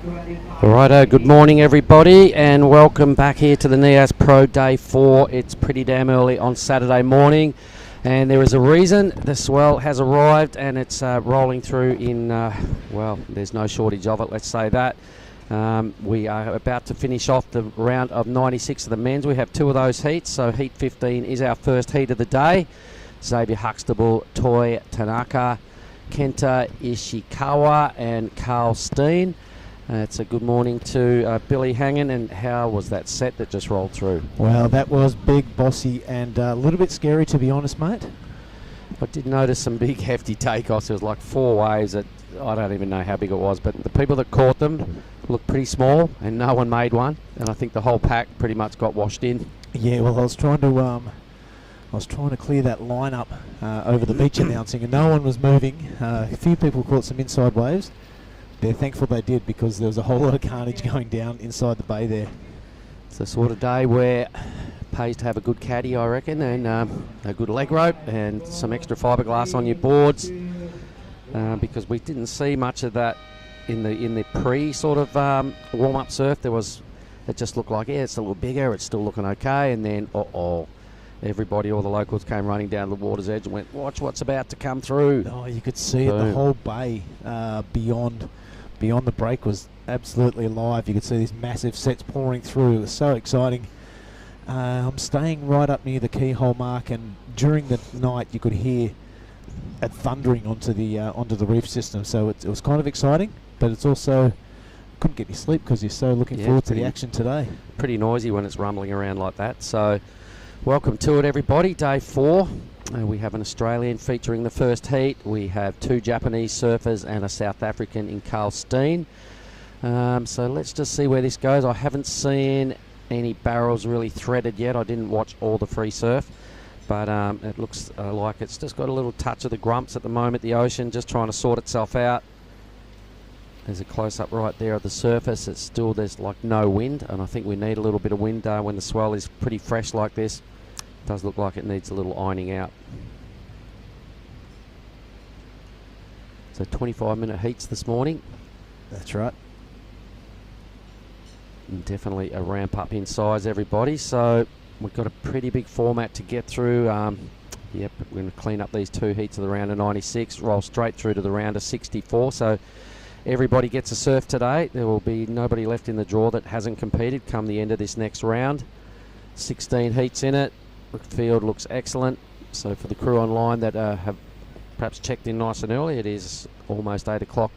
Righto, good morning everybody and welcome back here to the Nias Pro Day 4. It's pretty damn early on Saturday morning and there is a reason. The swell has arrived and it's rolling through in, well, there's no shortage of it, let's say that. We are about to finish off the round of 96 of the men's. We have two of those heats, so heat 15 is our first heat of the day. Xavier Huxtable, Toi Tanaka, Kenta Ishikawa and Carl Steen. It's a good morning to Billy Hangen. And how was that set that just rolled through? Well, that was big, bossy, and a little bit scary, to be honest, mate. I did notice some big, hefty takeoffs. There was like 4 waves that I don't even know how big it was, but the people that caught them looked pretty small, and no one made one. And I think the whole pack pretty much got washed in. Yeah, well, I was trying to clear that lineup over the beach announcing, and no one was moving. A few people caught some inside waves. They're thankful they did because there was a whole lot of carnage going down inside the bay there. It's the sort of day where it pays to have a good caddy, I reckon, and a good leg rope and some extra fiberglass on your boards, because we didn't see much of that in the pre sort of warm-up surf. It just looked like, yeah, it's a little bigger, it's still looking okay, and then everybody, all the locals came running down the water's edge and went, watch what's about to come through. Oh, you could see it. The whole bay beyond the break was absolutely alive. You could see these massive sets pouring through. It was so exciting. I'm staying right up near the keyhole mark, and during the night you could hear it thundering onto the reef system. So it was kind of exciting, but it's also couldn't get any sleep because you're so looking forward to the action today. Pretty noisy when it's rumbling around like that. So welcome to it, everybody. Day 4. We have an Australian featuring the first heat. We have 2 Japanese surfers and a South African in Carl Steen. So let's just see where this goes. I haven't seen any barrels really threaded yet. I didn't watch all the free surf, but it looks like it's just got a little touch of the grumps at the moment, the ocean, just trying to sort itself out. There's a close-up right there of the surface. There's like no wind, and I think we need a little bit of wind when the swell is pretty fresh like this. It does look like it needs a little ironing out. So 25-minute heats this morning. That's right. And definitely a ramp up in size, everybody. So we've got a pretty big format to get through. Yep, we're going to clean up these 2 heats of the round of 96, roll straight through to the round of 64. So everybody gets a surf today. There will be nobody left in the draw that hasn't competed come the end of this next round. 16 heats in it. The field looks excellent. So for the crew online that have perhaps checked in nice and early, it is almost 8 o'clock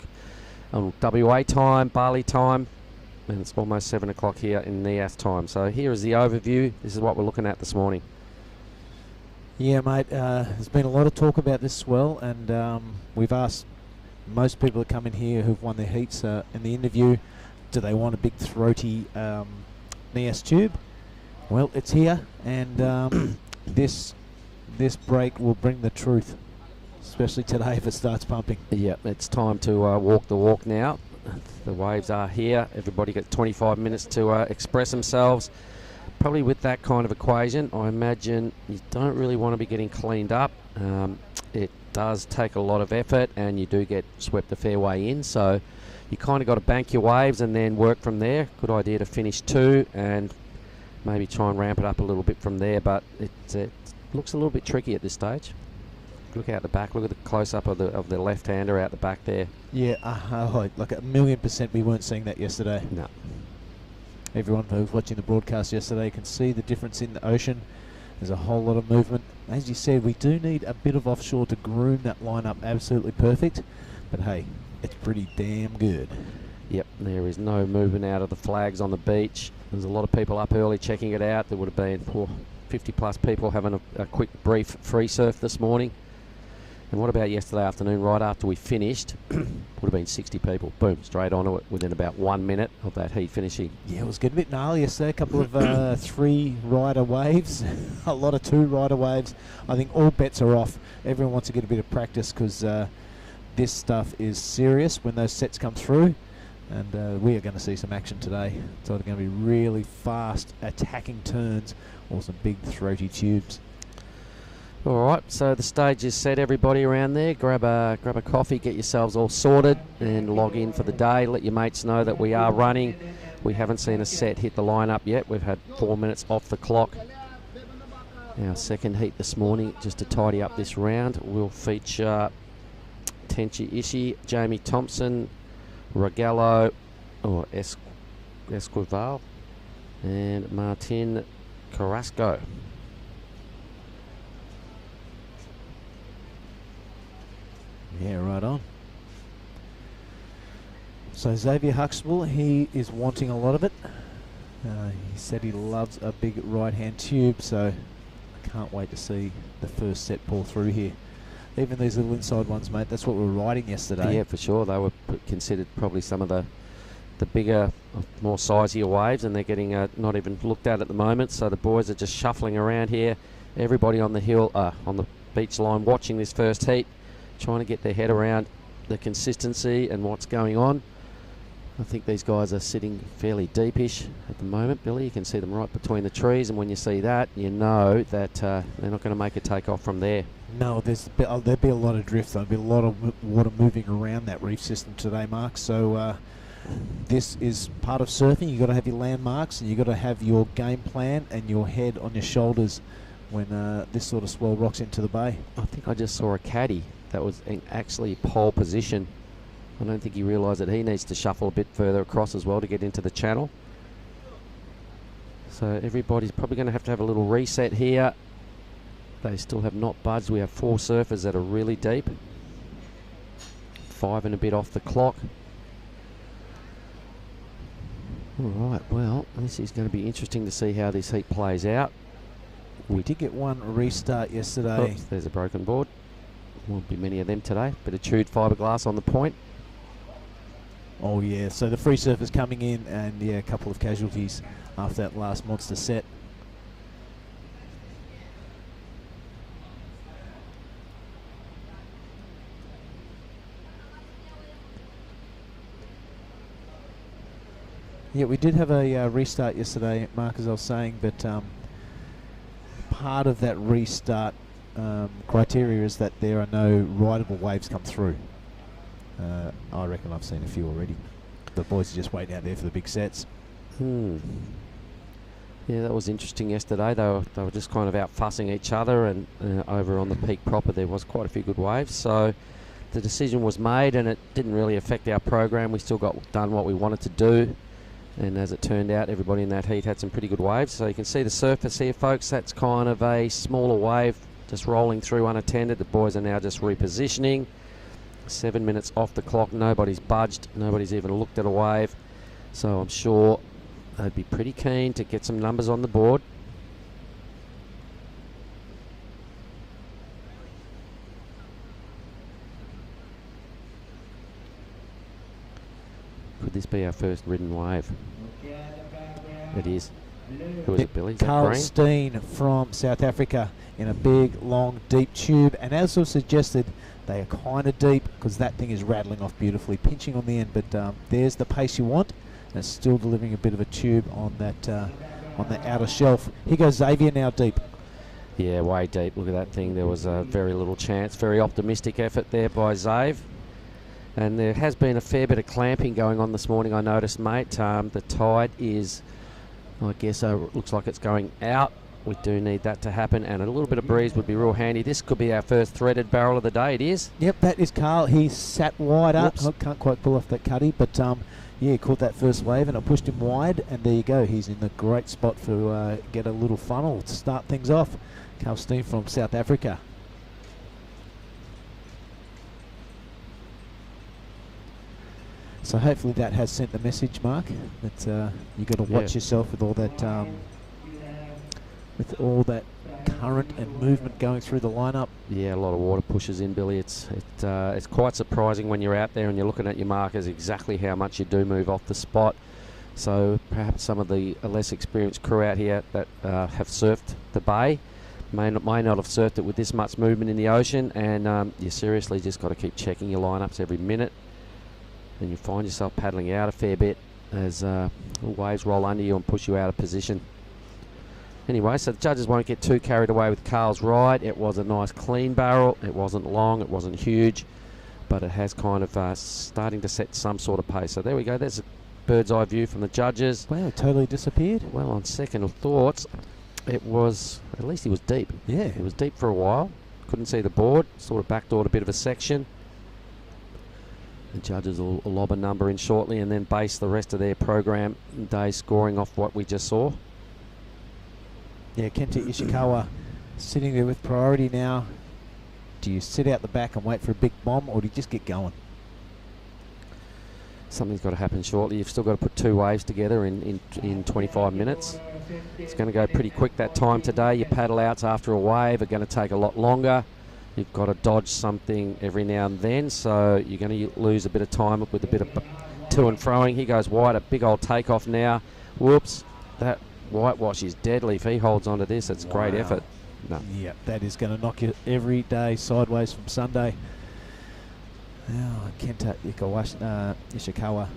on WA time, Bali time, and it's almost 7 o'clock here in Nias time. So here is the overview. This is what we're looking at this morning. Yeah, mate, there's been a lot of talk about this swell, and we've asked most people that come in here who've won their heats in the interview, do they want a big throaty Nias tube? Well, it's here, and this break will bring the truth, especially today if it starts pumping. Yeah, it's time to walk the walk now. The waves are here. Everybody gets 25 minutes to express themselves. Probably with that kind of equation, I imagine you don't really want to be getting cleaned up. It does take a lot of effort, and you do get swept a fair way in, so you kind of got to bank your waves and then work from there. Good idea to finish 2 and maybe try and ramp it up a little bit from there, but it looks a little bit tricky at this stage. Look out the back. Look at the close-up of the left-hander out the back there. Yeah, like 1,000,000% we weren't seeing that yesterday. No. Everyone who was watching the broadcast yesterday can see the difference in the ocean. There's a whole lot of movement. As you said, we do need a bit of offshore to groom that lineup absolutely perfect, but hey, it's pretty damn good. Yep, there is no movement out of the flags on the beach. There's a lot of people up early checking it out. There would have been 50 plus people having a quick brief free surf this morning. And what about yesterday afternoon, right after we finished? Would have been 60 people. Boom, straight onto it within about 1 minute of that heat finishing. Yeah, it was getting a bit gnarly yesterday. A couple of 3-rider waves, a lot of 2-rider waves. I think all bets are off. Everyone wants to get a bit of practice because this stuff is serious when those sets come through. And we are going to see some action today. So it's going to be really fast attacking turns or some big throaty tubes. All right, so the stage is set. Everybody around there, grab a coffee, get yourselves all sorted, and log in for the day. Let your mates know that we are running. We haven't seen a set hit the lineup yet. We've had 4 minutes off the clock. Our second heat this morning, just to tidy up this round, will feature Tenchi Ishii, Jamie Thompson, Rogello, or Esquivel, and Martin Carrasco. Yeah, right on. So Xavier Huxtable, he is wanting a lot of it. He said he loves a big right-hand tube, so I can't wait to see the first set pull through here. Even these little inside ones, mate, that's what we were riding yesterday. Yeah, for sure. They were considered probably some of the bigger, more sizier waves, and they're getting not even looked at the moment. So the boys are just shuffling around here. Everybody on the hill, on the beach line, watching this first heat, trying to get their head around the consistency and what's going on. I think these guys are sitting fairly deepish at the moment, Billy. You can see them right between the trees, and when you see that, you know that they're not going to make a takeoff from there. No, there'll be a lot of drift. There'll be a lot of water moving around that reef system today, Mark. So this is part of surfing. You've got to have your landmarks, and you've got to have your game plan and your head on your shoulders when this sort of swell rocks into the bay. I think I just saw a caddy that was in actually pole position. I don't think he realised that he needs to shuffle a bit further across as well to get into the channel. So everybody's probably going to have a little reset here. They still have not budged. We have 4 surfers that are really deep. 5 and a bit off the clock. All right, well, this is going to be interesting to see how this heat plays out. We did get one restart yesterday. Oops, there's a broken board. Won't be many of them today. Bit of chewed fiberglass on the point. Oh yeah, so the free surfers coming in, and yeah, a couple of casualties after that last monster set. Yeah, we did have a restart yesterday, Mark, as I was saying, but part of that restart criteria is that there are no rideable waves come through. I reckon I've seen a few already. The boys are just waiting out there for the big sets. Yeah, that was interesting yesterday. They were just kind of out fussing each other, and over on the peak proper there was quite a few good waves. So the decision was made, and it didn't really affect our program. We still got done what we wanted to do, and as it turned out, everybody in that heat had some pretty good waves. So you can see the surface here, folks. That's kind of a smaller wave just rolling through unattended. The boys are now just repositioning. 7 minutes off the clock. Nobody's budged. Nobody's even looked at a wave. So I'm sure they'd be pretty keen to get some numbers on the board. Could this be our first ridden wave? It is. Who is it, Billy? Is Carl that Green? Steen from South Africa in a big, long, deep tube. And as was suggested, they are kind of deep because that thing is rattling off beautifully, pinching on the end. But there's the pace you want. And it's still delivering a bit of a tube on that outer shelf. Here goes Xavier now deep. Yeah, way deep. Look at that thing. There was very little chance. Very optimistic effort there by Xav. And there has been a fair bit of clamping going on this morning, I noticed, mate. The tide is, I guess, looks like it's going out. We do need that to happen, and a little bit of breeze would be real handy. This could be our first threaded barrel of the day. It is. Yep, that is Carl. He sat wide up. Whoops. I can't quite pull off that cutty, but yeah, caught that first wave, and it pushed him wide, and there you go. He's in the great spot for get a little funnel to start things off. Carl Steen from South Africa. So hopefully that has sent the message, Mark, that you got to watch yourself with all that current and movement going through the lineup. Yeah, a lot of water pushes in, Billy. It's quite surprising when you're out there and you're looking at your markers exactly how much you do move off the spot. So perhaps some of the less experienced crew out here that have surfed the bay may not have surfed it with this much movement in the ocean, and you seriously just got to keep checking your lineups every minute, and you find yourself paddling out a fair bit as waves roll under you and push you out of position. Anyway, so the judges won't get too carried away with Carl's ride. It was a nice clean barrel. It wasn't long, it wasn't huge, but it has kind of starting to set some sort of pace. So there we go. There's a bird's eye view from the judges. Wow, it totally disappeared. Well, on second thoughts, it was, at least he was deep. Yeah. It was deep for a while. Couldn't see the board. Sort of backdoored a bit of a section. The judges will lob a number in shortly and then base the rest of their program day scoring off what we just saw. Yeah, Kenta Ishikawa sitting there with priority now. Do you sit out the back and wait for a big bomb, or do you just get going? Something's got to happen shortly. You've still got to put two waves together in 25 minutes. It's going to go pretty quick that time today. Your paddle outs after a wave are going to take a lot longer. You've got to dodge something every now and then, so you're going to lose a bit of time with a bit of to and froing. He goes wide, a big old takeoff now. Whoops, that whitewash is deadly. If he holds on to this, it's great effort. No. Yeah, that is going to knock you every day sideways from Sunday. Oh, Kenta Ishikawa.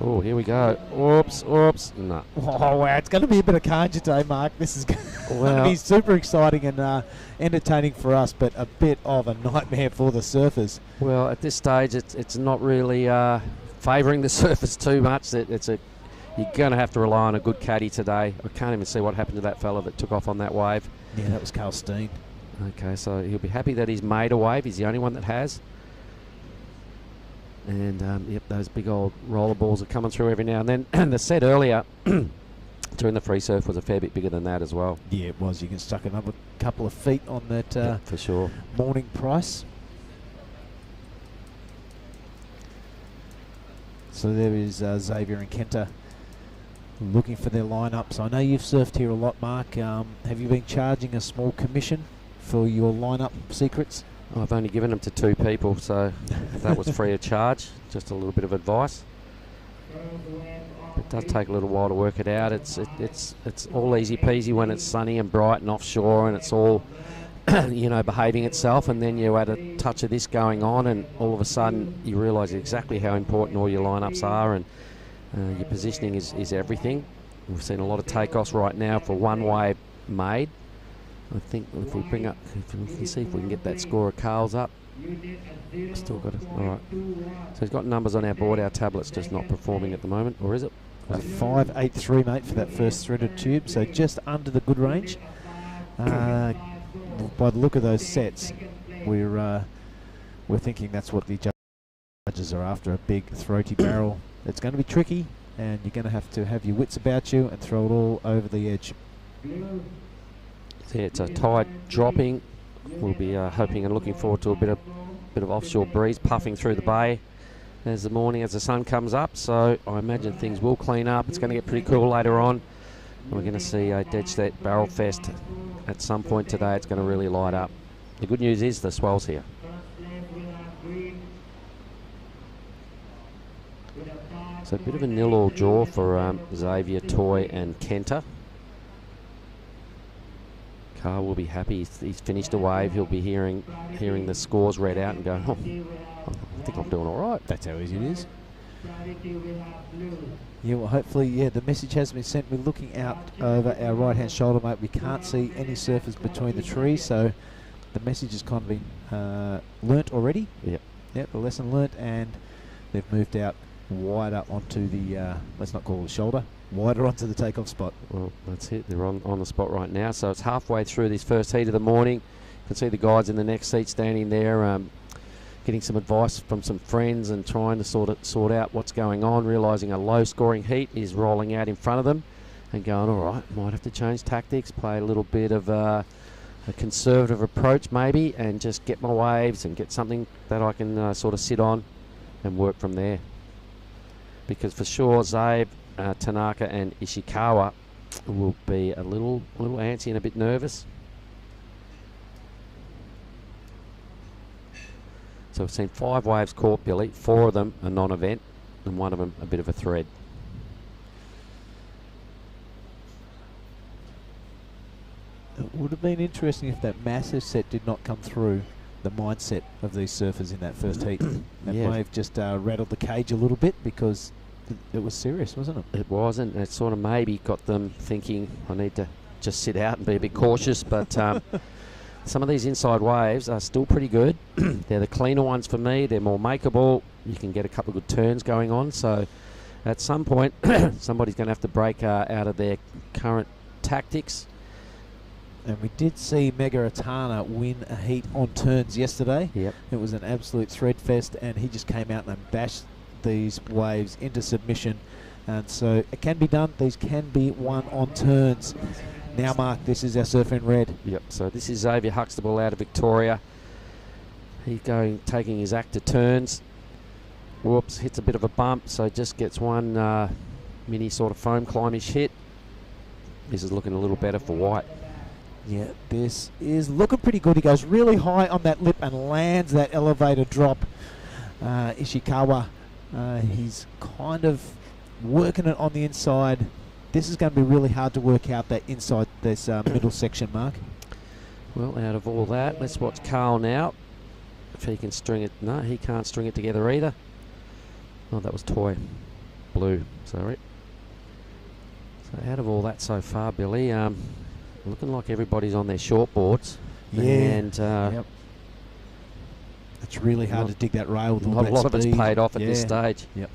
Oh, here we go. Whoops, whoops. No. Oh, wow. It's going to be a bit of carnage today, Mark. This is going to be super exciting and entertaining for us, but a bit of a nightmare for the surfers. Well, at this stage, it's not really favouring the surfers too much. You're going to have to rely on a good caddy today. I can't even see what happened to that fella that took off on that wave. Yeah, that was Carl Steen. Okay, so he'll be happy that he's made a wave. He's the only one that has. And, yep, those big old roller balls are coming through every now and then. And the set earlier during the free surf was a fair bit bigger than that as well. Yeah, it was. You can stuck another couple of feet on that for sure. Morning price. So there is Xavier and Kenta looking for their lineups. I know you've surfed here a lot, Mark. Have you been charging a small commission for your lineup secrets? I've only given them to 2 people, so that was free of charge. Just a little bit of advice. It does take a little while to work it out. It's all easy peasy when it's sunny and bright and offshore and it's all behaving itself, and then you add a touch of this going on, and all of a sudden you realise exactly how important all your lineups are, and your positioning is everything. We've seen a lot of takeoffs right now for one wave made. I think if we bring up, if we can see if we can get that score of Carl's up. Still got it. All right. So he's got numbers on our board. Our tablet's just not performing at the moment, or is it? 5.83, mate, for that first threaded tube. So just under the good range. By the look of those sets, we're thinking that's what the judges are after, a big throaty barrel. It's going to be tricky, and you're going to have your wits about you and throw it all over the edge. Yeah, it's a tide dropping. We'll be hoping and looking forward to a bit of offshore breeze puffing through the bay as the sun comes up. So I imagine things will clean up. It's going to get pretty cool later on. We're going to see a dead set barrel fest at some point today. It's going to really light up. The good news is the swell's here. So a bit of a nil-all draw for Xavier, Toy and Kenta. Carl will be happy. He's finished a wave. He'll be hearing the scores read out and going, oh, I think I'm doing all right. That's how easy it is. Yeah, well, hopefully, the message has been sent. We're looking out over our right-hand shoulder, mate. We can't see any surfers between the trees, so the message has kind of been learnt already. Yep. Yep, the lesson learnt, and they've moved out wider onto the, let's not call it the shoulder, wider onto the takeoff spot. Well, that's it. They're on the spot right now. So it's halfway through this first heat of the morning. You can see the guides in the next seat standing there, getting some advice from some friends and trying to sort out what's going on, realising a low-scoring heat is rolling out in front of them and going, all right, might have to change tactics, play a little bit of a conservative approach maybe, and just get my waves and get something that I can sort of sit on and work from there. Because for sure, Zabe, Tanaka and Ishikawa will be a little antsy and a bit nervous. So we've seen 5 waves caught, Billy. 4 of them are non-event, and 1 of them a bit of a thread. It would have been interesting if that massive set did not come through the mindset of these surfers in that first heat. That may have just rattled the cage a little bit, because it was serious, wasn't it? It wasn't. It sort of maybe got them thinking, I need to just sit out and be a bit cautious. But some of these inside waves are still pretty good. They're the cleaner ones for me. They're more makeable. You can get a couple of good turns going on. So at some point, somebody's going to have to break out of their current tactics. And we did see Mega Atana win a heat on turns yesterday. Yep. It was an absolute thread fest, and he just came out and bashed these waves into submission. And so it can be done. These can be won on turns. Now, Mark, this is our surfer in red. Yep, so this is Xavier Huxtable out of Victoria. He's taking his act to turns. Whoops, hits a bit of a bump, so just gets one mini sort of foam climbish hit. This is looking a little better for White. Yeah, this is looking pretty good. He goes really high on that lip and lands that elevator drop. Ishikawa, he's kind of working it on the inside. This is going to be really hard to work out that inside this middle section, Mark. Well, out of all that, let's watch Carl now. If he can string it. No, he can't string it together either. Oh, that was Toy Blue, sorry. So out of all that so far, Billy, looking like everybody's on their short boards. Yeah. And yep. It's really hard to dig that rail with all that a lot of speed. it's paid off at this stage. Yep.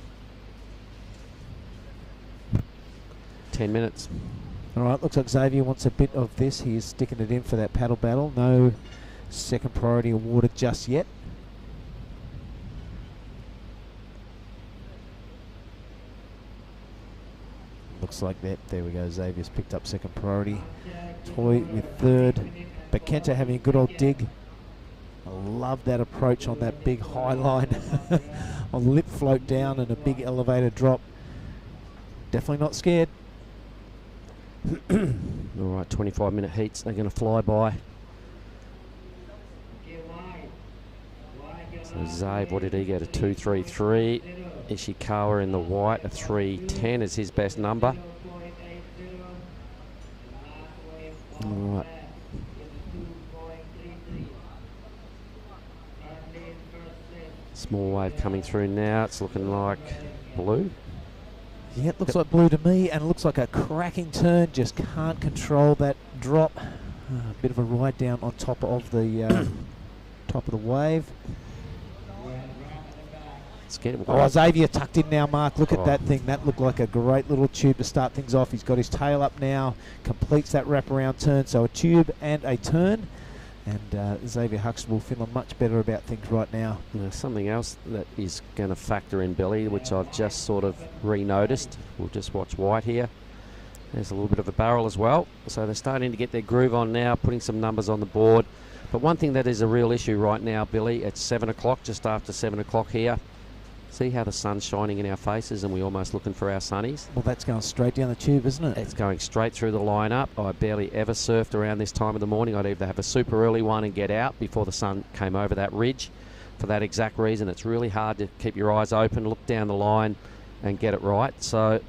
10 minutes. All right, looks like Xavier wants a bit of this. He is sticking it in for that paddle battle. No second priority awarded just yet. Looks like that. There we go. Xavier's picked up second priority. Toy with third. But Kenta having a good old dig. I love that approach on that big high line. On lip float down and a big elevator drop. Definitely not scared. All right, 25-minute heats. They're going to fly by. So Zabe, what did he get? A 2.33. Ishikawa in the white, a 3.10 is his best number. All right. Small wave coming through now. It's looking like blue. Yeah, it looks like blue to me, and it looks like a cracking turn. Just can't control that drop. A bit of a ride down on top of the wave. Oh, Xavier tucked in now, Mark. Look at that thing. That looked like a great little tube to start things off. He's got his tail up now. Completes that wraparound turn. So a tube and a turn. And Xavier Huxtable feeling much better about things right now. Something else that is going to factor in, Billy, which I've just sort of re-noticed. We'll just watch White here. There's a little bit of a barrel as well. So they're starting to get their groove on now, putting some numbers on the board. But one thing that is a real issue right now, Billy, it's 7 o'clock, just after 7 o'clock here. See how the sun's shining in our faces and we're almost looking for our sunnies? Well, that's going straight down the tube, isn't it? It's going straight through the lineup. I barely ever surfed around this time of the morning. I'd either have a super early one and get out before the sun came over that ridge. For that exact reason, it's really hard to keep your eyes open, look down the line and get it right. So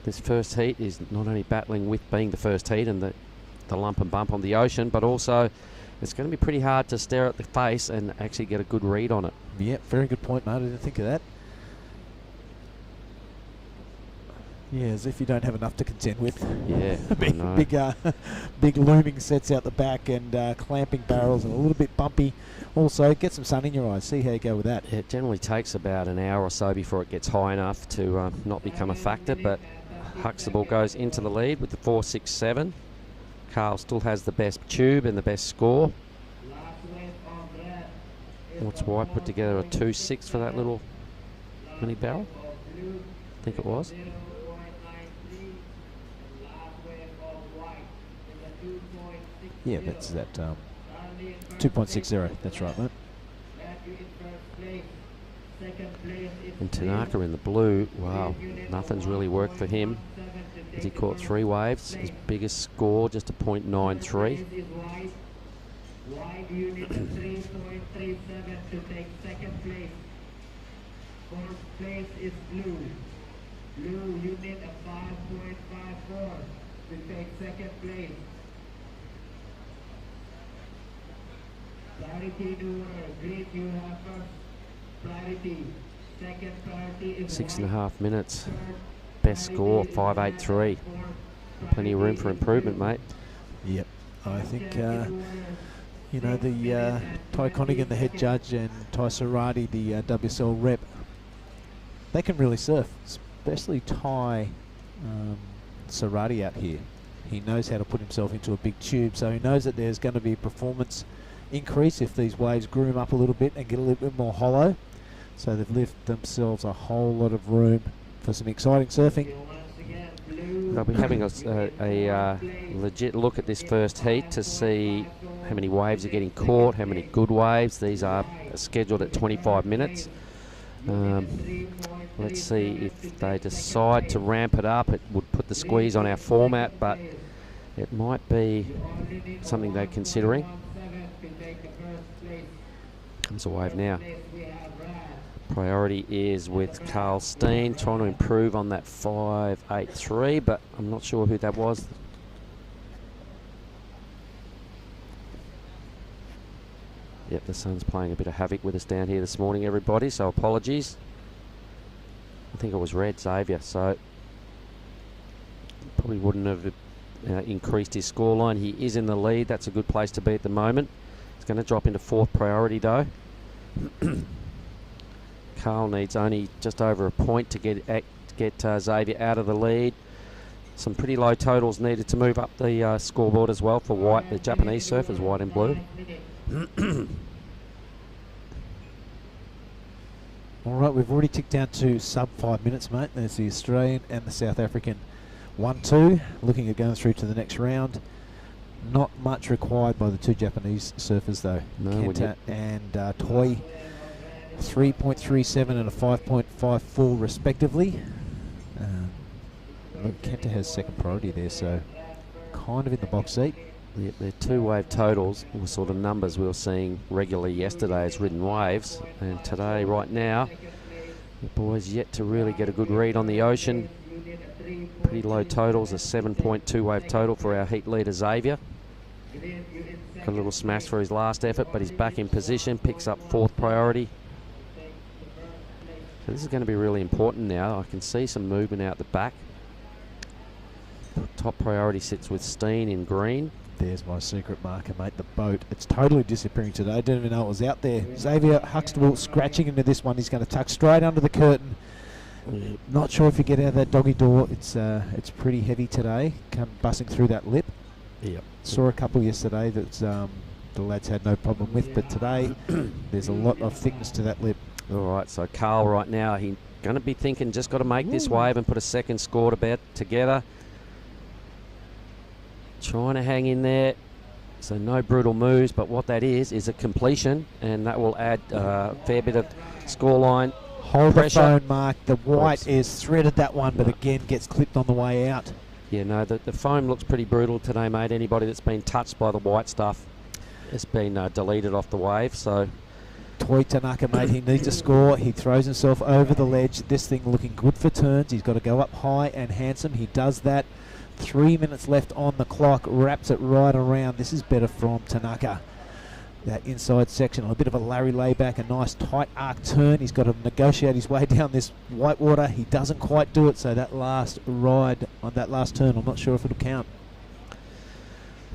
this first heat is not only battling with being the first heat and the lump and bump on the ocean, but also it's going to be pretty hard to stare at the face and actually get a good read on it. Yeah, very good point, mate. I didn't think of that. Yeah, as if you don't have enough to contend with. Yeah, big looming sets out the back and clamping barrels and a little bit bumpy. Also, get some sun in your eyes. See how you go with that. It generally takes about an hour or so before it gets high enough to not become a factor, but Huxtable goes into the lead with the 4.67. Carl still has the best tube and the best score. What's White put together? A 2.6 for that little mini barrel? I think it was. Yeah, that's that 2.60. That's right, mate. And Tanaka in the blue. Wow, nothing's really worked for him. As he caught 3 waves, his biggest score just a 0.93. White unit 3.37 to take second place. Fourth place is blue. Blue unit a 5.54 to take second place. Priority to order. Green, you have first priority. Second priority is 6.5 minutes. Best score 5.83. Plenty of room for improvement, mate. Yep. I think, you know, the Ty Connigan, the head judge, and Ty Sarati, the WSL rep, they can really surf, especially Ty Sarati out here. He knows how to put himself into a big tube, so he knows that there's going to be a performance increase if these waves groom up a little bit and get a little bit more hollow. So they've left themselves a whole lot of room for some exciting surfing. They'll be having a legit look at this first heat to see how many waves are getting caught, how many good waves. These are scheduled at 25 minutes. Let's see if they decide to ramp it up. It would put the squeeze on our format, but it might be something they're considering. Comes a wave now. Priority is with Carl Steen, trying to improve on that 5.83, but I'm not sure who that was. Yep, the sun's playing a bit of havoc with us down here this morning, everybody, so apologies. I think it was Red Xavier, so probably wouldn't have increased his scoreline. He is in the lead. That's a good place to be at the moment. It's going to drop into 4th priority, though. Carl needs only just over a point to get Xavier out of the lead. Some pretty low totals needed to move up the scoreboard as well for white, the Japanese surfers, white and blue. All right, we've already ticked down to sub 5 minutes, mate. There's the Australian and the South African 1-2, looking at going through to the next round. Not much required by the two Japanese surfers, though. No, Kenta and Toy, 3.37 and a 5.54 respectively. Look, Kenta has second priority there, so kind of in the box seat. Yep, their 2-wave totals were sort of numbers we were seeing regularly yesterday as ridden waves, and today, right now, the boys yet to really get a good read on the ocean. Pretty low totals, a 7.2 wave total for our heat leader Xavier. Got a little smash for his last effort, but he's back in position, picks up 4th priority. So this is going to be really important now. I can see some movement out the back. Top priority sits with Steen in green. There's my secret marker, mate, the boat. It's totally disappearing today. I didn't even know it was out there. Xavier Huxtable scratching into this one. He's going to tuck straight under the curtain. Not sure if you get out of that doggy door. It's pretty heavy today, come bussing through that lip. Yep. Saw a couple yesterday that the lads had no problem with, but today there's a lot of thickness to that lip. All right, so Carl right now, he's going to be thinking just got to make this wave and put a second score together. Trying to hang in there, so no brutal moves, but what that is a completion, and that will add a fair bit of scoreline. Hold pressure. the phone, Mark. The white is threaded that one, but again gets clipped on the way out. Yeah, no, the foam looks pretty brutal today, mate. Anybody that's been touched by the white stuff has been deleted off the wave, so... Toy Tanaka, mate, he needs a score. He throws himself over the ledge. This thing looking good for turns. He's got to go up high and handsome. He does that. 3 minutes left on the clock, wraps it right around. This is better from Tanaka. That inside section, a bit of a Larry layback, a nice tight arc turn. He's got to negotiate his way down this white water. He doesn't quite do it, so that last ride on that last turn, I'm not sure if it'll count.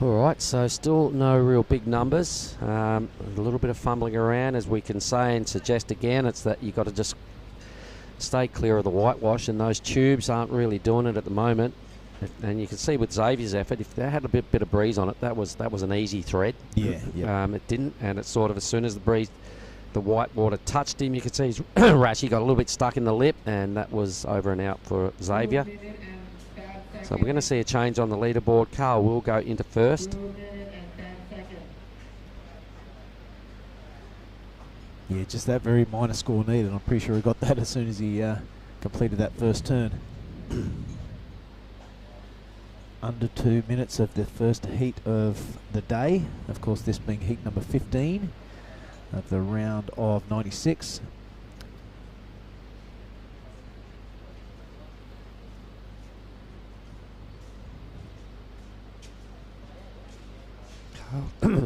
All right, so still no real big numbers. A little bit of fumbling around, as we can say and suggest again. It's that you've got to just stay clear of the whitewash, and those tubes aren't really doing it at the moment. And you can see with Xavier's effort, if they had a bit of breeze on it, that was an easy thread. Yeah. It didn't, and it's sort of as soon as the white water touched him, you could see his rashy got a little bit stuck in the lip, and that was over and out for Xavier. So we're going to see a change on the leaderboard. Carl will go into first. Yeah, just that very minor score needed. I'm pretty sure he got that as soon as he completed that first turn. Under 2 minutes of the first heat of the day. Of course, this being heat number 15 of the round of 96.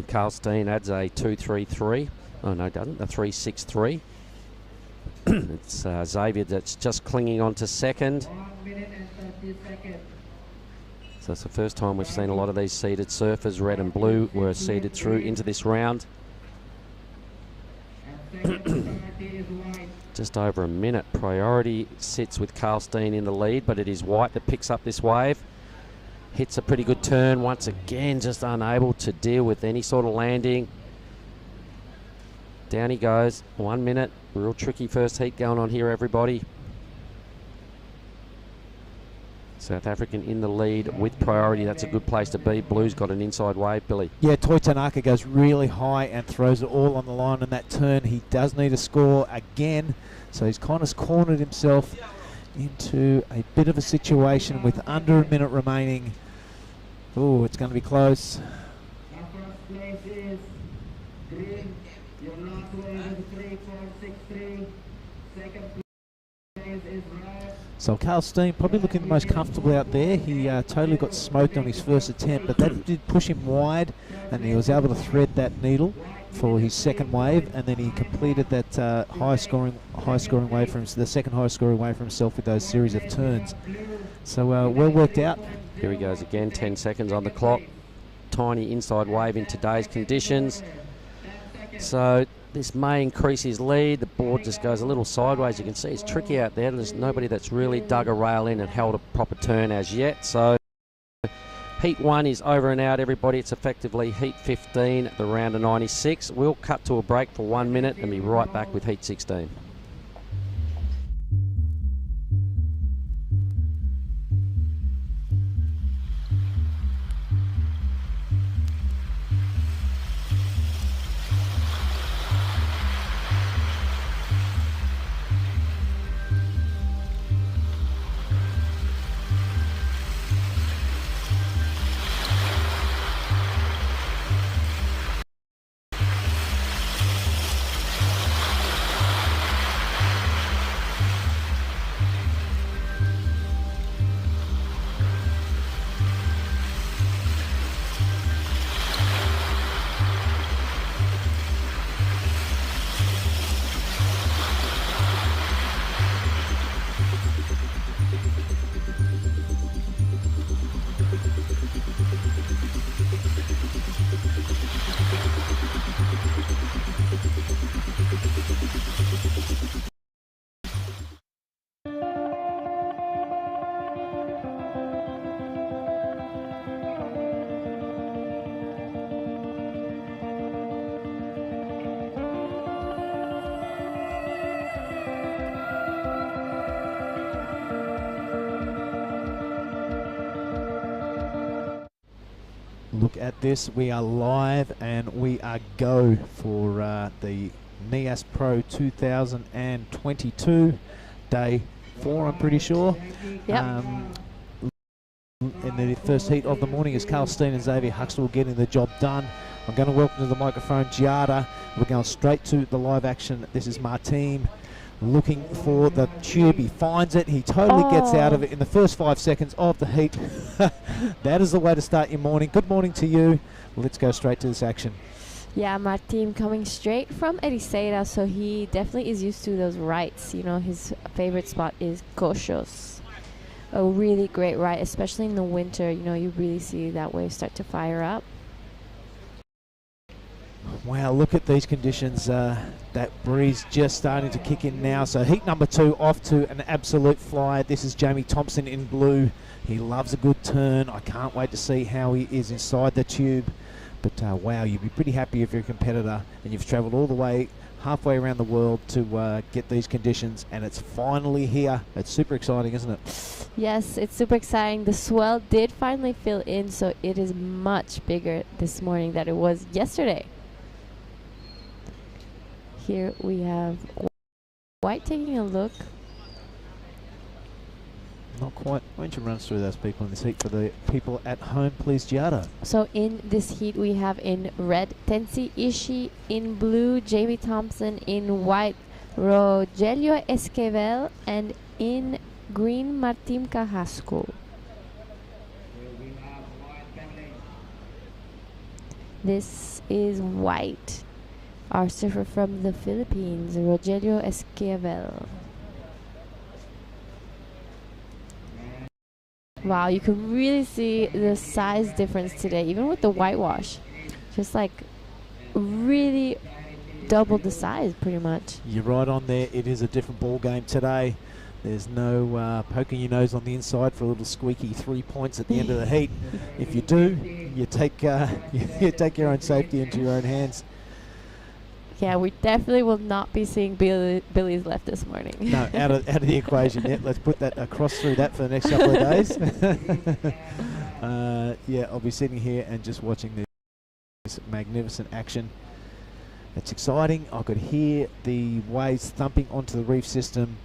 Carl Steen adds a 2.33. Oh, no, it doesn't. A 3.63. It's Xavier that's just clinging on to second. 1 minute and 30 seconds. So it's the first time we've seen a lot of these seeded surfers, red and blue, were seeded through into this round. Just over a minute. Priority sits with Carl Steen in the lead, but it is White that picks up this wave. Hits a pretty good turn once again, just unable to deal with any sort of landing. Down he goes. 1 minute. Real tricky first heat going on here, everybody. South African in the lead with priority. That's a good place to be. Blue's got an inside wave, Billy. Yeah, Toi Tanaka goes really high and throws it all on the line in that turn. He does need a score again, so he's kind of cornered himself into a bit of a situation with under a minute remaining. Oh, it's going to be close. First place is green. Your last wave is 3463. Second place is red. So Carl Steen probably looking the most comfortable out there. He totally got smoked on his first attempt, but that did push him wide, and he was able to thread that needle for his second wave, and then he completed that high scoring wave for the second highest scoring wave for himself with those series of turns. So well worked out. Here he goes again, 10 seconds on the clock. Tiny inside wave in today's conditions. So this may increase his lead. The board just goes a little sideways. You can see it's tricky out there. There's nobody that's really dug a rail in and held a proper turn as yet. So heat 1 is over and out, everybody. It's effectively heat 15, the round of 96. We'll cut to a break for 1 minute and be right back with heat 16. Look at this, we are live and we are go for the Nias Pro 2022, day 4 I'm pretty sure. Yep. In the first heat of the morning is Carl Steen and Xavier Huxtable getting the job done. I'm going to welcome to the microphone Giada. We're going straight to the live action. This is Martin looking for the tube. He finds it. He totally gets out of it in the first 5 seconds of the heat. That is the way to start your morning. Good morning to you. Let's go straight to this action. Yeah, Martin coming straight from Ericeira, so he definitely is used to those rights. You know, his favorite spot is Cochos. A really great ride, especially in the winter. You know, you really see that wave start to fire up. Wow, look at these conditions. That breeze just starting to kick in now. So heat number 2 off to an absolute flyer. This is Jamie Thompson in blue. He loves a good turn. I can't wait to see how he is inside the tube. But wow, you'd be pretty happy if you're a competitor and you've travelled all the way halfway around the world to get these conditions, and it's finally here. It's super exciting, isn't it? Yes, it's super exciting. The swell did finally fill in, so it is much bigger this morning than it was yesterday. Here we have White taking a look. Not quite. Why don't you run us through those people in this heat for the people at home, please, Giada? So in this heat we have in red Tensi Ishii, in blue Jamie Thompson, in white Rogelio Esquivel, and in green Martin Carrasco. This is white. Our surfer from the Philippines, Rogelio Esquivel. Wow, you can really see the size difference today, even with the whitewash. Just like really double the size pretty much. You're right on there. It is a different ball game today. There's no poking your nose on the inside for a little squeaky 3 points at the end of the heat. If you do, you take you take your own safety into your own hands. Yeah, we definitely will not be seeing Billy's left this morning. No, out of the equation yet. Let's put that across through that for the next couple of days. Yeah, I'll be sitting here and just watching this magnificent action. It's exciting. I could hear the waves thumping onto the reef system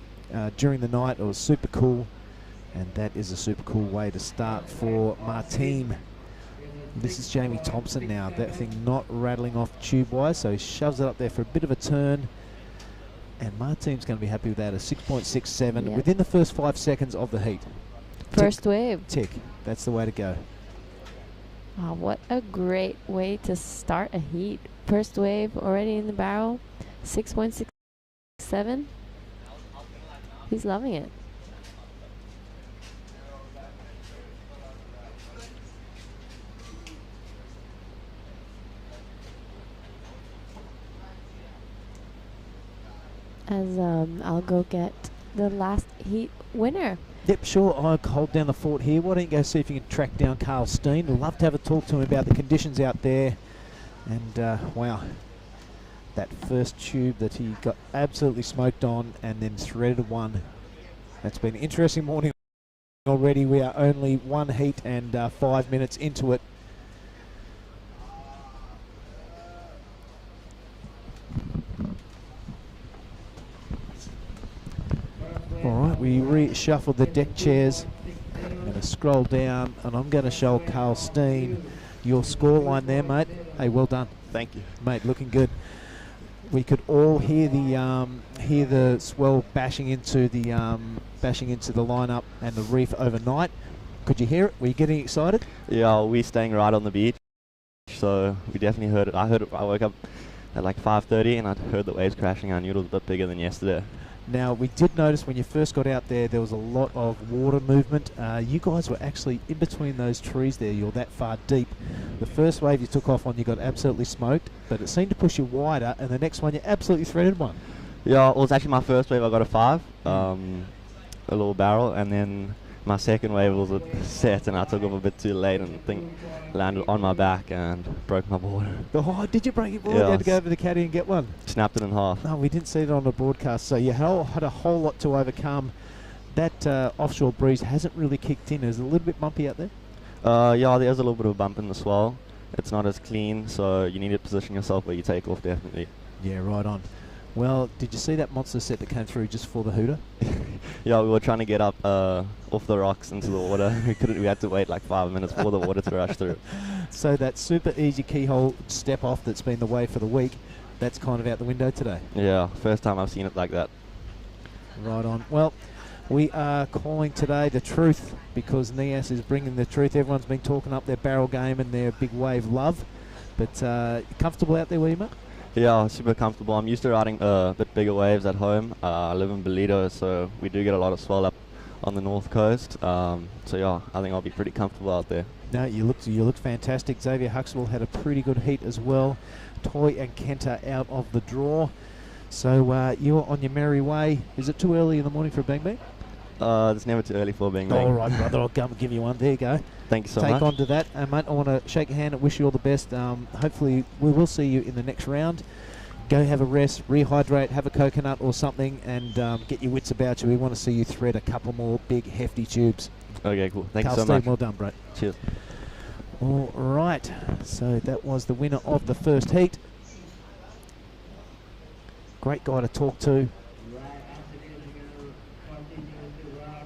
during the night. It was super cool, and that is a super cool way to start for Martine. This is Jamie Thompson now. That thing not rattling off tube-wise, so he shoves it up there for a bit of a turn. And Martine's going to be happy with that, a 6.67 within the first 5 seconds of the heat. First wave. Tick. That's the way to go. Wow, what a great way to start a heat. First wave already in the barrel, 6.67. He's loving it. As I'll go get the last heat winner. Yep, sure. I'll hold down the fort here. Why don't you go see if you can track down Carl Steen? We'd love to have a talk to him about the conditions out there. And wow, that first tube that he got absolutely smoked on and then threaded one. That's been an interesting morning already. We are only one heat and 5 minutes into it. Alright, we reshuffled the deck chairs. I'm going to scroll down and I'm going to show Carl Steen your scoreline there, mate. Hey, well done. Thank you. Mate, looking good. We could all hear the swell bashing into the lineup and the reef overnight. Could you hear it? Were you getting excited? Yeah, we're staying right on the beach, so we definitely heard it. I heard it. I woke up at like 5:30 and I heard the waves crashing. I knew it was a bit bigger than yesterday. Now, we did notice when you first got out there was a lot of water movement. You guys were actually in between those trees there. You're that far deep. The first wave you took off on, you got absolutely smoked, but it seemed to push you wider, and the next one you absolutely threaded one. Yeah, it was actually my first wave. I got a 5, a little barrel, and then my second wave was a set, and I took off a bit too late, and the thing landed on my back and broke my board. Oh, did you break your board? Yeah, You had to go over to the caddy and get one? Snapped it in half. No, we didn't see it on the broadcast, so you had a whole lot to overcome. That offshore breeze hasn't really kicked in. Is it a little bit bumpy out there? Yeah, there's a little bit of a bump in the swell. It's not as clean, so you need to position yourself where you take off, definitely. Yeah, right on. Well, did you see that monster set that came through just for the hooter? Yeah, we were trying to get up off the rocks into the water. We had to wait like 5 minutes for the water to rush through. So that super easy keyhole step off that's been the wave for the week, that's kind of out the window today. Yeah, first time I've seen it like that. Right on. Well, we are calling today the truth because Nias is bringing the truth. Everyone's been talking up their barrel game and their big wave love. But comfortable out there, were you, mate? Yeah, super comfortable. I'm used to riding a bit bigger waves at home. I live in Bolido, so we do get a lot of swell up on the north coast. So yeah, I think I'll be pretty comfortable out there. No, you looked fantastic. Xavier Huxtable had a pretty good heat as well. Toy and Kenta out of the draw. So you're on your merry way. Is it too early in the morning for a bang bang? It's never too early for a bang bang. All right, brother, I'll come and give you one. There you go. Thank you so much. Take on to that. Mate, I want to shake your hand and wish you all the best. Hopefully we will see you in the next round. Go have a rest, rehydrate, have a coconut or something, and get your wits about you. We want to see you thread a couple more big, hefty tubes. Okay, cool. Thank Carl you so Steen, much. well done, bro. Cheers. All right, so that was the winner of the first heat. Great guy to talk to.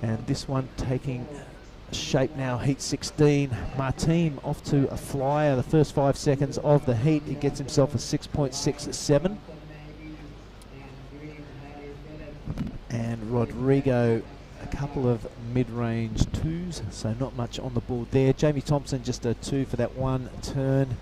And this one taking shape now, heat 16. Martine off to a flyer. The first 5 seconds of the heat, he gets himself a 6.67. And Rodrigo, a couple of mid-range 2s, so not much on the board there. Jamie Thompson just a 2 for that one turn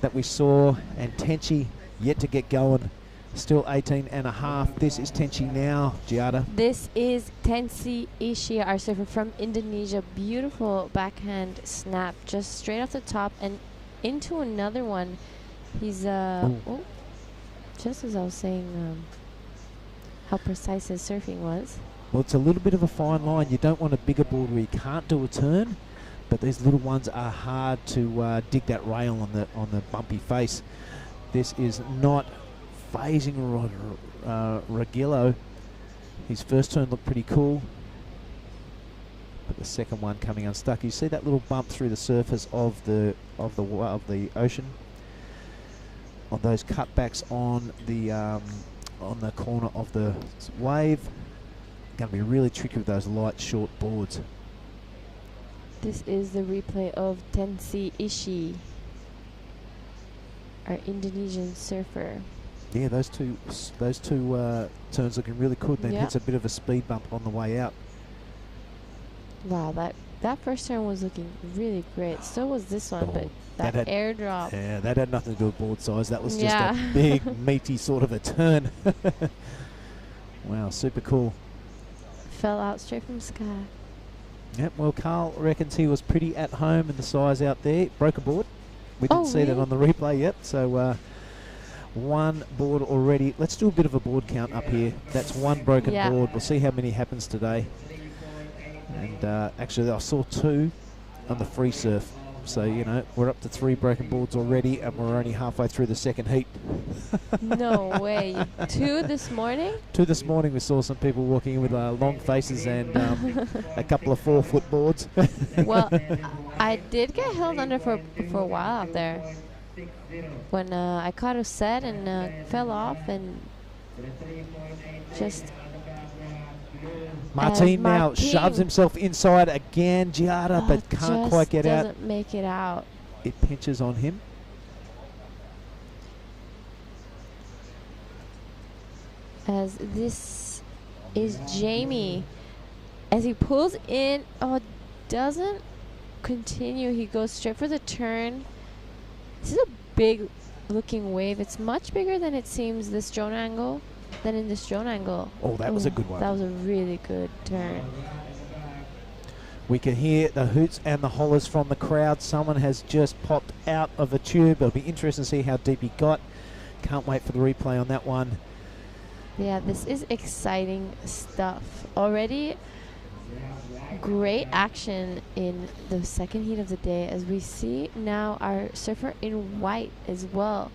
that we saw. And Tenchi yet to get going Still 18.5. This is Tenchi now, Giada. This is Tensi Ishii, our surfer from Indonesia. Beautiful backhand snap, just straight off the top and into another one. He's just as I was saying, how precise his surfing was. Well, it's a little bit of a fine line. You don't want a bigger board where you can't do a turn, but these little ones are hard to dig that rail on the bumpy face. This is not phasing Regillo. His first turn looked pretty cool, but the second one coming unstuck. You see that little bump through the surface of the ocean on those cutbacks on the corner of the wave. Going to be really tricky with those light short boards. This is the replay of Tensi Ishii, our Indonesian surfer. Yeah, those two turns looking really good. Then hits a bit of a speed bump on the way out. Wow, that first turn was looking really great. So was this one, but that airdrop. Yeah, that had nothing to do with board size. That was just a big, meaty sort of a turn. Wow, super cool. Fell out straight from the sky. Yep, well, Carl reckons he was pretty at home in the size out there. Broke a board. We didn't see that on the replay yet. So one board already. Let's do a bit of a board count up here. That's one broken board. We'll see how many happens today. And actually, I saw 2 on the free surf. So, you know, we're up to 3 broken boards already, and we're only halfway through the second heat. No way. 2 this morning? 2 this morning. We saw some people walking in with long faces and a couple of 4-foot boards. Well, I did get held under for a while out there. When I caught a set and fell off and just... Martin now shoves himself inside again, Giada, but can't quite get out. Doesn't make it out. It pinches on him. As this is Jamie, as he pulls in, doesn't continue. He goes straight for the turn. This is a big looking wave. It's much bigger than it seems this drone angle. Than in this drone angle. Oh, that was a good one. That was a really good turn. We can hear the hoots and the hollers from the crowd. Someone has just popped out of a tube. It'll be interesting to see how deep he got. Can't wait for the replay on that one. Yeah, this is exciting stuff. Already great action in the second heat of the day, as we see now our surfer in white as well.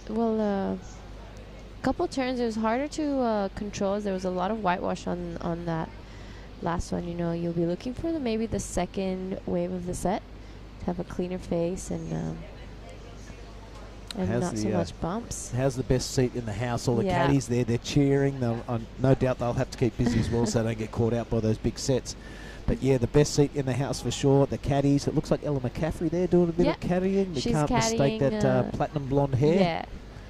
Well, a couple turns, it was harder to control as there was a lot of whitewash on that last one. You know, you'll be looking for maybe the second wave of the set to have a cleaner face and not so much bumps. How's the best seat in the house? All the caddies there, they're cheering. No doubt they'll have to keep busy as well so they don't get caught out by those big sets. But yeah, the best seat in the house for sure. The caddies. It looks like Ella McCaffrey there doing a bit of caddying. You can't mistake that platinum blonde hair. Yeah,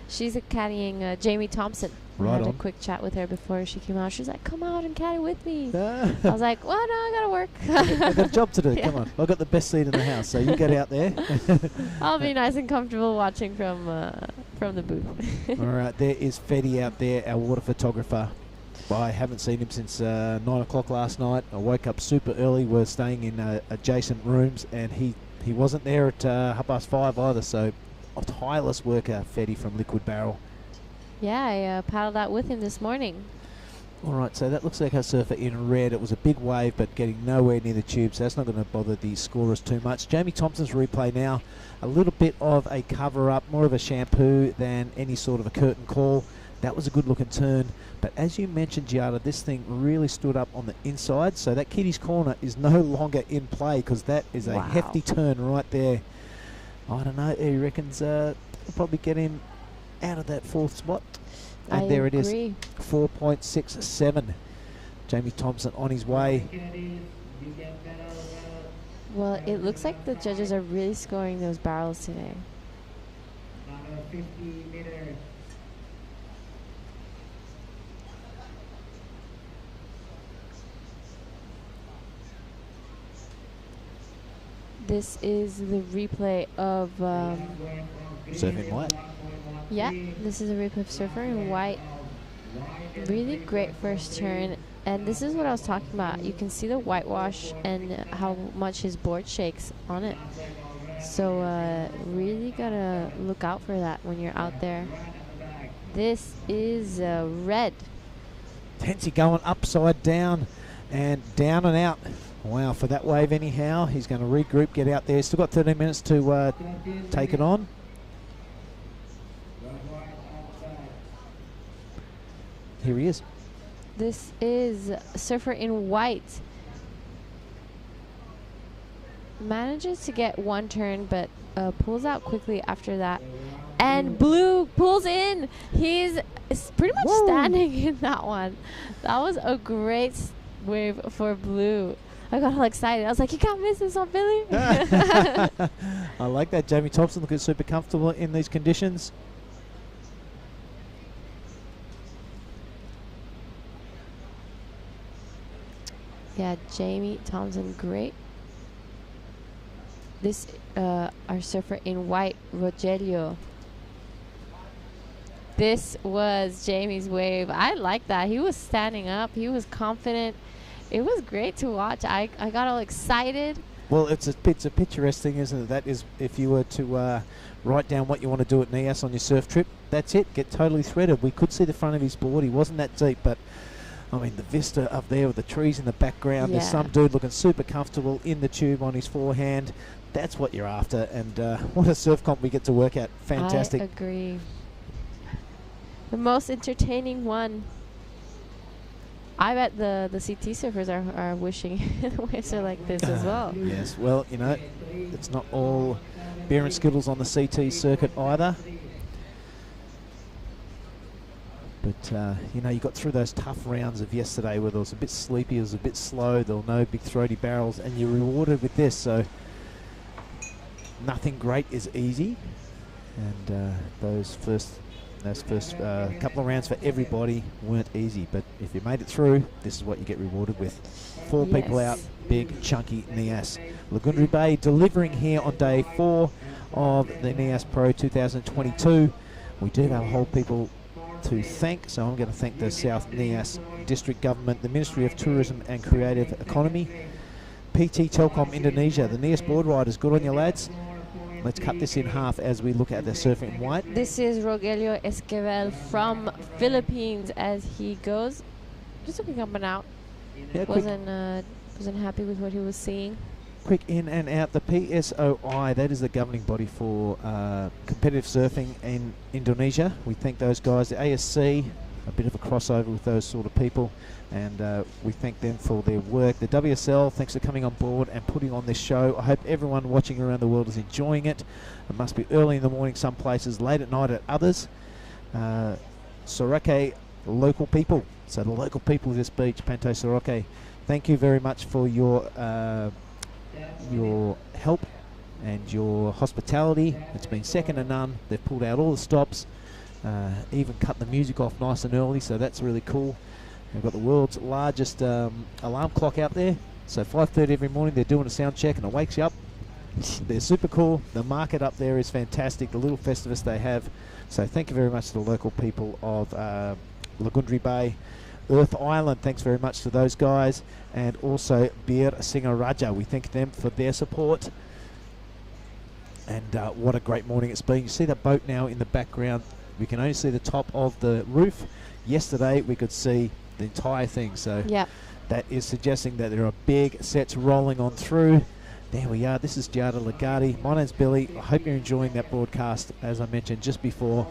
she's caddying Jamie Thompson. I had a quick chat with her before she came out. She was like, "Come out and caddy with me." I was like, "Well, no, I gotta work. I've got a job to do. Come on, I've got the best seat in the house, so you get out there." I'll be nice and comfortable watching from the booth. All right, there is Fetty out there, our water photographer. I haven't seen him since 9 o'clock last night. I woke up super early. We're staying in adjacent rooms, and he wasn't there at 5:30 either. So, a tireless worker, Fetty from Liquid Barrel. Yeah, I paddled out with him this morning. All right, so that looks like our surfer in red. It was a big wave, but getting nowhere near the tube, so that's not going to bother the scorers too much. Jamie Thompson's replay now, a little bit of a cover-up, more of a shampoo than any sort of a curtain call. That was a good-looking turn, but as you mentioned, Giada, this thing really stood up on the inside, so that Kitty's Corner is no longer in play because that is a hefty turn right there. I don't know, he reckons we'll probably get him out of that 4th spot. And there it is, 4.67. Jamie Thompson on his way. Well, it looks like the judges are really scoring those barrels today. Number 50 meters. This is the replay of, Surfing white. yeah, this is a replay of Surfer in white. Really great first turn. And this is what I was talking about. You can see the whitewash and how much his board shakes on it. So really gotta look out for that when you're out there. This is red. Tensi going upside down and down and out. Wow, for that wave anyhow. He's going to regroup, get out there. Still got 13 minutes to take it on. Here he is. This is Surfer in white. Manages to get one turn, but pulls out quickly after that. And blue pulls in. He's pretty much standing in that one. That was a great wave for blue. I got all excited. I was like, you can't miss this one, Billy. I like that. Jamie Thompson looking super comfortable in these conditions. Yeah, Jamie Thompson, great. This, our surfer in white, Rogelio. This was Jamie's wave. I like that. He was standing up. He was confident. It was great to watch. I got all excited. Well, it's a picturesque thing, isn't it? That is, if you were to write down what you want to do at Nias on your surf trip, that's it. Get totally threaded. We could see the front of his board. He wasn't that deep, but I mean, the vista up there with the trees in the background. Yeah. There's some dude looking super comfortable in the tube on his forehand. That's what you're after. And what a surf comp we get to work at. Fantastic. I agree. The most entertaining one. I bet the CT surfers are wishing waves are like this as well. Yes, well, you know, it's not all beer and skittles on the CT circuit either. But, you know, you got through those tough rounds of yesterday where it was a bit sleepy, it was a bit slow, there were no big throaty barrels, and you're rewarded with this. So nothing great is easy. And those first couple of rounds for everybody weren't easy, but if you made it through, this is what you get rewarded with. 4 people out, big chunky Nias. Lagundri Bay delivering here on day 4 of the Nias Pro 2022. We do have a whole people to thank, so I'm going to thank the South Nias District Government, the Ministry of Tourism and Creative Economy, PT Telkom Indonesia, the Nias Board Riders. Good on you, lads. Let's cut this in half as we look at the surfing in white. This is Rogelio Esquivel from Philippines as he goes just looking up and out. Yeah, Wasn't happy with what he was seeing. Quick in and out. The PSOI, that is the governing body for competitive surfing in Indonesia. We thank those guys. The ASC, a bit of a crossover with those sort of people, and we thank them for their work. The WSL, thanks for coming on board and putting on this show. I hope everyone watching around the world is enjoying it. It must be early in the morning some places, late at night at others. Sorake local people. So the local people of this beach, Panto Sorake, thank you very much for your help and your hospitality. It's been second to none. They've pulled out all the stops, even cut the music off nice and early, so that's really cool. They've got the world's largest alarm clock out there, so 5:30 every morning they're doing a sound check and it wakes you up. They're super cool. The market up there is fantastic, the little festivus they have. So thank you very much to the local people of Lagundri Bay. Earth Island, thanks very much to those guys, and also Bir Singaraja, we thank them for their support. And what a great morning it's been. You see the boat now in the background. We can only see the top of the roof. Yesterday we could see the entire thing, so Yep. that is suggesting that there are big sets rolling on through. There we are. This is Giada Lagarde. My name's Billy. I hope you're enjoying that broadcast, as I mentioned just before.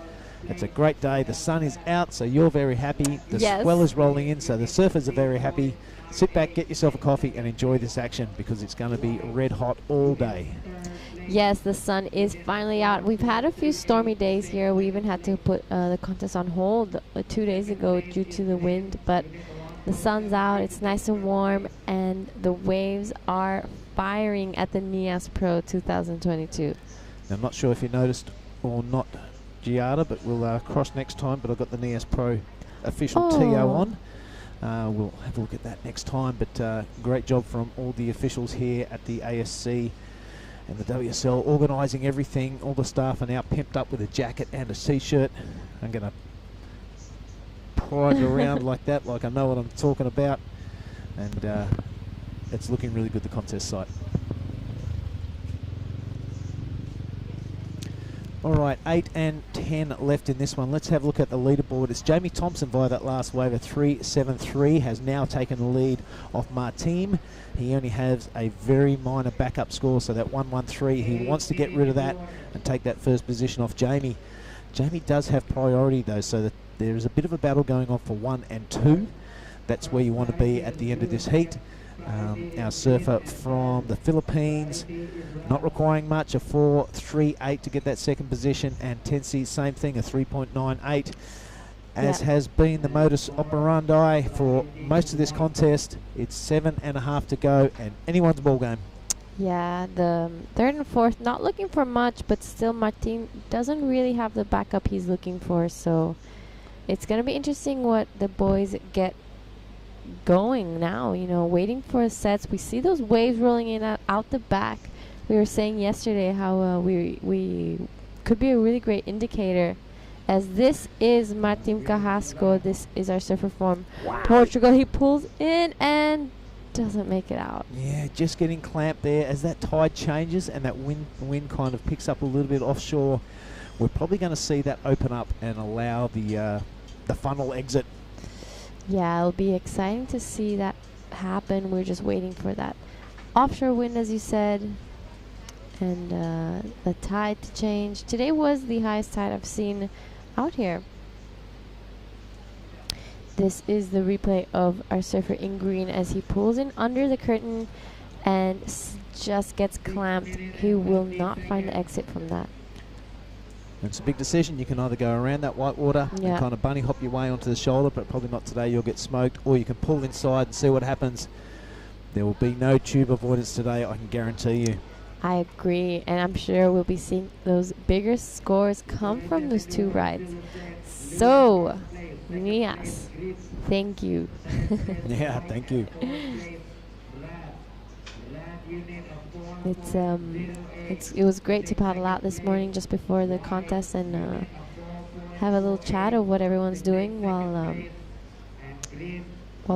It's a great day. The sun is out, so you're very happy. The swell is rolling in, so the surfers are very happy. Sit back, get yourself a coffee, and enjoy this action because it's going to be red hot all day. Yes, the sun is finally out. We've had a few stormy days here. We even had to put the contest on hold 2 days ago due to the wind, but the sun's out. It's nice and warm, and the waves are firing at the Nias Pro 2022. I'm not sure if you noticed or not, Giada, but we'll cross next time. But I've got the Nias Pro official TO on. We'll have a look at that next time. But great job from all the officials here at the ASC And the WSL organising everything. All the staff are now pimped up with a jacket and a t-shirt. I'm going to prod around like that, like I know what I'm talking about. And it's looking really good, the contest site. All right, 8 and 10 left in this one. Let's have a look at the leaderboard. It's Jamie Thompson via that last wave of 3.73 has now taken the lead off Martin. He only has a very minor backup score, so that 1.13. He wants to get rid of that and take that first position off Jamie. Jamie does have priority though, so that there is a bit of a battle going on for 1 and 2. That's where you want to be at the end of this heat. Our surfer from the Philippines, not requiring much, a 4.38 to get that second position, and Tensi, same thing, a 3.98. As has been the modus operandi for most of this contest. It's 7.5 to go, and anyone's ball game. Yeah, the third and fourth, not looking for much, but still Martin doesn't really have the backup he's looking for, so it's going to be interesting what the boys get going now, you know, waiting for sets. We see those waves rolling in out the back. We were saying yesterday how we could be a really great indicator, as this is Martin Carrasco. This is our surfer from Portugal. He pulls in and doesn't make it out. Yeah, just getting clamped there. As that tide changes and that wind kind of picks up a little bit offshore, we're probably going to see that open up and allow the funnel exit. Yeah, it'll be exciting to see that happen. We're just waiting for that offshore wind, as you said, and the tide to change. Today was the highest tide I've seen out here. This is the replay of our surfer in green as he pulls in under the curtain and just gets clamped. He will not find the exit from that. It's a big decision. You can either go around that white water and kind of bunny hop your way onto the shoulder, but probably not today, you'll get smoked, or you can pull inside and see what happens. There will be no tube avoidance today, I can guarantee you. I agree, and I'm sure we'll be seeing those bigger scores come from those two rides. So, Nias, thank you. Yeah, thank you. It was great to paddle out this morning just before the contest and have a little chat of what everyone's doing while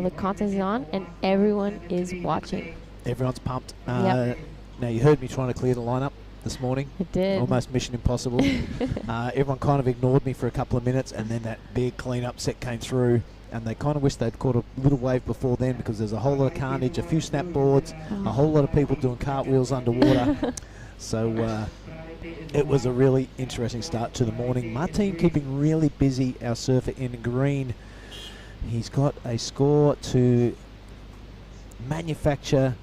the contest is on and everyone is watching. Everyone's pumped. Yep. Now, you heard me trying to clear the lineup this morning. I did. Almost mission impossible. Everyone kind of ignored me for a couple of minutes, and then that big clean-up set came through, and they kind of wish they'd caught a little wave before then, because there's a whole lot of carnage, a few snap boards, a whole lot of people doing cartwheels underwater. So it was a really interesting start to the morning. Martin keeping really busy, our surfer in green. He's got a score to manufacture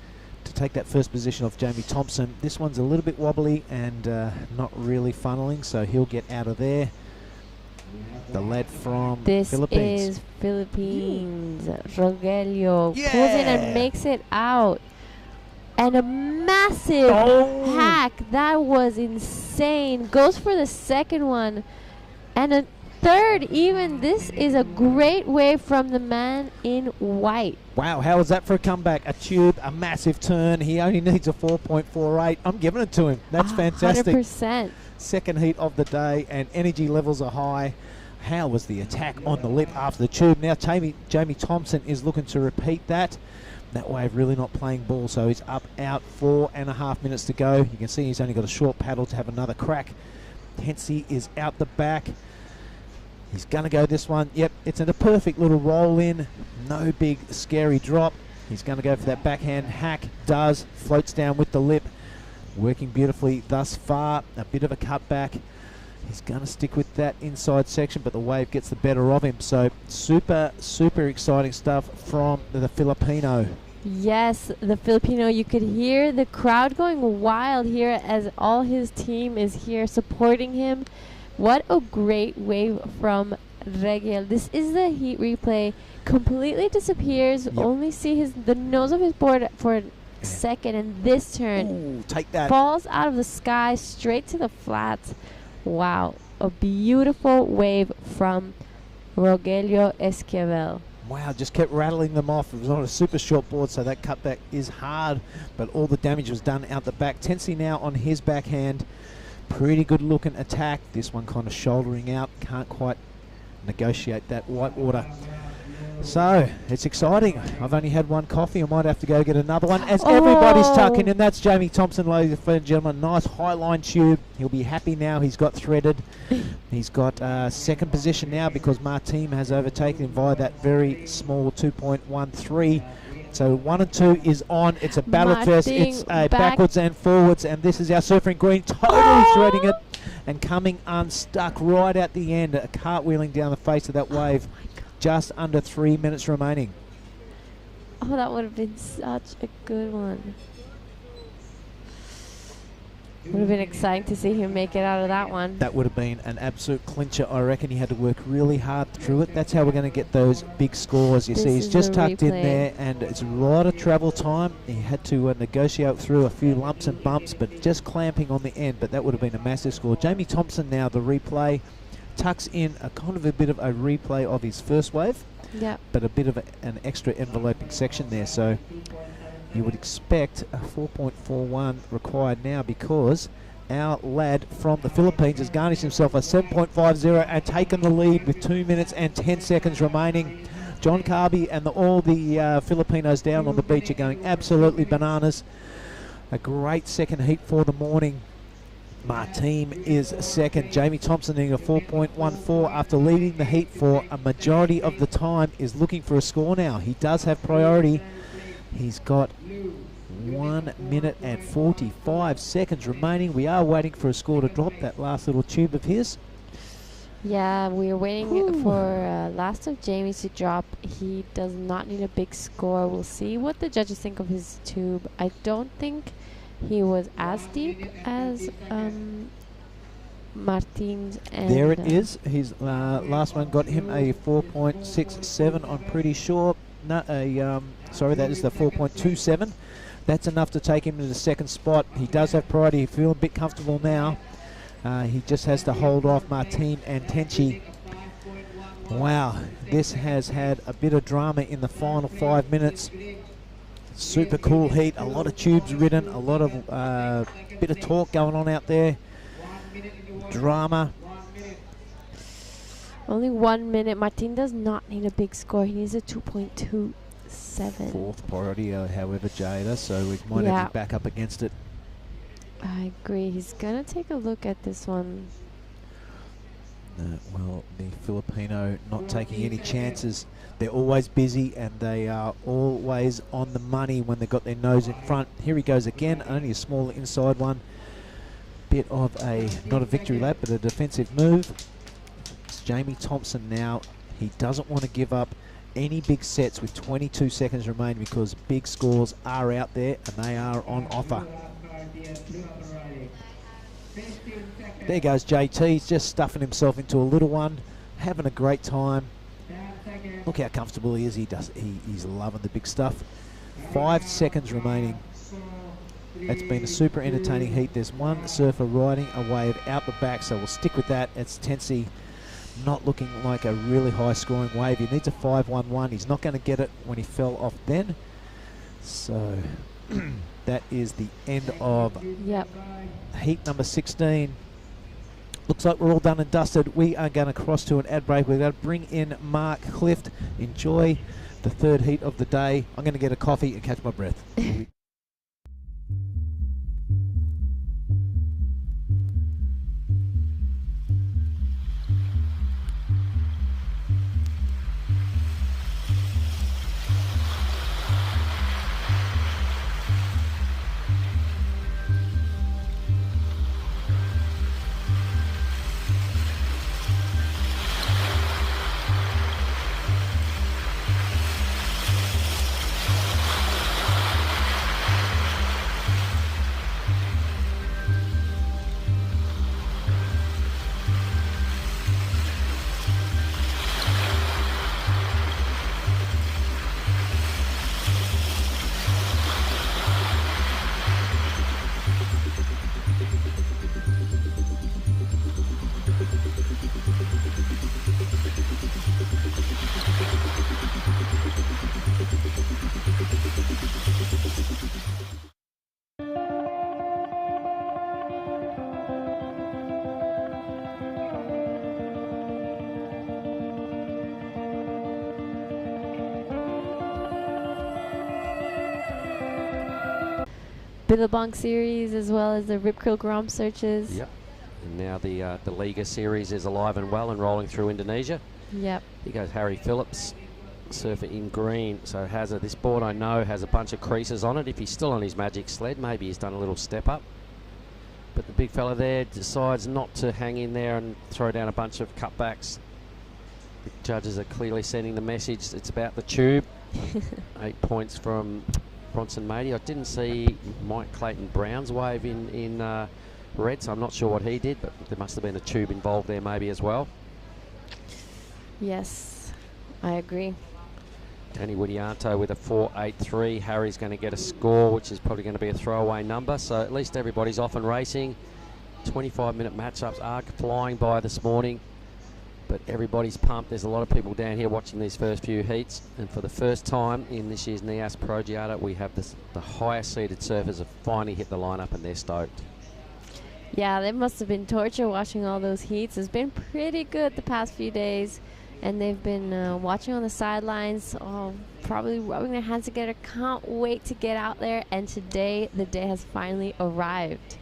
to take that first position off Jamie Thompson. This one's a little bit wobbly and not really funneling, so he'll get out of there. The lad from Philippines. This is Philippines. Rogelio pulls in and makes it out. And a massive hack. That was insane. Goes for the second one. And a third even. This is a great wave from the man in white. Wow, how was that for a comeback? A tube, a massive turn. He only needs a 4.48. I'm giving it to him. That's fantastic. 100%. Second heat of the day, and energy levels are high. How was the attack on the lip after the tube? Now Jamie Thompson is looking to repeat that. That wave really not playing ball, so he's up out, 4.5 minutes to go. You can see he's only got a short paddle to have another crack. Tensi is out the back. He's going to go this one. Yep, it's in a perfect little roll in. No big scary drop. He's going to go for that backhand hack. Does. Floats down with the lip. Working beautifully thus far. A bit of a cutback. He's going to stick with that inside section, but the wave gets the better of him. So super, super exciting stuff from the Filipino. Yes, the Filipino. You could hear the crowd going wild here as all his team is here supporting him. What a great wave from Regel. This is the heat replay. Completely disappears. Yep. Only see the nose of his board for a second, and this turn Ooh, take that. falls out of the sky straight to the flats. Wow, a beautiful wave from Rogelio Esquivel. Wow, just kept rattling them off. It was on a super short board, so that cutback is hard, but all the damage was done out the back. Tensi now on his backhand. Pretty good looking attack. This one kind of shouldering out. Can't quite negotiate that white water. So, it's exciting. I've only had one coffee. I might have to go get another one. As everybody's tucking in, that's Jamie Thompson, ladies and gentlemen. Nice high line tube. He'll be happy now. He's got threaded. He's got second position now because Martin has overtaken him via that very small 2.13. So 1 and 2 is on. It's a battle fest. It's backwards and forwards. And this is our surfer in green, totally threading it and coming unstuck right at the end. Cartwheeling down the face of that wave. Just under 3 minutes remaining. Oh, that would have been such a good one. Would have been exciting to see him make it out of that one. That would have been an absolute clincher. I reckon he had to work really hard through it. That's how we're going to get those big scores. You see, he's just tucked in there, and it's a lot of travel time. He had to negotiate through a few lumps and bumps, but just clamping on the end. But that would have been a massive score. Jamie Thompson now, the replay. Tucks in a kind of a bit of a replay of his first wave, but a bit of an extra enveloping section there. So you would expect a 4.41 required now because our lad from the Philippines has garnished himself a 7.50 and taken the lead with 2 minutes and 10 seconds remaining. John Carby and all the Filipinos down on the beach are going absolutely bananas. A great second heat for the morning. Martin is second. Jamie Thompson in a 4.14 after leading the heat for a majority of the time is looking for a score now. He does have priority. He's got 1 minute and 45 seconds remaining. We are waiting for a score to drop, that last little tube of his. Yeah, we're waiting for last of Jamie's to drop. He does not need a big score. We'll see what the judges think of his tube. I don't think he was as deep as Martin's. And there it is. His last one got him a 4.67. I'm pretty sure. No, sorry, that is the 4.27. That's enough to take him to the second spot. He does have priority. He's feeling a bit comfortable now. He just has to hold off Martin and Tenchi. Wow, this has had a bit of drama in the final 5 minutes. Super cool heat, a lot of tubes ridden, a lot of bit of talk going on out there. Drama. Only 1 minute. Martin does not need a big score. He needs a 2.27. Fourth priority, however, Jada, so we might have to back up against it. I agree. He's going to take a look at this one. Well, the Filipino not taking any chances. They're always busy and they are always on the money when they've got their nose in front. Here he goes again, only a small inside one. Bit of a, not a victory lap, but a defensive move. It's Jamie Thompson now. He doesn't want to give up any big sets with 22 seconds remaining because big scores are out there and they are on offer. There goes JT. He's just stuffing himself into a little one, having a great time. Look how comfortable he is. He's loving the big stuff. 5 seconds remaining. It's been a super entertaining heat. There's one surfer riding a wave out the back, so we'll stick with that. It's Tensi, not looking like a really high scoring wave. He needs a 5.11. He's not going to get it when he fell off then. So that is the end of heat number 16. Looks like we're all done and dusted. We are going to cross to an ad break. We're going to bring in Mark Clift. Enjoy the third heat of the day. I'm going to get a coffee and catch my breath. Billabong series as well as the Rip Curl Grom searches. Yep. And now the Liga series is alive and well and rolling through Indonesia. Yep. Here goes Harry Phillips, surfer in green. So this board I know has a bunch of creases on it. If he's still on his magic sled, maybe he's done a little step up. But the big fella there decides not to hang in there and throw down a bunch of cutbacks. The judges are clearly sending the message. It's about the tube. 8 points from Bronson Mady. I didn't see Mike Clayton Brown's wave in red, so I'm not sure what he did, but there must have been a tube involved there maybe as well. Yes, I agree. Danny Widianto with a 4.83. Harry's going to get a score, which is probably going to be a throwaway number, so at least everybody's off and racing. 25-minute matchups are flying by this morning, but everybody's pumped. There's a lot of people down here watching these first few heats, and for the first time in this year's Nias Pro Giada, we have the highest seeded surfers have finally hit the lineup, and they're stoked. Yeah, it must have been torture watching all those heats. It's been pretty good the past few days, and they've been watching on the sidelines, probably rubbing their hands together. Can't wait to get out there, and today the day has finally arrived.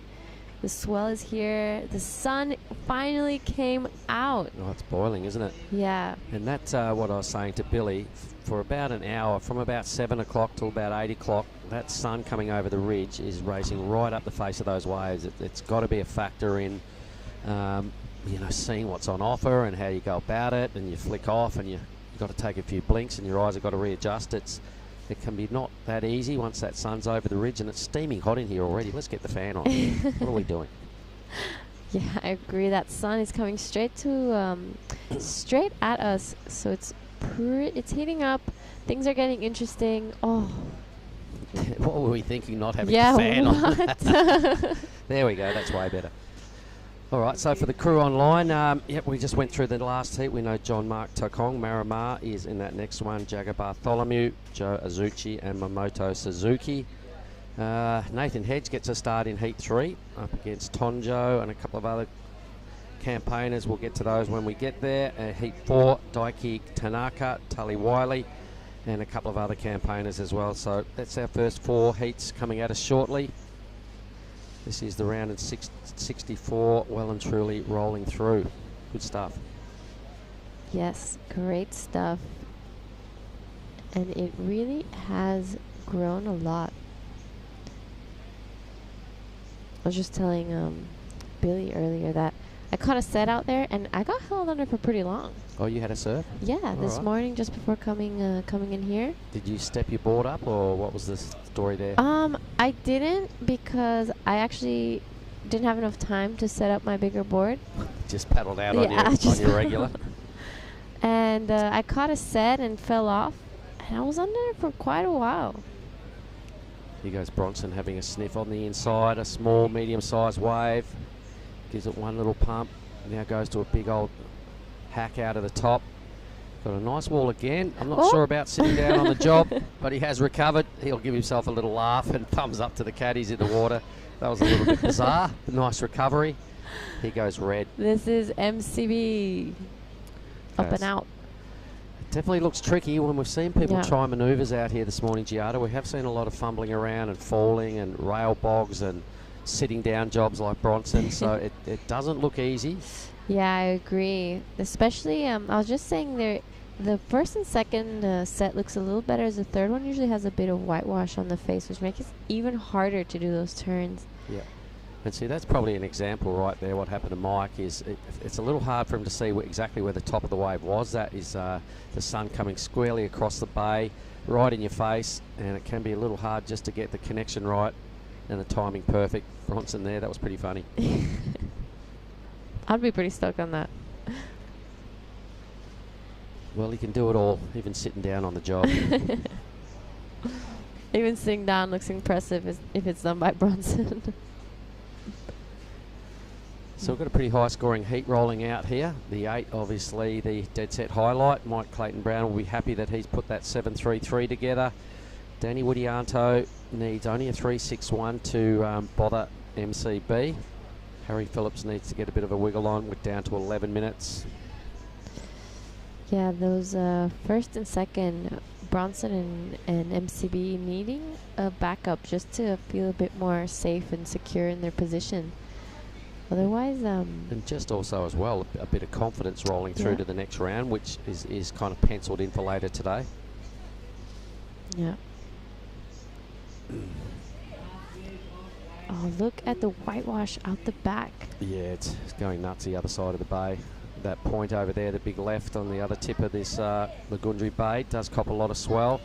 The swell is here. The sun finally came out. Oh, it's boiling, isn't it? Yeah. And that's what I was saying to Billy. For about an hour, from about 7 o'clock till about 8 o'clock, that sun coming over the ridge is racing right up the face of those waves. It's got to be a factor in, seeing what's on offer and how you go about it, and you flick off and you've got to take a few blinks and your eyes have got to readjust. It can be not that easy once that sun's over the ridge, and it's steaming hot in here already. Let's get the fan on. What are we doing? Yeah, I agree. That sun is coming straight at us, so it's heating up. Things are getting interesting. Oh. What were we thinking, not having the fan on? There we go. That's way better. All right, so for the crew online, we just went through the last heat. We know John Mark Tokong, Marimar is in that next one, Jagger Bartholomew, Joe Azuchi and Mamoto Suzuki. Nathan Hedge gets a start in Heat 3 up against Tonjo and a couple of other campaigners. We'll get to those when we get there. Heat 4, Daiki Tanaka, Tully Wiley and a couple of other campaigners as well. So that's our first 4 heats coming at us shortly. This is the round in 64, well and truly rolling through. Good stuff. Yes, great stuff. And it really has grown a lot. I was just telling Billy earlier that I caught a set out there and I got held under for pretty long. Oh, you had a surf? Yeah, this morning just before coming in here. Did you step your board up, or what was the story there? I didn't, because I actually didn't have enough time to set up my bigger board. Just paddled out on your regular. And I caught a set and fell off, and I was under it for quite a while. Here goes Bronson having a sniff on the inside, a small, medium-sized wave. Gives it one little pump. Now goes to a big old hack out of the top. Got a nice wall again. I'm not sure about sitting down on the job, but he has recovered. He'll give himself a little laugh and thumbs up to the caddies in the water. That was a little bit bizarre. Nice recovery. He goes red. This is MCB. Up and out. It definitely looks tricky when we've seen people try manoeuvres out here this morning, Giada. We have seen a lot of fumbling around and falling and rail bogs and sitting down jobs like Bronson, so it doesn't look easy. Yeah, I agree. Especially, I was just saying the first and second set looks a little better, as the third one usually has a bit of whitewash on the face, which makes it even harder to do those turns. Yeah. And see, that's probably an example right there. What happened to Mike is it's a little hard for him to see exactly where the top of the wave was. That is the sun coming squarely across the bay, right in your face, and it can be a little hard just to get the connection right and the timing perfect. Bronson there, that was pretty funny. I'd be pretty stoked on that. Well, he can do it all, even sitting down on the job. Even sitting down looks impressive if it's done by Bronson. So we've got a pretty high scoring heat rolling out here. The 8, obviously, the dead set highlight. Mike Clayton Brown will be happy that he's put that 7.33 together. Danny Widianto needs only a 3.61 to bother MCB. Harry Phillips needs to get a bit of a wiggle on. We're down to 11 minutes. Yeah, those first and second Bronson and MCB needing a backup just to feel a bit more safe and secure in their position. Otherwise, and just also as well a bit of confidence rolling through to the next round, which is kind of penciled in for later today. Yeah. Oh, look at the whitewash out the back. Yeah, it's going nuts the other side of the bay. That point over there, the big left on the other tip of this Lagundri Bay, does cop a lot of swell.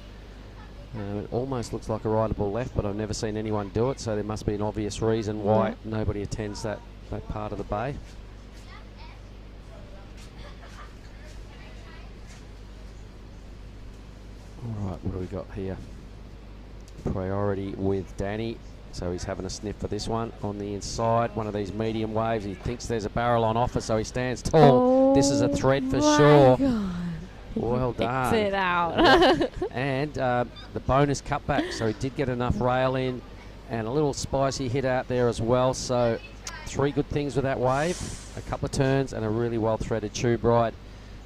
It almost looks like a rideable left, but I've never seen anyone do it, so there must be an obvious reason why nobody attends that part of the bay. All right, what do we got here? Priority with Danny. So he's having a sniff for this one on the inside. One of these medium waves. He thinks there's a barrel on offer, so he stands tall. This is a threat for sure. God. Well done. Picks it out. And the bonus cutback. So he did get enough rail in and a little spicy hit out there as well. So 3 good things with that wave. A couple of turns and a really well threaded tube ride.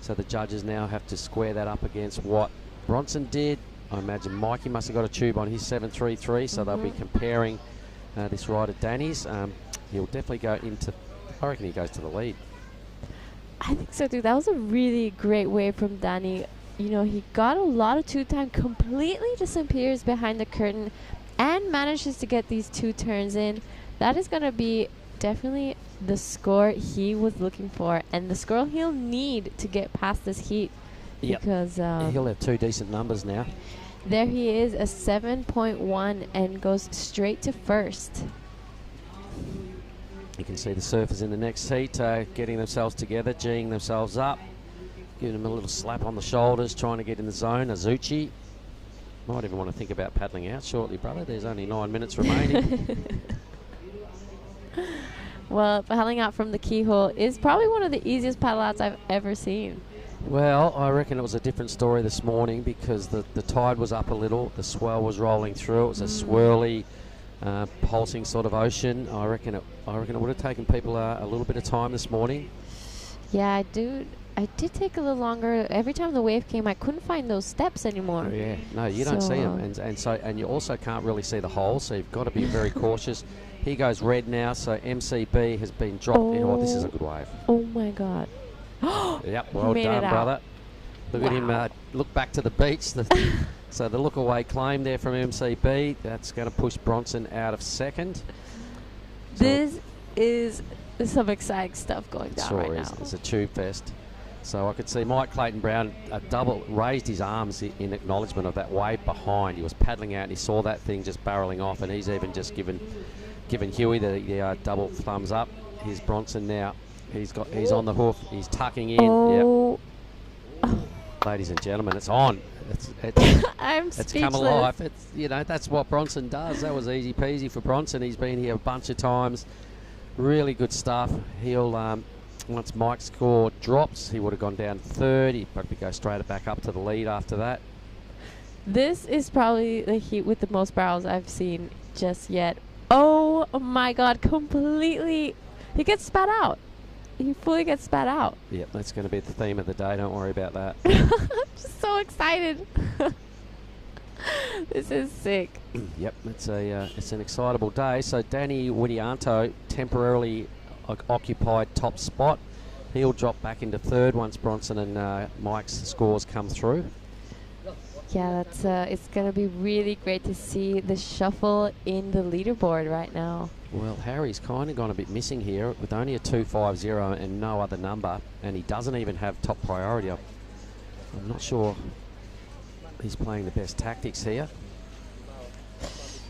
So the judges now have to square that up against what Bronson did. I imagine Mikey must have got a tube on his 733, so they'll be comparing this ride at Danny's. He'll definitely go into, I reckon he goes to the lead. I think so too. That was a really great wave from Danny. You know, he got a lot of 2-time, completely disappears behind the curtain and manages to get these 2 turns in. That is going to be definitely the score he was looking for and the score he'll need to get past this heat. Because he'll have 2 decent numbers now. There he is, a 7.1, and goes straight to first. You can see the surfers in the next heat getting themselves together, geeing themselves up, giving them a little slap on the shoulders, trying to get in the zone. Azuchi might even want to think about paddling out shortly, brother. There's only 9 minutes remaining. Well, paddling out from the keyhole is probably one of the easiest paddle outs I've ever seen. Well, I reckon it was a different story this morning because the tide was up a little, the swell was rolling through. It was a swirly, pulsing sort of ocean. I reckon it would have taken people a little bit of time this morning. Yeah, I did take a little longer. Every time the wave came, I couldn't find those steps anymore. Yeah, no, you don't see them, and you also can't really see the holes, so you've got to be very cautious. He goes red now, so MCB has been dropped. Oh, this is a good wave. Oh my God. Yep, well done, brother. Look at him look back to the beach. So the look away claim there from MCB. That's going to push Bronson out of second. So this is some exciting stuff going down right now. It's a tube fest. So I could see Mike Clayton Brown raised his arms in acknowledgement of that wave behind. He was paddling out and he saw that thing just barreling off, and he's even just given Huey the double thumbs up. Here's Bronson now. He's on the hoof. He's tucking in. Oh. Yep. Ladies and gentlemen, it's on. It's come alive. That's what Bronson does. That was easy peasy for Bronson. He's been here a bunch of times. Really good stuff. He'll once Mike's score drops, he would have gone down third. He'd probably go straight back up to the lead after that. This is probably the heat with the most barrels I've seen just yet. Oh my God! Completely, he gets spat out. He fully gets spat out. Yep, that's going to be the theme of the day. Don't worry about that. I'm just so excited. This is sick. Yep, it's an excitable day. So Danny Widianto temporarily occupied top spot. He'll drop back into third once Bronson and Mike's scores come through. Yeah, it's going to be really great to see the shuffle in the leaderboard right now. Well, Harry's kind of gone a bit missing here with only a 250 and no other number, and he doesn't even have top priority. I'm not sure he's playing the best tactics here.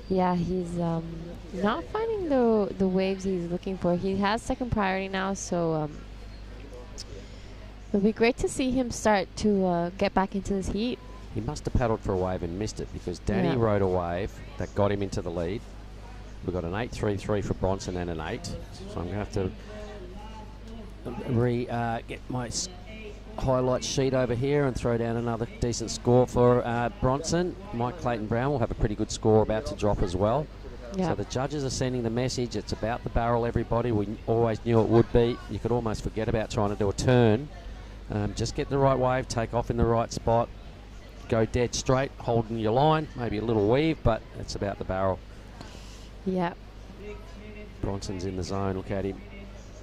Yeah, he's not finding the waves he's looking for. He has second priority now, so it'll be great to see him start to get back into this heat. He must have paddled for a wave and missed it because Danny rode a wave that got him into the lead. We've got an 8.33 for Bronson and an 8. So I'm going to have to get my highlight sheet over here and throw down another decent score for Bronson. Mike Clayton Brown will have a pretty good score about to drop as well. Yep. So the judges are sending the message. It's about the barrel, everybody. We always knew it would be. You could almost forget about trying to do a turn. Just get the right wave, take off in the right spot. go dead straight, holding your line, maybe a little weave, but it's about the barrel. Yeah. Bronson's in the zone. Look at him.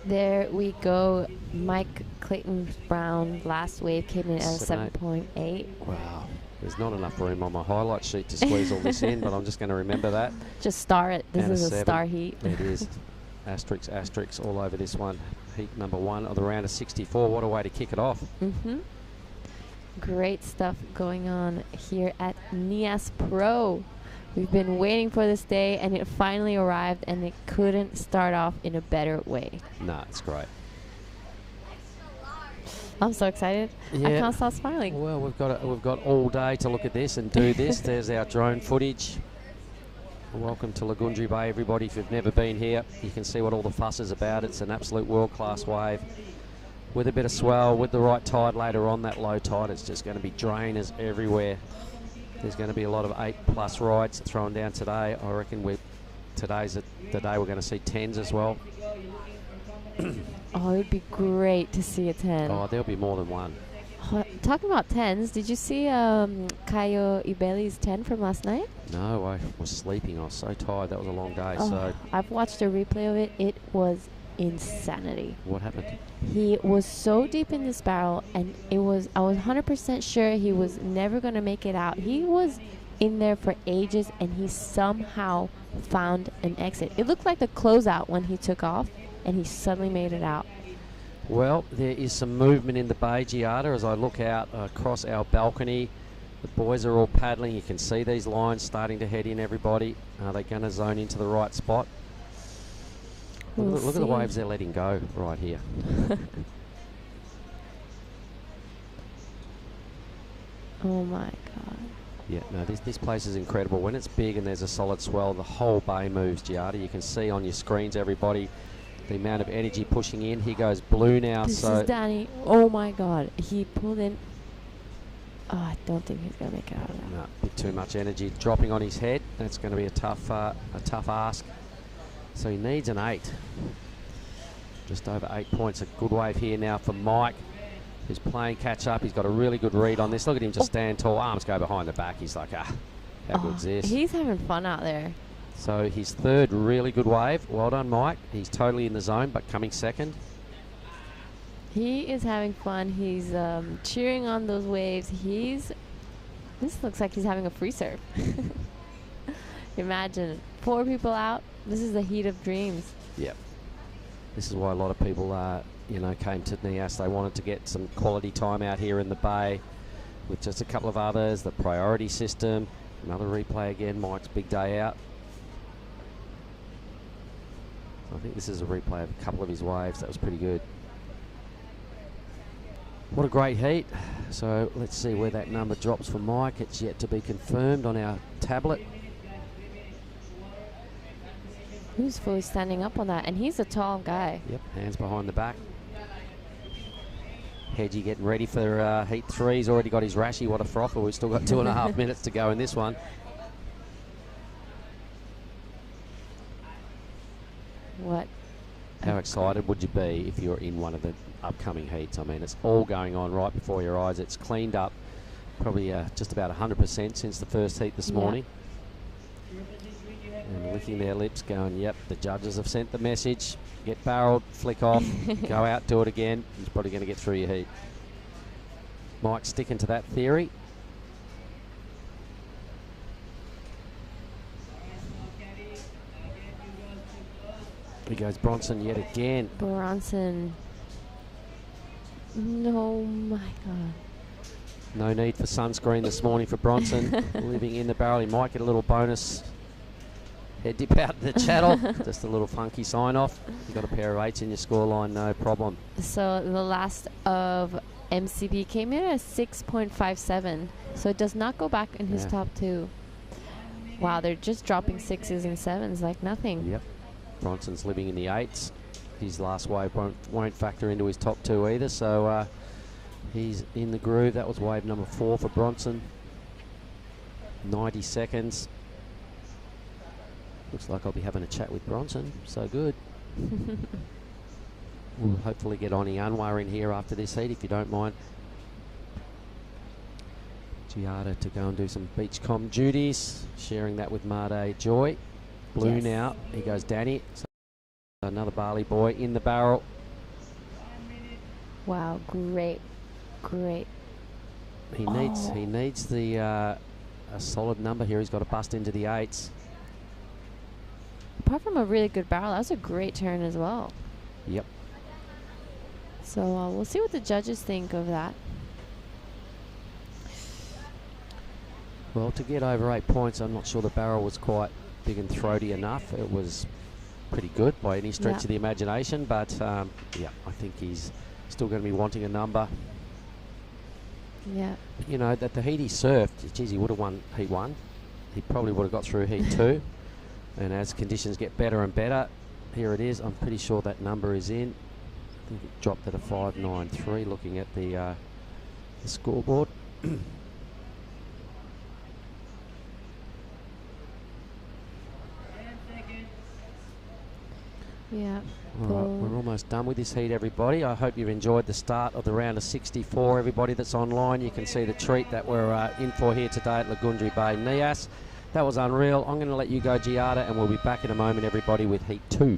There we go. Mike Clayton Brown last wave came in at 7.8. Wow. There's not enough room on my highlight sheet to squeeze all this in, but I'm just going to remember that. Just star it. This And is a 7. star heat. It is. Asterisks all over this one. Heat number 1 of the round of 64. What a way to kick it off. Great stuff going on here at Nias Pro. We've been waiting for this day, and it finally arrived, and it couldn't start off in a better way. Nah, it's great. I'm so excited. Yeah. I can't stop smiling. Well, we've got all day to look at this and do this. There's our drone footage. Welcome to Lagundri Bay, everybody. If you've never been here, you can see what all the fuss is about. It's an absolute world-class wave. With a bit of swell, with the right tide later on, that low tide, it's just going to be drainers everywhere. There's going to be a lot of 8+ rides thrown down today. I reckon today's the day we're going to see 10s as well. Oh, it would be great to see a 10. Oh, there'll be more than one. Talking about 10s, did you see Caio Ibeli's 10 from last night? No, I was sleeping. I was so tired. That was a long day. Oh, So I've watched a replay of it. It was insanity. what happened? He was so deep in this barrel, and I was 100% sure he was never going to make it out. He was in there for ages, and he somehow found an exit. It looked like the closeout when he took off, and he suddenly made it out. Well, there is some movement in the bay, Giada, as I look out across our balcony. The boys are all paddling. You can see these lines starting to head in, everybody. Are they going to zone into the right spot? Look at the waves they're letting go right here. Oh my God. Yeah, no, this place is incredible. When it's big and there's a solid swell, the whole bay moves, Giada. You can see on your screens, everybody, the amount of energy pushing in. He goes blue now. This So is Danny. Oh my God. He pulled in. Oh, I don't think he's going to make it out of that. no, a bit too much energy dropping on his head. That's going to be a tough ask. So he needs an 8. Just over 8 points. A good wave here now for Mike, who's playing catch up. He's got a really good read on this. Look at him just stand tall. Arms go behind the back. He's like, how good's this? He's having fun out there. So his 3rd really good wave. Well done, Mike. He's totally in the zone, but coming 2nd. He is having fun. He's cheering on those waves. This looks like he's having a free surf. Imagine 4 people out. This is the heat of dreams. Yep. This is why a lot of people, came to Nias. They wanted to get some quality time out here in the bay with just a couple of others. The priority system. Another replay again. Mike's big day out. I think this is a replay of a couple of his waves. That was pretty good. What a great heat. So let's see where that number drops for Mike. It's yet to be confirmed on our tablet. Who's fully standing up on that? And he's a tall guy. Yep, hands behind the back. Hedgie getting ready for heat 3. He's already got his Rashi. What a frother. We've still got 2.5 minutes to go in this one. What? How excited would you be if you're in one of the upcoming heats? I mean, it's all going on right before your eyes. It's cleaned up probably just about 100% since the first heat this morning. And licking their lips going, yep, the judges have sent the message. Get barreled, flick off, go out, do it again. He's probably going to get through your heat. Mike sticking to that theory. Here goes Bronson yet again. Bronson. No, my God. No need for sunscreen this morning for Bronson. Living in the barrel. He might get a little bonus head dip out the channel. Just a little funky sign off. You've got a pair of 8s in your scoreline, no problem. So the last of MCB came in at 6.57. So it does not go back in his top 2. Wow, they're just dropping 6s and 7s like nothing. Yep. Bronson's living in the 8s. His last wave won't factor into his top 2 either. So he's in the groove. That was wave number 4 for Bronson. 90 seconds. Looks like I'll be having a chat with Bronson. So good. We'll hopefully get Ani Anwar in here after this heat, if you don't mind. Giada to go and do some beachcom duties, sharing that with Made Joy. Blue Yes. now, here goes Danny. So another Bali boy in the barrel. Wow, great. He Oh. needs the a solid number here. He's got to bust into the 8s. Apart from a really good barrel, that was a great turn as well. Yep. So we'll see what the judges think of that. Well, to get over 8 points, I'm not sure the barrel was quite big and throaty enough. It was pretty good by any stretch Yeah. of the imagination, but yeah, I think he's still going to be wanting a number. Yeah. You know, that the heat he surfed, geez, he would have won heat 1. He probably would have got through heat 2. And as conditions get better and better, here it is. I'm pretty sure that number is in. I think it dropped at a 5.93 looking at the scoreboard. Yeah. All right, we're almost done with this heat, everybody. I hope you've enjoyed the start of the round of 64. Everybody that's online, you can see the treat that we're in for here today at Lagundri Bay, Nias. That was unreal. I'm going to let you go, Giada, and we'll be back in a moment, everybody, with heat 2.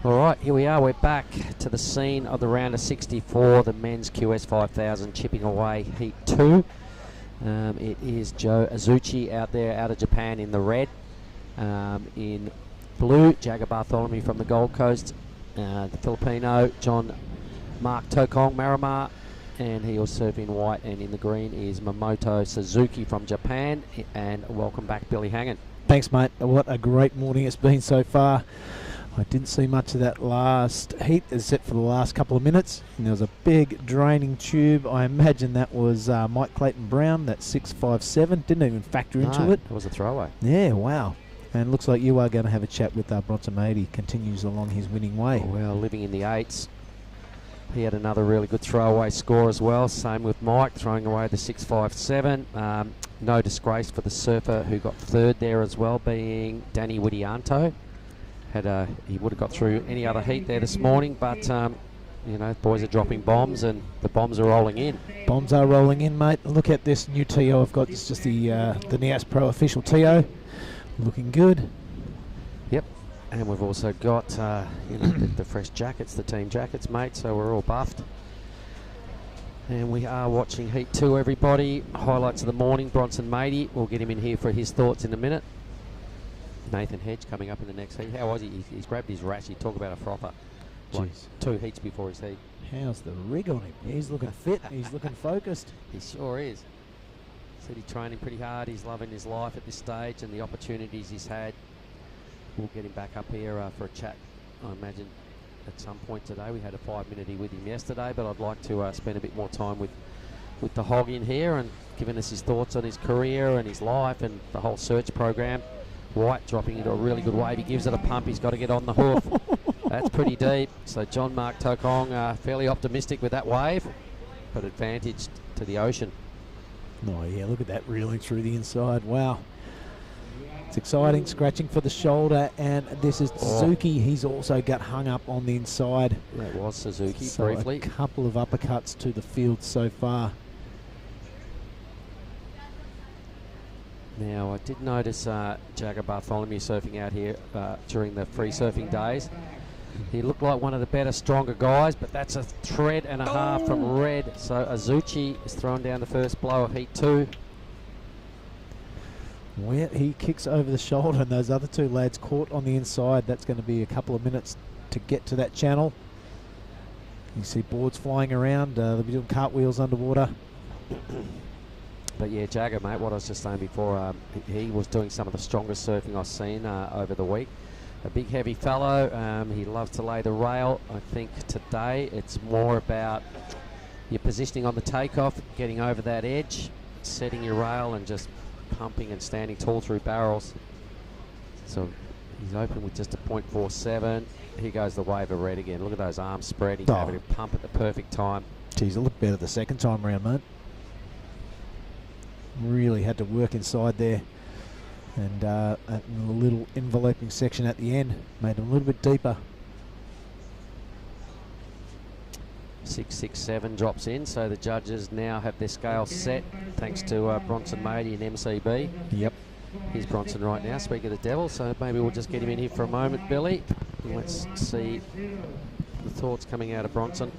All right, here we are. We're back to the scene of the round of 64, the men's QS 5000 chipping away heat 2. It is Joe Azuchi out there, out of Japan in the red. In blue, Jagger Bartholomew from the Gold Coast. The Filipino, John Mark Tokong Marimar. And he will surf in white, and in the green is Mamoto Suzuki from Japan. And welcome back, Billy Hangen. Thanks, mate. What a great morning it's been so far. I didn't see much of that last heat except for the last couple of minutes. And there was a big draining tube. I imagine that was Mike Clayton Brown, that 657. Didn't even factor into it. It was a throwaway. Yeah, wow. And looks like you are going to have a chat with Bronson Mady. Continues along his winning way. Well, living in the 8s. He had another really good throwaway score as well. Same with Mike, throwing away the 657. No disgrace for the surfer who got third there as well, being Danny Widianto. He would have got through any other heat there this morning, but you know, boys are dropping bombs and the bombs are rolling in. Bombs are rolling in, mate. Look at this new TO I've got. It's just the Nias Pro official TO. Looking good. Yep. And we've also got you know, the fresh jackets, the team jackets, mate, so we're all buffed. And we are watching heat 2, everybody. Highlights of the morning, Bronson Mady. We'll get him in here for his thoughts in a minute. Nathan Hedge coming up in the next heat. How was he? He's grabbed his rash. He talked about a frother. Like Jeez. 2 heats before his heat. How's the rig on him? He's looking fit. He's looking focused. He sure is. Said he's training pretty hard. He's loving his life at this stage and the opportunities he's had. We'll get him back up here for a chat, I imagine, at some point today. We had a 5-minute with him yesterday, but I'd like to spend a bit more time with the hog in here and giving us his thoughts on his career and his life and the whole search program. White dropping into a really good wave. He gives it a pump. He's got to get on the hoof. That's pretty deep. So John Mark Tokong fairly optimistic with that wave, but advantaged to the ocean. Oh, yeah, look at that reeling through the inside. Wow. It's exciting, scratching for the shoulder, and this is Suzuki. He's also got hung up on the inside. That was Suzuki, So briefly. a couple of uppercuts to the field so far. Now, I did notice Jagger Bartholomew surfing out here during the free surfing days. He looked like one of the better, stronger guys, but that's a thread and a half from Red. So Azuchi is thrown down the first blow of Heat 2. Where he kicks over the shoulder, and those other two lads caught on the inside. That's going to be a couple of minutes to get to that channel. You see boards flying around. They'll be doing cartwheels underwater. But yeah, Jagger, mate, what I was just saying before, he was doing some of the strongest surfing I've seen over the week. A big, heavy fellow. He loves to lay the rail. I think today it's more about your positioning on the takeoff, getting over that edge, setting your rail, and just pumping and standing tall through barrels. So he's open with just a 0.47. Here goes the wave of Red again. Look at those arms spread. He's having to pump at the perfect time. Geez, it looked better the second time round, mate. Really had to work inside there. And a little enveloping section at the end made him a little bit deeper. 667 drops in, so the judges now have their scale set thanks to Bronson Mady and MCB. Yep. Here's Bronson right now, speak of the devil, so maybe we'll just get him in here for a moment, Billy. Let's see the thoughts coming out of Bronson.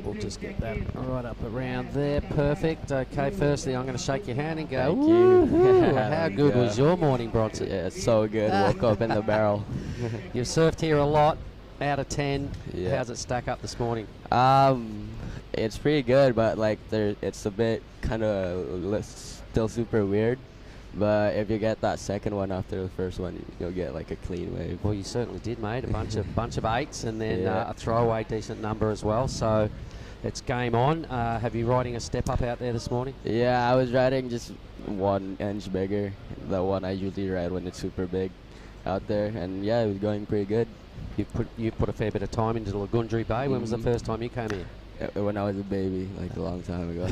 We'll just get that right up around there. Perfect. Okay, firstly, I'm going to shake your hand and go, Thank you. How good was your morning, Bronson? Yeah, it's so good. Woke up in the barrel. You've surfed here a lot. Out of 10, Yeah. how's it stack up this morning? It's pretty good, but like it's a bit kind of still super weird. But if you get that second one after the first one, you'll get like a clean wave. Well, you certainly did, mate. A bunch of 8s, and then Yeah. a throwaway decent number as well. So it's game on. Have you riding a step up out there this morning? Yeah, I was riding just 1 inch bigger, the one I usually ride when it's super big out there, and yeah, it was going pretty good. You put a fair bit of time into the Lagundri Bay. When was the first time you came here? When I was a baby, like a long time ago.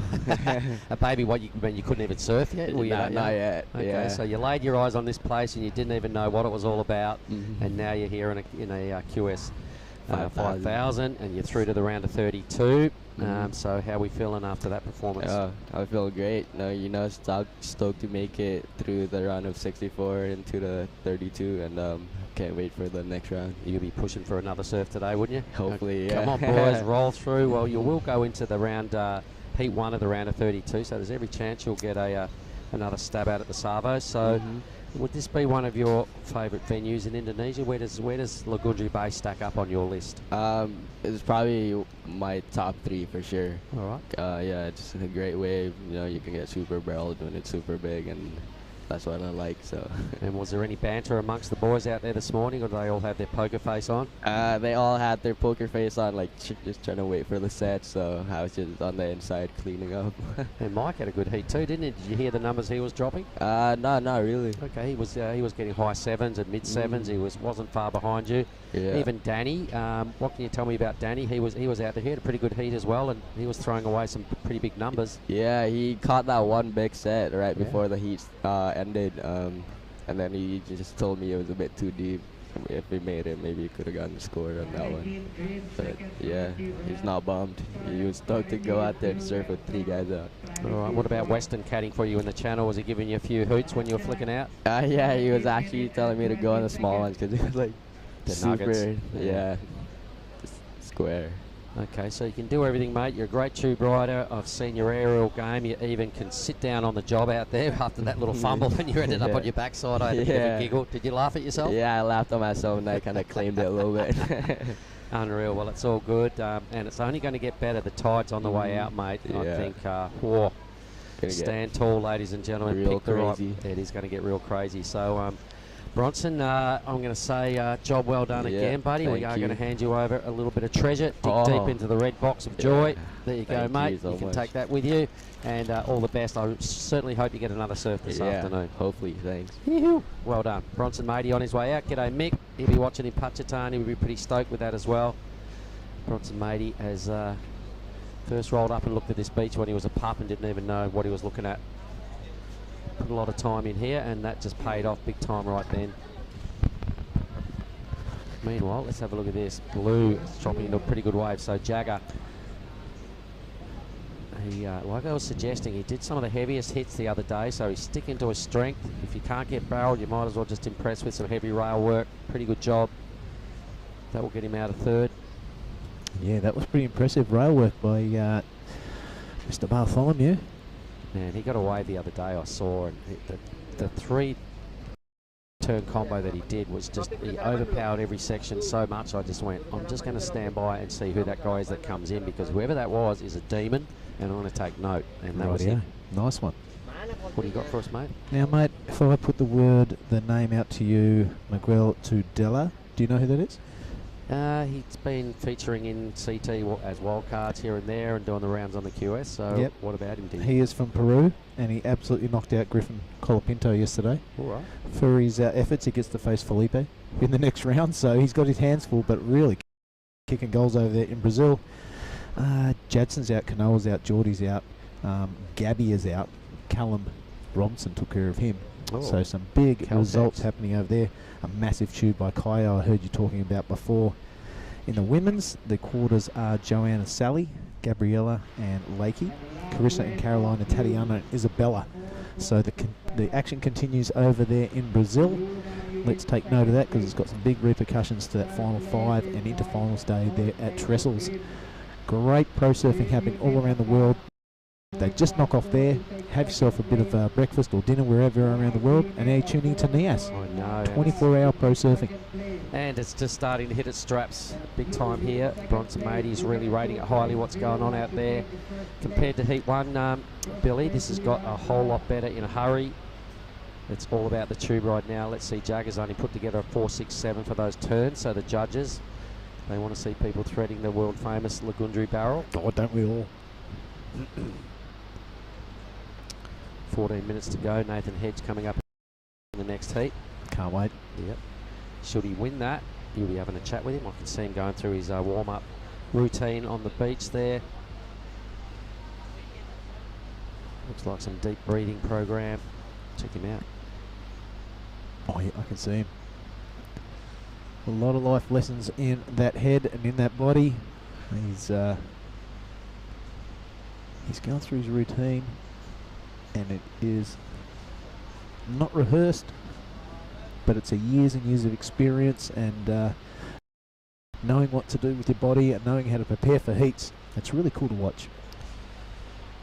A baby? What, you couldn't even surf yet? Were you Not that young? yet. Okay, Yeah. so you laid your eyes on this place and you didn't even know what it was all about, and now you're here in a QS 5000, and you're through to the round of 32. So how are we feeling after that performance? I feel great. No, stoked to make it through the round of 64 into the 32, and can't wait for the next round. You'll be pushing for another surf today, wouldn't you? Hopefully, Come yeah. on, boys, roll through. Well, you will go into the round, Heat 1 of the round of 32, so there's every chance you'll get another stab out at the Savo. So would this be one of your favourite venues in Indonesia? Where does Lagundri Bay stack up on your list? It's probably my top 3 for sure. All right. Yeah, it's a great wave. You can get super barreled when it's super big, and that's what I like. So. And was there any banter amongst the boys out there this morning, or do they all have their poker face on? They all had their poker face on, like just trying to wait for the set. So I was just on the inside cleaning up. And Mike had a good heat too, didn't he? Did you hear the numbers he was dropping? No, not really. Okay, he was getting high 7s and mid 7s. He wasn't far behind you. Yeah. Even Danny, what can you tell me about Danny? He was out there. He had a pretty good heat as well, and he was throwing away some pretty big numbers. Yeah, he caught that one big set right before the heat ended, and then he just told me it was a bit too deep. If we made it, maybe he could have gotten the score on that one. But yeah, he's not bummed. He was stoked to go out there and surf with 3 guys out. All right. What about Weston caddying for you in the channel? Was he giving you a few hoots when you were flicking out? Yeah, he was actually telling me to go on the small ones because it was like The super, nuggets. yeah, just square. Okay, so you can do everything, mate. You're a great tube rider. I've seen your aerial game. You even can sit down on the job out there after that little fumble when you ended up on your backside. I had a bit of a giggle. Did you laugh at yourself? Yeah, I laughed on myself and I kind of claimed it a little bit. Unreal. Well, it's all good, and it's only going to get better. The tide's on the way out, mate. I Yeah. think, Gonna stand tall, ladies and gentlemen. real Pick the right- crazy. It is going to get real crazy. So, Bronson, I'm going to say job well done Yeah, again, buddy. We thank are going to you. hand you over a little bit of treasure. Dig Oh. deep into the red box of joy. Yeah. There you go, Thank mate. you so can much. take that with you. And all the best. I certainly hope you get another surf this afternoon. Hopefully, thanks. Well done. Bronson Mady on his way out. G'day, Mick. He'll be watching in Pachatan. He'll be pretty stoked with that as well. Bronson Matey has first rolled up and looked at this beach when he was a pup and didn't even know what he was looking at. Put a lot of time in here, and that just paid off big time right then. Meanwhile, let's have a look at this. Blue is dropping into a pretty good wave. So Jagger, he, like I was suggesting, he did some of the heaviest hits the other day, so he's sticking to his strength. If you can't get barreled, you might as well just impress with some heavy rail work. Pretty good job. That will get him out of third. Yeah, that was pretty impressive rail work by Mr. Bartholomew. Man, he got away the other day, I saw, and the three-turn combo that he did was just, he overpowered every section so much, I just went, I'm just going to stand by and see who that guy is that comes in, because whoever that was is a demon, and I'm going to take note. And that was him. Nice one. What do you got for us, mate? Now, mate, if I put the name out to you, Miguel Tudela, do you know who that is? He's been featuring in CT as wildcards here and there and doing the rounds on the QS, so what about him, He is from Peru, and he absolutely knocked out Griffin Colapinto yesterday. All right. For his efforts, he gets to face Felipe in the next round, so he's got his hands full, but really kicking goals over there in Brazil. Jadson's out, Kanoa's out, Geordie's out, Gabby is out, Callum Robinson took care of him. Oh. So some big Caltex. results happening over there. A massive tube by Kaya, I heard you talking about before. In the women's, the quarters are Joanna Sally, Gabriella and Lakey, Carissa and Caroline and Tatiana and Isabella. So the action continues over there in Brazil. Let's take note of that, because it's got some big repercussions to that final five and into finals day there at Trestles. Great pro surfing happening all around the world. They just knock off there, have yourself a bit of breakfast or dinner wherever you're around the world, and now you're tuning to Nias. I know. 24-hour pro surfing. And it's just starting to hit its straps big time here. Bronson Matey's really rating it highly what's going on out there. Compared to Heat 1, Billy, this has got a whole lot better in a hurry. It's all about the tube right now. Let's see, Jagger's only put together a 4.67 for those turns, so the judges, they want to see people threading the world-famous Lagundri barrel. Oh, don't we all? 14 minutes to go. Nathan Hedge coming up in the next heat. Can't wait. Yep. Should he win that, you'll be having a chat with him. I can see him going through his warm-up routine on the beach there. Looks like some deep breathing program. Check him out. Oh yeah, I can see him. A lot of life lessons in that head and in that body. He's going through his routine, and it is not rehearsed, but it's a years and years of experience and knowing what to do with your body and knowing how to prepare for heats. It's really cool to watch.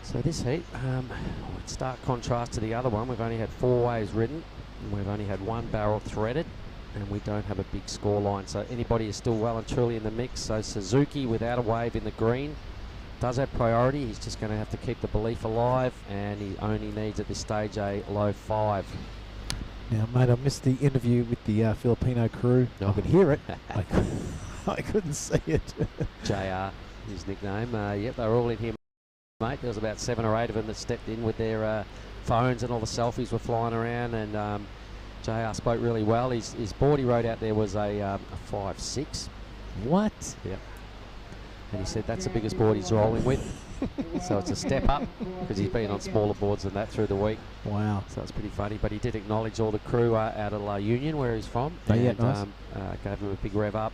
So this heat, in stark contrast to the other one, we've only had 4 waves ridden, and we've only had 1 barrel threaded, and we don't have a big score line. So anybody is still well and truly in the mix. So Suzuki, without a wave in the green, does have priority. He's just going to have to keep the belief alive, and he only needs at this stage a low 5. Now, mate, I missed the interview with the Filipino crew. I could hear it. I couldn't see it. JR, his nickname. Yep, they were all in here, mate. There was about 7 or 8 of them that stepped in with their phones, and all the selfies were flying around, and JR spoke really well. His board he rode out there was a 5.6. What? Yep. And he said that's the biggest board he's rolling with. So it's a step up, because he's been on smaller boards than that through the week. Wow. So it's pretty funny. But he did acknowledge all the crew out of La Union, where he's from. Oh, yeah, and, nice. Gave him a big rev up.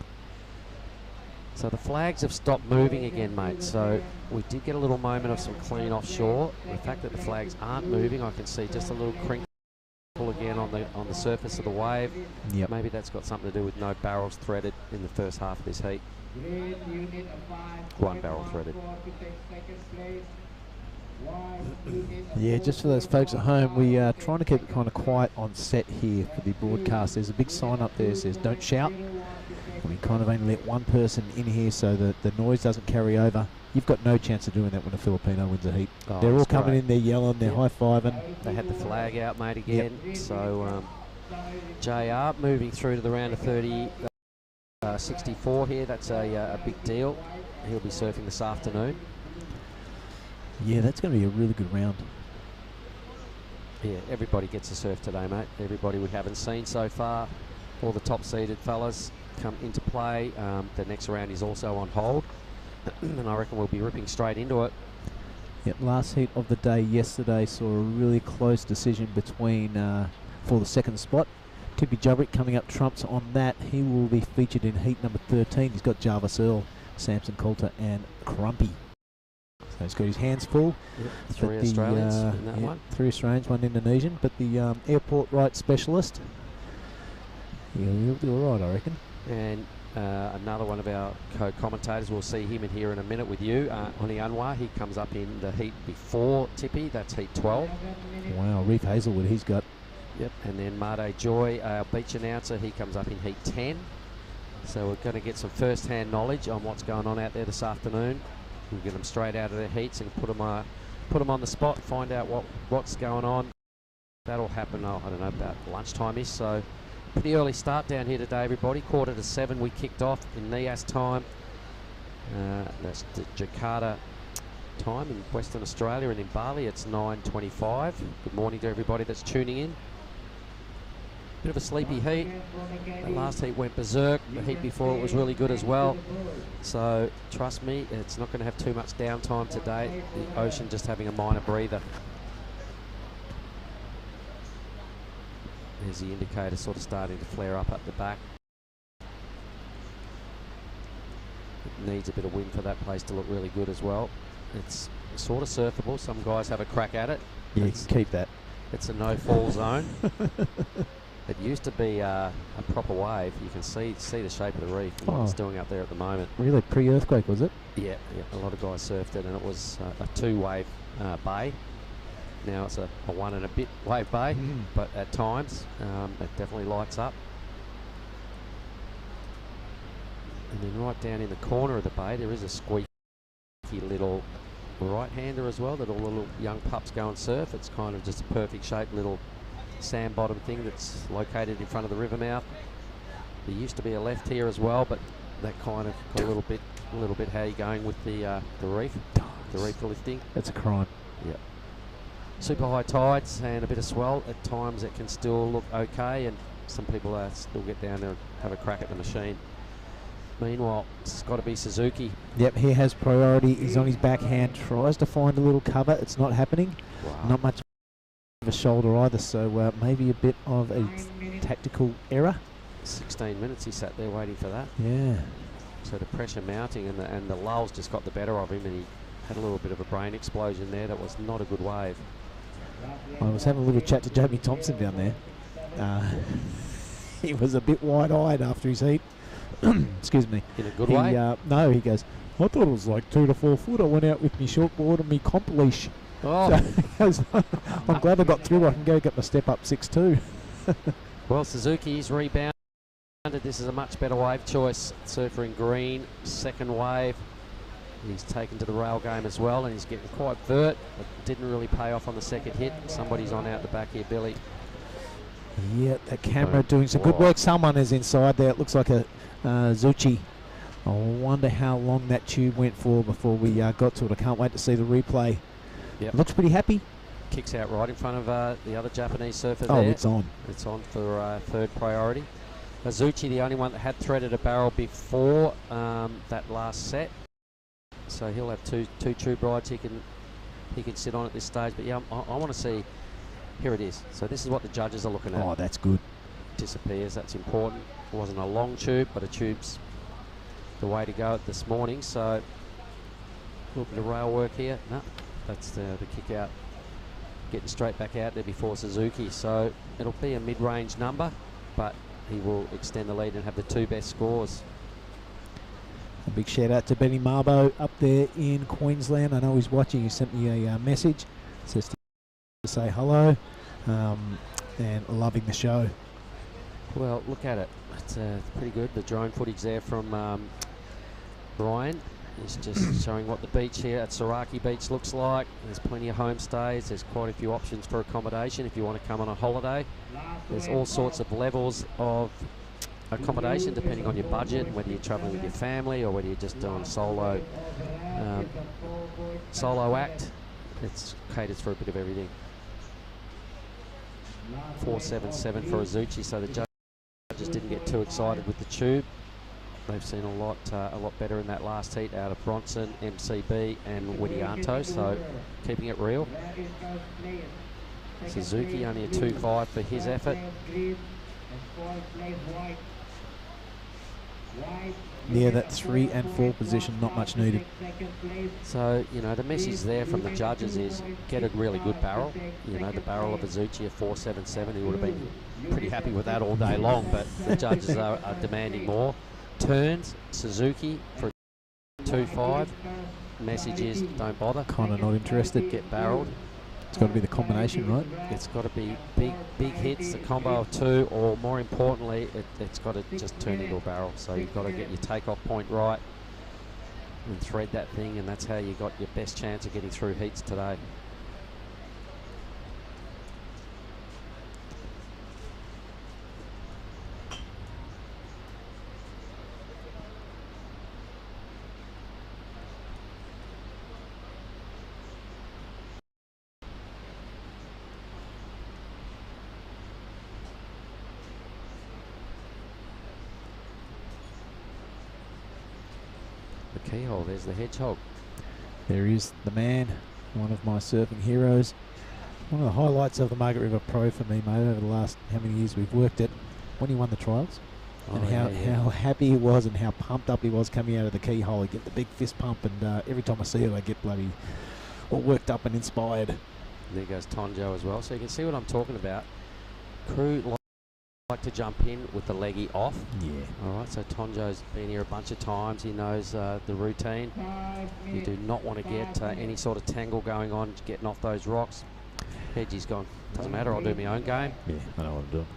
So the flags have stopped moving again, mate. So we did get a little moment of some clean offshore. The fact that the flags aren't moving, I can see just a little crinkle again on the surface of the wave. Yep. Maybe that's got something to do with no barrels threaded in the first half of this heat. 1 barrel threaded. Yeah, just for those folks at home, we are trying to keep it kind of quiet on set here for the broadcast. There's a big sign up there that says don't shout. We kind of only let one person in here so that the noise doesn't carry over. You've got no chance of doing that when a Filipino wins a heat. Oh, they're all coming great. in, they're yelling, they're high-fiving. They had the flag out, mate, again. Yep. So JR moving through to the round of 30. 64 here, that's a big deal. He'll be surfing this afternoon. Yeah, that's going to be a really good round. Yeah, everybody gets a surf today, mate. Everybody we haven't seen so far. All the top-seeded fellas come into play. The next round is also on hold, and I reckon we'll be ripping straight into it. Yep, last heat of the day yesterday saw a really close decision between for the second spot. Tippy Jubrick coming up trumps on that. He will be featured in heat number 13. He's got Jarvis Earl, Samson Coulter and Crumpy. So he's got his hands full. Yep, 3 Australians in that one. 3 Australians, 1 Indonesian. But the airport right specialist, he'll do all right, I reckon. And another one of our co-commentators, we'll see him in here in a minute with you, Oni Anwar. He comes up in the heat before Tippy. That's heat 12. Wow, Reef Hazelwood he's got. Yep, and then Made Joy, our beach announcer, he comes up in heat 10. So we're going to get some first-hand knowledge on what's going on out there this afternoon. We'll get them straight out of their heats and put them on the spot, find out what's going on. That'll happen, I don't know, about lunchtime-ish. So pretty early start down here today, everybody. 6:45 we kicked off in Nias time. That's the Jakarta time in Western Australia, and in Bali it's 9:25. Good morning to everybody that's tuning in. Bit of a sleepy heat. The last heat went berserk. The heat before it was really good as well. So trust me, it's not going to have too much downtime today. The ocean just having a minor breather. There's the indicator sort of starting to flare up at the back. It needs a bit of wind for that place to look really good as well. It's sort of surfable. Some guys have a crack at it. Yeah, you can keep that. It's a no-fall zone. It used to be a proper wave. You can see the shape of the reef and what it's doing up there at the moment. Really, pre-earthquake was it? Yeah, a lot of guys surfed it, and it was a 2-wave bay. Now it's a 1 and a bit wave bay, but at times it definitely lights up. And then right down in the corner of the bay there is a squeaky little right-hander as well that all the little young pups go and surf. It's kind of just a perfect shaped little sand bottom thing that's located in front of the river mouth. There used to be a left here as well, but that kind of got a little bit how you going with the reef lifting. That's a crime. Yep. Super high tides and a bit of swell. At times it can still look okay, and some people still get down there and have a crack at the machine. Meanwhile, it's got to be Suzuki. Yep, he has priority. He's on his backhand, tries to find a little cover. It's not happening. Wow. Not much of a shoulder either, so maybe a bit of a tactical error. 16 minutes he sat there waiting for that. Yeah. So the pressure mounting, and the lulls just got the better of him, and he had a little bit of a brain explosion there. That was not a good wave. I was having a little chat to Jamie Thompson down there. He was a bit wide-eyed after his heat. Excuse me. In a good way? No, he goes, I thought it was like 2 to 4 foot. I went out with me shortboard and me comp leash. Oh. So he goes, I'm glad I got through. I can go get my step up 6'2". Well, Suzuki's rebounded. This is a much better wave choice. Surfer in green, second wave. He's taken to the rail game as well, and he's getting quite vert, but didn't really pay off on the second hit. Somebody's on out the back here, Billy. Yeah, the camera doing some good work. Someone is inside there. It looks like a Zucchi. I wonder how long that tube went for before we got to it. I can't wait to see the replay. Yep. Looks pretty happy. Kicks out right in front of the other Japanese surfer there. Oh, there. it's on. It's on for third priority. Zucchi, the only one that had threaded a barrel before that last set. So he'll have two tube rides he can sit on at this stage. But yeah, I want to see. Here it is. So this is what the judges are looking at. Oh, that's good. Disappears. That's important. It wasn't a long tube, but a tube's the way to go this morning. So a little bit of rail work here. No, that's the kick out. Getting straight back out there before Suzuki. So it'll be a mid-range number, but he will extend the lead and have the 2 best scores. A big shout out to Benny Marbo up there in Queensland. I know he's watching. He sent me a message. Says to say hello and loving the show. Well, look at it. It's pretty good. The drone footage there from Brian is just showing what the beach here at Saraki Beach looks like. There's plenty of homestays. There's quite a few options for accommodation if you want to come on a holiday. There's all sorts of levels of accommodation depending on your budget, whether you're traveling with your family or whether you're just doing solo act. It's caters for a bit of everything. 477 for Azuchi, so the judges didn't get too excited with the tube. they've seen a lot better in that last heat out of Bronson, MCB, and Widianto. So keeping it real. Suzuki only a 2.5 for his effort. Yeah, that 3 and 4 position, not much needed. So, you know, the message there from the judges is get a really good barrel. You know, the barrel of Azuchi of 4.77, he would have been pretty happy with that all day long, but the judges are demanding more. Turns, Suzuki for 2.5. Message is don't bother. Kind of not interested. Get barreled. It's got to be the combination, right? It's got to be big hits, the combo of 2, or more importantly, it's got to just turn into a barrel. So you've got to get your takeoff point right and thread that thing, and that's how you got your best chance of getting through heats today. The keyhole, there's the hedgehog. There is the man, one of my surfing heroes. One of the highlights of the Margaret River Pro for me, mate, over the last how many years we've worked it, when he won the trials. And how happy he was and how pumped up he was coming out of the keyhole. He'd get the big fist pump, and every time I see it, I get bloody all worked up and inspired. There goes Tonjo as well. So you can see what I'm talking about. Crew like to jump in with the leggy off. Yeah. All right, so Tonjo's been here a bunch of times. He knows the routine. You do not want to get any sort of tangle going on, getting off those rocks. Hedgie's gone, doesn't matter, I'll do my own game. Yeah, I know what I'm doing.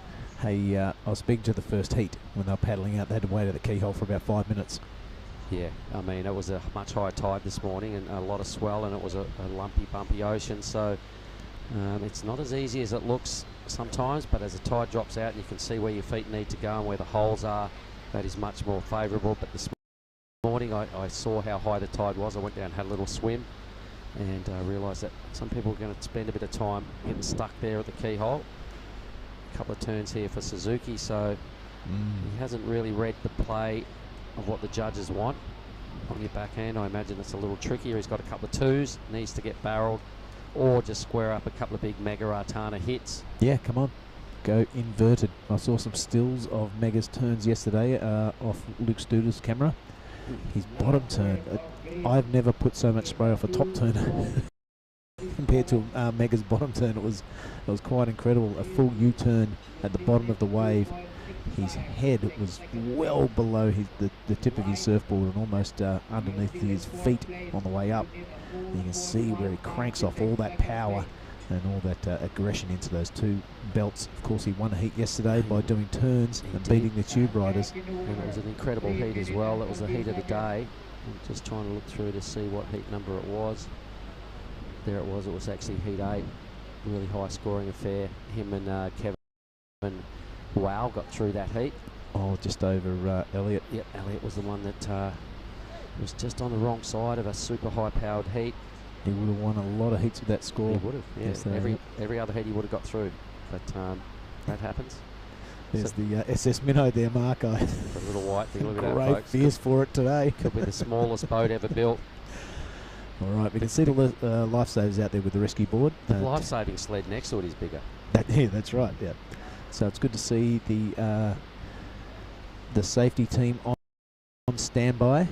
Hey, I was speaking to the first heat when they were paddling out. They had to wait at the keyhole for about 5 minutes. Yeah, I mean, it was a much higher tide this morning and a lot of swell, and it was a lumpy, bumpy ocean. So it's not as easy as it looks sometimes, but as the tide drops out and you can see where your feet need to go and where the holes are, that is much more favourable. But this morning I saw how high the tide was. I went down and had a little swim, and realised that some people are going to spend a bit of time getting stuck there at the keyhole. A couple of turns here for Suzuki, so he hasn't really read the play of what the judges want. On your backhand, I imagine it's a little trickier. He's got a couple of 2s, needs to get barreled, or just square up a couple of big Mega Artana hits. Yeah, come on. Go inverted. I saw some stills of Mega's turns yesterday off Luke Studer's camera. His bottom turn, I've never put so much spray off a top turn compared to Mega's bottom turn. It was quite incredible. A full U-turn at the bottom of the wave. His head was well below the tip of his surfboard and almost underneath his feet on the way up. And you can see where he cranks off all that power and all that aggression into those 2 belts. Of course, he won a heat yesterday by doing turns and beating the tube riders. And it was an incredible heat as well. That was the heat of the day. I'm just trying to look through to see what heat number it was. There it was. It was actually heat 8. Really high scoring affair. Him and Kevin Wow got through that heat. Oh, just over Elliot. Yep, Elliot was the one that was just on the wrong side of a super high-powered heat. He would have won a lot of heats with that score. He would have, yeah. Yes, every other heat he would have got through, but that happens. There's the SS Minnow there, Mark. The little white thing. Look at that, great folks. fears for it today. Could be the smallest boat ever built. All right, we can see the lifesavers out there with the rescue board. The life-saving sled next to it is bigger. Yeah, that's right. Yeah. So it's good to see the safety team on standby.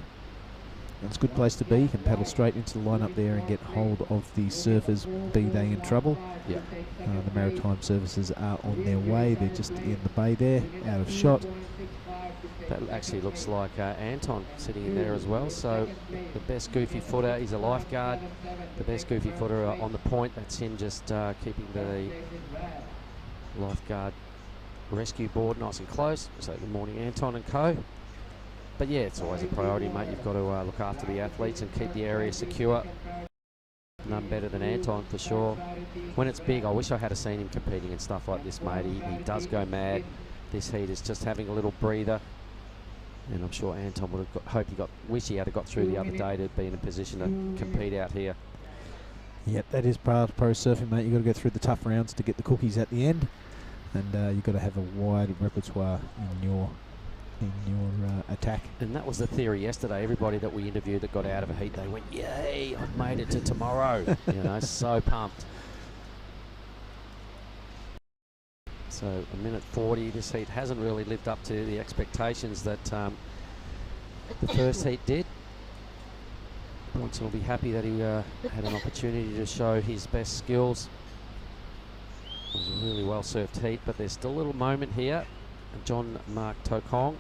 It's a good place to be. You can paddle straight into the line up there and get hold of the surfers, be they in trouble. Yeah. The maritime services are on their way. They're just in the bay there, out of shot. That actually looks like Anton sitting in there as well. So the best goofy footer, he's a lifeguard. The best goofy footer on the point, that's him just keeping the lifeguard rescue board nice and close. So good morning, Anton and co. But yeah, it's always a priority, mate. You've got to look after the athletes and keep the area secure. None better than Anton for sure. When it's big, I wish I had seen him competing and stuff like this, mate. He does go mad. This heat is just having a little breather, and I'm sure Anton would have wish he had got through the other day to be in a position to compete out here. Yep, that is part of pro surfing, mate. You've got to go through the tough rounds to get the cookies at the end, and you've got to have a wide repertoire in your in your attack. And that was the theory yesterday. Everybody that we interviewed that got out of a heat, they went, yay, I've made it to tomorrow. You know, so pumped. So a minute 40, this heat hasn't really lived up to the expectations that the first heat did. Bronson will be happy that he had an opportunity to show his best skills. It was a really well served heat, but there's still a little moment here. John Mark Tokong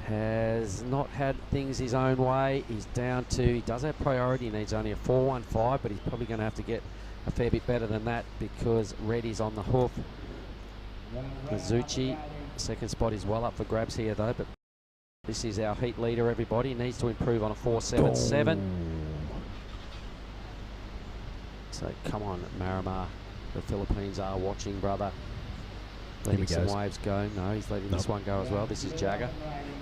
has not had things his own way. He's down to, he does have priority, he needs only a 4.15, but he's probably going to have to get a fair bit better than that because Reddy's on the hoof. Mizuchi, second spot is well up for grabs here though, but this is our heat leader, everybody. He needs to improve on a 4.77. So come on, Marimar. The Philippines are watching, brother. Letting some waves go. No, he's letting this one go as well. This is Jagger.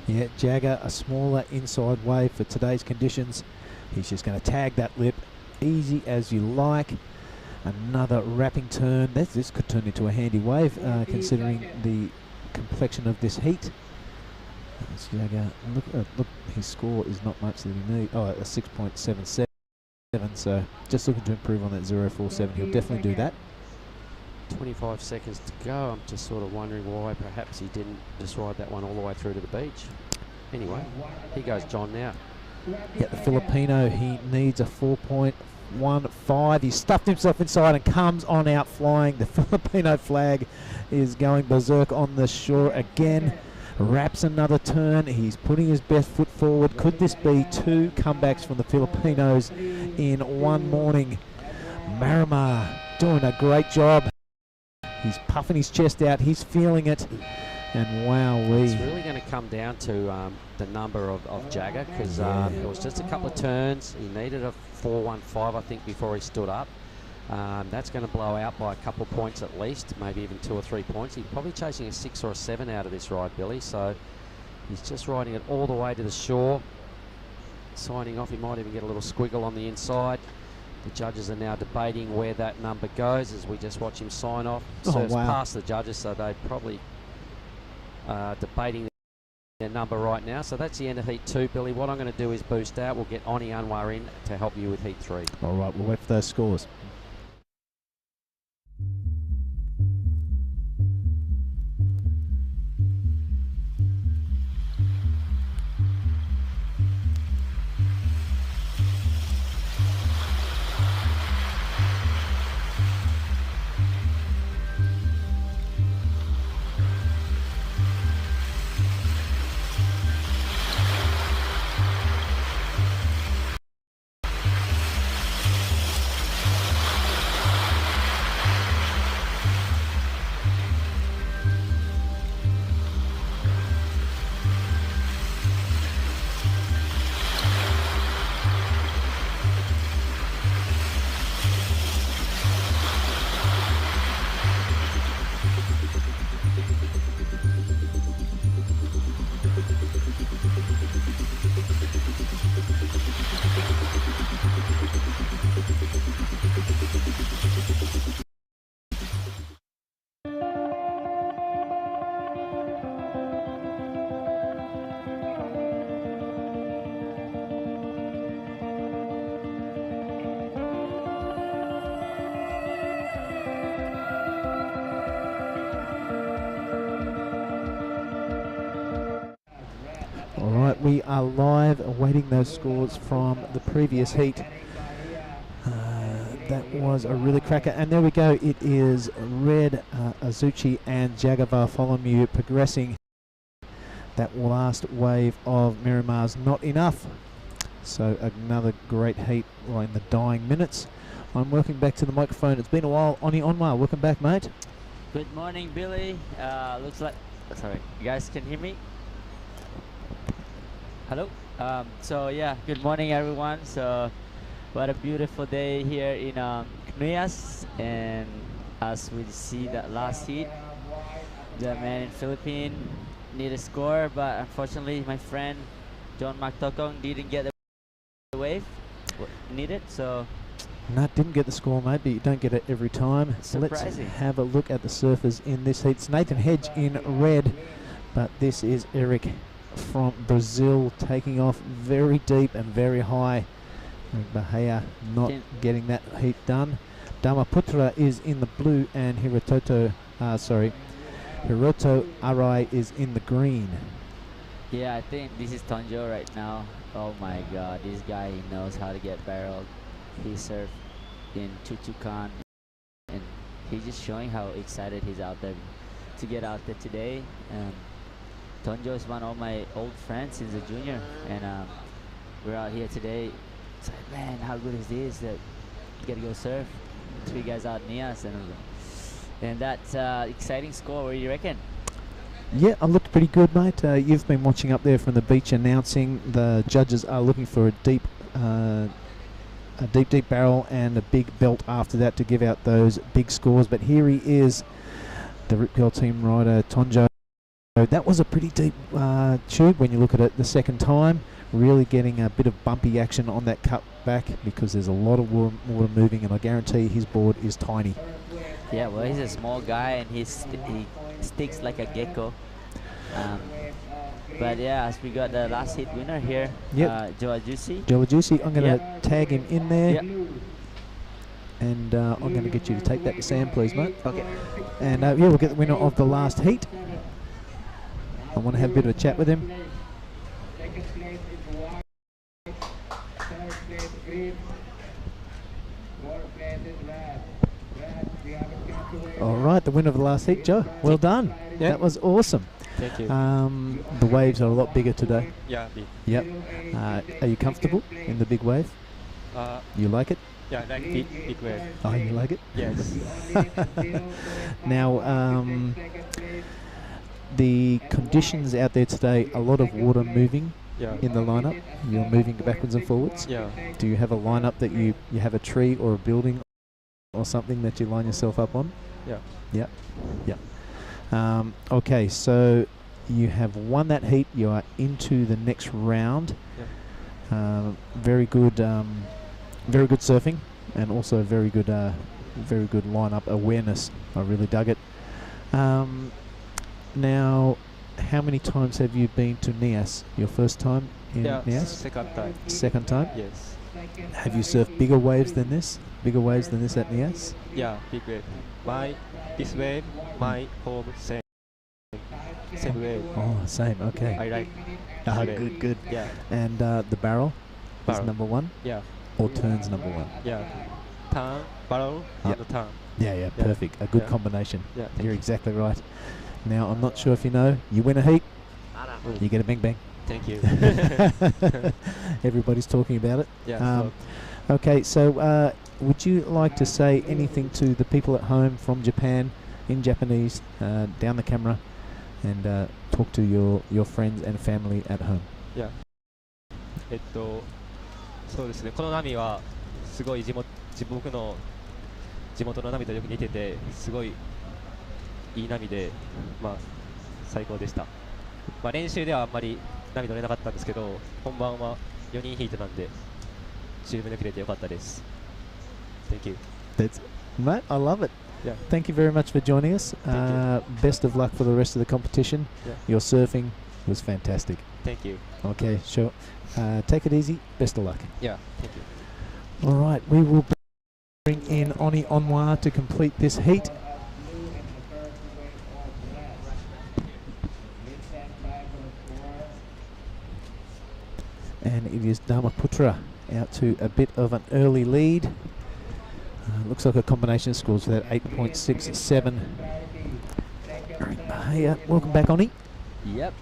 Yeah, Jagger, a smaller inside wave for today's conditions. He's just going to tag that lip easy as you like. Another wrapping turn. This could turn into a handy wave considering the complexion of this heat. That's Jagger. Look, his score is not much that he needs. Oh, a 6.77. So just looking to improve on that 0.47. He'll definitely do that. 25 seconds to go. I'm just sort of wondering why perhaps he didn't just ride that one all the way through to the beach. Anyway, here goes John now. Yeah, the Filipino, he needs a 4.15. He stuffed himself inside and comes on out flying. The Filipino flag is going berserk on the shore again. Wraps another turn. He's putting his best foot forward. Could this be two comebacks from the Filipinos in one morning? Marimar doing a great job. He's puffing his chest out. He's feeling it. And wowee. It's really going to come down to the number of Jagger because it was just a couple of turns. He needed a 4.15, I think, before he stood up. That's going to blow out by a couple of points at least, maybe even 2 or 3 points. He's probably chasing a 6 or a 7 out of this ride, Billy. So he's just riding it all the way to the shore. Signing off, he might even get a little squiggle on the inside. The judges are now debating where that number goes as we just watch him sign off. Serves past the judges, so they're probably debating their number right now. So that's the end of Heat 2, Billy. What I'm going to do is boost out. We'll get Oni Anwar in to help you with Heat 3. All right, we'll wait for those scores. Alright, we are live awaiting those scores from the previous heat. That was a really cracker. And there we go. It is Red, Azuchi and Jagger Bartholomew progressing. That last wave of Mirimar's not enough. So another great heat in the dying minutes. I'm working back to the microphone. It's been a while. Oni Onmar, welcome back, mate. Good morning, Billy. Looks like... Sorry, you guys can hear me? Hello? So yeah, good morning everyone. So what a beautiful day here in Nias, and as we see that last heat, the man in Philippines need a score, but unfortunately my friend John Maktokong didn't get the wave needed, so no, didn't get the score, mate, but you don't get it every time. Surprising. Let's have a look at the surfers in this heat. It's Nathan Hedge in red, But this is Eric from Brazil taking off very deep and very high. Bahia not getting that heat done. Dharmaputra is in the blue and Hiroto Arai is in the green. Yeah, I think this is Tonjo right now. Oh my god, this guy, he knows how to get barreled. He surfed in Chuchukan and he's just showing how excited he's out there to get out there today. Tonjo is one of my old friends since a junior, and we're out here today. It's like, man, how good is this? That you get to go surf. 3 guys out Nias, and that's exciting score. What do you reckon? Yeah, I looked pretty good, mate. You've been watching up there from the beach announcing. The judges are looking for a deep barrel and a big belt after that to give out those big scores. But here he is, the Rip Curl team rider, Tonjo. That was a pretty deep tube when you look at it the second time. Really getting a bit of bumpy action on that cut back because there's a lot of water moving, and I guarantee his board is tiny. Yeah, well, he's a small guy and he sticks like a gecko. But yeah, as we got the last hit winner here, Joa Juicy. I'm going to tag him in there. And I'm going to get you to take that to Sam, please, mate. Okay. And we'll get the winner of the last heat. I want to have a bit of a chat with him. All right, the winner of the last heat, Joe. Well done. Yeah. That was awesome. Thank you. The waves are a lot bigger today. Yeah, big. Yep. Are you comfortable in the big wave? You like it? Yeah, like big wave. Oh, you like it? Yes. Now, the conditions out there today, a lot of water moving in the lineup. You're moving backwards and forwards. Yeah. Do you have a lineup that you have a tree or a building or something that you line yourself up on? Yeah. Okay, so you have won that heat. You are into the next round. Very good surfing, and also very good lineup awareness. I really dug it. Now, how many times have you been to Nias? Your first time in Nias? Second time. Second time? Yes. Have you surfed bigger waves than this? Bigger waves than this at Nias? Yeah, big wave. This wave, my home, same wave. Oh, same. Okay. I like. Good. Yeah. And the barrel is number one? Yeah. Or turns number one? Yeah. Turn, barrel, and turn. Yeah, perfect. A good combination. Yeah. You're exactly right. Now, I'm not sure if you know, you win a heat, you get a bang bang. Thank you. Everybody's talking about it. Yeah. Okay, so would you like to say anything to the people at home from Japan in Japanese, down the camera, and talk to your friends and family at home? Yeah. そうですね。この波はすごい僕の地元の波とよく似てて、すごいいい波で、最高でした。練習ではあんまり波乗れなかったんですけど、本番は4人ヒートなんで十分に切れてよかったです。Thank you. Mate, I love it. Yeah. Thank you very much for joining us. Best of luck for the rest of the competition. Yeah. Your surfing was fantastic. Thank you. Okay, sure. Take it easy. Best of luck. Yeah, thank you. All right, we will bring in Oni Onwa to complete this heat. And it is Dharmaputra out to a bit of an early lead. Looks like a combination of scores for that 8.67. Hey, welcome back, Oni. Yep.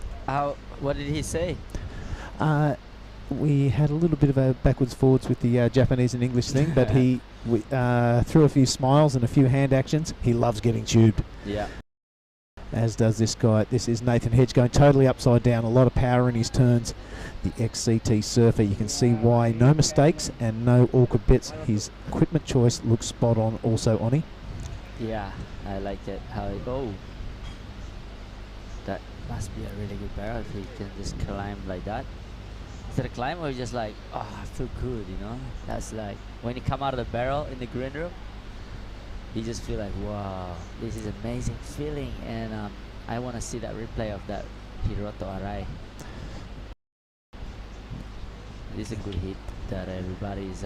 What did he say? We had a little bit of a backwards forwards with the Japanese and English thing, but he threw a few smiles and a few hand actions. He loves getting tubed. Yeah. As does this guy. This is Nathan Hedge going totally upside down. A lot of power in his turns. The XCT surfer. You can see why. No mistakes and no awkward bits. His equipment choice looks spot on also, Oni. Yeah, I like it. That must be a really good barrel if he can just climb like that. Is it a climb or just like, oh, I feel good, you know? That's like, when you come out of the barrel in the green room, you just feel like, wow, this is amazing feeling. And I want to see that replay of that Hiroto Arai. This is a good hit that everybody is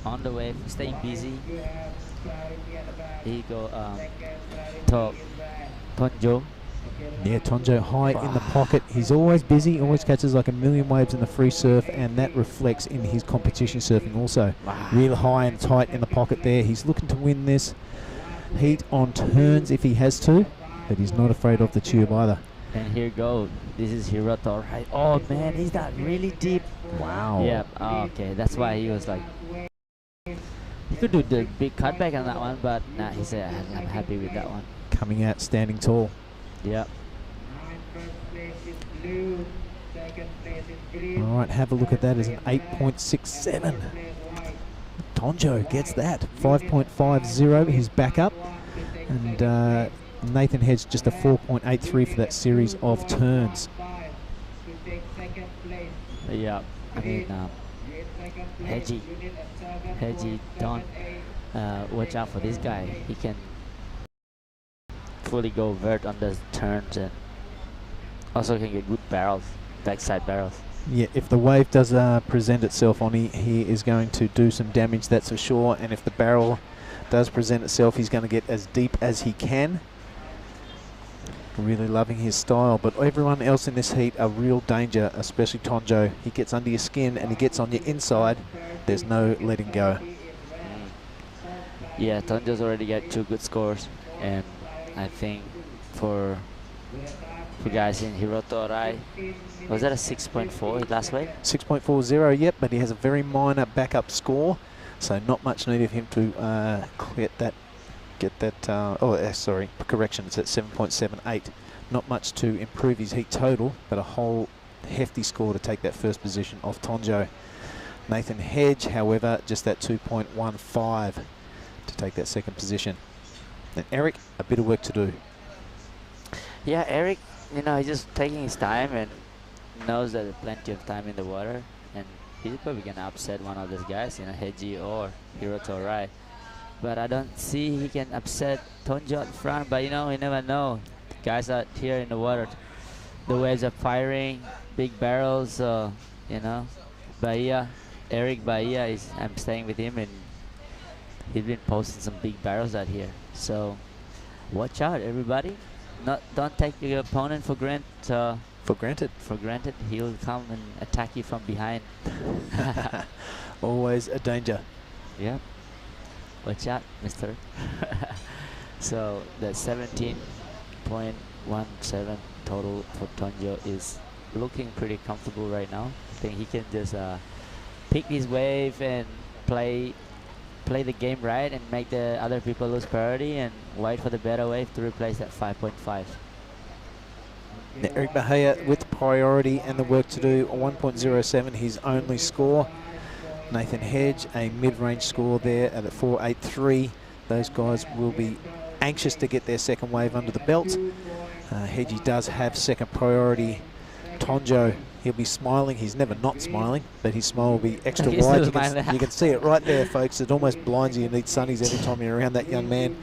on the wave, staying busy. Here you go, Tonjo. Yeah, Tonjo high in the pocket. He's always busy, always catches like a million waves in the free surf, and that reflects in his competition surfing also. Wow. Real high and tight in the pocket there. He's looking to win this heat on turns if he has to, but he's not afraid of the tube either. And here you go. This is Hiroto, right? Oh man, he's got really deep. Wow. Yeah. Oh, okay, that's why he was like. He could do the big cutback on that one, but nah, he said I'm happy with that one. Coming out standing tall. Yeah. All right, have a look at that as an 8.67. Tonjo gets that. 5.50, his backup. And Nathan Hedge just a 4.83 for that series of turns. Yeah. I mean, Hedgie, don't watch out for this guy. He can fully go vert on the turns and also can get good barrels, backside barrels. Yeah, if the wave does present itself on, he is going to do some damage, that's for sure. And if the barrel does present itself, he's going to get as deep as he can. Really loving his style, but everyone else in this heat are real danger, especially Tonjo. He gets under your skin and he gets on your inside. There's no letting go. Yeah, Tonjo's already got 2 good scores, and I think for guys in Hiroto Arai, was that a 6.4 last wave? 6.40, yep, but he has a very minor backup score, so not much need of him to get that, sorry, correction, it's at 7.78. Not much to improve his heat total, but a whole hefty score to take that first position off Tonjo. Nathan Hedge, however, just that 2.15 to take that second position. And Eric, a bit of work to do. Yeah, Eric, you know, he's just taking his time and knows that there's plenty of time in the water, and he's probably gonna upset one of those guys, you know, Hedgie or Hiroto Arai. But I don't see he can upset Tonjo at front, but you know, you never know. Guys out here in the water, the waves are firing, big barrels, you know. Bahia, Eric Bahia, I'm staying with him, and he's been posting some big barrels out here. So watch out, everybody. Don't take your opponent for granted. For granted. He'll come and attack you from behind. Always a danger. Yeah. Watch out, mister. So that 17.17 total for Tonjo is looking pretty comfortable right now. I think he can just pick his wave and play the game right and make the other people lose priority and wait for the better wave to replace that 5.5. Eric Bahia with priority and the work to do. 1.07 his only score. Nathan Hedge a mid-range score there at a 4.83. Those guys will be anxious to get their second wave under the belt. Hedgie does have second priority. Tonjo, he'll be smiling. He's never not smiling, but his smile will be extra wide. You can see it right there, folks. It almost blinds you. You need sunnies every time you're around that young man.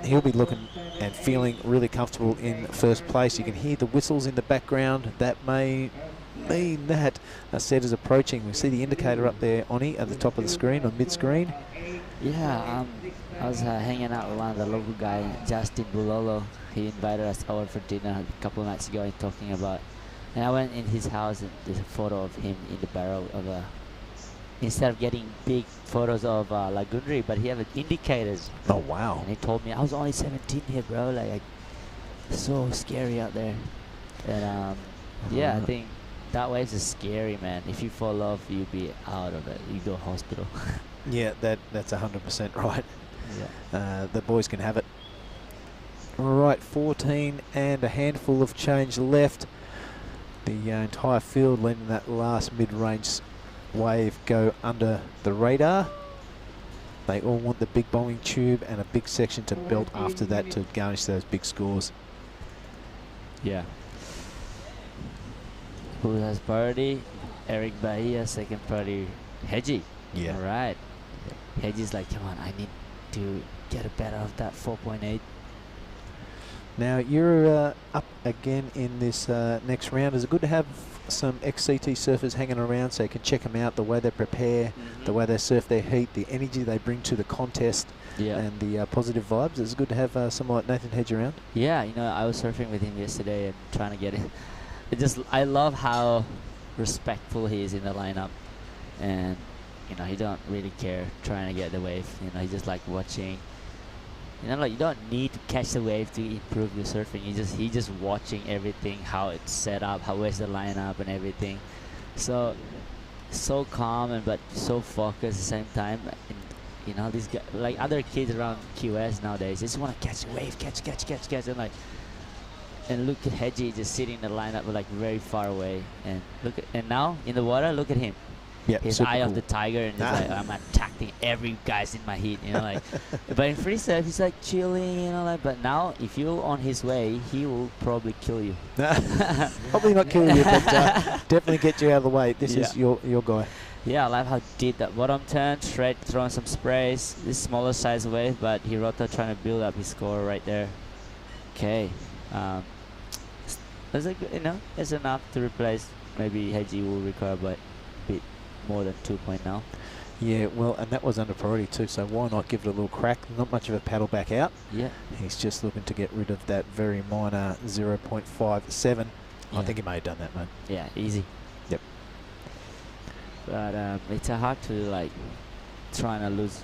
He'll be looking and feeling really comfortable in first place. You can hear the whistles in the background. That may mean that a set is approaching. We see the indicator up there, Oni, at the top of the screen, or mid-screen. Yeah, I was hanging out with one of the local guys, Justin Bulolo. He invited us over for dinner a couple of nights ago and talking about. And I went in his house and there's a photo of him in the barrel of a. Instead of getting big photos of Lagunri, but he had indicators. Oh wow! And he told me I was only 17 here, bro. Like, so scary out there. And yeah, I think that wave is scary, man. If you fall off, you'll be out of it. You go hospital. Yeah, that's 100% right. Yeah. The boys can have it. All right, 14 and a handful of change left. The entire field letting that last mid-range wave go under the radar. They all want the big bombing tube and a big section to belt after that to garnish those big scores. Yeah. Who has priority? Eric Bahia, second priority, Hedgie. Yeah. All right. Hedgie's like, come on, I need to get a better of that 4.8. Now you're up again in this next round. Is it good to have some ex-CT surfers hanging around so you can check them out, the way they prepare, the way they surf their heat, the energy they bring to the contest, and the positive vibes? It's good to have someone like Nathan Hedge around. Yeah, you know, I was surfing with him yesterday and trying to get it. I love how respectful he is in the lineup, and you know, he don't really care trying to get the wave. You know, he just like watching. You know, like you don't need to catch the wave to improve your surfing. He just watching everything, how it's set up, where's the lineup and everything. So calm and but so focused at the same time. And, you know, these guys, like other kids around QS nowadays, they just want to catch the wave, catch, and like. And look at Hedgie just sitting in the lineup, like very far away. And and now in the water, look at him. Yeah, his eye of the tiger, and he's like, I'm attacking every guy's in my heat, you know, like. But in free surf, he's like chilling, you know, like. But now, if you're on his way, he will probably kill you. Probably not kill you, but definitely get you out of the way. This is your guy. Yeah, I love how he did that bottom turn, straight, throwing some sprays. This smaller size wave, but Hirota trying to build up his score right there. Okay, that's a good, you know, it's enough to replace. Maybe Hedgie will recover, but bit more than 2 point now. Yeah, well, and that was under priority too, so why not give it a little crack? Not much of a paddle back out. Yeah. He's just looking to get rid of that very minor 0.57. I think he may have done that, mate. Yeah, easy. Yep. But it's hard to like trying to lose.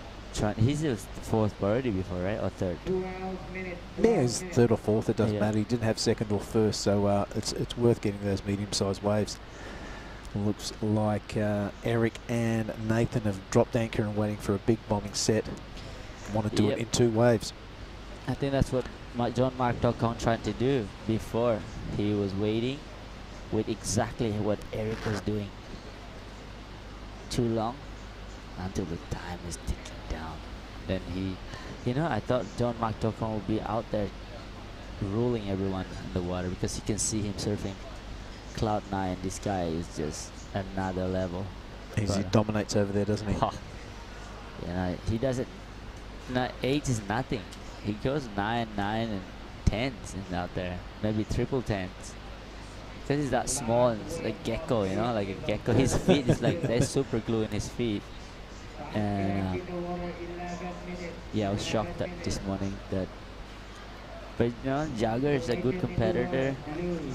He's the fourth priority before, right? Or third? Yeah, he's third or fourth. It doesn't matter. He didn't have second or first, so it's worth getting those medium-sized waves. Looks like Eric and Nathan have dropped anchor and waiting for a big bombing set. Want to do it in 2 waves. I think that's what John Mark Tokong tried to do before. He was waiting with exactly what Eric was doing. Too long until the time is ticking down. Then you know, I thought John Mark Tokong would be out there ruling everyone in the water because you can see him surfing Cloud 9. This guy is just another level. He dominates over there, doesn't he? You know, he doesn't. 8 is nothing. He goes 9, 9, and 10s and out there. Maybe triple 10s. Because he's that small and it's like gecko, you know, like a gecko. His feet is like there's super glue in his feet. And yeah, I was shocked that this morning that. But you know, Jagger is a good competitor.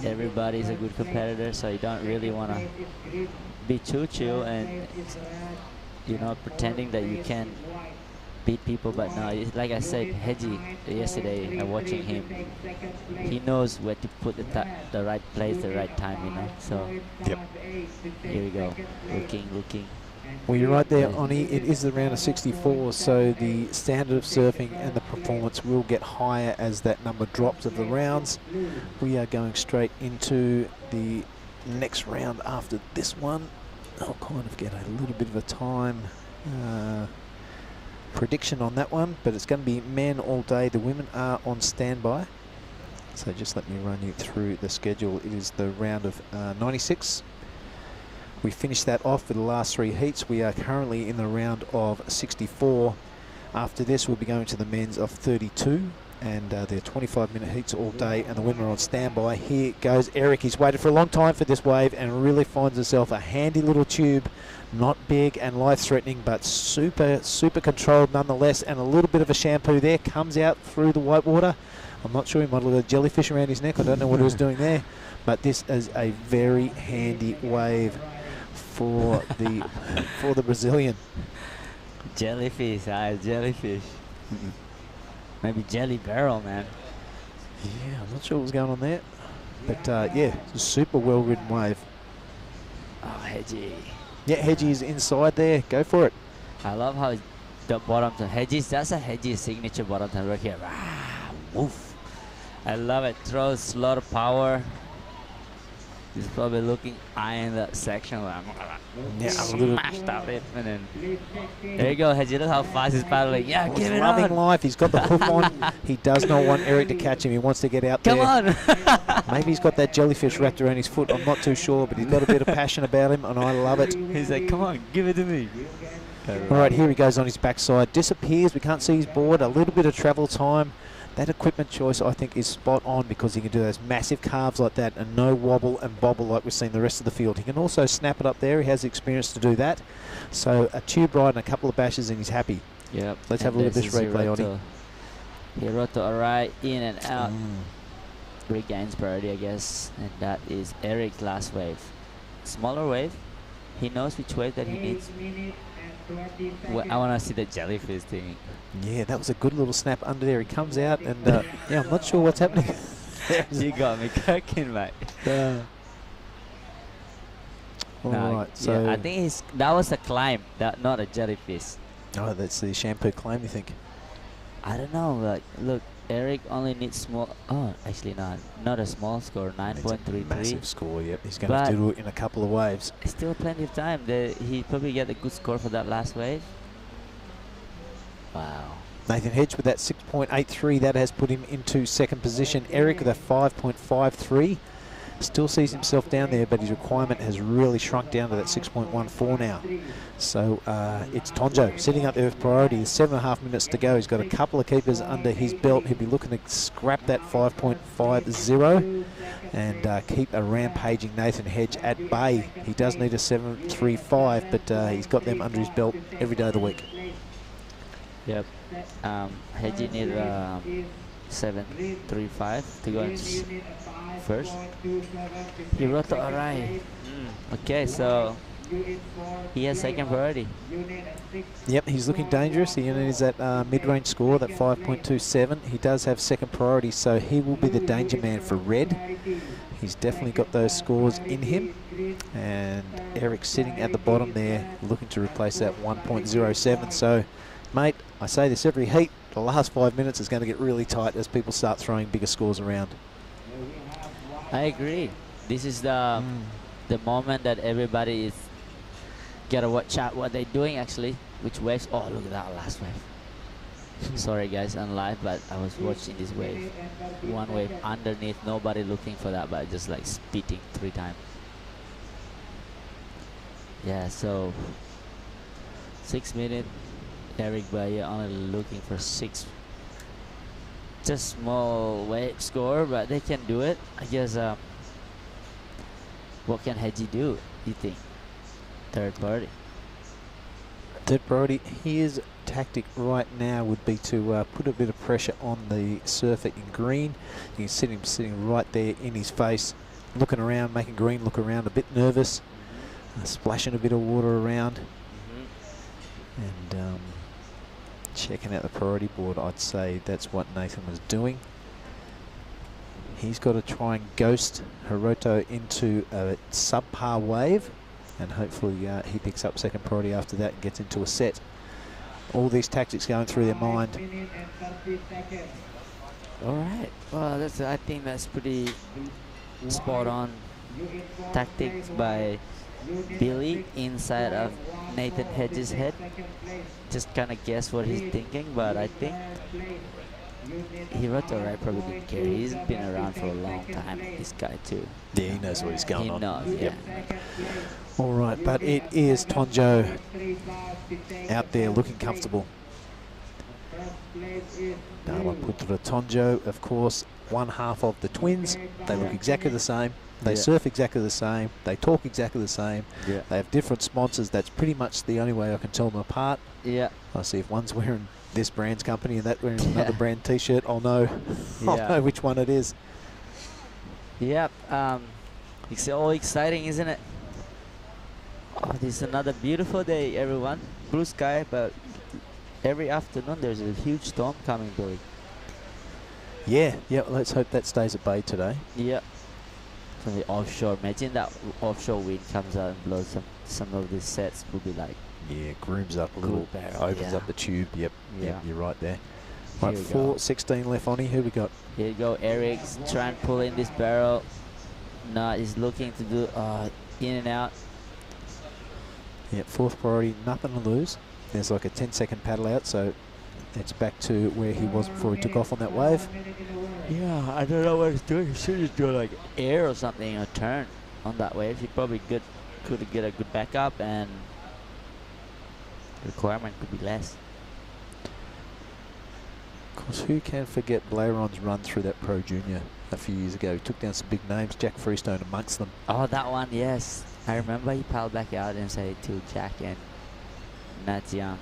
Everybody's a good competitor, so you don't really want to be too chill and, you know, pretending that you can beat people. But no, like I said, Hedgie yesterday, watching him, he knows where to put the right place, the right time, you know. So here we go, looking. Well, you're right there, Oni. It is the round of 64, so the standard of surfing and the performance will get higher as that number drops of the rounds. We are going straight into the next round after this one. I'll kind of get a little bit of a time prediction on that one, but it's going to be men all day. The women are on standby. So just let me run you through the schedule. It is the round of 96. We finished that off with the last 3 heats. We are currently in the round of 64. After this, we'll be going to the men's of 32, and they're 25-minute heats all day, and the women are on standby. Here goes Eric. He's waited for a long time for this wave and really finds himself a handy little tube. Not big and life-threatening, but super controlled nonetheless, and a little bit of a shampoo there. Comes out through the white water. I'm not sure, he might have got a jellyfish around his neck. I don't know what he was doing there, but this is a very handy wave for the Brazilian. Jellyfish, jellyfish. Maybe jelly barrel, man. Yeah, I'm not sure what was going on there, but yeah, it's a super well-ridden wave. Oh, Hedgie. Yeah, Hedgie is inside there. Go for it. I love how the bottom turn. That's a Hedgie signature bottom turn right here. Woof. I love it. Throws a lot of power. He's probably looking eyeing that section. Yeah, smashed that lip, and then there you go, Hedgie. Look how fast he's paddling. Yeah, give it on. Loving life. He's got the hook on. He does not want Eric to catch him. He wants to get out there. Come on. Maybe he's got that jellyfish wrapped around his foot. I'm not too sure, but he's got a bit of passion about him, and I love it. He's like, come on, give it to me. All right, here he goes on his backside. Disappears. We can't see his board. A little bit of travel time. That equipment choice, I think, is spot on because he can do those massive carves like that and no wobble and bobble like we've seen the rest of the field. He can also snap it up there. He has the experience to do that. So a tube ride and a couple of bashes and he's happy. Yep. Let's have a look at this replay, Oni. Hiroto Arai in and out. Regains priority, I guess. And that is Eric's last wave. Smaller wave. He knows which wave that he needs. Well, I want to see the jellyfish thing. Yeah, that was a good little snap under there. He comes out and, yeah, I'm not sure what's happening. You got me cooking, mate. All right, so yeah, I think that was a climb, not a jellyfish. Oh, that's the shampoo climb, you think? I don't know. Like, look, Eric only needs small. Oh, actually not a small score. 9.33. Massive score. Yep, he's going to have to do it in a couple of waves. Still plenty of time. He probably get a good score for that last wave. Wow. Nathan Hedge with that 6.83. That has put him into second position. Eric with a 5.53. Still sees himself down there, but his requirement has really shrunk down to that 6.14 now. So it's Tonjo sitting up there with priority. There's 7.5 minutes to go. He's got a couple of keepers under his belt. He'll be looking to scrap that 5.50 and keep a rampaging Nathan Hedge at bay. He does need a 7.35, but he's got them under his belt every day of the week. Yep. Hedge need 7.35 to go into first. Hiroto Arai. Okay, so he has second priority. Yep, he's looking dangerous. He needs that mid-range score, that 5.27. He does have second priority, so he will be the danger man for red. He's definitely got those scores in him. And Eric's sitting at the bottom there, looking to replace that 1.07. So, mate, I say this every heat. The last 5 minutes is going to get really tight as people start throwing bigger scores around. I agree. This is the moment that everybody is gotta watch out what they're doing actually. Which waves? Oh, look at that last wave. Sorry guys, on live, but I was watching this wave. One wave underneath, nobody looking for that, but just like spitting 3 times. Yeah, so 6 minutes. Eric Bayer only looking for 6. Just small wave score, but they can do it. I guess. What can Hedgie do, you think? Third priority. Third priority, his tactic right now would be to put a bit of pressure on the surfer in green. You can see him sitting right there in his face, looking around, making green look around, a bit nervous, splashing a bit of water around. And checking out the priority board, I'd say that's what Nathan was doing. He's got to try and ghost Hiroto into a subpar wave, and hopefully he picks up second priority after that and gets into a set. All these tactics going through their mind. All right. Well, I think that's pretty spot on tactics by Billy inside of Nathan Hedges' head. Just kind of guess what he's thinking, but I think Hiroto Arai probably didn't care. He's been around for a long time, this guy too. Yeah, he knows what he's going on. He knows, yeah. All right, but it is Tonjo out there looking comfortable. Now one put to the Tonjo, of course, one half of the twins. They look exactly the same. They surf exactly the same. They talk exactly the same. Yeah. They have different sponsors. That's pretty much the only way I can tell them apart. Yeah. I see if one's wearing this brand's company and that wearing another brand T-shirt, I'll know. I'll know which one it is. Yep. It's all exciting, isn't it? Oh, this is another beautiful day, everyone. Blue sky, but every afternoon there's a huge storm coming, Billy. Yeah. Let's hope that stays at bay today. Yeah. From the offshore. Imagine that offshore wind comes out and blows some of these sets. Will be like. Yeah, grooms up a little, opens up the tube. Yep, you're right there. Right, 4:16 left on. Who we got? Here you go, Eric's trying to pull in this barrel. No, he's looking to do in and out. Yeah, fourth priority, nothing to lose. There's like a 10-second paddle out, so it's back to where he was before he took off on that wave. Yeah, I don't know what he's doing. He should just do like air or something, a turn on that wave. He probably could get a good backup, and requirement could be less. course, who can forget Blairon's run through that Pro Junior a few years ago? He took down some big names, Jack Freestone amongst them. Oh, that one, yes. I remember he piled back out and said to Jack and Nat Young,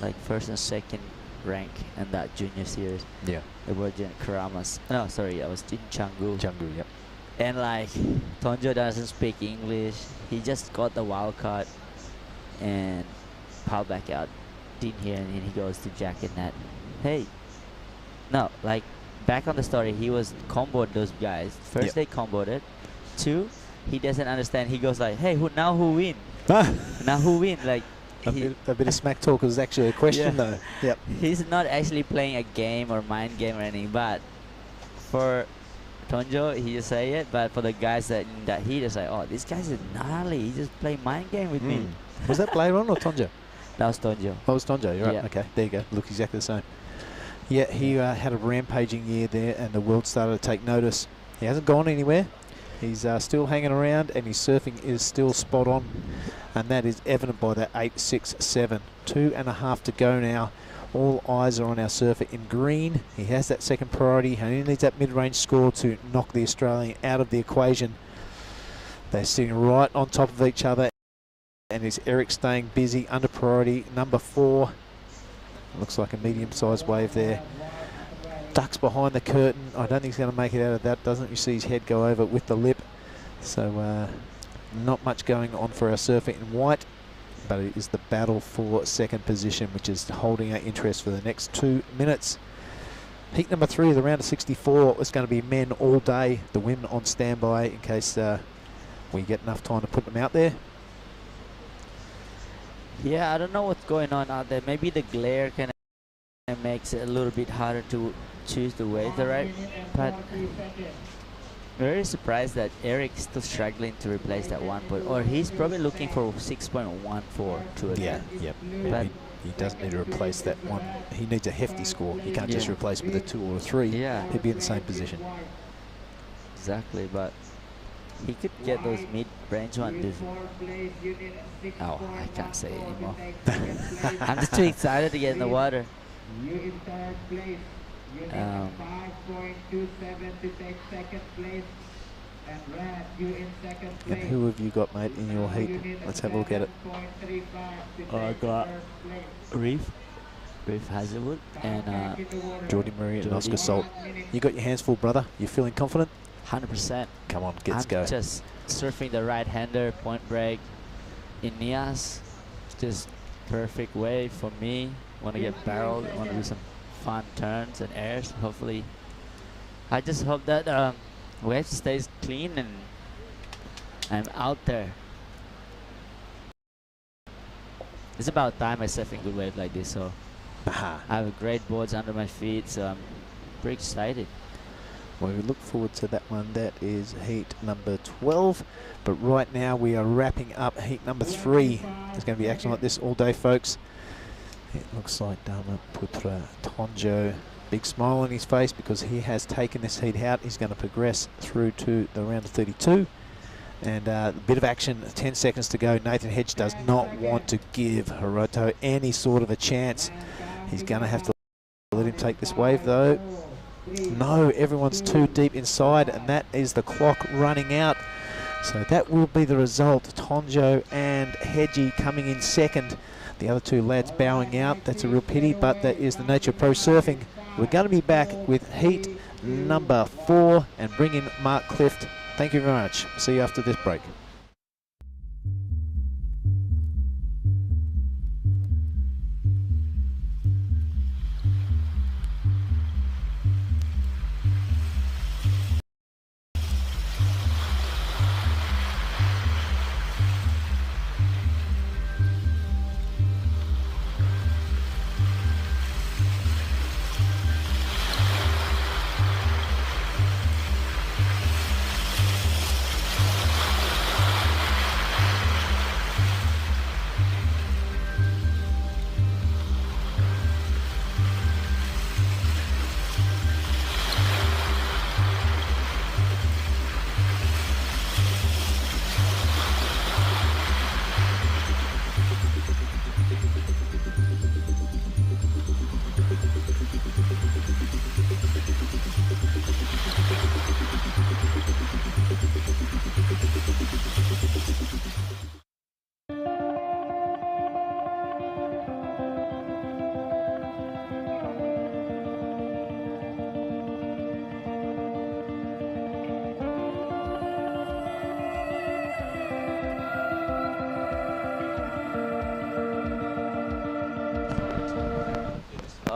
like first and second rank in that junior series. Yeah. It was in Karamas. No, sorry, I was in Canggu. Canggu, yep. And like, Tonjo doesn't speak English. He just got the wild card and piled back out. Didn't hear, and then he goes to Jack and Nat. Hey, no, like back on the story, he was comboed those guys. First Yep. they comboed it. 2, he doesn't understand. He goes like, hey, who win? Now who win? Like, A bit of smack talk was actually a question, though. Yep. he's not actually playing a game or mind game or anything, but for Tonjo, he just say it, but for the guys that in that heat, it's like, oh, this guy's a gnarly. He just play mind game with me. Was that Blairon or Tonjo? That was Tonjo. Oh, it was Tonjo, you're right. Yeah. Okay, there you go. Looks exactly the same. Yeah, he had a rampaging year there, and the world started to take notice. He hasn't gone anywhere. He's still hanging around, and his surfing is still spot on, and that is evident by that 8.67. 2.5 to go now. All eyes are on our surfer in green. He has that second priority, and he needs that mid-range score to knock the Australian out of the equation. They're sitting right on top of each other, and is Eric staying busy under priority number 4. Looks like a medium-sized wave there. Ducks behind the curtain. I don't think he's going to make it out of that, doesn't you? See his head go over with the lip. So not much going on for our surfer in white, but it is the battle for second position, which is holding our interest for the next 2 minutes. Heat number 3 of the round of 64 is going to be men all day. The women on standby in case we get enough time to put them out there. Yeah, I don't know what's going on out there. Maybe the glare kind of makes it a little bit harder to choose the waves, right? But very surprised that Eric's still struggling to replace that 1 point, or he's probably looking for 6.14 to it. Yeah, yep. But he doesn't need to replace that one. He needs a hefty score. You can't just replace it with a 2 or a 3. Yeah. He'd be in the same position. Exactly, but he could get those mid-range ones. Oh, I can't say it anymore. I'm just too excited to get in the water. You in third place. You need 5.27 to take second place. And Red, you in second And place. who have you got, mate, in your heat? Let's have a look at it. I got Reef Hazelwood, and Geordie Murray and Geordie. Oscar Salt. You got your hands full, brother. You feeling confident? 100%. Come on, let's go. I'm just surfing the right-hander point break in Nias. Just perfect way for me. Want to get barreled. Want to do some fun turns and airs. Hopefully, I just hope that wave stays clean and I'm out there. It's about time I surf in good wave like this. So Aha. I have great boards under my feet. So I'm pretty excited. Well, we look forward to that one. That is heat number 12. But right now we are wrapping up heat number 3. There's going to be action like this all day, folks. It looks like Dharma Putra Tonjo. Big smile on his face because he has taken this heat out. He's going to progress through to the round of 32. And a bit of action, 10 seconds to go. Nathan Hedge does not want to give Hiroto any sort of a chance. He's going to have to let him take this wave, though. No, everyone's too deep inside, and that is the clock running out. So that will be the result. Tonjo and Hedgie coming in second. The other 2 lads bowing out. That's a real pity, but that is the nature of pro surfing. We're going to be back with heat number 4 and bring in Mark Clift. Thank you very much. See you after this break.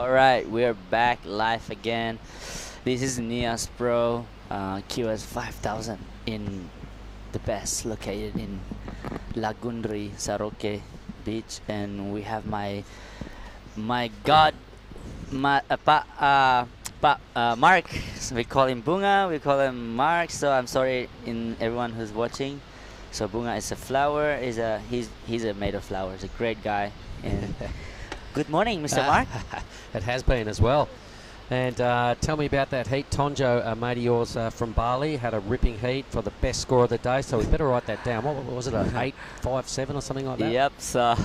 Alright, we're back live again. This is Nias Pro QS 5000 in the best located in Lagundri, Saroke Beach, and we have my god, Mark. So we call him Bunga, we call him Mark. So I'm sorry in everyone who's watching. So Bunga is a flower. He's a made of flowers. A great guy. And good morning, Mr. Mark. It has been as well. And tell me about that heat. Tonjo, a mate of yours from Bali, had a ripping heat for the best score of the day. So we better write that down. What was it, a 8.57 or something like that? Yep. So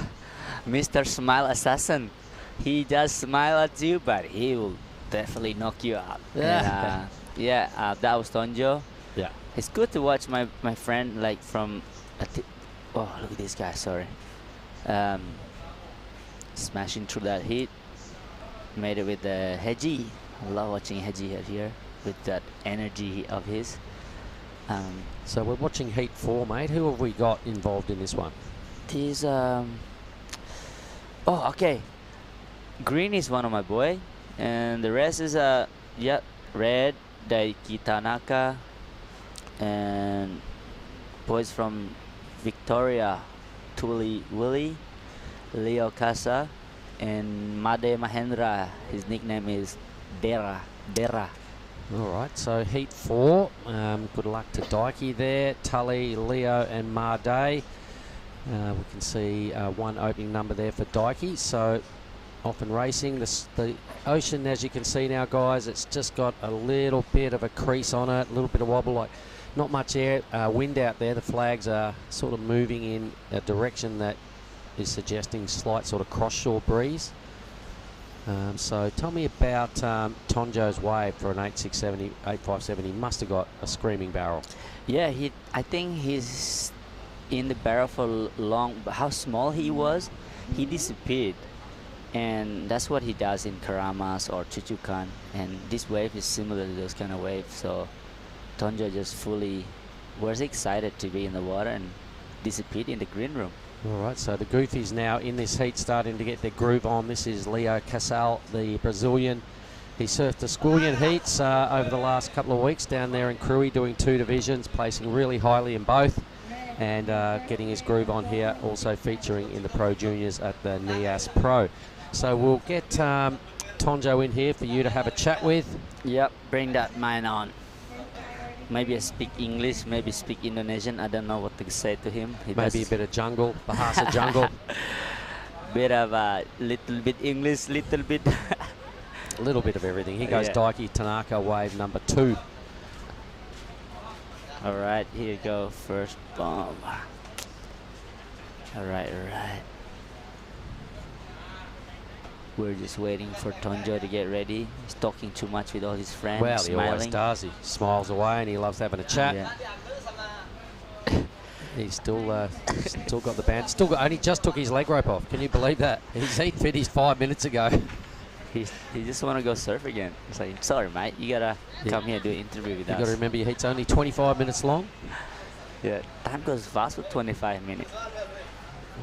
Mr. Smile Assassin, he does smile at you, but he will definitely knock you out. And, that was Tonjo. Yeah. It's good to watch my friend like from. Oh, look at this guy! Sorry. Smashing through that heat. Made it with the Heji. I love watching Heji here with that energy of his. So we're watching Heat 4, mate. Who have we got involved in this one? This oh, okay. Green is one of my boy, and the rest is red, Daiki Tanaka, and boys from Victoria, Tuli Willie, Leo Casa, and Made Mahendra. His nickname is Dera. All right, so Heat 4. Good luck to Daiki there. Tully, Leo, and Made. We can see one opening number there for Daiki. So off and racing. The ocean, as you can see now, guys, it's just got a little bit of a crease on it, a little bit of wobble, like not much wind out there. The flags are sort of moving in a direction that is suggesting slight sort of cross-shore breeze. So tell me about Tonjo's wave for an 8.57. He must have got a screaming barrel. Yeah, I think he's in the barrel for long. But how small he was, he disappeared. And that's what he does in Karamas or Chuchukan. And this wave is similar to those kind of waves. So Tonjo just was excited to be in the water and disappeared in the green room. All right, so the Goofies now in this heat starting to get their groove on. This is Leo Casal, the Brazilian. He surfed the Squillion heats over the last couple of weeks down there in Crui, doing 2 divisions, placing really highly in both, and getting his groove on here, also featuring in the Pro Juniors at the Nias Pro. So we'll get Tonjo in here for you to have a chat with. Yep, bring that man on. Maybe I speak English, maybe speak Indonesian. I don't know what to say to him. Maybe a bit of jungle, Bahasa jungle. Bit of little bit English, little bit. A little bit of everything. Here goes Daiki Tanaka, wave number 2. All right, here you go, first bomb. All right. We're just waiting for Tonjo to get ready. He's talking too much with all his friends. Well, smiling. He always does. He smiles away and he loves having a chat. Yeah. He's still got the band. Only just took his leg rope off. Can you believe that? He finished 5 minutes ago. He just want to go surf again. He's like, sorry, mate, you gotta come here and do an interview with us. You got to remember your heat's only 25 minutes long. Yeah, time goes fast with 25 minutes.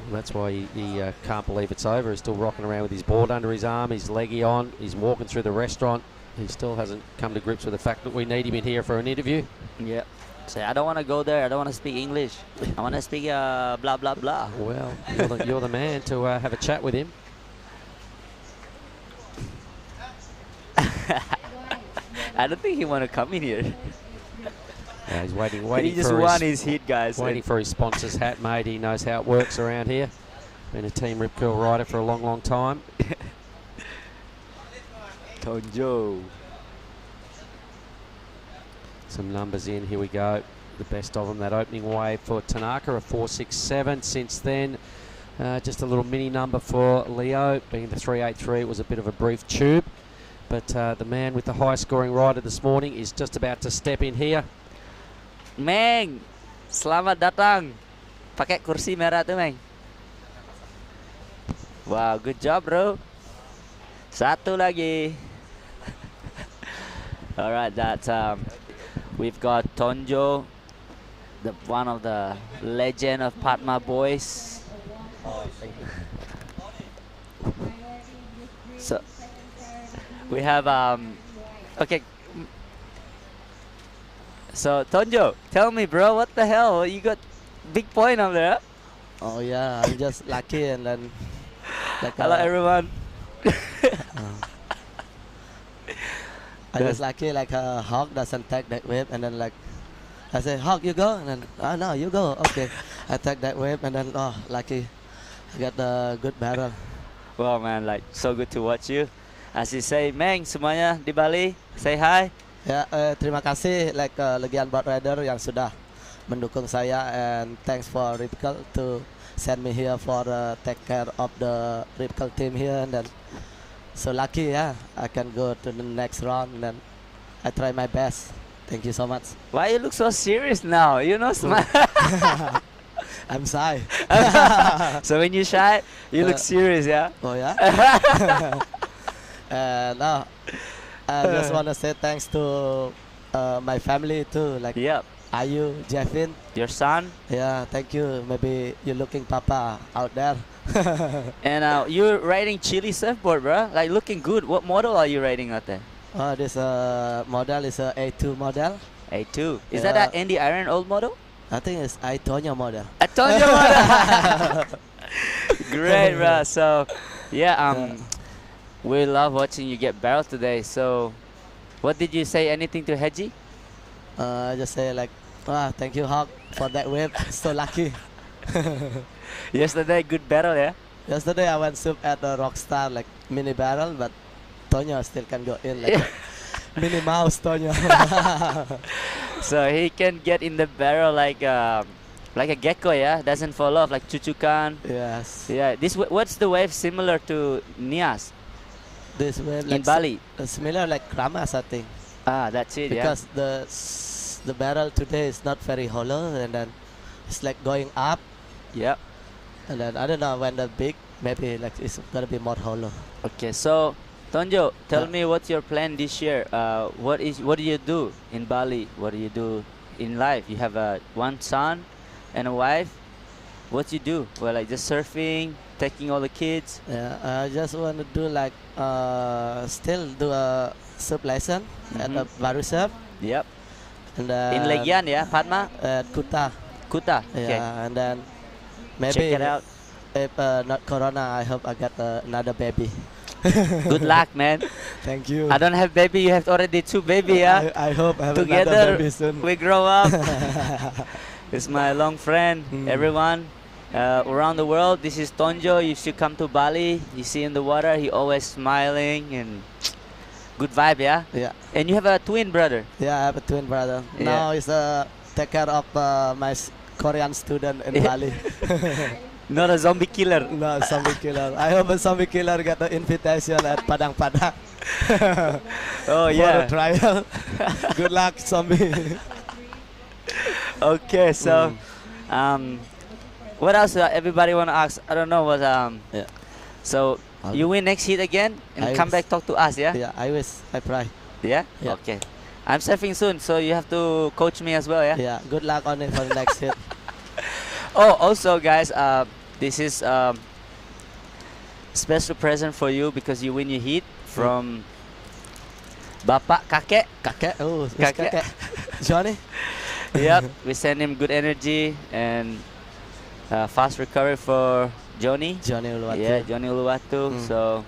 Well, that's why he can't believe it's over. He's still rocking around with his board under his arm, his leggy on. He's walking through the restaurant. He still hasn't come to grips with the fact that we need him in here for an interview. Yeah. Say, I don't want to go there. I don't want to speak English. I want to speak blah, blah, blah. Well, you're the man to have a chat with him. I don't think he want to come in here. Yeah, he's waiting he just won his heat, guys. Waiting for his sponsor's hat, mate. He knows how it works around here. Been a Team Rip Curl rider for a long, long time. Tonjo. Some numbers in. Here we go. The best of them. That opening wave for Tanaka, a 4.67. Since then, just a little mini number for Leo, being the 3.83. It was a bit of a brief tube. But the man with the high-scoring rider this morning is just about to step in here. Meng, selamat datang. Pakai kursi merah tuh, Meng. Wow, good job, bro. Satu lagi. All right, that's we've got Tonjo, one of the legend of Padma boys. we have okay. So Tonjo, tell me, bro, what the hell? You got big point up there. Oh yeah, I'm just lucky and then like Hello, everyone. I just lucky like Hawk doesn't take that wave and then like I say Hawk you go and then oh no you go okay I take that wave and then oh lucky I got a good barrel. Well, man, like so good to watch you. As you say, Meng, semuanya di Bali, say hi. Ya terima kasih like Legian Boat Rider yang sudah mendukung saya and thanks for Ripkel to send me here for take care of the Ripkel team here and then so lucky I can go to the next round and then I try my best. Thank you so much. Why you look so serious now? You know, smile. I'm shy. So when you shy, you look serious, yeah? Oh yeah. And I just want to say thanks to my family too, like Yep. Ayu, Jeffin. Your son. Yeah, thank you. Maybe you're looking Papa out there. And you're riding Chili surfboard, bro. Like looking good. What model are you riding out there? This model is a A2 model. A2. Is that an Andy Iron old model? I think it's Itonya model. I told you model. Great, bro. So, yeah, we love watching you get barrels today. So, what did you say? Anything to Hedgie? I just say like, thank you Hawk for that wave. So lucky. Yesterday, good barrel, yeah? Yesterday I went soup at the Rockstar like mini barrel, but Tonya still can go in like Minnie Mouse Tonya. So he can get in the barrel like a gecko, yeah? Doesn't fall off like Cucukan. Yes. Yeah. What's the wave similar to Nias? This wave In like Bali. Similar like Kramas, I think. Ah, that's it, Because the barrel today is not very hollow and then it's like going up. Yeah. Yep. And then I don't know when the big maybe like it's gonna be more hollow. Okay, so Tonjo, tell me what's your plan this year? What do you do in Bali? What do you do in life? You have one son and a wife. What you do? Well, like just surfing, taking all the kids. Yeah, I just want to do like still do a surf lesson at the Baru Surf. Yep. And In Legian, yeah, Padma. At Kuta. Kuta. Okay. Yeah, and then maybe Check it out. if not Corona, I hope I get another baby. Good luck, man. Thank you. I don't have baby. You have already 2 baby, yeah. I hope I have Together another baby soon. we grow up. It's my long friend. Everyone around the world. This is Tonjo. You should come to Bali. You see in the water, he always smiling and good vibe, yeah. Yeah. And you have a twin brother. Yeah, I have a twin brother. Yeah. Now he's take care of my Korean student in Bali. Not a zombie killer. No, zombie killer. I hope a zombie killer get the invitation at Padang Padang. Oh For yeah. a trial. Good luck, zombie. Okay, so what else everybody want to ask? I don't know what Yeah. So you win next heat again and I come wish. back talk to us, yeah? Yeah, I wish. I pray. Yeah? Yeah. Okay. I'm surfing soon, so you have to coach me as well, yeah? Yeah. Good luck on it for the next hit. Oh, also guys, this is special present for you because you win your heat from Bapak Kakek. Kakek. Oh, who's Kakek. Kakek? Johnny. Yep, we send him good energy and fast recovery for Johnny. Johnny Uluwatu. Yeah, Johnny Uluwatu. So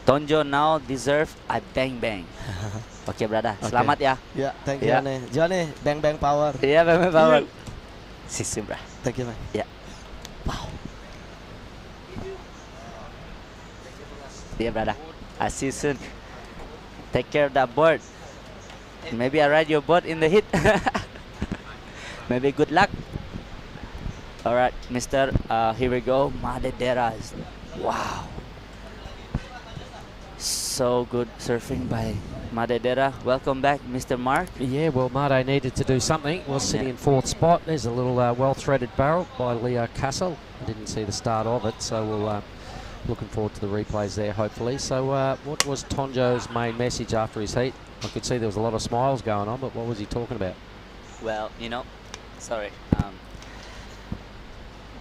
Tonjo now deserve a bang bang. Okay, brother. Okay. Selamat ya. Yeah, thank you, Yeah. Johnny. Johnny, bang bang power. Yeah, bang bang power. See you, bro. Thank you, man. Yeah. Wow. Yeah, brother. I see you soon. Take care of that board. Maybe I ride your boat in the heat. Maybe good luck. All right, Mister. Here we go. Madederas. Wow. So good surfing by Madedera. Welcome back, Mr. Mark. Yeah, well, Made needed to do something. Was sitting in 4th spot. There's a little well-threaded barrel by Leo Castle. I didn't see the start of it, so we'll looking forward to the replays there, hopefully. So what was Tonjo's main message after his heat? I could see there was a lot of smiles going on, but what was he talking about? Well, sorry.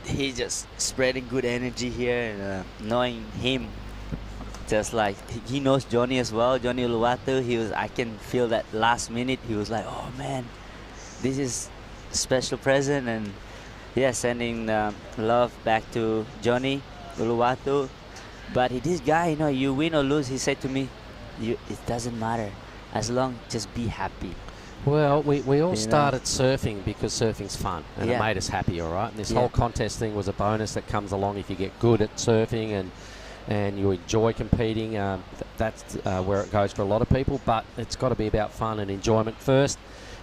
He just spreading good energy here, and knowing him just like he knows Johnny as well, Johnny Uluwatu. I can feel that last minute he was like, oh man, this is a special present, and yeah, sending love back to Johnny Uluwatu. But this guy, you know, you win or lose, he said to me, it doesn't matter, as long just be happy. Well, we all started surfing because surfing's fun and it made us happy, all right? And this whole contest thing was a bonus that comes along if you get good at surfing and you enjoy competing. That's where it goes for a lot of people, but it's got to be about fun and enjoyment first.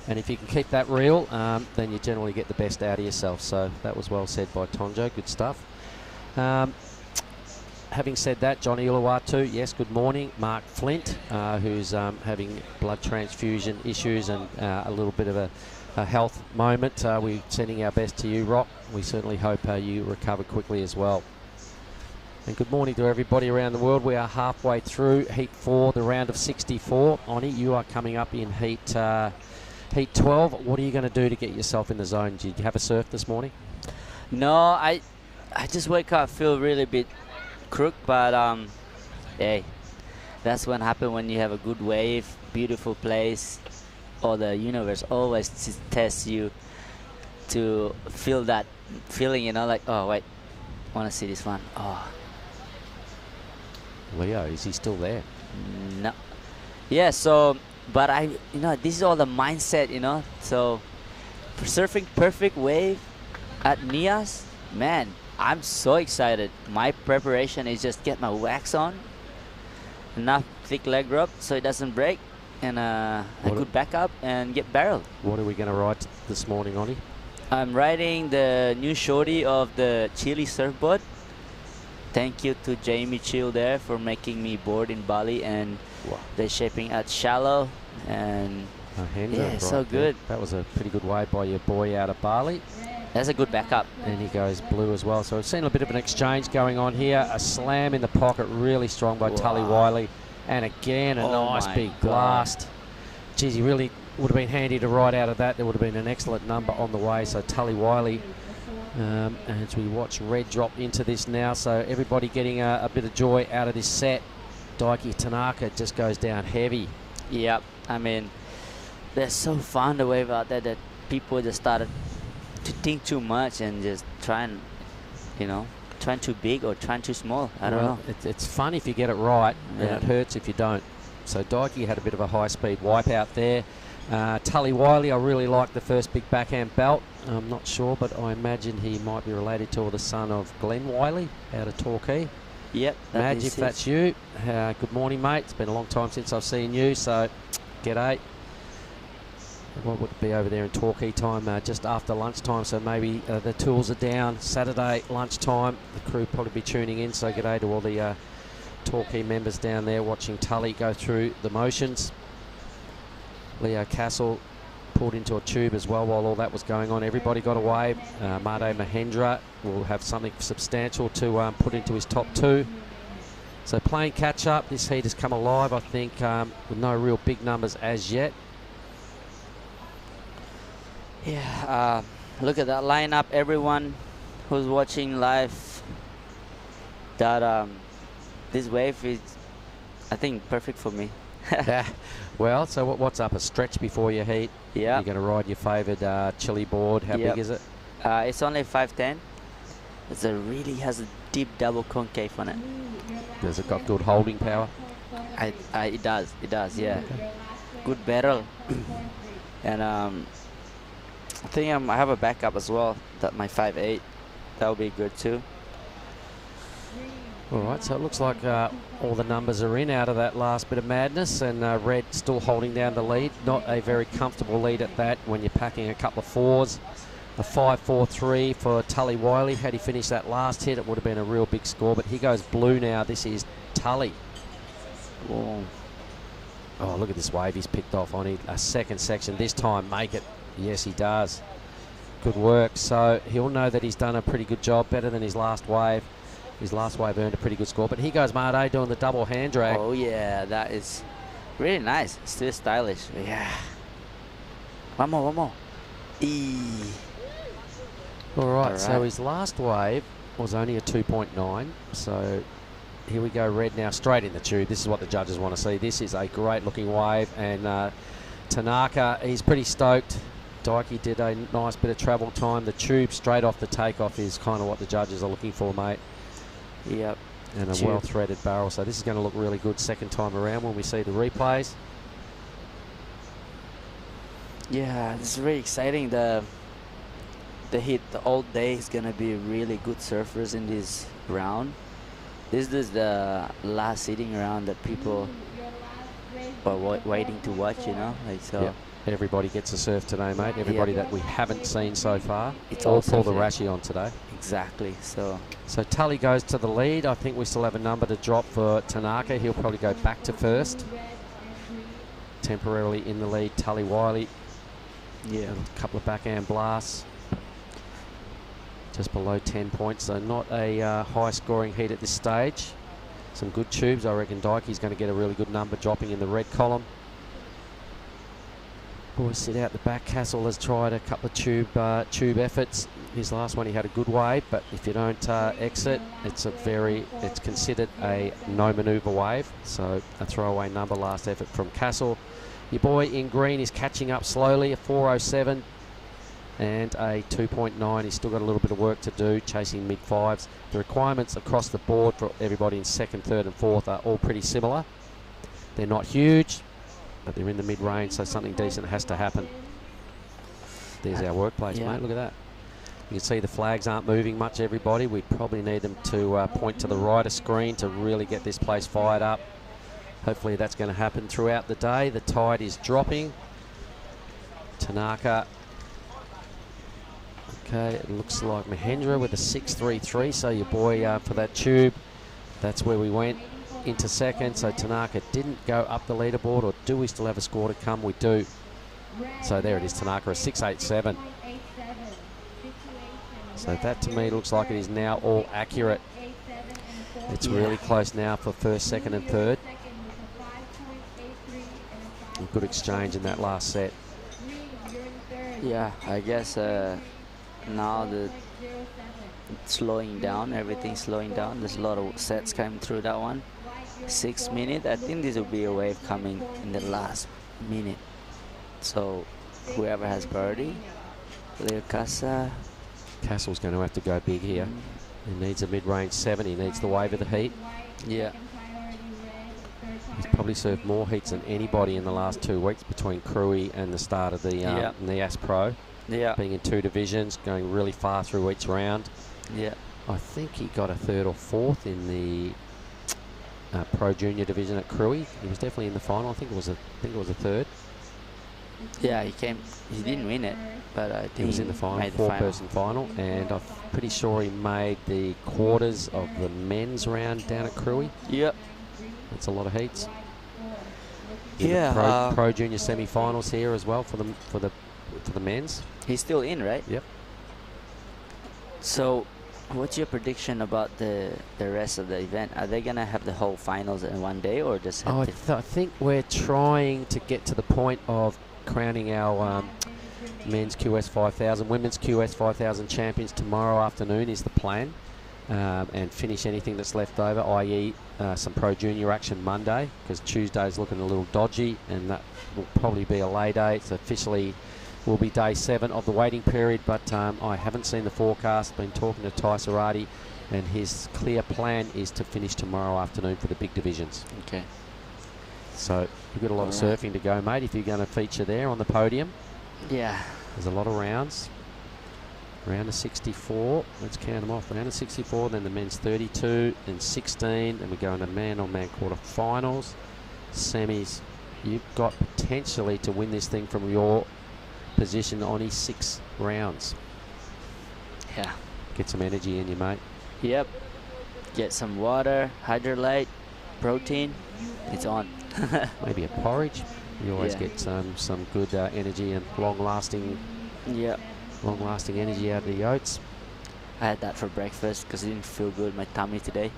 And if you can keep that real, then you generally get the best out of yourself. So that was well said by Tonjo. Good stuff. Having said that, Johnny Uluwatu, yes, good morning. Mark Flint, who's having blood transfusion issues and a little bit of a health moment. We're sending our best to you, Rock. We certainly hope you recover quickly as well. And good morning to everybody around the world. We are halfway through Heat 4, the round of 64. Oni, you are coming up in Heat 12. What are you going to do to get yourself in the zone? Did you have a surf this morning? No, I just wake up, feel really bit crook, but hey, that's what happens when you have a good wave, beautiful place, or the universe always tests you to feel that feeling, you know, like, oh wait, want to see this one. Oh, Leo, is he still there? no. Yeah, so but you know, this is all the mindset, you know. So for surfing perfect wave at Nias, man, I'm so excited. My preparation is just get my wax on, enough thick leg rope so it doesn't break, and a good backup and get barreled. What are we going to ride this morning, Oni? I'm riding the new shorty of the Chile surfboard. Thank you to Jamie Chill there for making me board in Bali, and they're shaping at shallow, and yeah, so good. That was a pretty good wave by your boy out of Bali. That's a good backup. And he goes blue as well. So we've seen a bit of an exchange going on here. A slam in the pocket, really strong by Tully Wiley. And again, a nice big blast. Geez, he really would have been handy to ride out of that. There would have been an excellent number on the way. So Tully Wiley, as we watch Red drop into this now. So everybody getting a bit of joy out of this set. Daiki Tanaka just goes down heavy. Yep, I mean, they're so fun the wave out there that people just started to think too much and just trying too big or trying too small. I don't know. It's fun if you get it right, and it hurts if you don't. So Daiki had a bit of a high-speed wipe out there. Tully Wiley, I really like the first big backhand belt. I'm not sure, but I imagine he might be related to the son of Glenn Wiley out of Torquay. Yep. Madge, if that's you, good morning, mate. It's been a long time since I've seen you, so g'day. What would it be over there in Torquay time? Just after lunchtime, so maybe the tools are down. Saturday lunchtime, the crew probably be tuning in, so g'day to all the Torquay members down there watching Tully go through the motions. Leo Castle pulled into a tube as well while all that was going on. Everybody got away. Made Mahendra will have something substantial to put into his top two. So playing catch up, this heat has come alive, I think, with no real big numbers as yet. Yeah, look at that lineup, everyone who's watching live. That this wave is, I think, perfect for me. Yeah. Well, so what's up? A stretch before your heat? Yeah. You're going to ride your favoured Chile board. How big is it? It's only 5'10". It really has a deep double concave on it. Does it got good holding power? It does, yeah. Okay. Good barrel. And I think I have a backup as well, that my 5'8". That would be good too. All right, so it looks like all the numbers are in out of that last bit of madness, and Red still holding down the lead. Not a very comfortable lead at that when you're packing a couple of fours. A 5.43 for Tully Wiley. Had he finished that last hit, it would have been a real big score, but he goes blue now. This is Tully. Oh, look at this wave he's picked off on a second section. This time, make it. Yes, he does. Good work. So he'll know that he's done a pretty good job, better than his last wave. His last wave earned a pretty good score, but here goes Made doing the double hand drag. Oh yeah, that is really nice. Still stylish. Yeah. One more. All right, so his last wave was only a 2.9, so here we go, red now, straight in the tube. This is what the judges want to see. This is a great looking wave, and Tanaka, he's pretty stoked. Daiki did a nice bit of travel time. The tube straight off the takeoff is kind of what the judges are looking for, mate. Yep. And a well-threaded barrel, so this is going to look really good second time around when we see the replays. Yeah, it's very exciting. The heat, the all day is gonna be really good surfers in this round. This is the last sitting round that people are waiting to watch, you know. Like so. Yeah. Everybody gets a surf today, mate. Everybody that we haven't seen so far. It's all all pull the Rashi on today. Exactly. So Tully goes to the lead. I think we still have a number to drop for Tanaka. He'll probably go back to first. Temporarily in the lead, Tully Wiley. Yeah. A couple of backhand blasts. Just below 10 points, so not a high scoring heat at this stage. Some good tubes. I reckon Daiki's going to get a really good number dropping in the red column. Boys sit out the back. Castle has tried a couple of tube efforts. His last one he had a good wave, but if you don't exit, it's considered a no manoeuvre wave. So a throwaway number last effort from Castle. Your boy in green is catching up slowly, a 4.07 and a 2.9. He's still got a little bit of work to do, chasing mid-fives. The requirements across the board for everybody in second, third and fourth are all pretty similar. They're not huge, but they're in the mid-range, so something decent has to happen. There's our workplace, mate. Look at that. You can see the flags aren't moving much, everybody. We probably need them to point to the right of screen to really get this place fired up. Hopefully that's going to happen throughout the day. The tide is dropping. Tanaka. Okay, it looks like Mahendra with a 6.33. So your boy for that tube, that's where we went into second. So Tanaka didn't go up the leaderboard, or do we still have a score to come? We do. So there it is, Tanaka, a 6.87. So that to me looks like it is now all accurate. It's really close now for first, second and third. A good exchange in that last set. yeah, I guess now the slowing down, everything's slowing down. There's a lot of sets coming through that one. 6 minutes. I think this will be a wave coming in the last minute. So whoever has priority, Leo Casa. Castle's going to have to go big here. He needs a mid-range 7. He needs the wave of the heat. Yeah. He's probably served more heats than anybody in the last 2 weeks between Cruy and the start of the Nias Pro. Yeah. Being in 2 divisions, going really far through each round. Yeah. I think he got a 3rd or 4th in the Pro Junior division at Cruy. He was definitely in the final. I think it was a 3rd. Yeah, he came. He didn't win it, but I think he was in the final, 4-person final, and I'm pretty sure he made the quarters of the men's round down at Cruy. Yep. That's a lot of heats. Yeah. Pro Junior semi-finals here as well for the men's. He's still in, right? Yep. So, what's your prediction about the rest of the event? Are they gonna have the whole finals in one day, or just have I think we're trying to get to the point of crowning our men's QS 5000, women's QS 5000 champions tomorrow afternoon is the plan, and finish anything that's left over, i.e. Some Pro Junior action Monday, because Tuesday's looking a little dodgy, and that will probably be a lay day. It's officially will be day 7 of the waiting period, but I haven't seen the forecast. Been talking to Ty Sarati, and his clear plan is to finish tomorrow afternoon for the big divisions. Okay. So we've got a lot of surfing to go, mate, if you're going to feature there on the podium. Yeah. There's a lot of rounds. Round of 64, let's count them off. Round of 64, then the men's 32, then 16, then we go into man-on-man quarter-finals, semis. You've got potentially to win this thing from your position only 6 rounds. Yeah. Get some energy in you, mate. Yep. Get some water, hydrolyte, protein. It's on. Maybe a porridge. You always get some good energy and long-lasting. Yeah. Long-lasting energy out of the oats. I had that for breakfast because it didn't feel good my tummy today,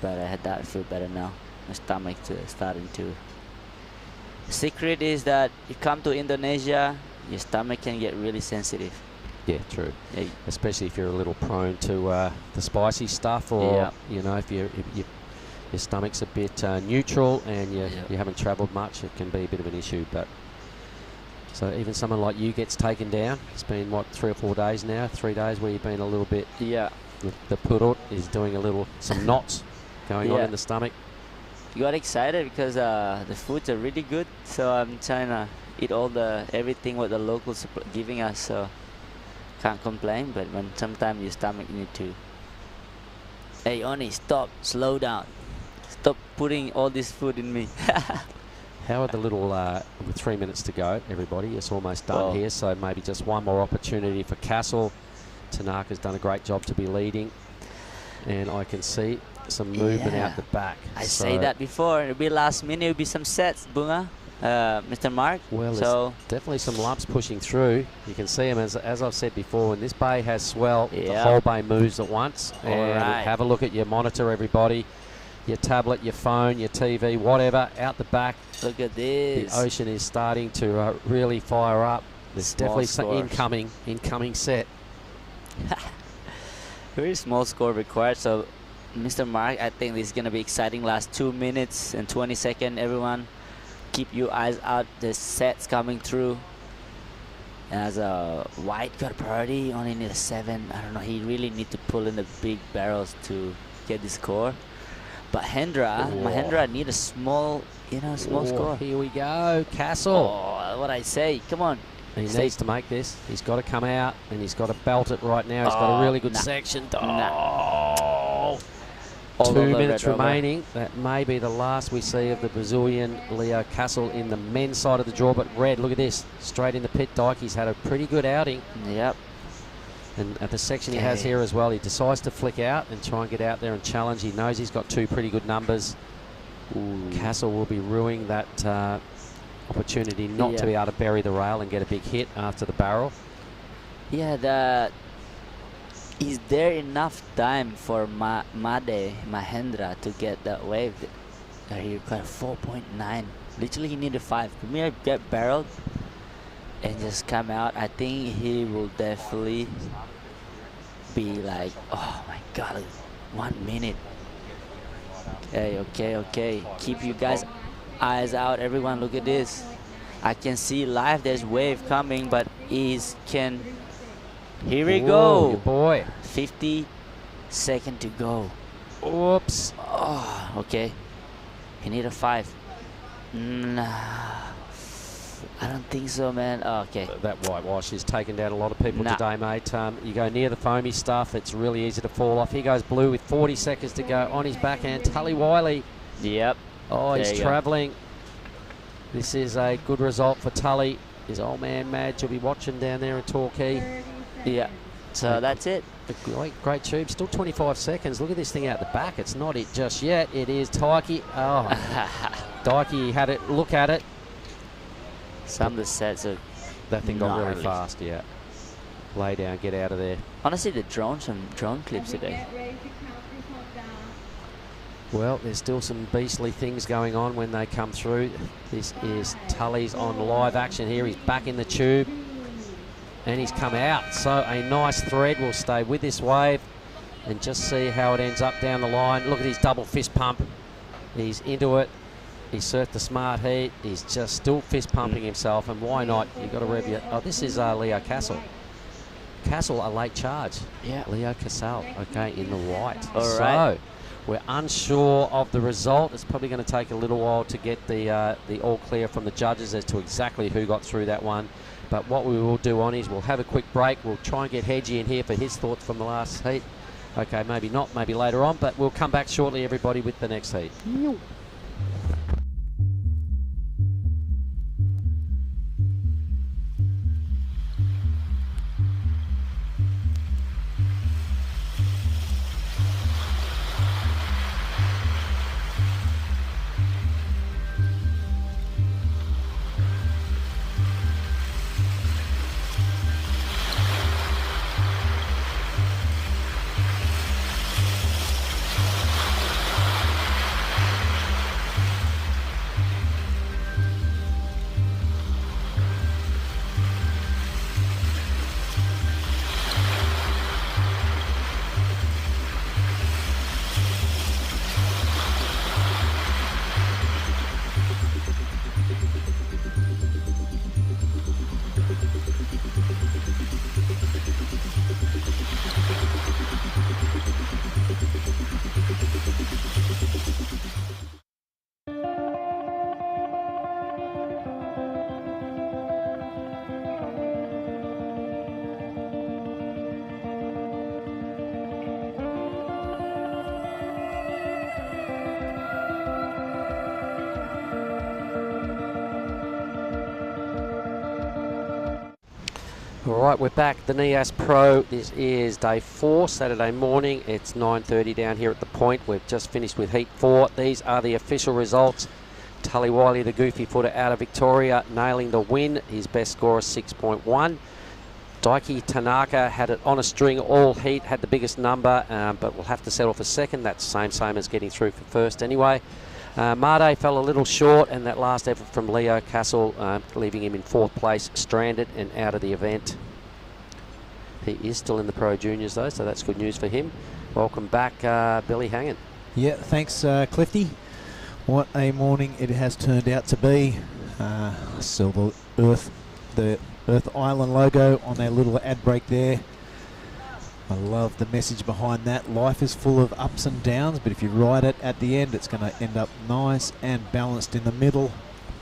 but I had that. I feel better now. My stomach starting to. The secret is that you come to Indonesia, your stomach can get really sensitive. Yeah, true. Yeah. Especially if you're a little prone to the spicy stuff, or you know, if you your stomach's a bit neutral and you haven't travelled much, it can be a bit of an issue. But so even someone like you gets taken down. It's been, what, 3 or 4 days now, 3 days where you've been a little bit... Yeah. The purut is doing some knots going on in the stomach. You got excited because the foods are really good. So I'm trying to eat everything what the locals are giving us. So can't complain. But when sometimes your stomach need to... Hey, Oni, stop. Slow down. Stop putting all this food in me. How are the little, with 3 minutes to go, everybody? It's almost done here, so maybe just one more opportunity for Castle. Tanaka's done a great job to be leading, and I can see some movement out the back. I say that before. It'll be last minute. It'll be some sets, Bunga, Mr. Mark. Well, there's definitely some lumps pushing through. You can see them, as I've said before, when this bay has swell, the whole bay moves at once. And have a look at your monitor, everybody. Your tablet, your phone, your TV, whatever, out the back. Look at this. The ocean is starting to really fire up. There's definitely some incoming set. Very small score required. So, Mr. Mark, I think this is going to be exciting. Last 2 minutes and 20 seconds. Everyone, keep your eyes out. The sets coming through. As a White got priority, only need a 7. I don't know. He really need to pull in the big barrels to get the score. But Mahendra need a small, score. Here we go, Castle. Oh, what I say. Come on. He needs to make this. He's got to come out, and he's got to belt it right now. He's got a really good section. 2 minutes remaining. That may be the last we see of the Brazilian Leo Castle in the men's side of the draw. But Red, look at this. Straight in the pit. He's had a pretty good outing. Yep. And at the section he has here as well, he decides to flick out and try and get out there and challenge. He knows he's got 2 pretty good numbers. Castle will be ruining that opportunity not to be able to bury the rail and get a big hit after the barrel. Yeah, is there enough time for Mahendra to get that wave? He got 4.9. Literally, he needed 5. Premier get barreled and just come out. I think he will definitely be like, oh my God, 1 minute. Okay. Keep you guys eyes out, everyone. Look at this. I can see live there's wave coming, but here we go. Good boy. 50 seconds to go. Oops. Oh, okay. He need a 5. Nah, I don't think so, man. Oh, okay. That whitewash is taking down a lot of people today, mate. You go near the foamy stuff, it's really easy to fall off. Here goes Blue with 40 seconds to go on his backhand. Tully Wiley. Yep. Oh, he's travelling. This is a good result for Tully. His old man Madge will be watching down there in Torquay. Yeah. So that's it. A great tube. Still 25 seconds. Look at this thing out the back. It's not it just yet. It is Taiki. Oh, Taiki had it. Look at it. Some of the sets are that thing got really fast. Yeah. Lay down. Get out of there. Honestly, some drone clips today. Well, there's still some beastly things going on when they come through. This is Tully's on live action here. He's back in the tube. And he's come out. So a nice thread. Will stay with this wave and just see how it ends up down the line. Look at his double fist pump. He's into it. He surfed the smart heat. He's just still fist pumping himself. And why not? You've got to rev it. Oh, this is Leo Castle. Castle, a late charge. Yeah. Leo Castle, okay, in the white. All right. So we're unsure of the result. It's probably going to take a little while to get the all clear from the judges as to exactly who got through that one. But what we will do on is we'll have a quick break. We'll try and get Hedgie in here for his thoughts from the last heat. Okay, maybe not, maybe later on, but we'll come back shortly, everybody, with the next heat. All right, we're back. The Nias Pro. This is day 4, Saturday morning. It's 9:30 down here at the point. We've just finished with heat 4. These are the official results. Tully Wiley, the goofy footer out of Victoria, nailing the win. His best score is 6.1. Daiki Tanaka had it on a string all heat, had the biggest number, but will have to settle for second. That's same as getting through for first anyway. Made fell a little short, and that last effort from Leo Castle, leaving him in 4th place, stranded and out of the event. He is still in the Pro Juniors though, so that's good news for him. Welcome back, Billy Hangen. Yeah, thanks, Clifty. What a morning it has turned out to be. Saw the Earth Island logo on their little ad break there. I love the message behind that. Life is full of ups and downs, but if you ride it at the end, it's going to end up nice and balanced in the middle.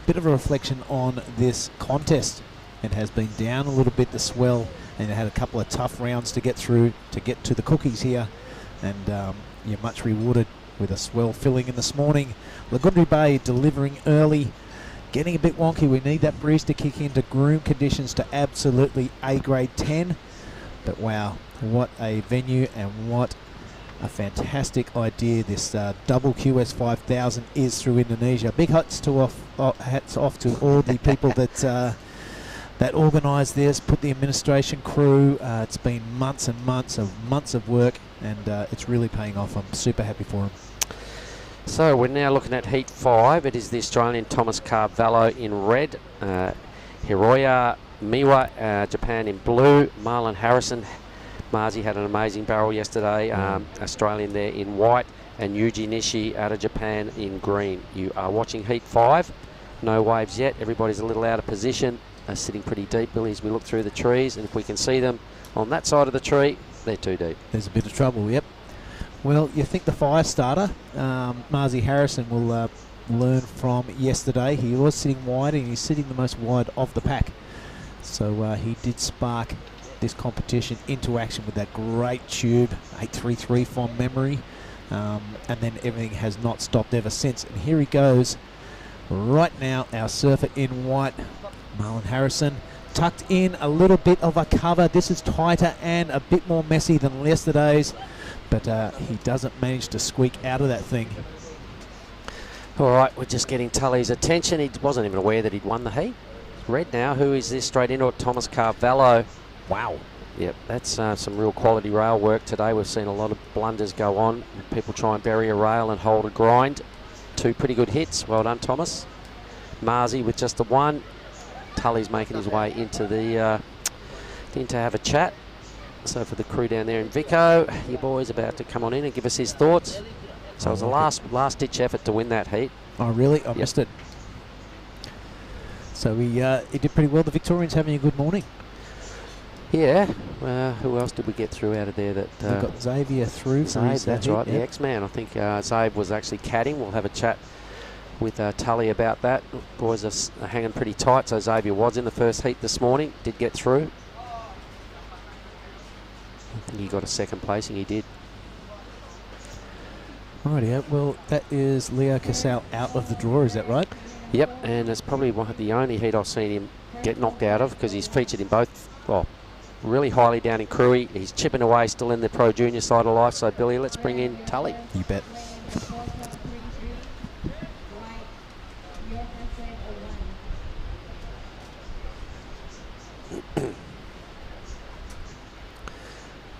Bit of a reflection on this contest. It has been down a little bit, the swell, and it had a couple of tough rounds to get through to get to the cookies here. And you're much rewarded with a swell filling in this morning. Lagundri Bay delivering early. Getting a bit wonky. We need that breeze to kick into groom conditions to absolutely A grade 10. But wow, what a venue and what a fantastic idea this double QS 5000 is through Indonesia. Big hats off to all the people that organised this, put the administration crew. It's been months and months of work, and it's really paying off. I'm super happy for them. So we're now looking at heat 5. It is the Australian Thomas Carvalho in red, Hiroya Miwa, Japan in blue, Marlon Harrison. Marzi had an amazing barrel yesterday, Australian there in white, and Yuji Nishi out of Japan in green. You are watching heat 5. No waves yet. Everybody's a little out of position, sitting pretty deep, Billy, as we look through the trees, and if we can see them on that side of the tree, they're too deep. There's a bit of trouble, yep. Well, you think the fire starter, Marzi Harrison, will learn from yesterday. He was sitting wide, and he's sitting the most wide of the pack. So he did spark this competition into action with that great tube, 833 from memory. And then everything has not stopped ever since. And here he goes right now, our surfer in white, Marlon Harrison. Tucked in a little bit of a cover. This is tighter and a bit more messy than yesterday's. But he doesn't manage to squeak out of that thing. All right, we're just getting Tully's attention. He wasn't even aware that he'd won the heat. Red now. Who is this straight into it? Thomas Carvalho. Wow. Yep, that's some real quality rail work today. We've seen a lot of blunders go on. People try and bury a rail and hold a grind. 2 pretty good hits. Well done, Thomas. Marzi with just the 1. Tully's making his way into the in to have a chat. So for the crew down there in Vico, your boy's about to come on in and give us his thoughts. So it was a last ditch effort to win that heat. Oh really? I missed it. So he did pretty well. The Victorians having a good morning. Yeah. Who else did we get through out of there? That we got Xavier through. Zabe, that's right, the X-Man. I think Zabe was actually caddying. We'll have a chat with Tully about that. Boys are hanging pretty tight, so Xavier was in the first heat this morning. Did get through. I think he got a second placing. He did. Rightio. Well, that is Leo Casal out of the draw. Is that right? Yep, and it's probably the only heat I've seen him get knocked out of, because he's featured in both, well, really highly down in Crewy. He's chipping away still in the Pro Junior side of life. So, Billy, let's bring in Tully. You bet.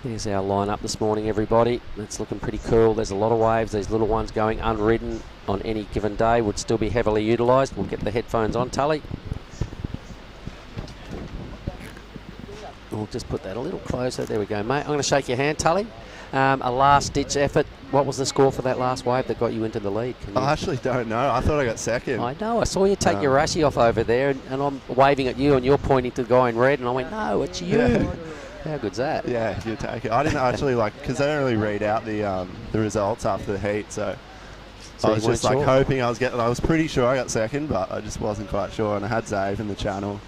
Here's our lineup this morning, everybody. It's looking pretty cool. There's a lot of waves. These little ones going unridden on any given day would still be heavily utilised. We'll get the headphones on, Tully. We'll just put that a little closer. There we go, mate. I'm going to shake your hand, Tully. A last-ditch effort. What was the score for that last wave that got you into the lead? I actually don't know. I thought I got second. I know. I saw you take your rashi off over there, and I'm waving at you, and you're pointing to the guy in red, and I went, no, it's you. Yeah. How good's that? Yeah, you take it. I didn't actually because they don't really read out the results after the heat, so I was just like hoping I was pretty sure I got second, but I just wasn't quite sure. And I had Zave in the channel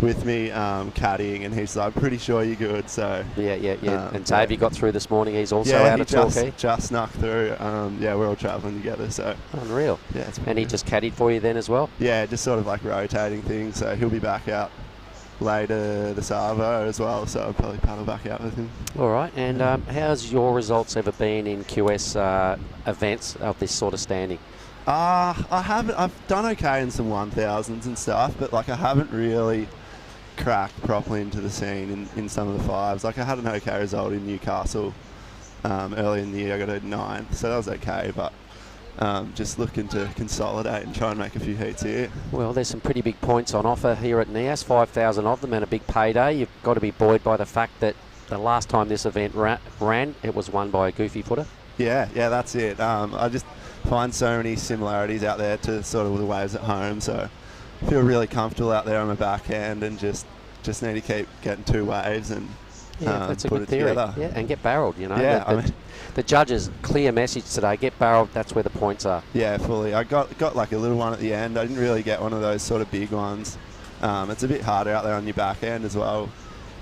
with me caddying, and he's like, pretty sure you're good. So yeah. And Zave, you got through this morning. He's also out of Torquay. Just snuck through. Yeah, we're all travelling together. So unreal. Yeah, and he just caddied for you then as well. Yeah, just sort of like rotating things. So he'll be back out later this arvo as well, so I'll probably paddle back out with him. All right, and how's your results ever been in QS events of this sort of standing? I've done okay in some 1000s and stuff, but like I haven't really cracked properly into the scene in some of the 5s. Like I had an okay result in Newcastle early in the year. I got a 9th, so that was okay, but just looking to consolidate and try and make a few heats here. Well, there's some pretty big points on offer here at Nias, 5,000 of them and a big payday. You've got to be buoyed by the fact that the last time this event ran, it was won by a goofy footer. Yeah, that's it. I just find so many similarities out there to sort of the waves at home, so I feel really comfortable out there on my backhand and just need to keep getting 2 waves and that's a put good it theory. together. Yeah, and get barreled, you know. Yeah, the judges' clear message today, get barreled, that's where the points are. Yeah, fully. I got like a little one at the end. I didn't really get one of those sort of big ones. It's a bit harder out there on your backhand as well,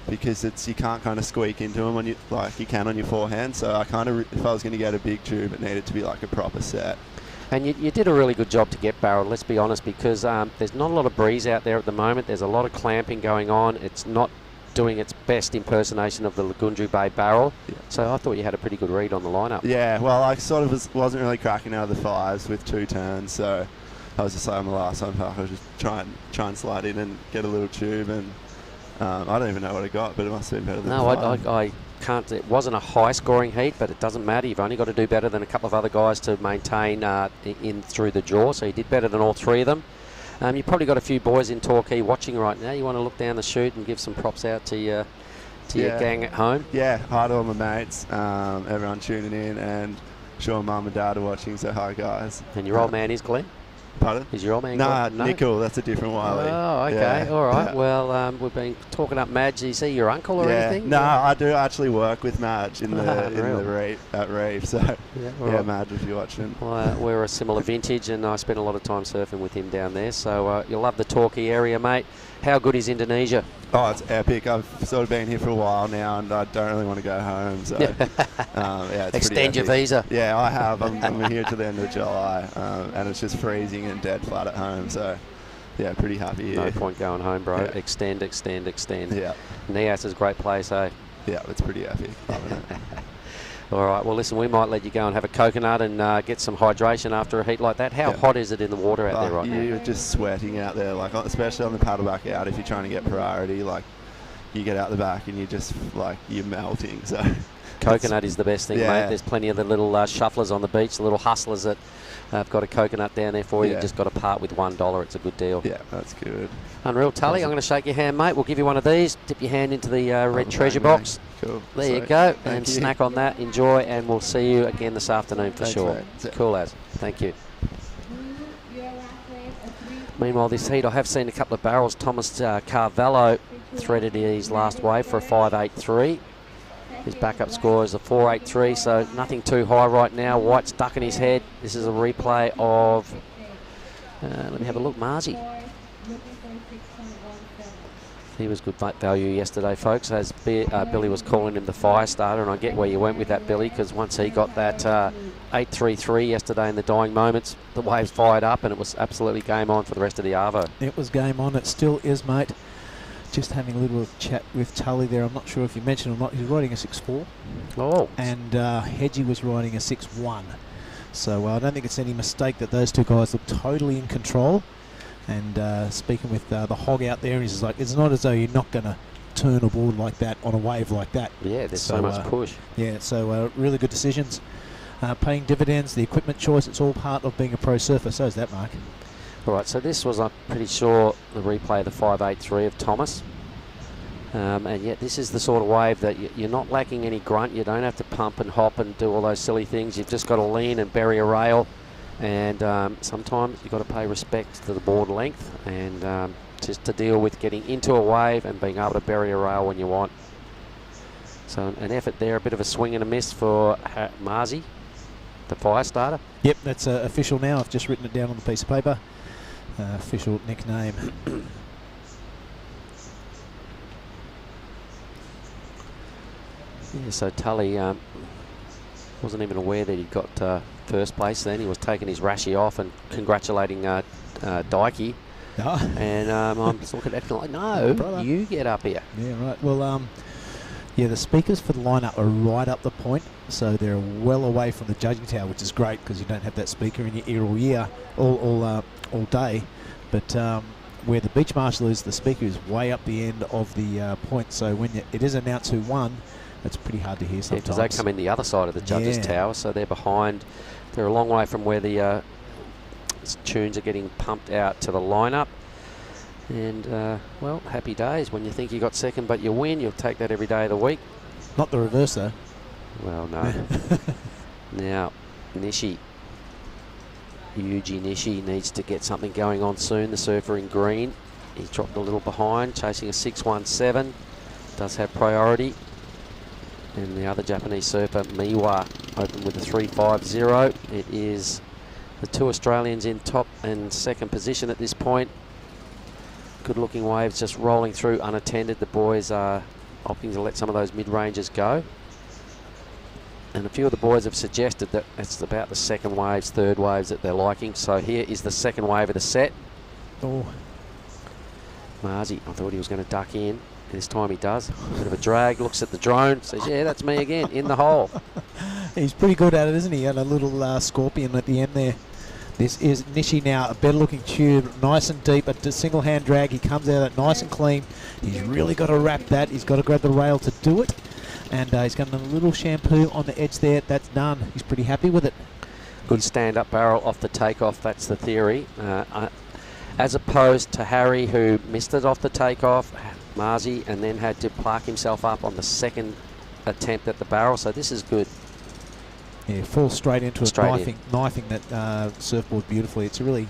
because you can't kind of squeak into them when you can on your forehand. So I kind of, if I was going to get a big tube, it needed to be like a proper set. And you did a really good job to get barreled, let's be honest, because there's not a lot of breeze out there at the moment. There's a lot of clamping going on. It's not doing its best impersonation of the Lagundru Bay barrel. Yeah. So I thought you had a pretty good read on the lineup. Yeah, well, I sort of wasn't really cracking out of the 5s with 2 turns, so I was just like on the last one, I was just try and slide in and get a little tube, and I don't even know what I got, but it must have been better than I can't. It wasn't a high scoring heat, but it doesn't matter. You've only got to do better than a couple of other guys to maintain in through the jaw, so you did better than all 3 of them. You've probably got a few boys in Torquay watching right now. You want to look down the chute and give some props out to your gang at home? Yeah, hi to all my mates, everyone tuning in, and sure mum and dad are watching, so hi guys. And your old man is Glenn? Pardon? Is your old man Glenn? No, Nickel, that's a different Wiley. Oh, okay, yeah. All right. Yeah. Well, we've been talking up Madge. Is he your uncle or anything? No, I do actually work with Madge in the reef, at Reef, so right. Madge, if you're watching. Well, we're a similar vintage, and I spent a lot of time surfing with him down there, so you'll love the Torquay area, mate. How good is Indonesia? Oh, it's epic. I've sort of been here for a while now, and I don't really want to go home. So, it's extend your visa. Yeah, I have. I'm here to the end of July, and it's just freezing and dead flat at home. So, yeah, pretty happy here. No point going home, bro. Yeah. Extend. Yeah. Nias is a great place, eh? Yeah, it's pretty epic. Loving it. All right, well, listen, we might let you go and have a coconut and get some hydration after a heat like that. How hot is it in the water out there right now? You're just sweating out there, like especially on the paddle back out. If you're trying to get priority, like you get out the back and you just like you're melting. So coconut is the best thing, mate. There's plenty of the little shufflers on the beach, the little hustlers that have got a coconut down there for you. You've just got to part with $1. It's a good deal. Yeah, that's good. Unreal. Tully, I'm going to shake your hand, mate. We'll give you one of these. Dip your hand into the red treasure box. Cool. There you go. And snack on that. Enjoy, and we'll see you again this afternoon for sure. Cool as. Thank you. Meanwhile, this heat, I have seen a couple of barrels. Thomas Carvalho threaded his last wave for a 5.83. His backup score is a 4.83, so nothing too high right now. White's ducking his head. This is a replay of, let me have a look, Marzi. He was good value yesterday, folks, as Billy was calling him the fire starter, and I get where you went with that, Billy, because once he got that 8.33 yesterday in the dying moments, the waves fired up, and it was absolutely game on for the rest of the Arvo. It was game on. It still is, mate. Just having a little chat with Tully there. I'm not sure if you mentioned or not. He's riding a 6.4. Oh. And Hedgie was riding a 6.1. So I don't think it's any mistake that those two guys look totally in control. And speaking with the hog out there, he's like, it's not as though you're not going to turn a board like that on a wave like that. Yeah, there's so much push. Yeah, so really good decisions. Paying dividends, the equipment choice, it's all part of being a pro surfer. So is that, Mark. All right, so this was, I'm pretty sure, the replay of the 5.83 of Thomas. And yet this is the sort of wave that you're not lacking any grunt. You don't have to pump and hop and do all those silly things. You've just got to lean and bury a rail. And sometimes you've got to pay respect to the board length and just to deal with getting into a wave and being able to bury a rail when you want. So an effort there, a bit of a swing and a miss for Marzi, the fire starter. Yep, that's official now. I've just written it down on the piece of paper. Official nickname. Yeah, so Tully wasn't even aware that he'd got first place then. He was taking his rashie off and congratulating Dikey Oh. And I'm just looking at it like, no, Brother. you get up here. Yeah, right. Well, yeah, the speakers for the lineup are right up the point, so they're well away from the judging tower, which is great because you don't have that speaker in your ear all day. But where the beach marshal is, the speaker is way up the end of the point. So when it is announced who won, it's pretty hard to hear sometimes. Because they come in the other side of the judges' tower, so they're behind. They're a long way from where the tunes are getting pumped out to the lineup. And, well, happy days. When you think you got second but you win, you'll take that every day of the week. Not the reverse, though. Well, no. Now, Nishi. Yuji Nishi needs to get something going on soon. The surfer in green. He's dropped a little behind, chasing a 617. Does have priority. And the other Japanese surfer, Miwa, open with a 350. It is the two Australians in top and second position at this point. Good looking waves just rolling through unattended. The boys are opting to let some of those mid-rangers go. And a few of the boys have suggested that it's about the second waves, third waves that they're liking. So here is the second wave of the set. Oh. Marzi, I thought he was going to duck in. This time he does. Bit of a drag, looks at the drone, says, yeah, that's me again, in the hole. He's pretty good at it, isn't he? And a little scorpion at the end there. This is Nishi now, a better looking tube, nice and deep, a single hand drag. He comes out of it nice and clean. He's really got to wrap that. He's got to grab the rail to do it. And he's got a little shampoo on the edge there. That's done. He's pretty happy with it. Good stand-up barrel off the takeoff, that's the theory. As opposed to Harry, who missed it off the takeoff, Marzi, and then had to park himself up on the second attempt at the barrel. So this is good. Yeah, falls straight into it, Straight knifing that surfboard beautifully. It's really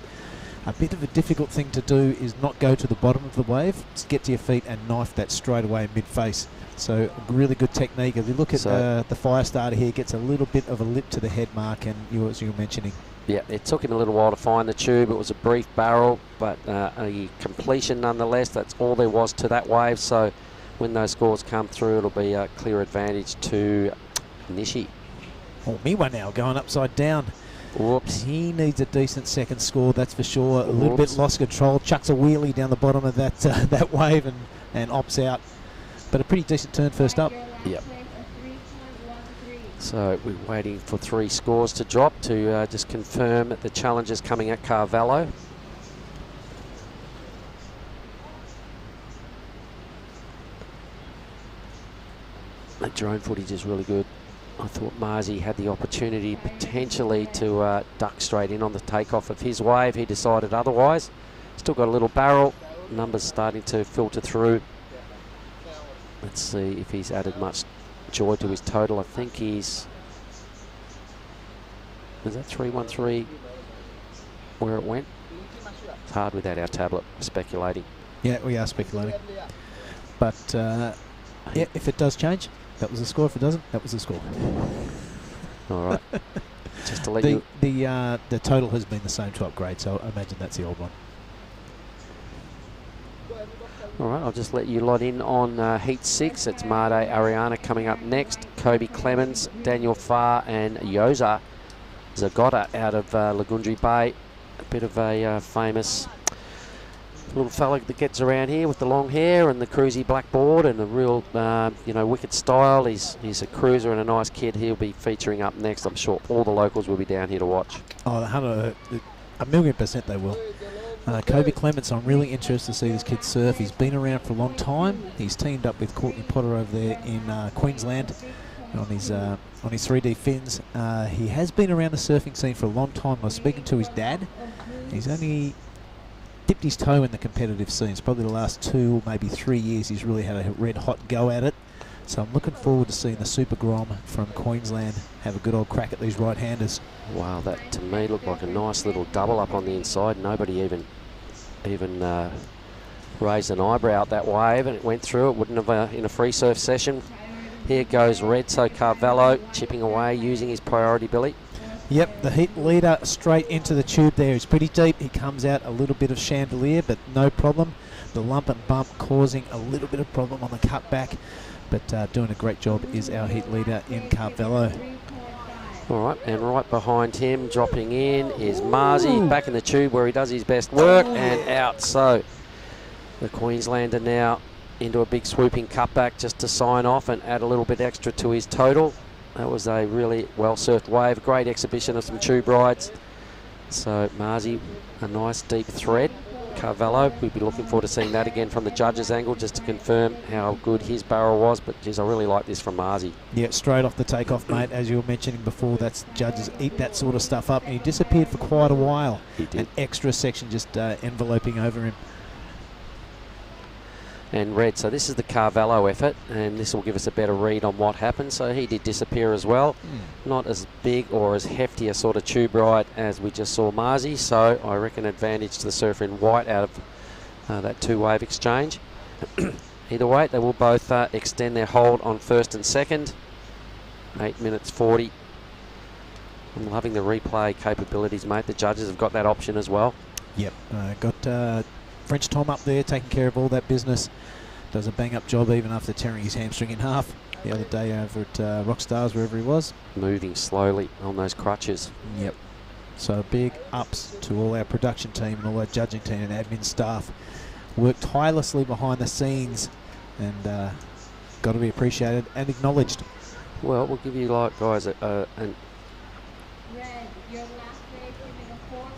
a bit of a difficult thing to do is not go to the bottom of the wave, just get to your feet and knife that straight away mid-face. So really good technique. If you look at the fire starter here, gets a little bit of a lip to the head mark, and as you were mentioning. Yeah, it took him a little while to find the tube. It was a brief barrel, but a completion nonetheless. That's all there was to that wave. So when those scores come through, it'll be a clear advantage to Nishi. Oh, Miwa now going upside down. Whoops. He needs a decent second score, that's for sure. A little bit lost control. Chucks a wheelie down the bottom of that that wave and opts out. But a pretty decent turn first up. Yep. So we're waiting for 3 scores to drop to just confirm that the challenge is coming at Carvalho. The drone footage is really good. I thought Marzi had the opportunity potentially to duck straight in on the takeoff of his wave. He decided otherwise. Still got a little barrel. Numbers starting to filter through. Let's see if he's added much joy to his total. I think he's... Is that 313 where it went? It's hard without our tablet speculating. Yeah, we are speculating. But yeah, if it does change, that was the score. If it doesn't, that was the score. All right. Just to let you... The total has been the same to upgrade, so I imagine that's the old one. All right, I'll just let you lot in on Heat 6. It's Made Ariana coming up next. Kobe Clemens, Daniel Farr and Yoza Zagotta out of Lagundri Bay. A bit of a famous little fella that gets around here with the long hair and the cruisy black board and a real, wicked style. He's a cruiser and a nice kid. He'll be featuring up next. I'm sure all the locals will be down here to watch. Oh, 1,000,000% they will. Kobe Clements, I'm really interested to see this kid surf. He's been around for a long time. He's teamed up with Courtney Potter over there in Queensland on his 3D fins. He has been around the surfing scene for a long time. I was speaking to his dad. He's only dipped his toe in the competitive scenes. Probably the last 2 or maybe 3 years he's really had a red hot go at it. So I'm looking forward to seeing the Super Grom from Queensland have a good old crack at these right-handers. Wow, that to me looked like a nice little double up on the inside. Nobody even raised an eyebrow at that wave, and it went through. It wouldn't have in a free surf session. Here goes red, so Carvalho chipping away using his priority billy. Yep, the heat leader straight into the tube there. He's pretty deep. He comes out a little bit of chandelier, but no problem. The lump and bump causing a little bit of problem on the cutback, but doing a great job is our heat leader in Carvalho. All right, and right behind him, dropping in, is Marzi, back in the tube where he does his best work, and out. So the Queenslander now into a big swooping cutback just to sign off and add a little bit extra to his total. That was a really well-surfed wave. Great exhibition of some tube rides. So Marzi, a nice deep thread. Carvalho, we'd be looking forward to seeing that again from the judges' angle just to confirm how good his barrel was. But geez, I really like this from Marzi. Yeah, straight off the takeoff, mate. As you were mentioning before, that's judges eat that sort of stuff up. And he disappeared for quite a while. He did. An extra section just enveloping over him. And red, so this is the Carvalho effort, and this will give us a better read on what happened. So he did disappear as well. Not as big or as hefty a sort of tube ride as we just saw Marzi, so I reckon advantage to the surfer in white out of that two-wave exchange. Either way, they will both extend their hold on first and second. 8 minutes 40. I'm loving the replay capabilities, mate. The judges have got that option as well. Yep, got French Tom up there taking care of all that business. Does a bang-up job even after tearing his hamstring in half the other day over at Rockstars, wherever he was. Moving slowly on those crutches. Yep. So big ups to all our production team and all our judging team and admin staff. Worked tirelessly behind the scenes and got to be appreciated and acknowledged. Well, we'll give you, like, guys, an Red, your last race in a 4.57.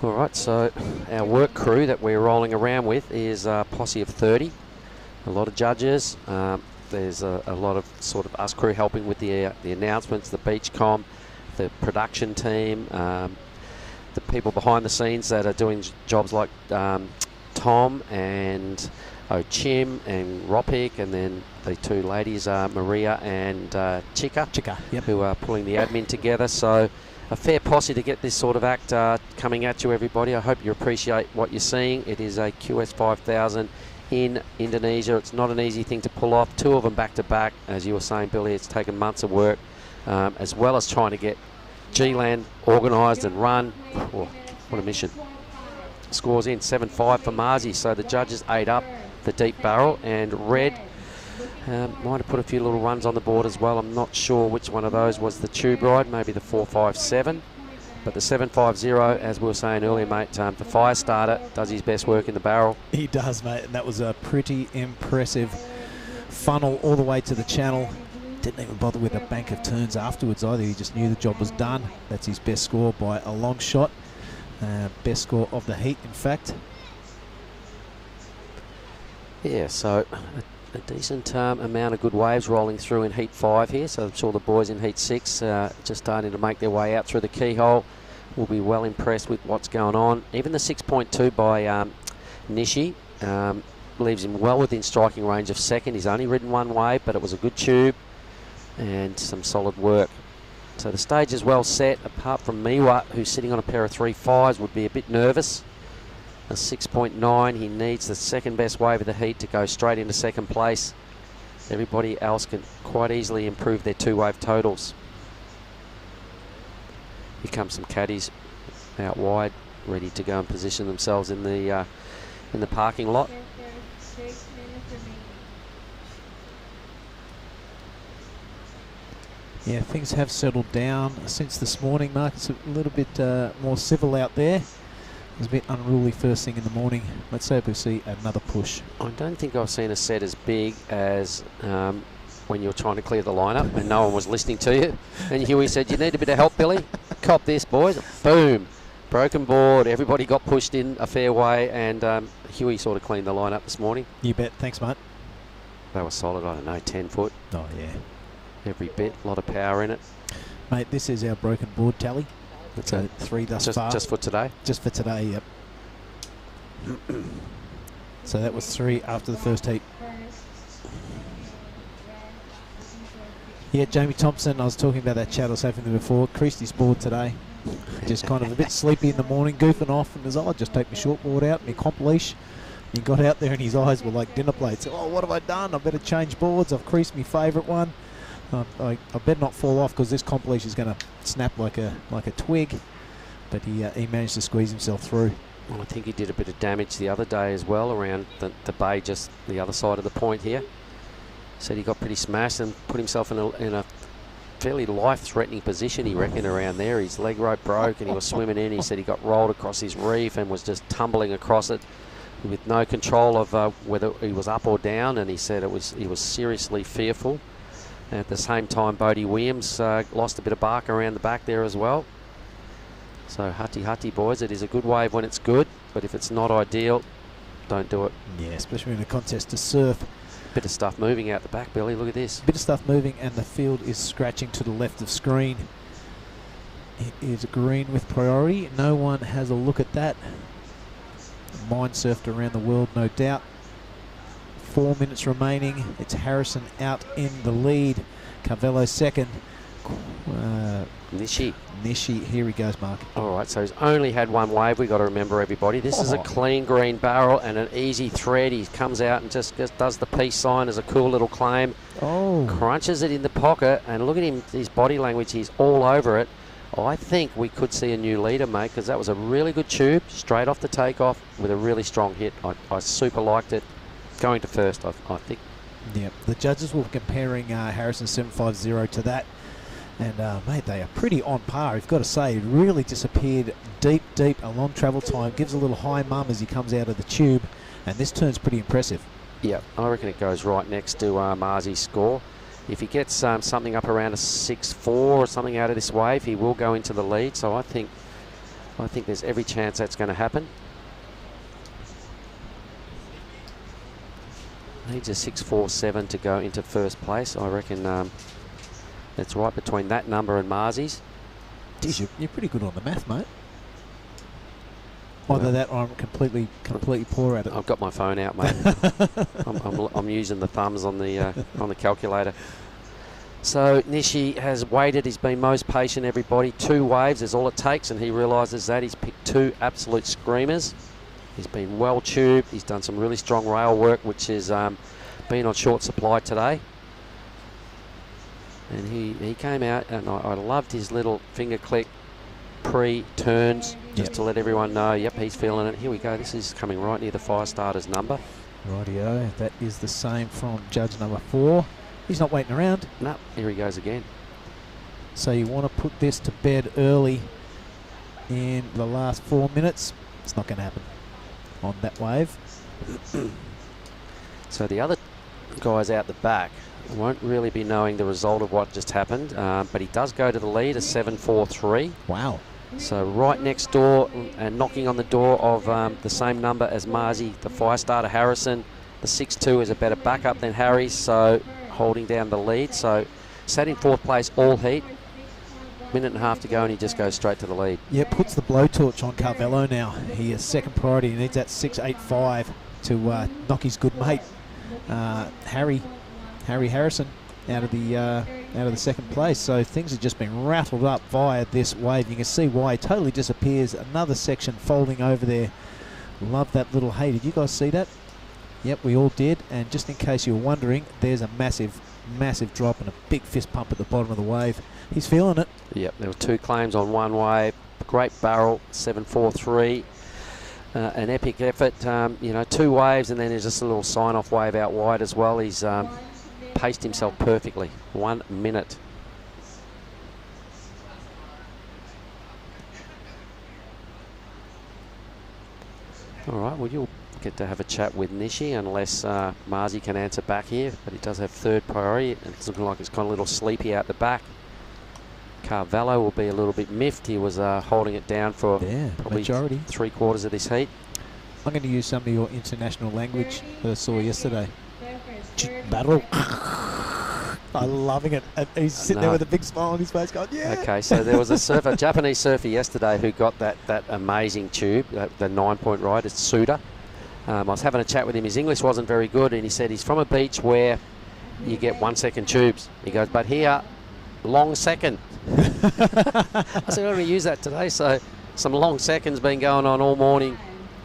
All right, so our work crew that we're rolling around with is a posse of 30. A lot of judges. There's a lot of sort of us crew helping with the announcements, the beach comm, the production team, the people behind the scenes that are doing jobs like Tom and Chim and Ropik, and then the two ladies are Maria and Chika, yep, who are pulling the admin together. So a fair posse to get this sort of act coming at you, everybody. I hope you appreciate what you're seeing. It is a QS 5000 in Indonesia. It's not an easy thing to pull off. Two of them back to back. As you were saying, Billy, it's taken months of work, as well as trying to get G-Land organised and run. Oh, what a mission. Scores in 7-5 for Marzi. So the judges ate up the deep barrel, and red might have put a few little runs on the board as well. I'm not sure which one of those was the tube ride, maybe the 4.57, but the 7.50, as we were saying earlier, mate, the fire starter does his best work in the barrel. He does, mate, and that was a pretty impressive funnel all the way to the channel. Didn't even bother with a bank of turns afterwards either. He just knew the job was done. That's his best score by a long shot. Best score of the heat, in fact. Yeah, so a decent amount of good waves rolling through in Heat 5 here. So I'm sure the boys in Heat 6 just starting to make their way out through the keyhole will be well impressed with what's going on. Even the 6.2 by Nishi leaves him well within striking range of second. He's only ridden one wave, but it was a good tube and some solid work. So the stage is well set, apart from Miwa, who's sitting on a pair of 3.5s, would be a bit nervous. A 6.9, he needs the second best wave of the heat to go straight into second place. Everybody else can quite easily improve their two-wave totals. Here come some caddies out wide, ready to go and position themselves in the parking lot. Yeah, things have settled down since this morning, Mark. It's a little bit more civil out there. It was a bit unruly first thing in the morning. Let's hope we see another push. I don't think I've seen a set as big as when you were trying to clear the lineup and no one was listening to you. And Huey said, "You need a bit of help, Billy? Cop this, boys." Boom. Broken board. Everybody got pushed in a fair way, and Huey sort of cleaned the lineup this morning. You bet. Thanks, mate. They were solid, I don't know, 10 foot. Oh, yeah. Every bit. A lot of power in it. Mate, this is our broken board tally. So 3 thus far. Just for today? Just for today, yep. So that was 3 after the first heat. Yeah, Jamie Thompson, I was talking about that chat I was having before, creased his board today. Just kind of a bit sleepy in the morning, goofing off, and I'll just take my short board out, my comp leash. He got out there and his eyes were like dinner plates. Oh, what have I done? I better change boards. I've creased my favourite one. I better not fall off because this comp leash is going to snap like a twig. But he managed to squeeze himself through. Well, I think he did a bit of damage the other day as well around the bay, just the other side of the point here. Said he got pretty smashed and put himself in a fairly life-threatening position, he reckoned, around there. His leg rope broke and he was swimming in. He said he got rolled across his reef and was just tumbling across it with no control of whether he was up or down, and he said he was seriously fearful. And at the same time, Bodie Williams lost a bit of bark around the back there as well. So hutty boys, it is a good wave when it's good, but if it's not ideal, don't do it. Yeah, especially in a contest to surf. Bit of stuff moving out the back, Billy. Look at this. Bit of stuff moving, and the field is scratching to the left of screen. It is green with priority. No one has a look at that. Mine surfed around the world, no doubt. 4 minutes remaining. It's Harrison out in the lead. Carvello second. Nishi, here he goes, Mark. All right, so he's only had one wave. We've got to remember, everybody. This is a clean green barrel and an easy thread. He comes out and just does the peace sign as a cool little claim. Oh. Crunches it in the pocket, and look at him, his body language. He's all over it. I think we could see a new leader, mate, because that was a really good tube, straight off the takeoff with a really strong hit. I super liked it. Going to first, I think. Yeah, the judges were comparing Harrison 750 to that. And, mate, they are pretty on par. You've got to say, it really disappeared deep, a long travel time. Gives a little high mum as he comes out of the tube. And this turn's pretty impressive. Yeah, I reckon it goes right next to Marzi's score. If he gets something up around a 6.4 or something out of this wave, he will go into the lead. So I think there's every chance that's going to happen. Needs a 6.47 to go into first place. I reckon it's right between that number and Marzi's. Geez, you're pretty good on the math, mate. Either that or I'm completely poor at it. I've got my phone out, mate. I'm using the thumbs on the calculator. So Nishi has waited. He's been most patient, everybody. 2 waves is all it takes, and he realises that. He's picked 2 absolute screamers. He's been well tubed. He's done some really strong rail work, which has been on short supply today. And he came out, and I loved his little finger click pre-turns, just to let everyone know, yep, he's feeling it. Here we go. This is coming right near the fire starter's number. Rightio. That is the same from judge number 4. He's not waiting around. No, here he goes again. So you want to put this to bed early in the last 4 minutes. It's not going to happen on that wave. So the other guys out the back won't really be knowing the result of what just happened, but he does go to the lead, a 7.43. Wow. So right next door and knocking on the door of the same number as Marzi, the fire starter Harrison. The 6.2 is a better backup than Harry's, so holding down the lead. So sat in 4th place all heat. Minute and a half to go and he just goes straight to the lead. Yeah, puts the blowtorch on Carvello now. He is second priority. He needs that 6.85 to knock his good mate Harry Harrison out of the second place. So things have just been rattled up via this wave. You can see why it totally disappears. Another section folding over there. Love that little hay. Did you guys see that? Yep, we all did. And just in case you were wondering, there's a massive drop and a big fist pump at the bottom of the wave. He's feeling it. Yep, there were 2 claims on one wave. Great barrel, 7.43. An epic effort. 2 waves, and then there's just a little sign-off wave out wide as well. He's paced himself perfectly. 1 minute. All right, well, you'll get to have a chat with Nishi unless Marzi can answer back here, but he does have 3rd priority. It's looking like it's got a little sleepy out the back. Carvello will be a little bit miffed. He was holding it down for probably majority. 3/4 of this heat. I'm going to use some of your international language that I saw yesterday. Battle. I'm loving it. And he's sitting there with a big smile on his face going, yeah. Okay, so there was a Japanese surfer yesterday who got that amazing tube, the 9-point ride. It's Suda. I was having a chat with him. His English wasn't very good, and he said he's from a beach where you get 1-second tubes. He goes, but here, long second. I said, I'm going to use that today. So some long seconds been going on all morning.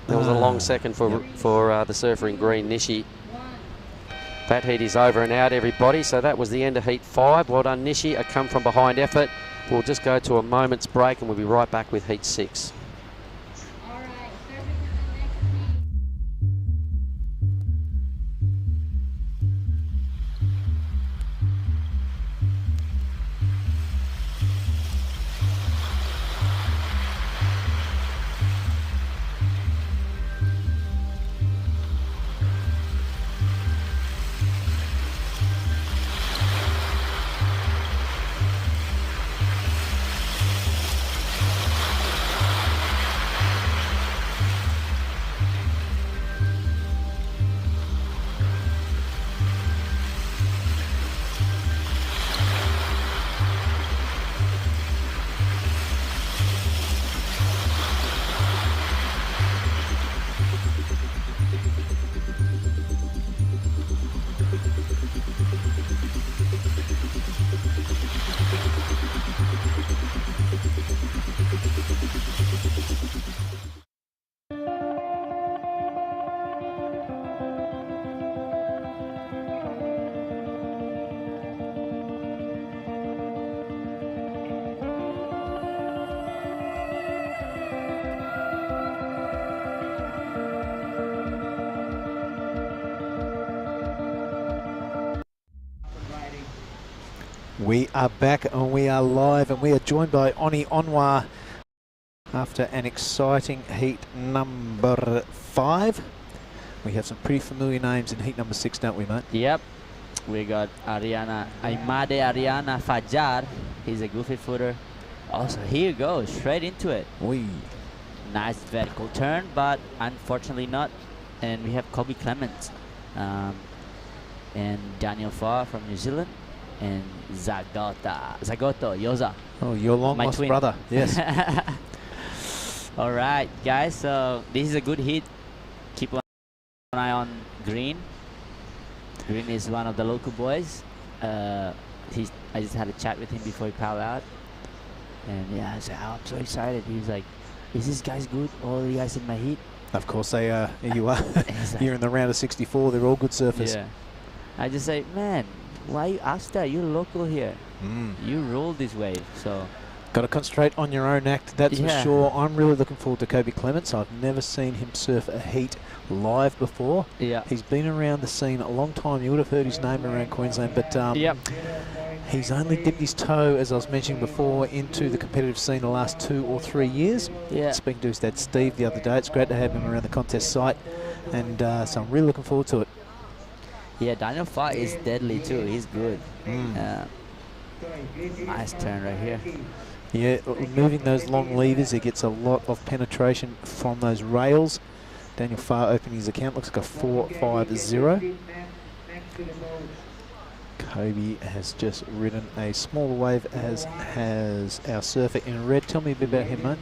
There was a long second for the surfer in green, Nishi. That heat is over and out, everybody. So that was the end of heat 5. Well done, Nishi. A come from behind effort. We'll just go to a moment's break and we'll be right back with heat 6. We are back and we are live, and we are joined by Oni Onwa after an exciting heat number 5. We have some pretty familiar names in heat number 6, don't we, mate? Yep. We got Aimade Ariana Fajar. He's a goofy footer. Also, here goes, straight into it. Oi. Nice vertical turn, but unfortunately not. And we have Kobe Clements and Daniel Farr from New Zealand, and Zagoto Yoza. Oh, your long My lost twin. brother. Yes. All right, guys. So this is a good hit. Keep an eye on Green. Green is one of the local boys. I just had a chat with him before he paddled out, and yeah, I said, oh, I'm so excited. He was like, "Is this guy's good? All you guys in my heat?" Of course they are. Here you are. He's like, You're in the round of 64. They're all good surfers. yeah. I just say, man, why you ask that? You're local here. You rule this wave, so. Got to concentrate on your own act, that's for sure. I'm really looking forward to Kobe Clements. I've never seen him surf a heat live before. Yeah. He's been around the scene a long time. You would have heard his name around Queensland, but he's only dipped his toe, as I was mentioning before, into the competitive scene the last 2 or 3 years. Yeah. Speaking to his dad Steve the other day, it's great to have him around the contest site, and so I'm really looking forward to it. Yeah, Daniel Farr is deadly too. He's good. Nice turn right here. Yeah, moving those long levers, he gets a lot of penetration from those rails. Daniel Farr opening his account, looks like a 4.50. Kobe has just ridden a smaller wave, as has our surfer in red. Tell me a bit about him, mate.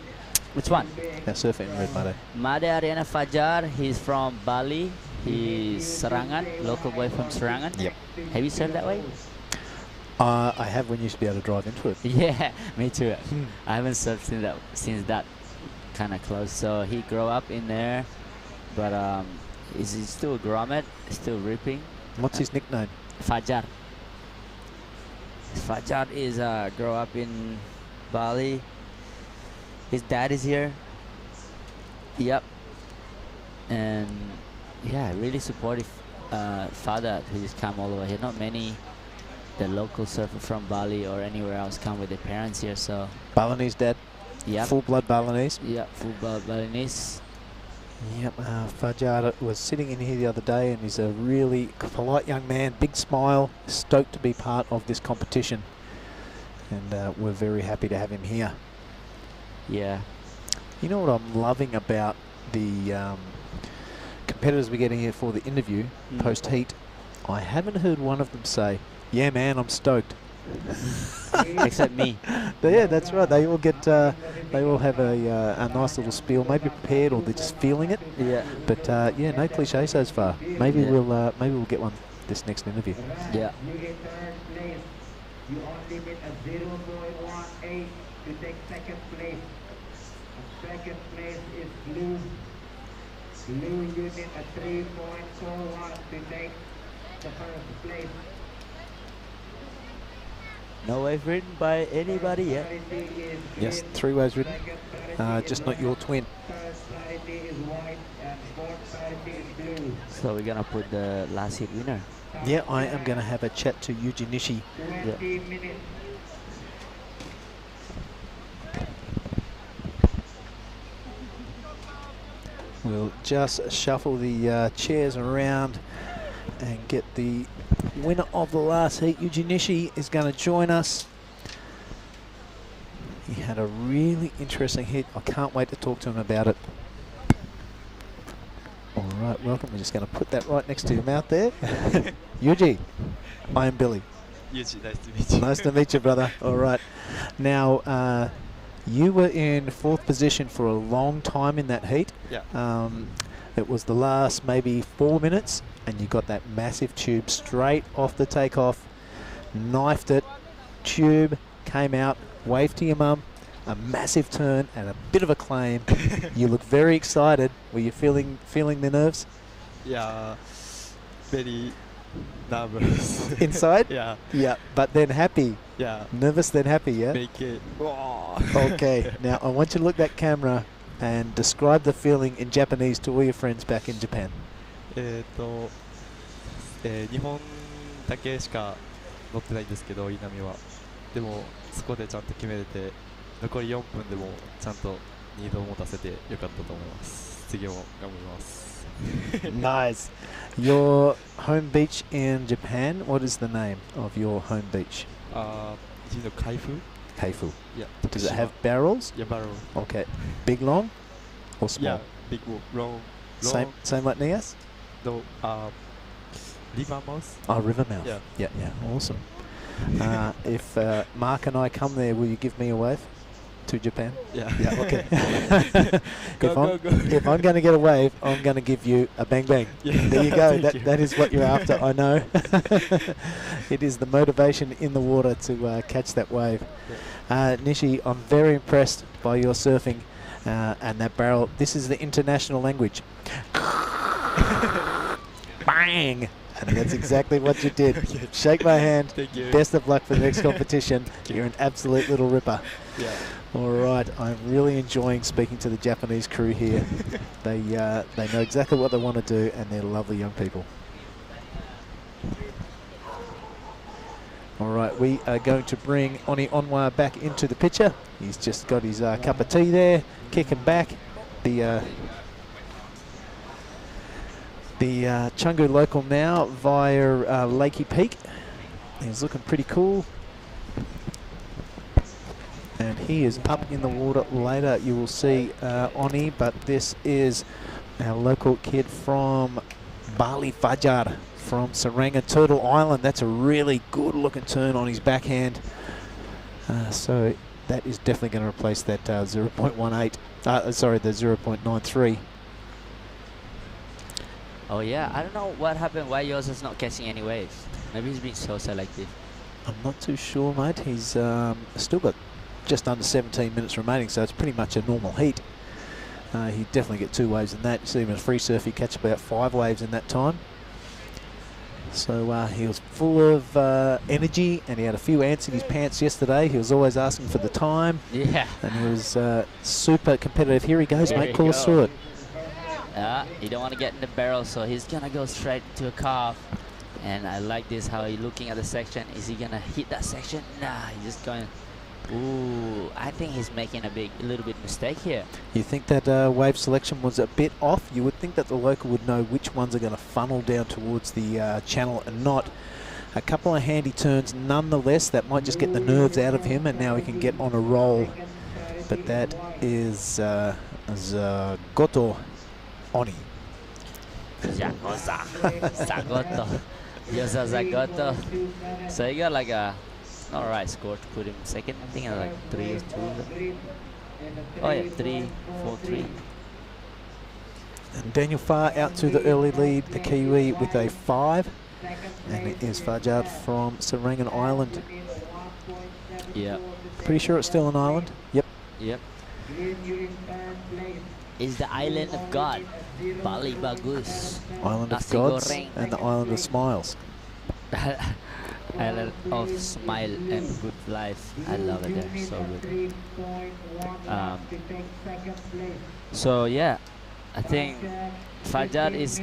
Which one? Our surfer in red, mate. Made Ariana Fajar, he's from Bali. He's Serangan, local boy from Serangan. Yep. Have you surfed that way? I have when you used to be able to drive into it. Yeah, me too. I haven't surfed since that kind of close. So he grew up in there, but he's still a grommet, still ripping. What's his nickname? Fajar. Fajar is grow up in Bali. His dad is here. Yep. And yeah, really supportive father who just come all the way here. Not many the local surfer from Bali or anywhere else come with their parents here, so. Balinese dad? Yep. Full-blood Balinese? Yep, full-blood Balinese. Yep, Fajar was sitting in here the other day, and he's a really polite young man, big smile, stoked to be part of this competition. And we're very happy to have him here. Yeah. You know what I'm loving about the competitors we're getting here for the interview, post-heat? I haven't heard one of them say, "Yeah, man, I'm stoked." Except me. Yeah, that's right. They all get, they all have a nice little spiel, maybe prepared or they're just feeling it. Yeah. But yeah, no cliche so far. Maybe we'll get one this next interview. Yeah. You get third place. You only need a 0.18 to take second place. And second place is blue. Blue, you need a 3.41 to take the first place. No wave ridden by anybody yet. Yes, 3 waves ridden. Just not your twin. So we're gonna put the last hit winner. Yeah, I am going to have a chat to Yuji Nishi. Yeah. We'll just shuffle the chairs around and get the winner of the last heat. Yuji Nishi is going to join us. He had a really interesting hit. I can't wait to talk to him about it. All right, welcome. We're just going to put that right next to your mouth there. Yuji, I am Billy. Yuji, nice to meet you. Nice to meet you, brother. All right. Now, you were in 4th position for a long time in that heat. Yeah. It was the last maybe 4 minutes, and you got that massive tube straight off the takeoff, knifed it, tube, came out, waved to your mum, a massive turn and a bit of a claim. You look very excited. Were you feeling the nerves? Yeah, very nervous. Inside? Yeah. Yeah, but then happy. Yeah. Nervous, then happy, yeah? Make it. Okay, now I want you to look at that camera and describe the feeling in Japanese to all your friends back in Japan. 日本だけしか乗ってないんですけど、いい波は。でも、そこでちゃんと決めれて、残り4分でもちゃんとリードを持たせてよかったと思います。次も頑張ります。Nice. Your home beach in Japan, what is the name of your home beach? Do you know Kaifu? Keifu. Yeah. Does it have barrels? Yeah, barrel. Okay. Big, long, or small? Yeah, big, long. Same like Nias? No, river mouth. Oh, river mouth. Yeah. Yeah, awesome. If Mark and I come there, will you give me a wave to Japan? Yeah. Yeah, okay. Go. If I'm going to get a wave, I'm going to give you a bang bang. Yeah. There you go. Thank you. That is what you're after, I know. It is the motivation in the water to catch that wave. Nishi, I'm very impressed by your surfing and that barrel. This is the international language. Bang! And that's exactly what you did. Shake my hand. Thank you. Best of luck for the next competition. You're an absolute little ripper. Yeah. All right, I'm really enjoying speaking to the Japanese crew here. They know exactly what they want to do, and they're lovely young people. All right, we are going to bring Oni Onwa back into the picture. He's just got his cup of tea there, kicking back. The Chungu local now via Lakey Peak. He's looking pretty cool. And he is up in the water later. You will see Oni, but this is our local kid from Bali Fajar from Saranga Turtle Island. That's a really good looking turn on his backhand. So that is definitely going to replace that 0.18, sorry, the 0.93. Oh yeah, I don't know what happened, why yours is not catching any waves. Maybe he's being so selective. I'm not too sure, mate. He's still got just under 17 minutes remaining, so it's pretty much a normal heat. He'd definitely get 2 waves in that. You see him in a free surf, he'd catch about 5 waves in that time. So he was full of energy, and he had a few ants in his pants yesterday. He was always asking for the time. Yeah. And he was super competitive. Here he goes, There mate. you Call us go. through it. You don't want to get in the barrel, so he's gonna go straight to a calf. And I like this, how he's looking at the section. Is he gonna hit that section? Nah, he's just going. Ooh, I think he's making a little bit mistake here. You think that wave selection was a bit off? You would think that the local would know which ones are going to funnel down towards the channel and not. A couple of handy turns nonetheless. That might just get the nerves out of him, and now he can get on a roll. But that is Zagoto Oni. Zagoto. Yosa Zagoto. So he got like a alright score to put him second. I think like 3-2. Oh yeah, 3-4-3. And Daniel Farr out to the early lead, the Kiwi with a 5. And it is Fajar from Serangan Island. Yeah. Pretty sure it's still an island? Yep. Yep. Is the island of God. Bali Bagus. Island of Nasi Gods goreng. and the Island of Smiles. Island of smile and good life. I love it there. So good. So yeah, I think Fajar is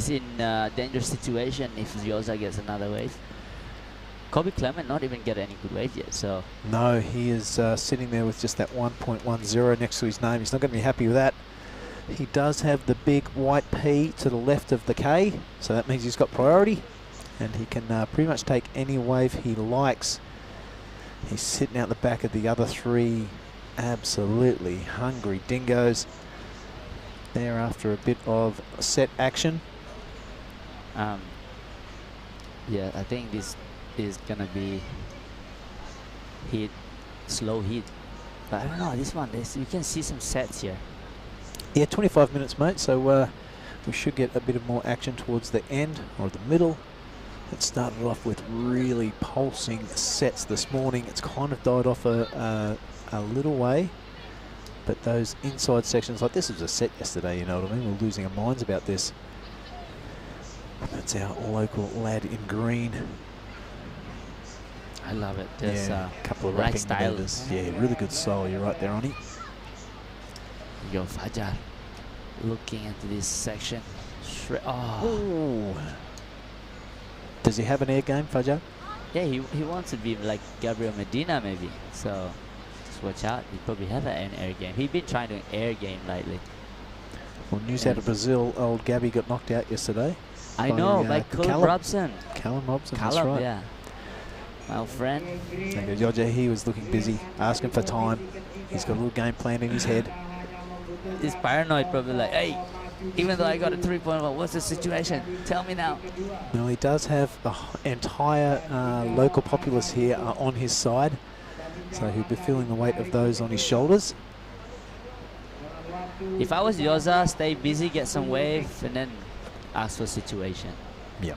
in a dangerous situation if Yosa gets another wave. Kobe Clement not even get any good wave yet, so. No, he is sitting there with just that 1.10 next to his name. He's not going to be happy with that. He does have the big white P to the left of the K, so that means he's got priority, and he can pretty much take any wave he likes. He's sitting out the back of the other 3 absolutely hungry dingoes there after a bit of set action. Yeah, I think this is gonna be slow heat, but I don't know, this one, you can see some sets here. Yeah, 25 minutes, mate, so we should get a bit of more action towards the end or the middle. It started off with really pulsing sets this morning. It's kind of died off a little way, but those inside sections, like this was a set yesterday, you know what I mean? We're losing our minds about this. That's our local lad in green. I love it. There's a couple of right wrapping style. maneuvers. Yeah, really good style. You're right there, Oni. Yo, Fajar looking into this section. Oh. Ooh. Does he have an air game, Fajar? Yeah, he wants to be like Gabriel Medina maybe. So just watch out. He probably have an air game. He's been trying to air game lately. Well, news out of Brazil, old Gabby got knocked out yesterday. I know, by Callum Robson. Callum Robson, that's Callum, right. yeah. My old friend. Yoja, he was looking busy, asking for time. He's got a little game plan in his head. He's paranoid, probably like, hey, even though I got a 3-point, what's the situation? Tell me now. Well, he does have the entire local populace here on his side, so he'll be feeling the weight of those on his shoulders. If I was Yoza, stay busy, get some wave, and then ask for situation. Yeah.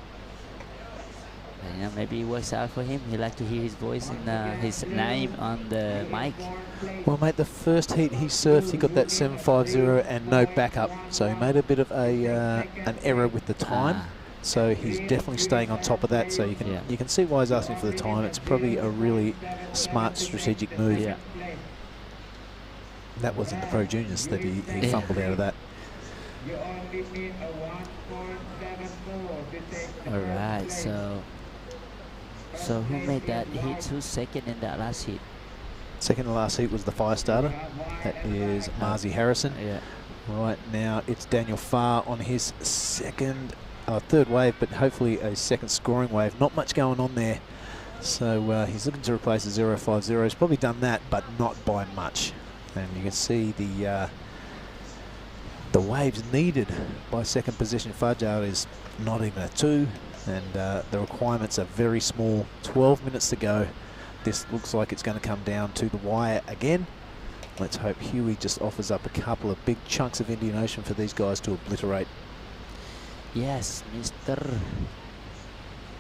And, you know, maybe it works out for him. He like to hear his voice and his name on the mic. Well, mate, the first heat he surfed, he got that 750 and no backup, so he made a bit of a an error with the time. So he's definitely staying on top of that. So you can see why he's asking for the time. It's probably a really smart strategic move. Yeah. That was in the Pro Juniors that he fumbled out of that. All right, so who made that hit? Who's second in that last hit? Second to last heat was the fire starter. That is Marzi Harrison. Yeah. Right now it's Daniel Farr on his third wave, but hopefully a second scoring wave. Not much going on there. So he's looking to replace the 050. He's probably done that, but not by much. And you can see the waves needed by second position Fajar is not even a 2, and the requirements are very small. 12 minutes to go. This looks like it's going to come down to the wire again. Let's hope Huey just offers up a couple of big chunks of Indian Ocean for these guys to obliterate. Yes, Mister.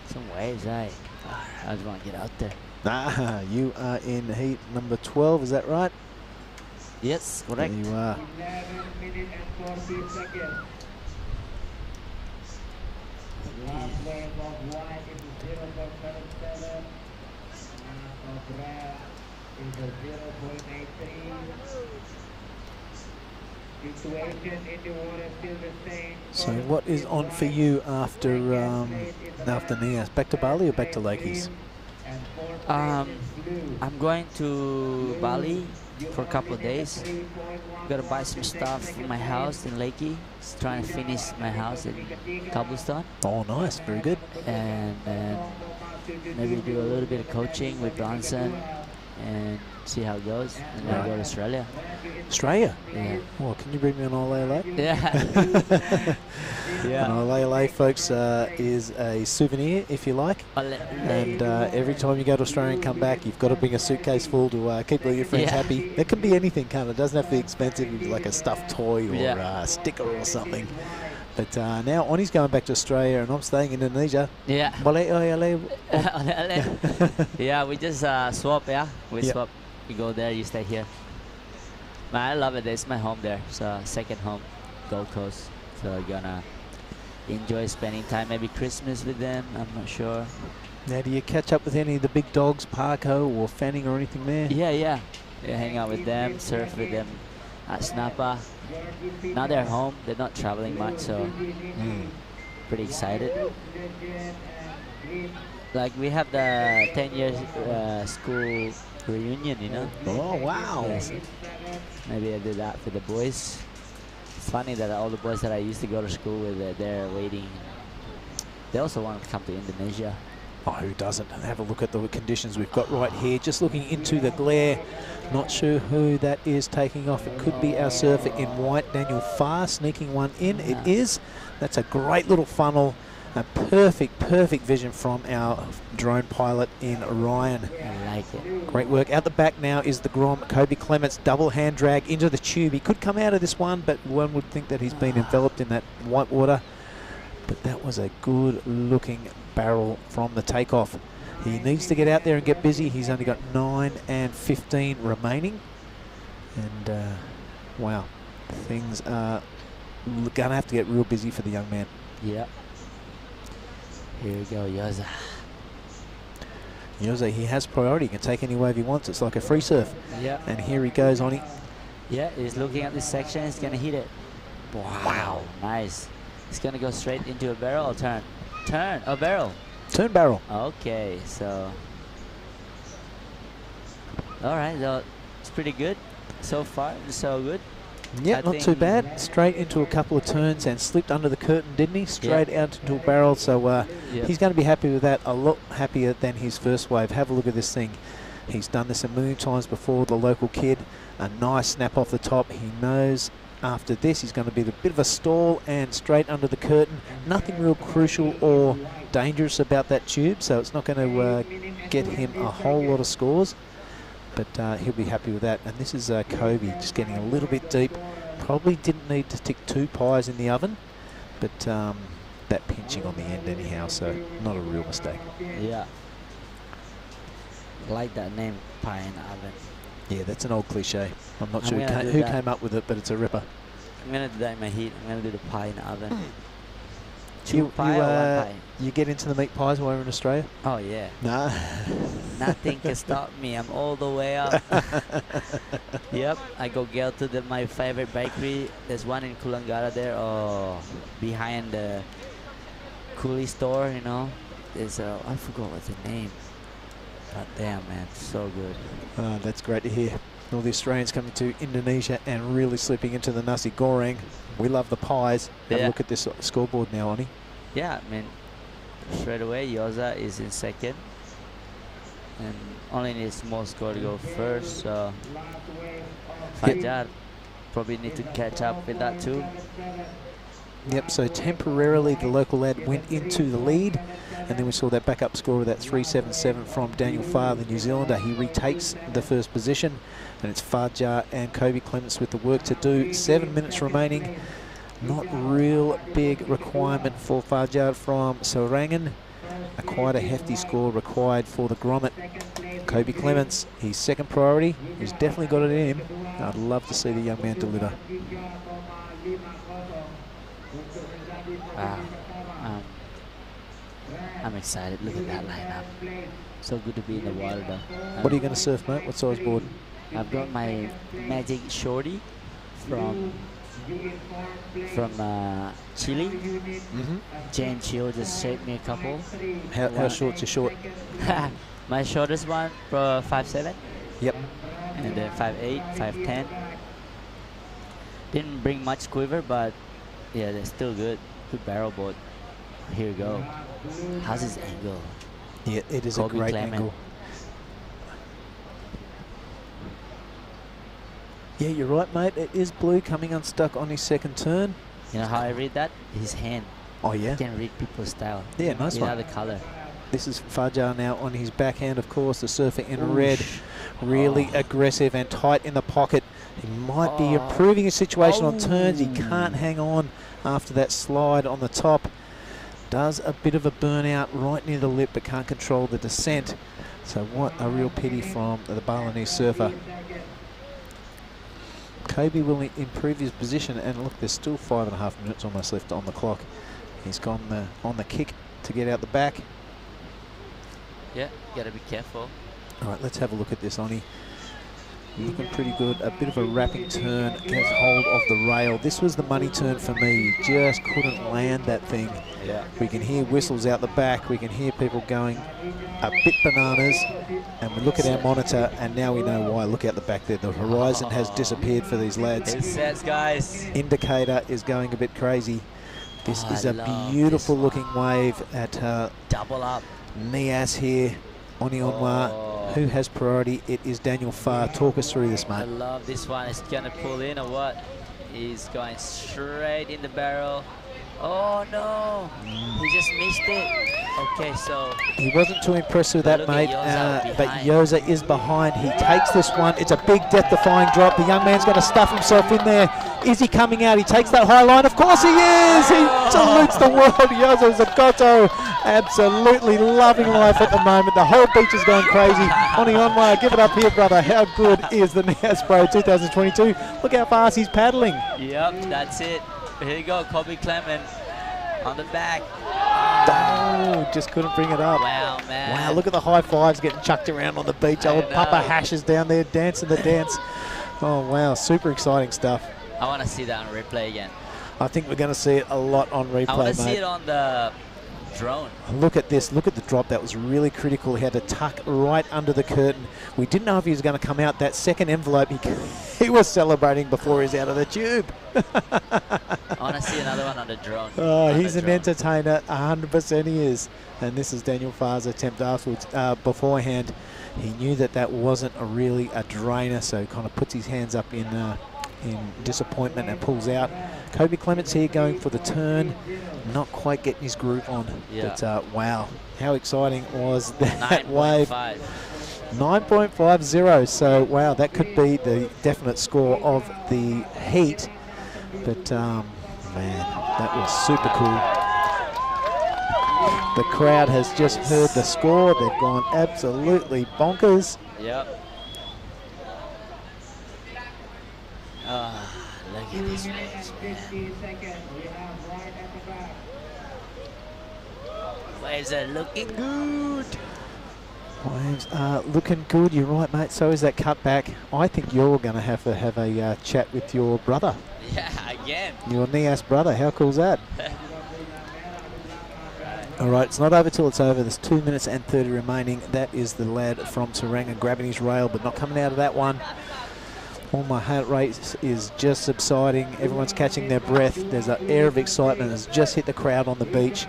Some waves, eh? I just want to get out there. You are in heat number 12, is that right? Yes, correct. There you are. 11 minutes and 40 seconds. Last wave of white is 0.77. Of red is a 0.83. Situation in the water still the same. So what is on for you after Nias? Back to Bali or back to Lakeys? I'm going to Bali for a couple of days. Gotta buy some stuff for my house in Lakey. Just trying to finish my house in Cobblestone. Oh, nice, very good. And maybe do a little bit of coaching with Bronson and see how it goes. And then go to Australia. Australia? Yeah. Well, can you bring me an Olele? Yeah. Yeah. An Olele, folks, is a souvenir, if you like. And every time you go to Australia and come back, you've got to bring a suitcase full to keep all your friends happy. It can be anything, can't it? It doesn't have to be expensive. It can be like a stuffed toy or a sticker or something. But now Oni's going back to Australia and I'm staying in Indonesia. Yeah. Yeah, we just swap, We swap. You go there, you stay here. Man, I love it. It's my home there. So second home, Gold Coast. So gonna enjoy spending time, maybe Christmas with them. I'm not sure. Now, do you catch up with any of the big dogs, Parko or Fanning or anything there? Yeah. Hang out with them, surf with them at Snapper. Now they're home. They're not traveling much, so pretty excited. Like we have the 10-year school reunion, you know. Oh, wow. Yes. Maybe I did that for the boys. It's funny that all the boys that I used to go to school with, they're waiting. They also want to come to Indonesia. Oh, who doesn't? Have a look at the conditions we've got right here. Just looking into the glare. Not sure who that is taking off. It could be our surfer in white, Daniel Farr, sneaking one in. It is. That's a great little funnel. A perfect vision from our drone pilot in Ryan. I like it. Great work. Out the back now is the Grom. Kobe Clements, double hand drag into the tube. He could come out of this one, but one would think that he's been enveloped in that white water. But that was a good looking barrel from the takeoff. He needs to get out there and get busy. He's only got 9 and 15 remaining. And wow, things are going to have to get real busy for the young man. Yeah. Here we go, Yoza. Yoza, he has priority. He can take any wave he wants. It's like a free surf. Yeah. And here he goes on it. Yeah, he's looking at this section. He's going to hit it. Wow. Nice. He's going to go straight into a barrel or turn. A barrel. Turn barrel. Okay, so. All right, so it's pretty good so far. So good. Yeah, I not think- too bad. Straight into a couple of turns and slipped under the curtain, didn't he? Straight out into a barrel. So Yep. he's going to be happy with that. A lot happier than his first wave. Have a look at this thing. He's done this a million times before, the local kid. A nice snap off the top. He knows after this he's going to be a bit of a stall and straight under the curtain. Nothing real crucial or dangerous about that tube, so it's not going to get him a whole lot of scores. But he'll be happy with that. And this is Kobe just getting a little bit deep. Probably didn't need to stick 2 pies in the oven, but that pinching on the end anyhow, so not a real mistake. Yeah. Like that name, pie in the oven. Yeah, that's an old cliche. I'm not I'm sure gonna do who that. came up with it, but it's a ripper. I'm gonna do that in my heat. I'm gonna do the pie in the oven. You, Two pie or one pie? you get into the meat pies while you're in Australia? Oh yeah. No. Nothing can stop me. I'm all the way up. Yep. I go get to my favorite bakery. There's one in Kulangara there. Oh, behind the coolie store. You know. There's I forgot what's the name. But damn, man, so good. That's great to hear. All the Australians coming to Indonesia and really slipping into the nasi goreng. We love the pies. Have a Yeah. look at this scoreboard now, Oni. Yeah, I mean, straight away, Yoza is in second. And only needs small score to go first. So Fajar probably need to catch up with that too. Yep, so temporarily the local lad went into the lead, and then we saw that backup score of that 377 from Daniel Farr, the New Zealander. He retakes the first position, and it's Fajar and Kobe Clements with the work to do. 7 minutes remaining. Not real big requirement for Fajar from Sarangan. Quite a hefty score required for the grommet. Kobe Clements, his second priority. He's definitely got it in him. I'd love to see the young man deliver. Wow. I'm excited. Look at that lineup. So good to be in the water though. What are you going to surf, mate? What size board? I've got my Magic Shorty from Chile. Jane Chill just shaped me a couple. How short's your short? My shortest one, 5'7". Yep. And then 5'8", 5'10". Didn't bring much quiver, but yeah, they're still good. Good barrel board. Here we go. How's his angle? Yeah, it is Kobe a great Clement. angle. Yeah, you're right, mate. It is blue coming unstuck on his second turn. You know how I read that? His hand. Oh, yeah? I can read people's style. Yeah, nice You one. know the color. This is Fajar now on his backhand, of course, the surfer in red. Really aggressive and tight in the pocket. He might be improving his situation on turns. He can't hang on after that slide on the top. Does a bit of a burnout right near the lip, but can't control the descent. So what a real pity from the Balinese surfer. Kobe will improve his position, and look, there's still 5.5 minutes almost left on the clock. He's gone on the kick to get out the back. Yeah, gotta be careful. All right, let's have a look at this, Oni. Looking pretty good. A bit of a wrapping turn, gets hold of the rail. This was the money turn for me. He just couldn't land that thing. Yeah. We can hear whistles out the back. We can hear people going a bit bananas. And we look at our monitor, and now we know why. Look out the back there. The horizon has disappeared for these lads. It says, guys. Indicator is going a bit crazy. This is I a love beautiful this looking wave at Double up. Nias here. Oni Onwa, who has priority? It is Daniel Farr. Talk us through this, I mate. love this one. It's gonna pull in or what? He's going straight in the barrel. Oh no! He just missed it. Okay, so He wasn't too impressed with But that, look mate, at Yoza but behind. Yoza is behind. He takes this one. It's a big death-defying drop. The young man's going to stuff himself in there. Is he coming out? He takes that high line. Of course he is! He salutes the world. Yoza Zakoto absolutely loving life at the moment. The whole beach is going crazy. Oni Onwa, give it up here, brother. How good is the Nias Pro 2022? Look how fast he's paddling. yep, that's it. Here you go, Kobe Clement on the back. Oh, just couldn't bring it up. Wow, man. Wow, look at the high fives getting chucked around on the beach. I Old Papa know. Hash is down there dancing the dance. Oh, wow, super exciting stuff. I want to see that on replay again. I think we're going to see it a lot on replay, I want to see mate. it on the drone. Look at this. Look at the drop. That was really critical. He had to tuck right under the curtain. We didn't know if he was going to come out. That second envelope, he was celebrating before he's out of the tube. I want to see another one on the drone. Oh, he's an entertainer. 100% he is. And this is Daniel Farr's attempt afterwards. Beforehand, he knew that that wasn't really a drainer, so he kind of puts his hands up in disappointment and pulls out. Kobe Clements here going for the turn, not quite getting his groove on. Yeah. But wow, how exciting was that wave? 9.5. 9.50. So wow, that could be the definite score of the heat. But man, that was super cool. The crowd has just heard the score. They've gone absolutely bonkers. Yep. Look at this race, man. Waves are looking good. Waves are looking good. You're right, mate. So is that cutback. I think you're going to have a chat with your brother. Yeah, again. Your Nias brother. How cool is that? All right, it's not over till it's over. There's 2 minutes and 30 remaining. That is the lad from Tauranga grabbing his rail, but not coming out of that one. All my heart rate is just subsiding. Everyone's catching their breath. There's an air of excitement that's just hit the crowd on the beach.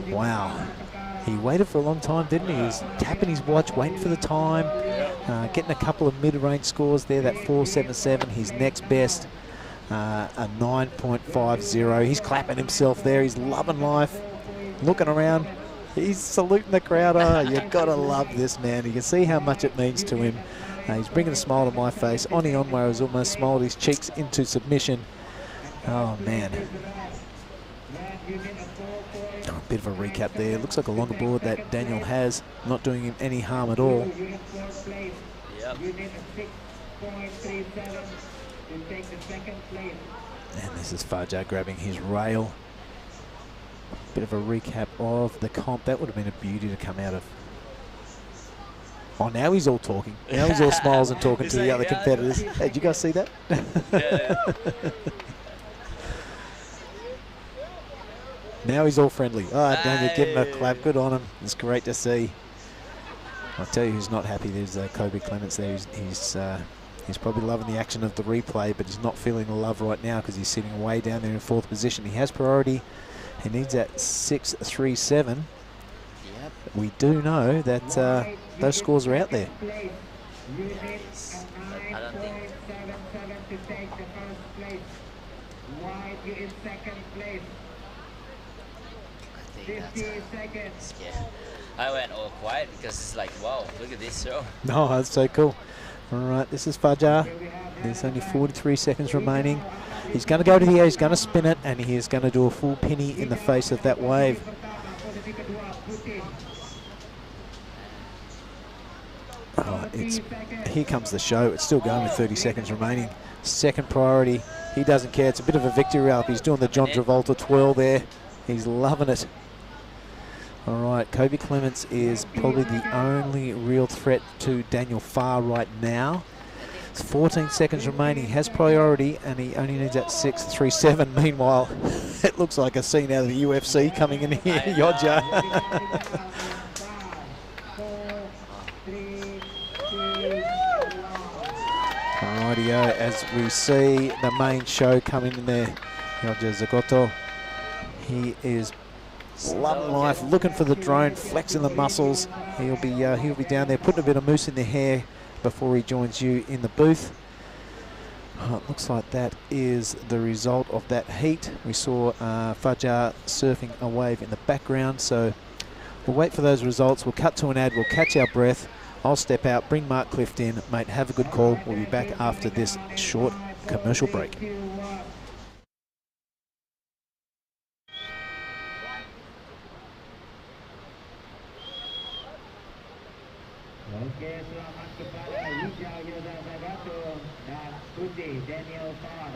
Wow. He waited for a long time, didn't he? He was tapping his watch, waiting for the time, getting a couple of mid-range scores there, that 4.77, his next best, a 9.50. He's clapping himself there. He's loving life, looking around. He's saluting the crowd. Oh, you've got to love this, man. You can see how much it means to him. He's bringing a smile to my face. Oni Onwa has almost smiled his cheeks into submission. Oh, man. Oh, a bit of a recap there. Looks like a longer board that Daniel has. Not doing him any harm at all. Yep. And this is Fajar grabbing his rail. Bit of a recap of the comp. That would have been a beauty to come out of. Oh, now he's all talking. Now he's all smiles and talking to the other competitors. Hey, did you guys see that? Now he's all friendly. Oh, Daniel, give him a clap. Good on him. It's great to see. I'll tell you who's not happy. There's Kobe Clements there. He's probably loving the action of the replay, but he's not feeling the love right now because he's sitting way down there in fourth position. He has priority. He needs that 6.37. Yep. We do know that those scores are out there. Yes. I don't think. That's I went all quiet because it's like, wow, look at this show. No, that's so cool. All right, this is Fajar. There's only 43 seconds remaining. He's going to go to the air, he's going to spin it, and he is going to do a full penny in the face of that wave. Oh, here comes the show. It's still going with 30 seconds remaining. Second priority. He doesn't care. It's a bit of a victory lap. He's doing the John Travolta twirl there. He's loving it. All right, Kobe Clements is probably the only real threat to Daniel Farr right now. It's 14 seconds remaining. He has priority, and he only needs that 6.37. Meanwhile, it looks like a scene out of the UFC coming in here. Yodja. Rightio, as we see the main show coming in there. Yodja Zagoto. He is loving life, looking for the drone, flexing the muscles. He'll be down there putting a bit of mousse in the hair before he joins you in the booth. Oh, it looks like that is the result of that heat. We saw Fajar surfing a wave in the background, so we'll wait for those results. We'll cut to an ad, we'll catch our breath. I'll step out, bring Mark Clift in. Mate, have a good call. We'll be back after this short commercial break. Oke, selamat kepada Wijaya Yoda Zagato dan Putih Daniel Farr.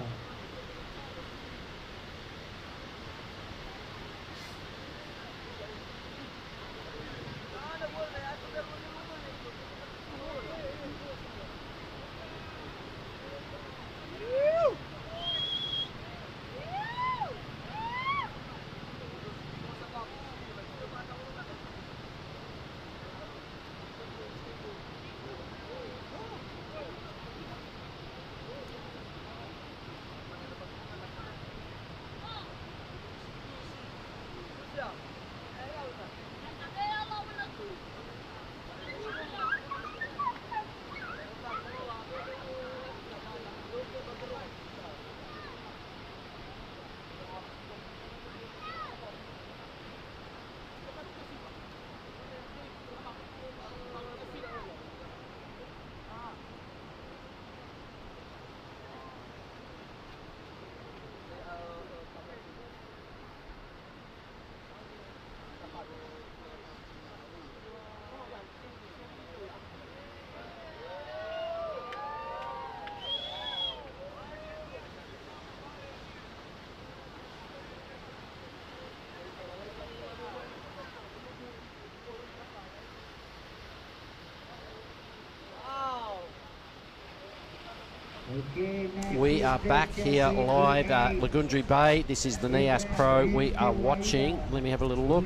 We are back here live at Lagundri Bay. This is the Nias Pro. We are watching, let me have a little look,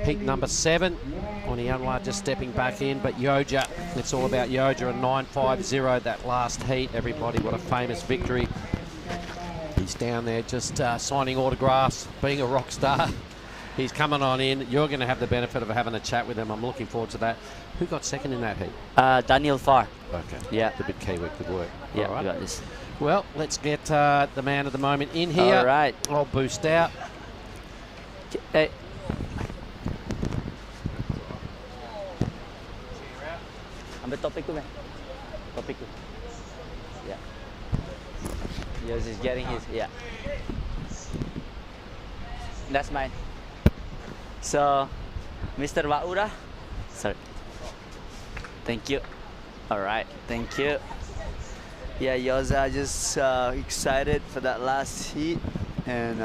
heat number 7. Onianwa just stepping back in, but Yoja, it's all about Yoja, a 9.50 that last heat. Everybody, what a famous victory. He's down there just signing autographs, being a rock star. He's coming on in. You're going to have the benefit of having a chat with him. I'm looking forward to that. Who got second in that heat? Daniel Farr. Okay. Yeah. The big Kiwi, good work. Yeah, All right. we got this. Well, let's get the man of the moment in here. All right. I'll boost out. Hey. Ambil topik ko, man. Topik ko. Yeah. Yours is getting his, yeah. That's mine. So, Mr. Waura. Sorry. Thank you. All right, thank you. Yeah, Yoza, just excited for that last heat and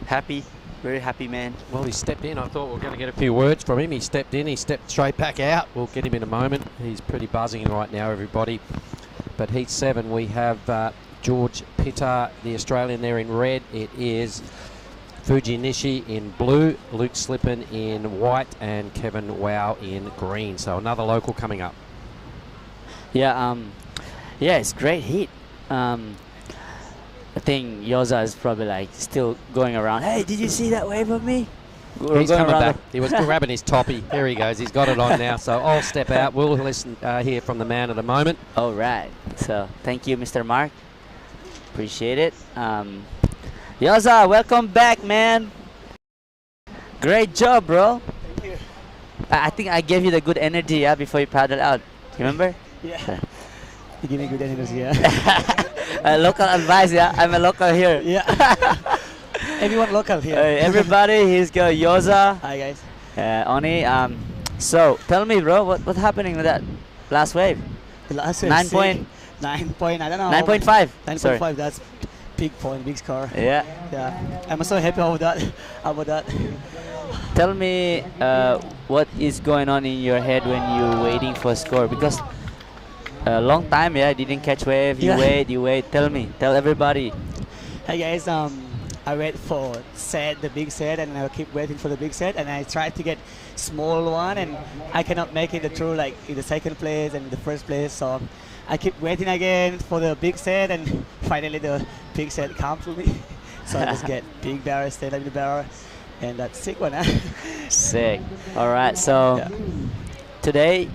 happy, very happy, man. Well, he stepped in. I thought we were going to get a few words from him. He stepped in. He stepped straight back out. We'll get him in a moment. He's pretty buzzing right now, everybody. But heat 7, we have George Pitta, the Australian, there in red. It is Fuji Nishi in blue, Luke Slippen in white, and Kevin Wow in green. So another local coming up. Yeah, yeah, it's great heat. I think Yoza is probably like still going around. Hey, did you see that wave of me? He's coming back. He was grabbing his toppy. There he goes. He's got it on now. So I'll step out. We'll listen hear from the man of the moment. All right. So thank you, Mr. Mark. Appreciate it. Yoza, welcome back, man. Great job, bro. Thank you. I think I gave you the good energy, yeah, before you paddled out. Remember? Yeah. You give me good energy, yeah. Local advice, yeah. I'm a local here. Yeah. Everyone local here. Everybody, here's go Yoza. Hi, guys. Oni. So tell me, bro, what's happening with that last wave? The last wave. 9 point. 9 point. I don't know. 9.5. 9.5. That's big point, big score. Yeah. Yeah. I'm so happy about that. About that. Tell me what is going on in your head when you're waiting for a score, because a long time, yeah, didn't catch wave. You wait. Tell me, tell everybody. Hey guys, I wait for set, the big set, and I keep waiting for the big set, and I try to get small one, and I cannot make it through like in the second place and the first place, so I keep waiting again for the big set, and finally the big set comes to me. So I just get big barrel, stand up in the barrel, and that's sick one, huh? Sick. All right, so today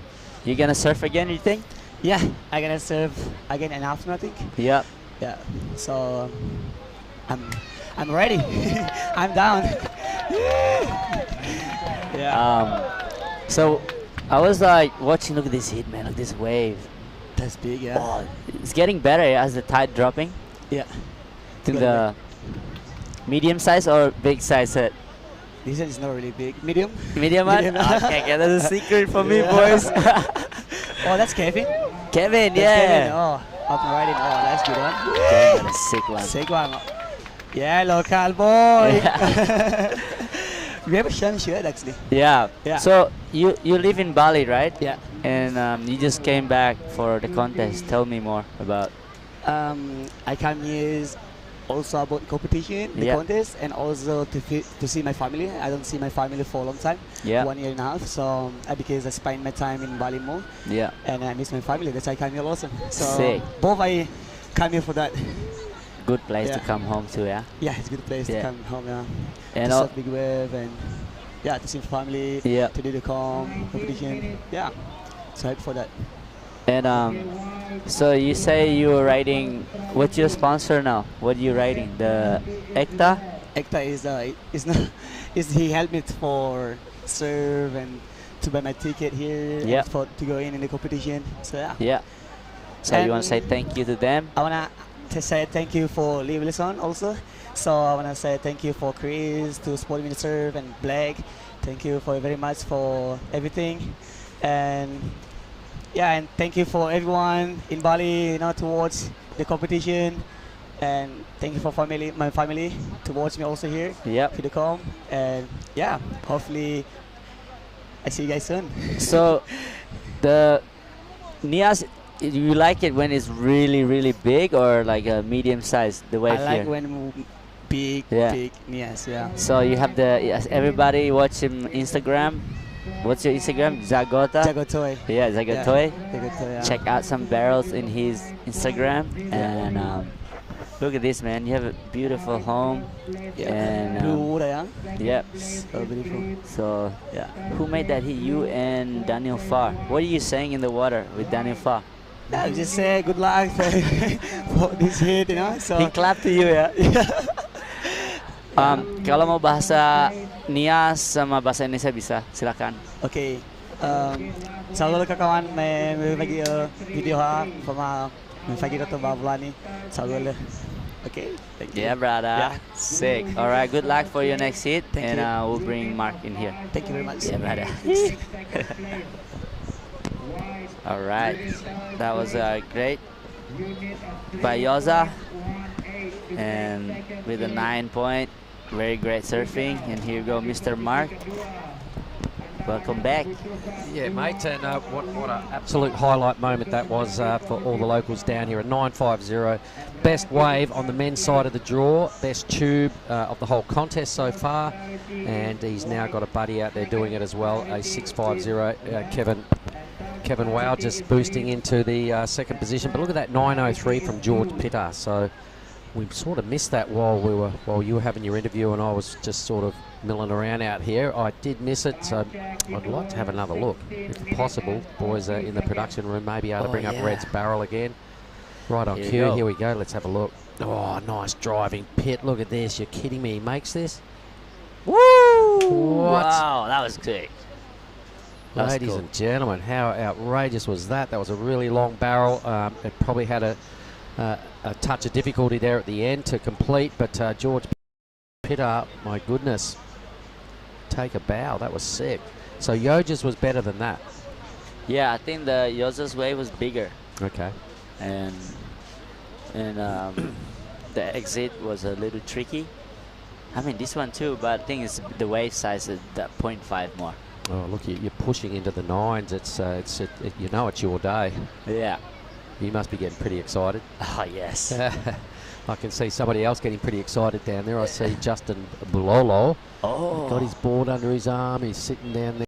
you're gonna surf again, you think? Yeah, I'm gonna surf again in afternoon, I think. Yeah. Yeah. So I'm ready. I'm down. Yeah. So I was like watching. Look at this heat, man. Look at this wave. That's big, yeah. Oh, it's getting better as the tide dropping. Yeah. To the medium size or big size set? This one is not really big. Medium. Medium one. Okay, that's a secret for me, boys. Oh, that's Kevin. Kevin, that's yeah. Kevin. Oh, up and riding. Oh, that's good one. Kevin, a sick one. Sick one. Yeah, local boy. Yeah. We have a sham shirt actually. Yeah. Yeah. So you live in Bali, right? Yeah. And you just came back for the contest. Tell me more about. I come here also about competition, the contest, and also to see my family. I don't see my family for a long time. Yeah. 1 year and a half. So because I spend my time in Bali more. Yeah. And I miss my family. That's why I come here also. So sick. Both I come here for that. Good place to come home to, yeah? Yeah, it's a good place to come home, yeah. And to surf big wave and to see family, to do the competition. Yeah, so happy for that. And so you say you were riding, what's your sponsor now? What are you riding? The ECTA? ECTA is not, he helped me for serve and to buy my ticket here and for to go in the competition. So yeah. Yeah. So you want to say thank you to them? I wanna to say thank you for Lee Wilson also. So I wanna say thank you for Chris to support me in the serve and Black. Thank you for very much for everything, and and thank you for everyone in Bali, to watch the competition, and thank you for my family to watch me also here. Yep. To the com, and hopefully I see you guys soon. So the Nias you like it when it's really, really big or like a medium size, the wave I like here? when big, Yeah. big Nias, yeah. So you have yes, everybody watch him Instagram. What's your Instagram? Zagota? Jagotoy. Yeah, Zagotoy. Jagotoy, yeah. Check out some barrels in his Instagram. And look at this, man. You have a beautiful home. Yeah. And Blue water, yeah? yep. So beautiful. So, yeah. Who made that hit? You and Daniel Farr. What are you saying in the water with Daniel Farr? Yeah, just say good luck for this hit, you know. So He clapped to you, ya? Kalau mau bahasa Nias sama bahasa Indonesia bisa, silakan. Okay. Saludo ke kawan may bagi video ha sama may bagi to babla ni. Saludo. Okay. Thank you. Yeah, brother. Yeah. Sick. All right. Good luck for your next hit, Thank and you. we'll bring Mark in here. Thank you very much. Yeah, brother. All right. That was great by Yoza, and with a 9 point, very great surfing. And here you go, Mr. Mark. Welcome back. Yeah, mate, and what an absolute highlight moment that was for all the locals down here at 950. Best wave on the men's side of the draw, best tube of the whole contest so far, and he's now got a buddy out there doing it as well, a 650, Kevin Wow just boosting into the second position. But look at that 903 from George Pitter. So we sort of missed that while you were having your interview and I was just sort of milling around out here. I did miss it, so I'd like to have another look, if possible. Boys are in the production room, maybe able to bring up Red's barrel again. Right on cue. Here we go. Let's have a look. Oh, nice driving pit. Look at this. You're kidding me. He makes this. Woo! What? Wow, that was great. Ladies and gentlemen, how outrageous was that? That was a really long barrel. It probably had a touch of difficulty there at the end to complete, but George Pitter, my goodness, take a bow. That was sick. So Yoja's was better than that. Yeah, I think the Yoza's wave was bigger. Okay. And the exit was a little tricky. I mean, this one too, but I think it's the wave size is that 0.5 more. Oh, look, you're pushing into the nines. You know it's your day. Yeah. You must be getting pretty excited. Oh, yes. I can see somebody else getting pretty excited down there. I see Justin Bulolo. Oh. Got his board under his arm. He's sitting down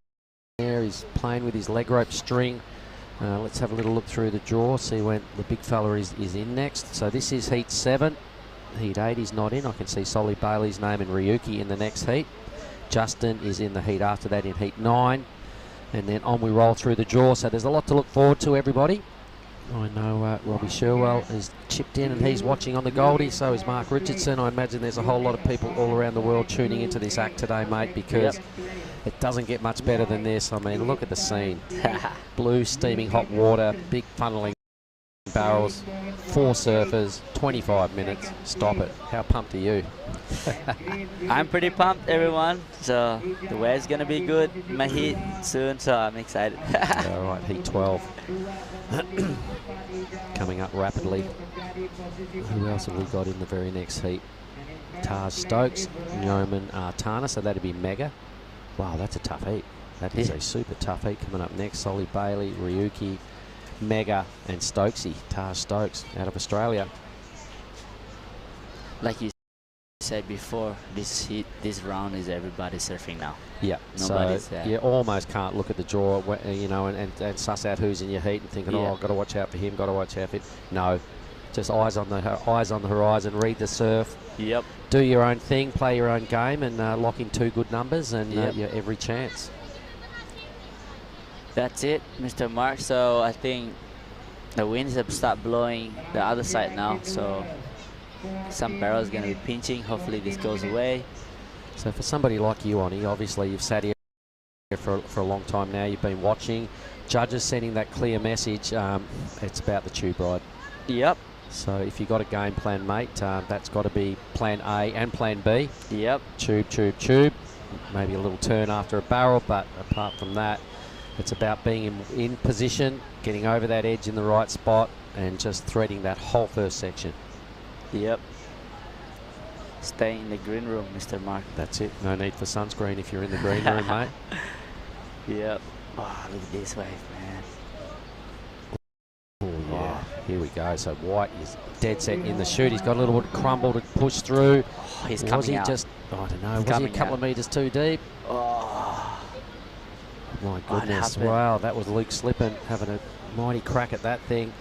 there. He's playing with his leg rope string. Let's have a little look through the draw, see when the big fella is in next. So this is heat 7. Heat 8 is not in. I can see Solly Bailey's name and Ryuki in the next heat. Justin is in the heat after that in heat 9. And then on we roll through the draw. So there's a lot to look forward to, everybody. I know Robbie Sherwell has chipped in and he's watching on the Goldie. So is Mark Richardson. I imagine there's a whole lot of people all around the world tuning into this act today, mate, because it doesn't get much better than this. I mean, look at the scene. Blue steaming hot water, big funneling barrels, 4 surfers, 25 minutes. Stop it. How pumped are you? I'm pretty pumped, everyone. So the wave's going to be good. My heat soon, so I'm excited. All right, heat 12. Coming up rapidly. Who else have we got in the very next heat? Taj Stokes, Yeoman Artana, so that'd be Mega. Wow, that's a tough heat. That is a super tough heat coming up next. Solly Bailey, Ryuki, Mega and Stokesy. Taj Stokes out of Australia. Like you said before, this round is everybody surfing now. Yeah, nobody's so you almost can't look at the draw, you know, and suss out who's in your heat and thinking, oh, I've got to watch out for him, got to watch out for him. No, just eyes on the horizon, read the surf. Yep. Do your own thing, play your own game, and lock in 2 good numbers, and you're every chance. That's it, Mr. Mark. So I think the winds have stopped blowing the other side now. So some barrels going to be pinching. Hopefully this goes away. So for somebody like you, Oni, obviously you've sat here for a long time now. You've been watching. Judges sending that clear message. It's about the tube ride. Yep. So if you've got a game plan, mate, that's got to be plan A and plan B. Yep. Tube, tube, tube. Maybe a little turn after a barrel, but apart from that, it's about being in position, getting over that edge in the right spot, and just threading that whole first section. Yep. Stay in the green room, Mr. Mark. That's it. No need for sunscreen if you're in the green room, mate. Yep. Oh, look at this wave, man. Oh, Here we go. So White is dead set in the shoot. He's got a little bit of crumble to push through. Oh, he's was coming he out. just, I don't know, He's was he a coming couple out. of metres too deep? Oh, My What goodness. happened? Wow, that was Luke Slippen having a mighty crack at that thing.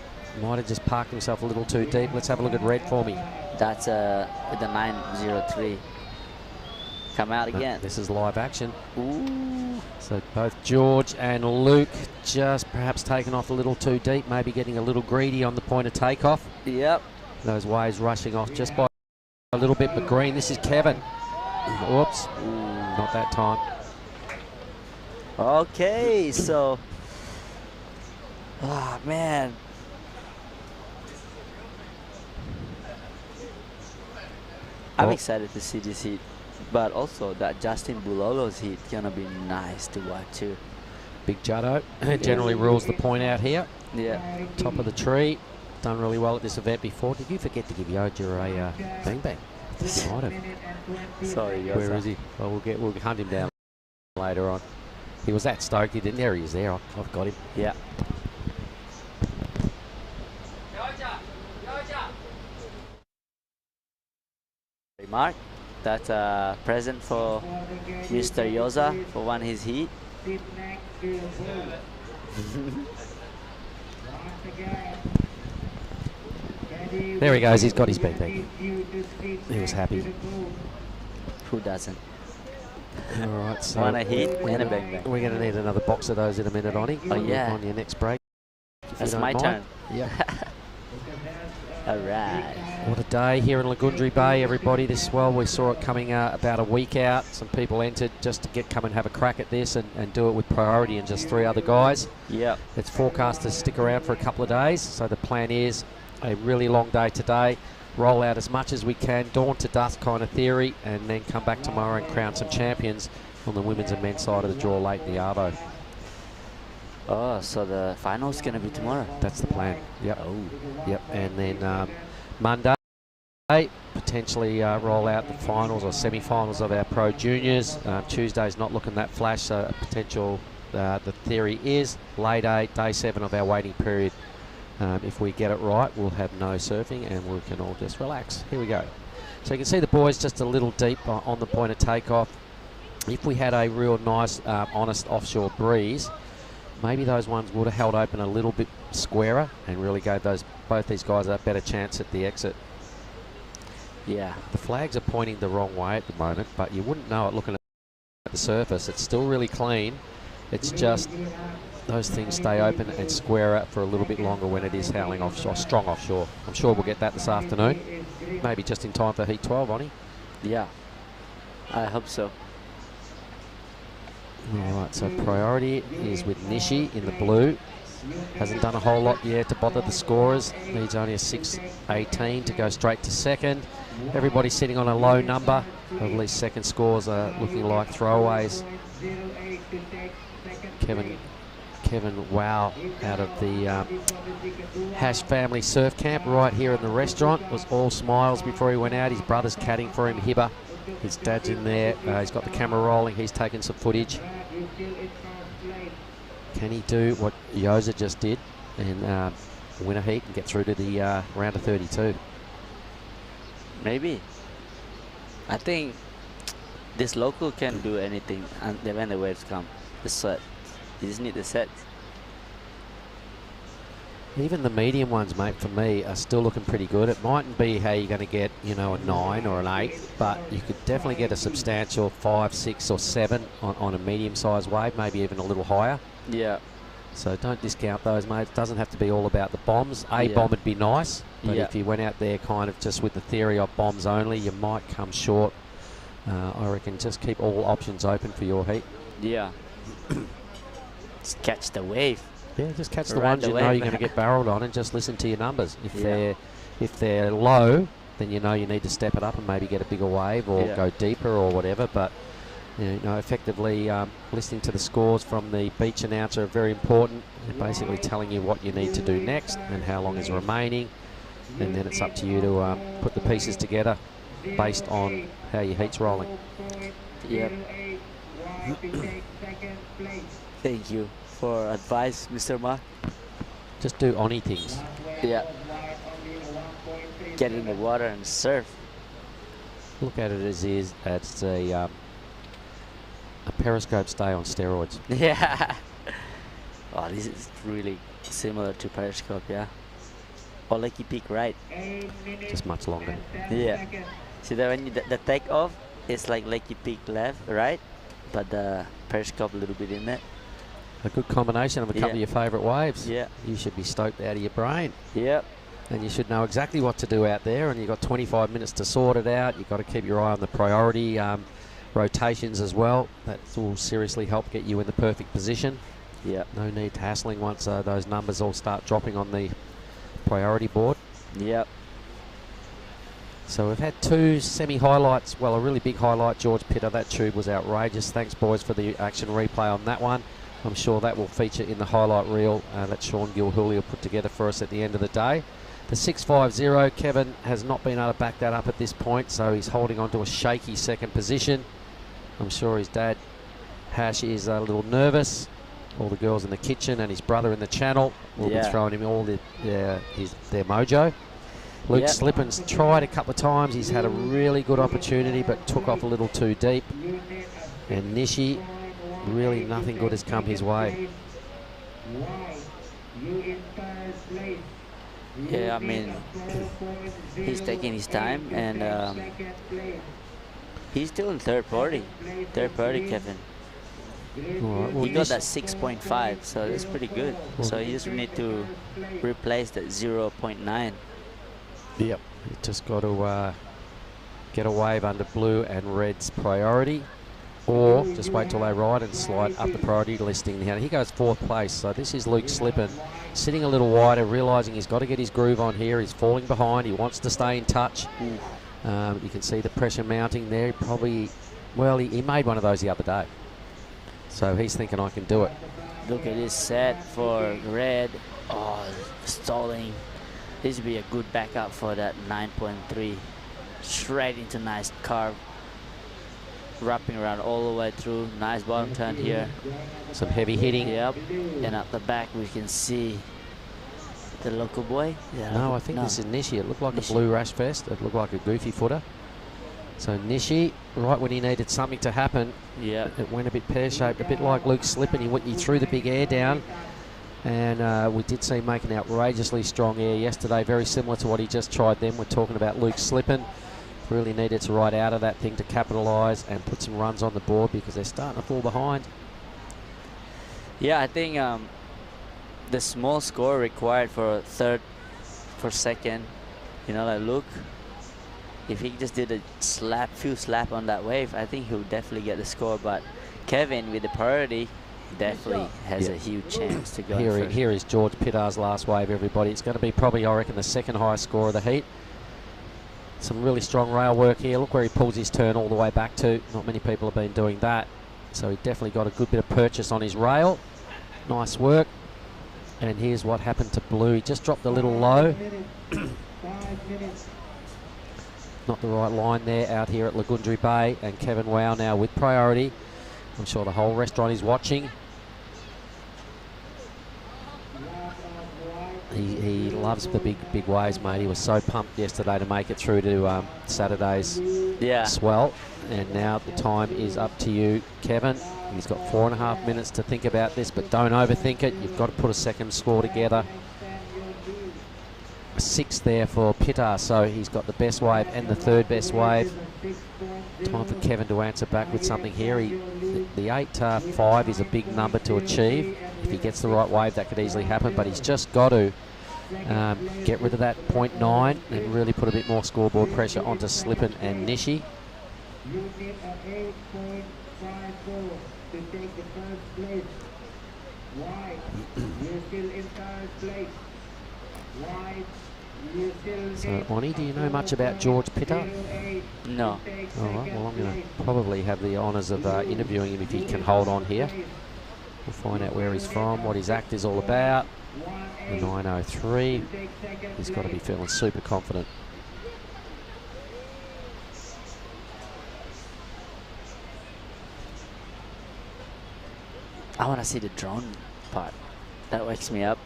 Might have just parked himself a little too deep. Let's have a look at red for me. that's the 903. Come out No, again. this is live action. Ooh. So both George and Luke just perhaps taken off a little too deep, maybe getting a little greedy on the point of takeoff. Yep. Those waves rushing off just by a little bit, but green. This is Kevin. Whoops, not that time. Okay, so. Ah, man. I'm Oh. excited to see this heat, but also that Justin Bulolo's heat gonna be nice to watch too. Big Juddo generally rules the point out here. Yeah. Top of the tree. Done really well at this event before. Did you forget to give Yoja a bang bang? I think you might have. Sorry, Where Yosa. is he? Well, we'll hunt him down later on. He was that stoked. He didn't. There he is. There. I've got him. Yeah. Mark, that's a present for Mr. Yoza for one his heat. There he goes. He's got his bang bang. He was happy. Who doesn't? All right. So Want a heat and a bang bang. we're going to need another box of those in a minute, Onnie. Oh, yeah. On your next break. if you That's don't my mind. turn. Yep. All right. What a day here in Lagundri Bay, everybody. This well, we saw it coming about a week out. Some people entered just to come and have a crack at this and do it with priority and just 3 other guys. Yep. It's forecast to stick around for a couple of days, so the plan is a really long day today. Roll out as much as we can, dawn to dusk kind of theory, and then come back tomorrow and crown some champions on the women's and men's side of the draw late in the Arvo. Oh, so the final's gonna be tomorrow. That's the plan. Yep. Oh. Yep. And then Monday, potentially roll out the finals or semi-finals of our Pro Juniors. Tuesday's not looking that flash, so a potential, the theory is late 8, day 7 of our waiting period. If we get it right, we'll have no surfing and we can all just relax. Here we go. So you can see the boys just a little deep on the point of takeoff. If we had a real nice, honest offshore breeze, maybe those ones would have held open a little bit squarer and really gave both these guys a better chance at the exit. Yeah. The flags are pointing the wrong way at the moment, but you wouldn't know it looking at the surface. It's still really clean. It's just those things stay open and squarer for a little bit longer when it is howling offshore, strong offshore. I'm sure we'll get that this afternoon. Maybe just in time for Heat 12, Onnie. Yeah. I hope so. Alright, so priority is with Nishi in the blue. Hasn't done a whole lot yet to bother the scorers. Needs only a 6.18 to go straight to second. Everybody's sitting on a low number. At least second scores are looking like throwaways. Kevin Wow out of the Hash Family Surf Camp right here in the restaurant. Was all smiles before he went out. His brother's caddying for him, Hibba. His dad's in there. He's got the camera rolling. He's taking some footage. Can he do what Yoza just did and win a heat and get through to the round of 32? Maybe. I think this local can do anything and when the waves come. The set. You just need the set. Even the medium ones, mate, for me, are still looking pretty good. It mightn't be how you're going to get, you know, a 9 or an 8, but you could definitely get a substantial 5, 6 or 7 on a medium-sized wave, maybe even a little higher. Yeah. So don't discount those, mate. It doesn't have to be all about the bombs. A bomb would be nice, but if you went out there kind of just with the theory of bombs only, you might come short. I reckon just keep all options open for your heat. Yeah. Just catch the wave. Yeah, just catch the Ride ones the you know wave. you're going to get barreled on, and just listen to your numbers. If they're low, then you know you need to step it up and maybe get a bigger wave or go deeper or whatever. But you know, effectively listening to the scores from the beach announcer are very important. They're basically telling you what you need to do next and how long is remaining, and then it's up to you to put the pieces together based on how your heat's rolling. Yep. Thank you for advice, Mr. Mark. Just do Onnie things. Yeah. Get in the water and surf. Look at it as is. It's a periscope stay on steroids. Yeah. Oh, this is really similar to periscope, yeah. Or Lakey Peak, right? Just much longer. Yeah. See that when you the takeoff, it's like Lakey Peak left, right? But the periscope a little bit in there. A good combination of a couple of your favourite waves. Yeah. You should be stoked out of your brain. Yep. And you should know exactly what to do out there, and you've got 25 minutes to sort it out. You've got to keep your eye on the priority rotations as well. That will seriously help get you in the perfect position. Yep. No need to hassling once those numbers all start dropping on the priority board. Yep. So we've had two semi-highlights. Well, a really big highlight, George Pitter. That tube was outrageous. Thanks, boys, for the action replay on that one. I'm sure that will feature in the highlight reel that Sean Gilhooly will put together for us at the end of the day. The 6.50, Kevin has not been able to back that up at this point, so he's holding on to a shaky second position. I'm sure his dad, Hash, is a little nervous. All the girls in the kitchen and his brother in the channel will be throwing him all their mojo. Luke Slippin's tried a couple of times. He's had a really good opportunity, but took off a little too deep. And Nishi, really nothing good has come his way. Yeah, I mean, he's taking his time, and he's still in third party, Kevin. Well, he got that 6.5, so that's pretty good. So he just need to replace that 0.9. Yep, you just got to get a wave under blue and red's priority, or just wait till they ride and slide up the priority listing. Now he goes 4th place, so this is Luke Slippin, sitting a little wider, realising he's got to get his groove on here. He's falling behind. He wants to stay in touch. You can see the pressure mounting there. He probably, well, he made one of those the other day. So he's thinking, I can do it. Look at this set for red. Oh, stalling. This would be a good backup for that 9.3. Straight into nice carve. Wrapping around all the way through. Nice bottom turn here. Some heavy hitting. Yep. And at the back we can see the local boy. Yeah, no, I think this is Nishi. It looked like Nishi. A blue rash vest. It looked like a goofy footer. So Nishi, right when he needed something to happen, it went a bit pear-shaped, a bit like Luke Slippin. He threw the big air down, and we did see him make an outrageously strong air yesterday, very similar to what he just tried then. We're talking about Luke Slippin. Really needed to ride out of that thing to capitalise and put some runs on the board because they're starting to fall behind. Yeah, I think the small score required for second, you know, like Luke, if he just did a few slap on that wave, I think he'll definitely get the score. But Kevin, with the priority, definitely has a huge chance to go first. Here is George Pittar's last wave, everybody. It's going to be probably, I reckon, the second highest score of the heat. Some really strong rail work here. Look where he pulls his turn all the way back to. Not many people have been doing that. So he definitely got a good bit of purchase on his rail. Nice work. And here's what happened to Blue. He just dropped a little low. Not the right line there out here at Lagundri Bay. And Kevin Wow now with priority. I'm sure the whole restaurant is watching. He loves the big waves, mate. He was so pumped yesterday to make it through to Saturday's swell. And now the time is up to you, Kevin. He's got 4.5 minutes to think about this, but don't overthink it. You've got to put a second score together. A 6 there for Pittar, so he's got the best wave and the third best wave. Time for Kevin to answer back with something here. The 8.5 is a big number to achieve. If he gets the right wave, that could easily happen, but he's just got to get rid of that 0.9 and really put a bit more scoreboard pressure onto Slippin and Nishi. You need an 8.54 to take the first place. Why? You're still in third place. Why? So, Oni, do you know much about George Pittar? No. All right, well, I'm going to probably have the honours of interviewing him if he can hold on here. We'll find out where he's from, what his act is all about. The 903. He's got to be feeling super confident. I want to see the drone part. That wakes me up.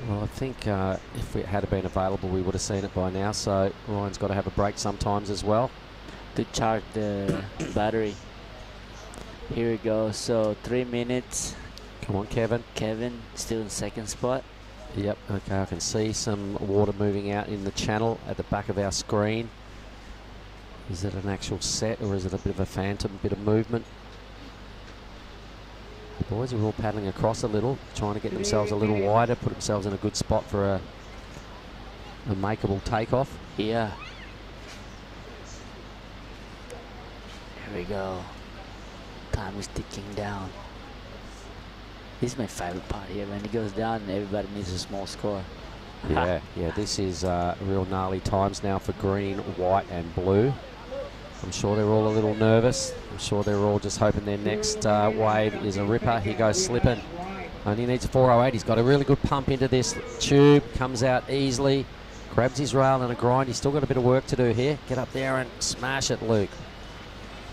Well, I think if it had been available, we would have seen it by now. So Ryan's got to have a break sometimes as well. To charge the battery. Here we go. So 3 minutes. Come on, Kevin. Kevin still in second spot. Yep. Okay, I can see some water moving out in the channel at the back of our screen. Is it an actual set or is it a bit of a phantom, bit of movement? The boys are all paddling across a little, trying to get themselves a little wider, put themselves in a good spot for a makeable takeoff. Yeah. Here we go. Time is ticking down. This is my favorite part here. When it goes down, everybody needs a small score. Yeah, yeah, this is real gnarly times now for green, white and blue. I'm sure they're all a little nervous. I'm sure they're all just hoping their next wave is a ripper. Here goes Slippin. Only needs a 408. He's got a really good pump into this tube. Comes out easily. Grabs his rail and a grind. He's still got a bit of work to do here. Get up there and smash it, Luke.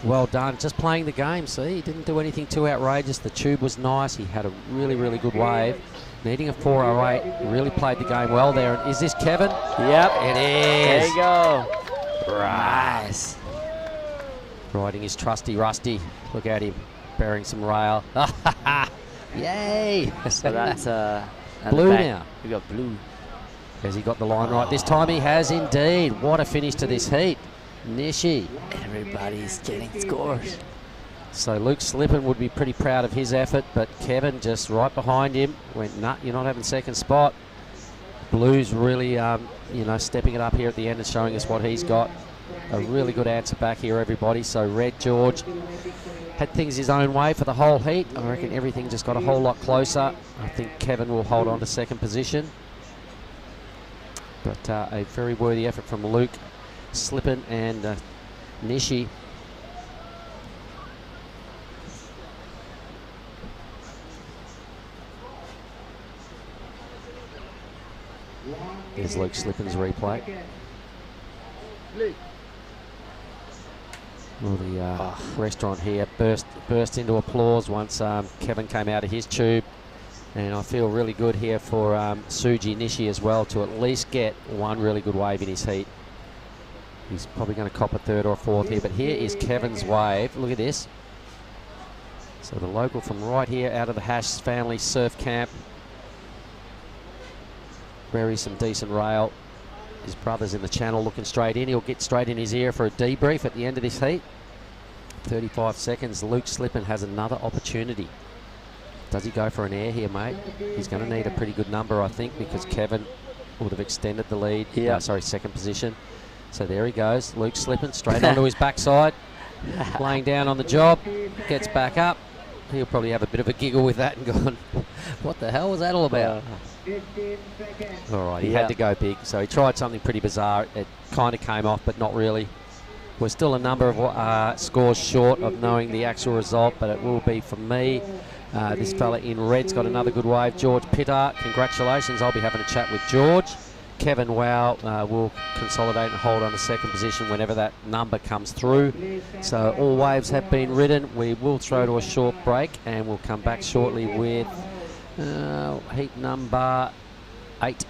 Well done. Just playing the game, see? He didn't do anything too outrageous. The tube was nice. He had a really, really good wave. Needing a 408. Really played the game well there. And is this Kevin? Yep. It is. There you go. Nice. Riding his trusty Rusty. Look at him. Bearing some rail. Yay. So that's blue now. We got blue. Has he got the line right? This time he has indeed. What a finish to this heat. Nishi. Everybody's getting scores. So Luke Slippin would be pretty proud of his effort, but Kevin just right behind him went, nah, you're not having second spot. Blue's really, you know, stepping it up here at the end and showing us what he's got. A really good answer back here, everybody. So Red George had things his own way for the whole heat. I reckon everything just got a whole lot closer. I think Kevin will hold on to second position. But a very worthy effort from Luke Slippin and Nishi. There's Luke Slippin's replay. Well, the restaurant here burst into applause once Kevin came out of his tube. And I feel really good here for Suji Nishi as well to at least get one really good wave in his heat. He's probably going to cop a third or a fourth here, but here is Kevin's wave. Look at this. So the local from right here out of the Hash family surf camp. Very some decent rail. His brother's in the channel looking straight in. He'll get straight in his ear for a debrief at the end of this heat. 35 seconds. Luke Slippin has another opportunity. Does he go for an air here, mate? He's going to need a pretty good number, I think, because Kevin would have extended the lead. Yeah. Sorry, second position. So there he goes. Luke Slippin straight onto his backside. Laying down on the job. Gets back up. He'll probably have a bit of a giggle with that and gone, what the hell was that all about? All right, he had to go big. So he tried something pretty bizarre. It kind of came off, but not really. We're still a number of scores short of knowing the actual result, but it will be for me. This fella in red's got another good wave, George Pitter. Congratulations. I'll be having a chat with George. Kevin Wow will consolidate and hold on to second position whenever that number comes through. So all waves have been ridden. We will throw to a short break and we'll come back shortly with heat number 8.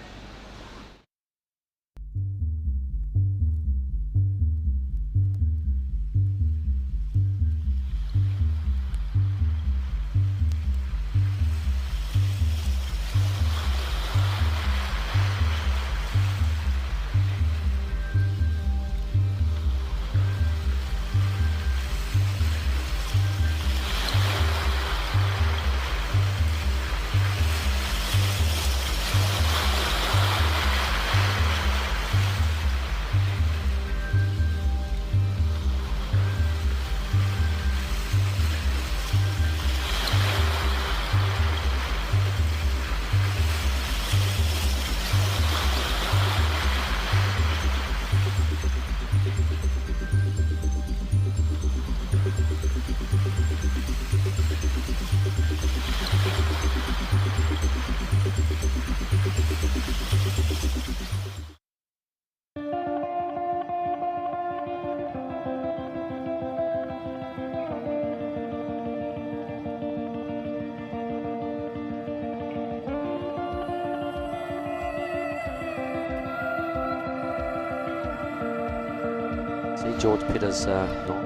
Maybe George Pitter's not.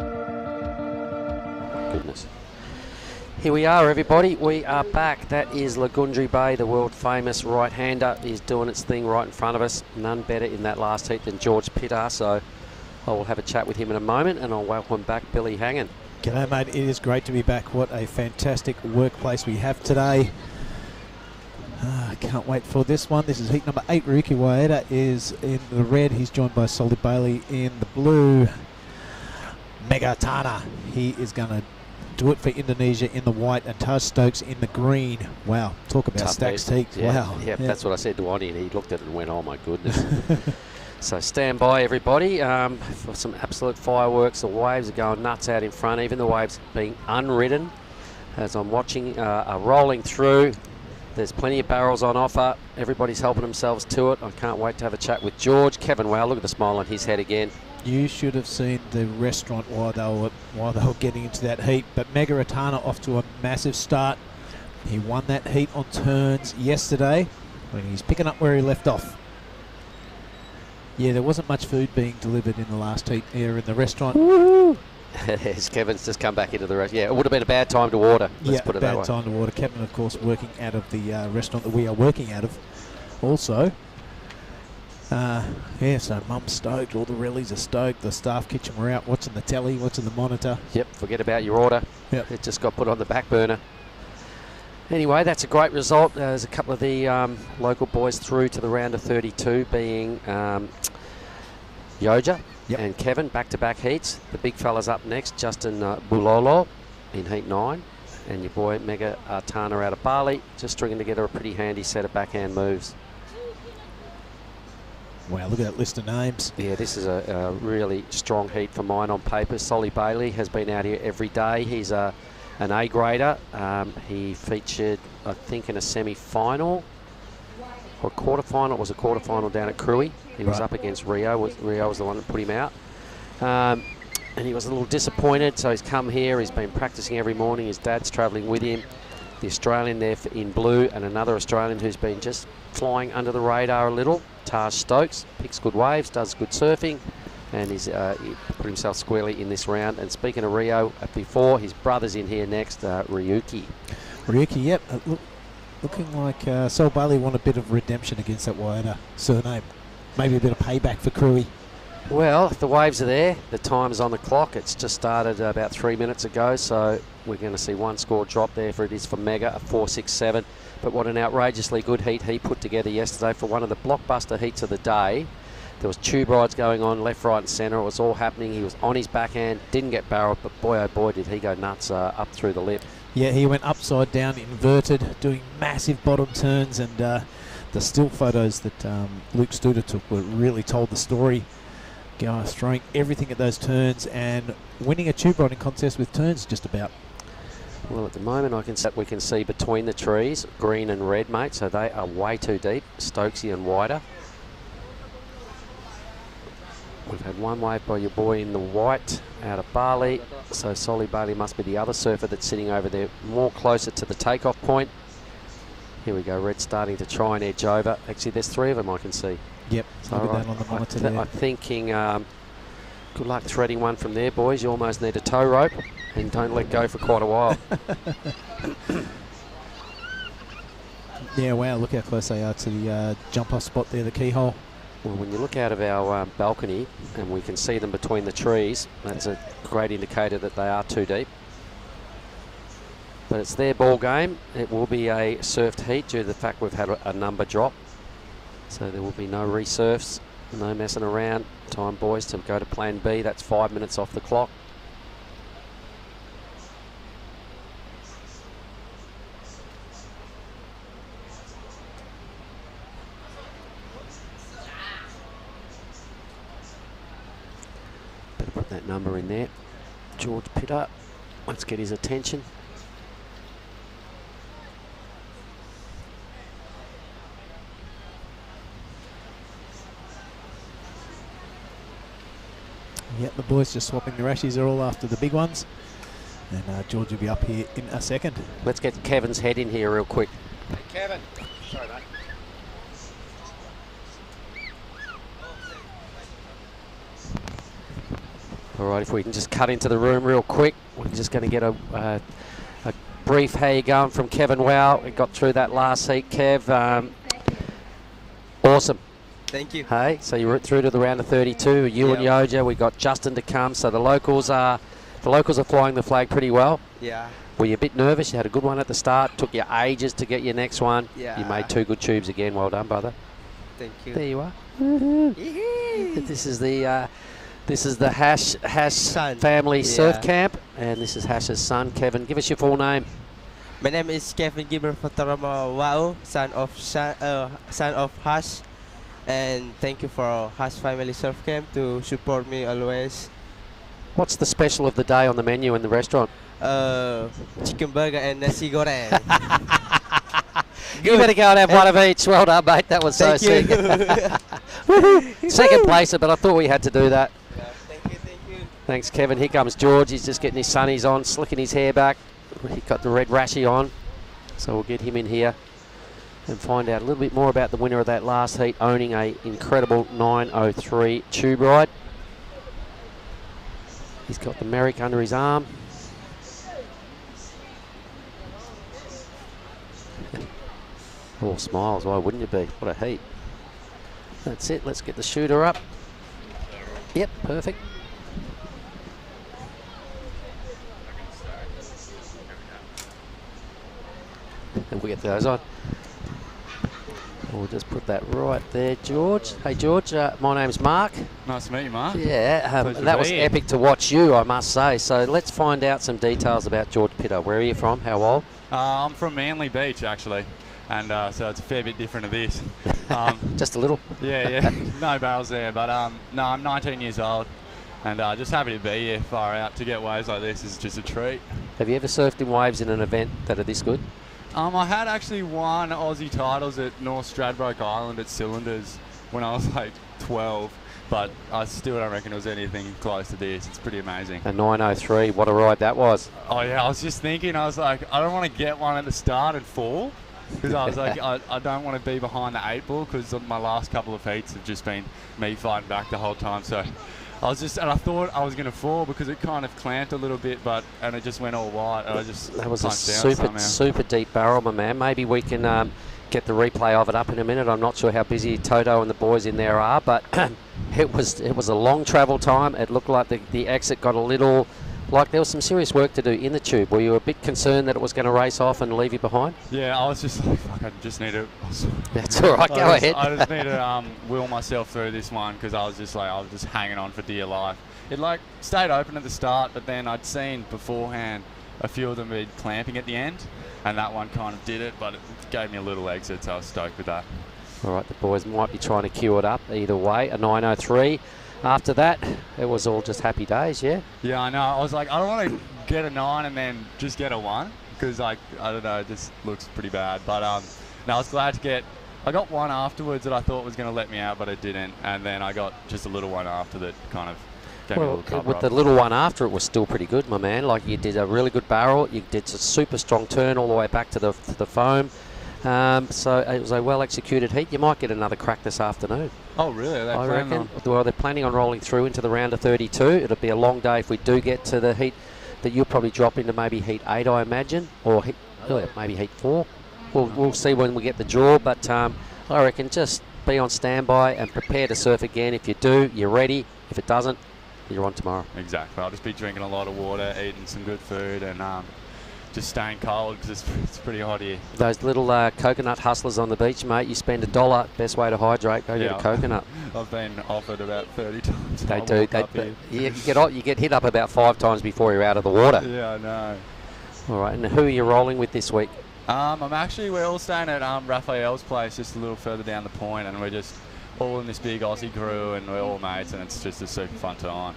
Goodness. Here we are, everybody. We are back. That is Lagundri Bay, the world famous right-hander. Is doing its thing right in front of us. None better in that last heat than George Pitter. So I will have a chat with him in a moment, and I'll welcome back Billy Hangen. G'day, mate. It is great to be back. What a fantastic workplace we have today. I can't wait for this one. This is heat number 8. Ryuki Waeda is in the red. He's joined by Solly Bailey in the blue. Megatana, he is going to do it for Indonesia in the white, and Taj Stokes in the green. Wow, talk about stacked heat. Yeah, wow. Yeah, that's what I said to Ronnie, and he looked at it and went, oh my goodness. So stand by, everybody, for some absolute fireworks. The waves are going nuts out in front, even the waves being unridden as I'm watching are rolling through. There's plenty of barrels on offer. Everybody's helping themselves to it. I can't wait to have a chat with George. Kevin, wow, look at the smile on his head again. You should have seen the restaurant while they were getting into that heat. But Mega Ratana off to a massive start. He won that heat on turns yesterday when he's picking up where he left off. Yeah, there wasn't much food being delivered in the last heat here in the restaurant. Woo! Kevin's just come back into the restaurant. Yeah, it would have been a bad time to order. Let's put it that way. Bad time to order. Kevin, of course, working out of the restaurant that we are working out of also. Yeah, so Mum's stoked. All the relis are stoked. The staff kitchen were out watching the telly, watching the monitor. Yep, forget about your order. Yep. It just got put on the back burner. Anyway, that's a great result. There's a couple of the local boys through to the round of 32, being Yoja and Kevin, back-to-back heats. The big fella's up next, Justin Bulolo in heat 9. And your boy Mega Tana out of Bali, just stringing together a pretty handy set of backhand moves. Wow, look at that list of names. Yeah, this is a really strong heat for mine on paper. Solly Bailey has been out here every day. He's an A-grader. He featured, I think, in a semi-final or quarter-final. It was a quarter-final down at Cruy. He was up against Rio. Rio was the one that put him out. And he was a little disappointed, so he's come here. He's been practicing every morning. His dad's travelling with him. The Australian there in blue, and another Australian who's been just flying under the radar a little. Taj Stokes picks good waves, does good surfing, and he's he put himself squarely in this round. And speaking of Rio before, his brother's in here next, Ryuki. Ryuki, yep. Looking like Sol Bailey want a bit of redemption against that Waeda surname. Maybe a bit of payback for Cruy. Well, the waves are there. The time's on the clock. It's just started about 3 minutes ago, so we're going to see one score drop there for it is for Mega, a 4.67. But what an outrageously good heat he put together yesterday for one of the blockbuster heats of the day. There was tube rides going on left, right and centre. It was all happening. He was on his backhand, didn't get barreled, but boy oh boy did he go nuts up through the lip. Yeah, he went upside down, inverted, doing massive bottom turns, and the still photos that Luke Studer took were really told the story. Guys throwing everything at those turns and winning a tube riding contest with turns just about. Well, at the moment we can see between the trees, green and red, mate, so they are way too deep, Stokesy and wider. We've had one wave by your boy in the white out of Bali, so Solly Bailey must be the other surfer that's sitting over there, more closer to the takeoff point. Here we go, red starting to try and edge over. Actually, there's 3 of them I can see. Yep, look at that on the monitor there. I'm thinking good luck threading one from there, boys. You almost need a tow rope and don't let go for quite a while. Yeah, wow, look how close they are to the jump-off spot there, the keyhole. Well, when you look out of our balcony and we can see them between the trees, that's a great indicator that they are too deep. But it's their ball game. It will be a surfed heat due to the fact we've had a number drop. So there will be no resurfs, no messing around. Time, boys, to go to plan B. That's 5 minutes off the clock. Better put that number in there. George Pitter. Let's get his attention. Yep, the boys just swapping the rashies. They're all after the big ones. And George will be up here in a second. Let's get Kevin's head in here real quick. Hey, Kevin. Sorry, mate. All right, if we can just cut into the room real quick, we're just going to get a brief how you going from Kevin Wow. We got through that last heat, Kev. Awesome. Thank you. Hey, so you were through to the round of 32. You and Yoja, we got Justin to come. So the locals are flying the flag pretty well. Yeah. Were you a bit nervous? You had a good one at the start. Took you ages to get your next one. Yeah. You made 2 good tubes again. Well done, brother. Thank you. There you are. This is the Hash family surf camp, and this is Hash's son, Kevin. Give us your full name. My name is Kevin Gilbert Fatarama Wao, son of Hash, and thank you for Hash family surf camp to support me always. What's the special of the day on the menu in the restaurant? Chicken burger and nasi goreng. You better go and have one of each. Well done, mate. That was so sick. Second placer, but I thought we had to do that. Yeah, thank you. Thanks, Kevin. Here comes George. He's just getting his sunnies on, slicking his hair back. He got the red rashy on, so we'll get him in here and find out a little bit more about the winner of that last heat, owning a incredible 9:03 tube ride. He's got the Merrick under his arm. All smiles, why wouldn't you be? What a heat. That's it, let's get the shooter up. Yep, perfect. And we get those on. We'll just put that right there, George. Hey, George, my name's Mark. Nice to meet you, Mark. Yeah, that was epic to watch you, I must say. So let's find out some details about George Pitter. Where are you from? How old? I'm from Manly Beach, actually. And so it's a fair bit different to this. Just a little? Yeah. No barrels there. But no, I'm 19 years old. And just happy to be here far out. To get waves like this is just a treat. Have you ever surfed in waves in an event that are this good? I had actually won Aussie titles at North Stradbroke Island at Cylinders when I was like 12, but I still don't reckon it was anything close to this. It's pretty amazing. A 9:03, what a ride that was. Oh yeah, I was just thinking, I was like, I don't want to get one at the start and fall, because I was like, I don't want to be behind the 8 ball, because my last couple of heats have just been me fighting back the whole time. So I thought I was going to fall because it kind of clamped a little bit, and it just went all wide. And that was a super deep barrel, my man. Maybe we can get the replay of it up in a minute. I'm not sure how busy Toto and the boys in there are, but it was a long travel time. It looked like the exit got a little, like there was some serious work to do in the tube. Were you a bit concerned that it was going to race off and leave you behind? Yeah, I was just like, fuck, I just need to... That's all right, go ahead. I just need to will myself through this one, because I was just hanging on for dear life. It stayed open at the start, but then I'd seen beforehand a few of them were clamping at the end, and that one kind of did it, but it gave me a little exit, so I was stoked with that. All right, the boys might be trying to queue it up either way, a 9:03. After that, it was all just happy days, yeah? Yeah, I know. I was like, I don't want to get a 9 and then just get a 1, because, I don't know, it just looks pretty bad. But, no, I was glad to get... I got one afterwards that I thought was going to let me out, but it didn't. And then I got just a little one after that kind of gave me a little cover with the little one after, it was still pretty good, my man. Like, you did a really good barrel. You did a super strong turn all the way back to the foam. So it was a well-executed heat. You might get another crack this afternoon. Oh, really? I reckon. Well, they're planning on rolling through into the round of 32. It'll be a long day if we do get to the heat that you'll probably drop into maybe heat 8, I imagine, or maybe heat 4. We'll see when we get the draw, but I reckon just be on standby and prepare to surf again. If you do, you're ready. If it doesn't, you're on tomorrow. Exactly. I'll just be drinking a lot of water, eating some good food, and just staying cold because it's pretty hot here. Those little coconut hustlers on the beach, mate, you spend $1, best way to hydrate, go get a coconut. I've been offered about 30 times. They do. You get hit up about 5 times before you're out of the water. Yeah, I know. All right, and who are you rolling with this week? We're all staying at Raphael's place just a little further down the point, and we're just all in this big Aussie crew, and we're all mates, and it's just a super fun time.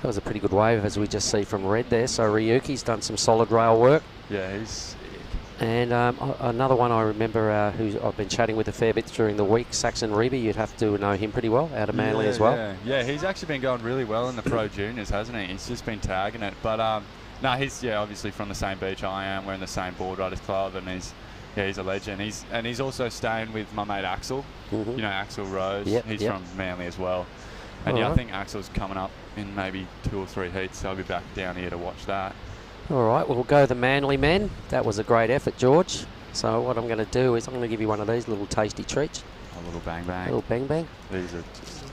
That was a pretty good wave, as we just see from Red there. So Ryuki's done some solid rail work. Yeah, he's sick. And another one I remember who I've been chatting with a fair bit during the week, Saxon Reby. You'd have to know him pretty well, out of Manly as well. Yeah, he's actually been going really well in the Pro Juniors, hasn't he? He's just been tagging it. But no, he's obviously from the same beach I am. We're in the same board riders club, and he's a legend. He's also staying with my mate Axel. You know Axel Rose. He's from Manly as well. And yeah, I Alright. think Axel's coming up in maybe 2 or 3 heats, so I'll be back down here to watch that. All right, we'll go the Manly men. That was a great effort, George. So what I'm going to do is I'm going to give you one of these little tasty treats. A little bang bang. A little bang bang. These are just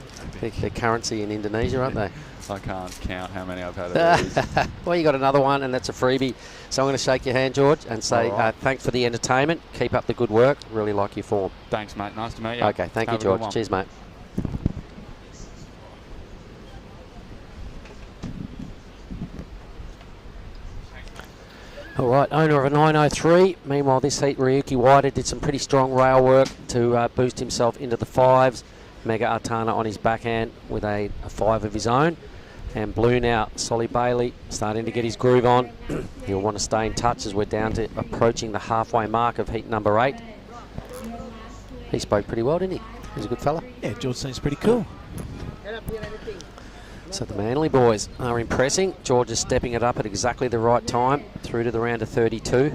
They're currency in Indonesia, aren't they? I can't count how many I've had of these. Well, you got another one, and that's a freebie. So I'm going to shake your hand, George, and say thanks for the entertainment. Keep up the good work. Really like your form. Thanks, mate. Nice to meet you. Okay, thank you, George. Cheers, mate. All right, owner of a 903. Meanwhile, this heat, Ryuki Waida did some pretty strong rail work to boost himself into the 5s. Mega Artana on his backhand with a 5 of his own. And Blue now, Solly Bailey starting to get his groove on. He'll want to stay in touch as we're down to approaching the halfway mark of heat number 8. He spoke pretty well, didn't he? He's a good fella. Yeah, George seems pretty cool. So the Manly boys are impressing. George is stepping it up at exactly the right time through to the round of 32.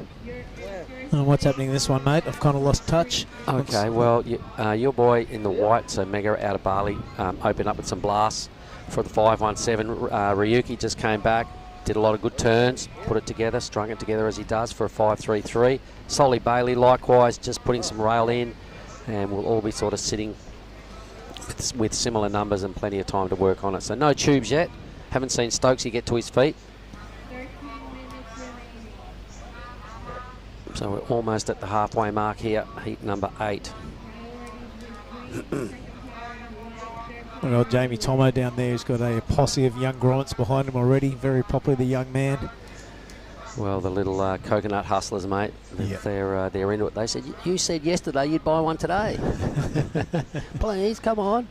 And what's happening in this one, mate? I've kind of lost touch. Okay, well, your boy in the white, so Mega out of Bali, opened up with some blasts for the 517. Ryuki just came back, did a lot of good turns, put it together, strung it together as he does for a 533. Solly Bailey likewise just putting some rail in, and we'll all be sort of sitting with similar numbers and plenty of time to work on it. So no tubes yet. Haven't seen Stokesy get to his feet. So we're almost at the halfway mark here, heat number 8. Well, Jamie Tomo down there has got a posse of young grommets behind him already. Very properly, the young man. Well, the little coconut hustlers, mate. Yep. They're into it. They said, you said yesterday you'd buy one today. Please, come on.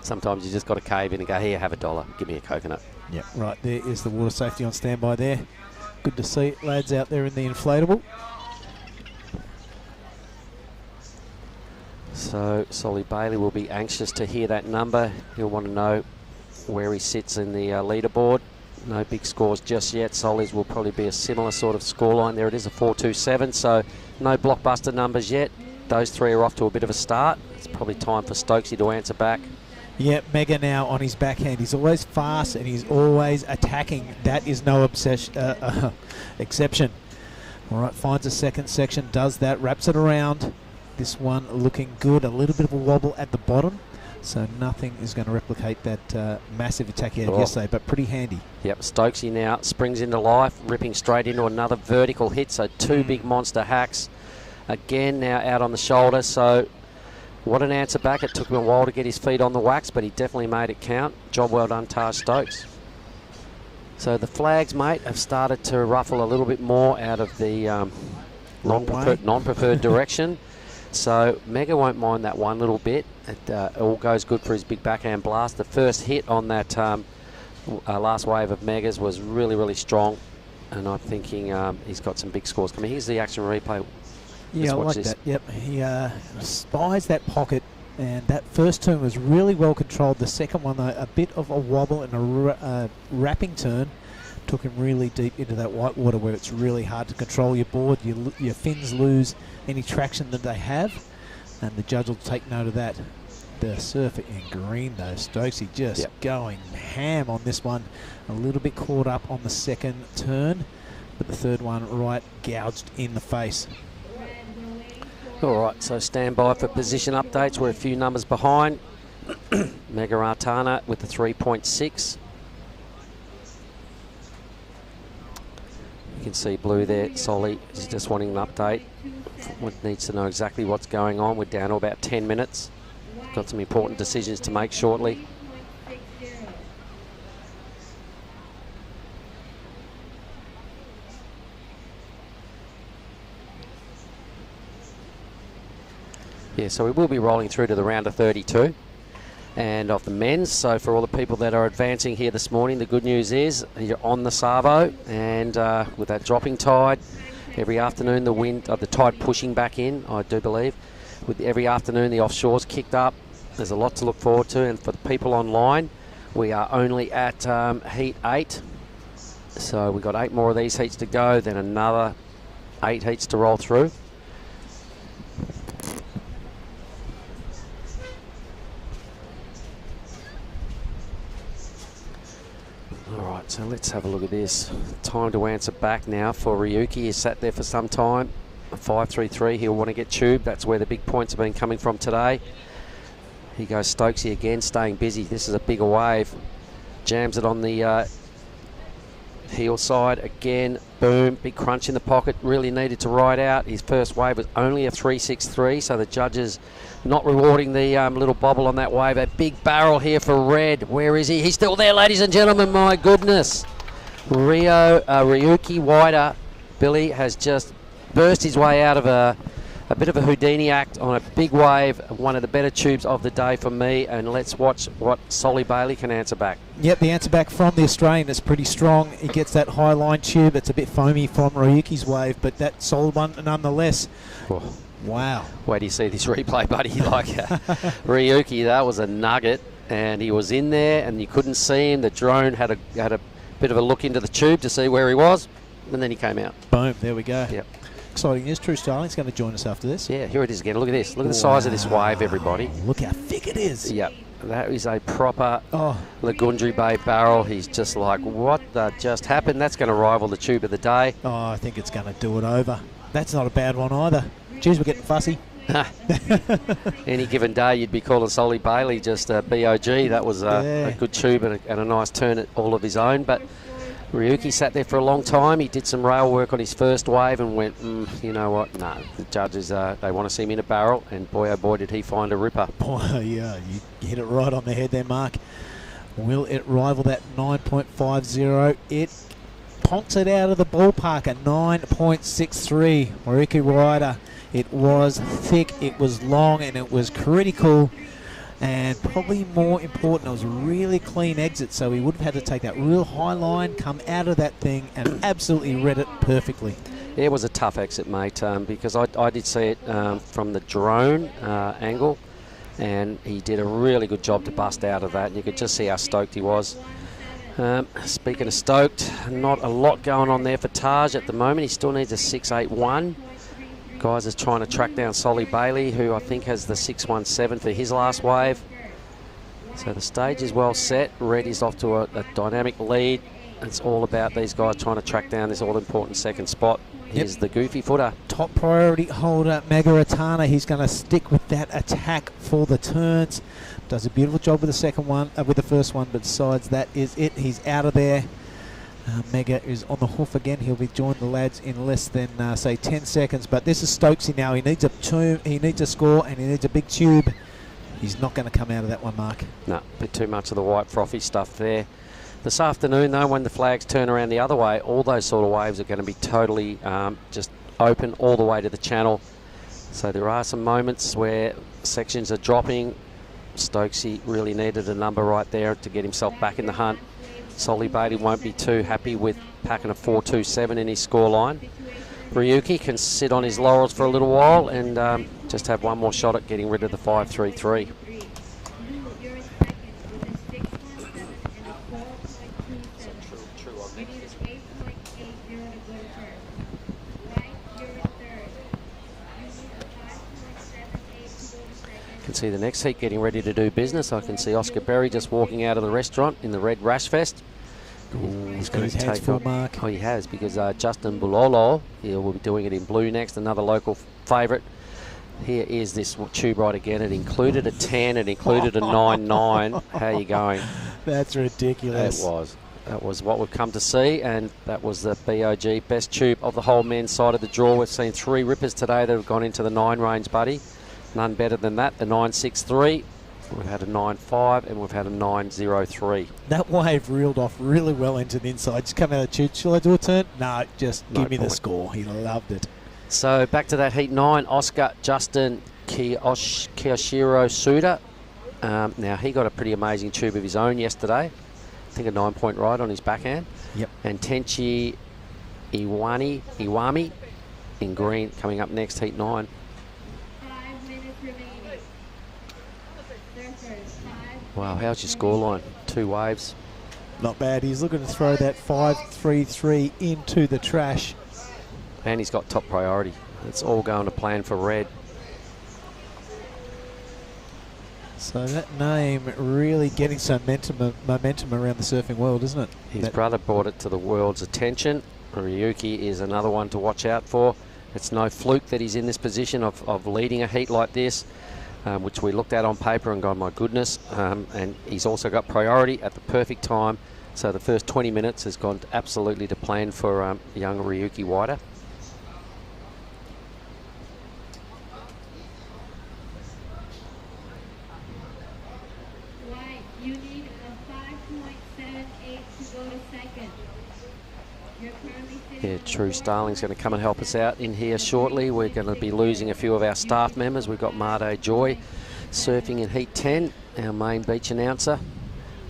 Sometimes you just got to cave in and go, here, have $1. Give me a coconut. Yeah, right there is the water safety on standby there. Good to see it, lads out there in the inflatable. So Solly Bailey will be anxious to hear that number. He'll want to know where he sits in the leaderboard. No big scores just yet. Solly's will probably be a similar sort of scoreline. There it is, a 427. So no blockbuster numbers yet. Those three are off to a bit of a start. It's probably time for Stokesy to answer back. Yeah, Mega now on his backhand. He's always fast and he's always attacking. That is no exception. All right, finds a second section, does that, wraps it around. This one looking good. A little bit of a wobble at the bottom. So nothing is going to replicate that massive attack he had yesterday, but pretty handy. Yep, Stokesy now springs into life, ripping straight into another vertical hit. So two big monster hacks. Again, now out on the shoulder. So what an answer back. It took him a while to get his feet on the wax, but he definitely made it count. Job well done, Taj Stokes. So the flags, mate, have started to ruffle a little bit more out of the non-preferred direction. So Mega won't mind that one little bit. It all goes good for his big backhand blast. The first hit on that last wave of Megas was really, really strong. And I'm thinking he's got some big scores coming. Here's the action replay. Yeah, I like that. Yep, he spies that pocket, and that first turn was really well controlled. The second one, though, a bit of a wobble and a wrapping turn took him really deep into that white water where it's really hard to control your board. Your fins lose any traction that they have, and the judge will take note of that. The surfer in green, though, Stokesy just going ham on this one. A little bit caught up on the second turn, but the third one right gouged in the face. All right, so stand by for position updates. We're a few numbers behind. Mega Artana with the 3.6. You can see Blue there. Solly is just wanting an update. Needs to know exactly what's going on. We're down to about 10 minutes. Got some important decisions to make shortly. Yeah, so we will be rolling through to the round of 32 and of the men's. So for all the people that are advancing here this morning, the good news is you're on the Savo, and with that dropping tide every afternoon, the tide pushing back in, I do believe. With every afternoon, the offshore's kicked up. There's a lot to look forward to, and for the people online, we are only at heat 8. So we've got 8 more of these heats to go, then another 8 heats to roll through. Right, so let's have a look at this. Time to answer back now for Ryuki. He's sat there for some time. A 5-3-3, he'll want to get tubed. That's where the big points have been coming from today. He goes Stokesy again, staying busy. This is a bigger wave. Jams it on the heel side again. Boom, big crunch in the pocket. Really needed to ride out. His first wave was only a 3-6-3, so the judges not rewarding the little bobble on that wave. A big barrel here for Red. Where is he? He's still there, ladies and gentlemen. My goodness. Ryuki Wider, Billy, has just burst his way out of a bit of a Houdini act on a big wave. One of the better tubes of the day for me. And let's watch what Solly Bailey can answer back. Yep, the answer back from the Australian is pretty strong. He gets that high line tube. It's a bit foamy from Ryuki's wave, but that solid one nonetheless. Oh. Wow. Wait do you see this replay, buddy? Like Ryuki, that was a nugget, and he was in there, and you couldn't see him. The drone had a bit of a look into the tube to see where he was, and then he came out. Boom, there we go. Yep. Exciting news. True Styling's going to join us after this. Yeah, here it is again. Look at this. Look at the size of this wave, everybody. Look how thick it is. Yep. That is a proper Lagundri Bay barrel. He's just like, what just happened? That's going to rival the tube of the day. Oh, I think it's going to do it over. That's not a bad one either. Geez, we're getting fussy. Any given day, you'd be calling Solly Bailey just a BOG. That was a good tube and a nice turn at all of his own. But Ryuki sat there for a long time. He did some rail work on his first wave and went, you know what? No, the judges, they want to see him in a barrel. And boy, oh boy, did he find a ripper. Boy, yeah, you hit it right on the head there, Mark. Will it rival that 9.50? It ponks it out of the ballpark at 9.63. Ryuki Rider. It was thick, it was long, and it was critical. And probably more important, it was a really clean exit, so he would have had to take that real high line, come out of that thing, and absolutely read it perfectly. Yeah, it was a tough exit, mate, because I did see it from the drone angle, and he did a really good job to bust out of that. And you could just see how stoked he was. Speaking of stoked, not a lot going on there for Taj at the moment. He still needs a 6.81. Guys is trying to track down Solly Bailey, who I think has the 6.17 for his last wave. So the stage is well set. Red is off to a dynamic lead. It's all about these guys trying to track down this all-important second spot. Here's the goofy footer. Top priority holder, Magaratana. He's going to stick with that attack for the turns. Does a beautiful job with the second one, with the first one, but besides that is it. He's out of there. Mega is on the hoof again. He'll be joining the lads in less than, say, 10 seconds. But this is Stokesy now. He needs a tube, he needs a score, and he needs a big tube. He's not going to come out of that one, Mark. No, a bit too much of the white frothy stuff there. This afternoon, though, when the flags turn around the other way, all those sort of waves are going to be totally just open all the way to the channel. So there are some moments where sections are dropping. Stokesy really needed a number right there to get himself back in the hunt. Solly Bailey won't be too happy with packing a 4.27 in his scoreline. Ryuki can sit on his laurels for a little while and just have one more shot at getting rid of the 5.33. Can see the next heat getting ready to do business. I can see Oscar Berry just walking out of the restaurant in the red Rash Fest. He's got his hands full, Mark. Oh, he has, because Justin Bulolo, he will be doing it in blue next, another local favourite. Here is this tube ride again. It included a 10, it included a 9.9. How are you going? That's ridiculous. It was. That was what we've come to see, and that was the BOG best tube of the whole men's side of the draw. We've seen 3 rippers today that have gone into the 9 range, buddy. None better than that. The 9.63. We've had a 9.5 and we've had a 9.03. That wave reeled off really well into the inside. Just come out of the tube. Shall I do a turn? No, just give me the score. He loved it. So back to that heat 9. Oscar Justin Kiyoshiro Suda. Now he got a pretty amazing tube of his own yesterday. I think a 9-point ride on his backhand. Yep. And Tenchi Iwami in green coming up next, heat 9. Wow, how's your scoreline? 2 waves. Not bad. He's looking to throw that 5.33 into the trash. And he's got top priority. It's all going to plan for Red. So that name really getting some momentum around the surfing world, isn't it? His brother brought it to the world's attention. Ryuki is another one to watch out for. It's no fluke that he's in this position of leading a heat like this, which we looked at on paper and gone, my goodness. And he's also got priority at the perfect time. So the first 20 minutes has gone absolutely to plan for young Ryuki Waida. You need a 5.78 to go to second. Yeah, True Starling's going to come and help us out in here shortly. We're going to be losing a few of our staff members. We've got Mardo Joy surfing in Heat 10, our main beach announcer.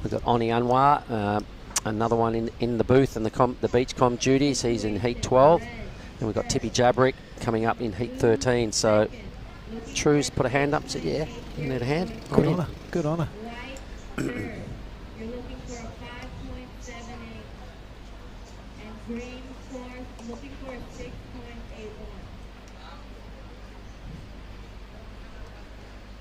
We've got Oni Anwar, another one in the booth and the beach comm duties. He's in Heat 12. And we've got Tippy Jabrick coming up in Heat 13. So True's put a hand up and said, yeah, you need a hand. Good on her. Good on her. You're looking for a 5.78. And green fourth, looking for a 6.81.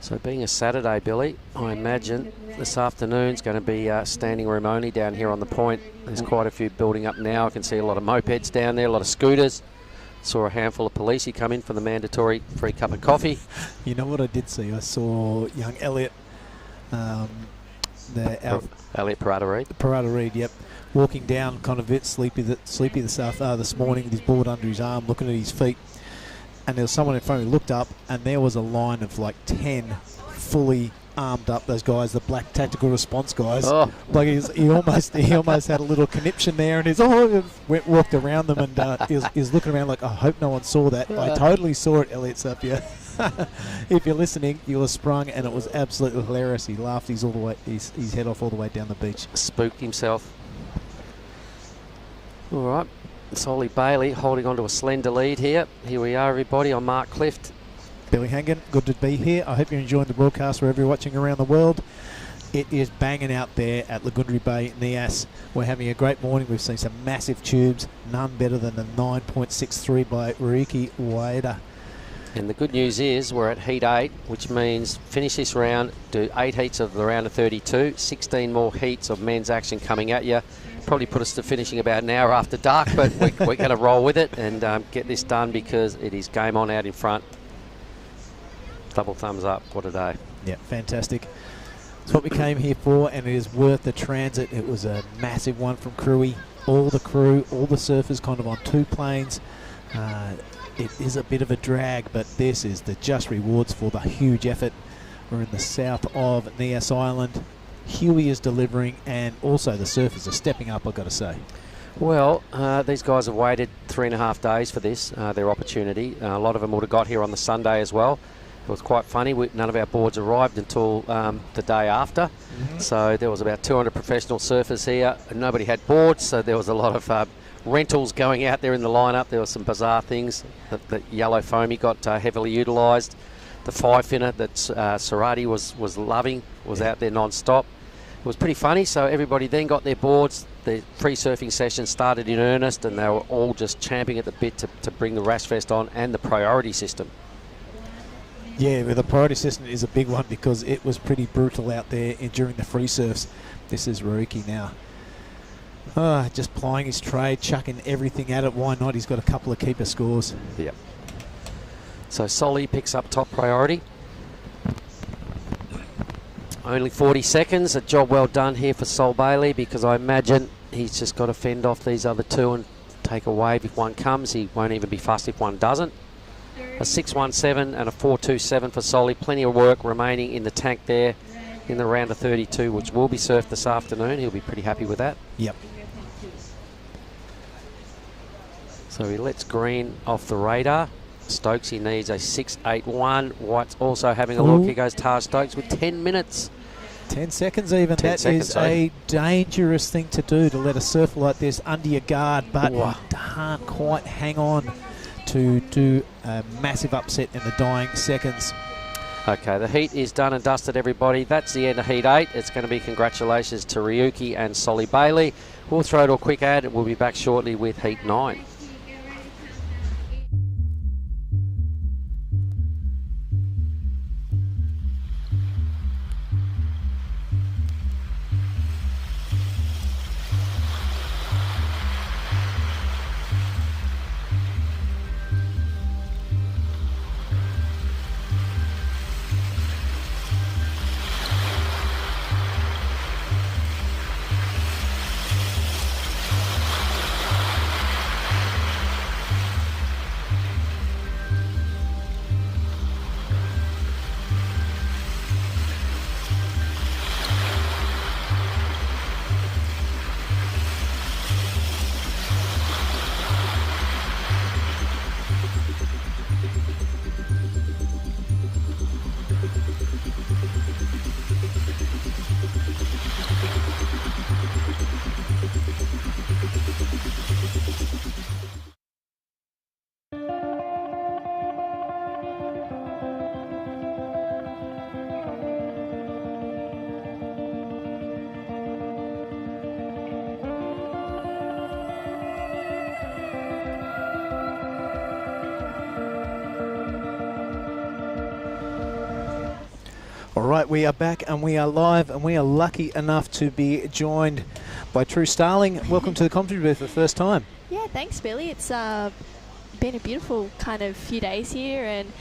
So being a Saturday, Billy, I imagine this afternoon's going to be standing room only down here on the point. There's quite a few building up now. I can see a lot of mopeds down there, a lot of scooters. Saw a handful of police come in for the mandatory free cup of coffee. You know what I did see? I saw young Elliot, Elliot Parada-Reid. Parada-Reid, yep, walking down, kind of a bit sleepy this morning with his board under his arm, looking at his feet. And there was someone in front of me, looked up, and there was a line of like 10 fully armed up, those guys, the black tactical response guys. Oh. Like he almost had a little conniption there, and walked around them, and he was looking around like, I hope no one saw that. I totally saw it, Elliot Sapia. If you're listening, you were sprung, and it was absolutely hilarious. He laughed his head off all the way down the beach. Spooked himself. All right. Solly Bailey holding on to a slender lead here. Here we are, everybody, on Mark Clift. Billy Hangan, good to be here. I hope you're enjoying the broadcast wherever you're watching around the world. It is banging out there at Lagundri Bay, Nias. We're having a great morning. We've seen some massive tubes, none better than the 9.63 by Ryuki Waida. And the good news is we're at Heat 8, which means finish this round, do 8 heats of the round of 32, 16 more heats of men's action coming at you. Probably put us to finishing about an hour after dark, but we're going to roll with it and get this done because it is game on out in front. Double thumbs up. What a day. Yeah, fantastic. It's what we came here for, and it is worth the transit. It was a massive one from Crewy. All the crew, all the surfers kind of on 2 planes. It is a bit of a drag, but this is the just rewards for the huge effort. We're in the south of Nias Island. Huey is delivering, and also the surfers are stepping up, I've got to say. Well, these guys have waited 3.5 days for this, their opportunity. A lot of them would have got here on the Sunday as well. It was quite funny. None of our boards arrived until the day after. Mm-hmm. So there was about 200 professional surfers here. And nobody had boards, so there was a lot of rentals going out there in the lineup. There were some bizarre things. The yellow foamy got heavily utilised. The 5-finner that Sarati was loving was out there non-stop. It was pretty funny. So everybody then got their boards. The free surfing session started in earnest, and they were all just champing at the bit to bring the Rash Fest on and the priority system. Yeah, the priority system is a big one because it was pretty brutal out there during the free surfs. This is Ryuki now. Just plying his trade, chucking everything at it. Why not? He's got a couple of keeper scores. Yep. So Solly picks up top priority. Only 40 seconds. A job well done here for Sol Bailey because I imagine he's just got to fend off these other two and take a wave if one comes. He won't even be fussed if one doesn't. A 6.17 and a 4.27 for Solly. Plenty of work remaining in the tank there in the round of 32, which will be surfed this afternoon. He'll be pretty happy with that. Yep. So he lets green off the radar. Stokes, he needs a 6.81. White's also having a look. Here goes Taj Stokes with 10 minutes. 10 seconds even. 10 that seconds, is a dangerous thing to do, to let a surfer like this under your guard, but he can't quite hang on to do a massive upset in the dying seconds. Okay, the heat is done and dusted, everybody. That's the end of Heat 8. It's going to be congratulations to Ryuki and Solly Bailey. We'll throw to a quick ad and we'll be back shortly with Heat 9. All right, we are back and we are live and we are lucky enough to be joined by True Starling. Welcome to the commentary booth for the first time. Yeah, thanks, Billy. It's been a beautiful kind of few days here, and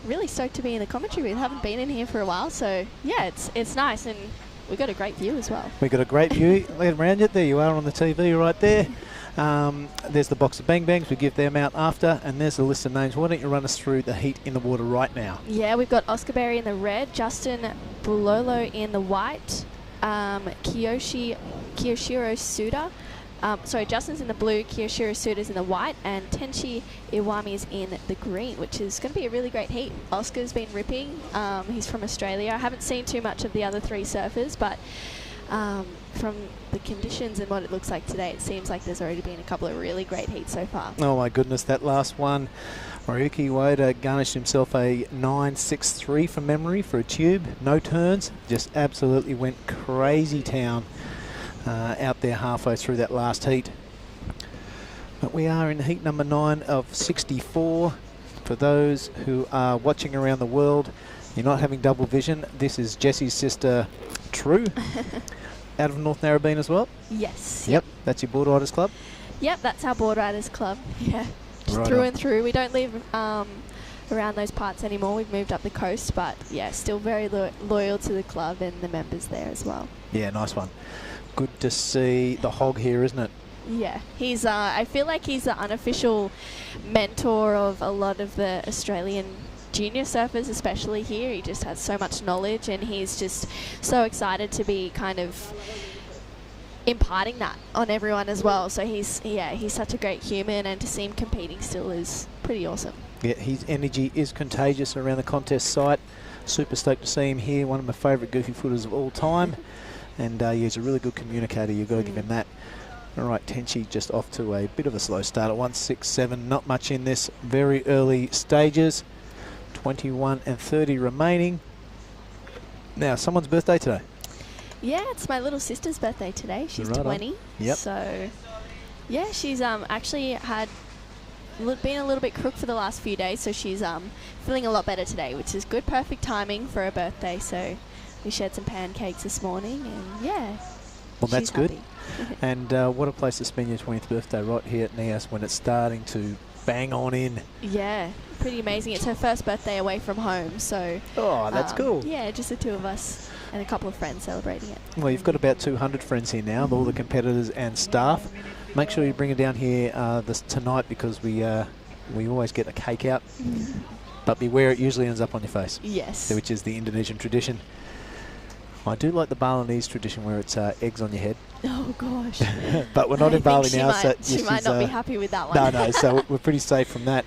really stoked to be in the commentary booth. Haven't been in here for a while, so yeah, it's nice, and we got a great view as well. We got a great view. Look around you. There you are on the TV right there. There's the box of Bang Bangs. We give them out after, and there's the list of names. Why don't you run us through the heat in the water right now? Yeah, we've got Oscar Berry in the red, Justin Bulolo in the white, Kiyoshiro Suda. Justin's in the blue, Kiyoshiro Suda's in the white, and Tenchi Iwami's in the green, which is going to be a really great heat. Oscar's been ripping. He's from Australia. I haven't seen too much of the other three surfers, but from the conditions and what it looks like today, it seems like there's already been a couple of really great heats so far. Oh my goodness, that last one. Ryuki Ueda garnished himself a 9.63 from memory for a tube. No turns, just absolutely went crazy town out there halfway through that last heat. But we are in heat number 9 of 64. For those who are watching around the world, you're not having double vision. This is Jessie's sister, True, out of North Narrabeen as well. Yes. Yep, that's your Board Riders Club. Yep, that's our Board Riders Club. Yeah, just Right through on. and through. We don't live around those parts anymore. We've moved up the coast, but yeah, still very loyal to the club and the members there as well. Yeah, nice one. Good to see the hog here, isn't it? Yeah, he's. I feel like he's the unofficial mentor of a lot of the Australian junior surfers, especially here. He just has so much knowledge, and he's just so excited to be kind of imparting that on everyone as well. So he's such a great human, and to see him competing still is pretty awesome. Yeah, his energy is contagious around the contest site. Super stoked to see him here. One of my favourite goofy footers of all time. And he's a really good communicator. You've got to give him that. All right, Tenchi just off to a bit of a slow start at 1.67. Not much in this very early stages. 21 and 30 remaining. Now, someone's birthday today. Yeah, it's my little sister's birthday today. She's Right on. 20. Yep. So, yeah, she's actually been a little bit crook for the last few days, so she's feeling a lot better today, which is good. Perfect timing for her birthday. So we shared some pancakes this morning, and yeah. Well, that's she's good. happy. And what a place to spend your 20th birthday, right here at Nias, when it's starting to bang on in. Yeah, pretty amazing. It's her first birthday away from home, so. Oh, that's cool. Yeah, just the two of us and a couple of friends celebrating it. Well, you've got about 200 friends here now, all the competitors and staff. Make sure you bring it down here tonight, because we always get a cake out. But beware, it usually ends up on your face. Yes. Which is the Indonesian tradition. I do like the Balinese tradition where it's eggs on your head. Oh gosh. But we're not in Bali now, so she might not be happy with that one. No, so we're pretty safe from that.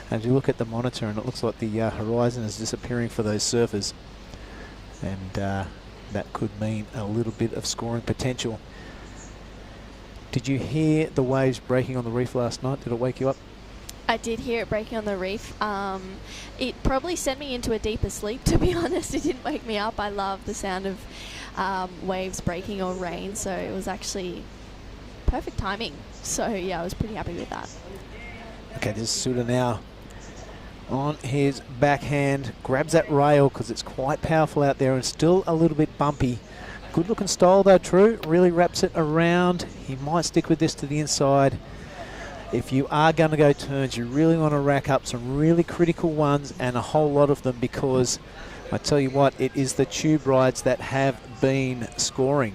And you look at the monitor, and it looks like the horizon is disappearing for those surfers, and that could mean a little bit of scoring potential. Did you hear the waves breaking on the reef last night? Did it wake you up? I did hear it breaking on the reef. It probably sent me into a deeper sleep, to be honest. It didn't wake me up. I love the sound of waves breaking or rain, so it was actually perfect timing. So yeah, I was pretty happy with that. Okay, this is Suda now on his backhand. Grabs that rail because it's quite powerful out there and still a little bit bumpy. Good looking style though, True. Really wraps it around. He might stick with this to the inside. If you are going to go turns, you really want to rack up some really critical ones, and a whole lot of them, because I tell you what, it is the tube rides that have been scoring.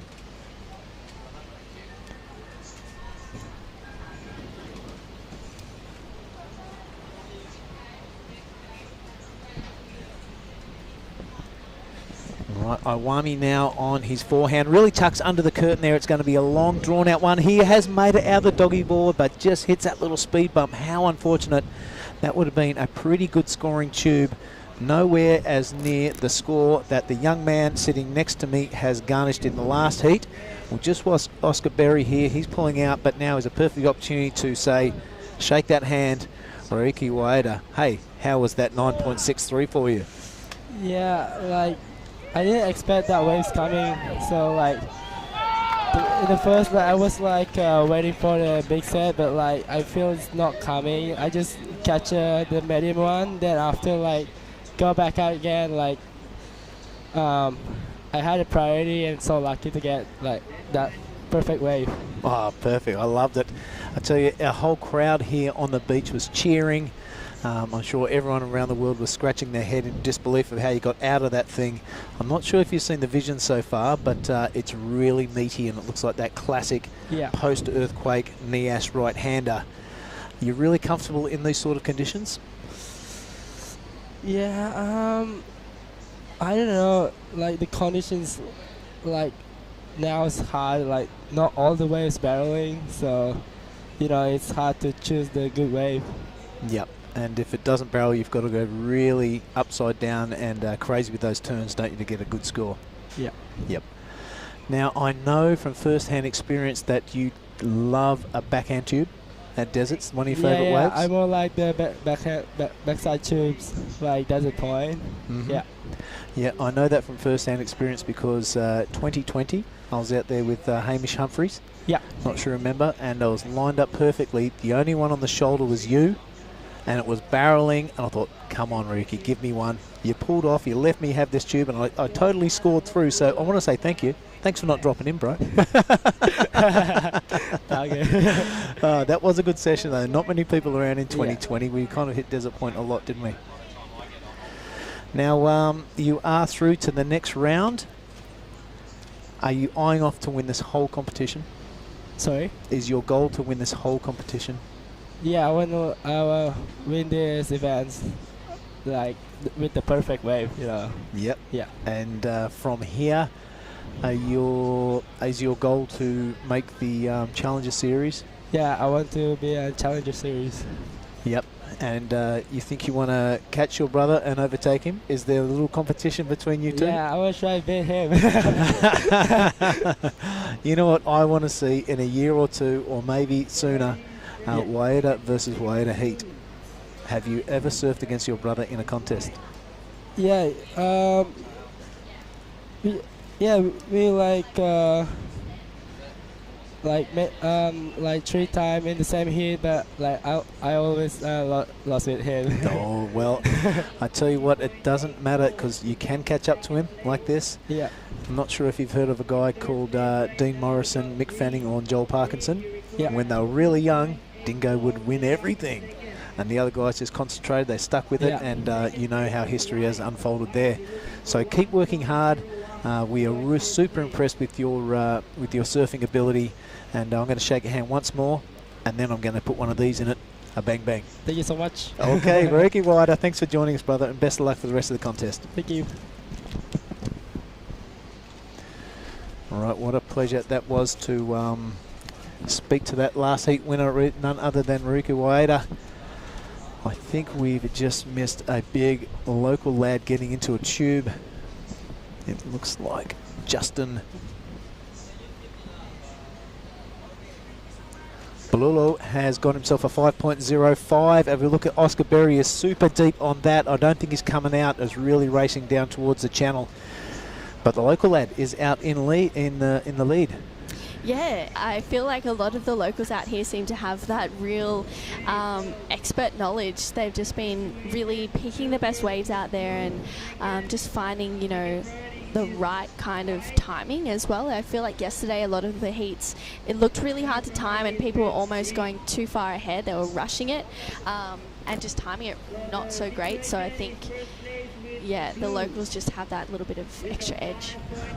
Right, Iwami now on his forehand. Really tucks under the curtain there. It's going to be a long, drawn-out one. He has made it out of the doggy board, but just hits that little speed bump. How unfortunate. That would have been a pretty good scoring tube. Nowhere as near the score that the young man sitting next to me has garnished in the last heat. Well, just was Oscar Berry here. He's pulling out, but now is a perfect opportunity to say, shake that hand, Ryuki Ueda. Hey, how was that 9.63 for you? Yeah, like, I didn't expect that waves coming, so like in the first, I was like waiting for the big set, but like I feel it's not coming. I just catch the medium one, then after like go back out again, like I had a priority and so lucky to get like that perfect wave. Oh, perfect. I loved it. I tell you, our whole crowd here on the beach was cheering. I'm sure everyone around the world was scratching their head in disbelief of how you got out of that thing. I'm not sure if you've seen the vision so far, but it's really meaty and it looks like that classic post-earthquake Nias right-hander. You really comfortable in these sort of conditions? Yeah, I don't know, like the conditions, like now it's hard, like not all the waves barreling, so you know it's hard to choose the good wave. Yep. And if it doesn't barrel, you've got to go really upside down and crazy with those turns, don't you, to get a good score? Yeah. Yep. Now, I know from first-hand experience that you love a backhand tube at deserts. One of your favourite waves? I more like the backside tubes, like desert point. Yeah. Yeah, I know that from first-hand experience because 2020, I was out there with Hamish Humphreys. Yeah. Not sure you remember, and I was lined up perfectly. The only one on the shoulder was you. And it was barreling, and I thought, come on, Ricky, give me one. You pulled off, you left me have this tube, and I totally scored through. So I want to say thank you. Thanks for not dropping in, bro. That was a good session, though. Not many people around in 2020. Yeah. We kind of hit Desert Point a lot, didn't we? Now, you are through to the next round. Are you eyeing off to win this whole competition? Sorry? Is your goal to win this whole competition? Yeah, I want to win this event, like with the perfect wave, you know. Yep. Yeah. And from here, is your goal to make the Challenger Series? Yeah, I want to be a Challenger Series. Yep. And you think you want to catch your brother and overtake him? Is there a little competition between you two? Yeah, I want to try to beat him. You know what I want to see in a year or two, or maybe sooner? Waida versus Waida heat. Have you ever surfed against your brother in a contest? Yeah, we like 3 times in the same heat, but like I always lost with him. Oh well, I tell you what, it doesn't matter because you can catch up to him like this. Yeah. I'm not sure if you've heard of a guy called Dean Morrison, Mick Fanning, or Joel Parkinson. Yeah. When they were really young, Dingo would win everything, and the other guys just concentrated. They stuck with it, and you know how history has unfolded there. So keep working hard. We are super impressed with your surfing ability, and I'm going to shake your hand once more, and then I'm going to put one of these in it. A bang bang. Thank you so much. Okay, Ricky Wider, thanks for joining us, brother, and best of luck for the rest of the contest. Thank you. All right, what a pleasure that was to speak to that last heat winner, none other than Riku Waida. I think we've just missed a big local lad getting into a tube. It looks like Justin Balulo has got himself a 5.05. If we look at Oscar Berry, is super deep on that. I don't think he's coming out as really racing down towards the channel. But the local lad is out in the lead. Yeah, I feel like a lot of the locals out here seem to have that real expert knowledge. They've just been really picking the best waves out there and just finding, you know, the right kind of timing as well. I feel like yesterday a lot of the heats, it looked really hard to time and people were almost going too far ahead. They were rushing it and just timing it not so great. So I think, yeah, the locals just have that little bit of extra edge.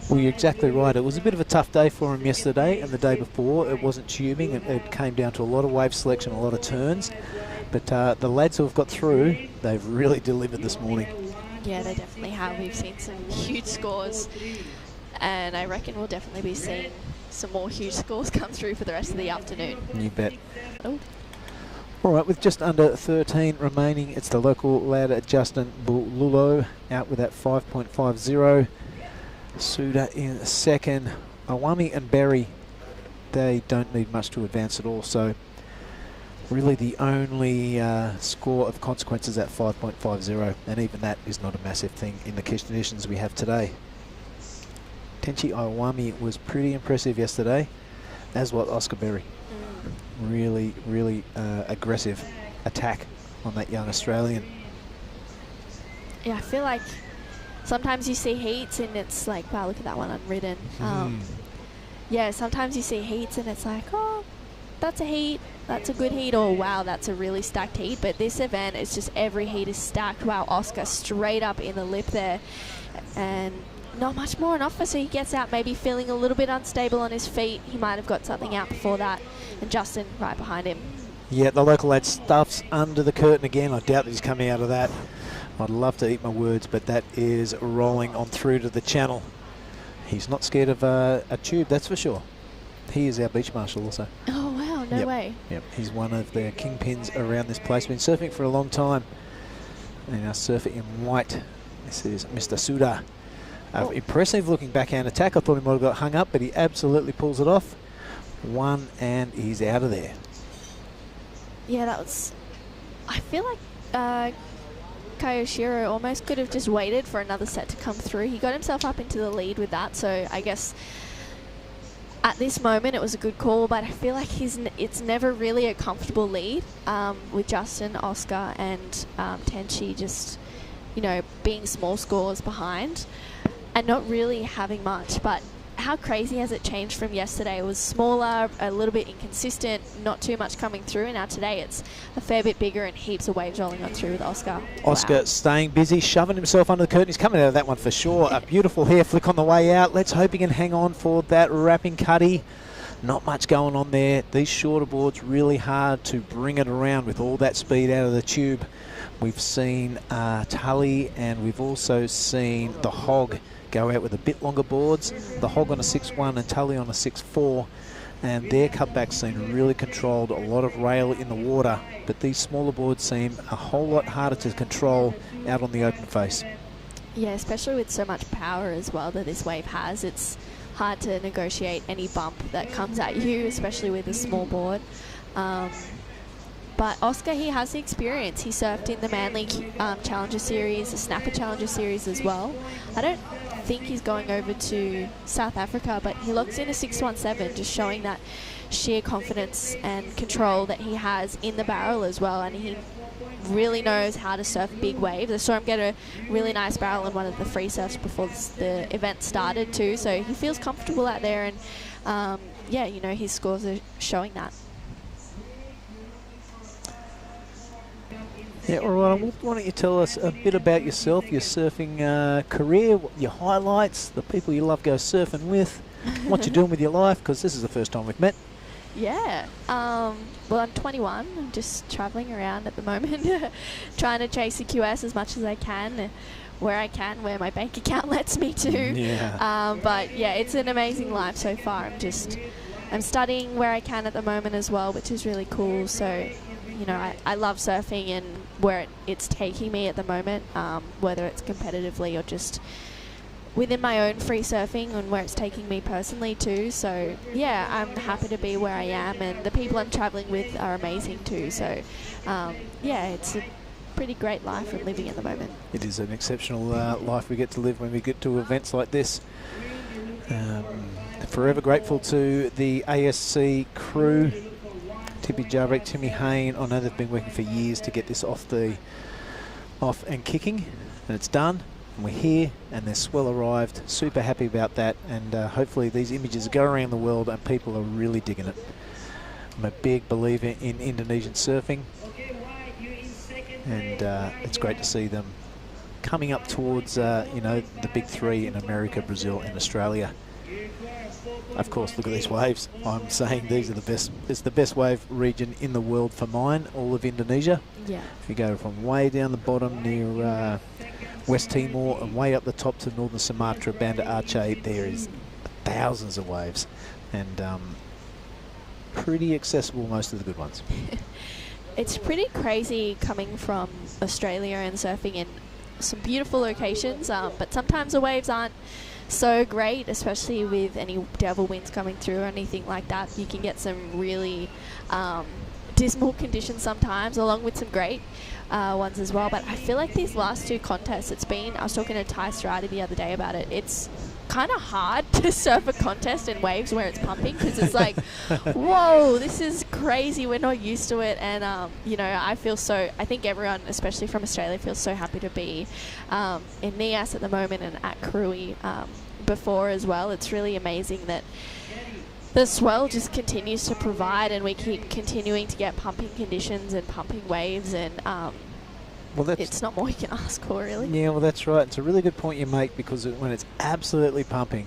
Well, you're exactly right. It was a bit of a tough day for him yesterday and the day before. It wasn't tubing. It came down to a lot of wave selection, a lot of turns. But the lads who have got through, they've really delivered this morning. Yeah, they definitely have. We've seen some huge scores, and I reckon we'll definitely be seeing some more huge scores come through for the rest of the afternoon. You bet. Oh. All right, with just under 13 remaining, it's the local lad Justin Bululo out with that 5.50. Suda in second. Awami and Berry, they don't need much to advance at all, so really the only score of consequence is at 5.50, and even that is not a massive thing in the conditions we have today. Tenchi Awami was pretty impressive yesterday, as was Oscar Berry. Really, really aggressive attack on that young Australian. Yeah, I feel like sometimes you see heats and it's like, wow, look at that one unridden. Yeah, sometimes you see heats and it's like, oh, that's a heat, that's a good heat, or wow, that's a really stacked heat. But this event, it's just every heat is stacked. Wow, Oscar straight up in the lip there, and not much more on offer, so he gets out maybe feeling a little bit unstable on his feet. He might have got something out before that, and Justin right behind him. Yeah, the local lad stuffs under the curtain again. I doubt that he's coming out of that. I'd love to eat my words, but that is rolling on through to the channel. He's not scared of a tube, that's for sure. He is our beach marshal also. Oh, wow, no way. Yep, he's one of the kingpins around this place. Been surfing for a long time. And our surfer in white, this is Mr. Suda. Impressive looking backhand attack. I thought he might have got hung up, but he absolutely pulls it off. One, and he's out of there. Yeah, that was... I feel like Kayoshiro almost could have just waited for another set to come through. He got himself up into the lead with that, so I guess at this moment it was a good call, but I feel like it's never really a comfortable lead with Justin, Oscar and Tenchi just, you know, being small scores behind and not really having much. But how crazy has it changed from yesterday? It was smaller, a little bit inconsistent, not too much coming through, and now today it's a fair bit bigger and heaps of waves rolling on through with Oscar. Oscar staying busy, shoving himself under the curtain. He's coming out of that one for sure. A beautiful hair flick on the way out. Let's hope he can hang on for that wrapping cutty. Not much going on there. These shorter boards really hard to bring it around with all that speed out of the tube. We've seen Tully, and we've also seen the Hog go out with a bit longer boards. The Hog on a 6.1 and Tully on a 6.4, and their cutbacks seem really controlled, a lot of rail in the water, but these smaller boards seem a whole lot harder to control out on the open face. Yeah, especially with so much power as well that this wave has. It's hard to negotiate any bump that comes at you, especially with a small board. But Oscar, he has the experience. He surfed in the Manly Challenger Series, the Snapper Challenger Series as well. I don't think he's going over to South Africa, but he locks in a 6.17, just showing that sheer confidence and control that he has in the barrel as well. And he really knows how to surf big waves. I saw him get a really nice barrel in one of the free surfs before the event started too, so he feels comfortable out there, and yeah, you know, his scores are showing that. Yeah, all right. Why don't you tell us a bit about yourself, your surfing career, your highlights, the people you love go surfing with, what you're doing with your life, because this is the first time we've met. Yeah. Well, I'm 21. I'm just traveling around at the moment, trying to chase the QS as much as I can, where my bank account lets me to. Yeah. But yeah, it's an amazing life so far. I'm studying where I can at the moment as well, which is really cool. So, you know, I love surfing and where it's taking me at the moment, whether it's competitively or just within my own free surfing, and where it's taking me personally too. So yeah, I'm happy to be where I am, and the people I'm traveling with are amazing too. So yeah, it's a pretty great life I'm living at the moment. It is an exceptional life we get to live when we get to events like this. Forever grateful to the ASC crew, Tippy Jarvik, Timmy Hayne. I know they've been working for years to get this off and kicking, and it's done. And we're here, and they're swell arrived. Super happy about that, and hopefully these images go around the world and people are really digging it. I'm a big believer in Indonesian surfing, and it's great to see them coming up towards you know, the big three in America, Brazil and Australia. Of course, look at these waves. I'm saying these are the best. It's the best wave region in the world for mine, all of Indonesia. Yeah. If you go from way down the bottom near West Timor and way up the top to northern Sumatra, Banda Aceh, there is thousands of waves, and pretty accessible, most of the good ones. It's pretty crazy coming from Australia and surfing in some beautiful locations, but sometimes the waves aren't so great, especially with any devil winds coming through or anything like that. You can get some really dismal conditions sometimes, along with some great ones as well. But I feel like these last two contests, I was talking to Ty Strati the other day about it, it's kind of hard to surf a contest in waves where it's pumping, because it's like, whoa, this is crazy, we're not used to it. And I think everyone, especially from Australia, feels so happy to be in Nias at the moment and at Krui before as well. It's really amazing that the swell just continues to provide, and we keep continuing to get pumping conditions and pumping waves, and it's not more you can ask for, really. Yeah, well, that's right. It's a really good point you make, because when it's absolutely pumping,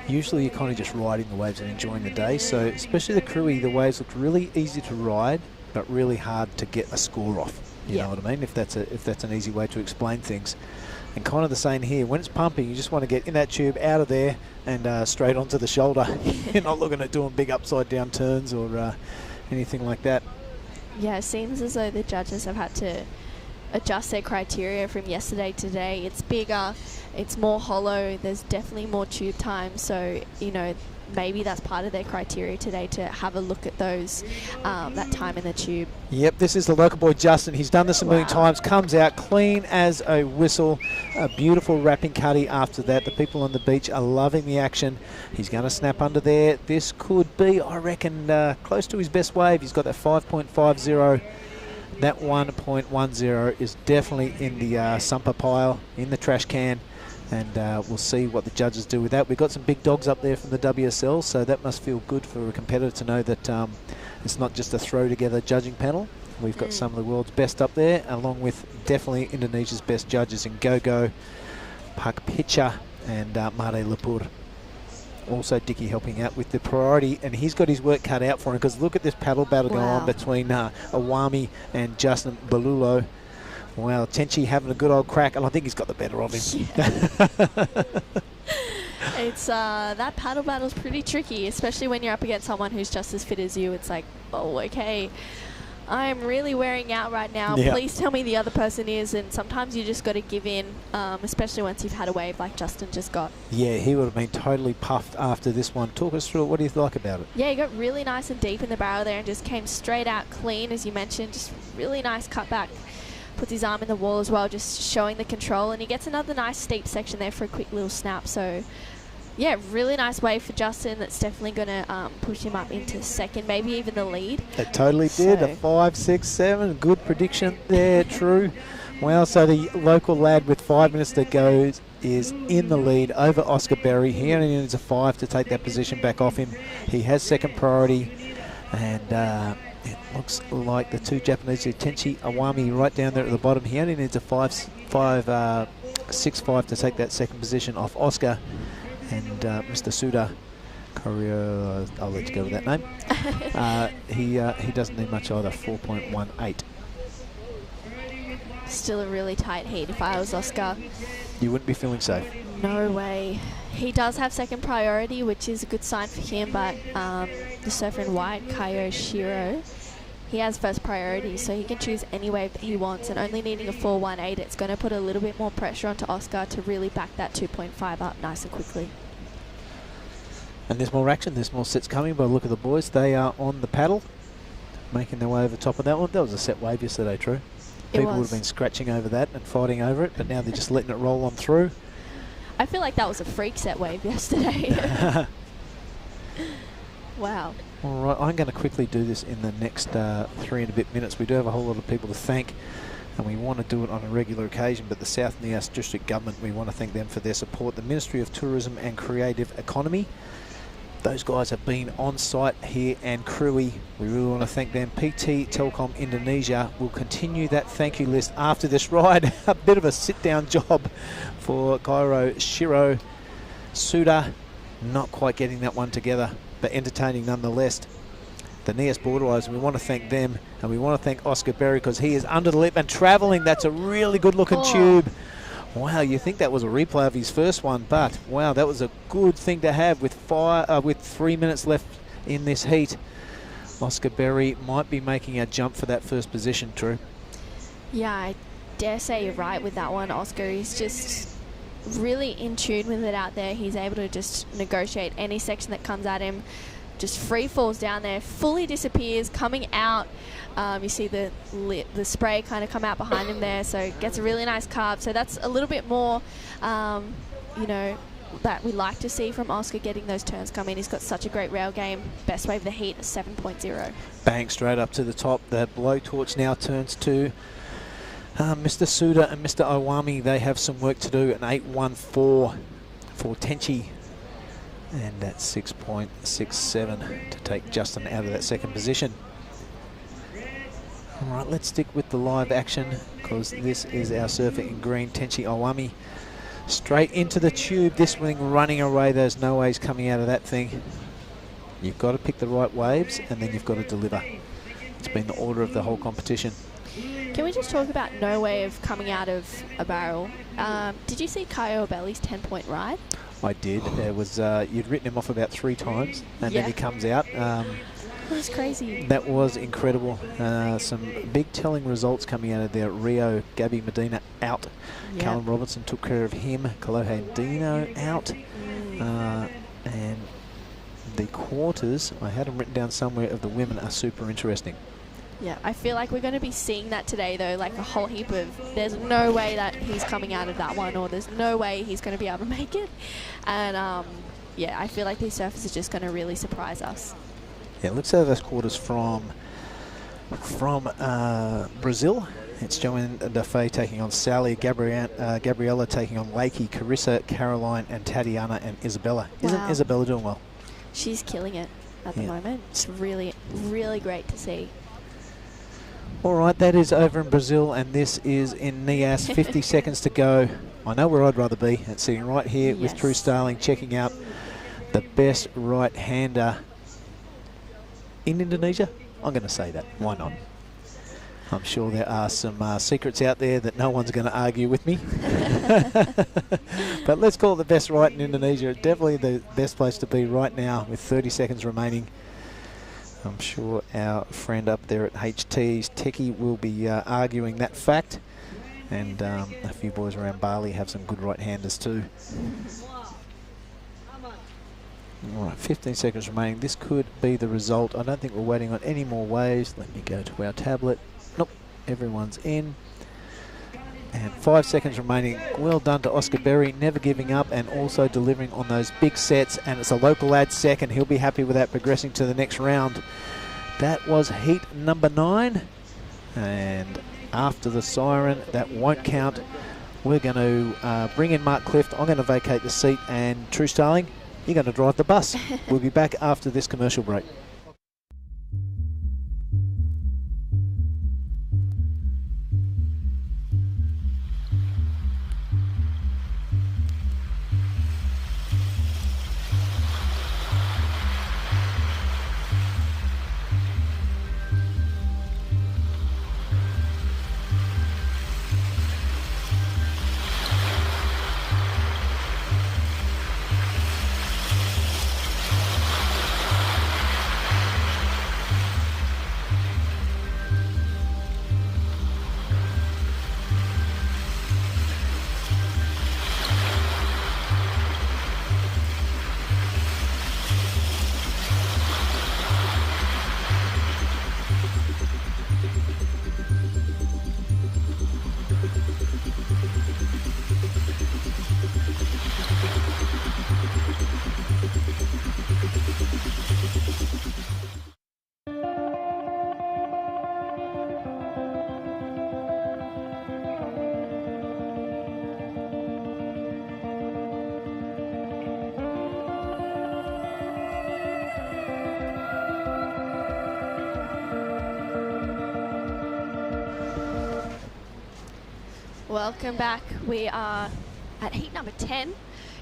usually you're kind of just riding the waves and enjoying the day. So especially the Krui, the waves look really easy to ride, but really hard to get a score off. You know what I mean? If that's an easy way to explain things. And kind of the same here. When it's pumping, you just want to get in that tube, out of there, and straight onto the shoulder. You're not looking at doing big upside down turns or anything like that. Yeah, it seems as though the judges have had to adjust their criteria from yesterday to today. It's bigger, it's more hollow, there's definitely more tube time, so maybe that's part of their criteria today, to have a look at those that time in the tube. Yep, this is the local boy Justin. He's done this a million times, comes out clean as a whistle. A beautiful wrapping cutty after that. The people on the beach are loving the action. He's going to snap under there. This could be, I reckon, close to his best wave. He's got that 5.50. That 1.10 is definitely in the sumper pile, in the trash can, and we'll see what the judges do with that. We've got some big dogs up there from the WSL, so that must feel good for a competitor to know that it's not just a throw-together judging panel. We've got some of the world's best up there, along with definitely Indonesia's best judges in Gogo, Pak Pitcha, and Mare Lepur. Also Dicky helping out with the priority, and he's got his work cut out for him, because look at this paddle battle going on between Awami and Justin Balulo. Wow, Tenchi having a good old crack, and I think he's got the better of him. It's that paddle battle's pretty tricky, especially when you're up against someone who's just as fit as you. It's like, oh, okay, I'm really wearing out right now. Yeah. Please tell me the other person is. And sometimes you just got to give in, especially once you've had a wave like Justin just got. Yeah, he would have been totally puffed after this one. Talk us through it. What do you like about it? Yeah, he got really nice and deep in the barrel there and just came straight out clean, as you mentioned. Just really nice cutback. Puts his arm in the wall as well, just showing the control. And he gets another nice steep section there for a quick little snap. So, yeah, really nice wave for Justin. That's definitely going to push him up into second, maybe even the lead. It totally did. A 5, 6, 7. Good prediction there, true. Well, so the local lad with 5 minutes to go is in the lead over Oscar Berry. He only needs a 5 to take that position back off him. He has second priority, and it looks like the two Japanese, Tenchi Awami, right down there at the bottom. He only needs a 6-5 to take that second position off Oscar. And Mr. Suda, Korea, I'll let you go with that name. He doesn't need much either, 4.18. Still a really tight heat. If I was Oscar, you wouldn't be feeling safe. No way. He does have second priority, which is a good sign for him, but the surfer in white, Kaio Shiro, he has first priority, so he can choose any wave that he wants, and only needing a 4.18, it's going to put a little bit more pressure onto Oscar to really back that 2.5 up nice and quickly. And there's more action, there's more sets coming, but look at the boys, they are on the paddle, making their way over top of that one. That was a set wave yesterday, True. People would have been scratching over that and fighting over it, but now they're just letting it roll on through. I feel like that was a freak set wave yesterday. Wow. All right, I'm going to quickly do this in the next 3 and a bit minutes. We do have a whole lot of people to thank, and we want to do it on a regular occasion, but the South Nias District Government, we want to thank them for their support. The Ministry of Tourism and Creative Economy, those guys have been on site here, and Krui, we really want to thank them. PT Telkom Indonesia will continue that thank you list after this ride. A bit of a sit-down job for Kairo Shiro. Suda, not quite getting that one together, but entertaining nonetheless. The Nias Borderers, we want to thank them, and we want to thank Oscar Berry because he is under the lip and travelling. That's a really good looking tube. Wow, you think that was a replay of his first one, but wow, that was a good thing to have with 3 minutes left in this heat. Oscar Berry might be making a jump for that first position, True. Yeah, I dare say you're right with that one, Oscar. He's just really in tune with it out there. He's able to just negotiate any section that comes at him. just free falls down there, fully disappears, coming out. You see the spray kind of come out behind him there, so gets a really nice carve. So that's a little bit more, you know, that we like to see from Oscar, getting those turns come in. He's got such a great rail game. Best wave of the heat, a 7.0. Bang, straight up to the top. The blowtorch now turns to Mr. Suda and Mr. Iwami. They have some work to do. An 8.14 for Tenchi. And that's 6.67 to take Justin out of that second position. All right, let's stick with the live action, because this is our surfer in green, Tenchi Iwami. Straight into the tube, this thing running away. There's no ways coming out of that thing. You've got to pick the right waves, and then you've got to deliver. It's been the order of the whole competition. Can we just talk about no way of coming out of a barrel? Did you see Kaio Belli's 10-point ride? I did. It was you'd written him off about 3 times, and then he comes out. That was crazy. That was incredible. Some big telling results coming out of there. Rio, Gabby Medina out. Yep. Callum Robertson took care of him. Kalohe Dino out. And the quarters, I had them written down somewhere, of the women are super interesting. Yeah, I feel like we're going to be seeing that today, though, like a whole heap of, there's no way that he's coming out of that one, or there's no way he's going to be able to make it. And, yeah, I feel like these surfers are just going to really surprise us. Yeah, let's have those quarters from Brazil. It's Joanne Defay taking on Sally, Gabriella taking on Lakey, Carissa, Caroline, and Tatiana, and Isabella. Wow. Isn't Isabella doing well? She's killing it at the moment. It's really, really great to see. All right, that is over in Brazil, and this is in Nias. 50 seconds to go. I know where I'd rather be. It's sitting right here with True Starling, checking out the best right-hander in Indonesia. I'm going to say that. Why not? I'm sure there are some secrets out there that no one's going to argue with me. But let's call it the best right in Indonesia. Definitely the best place to be right now with 30 seconds remaining. I'm sure our friend up there at HT's Techie will be arguing that fact. And a few boys around Bali have some good right-handers too. All right, 15 seconds remaining. This could be the result. I don't think we're waiting on any more waves. Let me go to our tablet. Nope, everyone's in. And 5 seconds remaining. Well done to Oscar Berry, never giving up and also delivering on those big sets. And it's a local lad second. He'll be happy with that, progressing to the next round. That was heat number 9. And after the siren, that won't count. We're going to bring in Mark Clift. I'm going to vacate the seat, and True Starling, you're going to drive the bus. We'll be back after this commercial break. Welcome back. We are at heat number 10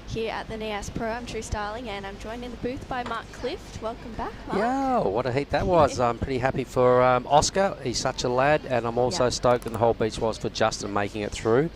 here at the Nias Pro. I'm True Starling, and I'm joined in the booth by Mark Clift. Welcome back, Mark. Yeah, what a heat that was. I'm pretty happy for Oscar. He's such a lad, and I'm also stoked, and the whole beach was, for Justin making it through.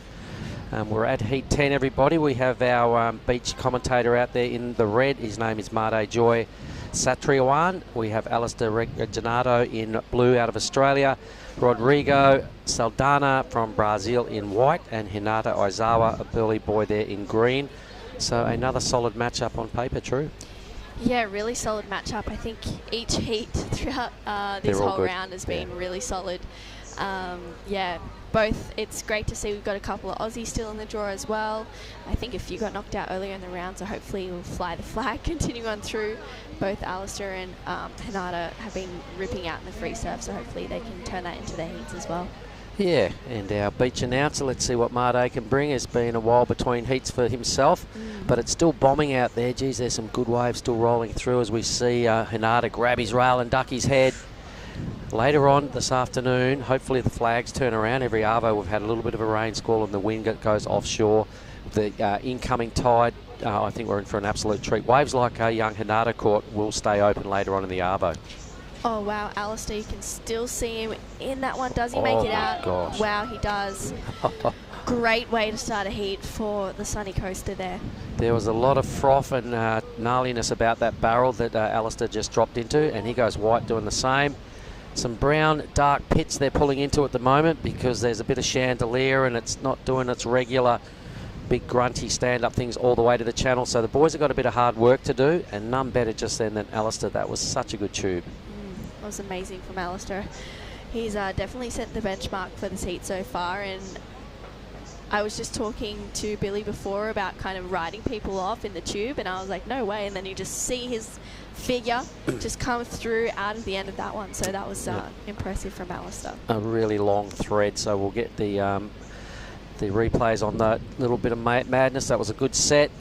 We're at heat 10, everybody. We have our beach commentator out there in the red. His name is Made Joy Satriawan. We have Alistair Regginato in blue out of Australia. Rodrigo Saldana from Brazil in white, and Hinata Aizawa, a burly boy there, in green. So another solid matchup on paper, True. Yeah, really solid matchup. I think each heat throughout this whole round has been really solid. Yeah, both. It's great to see we've got a couple of Aussies still in the draw as well. I think a few got knocked out earlier in the round, so hopefully we'll fly the flag, continue on through. Both Alistair and Hinata have been ripping out in the free serve, so hopefully they can turn that into their heats as well. Yeah, and our beach announcer, let's see what Made can bring. It's been a while between heats for himself, but it's still bombing out there. Geez, there's some good waves still rolling through as we see Hinata grab his rail and duck his head. Later on this afternoon, hopefully the flags turn around. Every arvo we've had a little bit of a rain squall and the wind goes offshore. The incoming tide, I think we're in for an absolute treat. Waves like young Hinata caught will stay open later on in the arvo. Oh, wow, Alistair, you can still see him in that one. Does he make it out? Gosh. Wow, he does. Great way to start a heat for the Sunny Coaster there. There was a lot of froth and gnarliness about that barrel that Alistair just dropped into, and he goes white doing the same. Some brown, dark pits they're pulling into at the moment because there's a bit of chandelier and it's not doing its regular big grunty stand-up things all the way to the channel. So the boys have got a bit of hard work to do, and none better just then than Alistair. That was such a good tube. That was amazing from Alistair. He's definitely set the benchmark for this heat so far, and I was just talking to Billy before about kind of riding people off in the tube, and I was like, no way, and then you just see his figure just come through out of the end of that one, so that was impressive from Alistair. A really long thread, so we'll get the replays on that little bit of madness. That was a good set.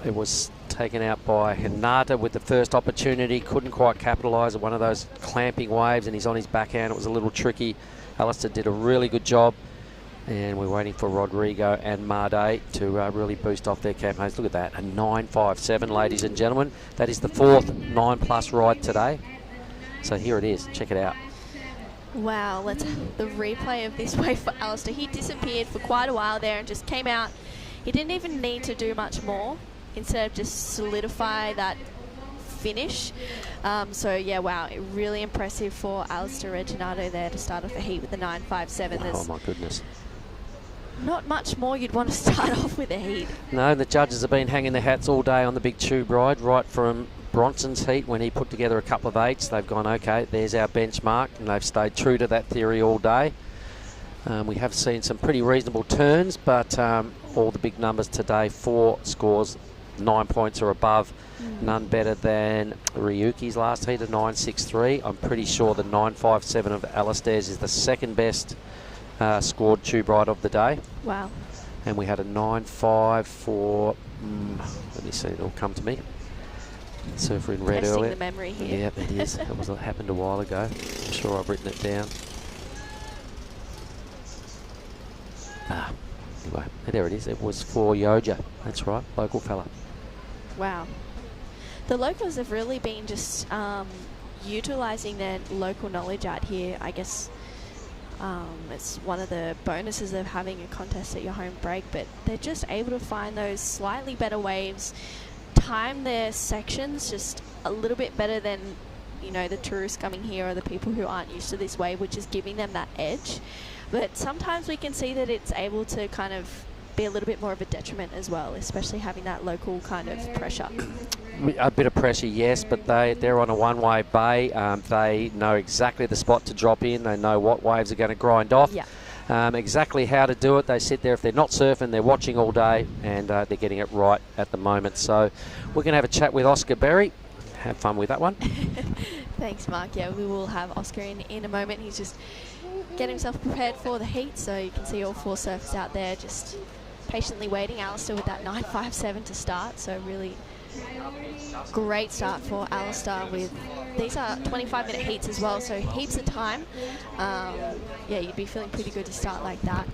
It was taken out by Hinata with the first opportunity, couldn't quite capitalise on one of those clamping waves, and he's on his backhand. It was a little tricky. Alistair did a really good job, and we're waiting for Rodrigo and Made to really boost off their campaigns. Look at that, a 9.57, ladies and gentlemen. That is the fourth 9+ ride today. So here it is, check it out. Wow, let's the replay of this wave for Alistair. He disappeared for quite a while there and just came out. He didn't even need to do much more, instead of just solidify that finish. So yeah, wow, really impressive for Alistair Reginato there to start off the heat with the 9.57. Oh my goodness. Not much more you'd want to start off with a heat. No, the judges have been hanging their hats all day on the big tube ride, right from Bronson's heat when he put together a couple of eights. They've gone, okay, there's our benchmark, and they've stayed true to that theory all day. We have seen some pretty reasonable turns, but all the big numbers today, 4 scores, 9 points or above. None better than Ryuki's last heat, a 9.63. I'm pretty sure the 9.57 of Alistair's is the second best scored tube ride of the day. Wow. And we had a 9.5 for, let me see, it'll come to me. Surfer in red Testing earlier. the memory here. Yep, it is. It happened a while ago. I'm sure I've written it down. Anyway, there it is. It was for Yoja. That's right, local fella. Wow. The locals have really been just utilising their local knowledge out here. I guess it's one of the bonuses of having a contest at your home break, but they're just able to find those slightly better waves, time their sections just a little bit better than, you know, the tourists coming here or the people who aren't used to this wave, which is giving them that edge. But sometimes we can see that it's able to kind of be a little bit more of a detriment as well, especially having that local kind of pressure. A bit of pressure, yes, but they're on a one-wave bay. They know exactly the spot to drop in. They know what waves are going to grind off. Yeah. Exactly how to do it. They sit there. If they're not surfing, they're watching all day, and they're getting it right at the moment. So we're going to have a chat with Oscar Berry. Have fun with that one. Thanks, Mark. Yeah, we will have Oscar in a moment. He's just getting himself prepared for the heat, so you can see all 4 surfers out there just patiently waiting. Alistair with that 9.57 to start, so really great start for Alistair. With these are 25-minute heats as well, so heaps of time. Yeah, you'd be feeling pretty good to start like that.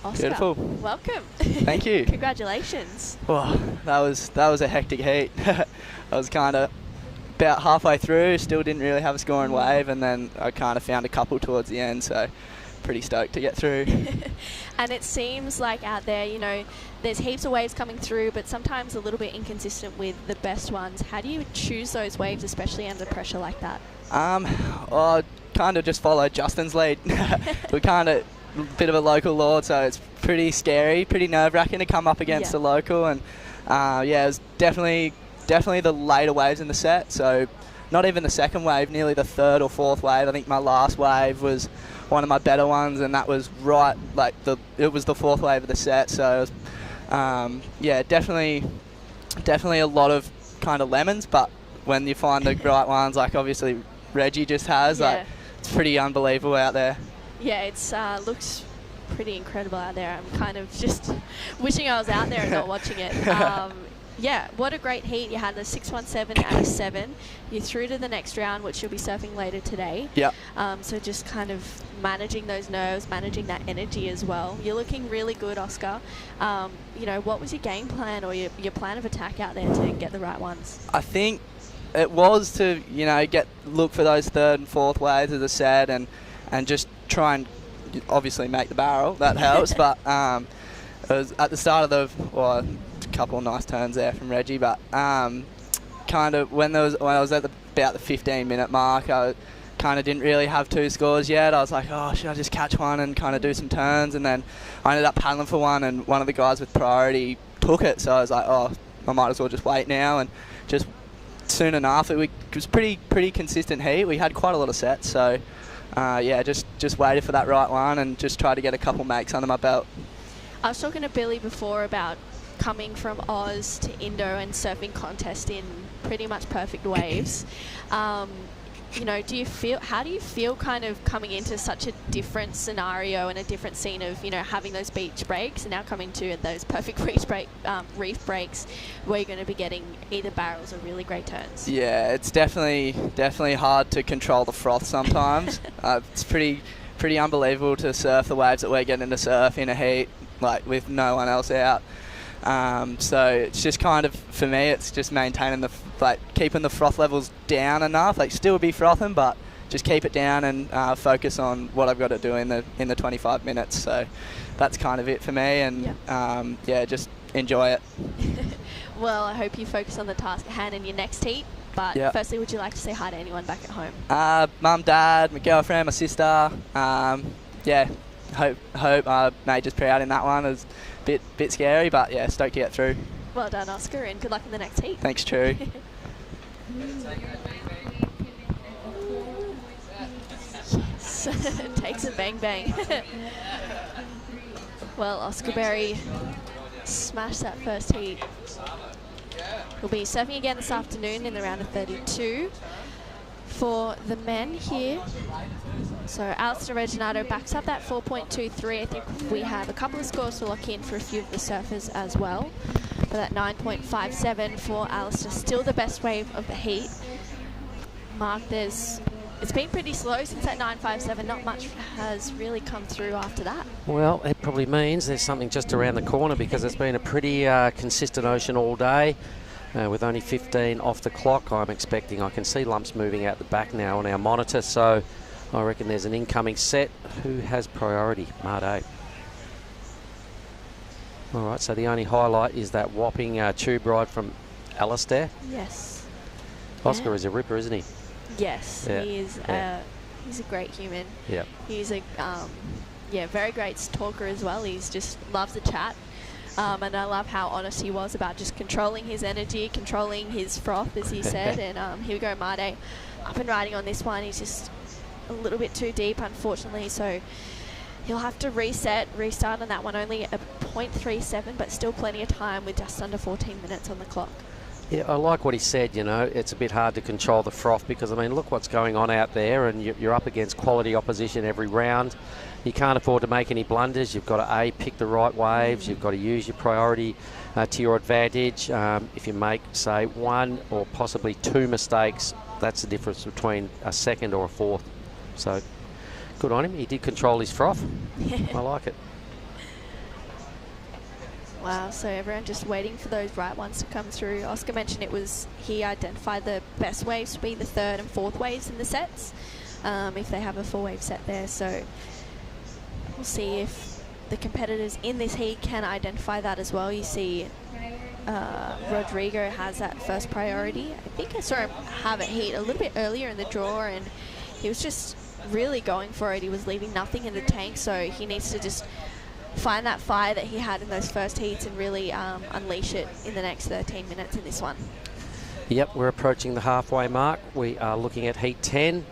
Oscar, beautiful. Welcome. Thank you. Congratulations. Oh, that was a hectic heat. I was kind of about halfway through, still didn't really have a scoring wave, and then I kind of found a couple towards the end, so pretty stoked to get through. And it seems like out there, you know, there's heaps of waves coming through, but sometimes a little bit inconsistent with the best ones. How do you choose those waves, especially under pressure like that? I kind of just followed Justin's lead. bit of a local lord, so it's pretty scary, pretty nerve-wracking to come up against a local. And yeah, it was definitely the later waves in the set. So not even the second wave, nearly the third or fourth wave. I think my last wave was one of my better ones, and that was right like it was the fourth wave of the set. So it was, yeah, definitely a lot of kind of lemons, but when you find the right ones, like obviously Reggie just has, like it's pretty unbelievable out there. Yeah, it's looks pretty incredible out there. I'm kind of just wishing I was out there and not watching it. Yeah, what a great heat. You had the 617 out of 7. You're through to the next round, which you'll be surfing later today. Yeah. So just kind of managing those nerves, managing that energy as well. You're looking really good, Oscar. You know, what was your game plan or your plan of attack out there to get the right ones? I think it was to, you know, look for those third and fourth waves of the set and just try and obviously make the barrel. That helps. But it was at the start of a couple of nice turns there from Reggie, but kind of when I was at about the 15-minute mark, I kind of didn't really have two scores yet. I was like, oh, should I just catch one and kind of do some turns? And then I ended up paddling for one, and one of the guys with priority took it. So I was like, oh, I might as well just wait now. And just soon enough, it was pretty consistent heat. We had quite a lot of sets, so yeah, just waited for that right one and just tried to get a couple makes under my belt. I was talking to Billy before about coming from Oz to Indo and surfing contest in pretty much perfect waves. You know, how do you feel kind of coming into such a different scenario and a different scene of, you know, having those beach breaks and now coming to those perfect reef breaks where you're going to be getting either barrels or really great turns? Yeah, it's definitely hard to control the froth sometimes. It's pretty unbelievable to surf the waves that we're getting to surf in a heat, like with no one else out. So it's just kind of, for me, it's just maintaining keeping the froth levels down enough, like still be frothing, but just keep it down and focus on what I've got to do in the 25 minutes. So that's kind of it for me, and yeah, just enjoy it. Well, I hope you focus on the task at hand in your next heat. But firstly, would you like to say hi to anyone back at home? Mum, Dad, my girlfriend, my sister. Yeah, hope Major's proud in that one. It was a bit scary, but yeah, stoked to get through. Well done, Oscar, and good luck in the next heat. Thanks, True. Yes, takes a bang bang. Well, Oscar Berry smashed that first heat. We'll be surfing again this afternoon in the round of 32. For the men here, so Alistair Reginato backs up that 4.23. I think we have a couple of scores to lock in for a few of the surfers as well. But that 9.57 for Alistair, still the best wave of the heat. Mark, it's been pretty slow since that 9.57. Not much has really come through after that. Well, it probably means there's something just around the corner because it's been a pretty consistent ocean all day. With only 15 off the clock, I can see lumps moving out the back now on our monitor, so I reckon there's an incoming set. Who has priority? Made. All right, so the only highlight is that whopping tube ride from Alistair. Yes. Oscar is a ripper, isn't he? Yes, yeah. He is. Yeah. He's a great human. Yeah. He's a very great talker as well. He's just loves to chat. And I love how honest he was about just controlling his energy, controlling his froth, as he said. And here we go, Made up and riding on this one. He's just a little bit too deep, unfortunately. So he'll have to restart on that one. Only a 0.37, but still plenty of time with just under 14 minutes on the clock. Yeah, I like what he said, you know, it's a bit hard to control the froth because, I mean, look what's going on out there, and you're up against quality opposition every round. You can't afford to make any blunders. You've got to, pick the right waves. You've got to use your priority to your advantage. If you make, say, one or possibly two mistakes, that's the difference between a second or a fourth. So, good on him. He did control his froth. I like it. Wow, so everyone just waiting for those right ones to come through. Oscar mentioned he identified the best waves to be the third and fourth waves in the sets, if they have a 4-wave set there. So we'll see if the competitors in this heat can identify that as well. You see Rodrigo has that first priority. I think I saw him have a heat a little bit earlier in the draw, and he was just really going for it. He was leaving nothing in the tank, so he needs to just find that fire that he had in those first heats and really unleash it in the next 13 minutes in this one. Yep, we're approaching the halfway mark. We are looking at heat 10.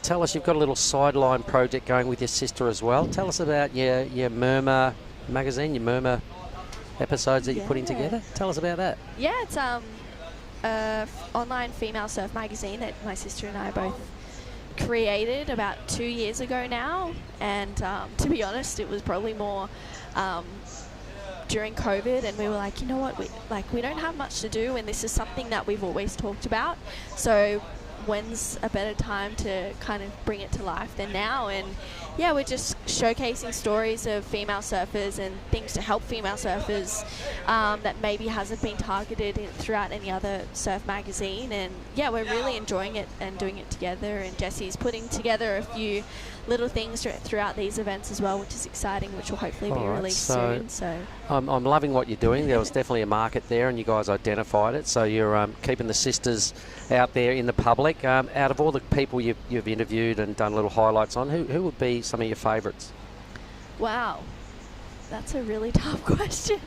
Tell us, you've got a little sideline project going with your sister as well. Tell us about your Murmur magazine, your Murmur episodes that you're putting together. Tell us about that. Yeah, it's online female surf magazine that my sister and I both created about 2 years ago now. And to be honest, it was probably more during COVID, and we were like, you know what, we don't have much to do, and this is something that we've always talked about. So when's a better time to kind of bring it to life than now? And yeah, we're just showcasing stories of female surfers and things to help female surfers that maybe hasn't been targeted throughout any other surf magazine. And yeah, we're really enjoying it and doing it together, and Jesse's putting together a few little things throughout these events as well, which is exciting, which will hopefully be released soon. So I'm loving what you're doing. There was definitely a market there, and you guys identified it. So you're keeping the sisters out there in the public. Out of all the people you've interviewed and done little highlights on, who would be some of your favourites? Wow, that's a really tough question.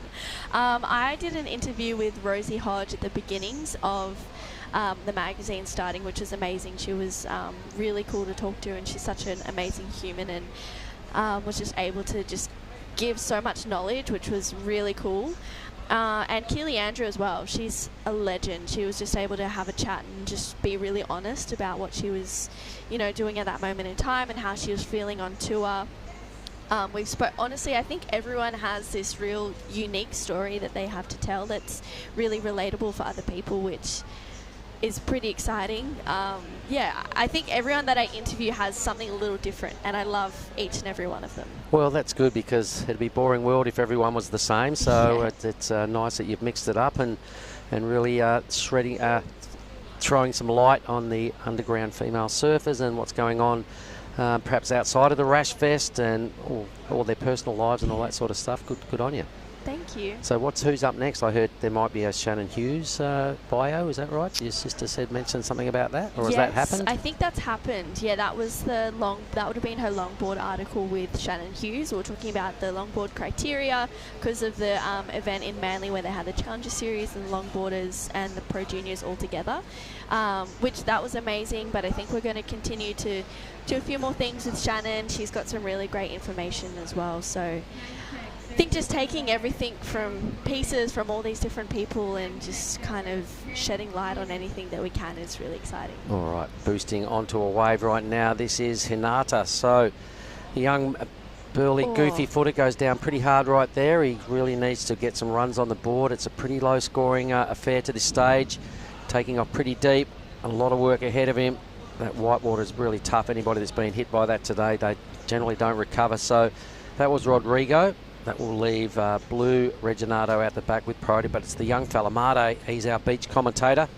I did an interview with Rosie Hodge at the beginnings of the magazine starting, which was amazing. She was really cool to talk to, and she's such an amazing human, and was just able to just give so much knowledge, which was really cool. And Keely Andrew as well. She's a legend. She was just able to have a chat and just be really honest about what she was, doing at that moment in time and how she was feeling on tour. Honestly, I think everyone has this real unique story that they have to tell that's really relatable for other people, which is pretty exciting. I think everyone that I interview has something a little different, and I love each and every one of them. Well, that's good, because it'd be a boring world if everyone was the same. So it's nice that you've mixed it up and really throwing some light on the underground female surfers and what's going on perhaps outside of the Rash Fest and all their personal lives and all that sort of stuff. Good on you. Thank you. So who's up next? I heard there might be a Shannon Hughes bio. Is that right? Your sister mentioned something about that, or has that happened? I think that's happened. Yeah, that was that would have been her longboard article with Shannon Hughes. We were talking about the longboard criteria because of the event in Manly where they had the Challenger Series and the longboarders and the Pro Juniors all together, which that was amazing. But I think we're going to continue to do a few more things with Shannon. She's got some really great information as well. So I think just taking everything from pieces from all these different people and just kind of shedding light on anything that we can is really exciting. All right, boosting onto a wave right now. This is Hinata. So the young, burly, goofy footer goes down pretty hard right there. He really needs to get some runs on the board. It's a pretty low-scoring affair to this stage. Taking off pretty deep. A lot of work ahead of him. That whitewater is really tough. Anybody that's been hit by that today, they generally don't recover. So that was Rodrigo. That will leave Blue Reginado out the back with priority, but it's the young fella, Mate. He's our beach commentator.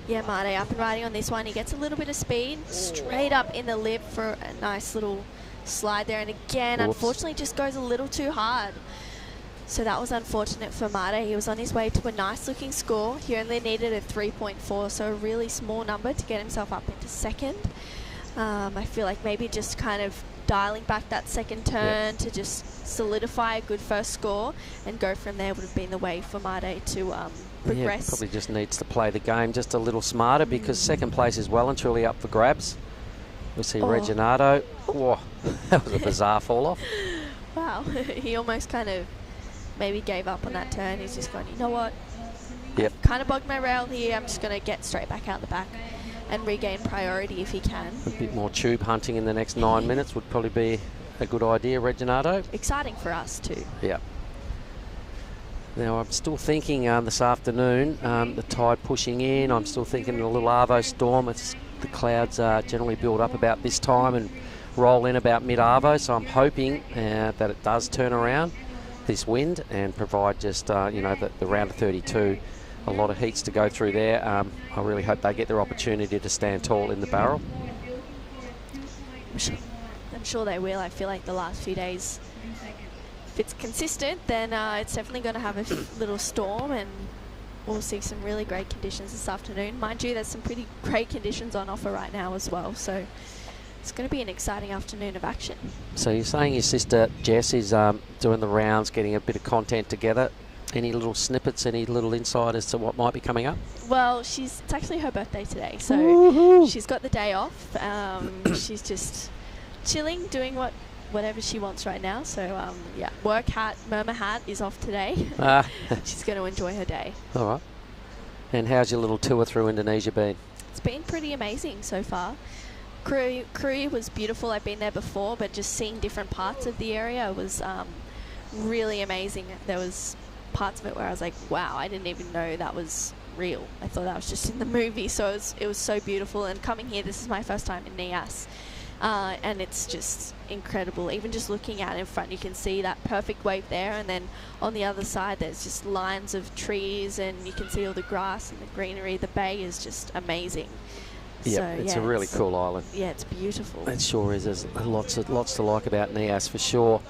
Yeah, Mate up and riding on this one. He gets a little bit of speed, straight up in the lip for a nice little slide there. And again, unfortunately, just goes a little too hard. So that was unfortunate for Mate. He was on his way to a nice looking score. He only needed a 3.4, so a really small number to get himself up into second. I feel like maybe just kind of dialing back that second turn to just solidify a good first score and go from there would have been the way for Mate to progress. Yeah, probably just needs to play the game just a little smarter because second place is well and truly up for grabs. We see Reginado. Whoa, that was a bizarre fall off. Wow, he almost kind of maybe gave up on that turn. He's just going, you know what? Yep. I've kind of bogged my rail here. I'm just going to get straight back out the back and regain priority if he can. A bit more tube hunting in the next 9 minutes would probably be a good idea, Reginado. Exciting for us too. Yeah. Now I'm still thinking this afternoon, the tide pushing in. I'm still thinking a little Arvo storm. The clouds generally build up about this time and roll in about mid-Arvo, so I'm hoping that it does turn around this wind and provide just the round of 32. A lot of heats to go through there. I really hope they get their opportunity to stand tall in the barrel. I'm sure they will. I feel like the last few days, if it's consistent, then it's definitely going to have a little storm, and we'll see some really great conditions this afternoon. Mind you, there's some pretty great conditions on offer right now as well, so it's going to be an exciting afternoon of action. So you're saying your sister Jess is doing the rounds, getting a bit of content together. Any little snippets, any little insight as to what might be coming up? Well, it's actually her birthday today, so she's got the day off. She's just chilling, doing whatever she wants right now. So yeah, work hat, Murmur hat is off today. She's going to enjoy her day. All right. And how's your little tour through Indonesia been? It's been pretty amazing so far. Krui was beautiful. I've been there before, but just seeing different parts of the area was really amazing. There was parts of it where I was like, wow, I didn't even know that was real. I thought that was just in the movie. So it was so beautiful. And coming here, this is my first time in Nias. And it's just incredible. Even just looking out in front, you can see that perfect wave there, and then on the other side there's just lines of trees, and you can see all the grass and the greenery. The bay is just amazing. Yeah, so, it's a really cool island. Yeah, it's beautiful. It sure is. There's lots to like about Nias for sure.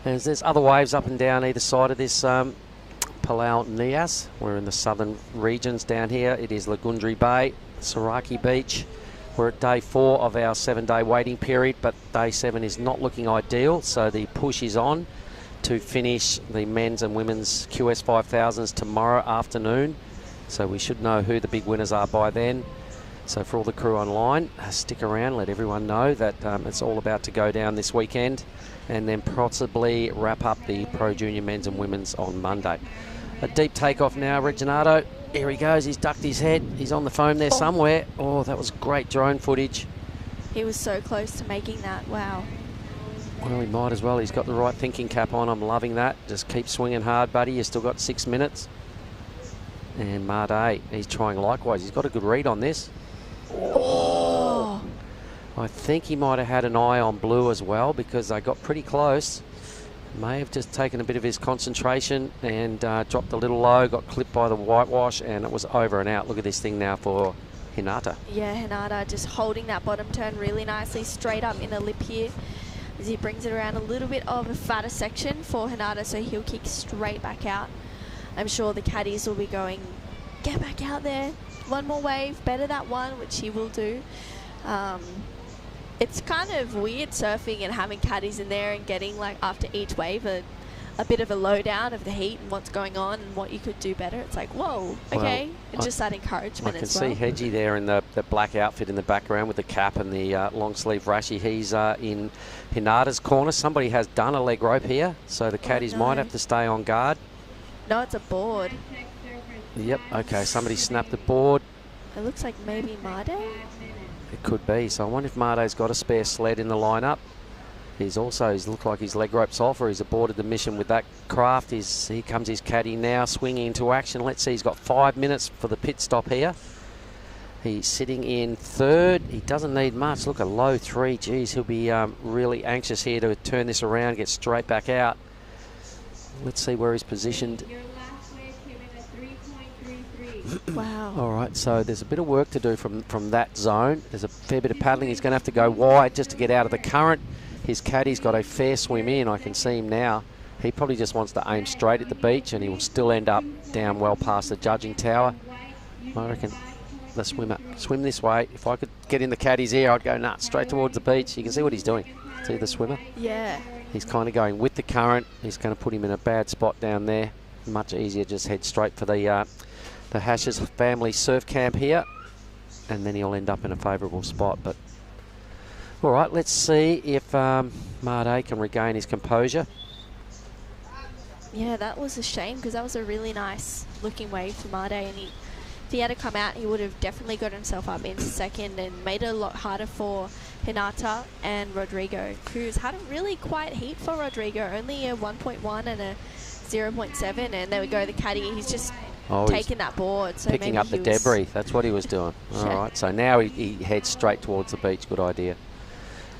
And there's other waves up and down either side of this Palau Nias. We're in the southern regions down here. It is Lagundri Bay, Saraki Beach. We're at day 4 of our 7-day waiting period, but day 7 is not looking ideal, so the push is on to finish the men's and women's QS 5000s tomorrow afternoon. So we should know who the big winners are by then. So for all the crew online, stick around, let everyone know that it's all about to go down this weekend, and then possibly wrap up the Pro Junior men's and women's on Monday. A deep takeoff now, Reginato. Here he goes, he's ducked his head. He's on the foam there somewhere. Oh, that was great drone footage. He was so close to making that, wow. Well, he might as well. He's got the right thinking cap on. I'm loving that. Just keep swinging hard, buddy. You've still got 6 minutes. And Made, he's trying likewise. He's got a good read on this. Oh! I think he might have had an eye on blue as well, because they got pretty close. May have just taken a bit of his concentration and dropped a little low, got clipped by the whitewash, and it was over and out. Look at this thing now for Hinata. Yeah, Hinata just holding that bottom turn really nicely, straight up in the lip here, as he brings it around a little bit of a fatter section for Hinata, so he'll kick straight back out. I'm sure the caddies will be going, get back out there, one more wave, better that one, which he will do. It's kind of weird surfing and having caddies in there and getting, like, after each wave a bit of a lowdown of the heat and what's going on and what you could do better. It's like, whoa, okay. Well, and just that encouragement as well. I can see Hedgie there in the black outfit in the background with the cap and the long sleeve rashi. He's in Hinata's corner. Somebody has done a leg rope here, so the caddies might have to stay on guard. No, it's a board. Yep, okay, somebody snapped the board. It looks like maybe Made? It could be. So I wonder if Made's got a spare sled in the lineup. He's looked like his leg rope's off, or he's aborted the mission with that craft. Here comes his caddy now, swinging into action. Let's see, he's got 5 minutes for the pit stop here. He's sitting in third. He doesn't need much. Look, a low 3. Geez, he'll be really anxious here to turn this around, get straight back out. Let's see where he's positioned. Wow. All right, so there's a bit of work to do from that zone. There's a fair bit of paddling. He's going to have to go wide just to get out of the current. His caddy's got a fair swim in. I can see him now. He probably just wants to aim straight at the beach, and he will still end up down well past the judging tower. I reckon the swimmer, swim this way. If I could get in the caddy's ear, I'd go nuts, straight towards the beach. You can see what he's doing. See the swimmer? Yeah. He's kind of going with the current. He's going to put him in a bad spot down there. Much easier, just head straight for the Hash's family surf camp here, and then he'll end up in a favourable spot. But all right, let's see if Made can regain his composure. Yeah, that was a shame, because that was a really nice looking wave for Made, and if he had to come out, he would have definitely got himself up into second and made it a lot harder for Hinata and Rodrigo, who's had a really quiet heat for Rodrigo, only a 1.1 and a 0.7, and there we go, the caddy, he's just taking that board. So picking up the debris, that's what he was doing. All right, so now he heads straight towards the beach. Good idea.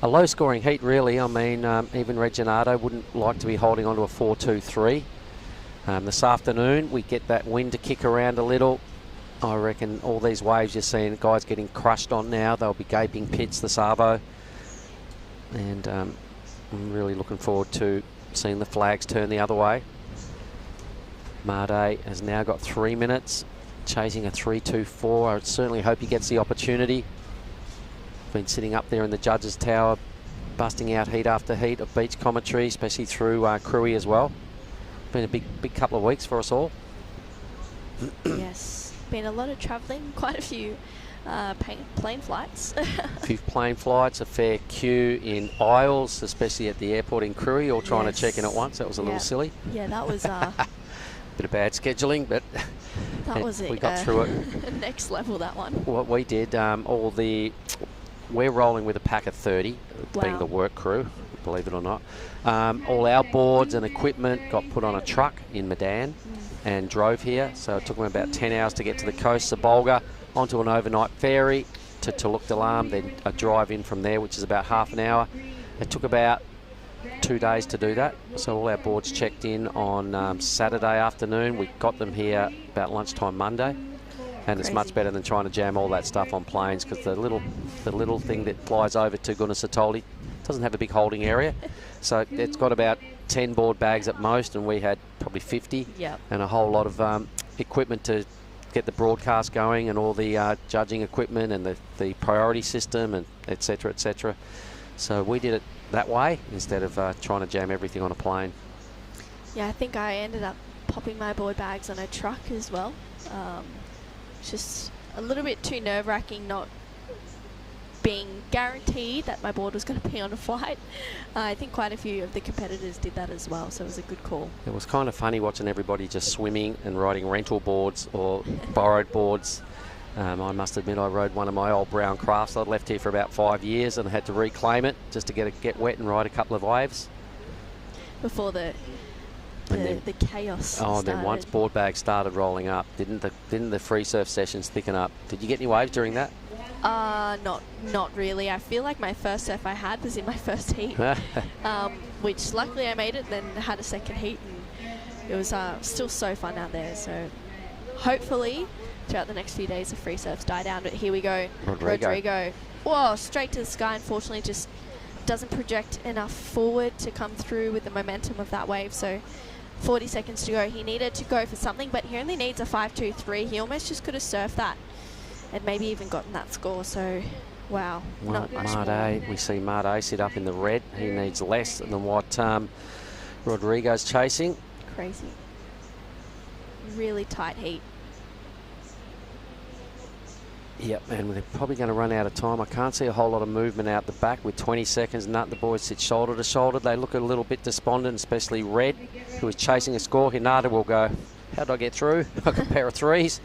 A low scoring heat, really. I mean, even Reginato wouldn't like to be holding on to a 4-2-3. This afternoon, we get that wind to kick around a little. I reckon all these waves you're seeing, guys getting crushed on now. They'll be gaping pits this arvo. And I'm really looking forward to seeing the flags turn the other way. Made has now got 3 minutes, chasing a 3.24. I certainly hope he gets the opportunity. Been sitting up there in the judges' tower, busting out heat after heat of beach commentary, especially through Cruy as well. Been a big couple of weeks for us all. Yes, been a lot of travelling, quite a few plane flights. A few plane flights, a fair queue in aisles, especially at the airport in Cruy, all trying to check in at once. That was a little silly. Yeah, that was bit of bad scheduling, but that was we got through it. Next level, that one. What we did, we're rolling with a pack of 30, being the work crew, believe it or not. All our boards and equipment got put on a truck in Medan and drove here. So it took them about 10 hours to get to the coast, Sabolga, onto an overnight ferry to Tuluk Dalam, then a drive in from there, which is about half an hour. It took about 2 days to do that. So all our boards checked in on Saturday afternoon. We got them here about lunchtime Monday. And it's much better than trying to jam all that stuff on planes, because the little thing that flies over to Gunung doesn't have a big holding area. So it's got about 10 board bags at most, and we had probably 50. Yep. And a whole lot of equipment to get the broadcast going, and all the judging equipment and the priority system, and et cetera. So we did it that way instead of trying to jam everything on a plane. Yeah, I think I ended up popping my board bags on a truck as well. It's just a little bit too nerve-wracking not being guaranteed that my board was going to be on a flight. I think quite a few of the competitors did that as well, so it was a good call. It was kind of funny watching everybody just swimming and riding rental boards or borrowed boards. I must admit, I rode one of my old brown crafts. I'd left here for about 5 years and had to reclaim it just to get wet and ride a couple of waves. Before the chaos started. Then once board bags started rolling up, didn't the free surf sessions thicken up? Did you get any waves during that? Not really. I feel like my first surf I had was in my first heat, which luckily I made it, then had a second heat, and it was still so fun out there. So hopefully throughout the next few days the free surfs die down. But here we go, Rodrigo. Whoa, straight to the sky. Unfortunately, just doesn't project enough forward to come through with the momentum of that wave. So 40 seconds to go. He needed to go for something, but he only needs a 5.23. He almost just could have surfed that and maybe even gotten that score. So, wow, not much more. We see Made sit up in the red. He needs less than what Rodrigo's chasing. Crazy. Really tight heat. Yep, and we're probably going to run out of time. I can't see a whole lot of movement out the back with 20 seconds. The boys sit shoulder to shoulder. They look a little bit despondent, especially Red, who is chasing a score. Hinata will go, how did I get through? I got a pair of threes.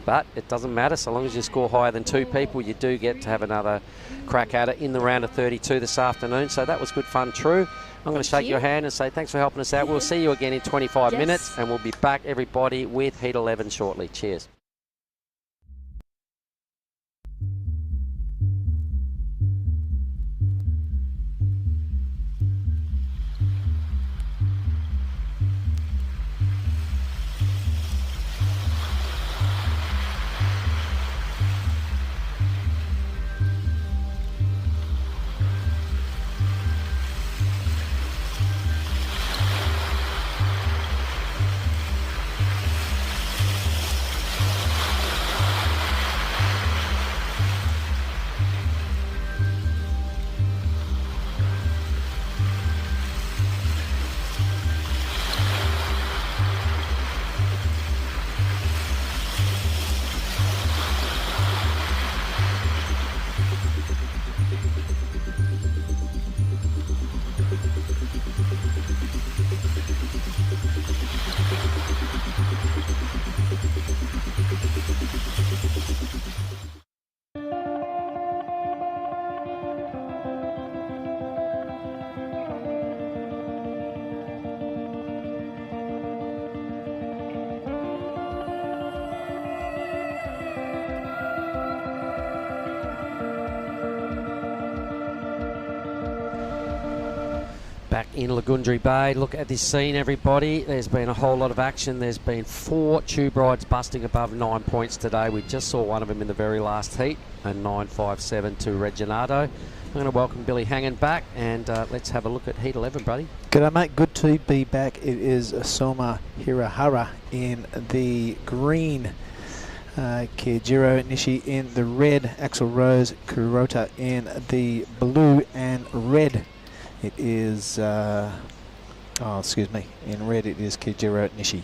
But it doesn't matter. So long as you score higher than 2 people, you do get to have another crack at it in the round of 32 this afternoon. So that was good fun, True. I'm going to shake your hand and say thanks for helping us out. We'll see you again in 25 minutes, and we'll be back, everybody, with Heat 11 shortly. Cheers. Back in Lagundri Bay, look at this scene, everybody. There's been a whole lot of action. There's been 4 tube rides busting above 9 points today. We just saw one of them in the very last heat, a 9.57 to Reginato. I'm going to welcome Billy Hangen back, and let's have a look at heat 11, buddy. G'day, mate. Good to be back. It is Soma Hirahara in the green, Kijiro Nishi in the red, Axel Rose Kurota in the blue and red. It is, in red it is Kijiro Nishi.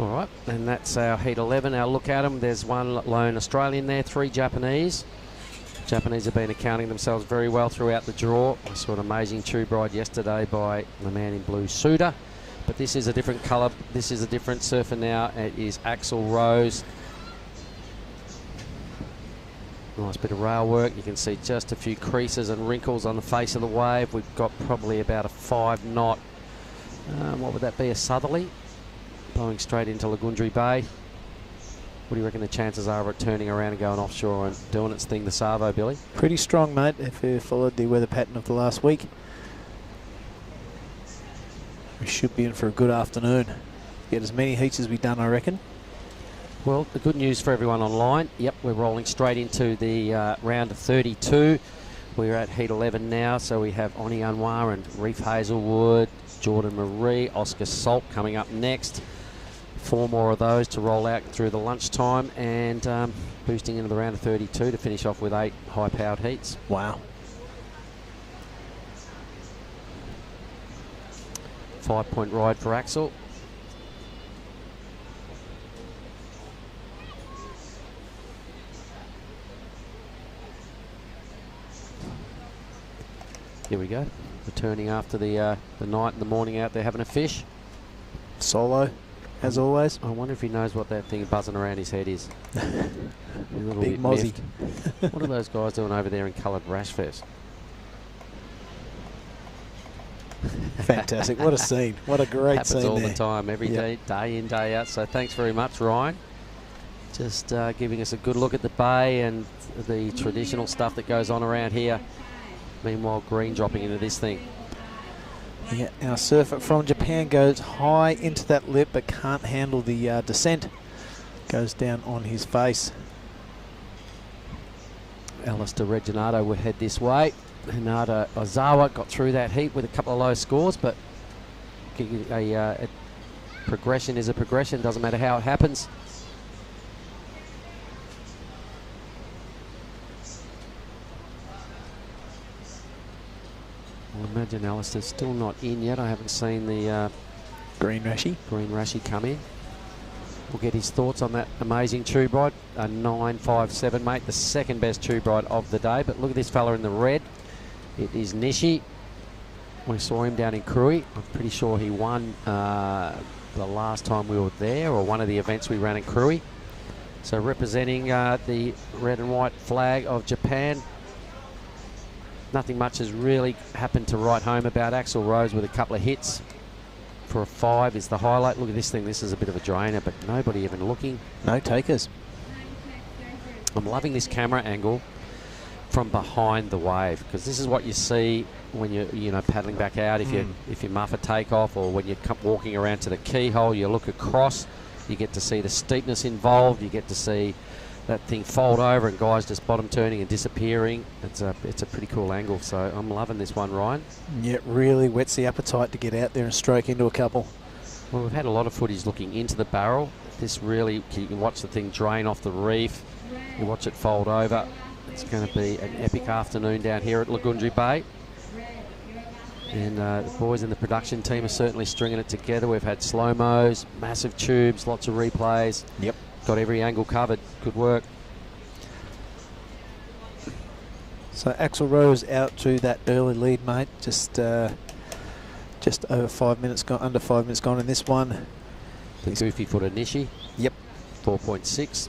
All right, and that's our heat 11. Our look at them. There's one lone Australian there, 3 Japanese. Japanese have been accounting themselves very well throughout the draw. I saw an amazing tube ride yesterday by the man in blue, Suda. But this is a different colour. This is a different surfer now. It is Axel Rose. Nice bit of rail work. You can see just a few creases and wrinkles on the face of the wave. We've got probably about a 5 knot. What would that be? A southerly? Blowing straight into Lagundri Bay. What do you reckon the chances are of it turning around and going offshore and doing its thing, the Savo, Billy? Pretty strong, mate, if you followed the weather pattern of the last week. We should be in for a good afternoon. Get as many heats as we've done, I reckon. Well, the good news for everyone online, yep, we're rolling straight into the round of 32. We're at heat 11 now, so we have Oni Anwar and Reef Hazelwood, Jordan Marie, Oscar Salt coming up next. 4 more of those to roll out through the lunchtime, and boosting into the round of 32 to finish off with 8 high-powered heats. Wow. 5-point ride for Axel. Here we go. Returning after the night and the morning out there having a fish. Solo, as always. I wonder if he knows what that thing buzzing around his head is. Big mozzie. What are those guys doing over there in coloured rash vest? Fantastic. What a scene. What a great Happens scene all there. the time, every day, day in, day out. So thanks very much, Ryan. Just giving us a good look at the bay and the traditional stuff that goes on around here. Meanwhile, green dropping into this thing. Yeah, our surfer from Japan goes high into that lip but can't handle the descent. Goes down on his face. Alistair Reginato will head this way. Hinata Ozawa got through that heat with a couple of low scores, but a progression is a progression, doesn't matter how it happens. I imagine Alistair's still not in yet. I haven't seen the green rashy come in. We'll get his thoughts on that amazing tube ride. A 9.57, mate, the second best tube ride of the day. But look at this fella in the red. It is Nishi. We saw him down in Krui. I'm pretty sure he won the last time we were there, or one of the events we ran in Krui. So representing the red and white flag of Japan. Nothing much has really happened to write home about Axel Rose with a couple of hits. For a 5 is the highlight. Look at this thing. This is a bit of a drainer, but nobody even looking. No takers. I'm loving this camera angle from behind the wave, because this is what you see when you're paddling back out. If you muff a takeoff, or when you're walking around to the keyhole, you look across. You get to see the steepness involved. You get to see that thing fold over and guys just bottom turning and disappearing. It's a pretty cool angle, so I'm loving this one, Ryan. Yeah, really whets the appetite to get out there and stroke into a couple. Well, we've had a lot of footage looking into the barrel. This really, you can watch the thing drain off the reef. You watch it fold over. It's going to be an epic afternoon down here at Lagundri Bay. And the boys in the production team are certainly stringing it together. We've had slow-mos, massive tubes, lots of replays. Yep. Got every angle covered. Good work. So Axel Rose out to that early lead, mate. Just over 5 minutes gone, under 5 minutes gone in this one. The goofy footer Nishi. Yep. 4.6.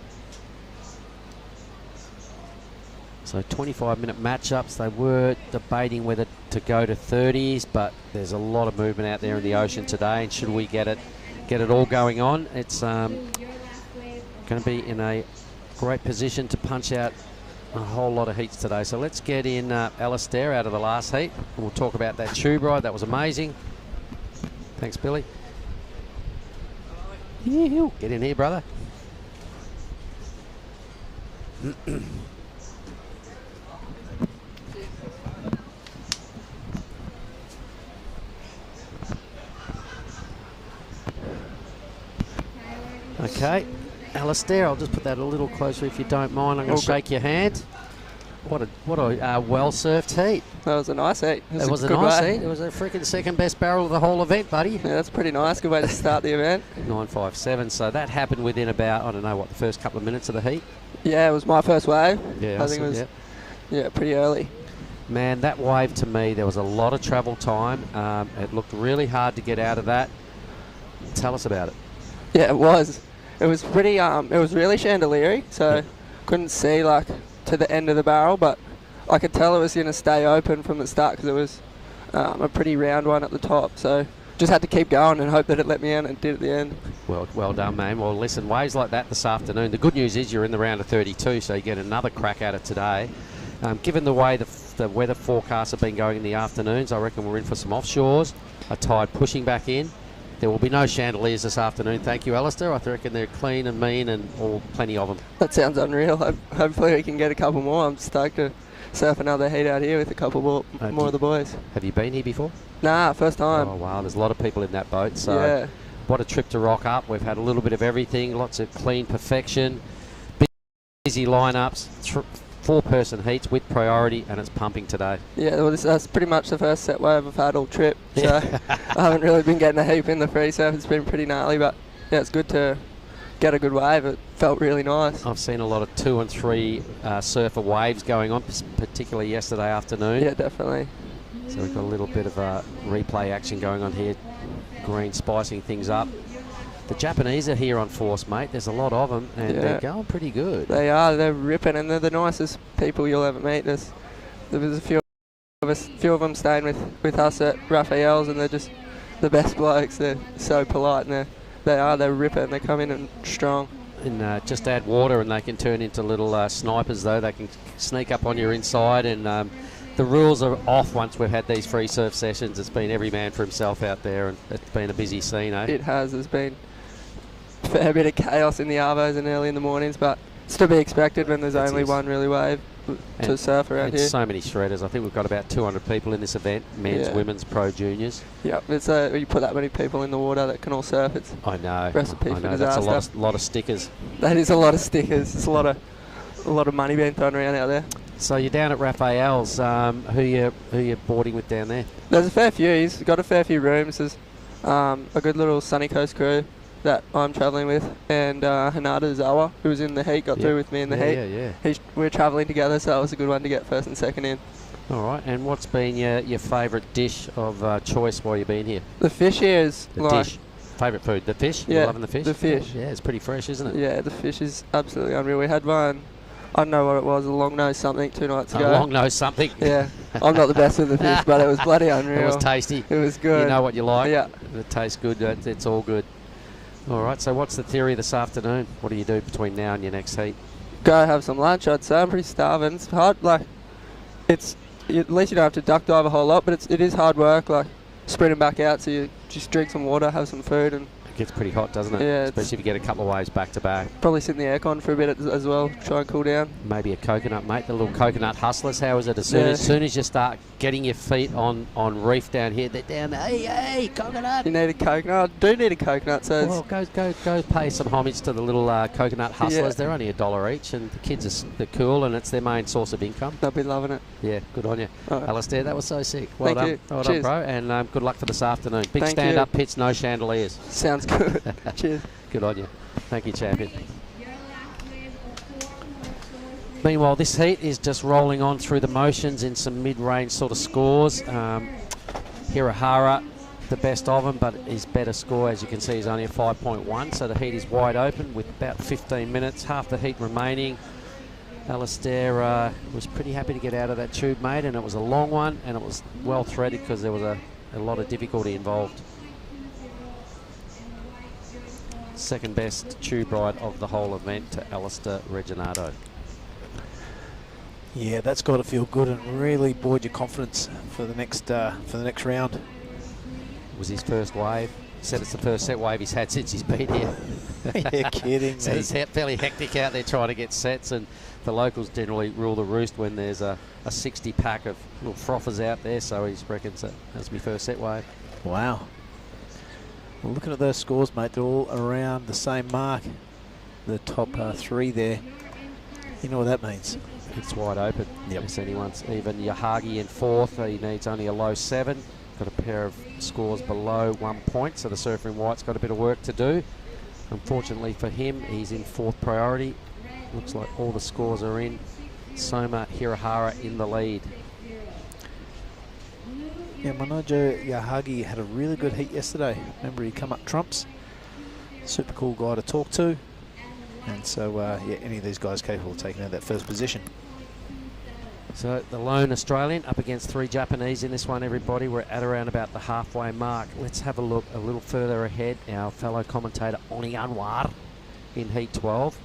So 25-minute matchups. They were debating whether to go to 30s, but there's a lot of movement out there in the ocean today. And should we get it all going on, it's going to be in a great position to punch out a whole lot of heats today. So let's get in Alistair out of the last heat. We'll talk about that tube ride. That was amazing. Thanks, Billy. Get in here, brother. Okay, Alistair, I'll just put that a little closer if you don't mind. I'm going to shake your hand. What a well-served heat. That was a nice heat. It was a nice heat. It was a freaking second best barrel of the whole event, buddy. Yeah, that's pretty nice. Good way to start the event. 9.57. So that happened within about, I don't know, what, the first couple of minutes of the heat? Yeah, it was my first wave. Yeah, I think it was, yeah, pretty early. Man, that wave to me, there was a lot of travel time. It looked really hard to get out of that. Tell us about it. Yeah, it was. It was pretty, it was really chandelier-y, so couldn't see, like, to the end of the barrel, but I could tell it was going to stay open from the start because it was a pretty round one at the top. So just had to keep going and hope that it let me in, and it did at the end. Well done, man. Well, listen, waves like that this afternoon. The good news is you're in the round of 32, so you get another crack at it today. Given the way the weather forecasts have been going in the afternoons, I reckon we're in for some offshores, a tide pushing back in. There will be no chandeliers this afternoon. Thank you, Alistair. I reckon they're clean and mean and plenty of them. That sounds unreal. Hopefully we can get a couple more. I'm stoked to surf another heat out here with a couple more of the boys. Have you been here before? Nah, first time. Oh, wow. There's a lot of people in that boat. So yeah. What a trip to rock up. We've had a little bit of everything. Lots of clean perfection. Busy lineups. 4-person heats with priority, and it's pumping today. Yeah, well, that's pretty much the first set wave I've had all trip. So I haven't really been getting a heap in the free surf. It's been pretty gnarly, but yeah, it's good to get a good wave. It felt really nice. I've seen a lot of 2 and 3 surfer waves going on, particularly yesterday afternoon. Yeah, definitely. So we've got a little bit of replay action going on here. Green spicing things up. The Japanese are here on force, mate. There's a lot of them, and they're going pretty good. They are. They're ripping, and they're the nicest people you'll ever meet. There's a few of them staying with us at Raphael's, and they're just the best blokes. They're so polite, and they're ripping. They come in and strong. And just add water, and they can turn into little snipers, though. They can sneak up on your inside, and the rules are off once we've had these free surf sessions. It's been every man for himself out there, and it's been a busy scene, eh? It has. There's been a fair bit of chaos in the arvos and early in the mornings, but it's to be expected when there's only one really wave to surf around here. So many shredders. I think we've got about 200 people in this event, men's, women's, pro, juniors. Yep, it's you put that many people in the water that can all surf. It's I know. Recipe for disaster. That's a lot of stickers. That is a lot of stickers. It's a lot of money being thrown around out there. So you're down at Raphael's. Who you boarding with down there? There's a fair few. He's got a fair few rooms. There's a good little Sunny Coast crew that I'm travelling with, and Hanada Zawa, who was in the heat, got through with me in the heat. We're travelling together, so that was a good one to get first and second in. All right, and what's been your favourite dish of choice while you've been here? The fish here is Favourite food, the fish? Yeah, you're loving the fish? The fish. Yeah, it's pretty fresh, isn't it? Yeah, the fish is absolutely unreal. We had one, I don't know what it was, a long nose something 2 nights ago. A long nose something? Yeah. I'm not the best with the fish, but it was bloody unreal. It was tasty. It was good. You know what you like? Yeah. It tastes good. It's all good. All right, so what's the theory this afternoon? What do you do between now and your next heat? Go have some lunch, I'd say. I'm pretty starving. It's hard, at least you don't have to duck dive a whole lot, but it is hard work, sprinting back out, so you just drink some water, have some food, and it gets pretty hot, doesn't it? Yeah. Especially if you get a couple of waves back to back. Probably sit in the aircon for a bit as well, try and cool down. Maybe a coconut, mate. The little coconut hustlers. How is it? As soon as you start getting your feet on reef down here, they're down there. Hey, coconut! You need a coconut. I do need a coconut. So well, go pay some homage to the little coconut hustlers. Yeah. They're only $1 each, and the kids they're cool, and it's their main source of income. They'll be loving it. Yeah, good on you, Alistair. That was so sick. Thank you. Well done, bro, and good luck for this afternoon. Big stand-up pits, no chandeliers. Sounds good. Cheers. Good on you. Thank you, champion. Meanwhile, this heat is just rolling on through the motions in some mid-range sort of scores. Hirahara, the best of them, but his better score, as you can see, is only a 5.1, so the heat is wide open with about 15 minutes, half the heat remaining. Alistair was pretty happy to get out of that tube, mate, and it was a long one, and it was well threaded because there was a lot of difficulty involved. Second best tube ride of the whole event to Alistair Reginato. Yeah, that's got to feel good and really buoyed your confidence for the next round. It was his first wave. Said it's the first set wave he's had since he's been here. You're kidding So me. it's fairly hectic out there trying to get sets, and the locals generally rule the roost when there's a 60 pack of little frothers out there, so he reckons that that's my first set wave. Wow. Well, looking at those scores, mate, they're all around the same mark. The top three there. You know what that means. It's wide open. Yep. If anyone's even Yahagi in fourth, he needs only a low 7. Got a pair of scores below 1 point, so the surfer in white's got a bit of work to do. Unfortunately for him, he's in fourth priority. Looks like all the scores are in. Soma Hirahara in the lead. Yeah, Manojo Yahagi had a really good heat yesterday. Remember, he come up trumps. Super cool guy to talk to. And so, yeah, any of these guys capable of taking out that first position. So the lone Australian up against 3 Japanese in this one, everybody. We're at around about the halfway mark. Let's have a look a little further ahead. Our fellow commentator, Oni Anwar, in Heat 12.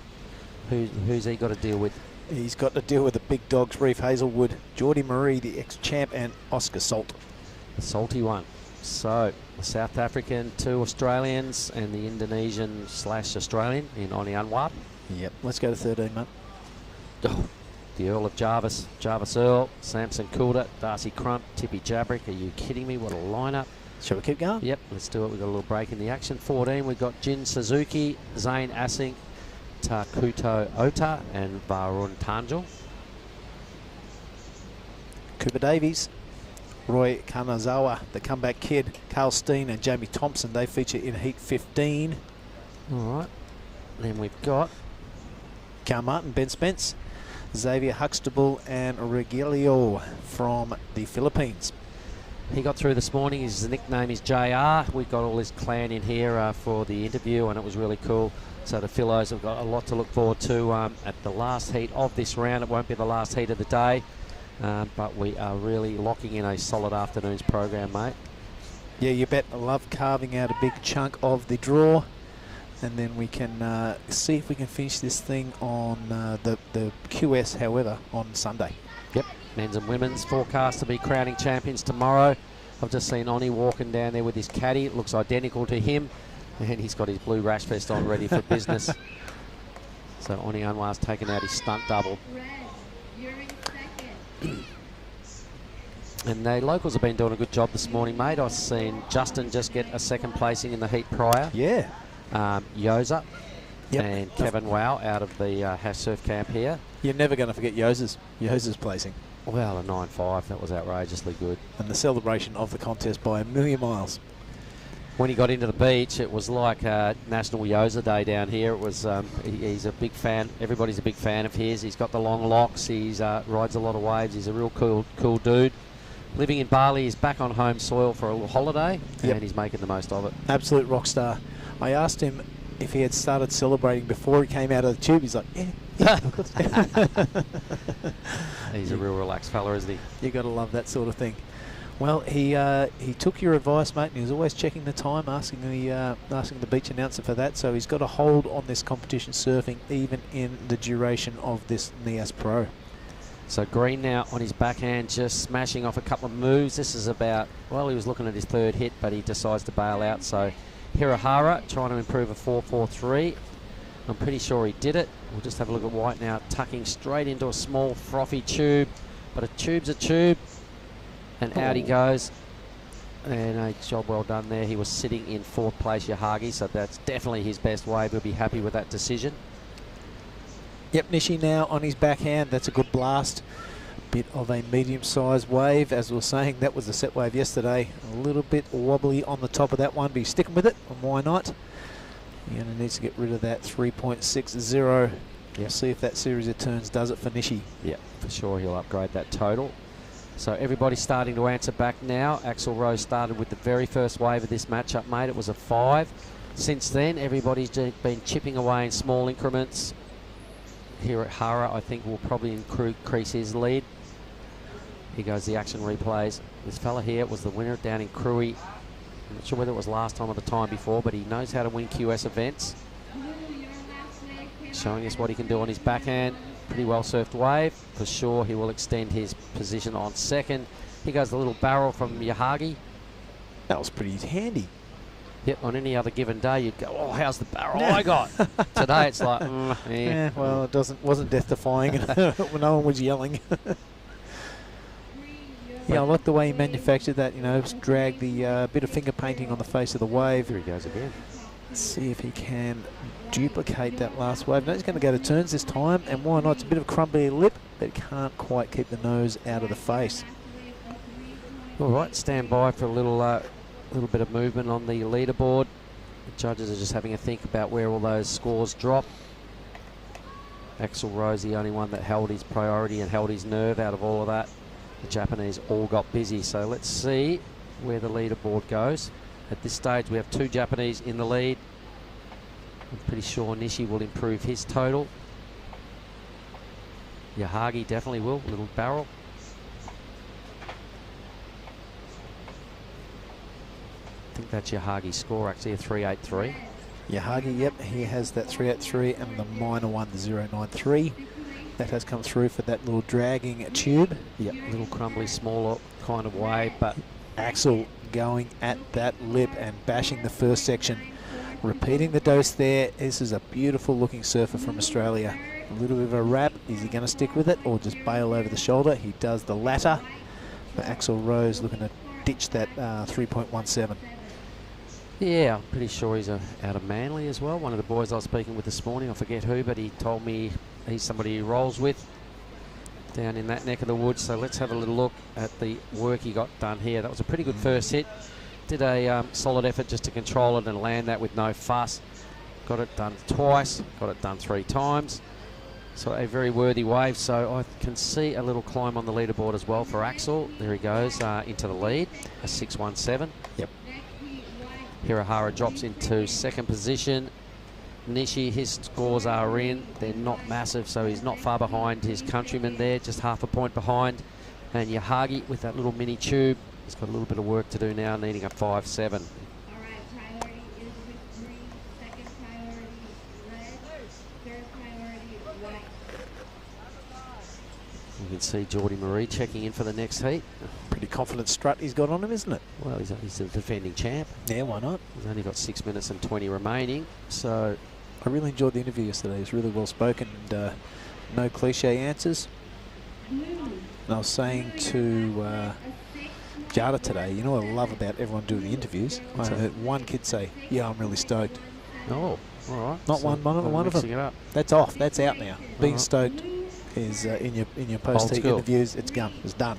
Who's he got to deal with? He's got to deal with the big dogs, Reef Hazelwood, Geordie Marie, the ex-champ, and Oscar Salt. The salty one. So the South African, 2 Australians, and the Indonesian / Australian in Oni Anwar. Yep, let's go to 13, mate. Oh, the Earl of Jarvis, Jarvis Earl, Samson Coulter, Darcy Crump, Tippy Jabrick. Are you kidding me? What a lineup. Shall we keep going? Yep, let's do it. We've got a little break in the action. 14, we've got Jin Suzuki, Zane Assink, Takuto Ota, and Varun Tanjil. Cooper Davies, Roy Kanazawa, the comeback kid, Carl Steen and Jamie Thompson, they feature in Heat 15. All right. Then we've got Carl Martin, Ben Spence, Xavier Huxtable and Regilio from the Philippines. He got through this morning. His nickname is JR. We got all his clan in here for the interview, and it was really cool. So the Phillies have got a lot to look forward to at the last heat of this round. It won't be the last heat of the day, but we are really locking in a solid afternoon's program, mate. Yeah, you bet. I love carving out a big chunk of the draw, and then we can see if we can finish this thing on the QS, however, on Sunday. Yep, men's and women's forecast to be crowning champions tomorrow. I've just seen Oni walking down there with his caddy. It looks identical to him, and he's got his blue rash vest on ready for business. So Oni Anwar's taken out his stunt double. And the locals have been doing a good job this morning, mate. I've seen Justin just get a second placing in the heat prior. Yeah. Yoza Yep. and Kevin Wow out of the Hash Surf camp here. You're never going to forget Yoza's placing. Well, a 9.5, that was outrageously good. And the celebration of the contest by a million miles. When he got into the beach, it was like National Yoza Day down here. It was he's a big fan. Everybody's a big fan of his. He's got the long locks. He's rides a lot of waves. He's a real cool dude. Living in Bali, he's back on home soil for a little holiday, and he's making the most of it. Absolute rock star. I asked him if he had started celebrating before he came out of the tube. He's like, yeah. He's a real relaxed fella, isn't he? You got to love that sort of thing. Well, he took your advice, mate, and he was always checking the time, asking the beach announcer for that. So he's got a hold on this competition surfing, even in the duration of this Nias Pro. So Green now on his backhand, just smashing off a couple of moves. This is about, well, he was looking at his third hit, but he decides to bail out. So Hirahara trying to improve a 4.43. I'm pretty sure he did it. We'll just have a look at White now, tucking straight into a small frothy tube. But a tube's a tube. And out he goes. And a job well done there. He was sitting in 4th place, Yahagi, so that's definitely his best wave. He'll be happy with that decision. Yep, Nishi now on his backhand. That's a good blast. Bit of a medium-sized wave. As we were saying, that was the set wave yesterday. A little bit wobbly on the top of that one, but he's sticking with it, and why not? He only needs to get rid of that 3.60. We'll see if that series of turns does it for Nishi. Yeah, for sure he'll upgrade that total. So everybody's starting to answer back now. Axel Rose started with the very first wave of this matchup, mate. It was a 5. Since then, everybody's been chipping away in small increments. Here at Hara, I think will probably increase his lead. Here goes the action replays. This fella here was the winner down in Krui. I'm not sure whether it was last time or the time before, but he knows how to win QS events. Showing us what he can do on his backhand. Pretty well surfed wave. For sure, he will extend his position on second. Here goes the little barrel from Yahagi. That was pretty handy. Yep, on any other given day, you'd go, oh, how's the barrel I got? Today, it's like, yeah, well, it wasn't death-defying. No one was yelling. Yeah, I like the way he manufactured that, you know, drag the bit of finger painting on the face of the wave. Here he goes again. Let's see if he can duplicate that last wave. No, he's going to go to turns this time, and why not? It's a bit of a crumbly lip, but he can't quite keep the nose out of the face. All right, stand by for a little bit of movement on the leaderboard. The judges are just having a think about where all those scores drop. Axel Rose, the only one that held his priority and held his nerve out of all of that. The Japanese all got busy, so let's see where the leaderboard goes. At this stage, we have 2 Japanese in the lead. I'm pretty sure Nishi will improve his total. Yahagi definitely will, little barrel. I think that's Yahagi's score, actually, a 383. Yahagi, yep, he has that 383 and the minor one, the 093. That has come through for that little dragging tube. Yep, little crumbly, smaller kind of wave, but Axel going at that lip and bashing the first section. Repeating the dose there. This is a beautiful looking surfer from Australia. A little bit of a wrap. Is he going to stick with it or just bail over the shoulder? He does the latter. But Axel Rose looking to ditch that 3.17. Yeah, I'm pretty sure he's out of Manly as well. One of the boys I was speaking with this morning, I forget who, but he told me he's somebody he rolls with down in that neck of the woods. So let's have a little look at the work he got done here. That was a pretty good first hit. Did a solid effort just to control it and land that with no fuss. Got it done twice, got it done 3 times. So a very worthy wave. So I can see a little climb on the leaderboard as well for Axel. There he goes into the lead, a 617. Yep. Hirahara drops into second position. Nishi, his scores are in. They're not massive, so he's not far behind his countryman there, just half a point behind. And Yahagi with that little mini tube, he's got a little bit of work to do now, needing a 5.7. You can see Geordie Marie checking in for the next heat. Pretty confident strut he's got on him, isn't it? Well, he's a defending champ. Yeah, why not? He's only got 6 minutes and 20 remaining, so... I really enjoyed the interview yesterday. It was really well spoken and no cliche answers. And I was saying to Jada today, you know what I love about everyone doing the interviews? I heard one kid say, yeah, I'm really stoked. Oh, all right. Not so one of them. That's off. That's out now. Being stoked is in your post-heat interviews. It's done.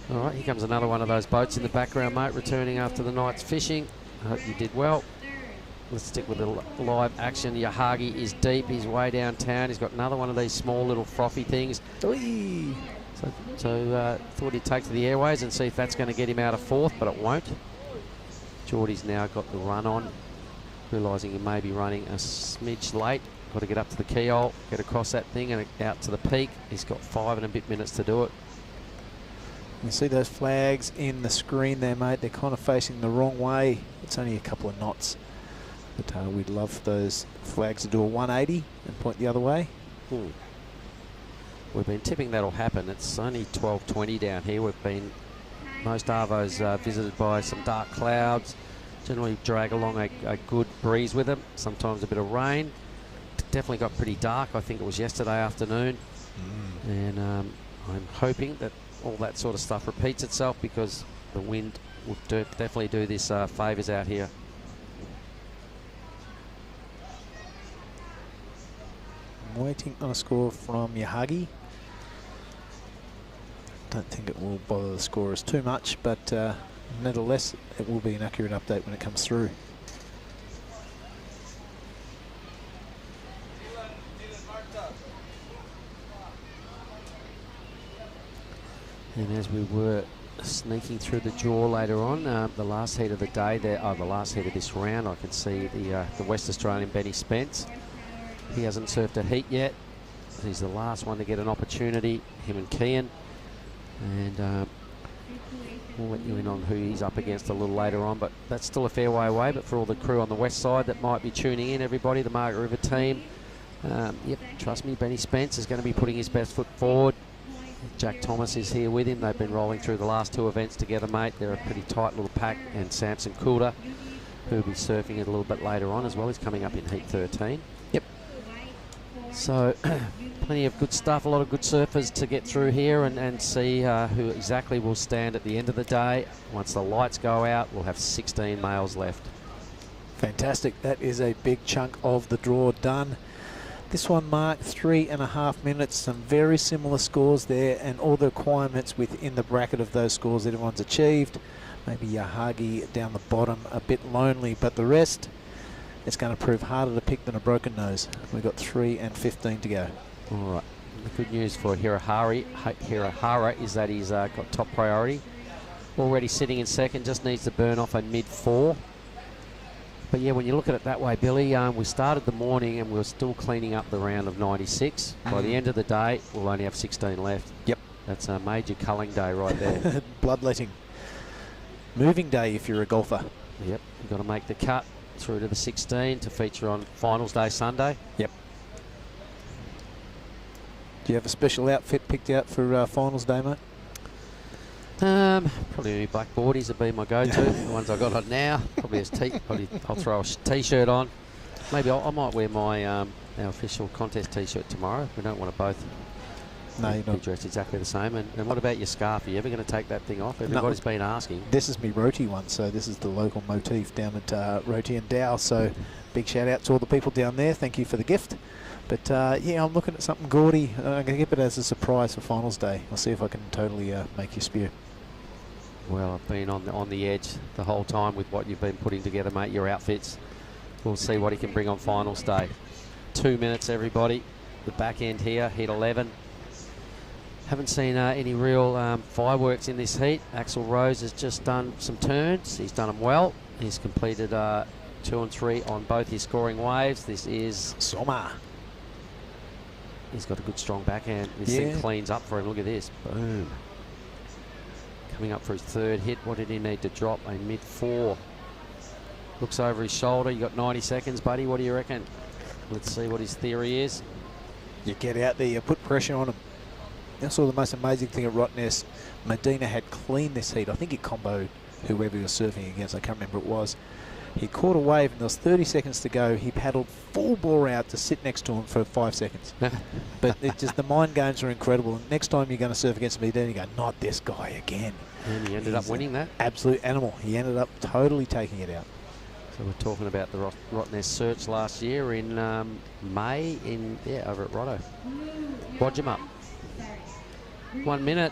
All right, here comes another one of those boats in the background, mate, returning after the night's fishing. I hope you did well. Let's stick with the live action. Yahagi is deep. He's way downtown. He's got another one of these small little frothy things. So thought he'd take to the airways and see if that's going to get him out of 4th, but it won't. Geordie's now got the run on, realising he may be running a smidge late. Got to get up to the keyhole, get across that thing and out to the peak. He's got 5 and a bit minutes to do it. You see those flags in the screen there, mate. They're kind of facing the wrong way. It's only a couple of knots. But we'd love those flags to do a 180 and point the other way. We've been tipping that'll happen. It's only 12:20 down here. Most Arvos visited by some dark clouds. Generally drag along a good breeze with them. Sometimes a bit of rain. Definitely got pretty dark. I think it was yesterday afternoon. And I'm hoping that all that sort of stuff repeats itself because the wind will definitely do this favours out here. I'm waiting on a score from Yahagi. Don't think it will bother the scorers too much, but nevertheless, it will be an accurate update when it comes through. And as we were sneaking through the draw later on, the last heat of the day there, the last heat of this round, I can see the West Australian Benny Spence. He hasn't surfed a heat yet. He's the last one to get an opportunity, him and Kian. And we'll let you in on who he's up against a little later on, but that's still a fair way away. But for all the crew on the west side that might be tuning in, everybody, the Margaret River team, Yep, trust me, Benny Spence is going to be putting his best foot forward. Jack Thomas is here with him. They've been rolling through the last 2 events together, mate. They're a pretty tight little pack. And Samson Coulter, who'll be surfing it a little bit later on as well. He's coming up in Heat 13. Yep. So, plenty of good stuff. A lot of good surfers to get through here and see who exactly will stand at the end of the day. Once the lights go out, we'll have 16 males left. Fantastic. That is a big chunk of the draw done. This one marked 3.5 minutes. Some very similar scores there, and all the requirements within the bracket of those scores that everyone's achieved. Maybe Yahagi down the bottom, a bit lonely, but the rest, it's going to prove harder to pick than a broken nose. We've got 3 and 15 to go. All right. The good news for Hirahara is that he's got top priority. Already sitting in second, just needs to burn off a mid-4. But yeah, when you look at it that way, Billy, we started the morning and we were still cleaning up the round of 96. By the end of the day, we'll only have 16 left. Yep. That's a major culling day right there. Bloodletting. Moving day if you're a golfer. Yep, you've got to make the cut through to the 16 to feature on Finals Day Sunday. Yep. Do you have a special outfit picked out for Finals Day, mate? Probably black boardies would be my go-to. The ones I got on now. Probably I'll throw a t-shirt on. Maybe I might wear my our official contest t-shirt tomorrow. We don't want to both be dressed exactly the same. And what about your scarf? Are you ever going to take that thing off? Everybody's been asking. This is me Roti one, so this is the local motif down at Roti and Dow. So big shout out to all the people down there. Thank you for the gift. But yeah, I'm looking at something gaudy. I'm going to keep it as a surprise for Finals Day. I'll see if I can totally make you spew. Well, I've been on the edge the whole time with what you've been putting together, mate, your outfits. We'll see what he can bring on Finals Day. 2 minutes, everybody. The back end here, Heat 11. Haven't seen any real fireworks in this heat. Axel Rose has just done some turns. He's done them well. He's completed 2 and 3 on both his scoring waves. This is Sommer. He's got a good, strong backhand. This thing cleans up for him. Look at this. Boom. Coming up for his 3rd hit. What did he need to drop? A mid-4. Looks over his shoulder. You got 90 seconds, buddy. What do you reckon? Let's see what his theory is. You get out there, you put pressure on him. That's all the most amazing thing at Rottnest. Medina had cleaned this heat. I think he comboed whoever he was surfing against. I can't remember what it was. He caught a wave and there was 30 seconds to go. He paddled full bore out to sit next to him for 5 seconds. But it's just the mind games are incredible. And next time you're going to surf against Medina, you go, not this guy again. And he ended up winning that. Absolute animal. He ended up totally taking it out. So we're talking about the Rottnest search last year in May over at Rotto. Watch him up. 1 minute.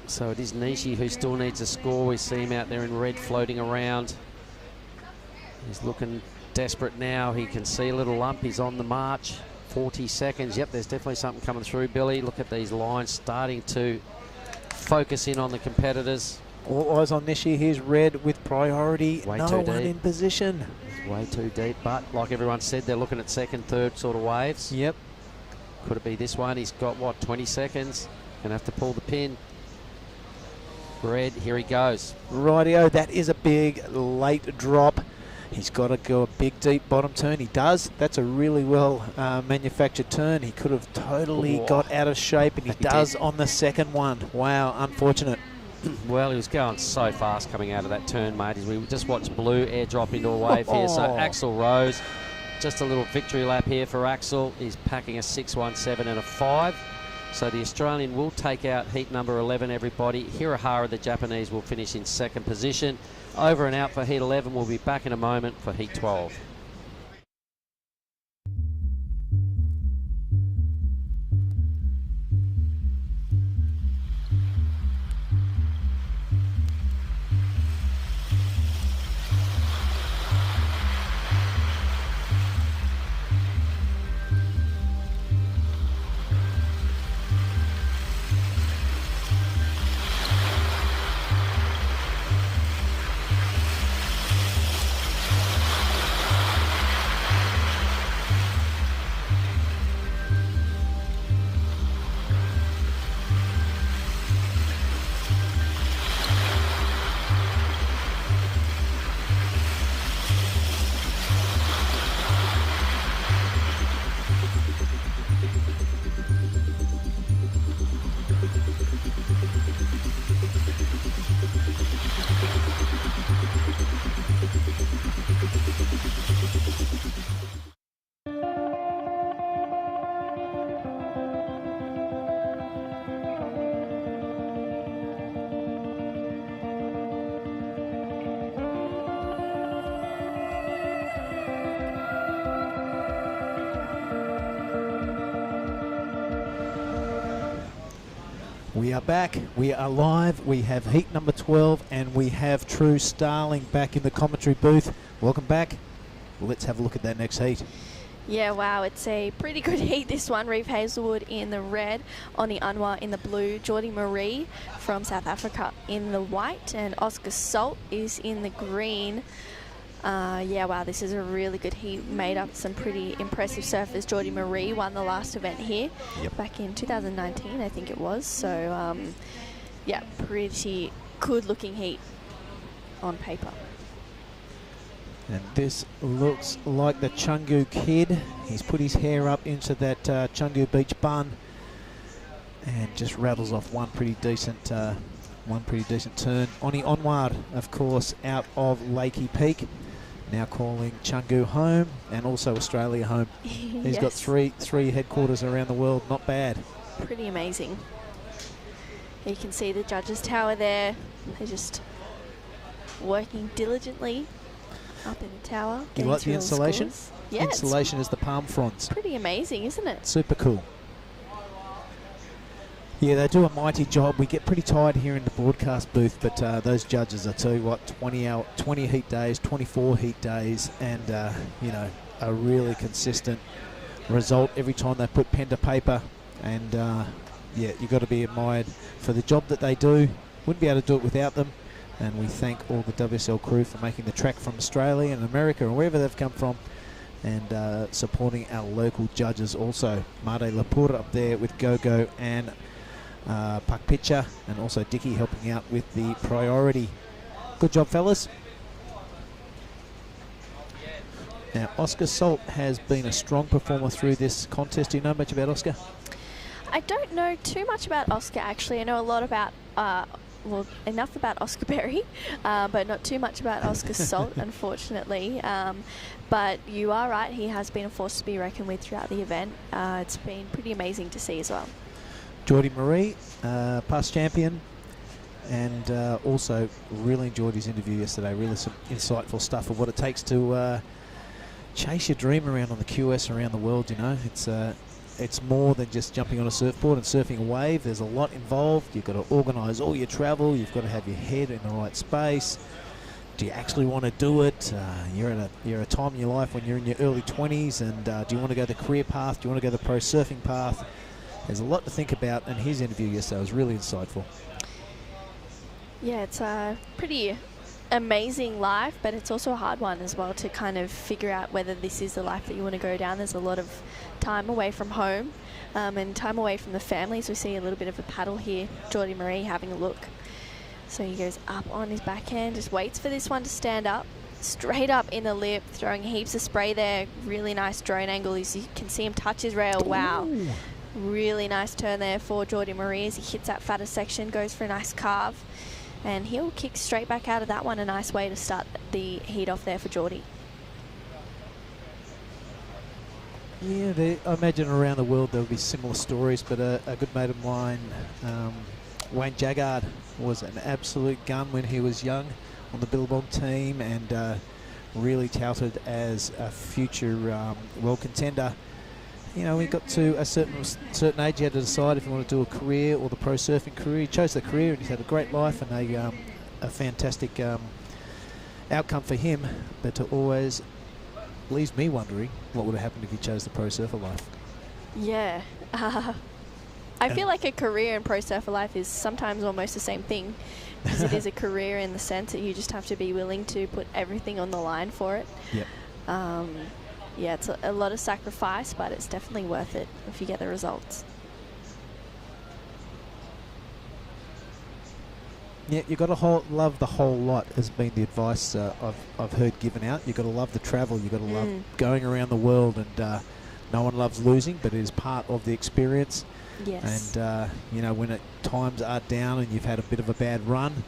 So it is Nishi who still needs a score. We see him out there in red floating around. He's looking desperate now. He can see a little lump. He's on the march. 40 seconds. Yep, there's definitely something coming through, Billy. Look at these lines starting to focus in on the competitors. All eyes on Nishi. Here's red with priority. Way no too one deep. in position. Way too deep, but like everyone said, they're looking at 2nd, 3rd sort of waves. Yep. Could it be this one? He's got, what, 20 seconds? Gonna have to pull the pin. Red, here he goes. Rightio, that is a big late drop. He's got to go a big deep bottom turn. He does. That's a really well manufactured turn. He could have totally got out of shape, and he does on the 2nd one. Wow, unfortunate. Well, he was going so fast coming out of that turn, mate. As we just watched Blue airdrop into a wave here. So Axel Rose, just a little victory lap here for Axel. He's packing a 6.17 and a 5. So the Australian will take out heat number 11, everybody. Hirahara, the Japanese, will finish in 2nd position. Over and out for heat 11. We'll be back in a moment for heat 12. We are back. We are live. We have heat number 12, and we have True Starling back in the commentary booth. Welcome back. Let's have a look at that next heat. Yeah, wow, it's a pretty good heat, this one. Reeve Hazelwood in the red, Oni Anwar in the blue, Geordie Marie from South Africa in the white, and Oscar Salt is in the green. Yeah, wow, this is a really good heat, made up some pretty impressive surfers. Geordie Marie won the last event here back in 2019, I think it was. So, yeah, pretty good-looking heat on paper. And this looks like the Chungu kid. He's put his hair up into that Chungu Beach bun and just rattles off one pretty decent turn. Oni Onwar, of course, out of Lakey Peak, now calling Chungu home and also Australia home. He's got three headquarters around the world. Not bad. Pretty amazing. You can see the judges' tower there. They're just working diligently up in the tower. You like the insulation? Yeah, insulation is the palm fronds. Pretty amazing, isn't it? Super cool. Yeah, they do a mighty job. We get pretty tired here in the broadcast booth, but those judges, I tell you what, 20 heat days, 24 heat days, and you know, a really consistent result every time they put pen to paper. And yeah, you've got to be admired for the job that they do. Wouldn't be able to do it without them. And we thank all the WSL crew for making the track from Australia and America and wherever they've come from, and supporting our local judges also. Made Lapura up there with Gogo and Pakpicha, and also Dicky helping out with the priority. Good job, fellas. Now, Oscar Salt has been a strong performer through this contest. Do you know much about Oscar? I don't know too much about Oscar, actually. I know a lot about well, enough about Oscar Berry, but not too much about Oscar Salt, unfortunately. But you are right, he has been a force to be reckoned with throughout the event. It's been pretty amazing to see as well. Geordie Marie, past champion, and also really enjoyed his interview yesterday. Really some insightful stuff of what it takes to chase your dream around on the QS around the world, you know. It's more than just jumping on a surfboard and surfing a wave. There's a lot involved. You've got to organise all your travel. You've got to have your head in the right space. Do you actually want to do it? You're at a time in your life when you're in your early 20s, and do you want to go the career path? Do you want to go the pro surfing path? There's a lot to think about, and his interview yesterday was really insightful. Yeah, it's a pretty amazing life, but it's also a hard one as well to kind of figure out whether this is the life that you want to go down. There's a lot of time away from home and time away from the families. We see a little bit of a paddle here. Geordie Marie having a look. So he goes up on his backhand, just waits for this one to stand up. Straight up in the lip, throwing heaps of spray there. Really nice drone angle. As you can see him touch his rail. Wow. Ooh. Really nice turn there for Geordie Marie as he hits that fatter section, goes for a nice carve. And he'll kick straight back out of that one. A nice way to start the heat off there for Geordie. Yeah, I imagine around the world there'll be similar stories, but a good mate of mine, Wayne Jaggard, was an absolute gun when he was young on the Billabong team, and really touted as a future world contender. You know, when he got to a certain age, he had to decide if he wanted to do a career or the pro surfing career. He chose the career, and he's had a great life and a fantastic outcome for him. But it always leaves me wondering what would have happened if he chose the pro surfer life. Yeah. I feel like a career and pro surfer life is sometimes almost the same thing, because it is a career in the sense that you just have to be willing to put everything on the line for it. Yep. Yeah, it's a lot of sacrifice, but it's definitely worth it if you get the results. Yeah, you've got to love the whole lot, has been the advice I've heard given out. You've got to love the travel. You've got to love going around the world, and no one loves losing, but it is part of the experience. Yes. And, you know, when times are down and you've had a bit of a bad run,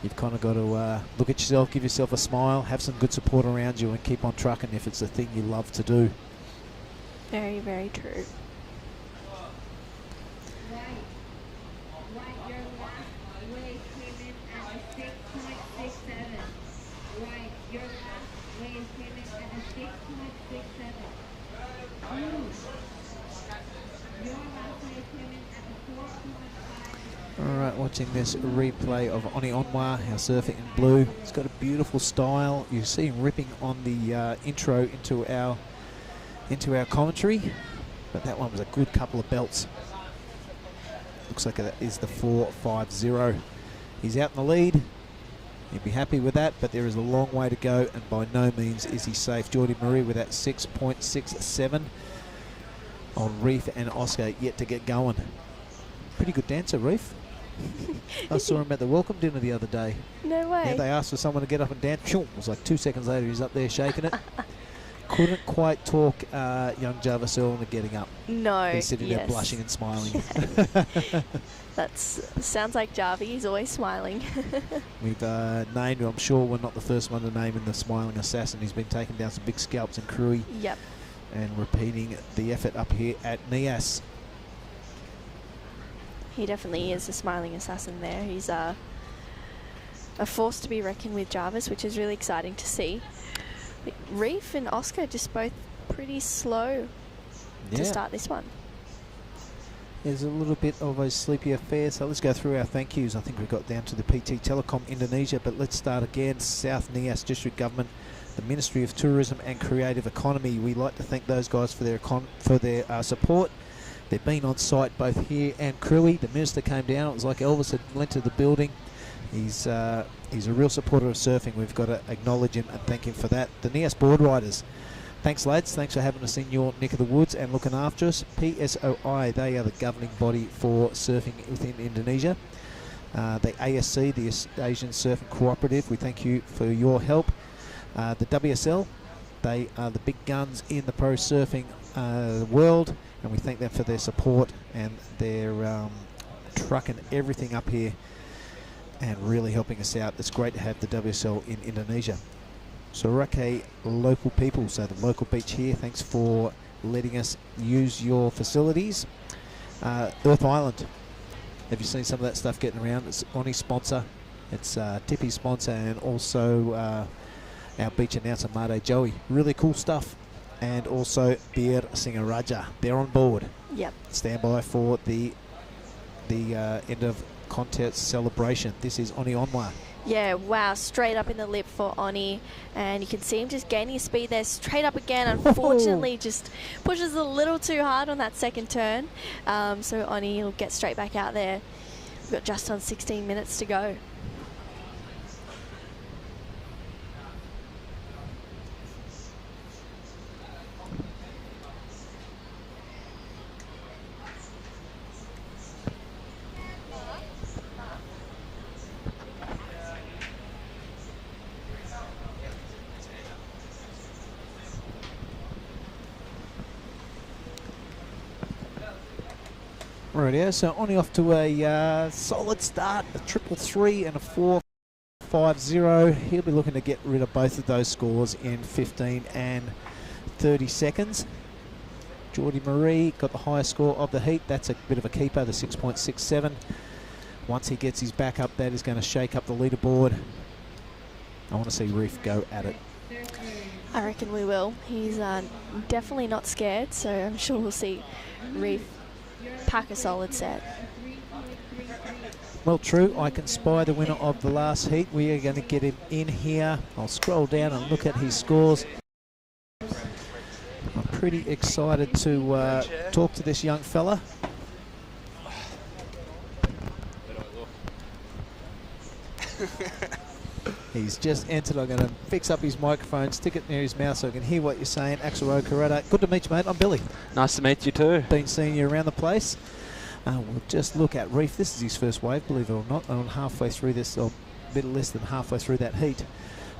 you've kind of got to look at yourself, give yourself a smile, have some good support around you, and keep on trucking if it's the thing you love to do. Very, very true. watching this replay of Oni Onwa, our surfer in blue. He's got a beautiful style. You see him ripping on the intro into our commentary, but that one was a good couple of belts. Looks like that is the 4.50. He's out in the lead. He'd be happy with that, but there is a long way to go, and by no means is he safe. Jordi Marie with that 6.67 on Reef and Oscar yet to get going. Pretty good dancer, Reef. I saw him at the welcome dinner the other day. No way. Yeah, they asked for someone to get up and dance. It was like 2 seconds later, he's up there shaking it. Couldn't quite talk young Jarvis Earl into getting up. No. He's sitting there blushing and smiling. Sounds like Jarvie. He's always smiling. We've named, I'm sure we're not the first one to name him the Smiling Assassin. He's been taking down some big scalps in Krui. Yep. And repeating the effort up here at Nias. He definitely is a smiling assassin there. He's a force to be reckoned with, Jarvis, which is really exciting to see. Reef and Oscar just both pretty slow to start this one. There's a little bit of a sleepy affair, so let's go through our thank yous. I think we've got down to the PT Telecom Indonesia, but let's start again. South Nias District Government, the Ministry of Tourism and Creative Economy. We like to thank those guys for their support. They've been on site both here and Krui. The minister came down. It was like Elvis had lent to the building. He's a real supporter of surfing. We've got to acknowledge him and thank him for that. The Nias board riders. Thanks, lads. Thanks for having us in your neck of the woods and looking after us. PSOI, they are the governing body for surfing within Indonesia. The ASC, the Asian Surfing Cooperative, we thank you for your help. The WSL, they are the big guns in the pro surfing world, and we thank them for their support and their trucking everything up here and really helping us out. It's great to have the WSL in Indonesia. Sorake local people, so the local beach here, thanks for letting us use your facilities. Earth Island, have you seen some of that stuff getting around? It's Oni's sponsor, it's Tippy's sponsor, and also our beach announcer Made Joey. Really cool stuff. And also Bir Singaraja, they're on board. Yep. Stand by for the end of contest celebration. This is Oni Onwa. Yeah, wow, straight up in the lip for Oni, and you can see him just gaining speed there, straight up again. Unfortunately, just pushes a little too hard on that second turn, so Oni will get straight back out there. We've got just on 16 minutes to go. Rightio, so Oni off to a solid start, a 333 and a 4.50. He'll be looking to get rid of both of those scores in 15 and 30 seconds. Jordi Marie got the highest score of the heat. That's a bit of a keeper, the 6.67. Once he gets his back up, that is going to shake up the leaderboard. I want to see Reef go at it. I reckon we will. He's definitely not scared, so I'm sure we'll see Reef pack a solid set. Well, true. I can spy the winner of the last heat. We are going to get him in here. I'll scroll down and look at his scores. I'm pretty excited to talk to this young fella. He's just entered. I'm going to fix up his microphone, stick it near his mouth so I can hear what you're saying. Axel Rocaretta. Good to meet you, mate. I'm Billy. Nice to meet you too. Been seeing you around the place. We'll just look at Reef. This is his first wave, believe it or not. I'm halfway through this, or a bit less than halfway through that heat.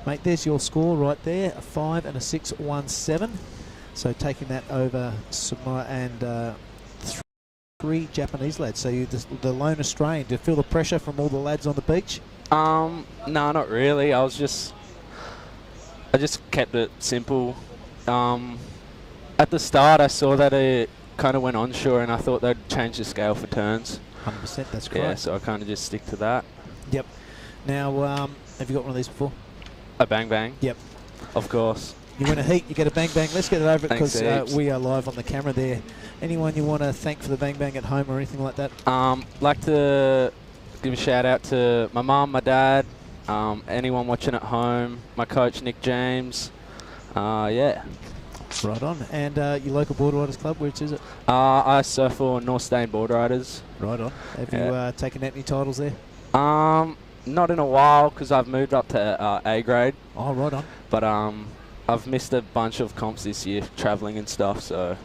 Mate, there's your score right there, a 5 and a 6.17. So taking that over and 3 Japanese lads. So you're the lone Australian. Do you feel the pressure from all the lads on the beach? No, not really. I just kept it simple. At the start, I saw that it kind of went onshore, and I thought they'd change the scale for turns. 100%, that's correct. Yeah, so I kind of just stick to that. Yep. Now, have you got one of these before? A bang bang? Yep. Of course. You win a heat, you get a bang bang. Let's get it over Thanks, because we are live on the camera there. Anyone you want to thank for the bang bang at home or anything like that? Like to give a shout out to my mum, my dad, anyone watching at home, my coach Nick James. Yeah. Right on. And your local board riders club, which is it? I surf for North Stain Board Riders. Right on. Have you taken out any titles there? Not in a while because I've moved up to A grade. Oh, right on. But I've missed a bunch of comps this year, travelling and stuff. So.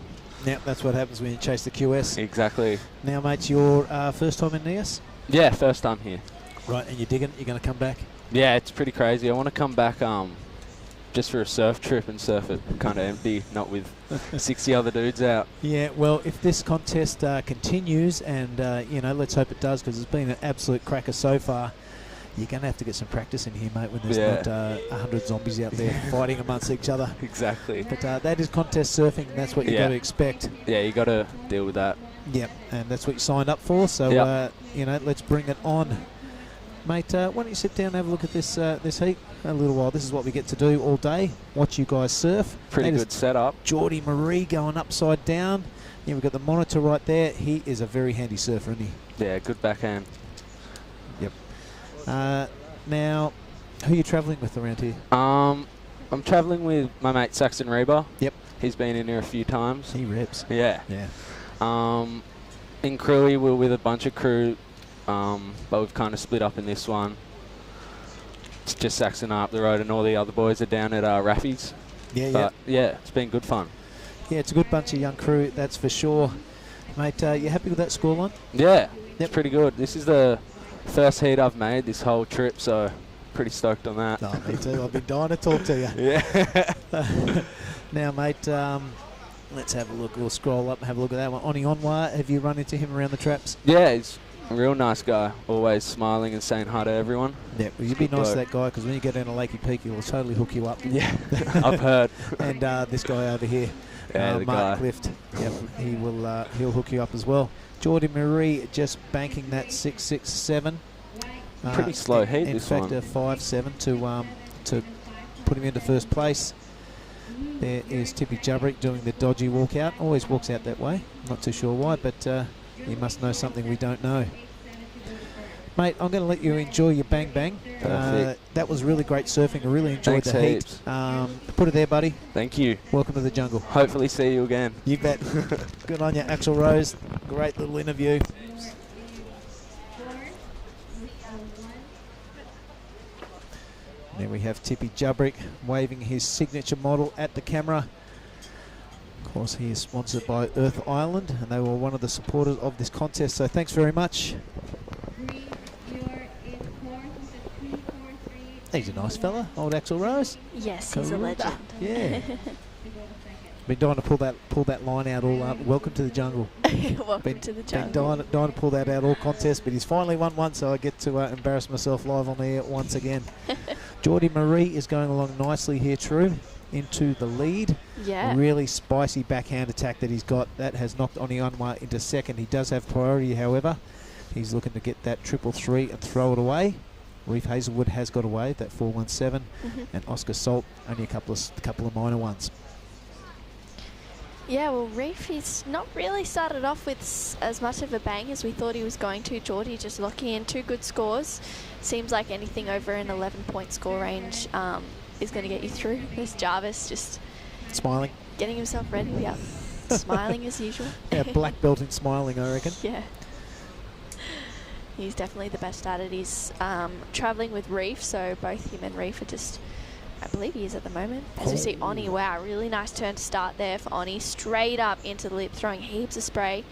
Yeah, that's what happens when you chase the QS. Exactly. Now, mate, your first time in Nias? Yeah, first time here. Right, and you're digging it? You're going to come back? Yeah, it's pretty crazy. I want to come back just for a surf trip and surf it kind of empty, not with 60 other dudes out. Yeah, well, if this contest continues, and, let's hope it does, because it's been an absolute cracker so far, you're going to have to get some practice in here, mate, when there's not 100 zombies out there fighting amongst each other. Exactly. But that is contest surfing, and that's what you've got to expect. Yeah, you got to deal with that. Yep, and that's what you signed up for, so, let's bring it on. Mate, why don't you sit down and have a look at this this heat a little while. This is what we get to do all day, watch you guys surf. Pretty good setup. Geordie Marie going upside down. Yeah, we've got the monitor right there. He is a very handy surfer, isn't he? Yeah, good backhand. Yep. Now, who are you travelling with around here? I'm travelling with my mate Saxon Reba. Yep. He's been in here a few times. He rips. Yeah. Yeah. In Crewy, we're with a bunch of crew. But we've kind of split up in this one. It's just Saxon up the road and all the other boys are down at Raffy's. Yeah, yeah, it's been good fun. Yeah, it's a good bunch of young crew, that's for sure. Mate, you happy with that scoreline? Yeah, it's pretty good. This is the first heat I've made this whole trip, so pretty stoked on that. Oh, me too. I've been dying to talk to you. Yeah. Now, mate, let's have a look. We'll scroll up and have a look at that one. Oni Onwa, have you run into him around the traps? Yeah, he's a real nice guy, always smiling and saying hi to everyone. Yeah, well, you'd be nice to that guy, because when you get down to Lakey Peak, he'll totally hook you up. Yeah, I've heard. And this guy over here, Mark Clift, yep, he'll hook you up as well. Geordie Marie just banking that 6.67. Pretty slow heat this one. In fact, a 5.7 to put him into first place. There is Tippy Jubrick doing the dodgy walkout. Always walks out that way. Not too sure why, but you must know something we don't know. Mate, I'm going to let you enjoy your bang bang. That was really great surfing. I really enjoyed the heat. Put it there, buddy. Thank you. Welcome to the jungle. Hopefully see you again. You bet. Good on you, Axel Rose. Great little interview. Then we have Tippy Jubrick waving his signature model at the camera. Of course, he is sponsored by Earth Island, and they were one of the supporters of this contest, so thanks very much. He's a nice fella, old Axel Rose. Yes, he's a legend. Yeah. Been dying to pull that line out all up. Welcome to the jungle. Welcome to the jungle. Been dying to pull that out all contest, but he's finally won one, so I get to embarrass myself live on air once again. Geordie Marie is going along nicely here, True, into the lead. Yeah. Really spicy backhand attack that he's got. That has knocked Oni Onwa into second. He does have priority, however. He's looking to get that 333 and throw it away. Reef Hazelwood has got away, that 417, and Oscar Salt only a couple of minor ones. Yeah, well, Reef, he's not really started off with as much of a bang as we thought he was going to. Geordie just locking in 2 good scores. Seems like anything over an 11-point score range is going to get you through. There's Jarvis just smiling, getting himself ready. Yeah, smiling as usual. Yeah, black belt in smiling, I reckon. Yeah. He's definitely the best at it. He's travelling with Reef, so both him and Reef are just, I believe he is at the moment. As we see Oni, wow, really nice turn to start there for Oni. Straight up into the lip, throwing heaps of spray.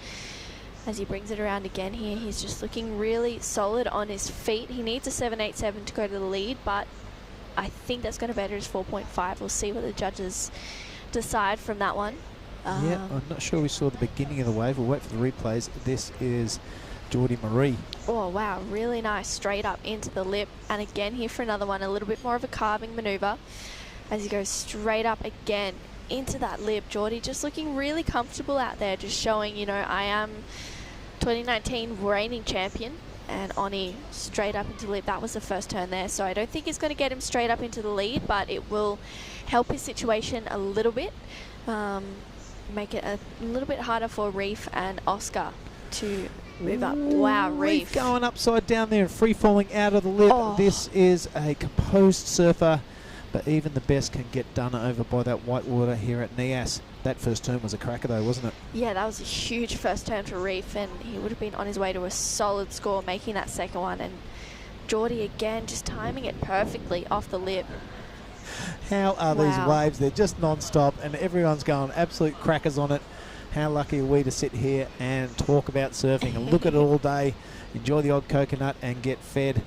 As he brings it around again here, he's just looking really solid on his feet. He needs a 787 to go to the lead, but I think that's going to better his 4.5. We'll see what the judges decide from that one. Yeah, I'm not sure we saw the beginning of the wave. We'll wait for the replays. This is Geordie Marie. Oh, wow, really nice straight up into the lip. And again here for another one, a little bit more of a carving manoeuvre as he goes straight up again into that lip. Geordie just looking really comfortable out there, just showing, you know, I am 2019 reigning champion. And Oni straight up into the lip. That was the first turn there, so I don't think it's going to get him straight up into the lead, but it will help his situation a little bit, make it a little bit harder for Reef and Oscar to Move up. Wow, Reef Reef. going upside down there and free falling out of the lip. Oh. This is a composed surfer, but even the best can get done over by that white water here at Nias. That first turn was a cracker though, wasn't it? Yeah, that was a huge first turn for Reef, and he would have been on his way to a solid score making that second one. And Geordie again just timing it perfectly off the lip. How are these Wow. waves? They're just non-stop and everyone's going absolute crackers on it. How lucky are we to sit here and talk about surfing and look at it all day, enjoy the odd coconut and get fed.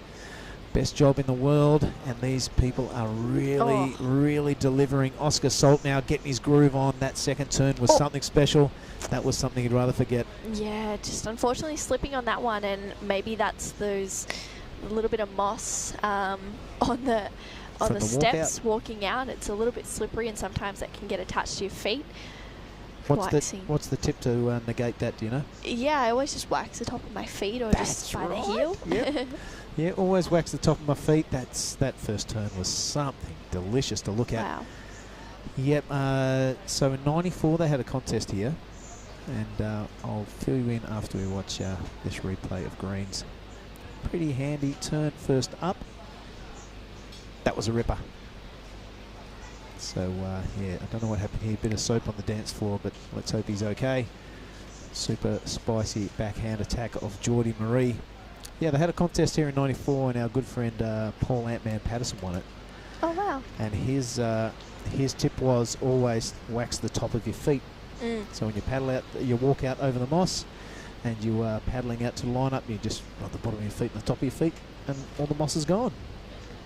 Best job in the world, and these people are really, really delivering. Oscar Salt now getting his groove on. That second turn was something special. That was something you'd rather forget. Yeah, just unfortunately slipping on that one, and maybe that's those little bit of moss on the From the steps walking out. It's a little bit slippery, and sometimes that can get attached to your feet. What's the tip to negate that, do you know? Yeah, I always just wax the top of my feet or just by the heel. Yep. Yeah, always wax the top of my feet. That first turn was something delicious to look at. Wow. Yep. So in '94 they had a contest here, and I'll fill you in after we watch this replay of greens. Pretty handy turn first up. That was a ripper. So yeah, I don't know what happened here. Bit of soap on the dance floor, but let's hope he's okay. Super spicy backhand attack of Geordie Marie. Yeah, they had a contest here in '94, and our good friend Paul Ant-Man Patterson won it. Oh wow! And his tip was always wax the top of your feet. So when you paddle out, you walk out over the moss, and you are paddling out to line up. You just rub the bottom of your feet and the top of your feet, and all the moss is gone.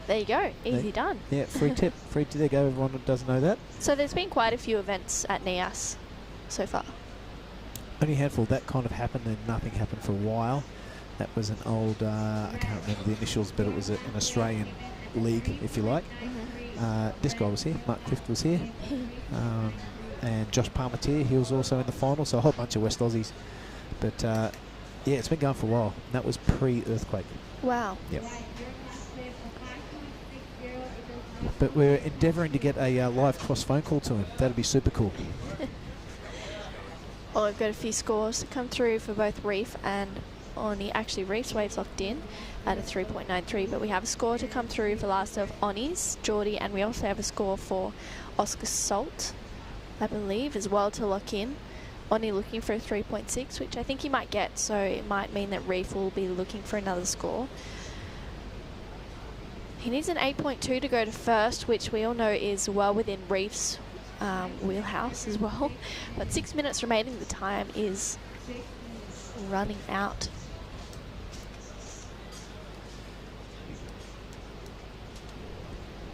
There you go. Easy done. Yeah, free tip. Free tip. There you go. Everyone that doesn't know that. So there's been quite a few events at Nias so far. Only a handful. That kind of happened, and nothing happened for a while. That was an old, I can't remember the initials, but it was an Australian league, if you like. This guy was here, Mark Clift was here, and Josh Palmetier, he was also in the final, so a whole bunch of West Aussies. But yeah, it's been going for a while. That was pre-earthquake. Wow. Yep. But we're endeavouring to get a live cross phone call to him. That'd be super cool. Well, we've got a few scores to come through for both Reef and Oni. Actually, Reef's waves locked in at a 3.93, but we have a score to come through for last of Oni's, Geordie, and we also have a score for Oscar Salt, I believe, as well to lock in. Oni looking for a 3.6, which I think he might get, so it might mean that Reef will be looking for another score. He needs an 8.2 to go to first, which we all know is well within Reef's wheelhouse as well. But 6 minutes remaining, the time is running out.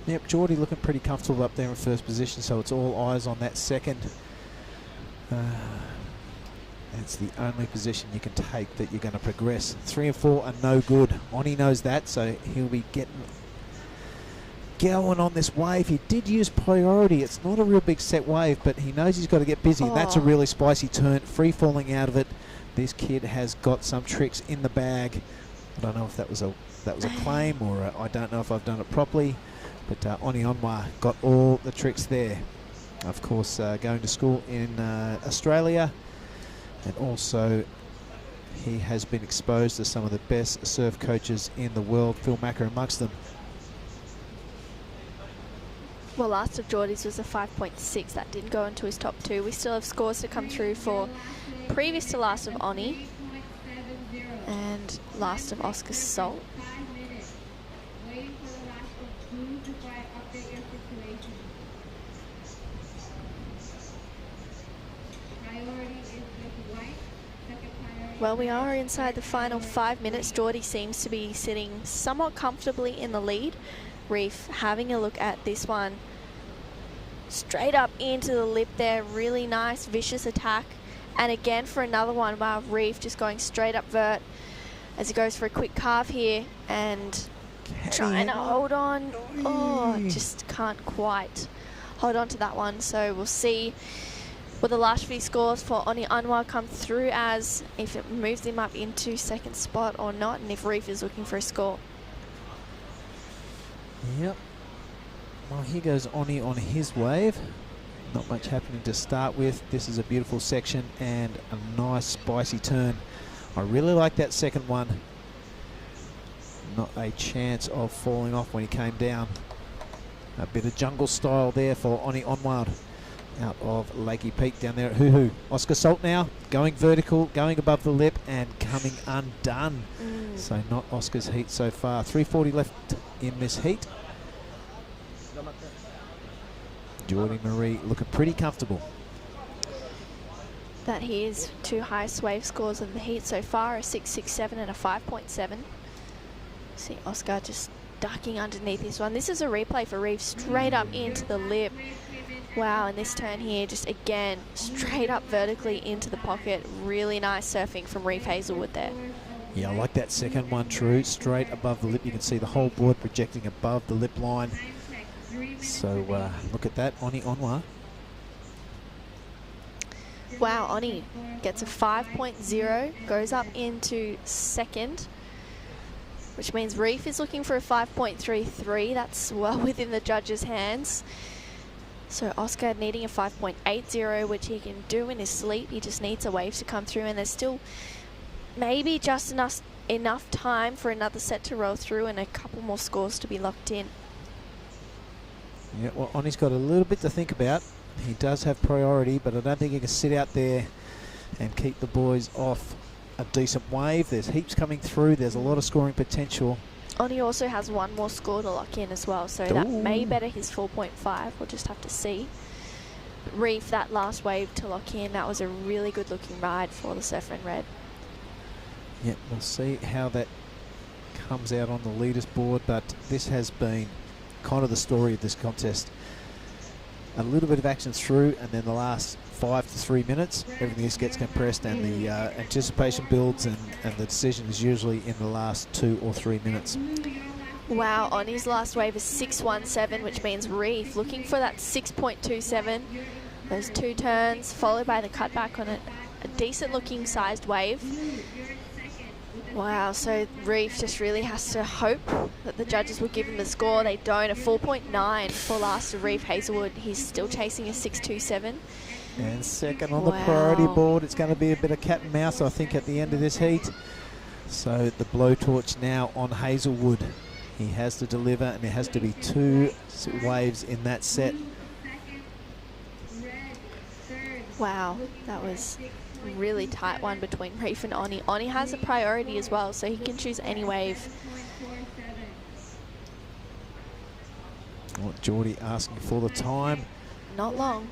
Yep, Geordie looking pretty comfortable up there in first position, so it's all eyes on that second. That's the only position you can take that you're going to progress. 3 and 4 are no good. Oni knows that, so he'll be getting going on this wave. He did use priority. It's not a real big set wave, but he knows he's got to get busy. And that's a really spicy turn. Free falling out of it. This kid has got some tricks in the bag. I don't know if that was a claim, or I don't know if I've done it properly. But Oni Onwa got all the tricks there. Of course, going to school in Australia, and also he has been exposed to some of the best surf coaches in the world, Phil Macker amongst them. Well, last of Geordie's was a 5.6. That didn't go into his top 2. We still have scores to come through for previous to last of Oni and last of Oscar Salt. Well, we are inside the final 5 minutes. Geordie seems to be sitting somewhat comfortably in the lead. Reef having a look at this one. Straight up into the lip there. Really nice, vicious attack. And again for another one. Wow, Reef just going straight up vert as he goes for a quick carve here and trying to hold on. Oh, just can't quite hold on to that one. So we'll see what the last few scores for Oni Anwar come through as, if it moves him up into second spot or not, and if Reef is looking for a score. Yep. Well, here goes Oni on his wave. Not much happening to start with. This is a beautiful section and a nice spicy turn I really like that second one. Not a chance of falling off when he came down. A bit of jungle style there for Oni Onward out of Lakey Peak down there at Hoo-Hoo. Oscar Salt now going vertical, going above the lip and coming undone. So not Oscar's heat so far. 3:40 left in this heat. Geordie Marie looking pretty comfortable. That here's two highest wave scores of the heat so far, a 6.67 and a 5.7. See Oscar just ducking underneath this one. This is a replay for Reeve, straight up into the lip. Wow, and this turn here, just again, straight up vertically into the pocket. Really nice surfing from Reeve Hazelwood there. Yeah, I like that second one, True. Straight above the lip. You can see the whole board projecting above the lip line. So look at that, Oni Onwa. Wow, Oni gets a 5.0, goes up into second, which means Reef is looking for a 5.33. That's well within the judges' hands. So Oscar needing a 5.80, which he can do in his sleep. He just needs a wave to come through, and there's still maybe just enough time for another set to roll through and a couple more scores to be locked in. Yeah, well, Oni's got a little bit to think about. He does have priority, but I don't think he can sit out there and keep the boys off a decent wave. There's heaps coming through. There's a lot of scoring potential. Oni also has one more score to lock in as well, so that may better his 4.5. We'll just have to see. Reef, that last wave to lock in, that was a really good looking ride for the Surfer in Red. Yeah, we'll see how that comes out on the leaders board, but this has been kind of the story of this contest. A little bit of action through, and then the last 5 to 3 minutes, everything else gets compressed, and the anticipation builds, and the decision is usually in the last 2 or 3 minutes. Wow, Oni's last wave is 6.17, which means Reef looking for that 6.27. Those two turns, followed by the cutback on a decent looking sized wave. Wow, so Reef just really has to hope that the judges will give him the score. They don't. A 4.9 for last of Reef Hazelwood. He's still chasing a 6.27. And second on the priority board, it's going to be a bit of cat and mouse, I think, at the end of this heat. So the blowtorch now on Hazelwood. He has to deliver, and there has to be 2 waves in that set. Wow, that was a really tight one between Reef and Oni. Oni has a priority as well, so he can choose any wave. Well, Geordie asking for the time. Not long.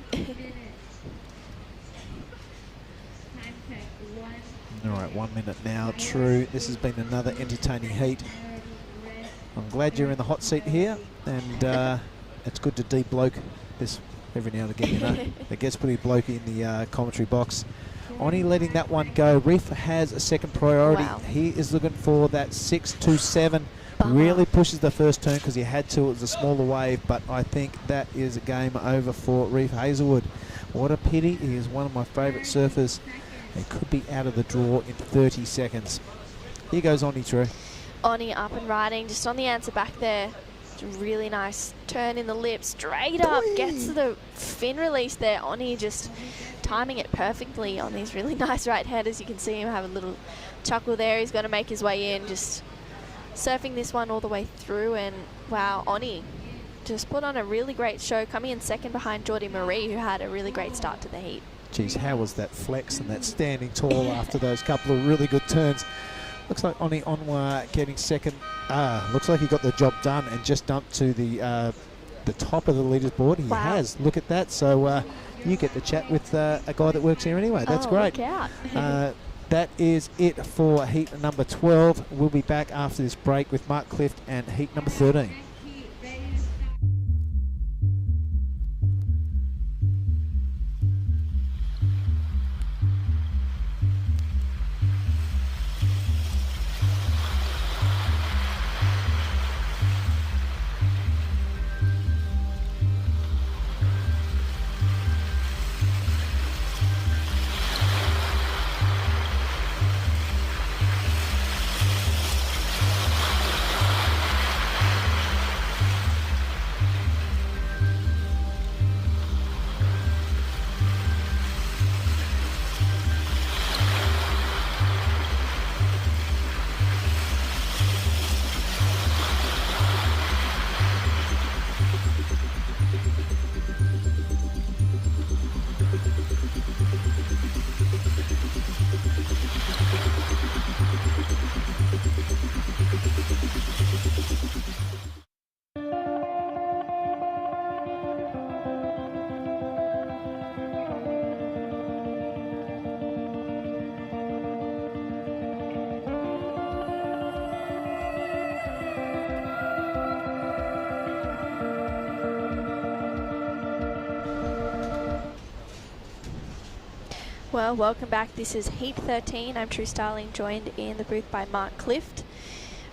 All right, 1 minute now. True, this has been another entertaining heat. I'm glad you're in the hot seat here, and it's good to de-bloke this every now and again, you know. It gets pretty blokey in the commentary box. Oni letting that one go. Reef has a second priority. Wow. He is looking for that 6.27. Really pushes the first turn because he had to. It was a smaller wave, but I think that is a game over for Reef Hazelwood. What a pity. He is one of my favourite surfers. He could be out of the draw in 30 seconds. Here goes Oni, True. Oni up and riding, just on the answer back there. Really nice turn in the lip, straight up, gets to the fin release there. Oni just timing it perfectly on these really nice right headers. You can see him have a little chuckle there. He's going to make his way in, just surfing this one all the way through. And wow, Oni just put on a really great show, coming in second behind Geordie Marie, who had a really great start to the heat. Geez, how was that flex and that standing tall after those couple of really good turns? Looks like Oni Onwa getting second. Looks like he got the job done and just dumped to the top of the leaders board. He has. Look at that. So you get to chat with a guy that works here anyway. That's great. Look out. That is it for heat number 12. We'll be back after this break with Mark Clift and heat number 13. Well, welcome back. This is Heat 13. I'm True Starling, joined in the booth by Mark Clift.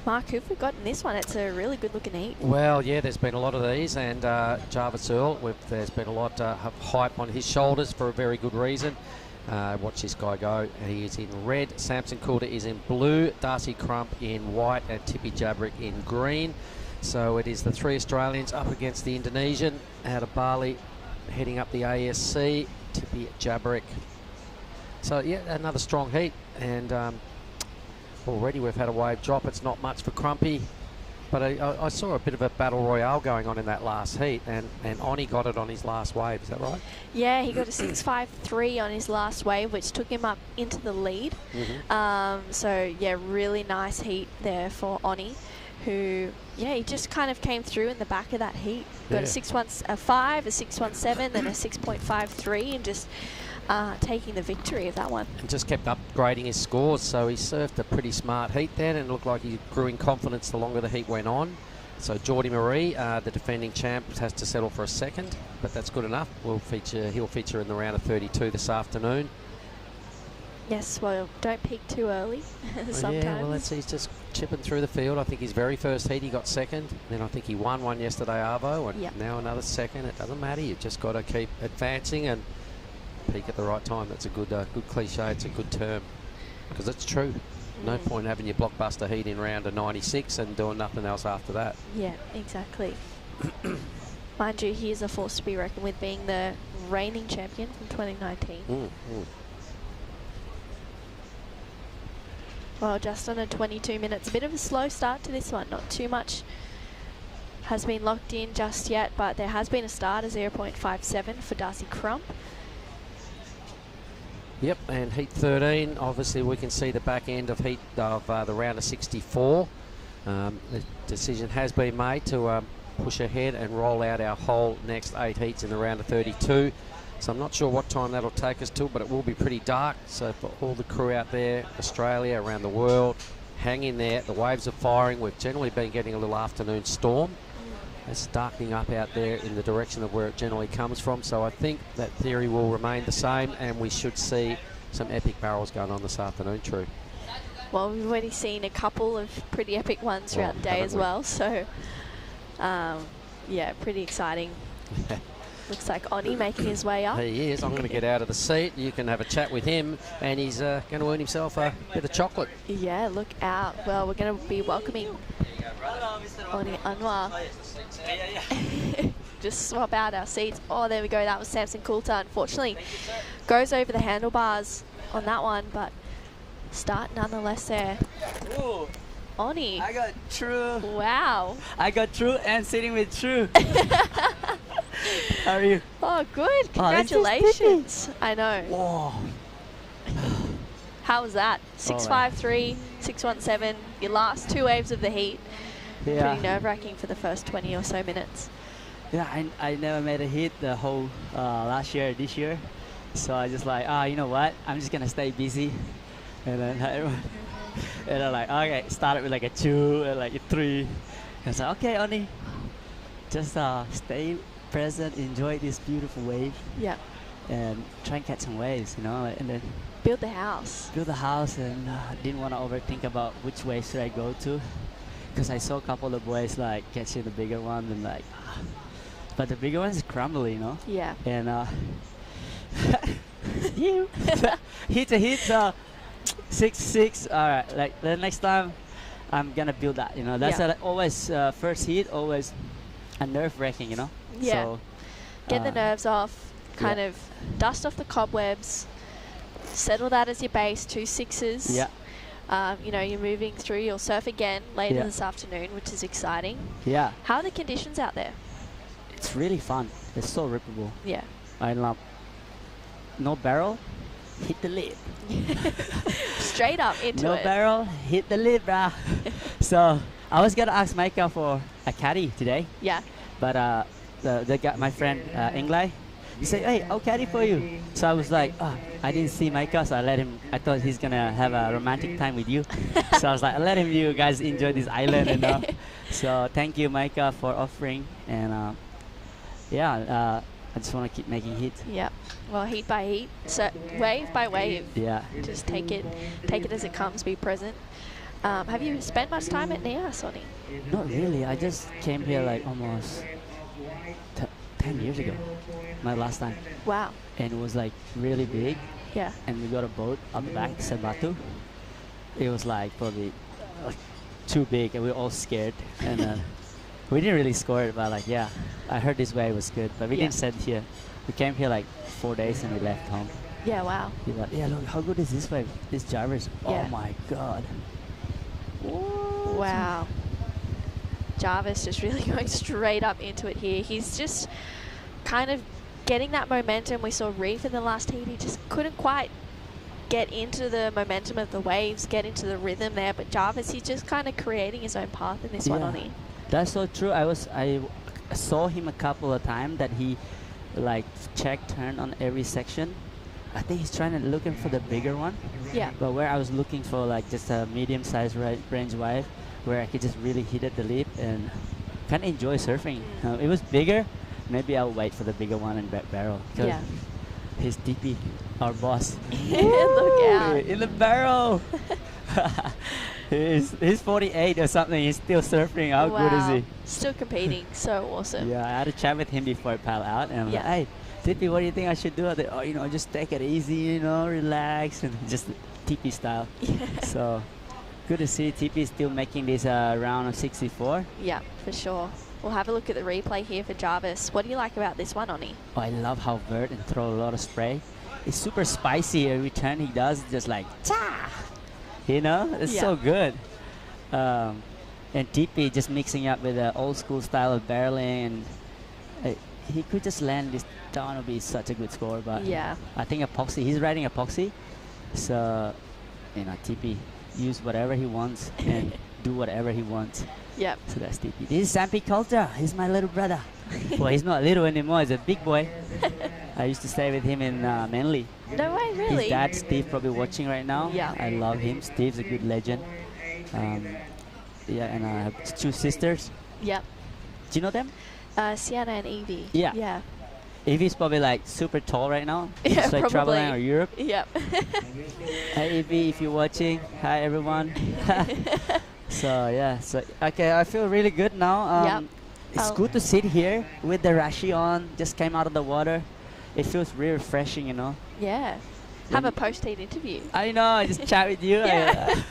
Mark, who've we got in this one? It's a really good-looking heat. Well, yeah, there's been a lot of these, and Jarvis Earl, there's been a lot of hype on his shoulders for a very good reason. Watch this guy go. He is in red. Samson Coulter is in blue. Darcy Crump in white, and Tippy Jabrick in green. So it is the 3 Australians up against the Indonesian out of Bali, heading up the ASC. Tippy Jabrick. So yeah, another strong heat, and already we've had a wave drop. It's not much for Crumpy, but I saw a bit of a battle royale going on in that last heat, and Oni got it on his last wave. Is that right? Yeah, he got a 6.53 on his last wave, which took him up into the lead. So yeah, really nice heat there for Oni, who he just kind of came through in the back of that heat. Got a 6.5, a 6.17, then a 6.53, and just taking the victory of that one. And just kept upgrading his scores, so he surfed a pretty smart heat then, and it looked like he grew in confidence the longer the heat went on. So Geordie Marie, the defending champ, has to settle for a second, but that's good enough. He'll feature in the round of 32 this afternoon. Yes, well, don't peak too early sometimes. Yeah, well, he's just chipping through the field. I think his very first heat he got second, then I think he won one yesterday, Arvo, and now another second. It doesn't matter, you've just got to keep advancing and peak at the right time. That's a good cliche. It's a good term, because it's true. No point having your blockbuster heat in round of 96 and doing nothing else after that. Yeah, exactly. Mind you, he is a force to be reckoned with, being the reigning champion from 2019. Well, just under 22 minutes. A bit of a slow start to this one. Not too much has been locked in just yet, but there has been a start of 0.57 for Darcy Crump. Yep, and heat 13, obviously we can see the back end of heat of the round of 64. The decision has been made to push ahead and roll out our whole next 8 heats in the round of 32. So I'm not sure what time that'll take us to, but it will be pretty dark. So for all the crew out there, Australia, around the world, hang in there. The waves are firing. We've generally been getting a little afternoon storm. It's darkening up out there in the direction of where it generally comes from. So I think that theory will remain the same, and we should see some epic barrels going on this afternoon, True. Well, we've already seen a couple of pretty epic ones throughout the day as well. So, yeah, pretty exciting. Looks like Oni making his way up. He is. I'm going to get out of the seat. You can have a chat with him, and he's going to earn himself a bit of chocolate. Yeah, look out. Well, we're going to be welcoming Oni Anwar. Just swap out our seats. Oh, there we go. That was Samson Coulter. Unfortunately, goes over the handlebars on that one, but start nonetheless there. Ooh. Oni. I got True. Wow. I got True and sitting with True. How are you? Oh, good. Congratulations. I know. Whoa. How was that? 6.53, 6.17, your last 2 waves of the heat. Yeah. Pretty nerve-wracking for the first 20 or so minutes. Yeah, I never made a hit the whole last year, this year. So I just like, you know what? I'm just going to stay busy. And then I'm like, okay, started with like a 2 and like a 3. And I was like, okay, Oni, just stay present, enjoy this beautiful wave. Yeah. And try and catch some waves, you know, and then build the house. Build the house, and didn't want to overthink about which wave should I go to, because I saw a couple of waves like catching the bigger one and like, but the bigger one is crumbly, you know. Yeah. And hit to hit, 6-6. All right, like the next time, I'm gonna build that. You know, that's always first hit, always a nerve-wracking, you know. Yeah. So, get the nerves off, kind of dust off the cobwebs, settle that as your base, 2 6s. Yeah. You know, you're moving through, you'll surf again later this afternoon, which is exciting. Yeah. How are the conditions out there? It's really fun. It's so rippable. Yeah. I love no barrel, hit the lid. Straight up into no it. No barrel, hit the lid, brah. So I was gonna ask Micah for a caddy today. Yeah. But the guy, my friend Englai, he said, "Hey, I'll caddy for you." So I was like, "Oh, I didn't see Micah, so I let him. I thought he's gonna have a romantic time with you." So I was like, "I let him. You guys enjoy this island, you know." So thank you, Micah, for offering, and I just want to keep making hits. Yep. Well, heat by heat, so wave by wave. Yeah. Just take it as it comes. Be present. Have you spent much time at Nias, Oni? Not really. I just came here like almost 10 years ago. My last time. Wow. And it was like really big. Yeah. And we got a boat up the back, Sebatu. It was like probably too big, and we were all scared. And we didn't really score it, but like, yeah, I heard this wave was good, but we didn't send here. We came here like 4 days and we left home. Yeah, wow. He's like, yeah, look, how good is this wave? This Jarvis. Yeah. Oh my God. Wow. Jarvis just really going straight up into it here. He's just kind of getting that momentum. We saw Reef in the last heat. He just couldn't quite get into the momentum of the waves, get into the rhythm there. But Jarvis, he's just kind of creating his own path in this one, Oni. That's so true. I saw him a couple of times that he like check turn on every section. I think he's trying to looking for the bigger one. Yeah. But where I was looking for like just a medium-sized range wave, where I could just really hit at the lip and kind of enjoy surfing. It was bigger. Maybe I'll wait for the bigger one and barrel. Because he's DP, our boss. Look out. In the barrel. He's 48 or something. He's still surfing. How good is he? Still competing. So awesome. Yeah, I had a chat with him before I paddle out. And I'm like, hey, Tippy, what do you think I should do? Oh, you know, just take it easy, you know, relax. And just Tippy style. So good to see Tippy still making this round of 64. Yeah, for sure. We'll have a look at the replay here for Jarvis. What do you like about this one, Oni? Oh, I love how Vert and throw a lot of spray. It's super spicy. Every turn he does, just like, cha! You know, it's so good. And TP just mixing up with the old school style of barreling. And he could just land this down. Would be such a good score. But I think epoxy. He's riding epoxy, so you know, TP use whatever he wants and do whatever he wants. Yep. So that's TP. This is Sampi Coulter. He's my little brother. Well, he's not little anymore. He's a big boy. I used to stay with him in Manly. No way, really? His dad, Steve, probably watching right now. Yeah. I love him. Steve's a good legend. Yeah, and I have 2 sisters. Yep. Do you know them? Sienna and Evie. Yeah. Yeah. Evie's probably like super tall right now. Yeah, She's like traveling or Europe. Yep. Hi Evie, if you're watching. Hi everyone. So yeah, so okay, I feel really good now. It's good to sit here with the rashi on. Just came out of the water. It feels really refreshing, you know. Yeah. Have a post-heat interview. I know. I just chat with you. Yeah.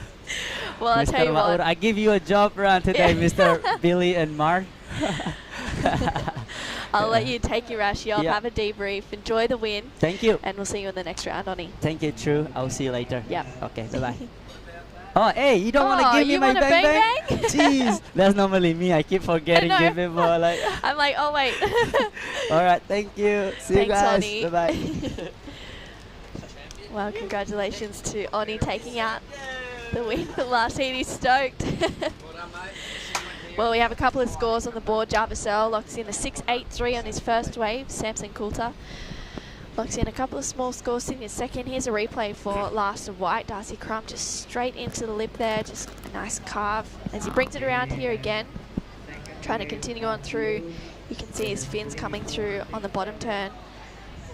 Well, I'll tell you what. I give you a job round today, Mr. Billy and Mark. I'll let you take your rashi off, have a debrief, enjoy the win. Thank you. And we'll see you in the next round, Oni. Thank you, True. I'll see you later. Yeah. Okay, bye-bye. Oh, hey, you don't want to give me you my want a bang bang? Jeez, that's normally me. I keep forgetting I know. give him more. Like. I'm like, oh, wait. All right, thank you. See Thanks, you guys. Oni. Bye-bye. Well, congratulations to Oni taking out the win for last heat. He's stoked. Well, we have a couple of scores on the board. Jarvis Earl locks in a 6.83 on his first wave. Samson Coulter locks in a couple of small scores sitting in second. Here's a replay for last of white. Darcy Crump just straight into the lip there. Just a nice carve as he brings it around here again. Trying to continue on through. You can see his fins coming through on the bottom turn.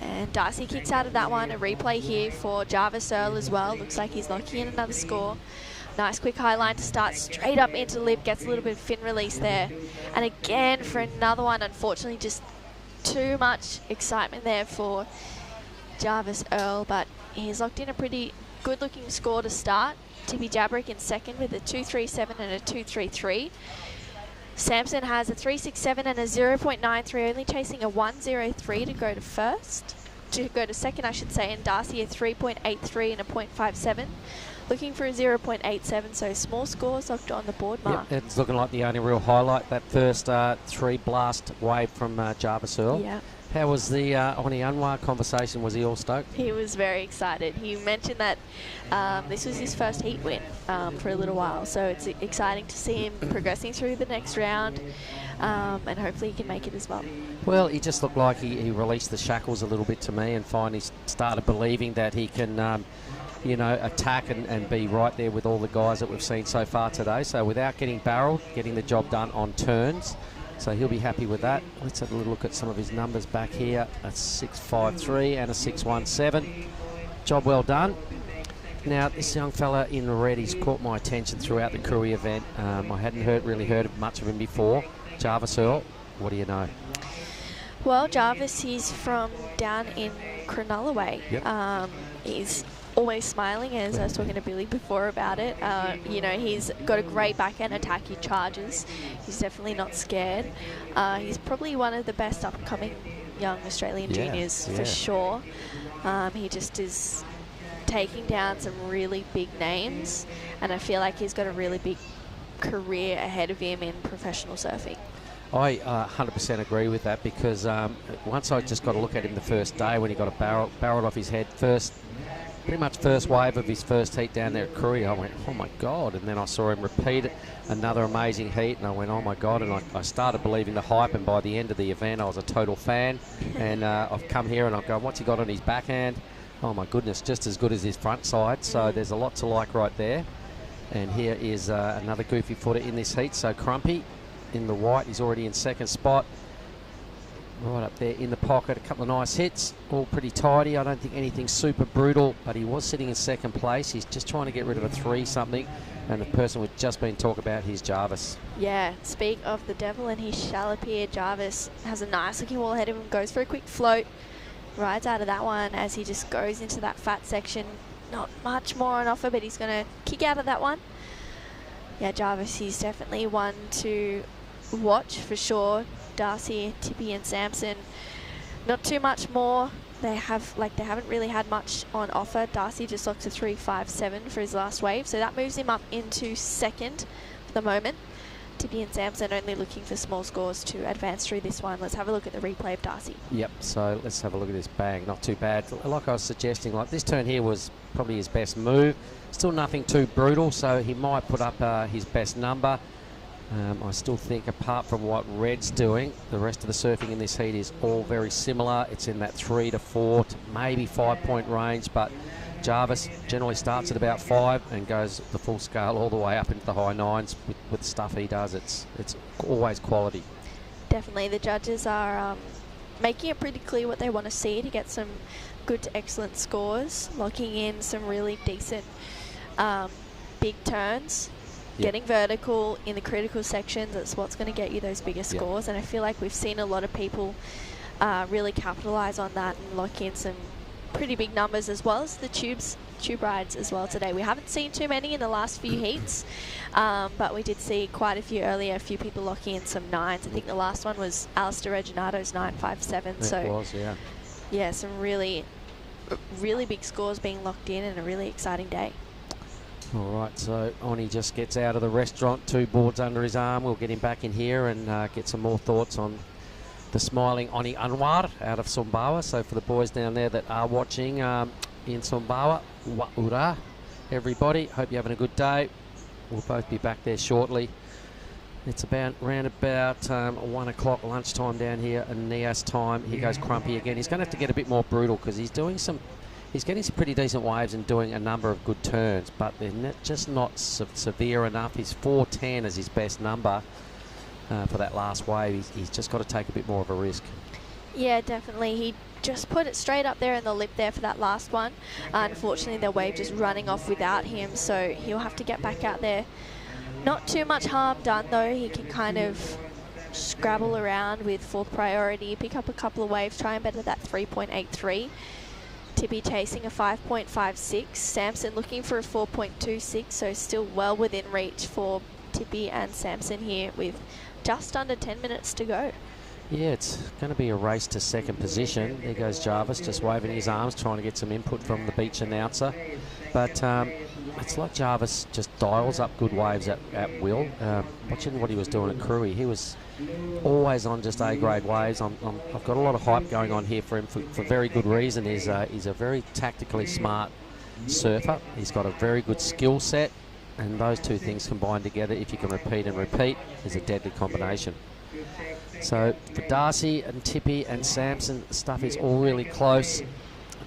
And Darcy kicks out of that one. A replay here for Jarvis Earl as well. Looks like he's locking in another score. Nice quick high line to start straight up into the lip. Gets a little bit of fin release there. And again for another one. Unfortunately, just too much excitement there for Jarvis Earl. But he's locked in a pretty good looking score to start. Tippy Jabrick in second with a 2.37 and a 2.33. Samson has a 3.67 and a 0.93, only chasing a 1.03 to go to first. To go to second, I should say, and Darcy a 3.83 and a 0.57. Looking for a 0.87, so small scores locked on the board, Mark. Yep, it's looking like the only real highlight, that first 3-blast wave from Jarvis Earl. Yeah. How was the Oni Anwar conversation? Was he all stoked? He was very excited. He mentioned that this was his first heat win for a little while, so it's exciting to see him progressing through the next round, and hopefully he can make it as well. Well, he just looked like he released the shackles a little bit to me and finally started believing that he can you know, attack and be right there with all the guys that we've seen so far today. So without getting barreled, getting the job done on turns, So he'll be happy with that. Let's have a little look at some of his numbers back here. A 6.53 and a 6.17. Job well done. Now, this young fella in red, he's caught my attention throughout the Korea event. I hadn't really heard much of him before. Jarvis Earl, what do you know? Well, Jarvis, he's from down in Cronulla. Yep. He's always smiling, as I was talking to Billy before about it. You know, he's got a great backhand attack. He charges. He's definitely not scared. He's probably one of the best upcoming young Australian juniors for sure. He just is taking down some really big names, and I feel like he's got a really big career ahead of him in professional surfing. I 100% agree with that, because once I just got a look at him the first day when he got a barreled off his head, pretty much first wave of his first heat down there at Korea, I went, oh my God. And then I saw him repeat it, another amazing heat, and I went, oh my God. And I started believing the hype, and by the end of the event, I was a total fan. And I've come here and I've gone, what's he got on his backhand? Oh my goodness, just as good as his front side. So there's a lot to like right there. And here is another goofy footer in this heat. So Crumpy in the white, he's already in second spot. Right up there in the pocket, a couple of nice hits, all pretty tidy. I don't think anything super brutal, but he was sitting in second place. He's just trying to get rid of a 3-something, and the person we've just been talking about, he's Jarvis. Yeah, speak of the devil, and he shall appear. Jarvis has a nice looking wall ahead of him, goes for a quick float, rides out of that one as he just goes into that fat section. Not much more on offer, but he's going to kick out of that one. Yeah, Jarvis, he's definitely one to watch for sure. Darcy, Tippy and Samson, not too much more. They haven't really had much on offer. Darcy just locked a 3.57 for his last wave, so that moves him up into second for the moment. Tippy and Samson only looking for small scores to advance through this one. Let's have a look at the replay of Darcy. Yep, so let's have a look at this bang. Not too bad. Like I was suggesting, like this turn here was probably his best move. Still nothing too brutal, so he might put up his best number. I still think, apart from what Red's doing, the rest of the surfing in this heat is all very similar. It's in that 3 to 4 to maybe 5-point range, but Jarvis generally starts at about 5 and goes the full scale all the way up into the high 9s with the stuff he does. It's always quality. Definitely, the judges are making it pretty clear what they want to see to get some good to excellent scores, locking in some really decent big turns. Yep. Getting vertical in the critical sections, that's what's going to get you those bigger scores. And I feel like we've seen a lot of people really capitalise on that and lock in some pretty big numbers, as well as the tube rides as well today. We haven't seen too many in the last few heats, but we did see quite a few earlier, a few people locking in some 9s. I think the last one was Alistair Reginato's 9.57. So it was, yeah. Yeah, some really big scores being locked in, and a really exciting day. All right, so Oni just gets out of the restaurant, 2 boards under his arm. We'll get him back in here and get some more thoughts on the smiling Oni Anwar out of Sumbawa. So for the boys down there that are watching in Sumbawa, wa'ura, everybody. Hope you're having a good day. We'll both be back there shortly. It's round about 1 o'clock lunchtime down here in Nias time. Here goes Crumpy again. He's going to have to get a bit more brutal, because he's getting some pretty decent waves and doing a number of good turns, but they're just not severe enough. His 4.10 is his best number for that last wave. He's just got to take a bit more of a risk. Yeah, definitely. He just put it straight up there in the lip there for that last one. Unfortunately, the wave just running off without him, so he'll have to get back out there. Not too much harm done, though. He can kind of scrabble around with 4th priority, pick up a couple of waves, try and better that 3.83. Tippy chasing a 5.56. Samson looking for a 4.26, so still well within reach for Tippy and Samson here with just under 10 minutes to go. Yeah, it's going to be a race to second position. There goes Jarvis, just waving his arms, trying to get some input from the beach announcer. But it's like Jarvis just dials up good waves at will. Watching what he was doing at Krui, he was always on just A-grade waves. I've got a lot of hype going on here for him for very good reason. He's a very tactically smart surfer. He's got a very good skill set, and those two things combined together, if you can repeat and repeat, is a deadly combination. So for Darcy and Tippy and Samson, stuff is all really close.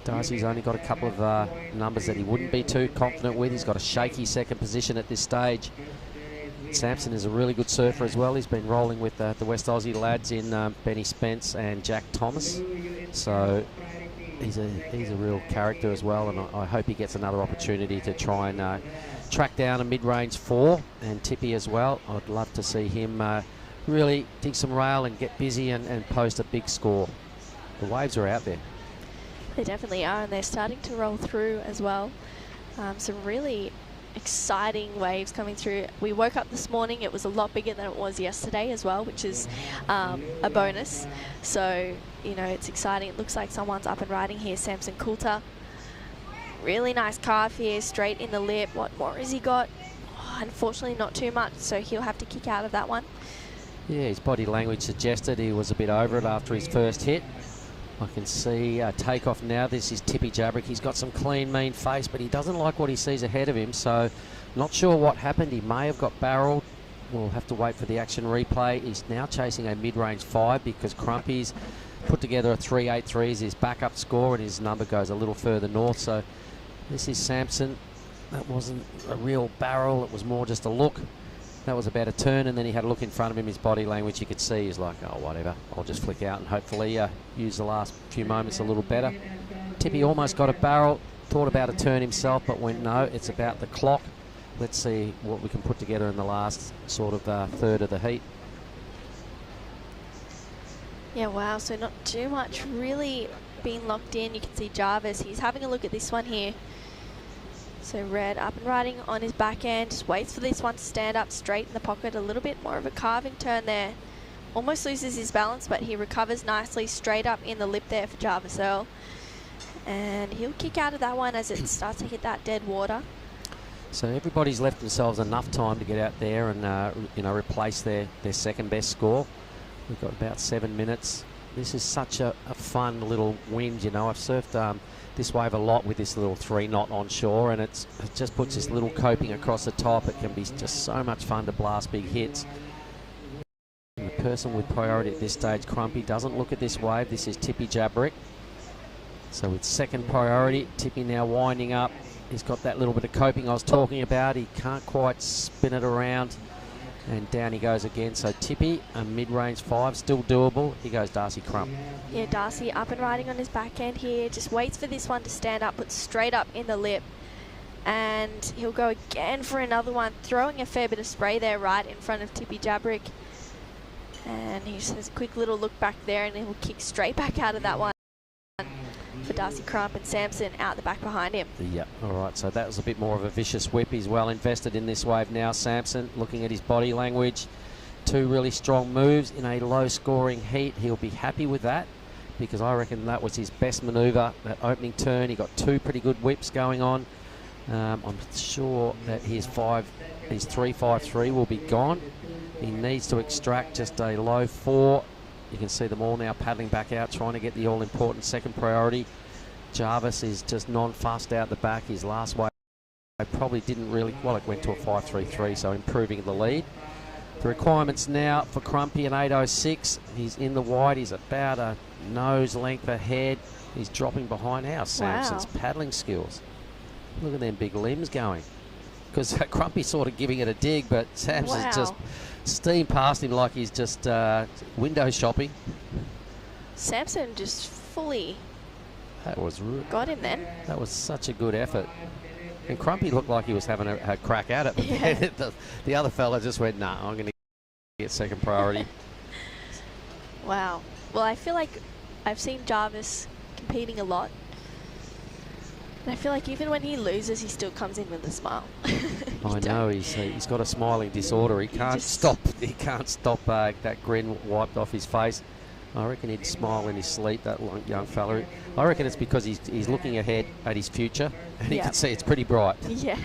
Darcy's only got a couple of numbers that he wouldn't be too confident with. He's got a shaky second position at this stage. Sampson is a really good surfer as well. He's been rolling with the West Aussie lads in Benny Spence and Jack Thomas. So he's a real character as well, and I hope he gets another opportunity to try and track down a mid-range 4, and Tippy as well. I'd love to see him really dig some rail and get busy and post a big score. The waves are out there. They definitely are, and they're starting to roll through as well. Some really exciting waves coming through. We woke up this morning, it was a lot bigger than it was yesterday as well, which is a bonus. So, you know, it's exciting. It looks like someone's up and riding here. Samson Coulter. Really nice carve here, straight in the lip. What more has he got? Oh, unfortunately not too much, so he'll have to kick out of that one. Yeah, his body language suggested he was a bit over it after his first hit. I can see takeoff now. This is Tippy Jabrick. He's got some clean, mean face, but he doesn't like what he sees ahead of him, so not sure what happened. He may have got barreled. We'll have to wait for the action replay. He's now chasing a mid-range 5 because Crumpy's put together a 3.83 as his backup score, and his number goes a little further north. So this is Sampson. That wasn't a real barrel. It was more just a look. That was about a turn, and then he had a look in front of him. His body language, you could see, he's like, oh, whatever, I'll just flick out and hopefully use the last few moments a little better. Tippy almost got a barrel, thought about a turn himself, but went, no, it's about the clock. Let's see what we can put together in the last sort of third of the heat. Yeah, wow, so not too much really being locked in. You can see Jarvis, he's having a look at this one here. So Red up and riding on his back end, just waits for this one to stand up straight in the pocket. A little bit more of a carving turn there. Almost loses his balance, but he recovers nicely straight up in the lip there for Jarvis Earl. And he'll kick out of that one as it starts to hit that dead water. So everybody's left themselves enough time to get out there and you know, replace their second best score. We've got about 7 minutes. This is such a fun little wind, you know. I've surfed this wave a lot with this little 3-knot onshore, and it just puts this little coping across the top. It can be just so much fun to blast big hits. And the person with priority at this stage, Crumpy, doesn't look at this wave. This is Tippy Jabrick. So with second priority, Tippy now winding up. He's got that little bit of coping I was talking about. He can't quite spin it around. And down he goes again. So Tippy, a mid-range 5, still doable. He goes Darcy Crump. Yeah, Darcy up and riding on his back end here. Just waits for this one to stand up, puts straight up in the lip. And he'll go again for another one, throwing a fair bit of spray there right in front of Tippy Jabrick. And he just has a quick little look back there, and he'll kick straight back out of that one for Darcy Crump, and Sampson out the back behind him. Yeah, all right, so that was a bit more of a vicious whip. He's well invested in this wave now. Sampson, looking at his body language, 2 really strong moves in a low-scoring heat. He'll be happy with that because I reckon that was his best manoeuvre, that opening turn. He got 2 pretty good whips going on. I'm sure that his 3.53 will be gone. He needs to extract just a low 4. You can see them all now paddling back out, trying to get the all-important second priority. Jarvis is just non-fussed out the back. His last wave probably didn't really, well, it went to a 5.33, so improving the lead. The requirements now for Crumpy, an 8.06. He's in the wide. He's about a nose length ahead. He's dropping behind. How's Sampson's paddling skills? Look at them big limbs going. Because Crumpy's sort of giving it a dig, but Sampson's just steam past him like he's just window shopping. Sampson just fully got him then. That was such a good effort. And Crumpy looked like he was having a crack at it. But Yeah. the other fella just went, nah, I'm going to get second priority. Wow. Well, I feel like I've seen Jarvis competing a lot. And I feel like even when he loses, he still comes in with a smile. I know, he's got a smiling disorder. He can't stop that grin wiped off his face. I reckon he'd smile in his sleep, that young fella. I reckon it's because he's looking ahead at his future, and he can see it's pretty bright. Yeah.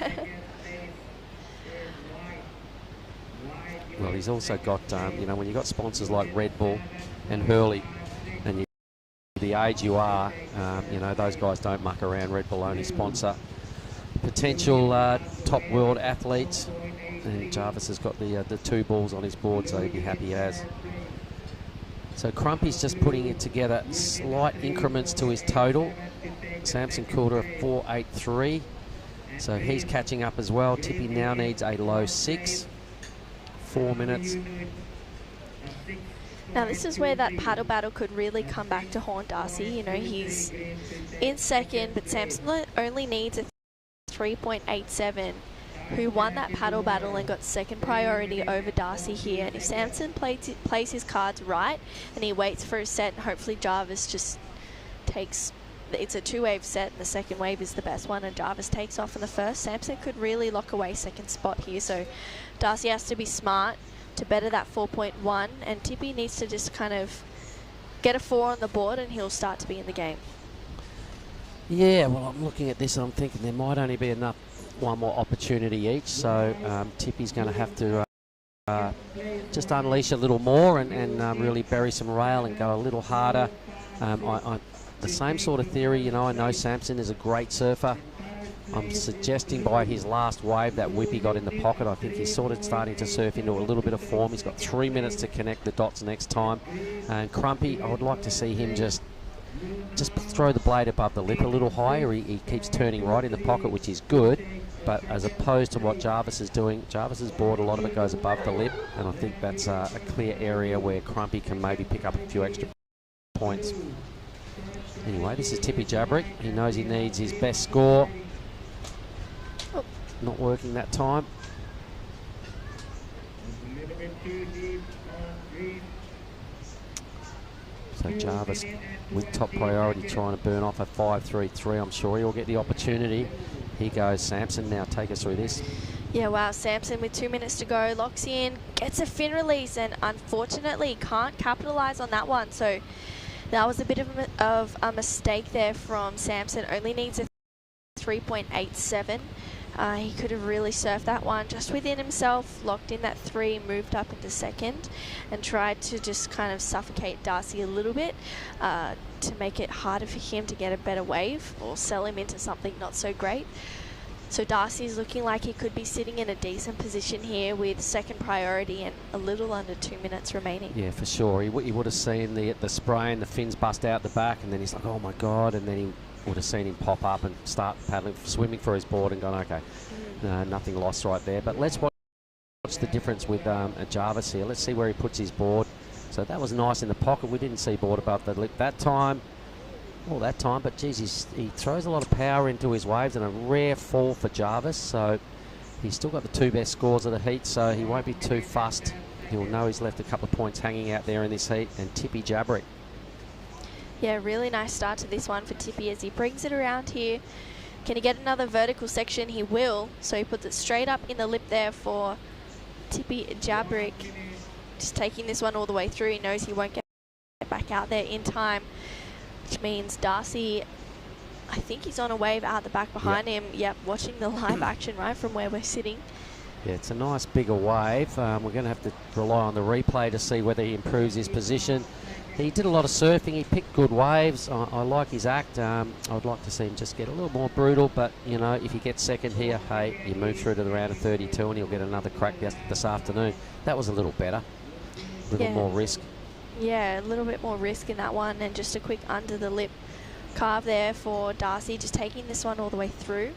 Well, he's also got, you know, when you've got sponsors like Red Bull and Hurley, and the age you are, you know, those guys don't muck around. Red Bull only sponsor potential top world athletes, and Jarvis has got the 2 balls on his board, so he'd be happy as. So Crumpy's just putting it together, slight increments to his total. Samson Coulter 4.83, so he's catching up as well. Tippy now needs a low 6. 4 minutes. Now this is where that paddle battle could really come back to haunt Darcy. You know, he's in second, but Samson only needs a 3.87, who won that paddle battle and got second priority over Darcy here. And if Samson plays his cards right and he waits for his set, and hopefully Jarvis just takes, it's a two-wave set and the second wave is the best one and Jarvis takes off in the first, Samson could really lock away second spot here. So Darcy has to be smart to better that 4.1, and Tippy needs to just kind of get a 4 on the board and he'll start to be in the game. Yeah, well, I'm looking at this and I'm thinking there might only be enough, one more opportunity each, so Tippy's going to have to just unleash a little more and really bury some rail and go a little harder. The same sort of theory, you know, I know Samson is a great surfer. I'm suggesting by his last wave, that whip he got in the pocket, I think he's sort of starting to surf into a little bit of form. He's got 3 minutes to connect the dots next time. And Crumpy, I would like to see him just throw the blade above the lip a little higher. He keeps turning right in the pocket, which is good. But as opposed to what Jarvis is doing, Jarvis's board, a lot of it goes above the lip. And I think that's a clear area where Crumpy can maybe pick up a few extra points. Anyway, this is Tippy Jabrick. He knows he needs his best score. Not working that time. So Jarvis with top priority trying to burn off a 5.33. I'm sure he'll get the opportunity. Here goes Samson. Now take us through this. Yeah, wow, Samson with 2 minutes to go, locks in, gets a fin release, and unfortunately can't capitalize on that one. So that was a bit of a mistake there from Samson. Only needs a 3.87. He could have really surfed that one just within himself, locked in that 3, moved up into second, and tried to just kind of suffocate Darcy a little bit to make it harder for him to get a better wave or sell him into something not so great. So Darcy's looking like he could be sitting in a decent position here with second priority and a little under 2 minutes remaining. Yeah, for sure. He would have seen the spray and the fins bust out the back, and then he's like, oh my God, and then he would have seen him pop up and start paddling, swimming for his board and gone, okay, nothing lost right there. But let's watch the difference with Jarvis here. Let's see where he puts his board. So that was nice in the pocket. We didn't see board above the lip that time, but geez, he throws a lot of power into his waves and a rare fall for Jarvis. So he's still got the 2 best scores of the heat, so he won't be too fussed. He'll know he's left a couple of points hanging out there in this heat. And Tippy Jabrick. Yeah, really nice start to this one for Tippy as he brings it around here. Can he get another vertical section? He will. So he puts it straight up in the lip there for Tippy Jabrick. Just taking this one all the way through. He knows he won't get back out there in time, which means Darcy, I think he's on a wave out the back behind him. Yep, watching the live action right from where we're sitting. Yeah, it's a nice bigger wave. We're going to have to rely on the replay to see whether he improves his position. He did a lot of surfing. He picked good waves. I like his act. I would like to see him just get a little more brutal. But, you know, if he gets second here, hey, you move through to the round of 32 and he'll get another crack this afternoon. That was a little better. A little more risk. Yeah, a little bit more risk in that one. And just a quick under the lip carve there for Darcy. Just taking this one all the way through.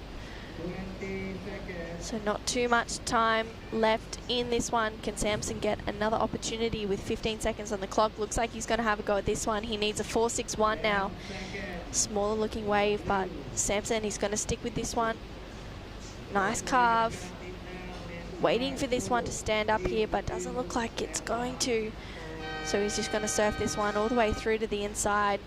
So not too much time left in this one. Can Samson get another opportunity with 15 seconds on the clock? Looks like he's going to have a go at this one. He needs a 4.61 now. Smaller looking wave, but Samson, he's going to stick with this one. Nice carve. Waiting for this one to stand up here, but doesn't look like it's going to. So he's just going to surf this one all the way through to the inside.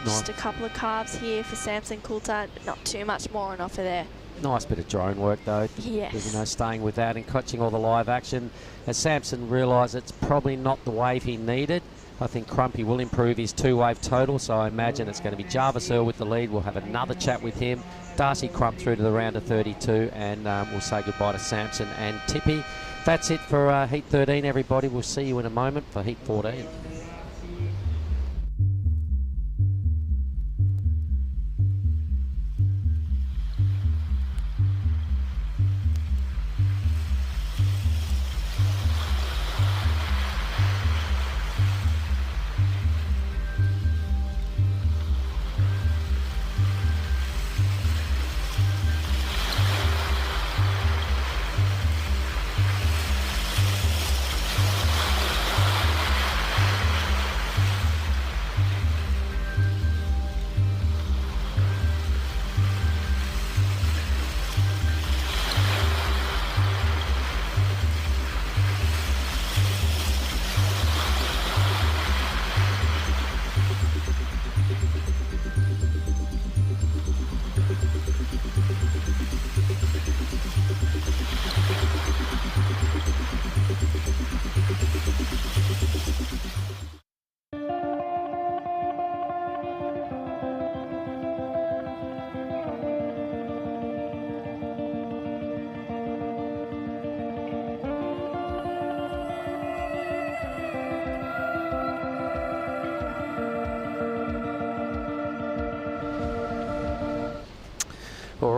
Just a couple of carves here for Samson Coulthard, but not too much more on offer there. Nice bit of drone work though. Yes. You know, staying with that and catching all the live action. As Samson realised it's probably not the wave he needed. I think Crumpy will improve his 2-wave total, so I imagine it's going to be Jarvis Earl with the lead. We'll have another chat with him. Darcy Crump through to the round of 32, and we'll say goodbye to Samson and Tippy. That's it for Heat 13, everybody. We'll see you in a moment for Heat 14.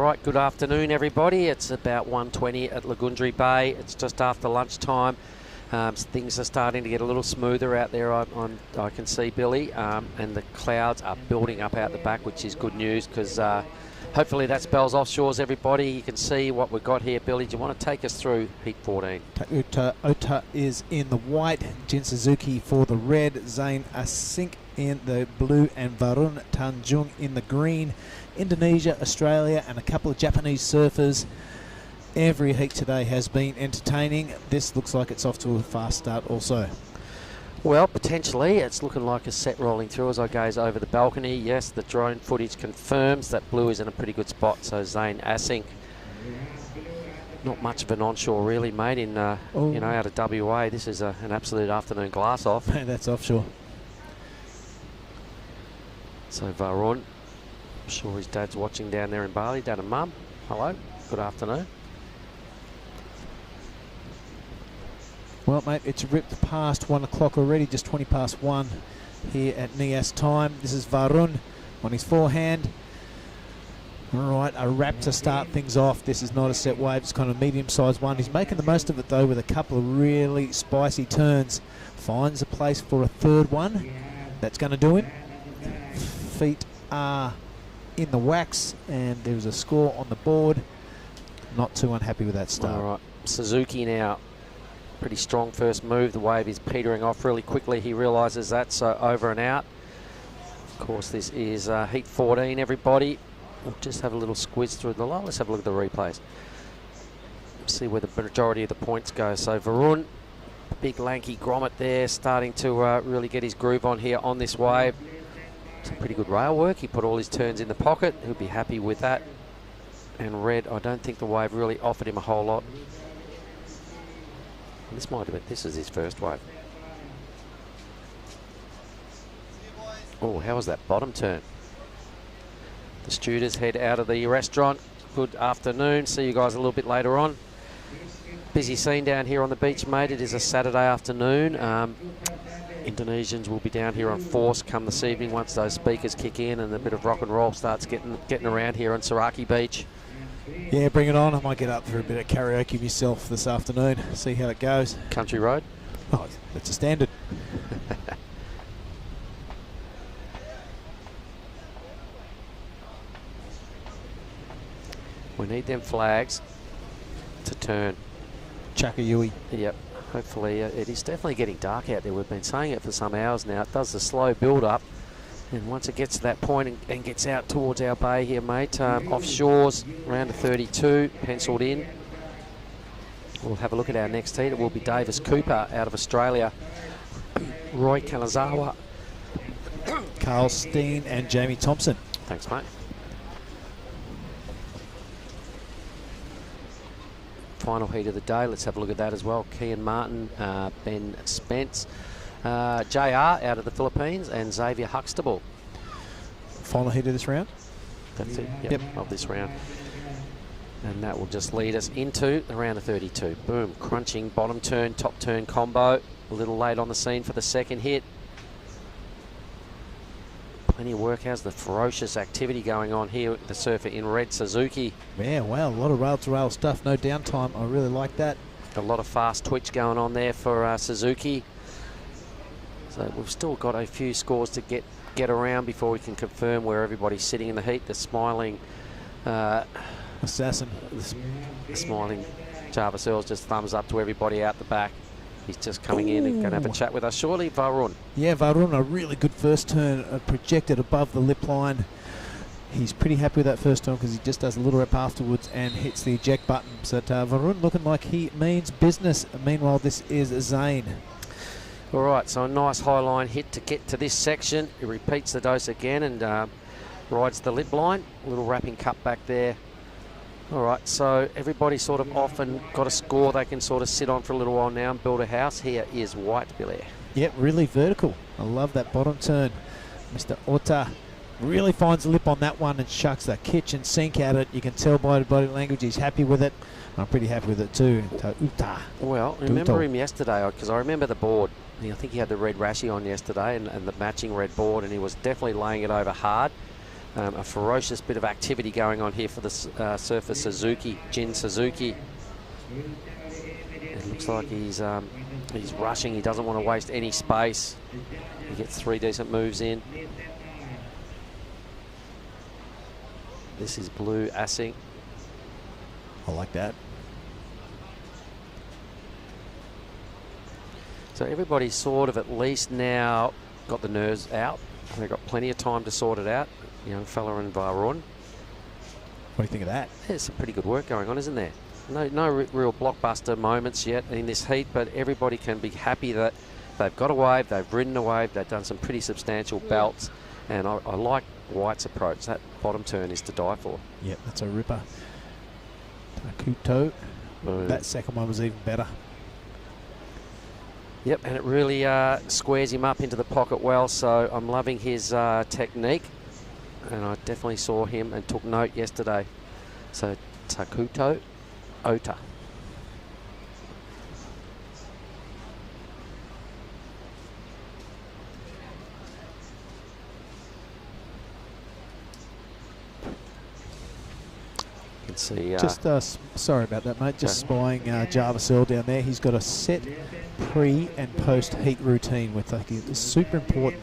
right, good afternoon, everybody. It's about 1:20 at Lagundri Bay. It's just after lunchtime. Things are starting to get a little smoother out there, I can see, Billy, and the clouds are building up out the back, which is good news because hopefully that spells offshores, everybody. You can see what we've got here. Billy, do you want to take us through Heat 14? Ota is in the white, Jin Suzuki for the red, Zain Asink in the blue, and Varun Tanjung in the green. Indonesia, Australia, and a couple of Japanese surfers. Every heat today has been entertaining. This looks like it's off to a fast start also. Well, potentially. It's looking like a set rolling through as I gaze over the balcony. Yes, the drone footage confirms that blue is in a pretty good spot. So Zain Asink, not much of an onshore really, mate, in you know, out of WA. This is an absolute afternoon glass off. That's offshore. So Varun, I'm sure his dad's watching down there in Bali. Dad and Mum, hello, good afternoon. Well, mate, it's ripped past 1 o'clock already, just 20 past 1 here at Nias time. This is Varun on his forehand. All right, a wrap to start things off. This is not a set wave, it's kind of a medium-sized one. He's making the most of it, though, with a couple of really spicy turns. Finds a place for a third one. That's going to do him. Feet are in the wax, and there's a score on the board. Not too unhappy with that start. All right, Suzuki now. Pretty strong first move. The wave is petering off really quickly. He realises that, so over and out. Of course, this is Heat 14, everybody. We'll just have a little squiz through the line. Let's have a look at the replays. See where the majority of the points go. So Varun, big lanky grommet there, starting to really get his groove on here on this wave. Some pretty good rail work. He put all his turns in the pocket. He'll be happy with that. And red, I don't think the wave really offered him a whole lot. This might have been, this is his first wave. Oh, how was that bottom turn? The students head out of the restaurant. Good afternoon. See you guys a little bit later on. Busy scene down here on the beach, mate. It is a Saturday afternoon. Indonesians will be down here on force come this evening once those speakers kick in and a bit of rock and roll starts getting around here on Saraki Beach. Yeah, bring it on. I might get up for a bit of karaoke myself this afternoon. See how it goes. Country Road? Oh, that's a standard. We need them flags to turn. Chakayui. Yep. Hopefully, it is definitely getting dark out there. We've been saying it for some hours now. It does the slow build-up. And once it gets to that point and gets out towards our bay here, mate, offshores, round of 32, penciled in. We'll have a look at our next heat. It will be Davis Cooper out of Australia, Roy Kanazawa, Carl Steen and Jamie Thompson. Thanks, mate. Final heat of the day. Let's have a look at that as well. Kian Martin, Ben Spence. JR out of the Philippines and Xavier Huxtable. Final hit of this round? That's it, yep. Of this round. And that will just lead us into the round of 32. Boom, crunching bottom turn, top turn combo. A little late on the scene for the second hit. Plenty of work. How's the ferocious activity going on here with the surfer in red, Suzuki? Yeah, wow, a lot of rail-to-rail stuff, no downtime. I really like that. A lot of fast twitch going on there for Suzuki. So we've still got a few scores to get around before we can confirm where everybody's sitting in the heat. The smiling assassin, the smiling Jarvis Earls just thumbs up to everybody out the back. He's just coming in and going to have a chat with us shortly. Varun. Yeah, Varun, a really good first turn, projected above the lip line. He's pretty happy with that first turn because he just does a little rep afterwards and hits the eject button. So Varun looking like he means business. Meanwhile, this is Zain. All right, so a nice high line hit to get to this section. He repeats the dose again and rides the lip line. A little wrapping cut back there. All right, so everybody sort of off and got a score they can sort of sit on for a little while now and build a house. Here is White Billy. Yep, really vertical. I love that bottom turn. Mr. Ota really finds the lip on that one and shucks the kitchen sink at it. You can tell by the body language he's happy with it. I'm pretty happy with it too. Uta. Well, remember him yesterday because I remember the board. I think he had the red rashy on yesterday and the matching red board, and he was definitely laying it over hard. A ferocious bit of activity going on here for the surfer Suzuki, Jin Suzuki. It looks like he's rushing. He doesn't want to waste any space. He gets 3 decent moves in. This is blue assing. I like that. So everybody's sort of at least now got the nerves out. They've got plenty of time to sort it out. Young fella and Varun. What do you think of that? There's some pretty good work going on, isn't there? No real blockbuster moments yet in this heat, but everybody can be happy that they've got a wave, they've ridden a wave, they've done some pretty substantial belts, and I like White's approach. That bottom turn is to die for. Yep, that's a ripper. Takuto. That second one was even better. Yep, and it really squares him up into the pocket well, so I'm loving his technique. And I definitely saw him and took note yesterday. So Takuto Ota. You can see. Just sorry about that, mate. Just spying Jarvis Earl down there. He's got a set pre and post heat routine, which I think is super important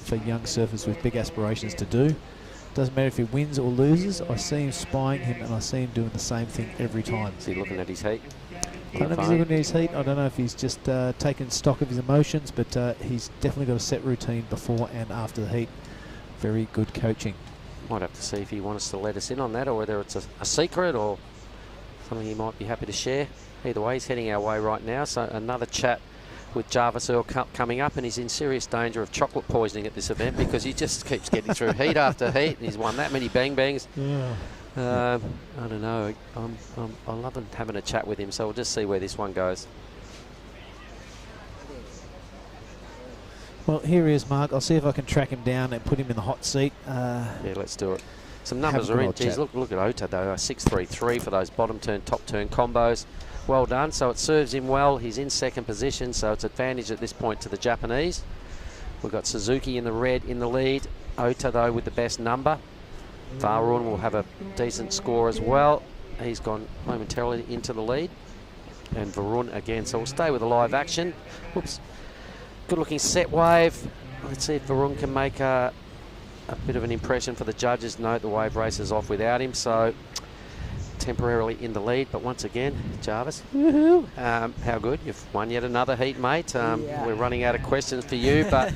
for young surfers with big aspirations to do. Doesn't matter if he wins or loses. I see him spying him, and I see him doing the same thing every time. Is he looking at his heat? I don't know if he's looking at his heat. I don't know if he's just taking stock of his emotions, but he's definitely got a set routine before and after the heat. Very good coaching. Might have to see if he wants to let us in on that, or whether it's a secret or something he might be happy to share. Either way, he's heading our way right now. So another chat with Jarvis Earl coming up, and he's in serious danger of chocolate poisoning at this event because he just keeps getting through heat after heat, and he's won that many bang bangs. Yeah. I don't know. I love having a chat with him, so we'll just see where this one goes. Well, here he is, Mark. I'll see if I can track him down and put him in the hot seat. Yeah, let's do it. Some numbers are in. Geez, look at Ota though. 6.33 for those bottom turn, top turn combos. Well done. So it serves him well. He's in second position, so it's advantage at this point to the Japanese. We've got Suzuki in the red in the lead. Ota though with the best number. Varun will have a decent score as well. He's gone momentarily into the lead. And Varun again. So we'll stay with the live action. Whoops. Good looking set wave. Let's see if Varun can make a bit of an impression for the judges. Note the wave races off without him. So temporarily in the lead, but once again, Jarvis, woohoo! How good. You've won yet another heat, mate. Yeah. We're running out of questions for you, but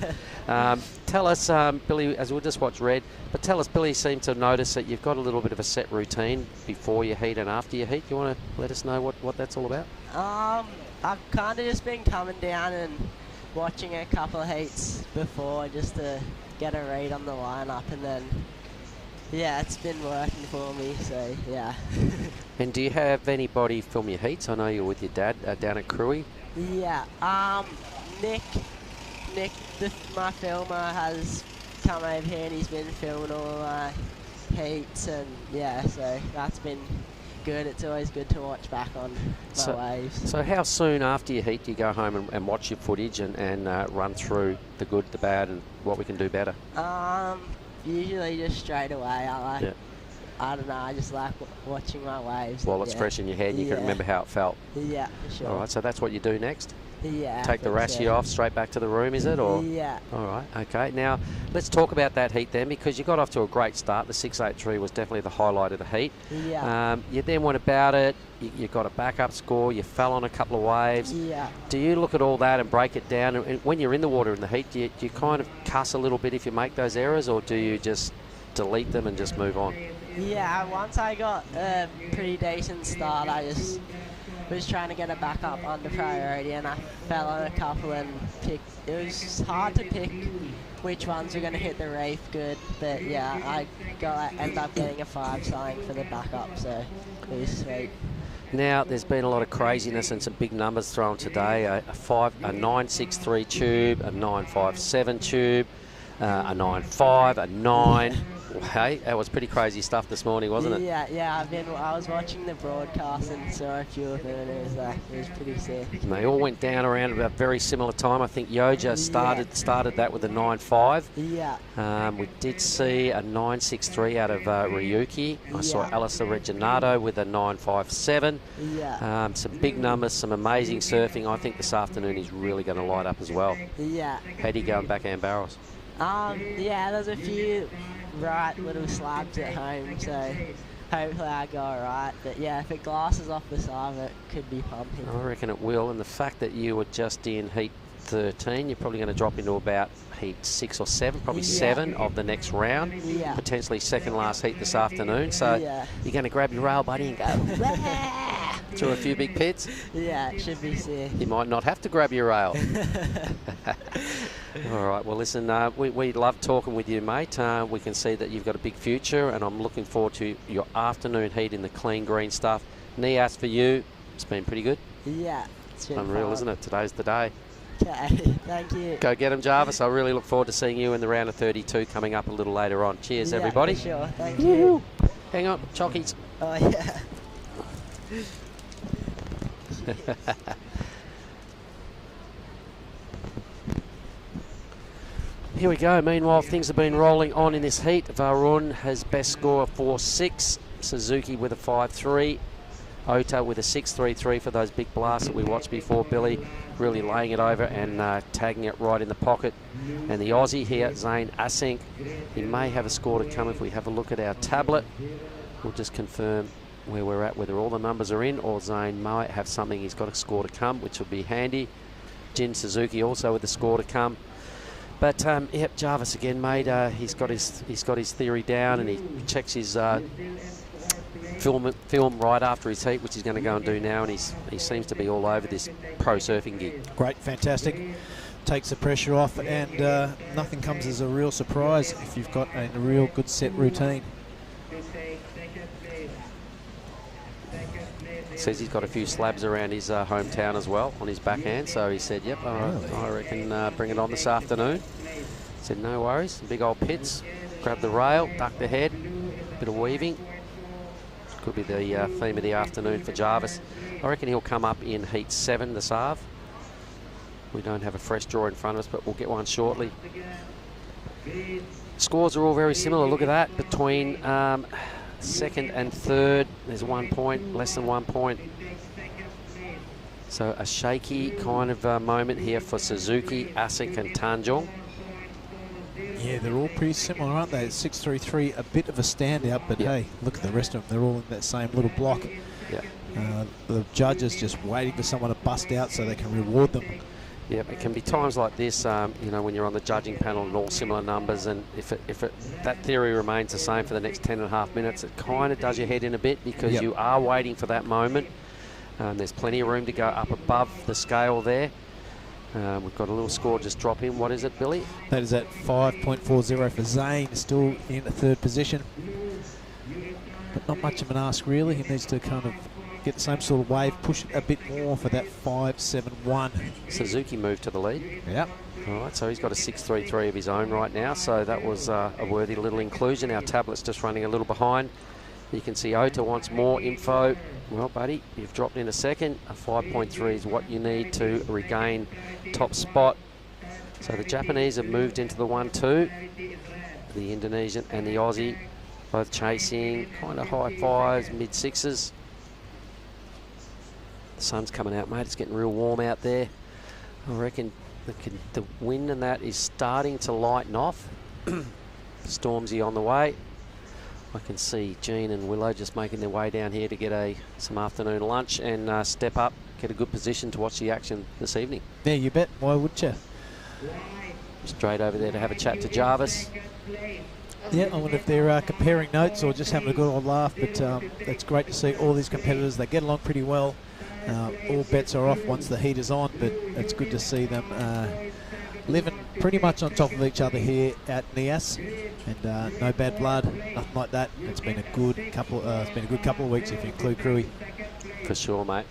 tell us, Billy, as we'll just watch red, but tell us, Billy seemed to notice that you've got a little bit of a set routine before your heat and after your heat. You want to let us know what that's all about? I've kind of just been coming down and watching a couple of heats before just to get a read on the lineup, and then yeah, it's been working for me, so yeah. And do you have anybody film your heats? I know you're with your dad down at Cruy. Yeah, Nick, my filmer, has come over here and he's been filming all my heats, and yeah, so that's been good. It's always good to watch back on my waves. So how soon after your heat do you go home and watch your footage and run through the good, the bad, and what we can do better? Usually just straight away. I don't know, I just like watching my waves. While it's fresh in your head, you can remember how it felt. Yeah, for sure. All right, so that's what you do next? Yeah. Take the rashi off, straight back to the room, is it? Or? Yeah. All right, okay. Now, let's talk about that heat then, because you got off to a great start. The 6.83 was definitely the highlight of the heat. Yeah. You then went about it. You got a backup score. You fell on a couple of waves. Yeah. Do you look at all that and break it down? And when you're in the water in the heat, do you kind of cuss a little bit if you make those errors, or do you just delete them and just move on? Yeah, once I got a pretty decent start, I just was trying to get it back up under priority, and I fell on a couple and picked. It was hard to pick which ones were going to hit the reef good, but yeah, I ended up getting a 5 sign for the backup, so it was sweet. Now, there's been a lot of craziness and some big numbers thrown today. A 9.63 tube, a 9.57 tube, a 9.5, a 9. Hey, that was pretty crazy stuff this morning, wasn't it? Yeah. I was watching the broadcast and saw a few of them, and it was pretty sick. And they all went down around about very similar time. I think Yoja started that with a 9.5. Yeah. We did see a 9.63 out of Ryuki. I saw Alistair Reginato with a 9.57. Yeah. Some big numbers, some amazing surfing. I think this afternoon is really going to light up as well. Yeah. How do you go in backhand barrels? Yeah, there's a few right little slabs at home, so hopefully I go alright. But yeah, if it glasses off the side, it could be pumping. I reckon it will. And the fact that you were just in heat 13, you're probably going to drop into about heat 6 or 7, probably 7 of the next round. Yeah. Potentially second last heat this afternoon. So you're going to grab your rail, buddy, and go through a few big pits. Yeah, it should be sick. You might not have to grab your rail. All right, well, listen, we love talking with you, mate. We can see that you've got a big future, and I'm looking forward to your afternoon heat in the clean green stuff. Nias, for you, it's been pretty good. Yeah, it's been unreal, fun. Isn't it? Today's the day. Okay, thank you. Go get him, Jarvis. I really look forward to seeing you in the round of 32 coming up a little later on. Cheers, Yeah, everybody. for sure. Thank you. Hang on, chockies. Oh, yeah. Here we go. Meanwhile, things have been rolling on in this heat. Varun has best score of 4.6. Suzuki with a 5.3. Ota with a 6.33 for those big blasts that we watched before. Billy really laying it over and tagging it right in the pocket. And the Aussie here, Zane Asink, he may have a score to come if we have a look at our tablet. We'll just confirm where we're at, whether all the numbers are in or Zane might have something. He's got a score to come, which will be handy. Jin Suzuki also with a score to come. But yep, Jarvis again, mate. He's got his theory down, and he checks his film right after his heat, which he's going to go and do now. And he seems to be all over this pro surfing gig. Great, fantastic. Takes the pressure off, and nothing comes as a real surprise if you've got a real good set routine. Says he's got a few slabs around his hometown as well on his backhand, so he said, yep, all right, I reckon bring it on this afternoon. Said no worries, big old pits, grab the rail, duck the head, bit of weaving. Could be the theme of the afternoon for Jarvis. I reckon he'll come up in heat 7 this half. We don't have a fresh draw in front of us, but we'll get one shortly. Scores are all very similar, look at that, between second and third. There's 1 point, less than 1 point. So a shaky kind of moment here for Suzuki, Asik and Tanjong. Yeah, they're all pretty similar, aren't they? 6.33, a bit of a standout, but hey, look at the rest of them. They're all in that same little block. Yeah. The judges just waiting for someone to bust out so they can reward them. Yep, it can be times like this, you know, when you're on the judging panel and all similar numbers, and if that theory remains the same for the next 10.5 minutes, it kind of does your head in a bit because you are waiting for that moment. There's plenty of room to go up above the scale there. We've got a little score just drop in. What is it, Billy? That is at 5.40 for Zane, still in the third position. But not much of an ask, really. He needs to kind of get the same sort of wave, push it a bit more for that 5.71. Suzuki moved to the lead. Yep. All right, so he's got a 6.33 of his own right now, so that was a worthy little inclusion. Our tablet's just running a little behind. You can see Ota wants more info. Well, buddy, you've dropped in a second. A 5.3 is what you need to regain top spot. So the Japanese have moved into the 1-2. The Indonesian and the Aussie both chasing kind of high fives, mid sixes. The sun's coming out, mate. It's getting real warm out there. I reckon the wind and that is starting to lighten off. Stormsy on the way. I can see Jean and Willow just making their way down here to get some afternoon lunch and step up, get a good position to watch the action this evening. Yeah, you bet. Why would you? Straight over there to have a chat to Jarvis. Yeah, I wonder if they're comparing notes or just having a good old laugh, but it's great to see all these competitors. They get along pretty well. All bets are off once the heat is on, but it's good to see them living pretty much on top of each other here at Nias, and no bad blood, nothing like that. It's been a good couple. It's been a good couple of weeks if you include Crewy. For sure, mate.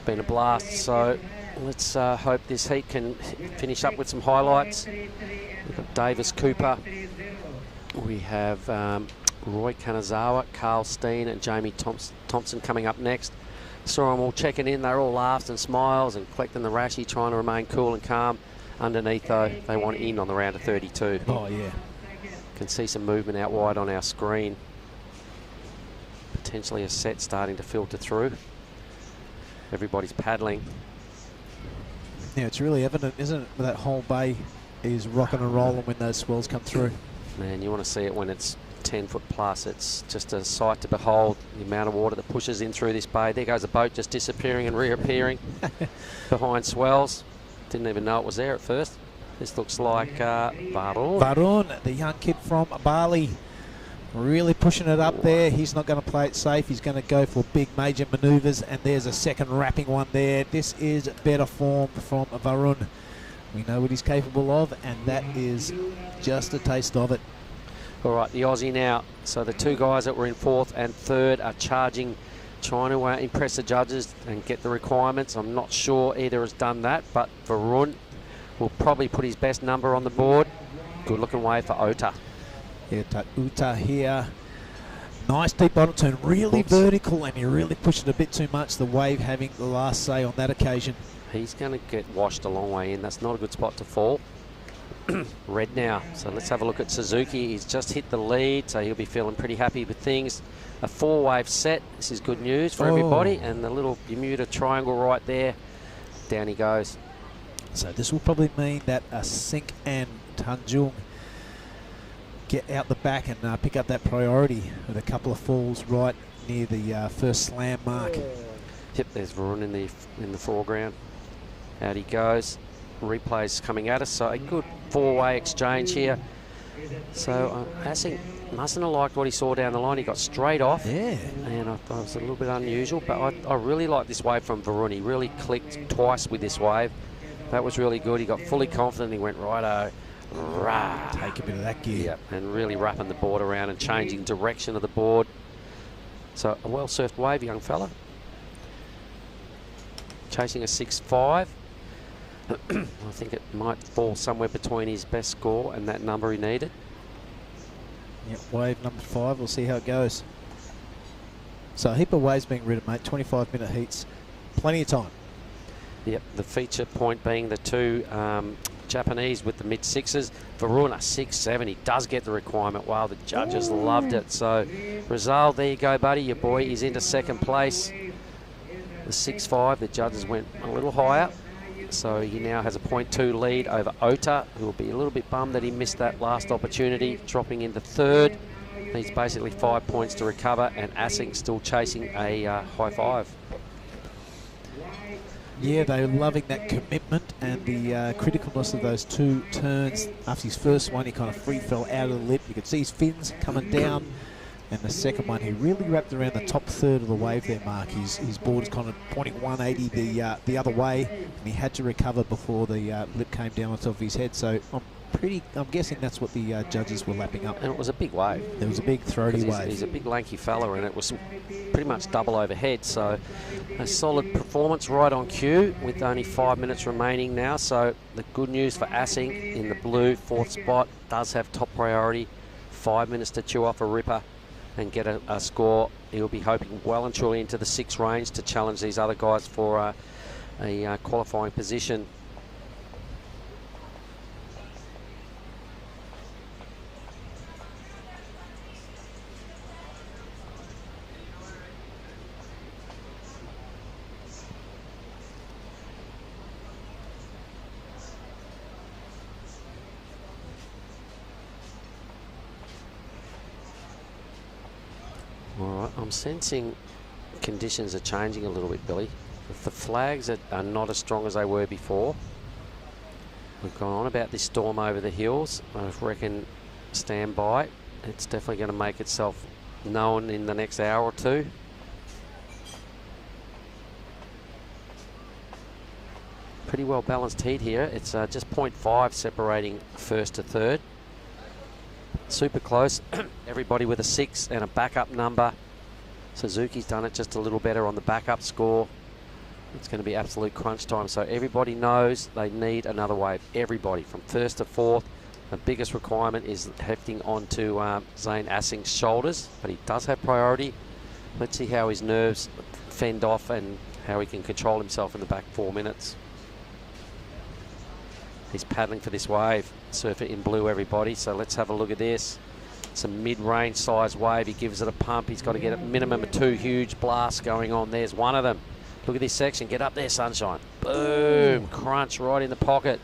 Been a blast. So let's hope this heat can finish up with some highlights. We've got Davis Cooper We have Roy Kanazawa, Carl Steen and Jamie Thompson coming up next. Saw them all checking in. They're all laughs and smiles and collecting the rashie, trying to remain cool and calm. Underneath, though, they want in on the round of 32. Oh, yeah. Can see some movement out wide on our screen. Potentially a set starting to filter through. Everybody's paddling. Yeah, it's really evident, isn't it? That whole bay is rocking and rolling when those swells come through. Man, you want to see it when it's 10 foot plus. It's just a sight to behold, the amount of water that pushes in through this bay. There goes a boat just disappearing and reappearing behind swells. Didn't even know it was there at first. This looks like Varun. Varun, the young kid from Bali, really pushing it up there. He's not going to play it safe. He's going to go for big major manoeuvres, and there's a second wrapping one there. This is better form from Varun. We know what he's capable of, and that is just a taste of it. All right, the Aussie now. So the two guys that were in fourth and third are charging, trying to impress the judges and get the requirements. I'm not sure either has done that, but Varun will probably put his best number on the board. Good looking wave for Ota. Yeah, Uta here. Nice deep bottom turn, really vertical, and he really pushed it a bit too much. The wave having the last say on that occasion. He's going to get washed a long way in. That's not a good spot to fall. Red now. So let's have a look at Suzuki. He's just hit the lead, so he'll be feeling pretty happy with things. A 4-wave set. This is good news for everybody. And the little Bermuda triangle right there. Down he goes. So this will probably mean that Sink and Tanjung get out the back and pick up that priority with a couple of falls right near the first slam mark. Yep, there's Varun in the foreground. Out he goes. Replays coming at us, so a good 4-way exchange here. So Assing mustn't have liked what he saw down the line. He got straight off. Yeah. And I thought it was a little bit unusual, but I really like this wave from Varun. He really clicked twice with this wave. That was really good. He got fully confident. He went righto. Rah. Take a bit of that gear. Yeah, and really wrapping the board around and changing direction of the board. So a well-surfed wave, young fella. Chasing a 6.5. I think it might fall somewhere between his best score and that number he needed. Yep, wave number 5. We'll see how it goes. So a heap of waves being ridden, mate. 25-minute heats. Plenty of time. Yep, the feature point being the two Japanese with the mid-6s. Varun, a 6.7. He does get the requirement. Wow, the judges loved it. So, Rizal, there you go, buddy. Your boy is into second place. The 6.5, the judges went a little higher. So he now has a 0.2 lead over Ota, who will be a little bit bummed that he missed that last opportunity, dropping into third. Needs basically 5 points to recover, and Assing still chasing a high 5. Yeah, they're loving that commitment and the criticalness of those two turns. After his first one, he kind of free fell out of the lip. You could see his fins coming down. And the second one, he really wrapped around the top third of the wave there, Mark. His board is kind of pointing 180 the other way, and he had to recover before the lip came down on top of his head. So I'm guessing that's what the judges were lapping up. And it was a big wave. It was a big throaty wave. He's a big lanky fella, and it was pretty much double overhead. So a solid performance right on cue with only 5 minutes remaining now. So the good news for Assing in the blue, 4th spot, does have top priority. 5 minutes to chew off a ripper and get a score. He'll be hoping well and truly into the 6 range to challenge these other guys for a qualifying position. Alright, I'm sensing conditions are changing a little bit, Billy. The flags are not as strong as they were before. We've gone on about this storm over the hills. I reckon stand by. It's definitely going to make itself known in the next hour or two. Pretty well balanced heat here. It's just 0.5 separating first to third. Super close. Everybody with a 6 and a backup number. Suzuki's done it just a little better on the backup score. It's going to be absolute crunch time. So everybody knows they need another wave. Everybody from first to fourth. The biggest requirement is hefting onto Zane Assing's shoulders, but he does have priority. Let's see how his nerves fend off and how he can control himself in the back 4 minutes. He's paddling for this wave. Surfer in blue, everybody. So let's have a look at this. It's a mid-range size wave. He gives it a pump. He's got to get a minimum of 2 huge blasts going on. There's one of them. Look at this section. Get up there, sunshine. Boom. Crunch right in the pocket.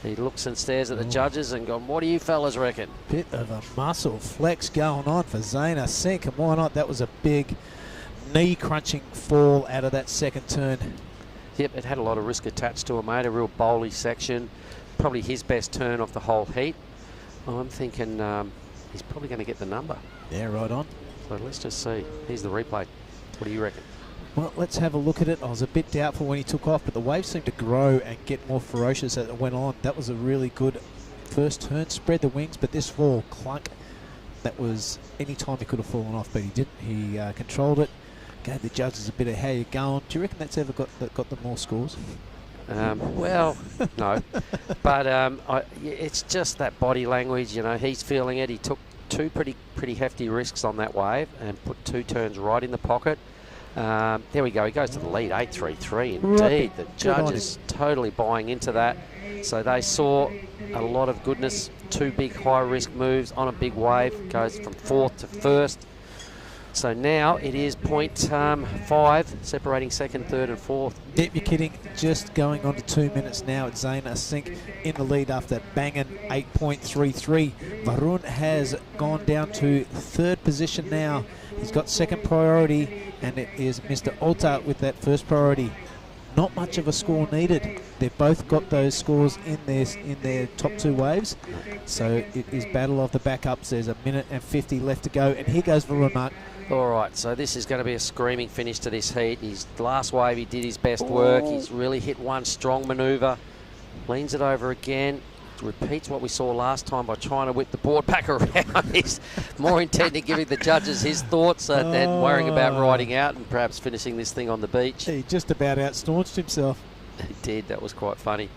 He looks and stares at the judges and gone, what do you fellas reckon? Bit of a muscle flex going on for Zane Assing. And why not? That was a big knee-crunching fall out of that second turn. Yep, it had a lot of risk attached to it, mate. A real bowly section. Probably his best turn of the whole heat. I'm thinking he's probably going to get the number. Yeah, right on. So let's just see. Here's the replay. What do you reckon? Well, let's have a look at it. I was a bit doubtful when he took off, but the waves seemed to grow and get more ferocious as it went on. That was a really good first turn. Spread the wings, but this fall, clunk. That was any time he could have fallen off, but he didn't. He controlled it. Gave the judges a bit of how you going. Do you reckon that's ever got them more scores? Well, no. But it's just that body language. You know, he's feeling it. He took 2 pretty hefty risks on that wave and put 2 turns right in the pocket. There we go. He goes to the lead, 8.33. Indeed, the judges totally buying into that. So they saw a lot of goodness. 2 big high-risk moves on a big wave. Goes from 4th to 1st. So now it is 0.5 separating 2nd, 3rd and 4th. Yep, you're kidding. Just going on to 2 minutes now. It's Zane Assing in the lead after that banging 8.33. Varun has gone down to 3rd position now. He's got 2nd priority, and it is Mr. Alta with that 1st priority. Not much of a score needed. They've both got those scores in their top 2 waves. So it is battle of the backups. There's 1:50 left to go, and here goes Varun, Mark. All right, so this is going to be a screaming finish to this heat. His last wave, he did his best work. He's really hit one strong manoeuvre. Leans it over again. Repeats what we saw last time by trying to whip the board back around. He's more intent in giving the judges his thoughts than worrying about riding out and perhaps finishing this thing on the beach. He just about outstaunched himself. He did. That was quite funny.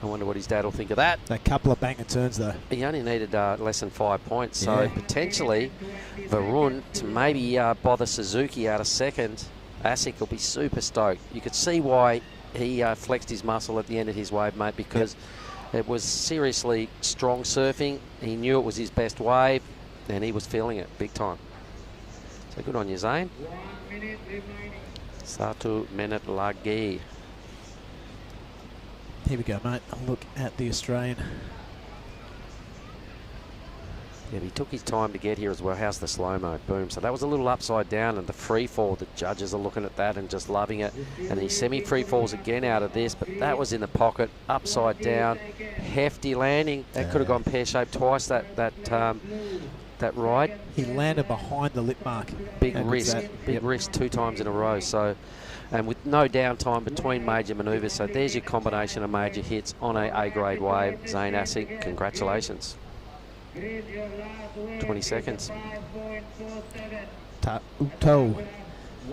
I wonder what his dad will think of that. A couple of banger turns, though. He only needed less than 5 points, so potentially Varun to maybe bother Suzuki out of 2nd. Asic will be super stoked. You could see why he flexed his muscle at the end of his wave, mate, because it was seriously strong surfing. He knew it was his best wave, and he was feeling it big time. So good on you, Zane. 1 minute lagi. Here we go, mate. A look at the Australian. Yeah, he took his time to get here as well. How's the slow-mo? Boom. So that was a little upside down, and the free fall, the judges are looking at that and just loving it. And he semi-free falls again out of this, but that was in the pocket, upside down, hefty landing. That could have gone pear-shaped twice, that ride. He landed behind the lip mark. Big risk. Big risk 2 times in a row. So, and with no downtime between major manoeuvres. So there's your combination of major hits on a A-grade wave. Zane Assing, congratulations. 20 seconds. Uto.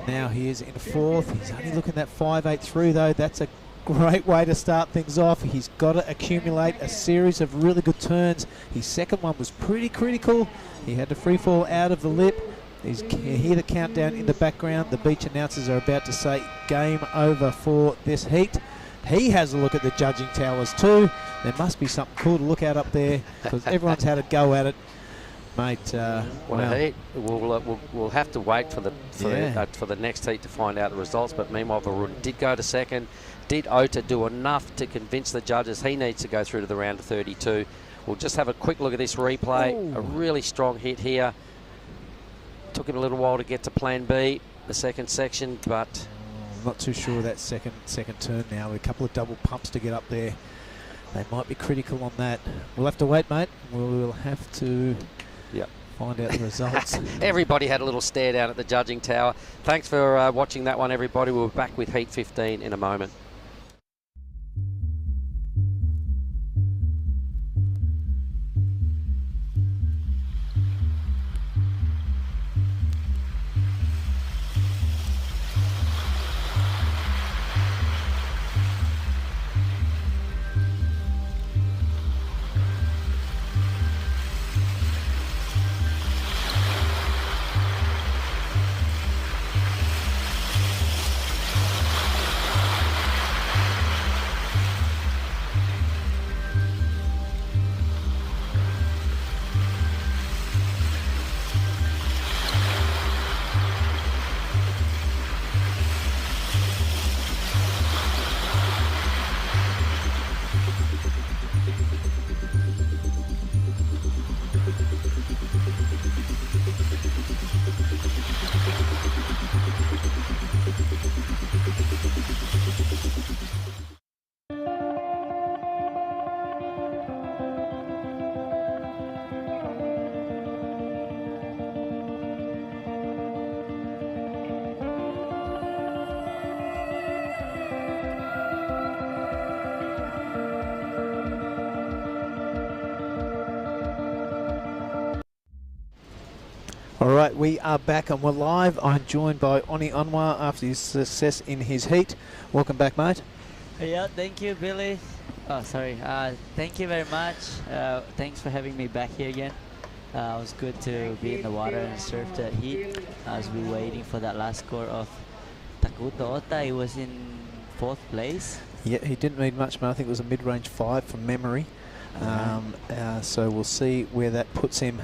Now he is in 4th. He's only looking at 5.83 though. That's a great way to start things off. He's got to accumulate a series of really good turns. His 2nd one was pretty critical. He had to free fall out of the lip. You hear the countdown in the background. The beach announcers are about to say game over for this heat. He has a look at the judging towers too. There must be something cool to look at up there because everyone's had a go at it. Mate, what a heat. We'll have to wait for the next heat to find out the results. But meanwhile, Varun did go to 2nd. Did Ota do enough to convince the judges he needs to go through to the round of 32? We'll just have a quick look at this replay. Ooh. A really strong hit here. Took him a little while to get to plan B, the 2nd section, but I'm not too sure that second turn now. A couple of double pumps to get up there. They might be critical on that. We'll have to wait, mate. We'll have to find out the results. Everybody had a little stare down at the judging tower. Thanks for watching that one, everybody. We'll be back with Heat 15 in a moment. All right, we are back and we're live. I'm joined by Oni Anwar after his success in his heat. Welcome back, mate. Yeah, thank you, Billy. Oh, sorry. Thank you very much. Thanks for having me back here again. It was good to be in the water and surf the heat. As we were waiting for that last score of Takuto Ota. He was in 4th place. Yeah, he didn't need much, mate. I think it was a mid-range 5 from memory. So we'll see where that puts him.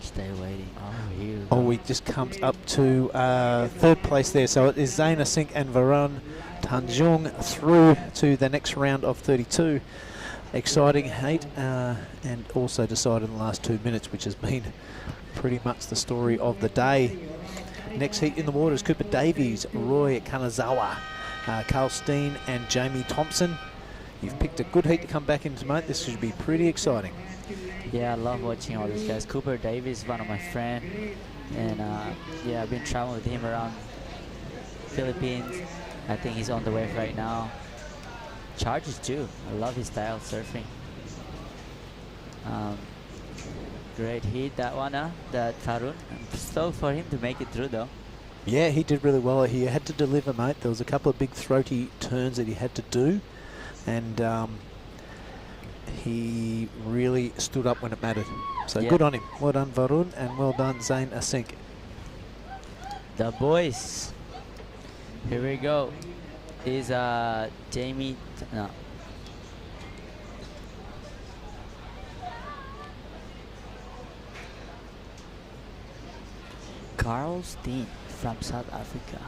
Stay waiting. Oh, here we Oh, he just comes up to 3rd place there. So it is Zain Asink and Varun Tanjung through to the next round of 32. Exciting heat, and also decided in the last 2 minutes, which has been pretty much the story of the day. Next heat in the water is Cooper Davies, Roy Kanazawa, Carl Steen and Jamie Thompson. You've picked a good heat to come back into, mate. This should be pretty exciting. Yeah, I love watching all these guys. Cooper Davies is one of my friends, and yeah, I've been traveling with him around Philippines. I think he's on the wave right now. Charges too. I love his style surfing. Great heat that one, that Farun. I'm stoked for him to make it through though. Yeah, he did really well. He had to deliver, mate. There was a couple of big throaty turns that he had to do, and he really stood up when it mattered. So Yeah. good on him. Well done, Varun, and well done, Zain Asink. The boys. Here we go. Is Jamie? No. Carl Steen from South Africa.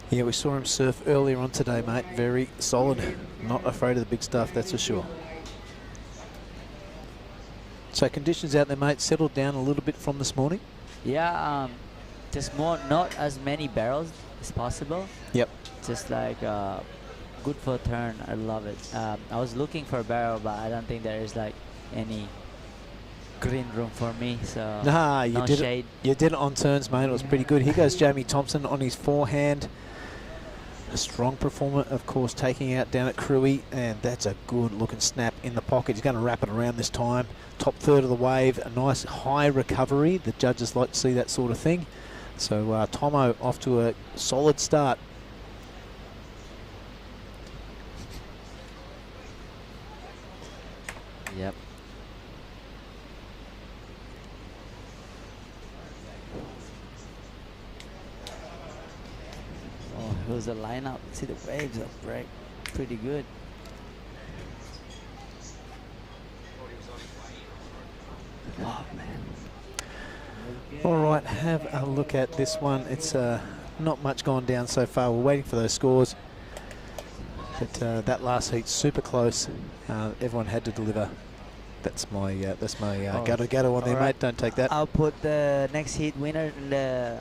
Yeah, we saw him surf earlier on today, mate. Very solid. Not afraid of the big stuff, that's for sure. So conditions out there, mate, settled down a little bit from this morning? Yeah, just not as many barrels as possible. Yep. Just like good for a turn. I love it. I was looking for a barrel, but I don't think there is like any green room for me. So Nah, you no did shade. it. You did it on turns, mate. It was pretty good. Here goes Jamie Thompson on his forehand. A strong performer, of course, taking out down at Cruy, and that's a good-looking snap in the pocket. He's going to wrap it around this time. Top third of the wave, a nice high recovery. The judges like to see that sort of thing. So Tomo off to a solid start. Yep. Oh, here's the lineup. See the waves are break pretty good. Oh man. All right, have a look at this one. It's not much gone down so far. We're waiting for those scores. But that last heat super close. Everyone had to deliver. That's my gato on there, mate. Don't take that. I'll put the next heat winner in the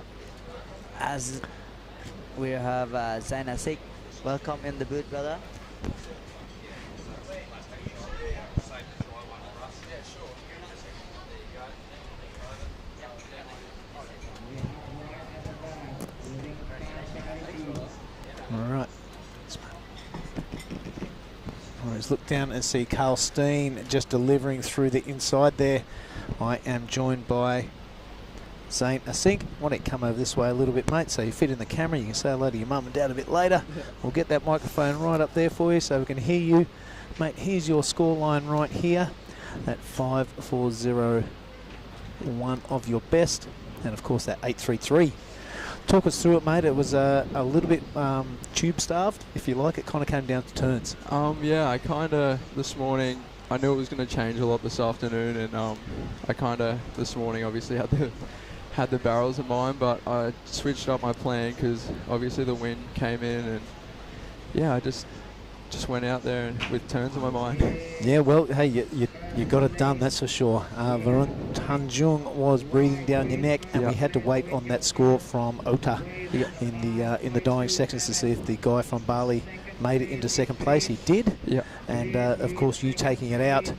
as we have Zain Asink. Welcome in the booth, brother. All right. Let's look down and see Carl Steen just delivering through the inside there. I am joined by Zain Asink. Why don't you come over this way a little bit, mate, so you fit in the camera. You can say hello to your mum and dad a bit later. We'll get that microphone right up there for you so we can hear you. Mate, here's your score line right here at 5.401 of your best. And, of course, that 8.33. Talk us through it, mate. It was a little bit tube-starved, if you like. It kind of came down to turns. Yeah, I kind of, this morning, I knew it was going to change a lot this afternoon, and I kind of, this morning, obviously had the barrels in mind, but I switched up my plan because obviously the wind came in, and yeah, I just went out there and with turns on my mind. Yeah, well, hey, you got it done, that's for sure. Varun Tanjung was breathing down your neck, and we had to wait on that score from Ota in the dying sections to see if the guy from Bali made it into second place. He did. Yeah. And of course, you taking it out.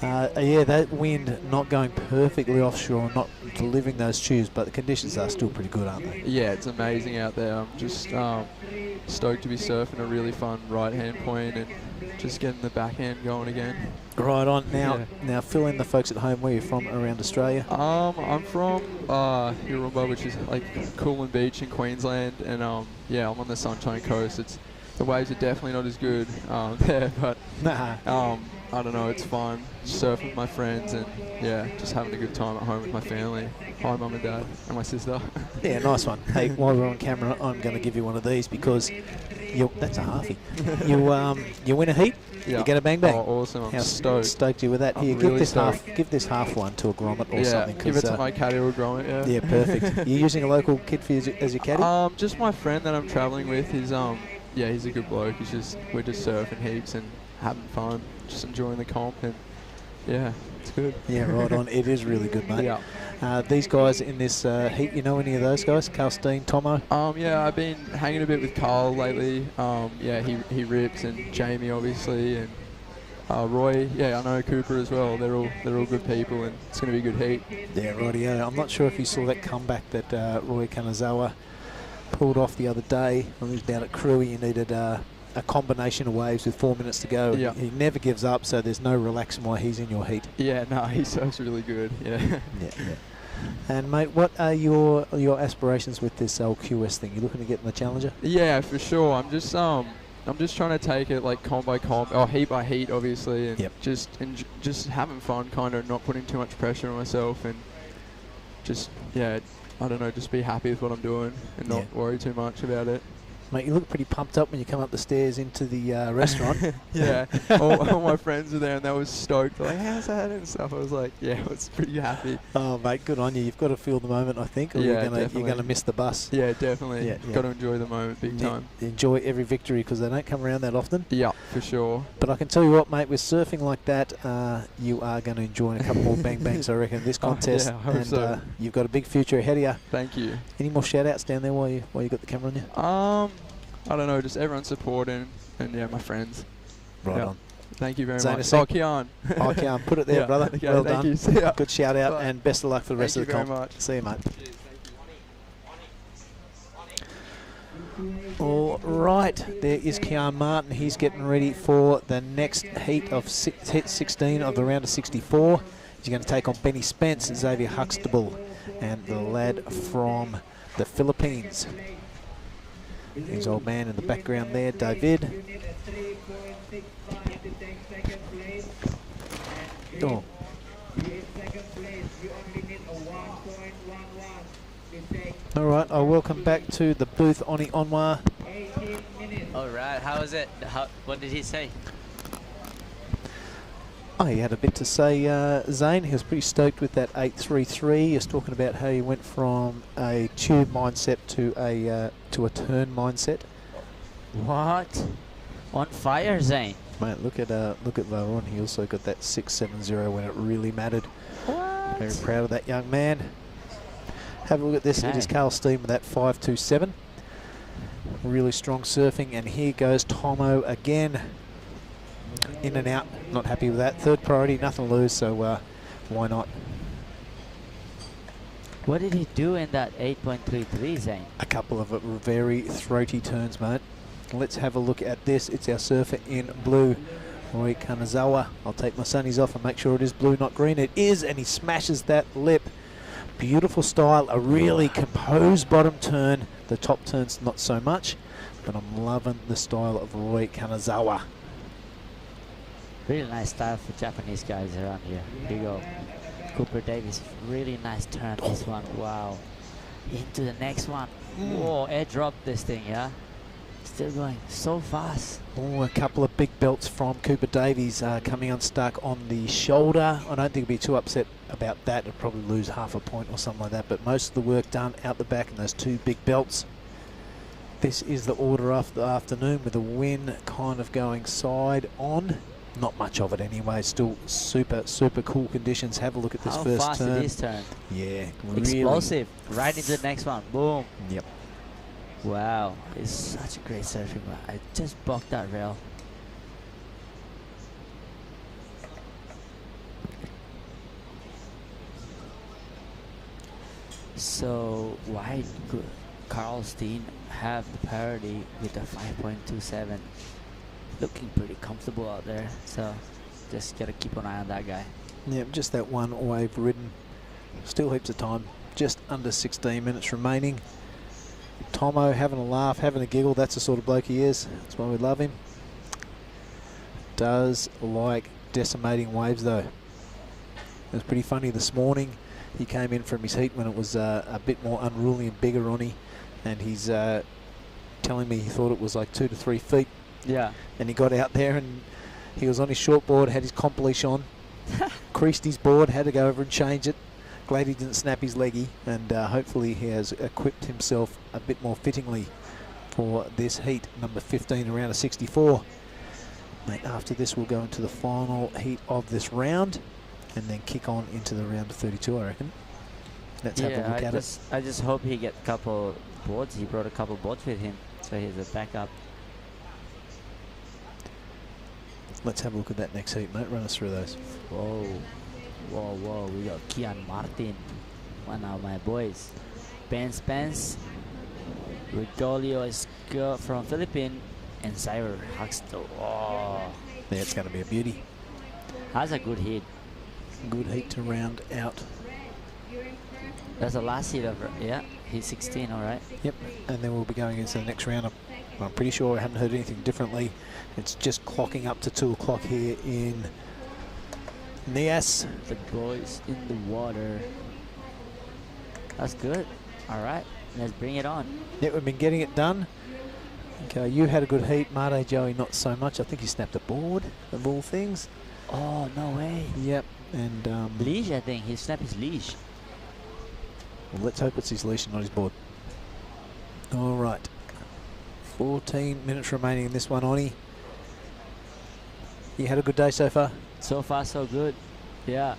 Yeah, that wind not going perfectly offshore, not delivering those tubes, but the conditions are still pretty good, aren't they? Yeah, it's amazing out there. I'm just stoked to be surfing a really fun right-hand point and just getting the backhand going again. Right on. Now fill in the folks at home. Where you're from around Australia? I'm from Hirumba, which is like Coolin Beach in Queensland, and yeah, I'm on the Sunshine Coast. The waves are definitely not as good there, but I don't know, it's fun. Surfing with my friends and yeah, just having a good time at home with my family. Hi, Mum and Dad, and my sister. Yeah, nice one. Hey, while we're on camera, I'm going to give you one of these because that's a halfie. You win a heat, you get a bang bang. Oh, awesome! I'm stoked you with that. Here, really give this half one to a grommet or something. Give it to my caddy or a grommet. Yeah. Yeah, perfect. You're using a local kid as your caddy? Just my friend that I'm traveling with. He's he's a good bloke. We're just surfing heaps and having fun, just enjoying the comp, and yeah, it's good. Yeah, right on. It is really good, mate. Yeah. These guys in this heat, you know any of those guys? Carl Steen, Tomo? Yeah, I've been hanging a bit with Carl lately. Yeah, he rips, and Jamie obviously, and Roy. Yeah, I know Cooper as well. They're all good people, and it's going to be a good heat. Yeah, right. Yeah, I'm not sure if you saw that comeback that Roy Kanazawa pulled off the other day when he was down at Crewe. He needed a combination of waves with 4 minutes to go. Yeah. He never gives up, so there's no relaxing while he's in your heat. Yeah, no, he surfs really good. Yeah. Yeah. And mate, what are your aspirations with this old QS thing? You looking to get in the Challenger? Yeah, for sure. I'm just trying to take it like comp by comp, or heat by heat, obviously, and just having fun, kind of not putting too much pressure on myself, and just I don't know, just be happy with what I'm doing and not worry too much about it. Mate, you look pretty pumped up when you come up the stairs into the restaurant. Yeah, all my friends were there and they were stoked. They're like, how's that and stuff. I was like, yeah, I was pretty happy. Oh, mate, good on you. You've got to feel the moment, I think, or you're going to miss the bus. Yeah, definitely. Yeah. Got to enjoy the moment big time. Enjoy every victory because they don't come around that often. Yeah, for sure. But I can tell you what, mate, with surfing like that, you are going to enjoy a couple more bang bangs, I reckon, this contest. I hope so. You've got a big future ahead of you. Thank you. Any more shout-outs down there while you got the camera on you? I don't know, just everyone supporting, and yeah, my friends. Right on. Thank you very Zane, much. Oh, Kian. Oh, Kian, put it there, brother. Okay, well thank done. You. See ya. Good shout out, and best of luck for the rest of the comp. Thank you very much. See you, mate. All right, there is Kian Martin. He's getting ready for the next heat of heat 16 of the round of 64. He's going to take on Benny Spence, Xavier Huxtable, and the lad from the Philippines. His old man in the background there, David. Oh. All right, I'll welcome back to the booth, Oni Onwa. All right, how is it? What did he say? Oh, he had a bit to say, Zane. He was pretty stoked with that 833. He was talking about how he went from a tube mindset to a turn mindset. What? On fire, Zane. Mate, look at Varun. He also got that 670 when it really mattered. What? Very proud of that young man. Have a look at this. It is Carl Steen with that 527. Really strong surfing, and here goes Tomo again. In and out, not happy with that. Third priority, nothing to lose, so why not? What did he do in that 8.33, Zane? A couple of very throaty turns, mate. Let's have a look at this. It's our surfer in blue, Roy Kanazawa. I'll take my sunnies off and make sure it is blue, not green. It is, and he smashes that lip. Beautiful style, a really composed bottom turn. The top turn's not so much, but I'm loving the style of Roy Kanazawa. Really nice style for Japanese guys around here. Here you go. Cooper Davis, really nice turn this one. Wow. Into the next one. Whoa, air drop this thing, yeah? Still going so fast. Oh, a couple of big belts from Cooper Davies coming unstuck on the shoulder. I don't think he'll be too upset about that. He'll probably lose half a point or something like that, but most of the work done out the back and those two big belts. This is the order of the afternoon with the wind kind of going side on. Not much of it anyway. Still super cool conditions. Have a look at this How first fast turn. it is turn. Yeah, Explosive. Right into the next one. Boom. Yep. Wow. It's such a great surfing, but I just bucked that rail. So why could Carl Steen have the parity with the 5.27? Looking pretty comfortable out there, so just gotta keep an eye on that guy. Yep, just that one wave ridden. Still heaps of time. Just under 16 minutes remaining. Tomo having a laugh, having a giggle. That's the sort of bloke he is. That's why we love him. Does like decimating waves though. It was pretty funny this morning. He came in from his heat when it was a bit more unruly and bigger on him, and he's telling me he thought it was like 2 to 3 feet. Yeah. And he got out there and he was on his shortboard, had his comp leash on, creased his board, had to go over and change it. Glad he didn't snap his leggy, and hopefully he has equipped himself a bit more fittingly for this heat, number 15, around a 64. Mate, after this we'll go into the final heat of this round and then kick on into the round of 32, I reckon. Let's have a look at it. I just hope he get a couple boards. He brought a couple boards with him, so he's a backup. Let's have a look at that next heat, mate. Run us through those. Whoa. Whoa, whoa. We got Kian Martin, one of my boys. Ben Spence, Rigolio Esco from Philippines, and Cyber Huxtell. Oh. Yeah, it's going to be a beauty. That's a good hit. Good heat to round out. That's the last hit of, yeah, he's 16, all right. Yep, and then we'll be going into the next round. I'm pretty sure I haven't heard anything differently. It's just clocking up to 2 o'clock here in Nias. The boys in the water. That's good. All right, let's bring it on. Yep, we've been getting it done. Okay, you had a good heat, Mate Joey not so much. I think he snapped a board of all things. Oh, no way. Yep, and leash, I think. He snapped his leash. Well, let's hope it's his leash and not his board. All right. 14 minutes remaining in this one, Oni. You had a good day so far? So far, so good. Yeah.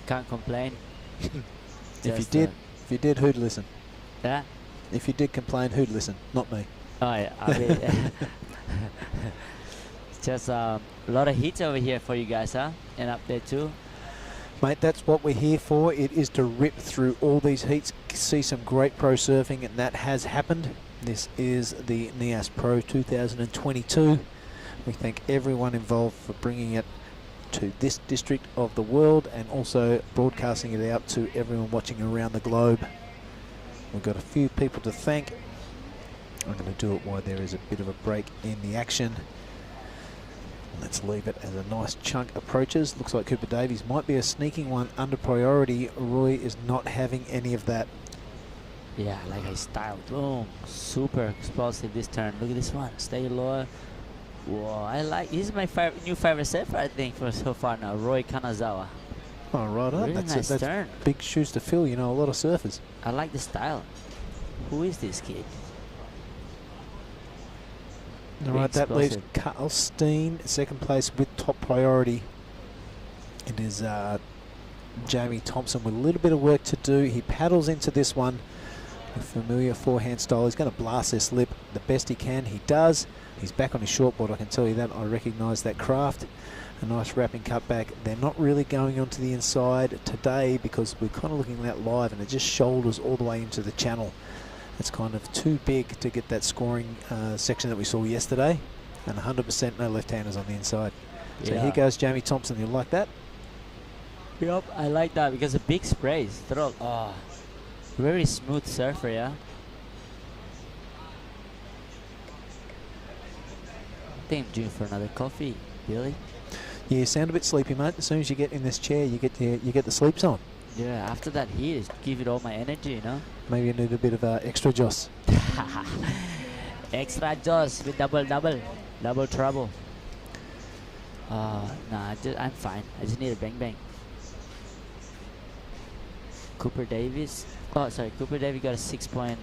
Can't complain. If you did, who'd listen? Yeah? If you did complain, who'd listen? Not me. Oh, yeah. I mean, just a lot of hits over here for you guys, huh? And up there too. Mate, that's what we're here for. It is to rip through all these heats, see some great pro surfing, and that has happened. This is the Nias Pro 2022. We thank everyone involved for bringing it to this district of the world and also broadcasting it out to everyone watching around the globe. We've got a few people to thank. I'm going to do it while there is a bit of a break in the action. Let's leave it as a nice chunk approaches. Looks like Cooper Davies might be a sneaking one under priority. Roy is not having any of that. Yeah, like his style. Boom. Super explosive this turn. Look at this one. Stay low. Whoa, I like. This is my new favorite surfer, I think, for so far now. Roy Kanazawa. Oh, right on. Really nice that's turn. Big shoes to fill, you know, a lot of surfers. I like the style. Who is this kid? All right, that leaves Carl Steen second place with top priority. It is Jamie Thompson with a little bit of work to do. He paddles into this one with familiar forehand style. He's going to blast this lip the best he can. He does. He's back on his shortboard, I can tell you that. I recognise that craft. A nice wrapping cutback. They're not really going onto the inside today because we're kind of looking at that live and it just shoulders all the way into the channel. It's kind of too big to get that scoring section that we saw yesterday, and 100% no left-handers on the inside. So here goes Jamie Thompson. You like that? Yep, I like that because the big sprays. Oh, very smooth surfer, yeah. I think I'm due for another coffee, Billy. Yeah, you sound a bit sleepy, mate. As soon as you get in this chair, you get the sleeps on. Yeah, after that heat, give it all my energy, you know. Maybe you need a bit of extra joss. Extra joss with double trouble. Nah, I'm fine. I just need a bang bang. Cooper Davis. Oh, sorry, Cooper Davis got a 6.5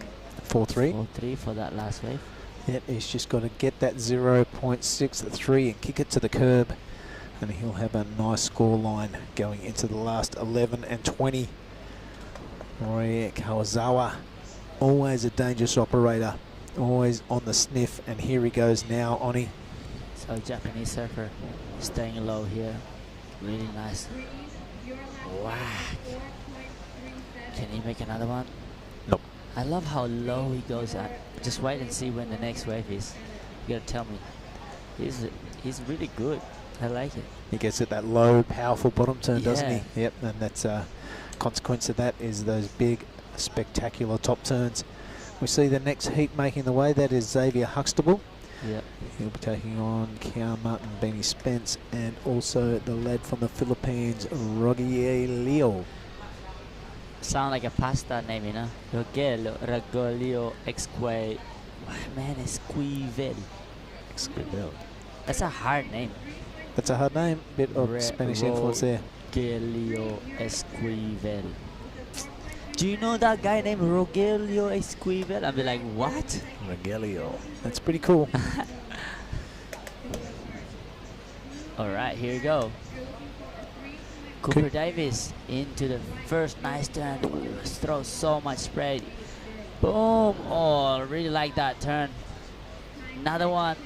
4-3. 4-3 for that last wave. Yep, he's just got to get that 0.63 and kick it to the curb, and he'll have a nice score line going into the last 11 and 20. Roy Kawazawa, always a dangerous operator, always on the sniff, and here he goes now, Oni. So Japanese surfer staying low here. Really nice. Wow. Can he make another one? Nope. I love how low he goes at. Just wait and see when the next wave is. You gotta tell me. He's really good. I like it. He gets at that low, powerful bottom turn, doesn't Yeah. he? Yep, and that's consequence of that is those big, spectacular top turns. We see the next heat making the way. That is Xavier Huxtable. Yep. He'll be taking on Kian Martin, Benny Spence, and also the lad from the Philippines, Rogelio. Sound like a pasta name, you know? Rogelio Exque. Man, Esquivel. Esquivel. That's a hard name. That's a hard name. Bit of Spanish influence there. Rogelio Esquivel. Do you know that guy named Rogelio Esquivel? I'll be like, what? Rogelio. That's pretty cool. All right, here we go. Cooper Davis into the first nice turn. Throws so much spray. Boom. Oh, I really like that turn. Another one.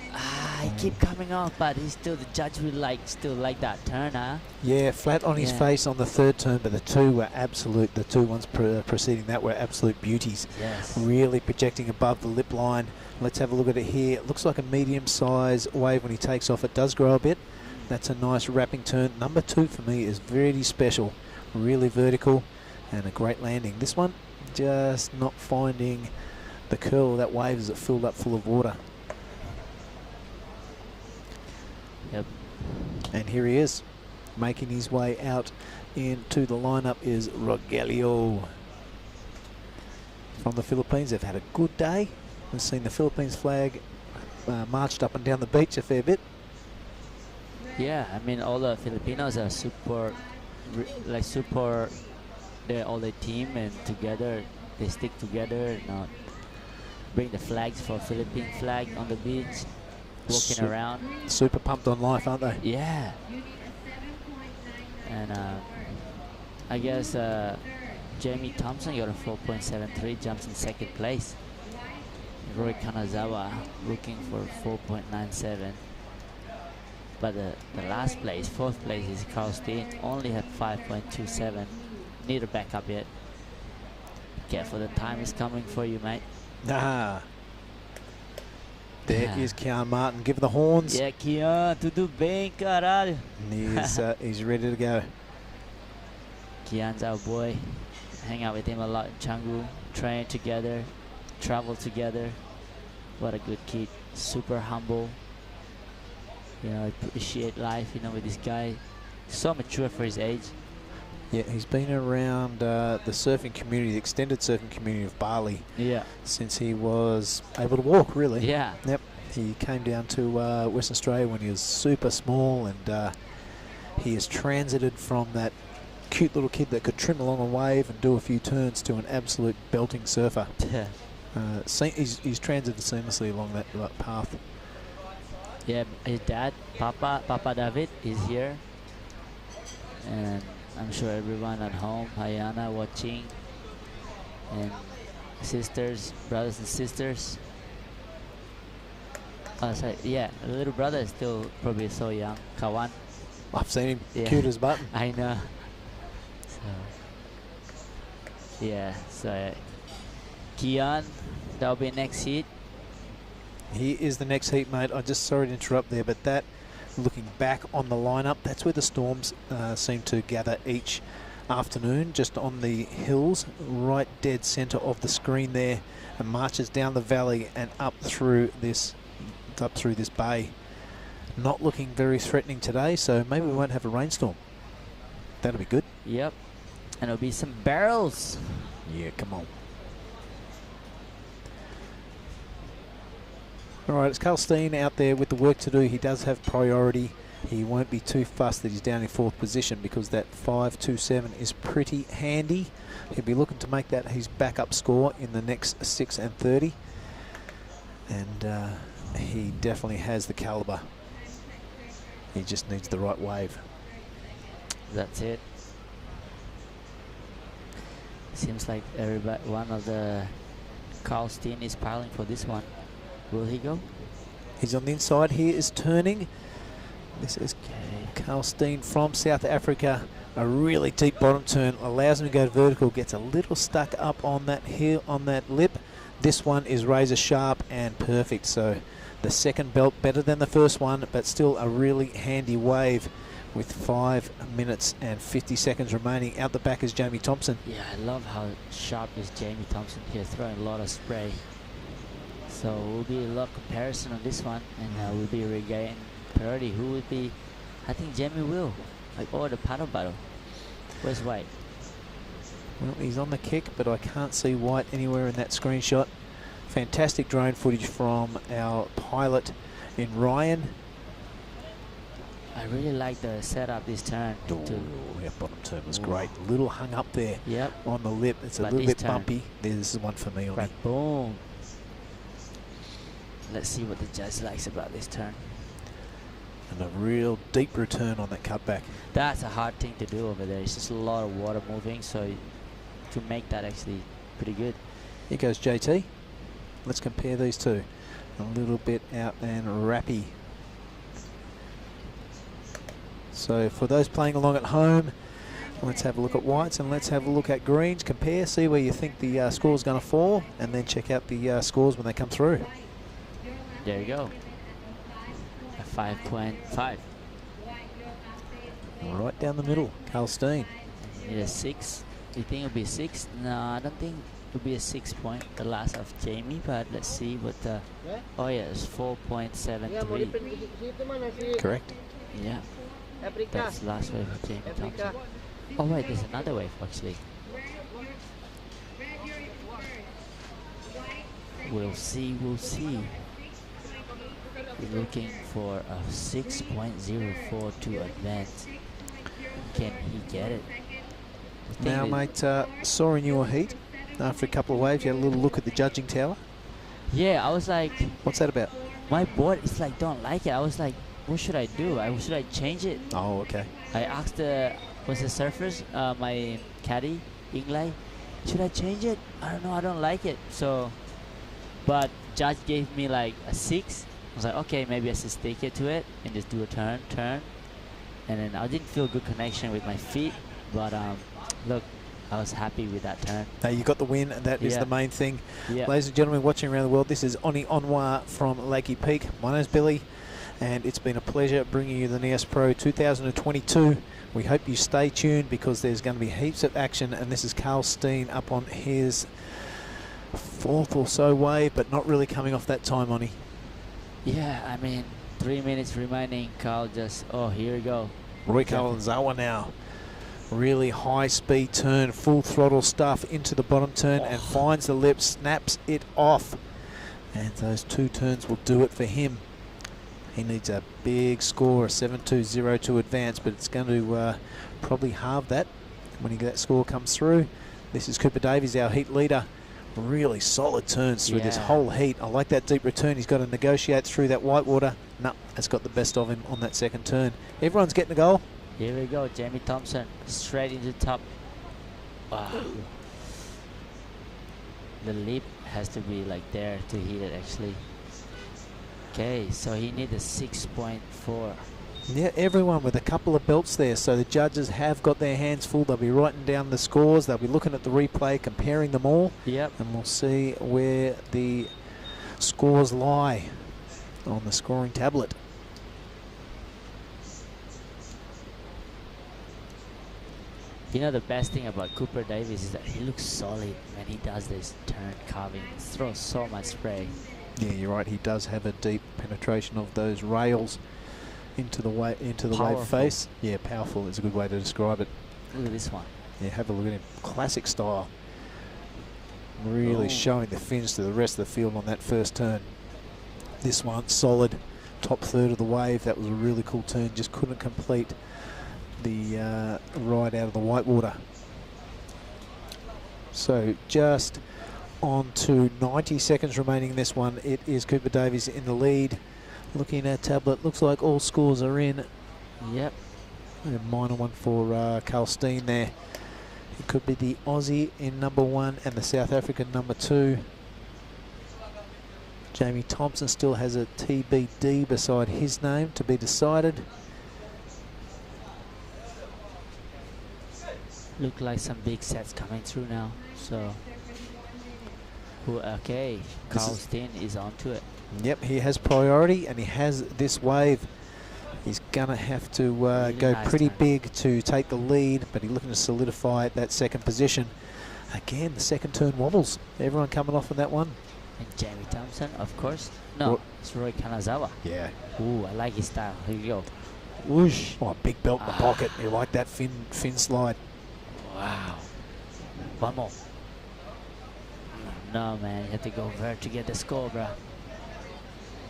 He keep coming off, but he's still, the judge will still like that turn, huh? Yeah, flat on his face on the third turn, but the two were absolute, the two ones preceding that were absolute beauties. Yes. Really projecting above the lip line. Let's have a look at it here. It looks like a medium size wave when he takes off. It does grow a bit. That's a nice wrapping turn. Number 2 for me is very special. Really vertical and a great landing. This one just not finding the curl of that wave as it filled up full of water. Yep. And here he is, making his way out into the lineup is Rogelio from the Philippines. They've had a good day. We've seen the Philippines flag marched up and down the beach a fair bit. Yeah, I mean, all the Filipinos are super, they're all a team, and together, they stick together, bring the flags for Philippine flag on the beach, walking around. Super pumped on life, aren't they? Yeah. And I guess Jamie Thompson got a 4.73, jumps in second place. Roy Kanazawa looking for 4.97. But the last place, fourth place, is Carl Steen, only had 5.27. Need to back up yet. Careful, the time is coming for you, mate. Nah. There is Kian Martin. Give the horns. Yeah, Kian, tudo bem, caralho. He's ready to go. Kian's our boy. Hang out with him a lot in Canggu. Train together. Travel together. What a good kid. Super humble. You know, appreciate life, with this guy. So mature for his age. Yeah, he's been around the surfing community, the extended surfing community of Bali. Yeah. Since he was able to walk, really. Yeah. Yep. He came down to Western Australia when he was super small, and he has transited from that cute little kid that could trim along a wave and do a few turns to an absolute belting surfer. Yeah. He's transited seamlessly along that path. Yeah, his dad, Papa David, is here. And I'm sure everyone at home, Hayana watching, and sisters, brothers and sisters. Sorry, yeah, the little brother is still probably so young, Kawan. I've seen him, cute as button. I know. So, yeah, so Kian, that'll be next heat. He is the next heat, mate. I'm just sorry to interrupt there, but that, looking back on the lineup, that's where the storms seem to gather each afternoon, just on the hills, right dead centre of the screen there, and marches down the valley and up through this bay. Not looking very threatening today, so maybe we won't have a rainstorm. That'll be good. Yep, and it'll be some barrels. Yeah, come on. All right, it's Carl Steen out there with the work to do. He does have priority he won't be too fussed that he's down in 4th position, because that 5.27 is pretty handy. He'll be looking to make that his backup score in the next 6 and 30. And he definitely has the caliber. He just needs the right wave. That's it. Seems like everybody, one of the Carl Steen is piling for this one. Will he go? He's on the inside. He is turning. This is Carl Steen from South Africa. A really deep bottom turn, allows him to go vertical, gets a little stuck up on that heel, on that lip. This one is razor sharp and perfect. So the second belt better than the first one, but still a really handy wave with 5 minutes and 50 seconds remaining. Out the back is Jamie Thompson. Yeah, I love how sharp is Jamie Thompson here, throwing a lot of spray. So will be a lot of comparison on this one, and we'll be regaining priority. Who will be? I think Jamie will. Like, oh, the paddle battle. Where's White? Well, he's on the kick, but I can't see White anywhere in that screenshot. Fantastic drone footage from our pilot in Ryan. I really like the setup this turn. Yeah, bottom turn was great. A little hung up there on the lip. It's a little bit bumpy. This is one for me. Right, boom. Let's see what the judge likes about this turn. And a real deep return on that cutback. That's a hard thing to do over there. It's just a lot of water moving, so to make that actually pretty good. Here goes JT. Let's compare these two. A little bit out and rappy. So for those playing along at home, let's have a look at whites and let's have a look at greens. Compare, see where you think the score is going to fall, and then check out the scores when they come through. There you go. A 5.5. Right down the middle, Carl Steen. Need a 6. You think it'll be a 6? No, I don't think it'll be a 6 point. The last of Jamie, but let's see what the. Oh yeah, it's 4.73. Correct. Yeah. That's the last wave of Jamie Thompson. Oh wait, there's another wave actually. We'll see, we'll see. We're looking for a 6.04 to advance. Can he get it? Now, mate, soaring your heat after a couple of waves. You had a little look at the judging tower. Yeah, I was like, what's that about? My board is like, don't like it. I was like, what should I do? Should I change it? Oh, okay. I asked the surfers, my caddy, Inglay, should I change it? I don't know, I don't like it. So, but judge gave me like a 6. I was like, okay, maybe I should stick it to it and just do a turn. And then I didn't feel good connection with my feet, but look, I was happy with that turn. Now you got the win, and that is the main thing. Yeah. Ladies and gentlemen watching around the world, this is Oni Onwa from Lakey Peak. My name's Billy, and it's been a pleasure bringing you the Nias Pro 2022. We hope you stay tuned, because there's going to be heaps of action, and this is Carl Steen up on his 4th or so wave, but not really coming off that time, Oni. Yeah, I mean, 3 minutes remaining. Carl just, oh, here we go. Roy Kalanzawa now. Really high speed turn, full throttle stuff into the bottom turn, and finds the lip, snaps it off. And those 2 turns will do it for him. He needs a big score, a 7.20 to advance, but it's going to probably halve that when that score comes through. This is Cooper Davies, our heat leader. Really solid turns through this whole heat. I like that deep return. He's got to negotiate through that white water. No, it's got the best of him on that second turn. Everyone's getting a goal. Here we go, Jamie Thompson, straight into the top. Wow. The lip has to be like there to hit it actually. Okay, so he needs a 6.4. Yeah, everyone with a couple of belts there. So the judges have got their hands full. They'll be writing down the scores. They'll be looking at the replay, comparing them all. Yep. And we'll see where the scores lie on the scoring tablet. You know, the best thing about Cooper Davies is that he looks solid when he does this turn carving. He throws so much spray. Yeah, you're right. He does have a deep penetration of those rails into the wave face. Yeah, powerful is a good way to describe it. Look at this one. Yeah, have a look at him. Classic style. Really showing the fins to the rest of the field on that first turn. This one, solid. top third of the wave. That was a really cool turn. Just couldn't complete the ride out of the whitewater. So just on to 90 seconds remaining in this one. It is Cooper Davies in the lead. Looking at tablet, looks like all scores are in. Yep. A minor one for Carl Steen there. It could be the Aussie in number 1 and the South African number 2. Jamie Thompson still has a TBD beside his name to be decided. Look like some big sets coming through now. So, okay, Carl Steen is onto it. Yep, he has priority and he has this wave. He's going to have to go nice pretty time. big to take the lead, but he's looking to solidify that second position. Again, the second turn wobbles. Everyone coming off on that one. And Jamie Thompson, of course. No, it's Roy Kanazawa. Yeah. Ooh, I like his style. Here you go. Whoosh. Oh, big belt in the pocket. You like that fin slide. Wow. One more. No, man, you have to go vert to get the score, bro.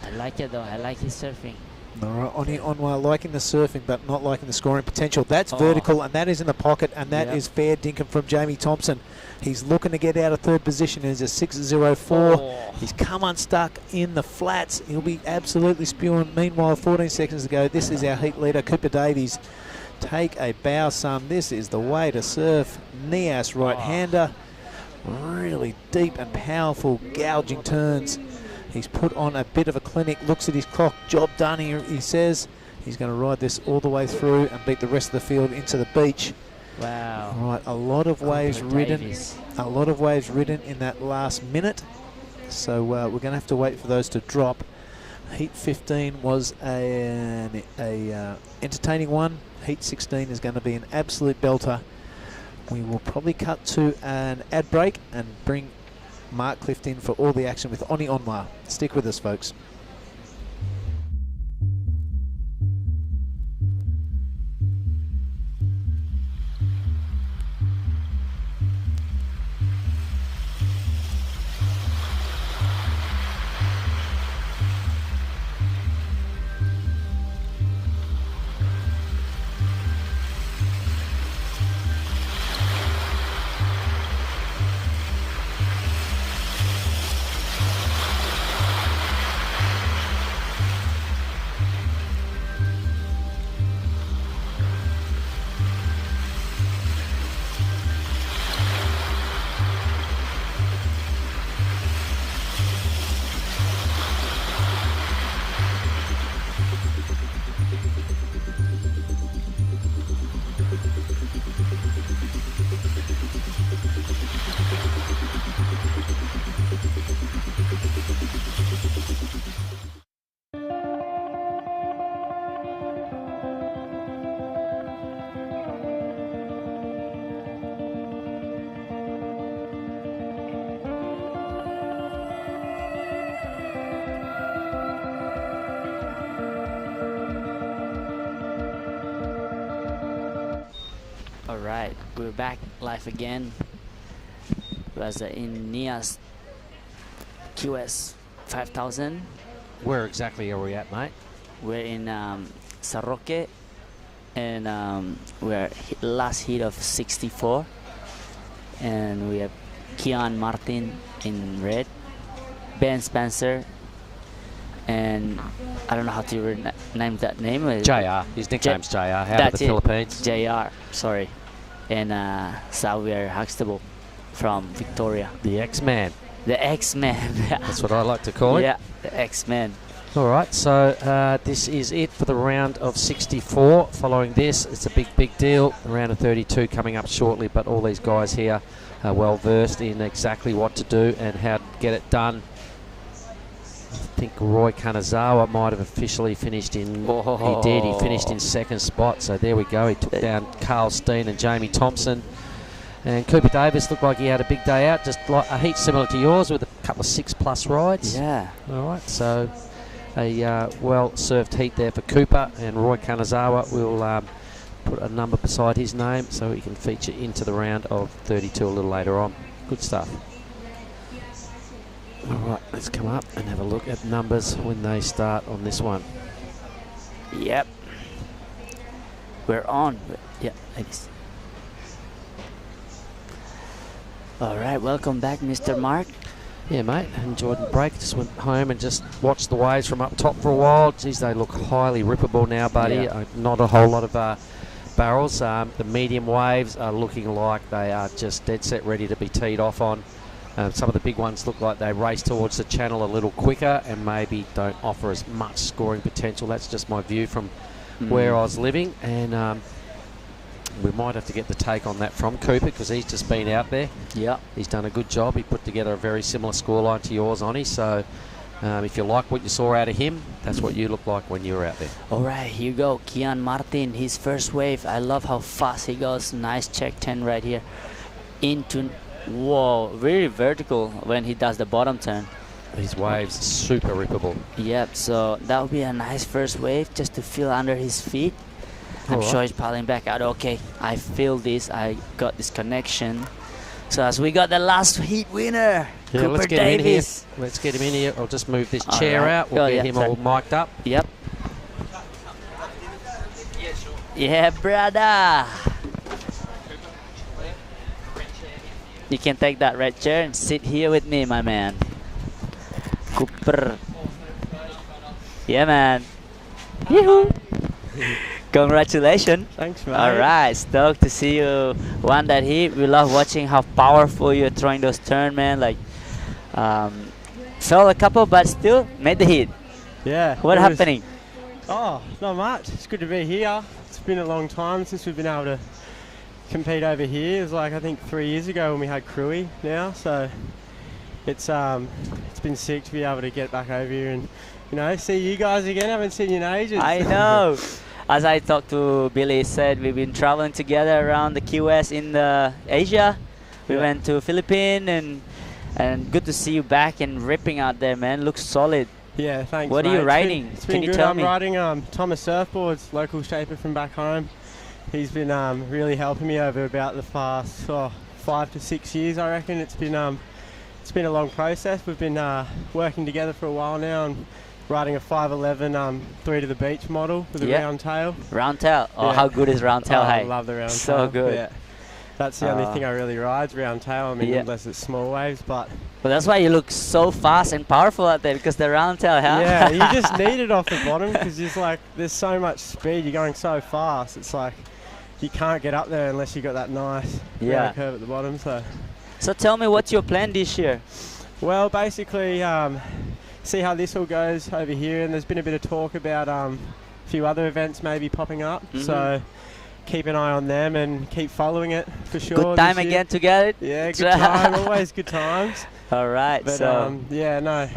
I like it, though. I like his surfing. All right, Oni Onwa liking the surfing, but not liking the scoring potential. That's vertical, and that is in the pocket, and that is fair dinkum from Jamie Thompson. He's looking to get out of third position. There's a 6.04. He's come unstuck in the flats. He'll be absolutely spewing. Meanwhile, 14 seconds to go. This is our heat leader, Cooper Davies. Take a bow, son. This is the way to surf. Nias right-hander. Really deep and powerful gouging turns. He's put on a bit of a clinic, looks at his clock, job done, he says. He's going to ride this all the way through and beat the rest of the field into the beach. Wow. Right, a lot of waves ridden. Davies. A lot of waves ridden in that last minute. So we're going to have to wait for those to drop. Heat 15 was an entertaining one. Heat 16 is going to be an absolute belter. We will probably cut to an ad break and bring Mark Clift in for all the action with Oni Onwa. Stick with us, folks. Alright, we're back live again. Was in Nias QS 5000. Where exactly are we at, mate? We're in Saroque, and we're last heat of 64. And we have Kian Martin in red, Ben Spencer, and I don't know how to name that name. JR. His nickname's JR. Out of the Philippines. JR, sorry. And Xavier Huxtable from Victoria. The X-Man. The X-Man. That's what I like to call it. Yeah, the X-Man. All right, so this is it for the round of 64. Following this, it's a big deal. The round of 32 coming up shortly, but all these guys here are well versed in exactly what to do and how to get it done. I think Roy Kanazawa might have officially finished in. He did. He finished in second spot. So there we go. He took down Carl Steen and Jamie Thompson. And Cooper Davis looked like he had a big day out, just like a heat similar to yours with a couple of 6+ rides. Yeah. All right. So a well-served heat there for Cooper, and Roy Kanazawa will put a number beside his name so he can feature into the round of 32 a little later on. Good stuff. All right, let's come up and have a look at numbers when they start on this one. Yep. We're on. Yeah, like this. All right, welcome back, Mr. Mark. Yeah, mate. Enjoyed the break. Just went home and just watched the waves from up top for a while. Geez, they look highly rippable now, buddy. Yeah. Not a whole lot of barrels. The medium waves are looking like they are just dead set ready to be teed off on. Some of the big ones look like they race towards the channel a little quicker and maybe don't offer as much scoring potential. That's just my view from where I was living. And we might have to get the take on that from Cooper because he's just been out there. Yeah. He's done a good job. He put together a very similar scoreline to yours, Onnie. So if you like what you saw out of him, that's what you look like when you were out there. All right, here you go. Kian Martin, his first wave. I love how fast he goes. Nice check 10 right here. Into, whoa, very vertical when he does the bottom turn. His waves super rippable. Yep, so that would be a nice first wave just to feel under his feet. I'm sure he's paddling back out. Okay, I feel this. I got this connection. So as we got the last heat winner, Cooper let's get Davis. him in here. Let's get him in here. I'll just move this chair out. We'll get him all mic'd up. Yep. Yeah, brother. You can take that red chair and sit here with me, my man. Cooper. Yeah, man. Yoo-hoo. Congratulations. Thanks, mate. All right, stoked to see you won that heat. We love watching how powerful you're throwing those turns, man. Like, fell a couple, but still made the heat. Yeah. What happening? Oh, not much. It's good to be here. It's been a long time since we've been able to compete over here. It was like, I think 3 years ago when we had Crewy now. So it's been sick to be able to get back over here and, you know, see you guys again. I haven't seen you in ages. I know. As I talked to Billy, he said we've been traveling together around the Key West in Asia. We went to Philippines and good to see you back and ripping out there, man. Looks solid. Yeah, thanks. What are you riding? It's been good. I'm riding Thomas Surfboards, local shaper from back home. He's been really helping me over about the past 5 to 6 years, I reckon. It's been a long process. We've been working together for a while now and riding a 511 3 to the beach model with a round tail. Round tail. Oh, how good is round tail? I love the round tail. So good. Yeah. That's the only thing I really ride, round tail. I mean, unless it's small waves, but. Well, that's why you look so fast and powerful out there, because the round tail, huh? Yeah, you just need it off the bottom because there's so much speed. You're going so fast. It's like you can't get up there unless you got that nice round curve at the bottom. So tell me, what's your plan this year? Well, basically, see how this all goes over here, and there's been a bit of talk about a few other events maybe popping up. So keep an eye on them and keep following it for sure. Good time again to get it. Yeah, good time. Always good times. All right. But so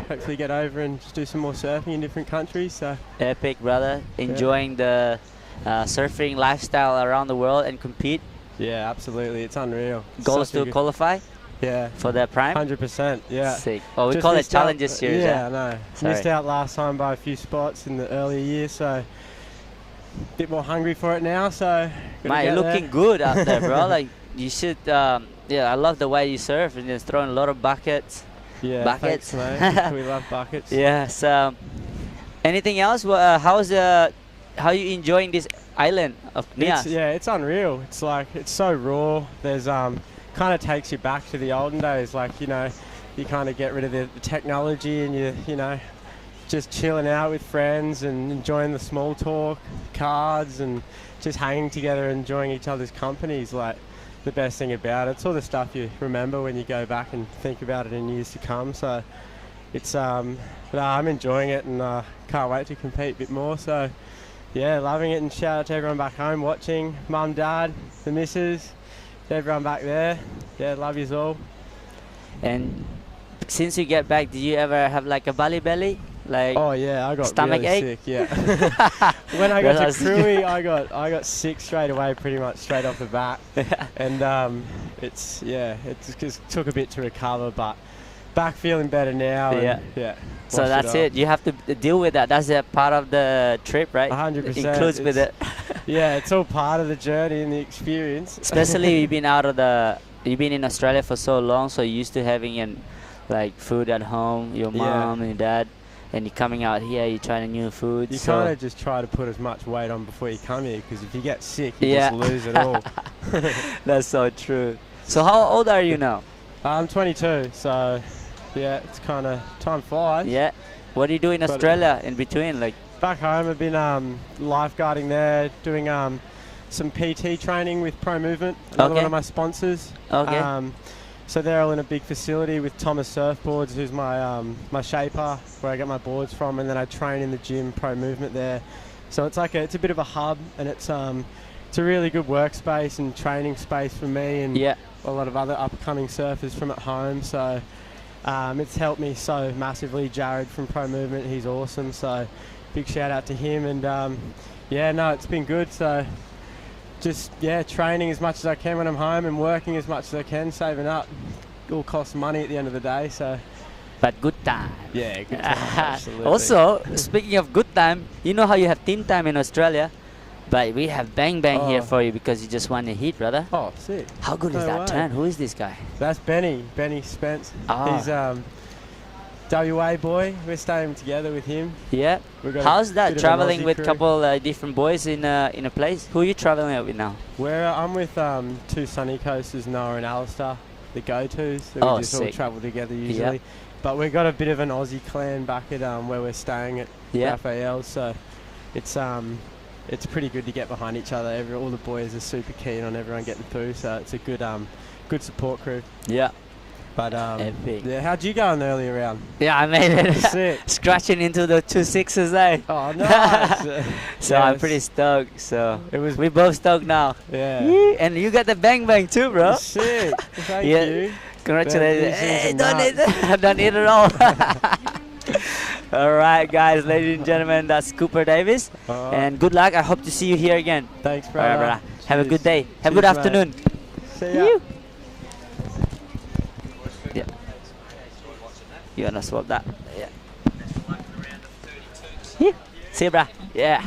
hopefully get over and just do some more surfing in different countries. So epic, brother. Enjoying the surfing lifestyle around the world and compete. Yeah, absolutely. It's unreal. Goals to qualify. Yeah. For their prime? 100%, yeah. Sick. Oh, we call it Challenger Series. Yeah, I know. Missed out last time by a few spots in the earlier year, so a bit more hungry for it now, so... Mate, looking good out there, bro. Like, you should... I love the way you surf and just throwing a lot of buckets. Yeah, buckets. Thanks, mate. We love buckets. Yeah, so... Anything else? How are you enjoying this island of Nias? It's unreal. It's like, it's so raw. There's... kind of takes you back to the olden days, like, you know, you kind of get rid of the technology and you know, just chilling out with friends and enjoying the small talk, cards, and just hanging together, enjoying each other's company is like the best thing about it. It's all the stuff you remember when you go back and think about it in years to come. So it's I'm enjoying it and can't wait to compete a bit more. So yeah, loving it, and shout out to everyone back home watching, mum, dad, the missus, everyone back there. Yeah, love yous all. And since you get back, did you ever have like a belly? Like, oh yeah, I got stomach really ache? sick. Yeah. When I got to Crewy, I got sick straight away, pretty much straight off the bat. And it just took a bit to recover, but back feeling better now. Yeah. Yeah. So that's it. You have to deal with that. That's a part of the trip, right? 100%. It includes with it. Yeah, it's all part of the journey and the experience. Especially you've been in Australia for so long, so you're used to having like food at home, your mom and your dad, and you're coming out here, you're trying new food. You so kind of just try to put as much weight on before you come here, because if you get sick, you Yeah. just lose it all. That's so true. So how old are you now? I'm 22, so yeah, it's kind of time flies. Yeah. What do you do in But- Australia in between? Like, Back home, I've been lifeguarding there, doing some PT training with Pro Movement, another Okay. one of my sponsors. Okay. So they're all in a big facility with Thomas Surfboards, who's my my shaper, where I get my boards from, and then I train in the gym, Pro Movement there. So it's like it's a bit of a hub, and it's a really good workspace and training space for me and Yeah. a lot of other upcoming surfers from at home. So it's helped me so massively. Jared from Pro Movement, he's awesome. So big shout out to him. And yeah, no, it's been good. So just training as much as I can when I'm home and working as much as I can, saving up. It all costs money at the end of the day. So but good time. yeah, good time. Absolutely. Also, speaking of good time, you know how you have team time in Australia, but we have bang bang here Oh. for you because you just won the heat, brother. Oh, sick. How good is No that way. turn? Who is this guy? That's Benny Spence. Ah. He's WA boy. We're staying together with him. Yeah. We've got a How's that bit of an traveling Aussie with crew. couple different boys in a place? Who are you traveling with now? I'm with two sunny coasters, Noah and Alistair, the go-tos. So Oh, we just all sick. travel together Yeah. usually. But we've got a bit of an Aussie clan back at where we're staying at Yeah. Raphael. So it's pretty good to get behind each other. All the boys are super keen on everyone getting through. So it's a good support crew. Yeah. But Epic. yeah, how'd you go in the earlier round? Yeah, I made it. Sick. Scratching into the 2 6s, eh? Oh, nice. So Yeah, I'm pretty stoked. So It was we both stoked now. yeah. Yee, and you got the bang bang too, bro. Sick. Thank Yeah. you. Congratulations. These Hey, are don't eat nuts. don't eat it all. All right, guys, ladies and gentlemen, that's Cooper Davis. Alright. And good luck. I hope to see you here again. Thanks, All brother. right, brother. Have a Cheers. good day. Have a good Cheers, mate. afternoon. See ya. You. Yeah. You wanna swap that? Yeah. Yeah. See you, brah. Yeah.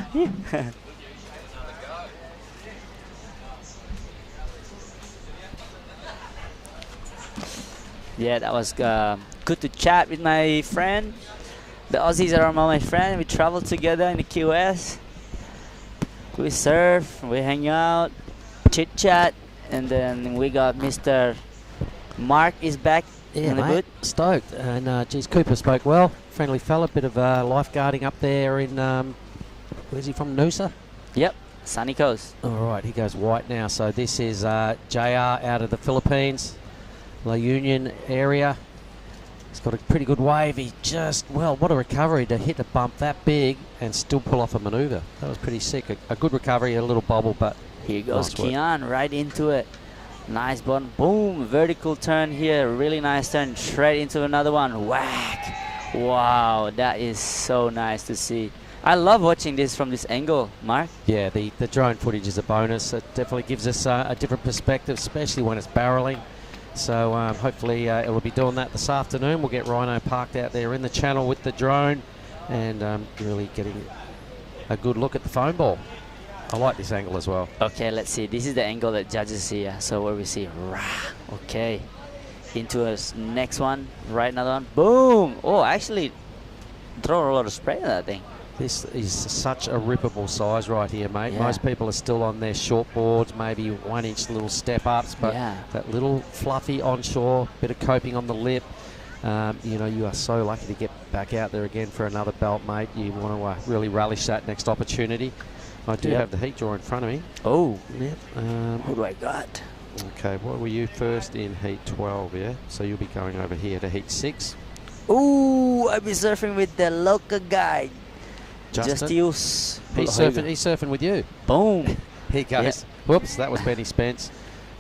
Yeah, that was good to chat with my friend. The Aussies are my friend. We travel together in the QS. We surf, we hang out, chit chat, and then we got Mr. Mark is back Yeah, in the mate, boot. stoked. And geez, Cooper spoke well. Friendly fella, bit of lifeguarding up there in, where's he from, Noosa? Yep, Sunny Coast. All right, he goes white now. So this is JR out of the Philippines, La Union area. He's got a pretty good wave. He just, well, what a recovery to hit a bump that big and still pull off a manoeuvre. That was pretty sick. A good recovery, a little bobble, but Here goes nice work. Kian right into it. Nice button. Boom. Vertical turn here. Really nice turn. Straight into another one. Whack. Wow. That is so nice to see. I love watching this from this angle, Mark. Yeah, the drone footage is a bonus. It definitely gives us a different perspective, especially when it's barreling. So hopefully it'll be doing that this afternoon. We'll get Rhino parked out there in the channel with the drone and really getting a good look at the foam ball. I like this angle as well. Okay, let's see. This is the angle that judges see. So where we see, rah, okay, into us next one, right another one, boom. Oh, actually, throw a lot of spray at that thing. This is such a rippable size right here, mate. Yeah. Most people are still on their short boards, maybe 1 inch little step ups, but Yeah. that little fluffy onshore, bit of coping on the lip. You know, you are so lucky to get back out there again for another belt, mate. You want to really relish that next opportunity. I do Yep. have the heat draw in front of me. Oh, Yep. what do I got? Okay, what were you first in heat 12, yeah? So you'll be going over here to heat 6. Ooh, I'll be surfing with the local guy, Justin? Justius. He's surfing with you. Boom. Here goes. Yep. Whoops, that was Benny Spence.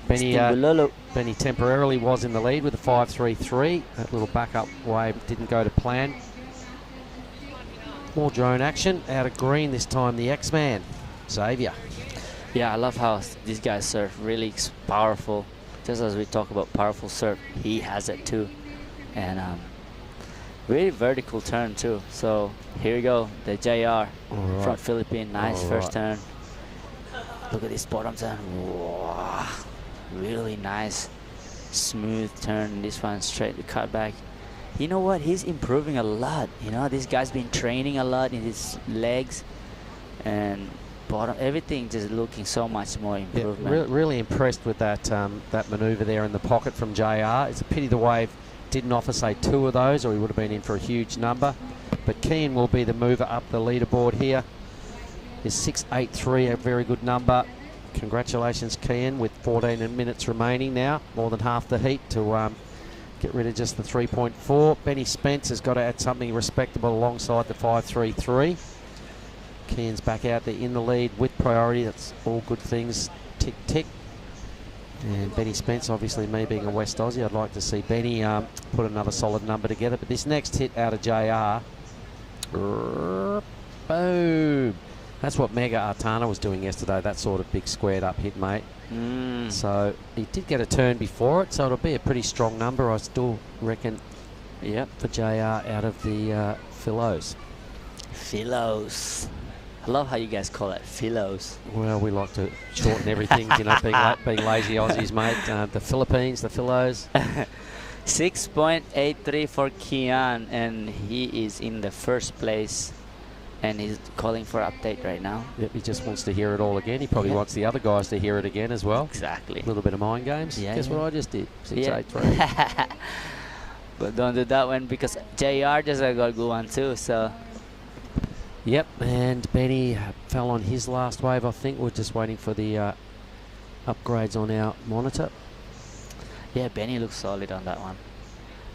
Benny temporarily was in the lead with a 5.33. That little backup wave didn't go to plan. More drone action out of green this time. The X-Man, Xavier. Yeah, I love how these guys surf. Really powerful. Just as we talk about powerful surf, he has it too. And really vertical turn too. So here we go, the JR All from right. Philippines. Nice All first right. turn. Look at this bottom turn. Wow. Really nice, smooth turn. This one straight to cut back. you know what? He's improving a lot. You know, this guy's been training a lot in his legs and bottom. Everything just looking so much more improvement. Yeah, really impressed with that that manoeuvre there in the pocket from JR. It's a pity the wave didn't offer, say, 2 of those, or he would have been in for a huge number. But Kean will be the mover up the leaderboard here. Is 6.83, a very good number. Congratulations, Kean, with 14 minutes remaining now, more than half the heat to get rid of just the 3.4. Benny Spence has got to add something respectable alongside the 5.33. Kean's back out there in the lead with priority. That's all good things. Tick, tick. And Benny Spence, obviously me being a West Aussie, I'd like to see Benny put another solid number together. But this next hit out of JR, boom. That's what Mega Artana was doing yesterday, that sort of big squared up hit, mate. So he did get a turn before it, so it'll be a pretty strong number, I still reckon. Yep, for JR out of the Philos. Philos. I love how you guys call it Philos. Well, we like to shorten everything, you know, being lazy Aussies, mate. The Philippines, the Philos. 6.83 for Kian, and he is in the first place. And he's calling for update right now. Yep, he just wants to hear it all again. He probably wants the other guys to hear it again as well. Exactly. A little bit of mind games. Yeah, Guess what I just did? 6.83. But don't do that one because JR just got a good one too. So. Yep, and Benny fell on his last wave, I think. We're just waiting for the upgrades on our monitor. Yeah, Benny looks solid on that one.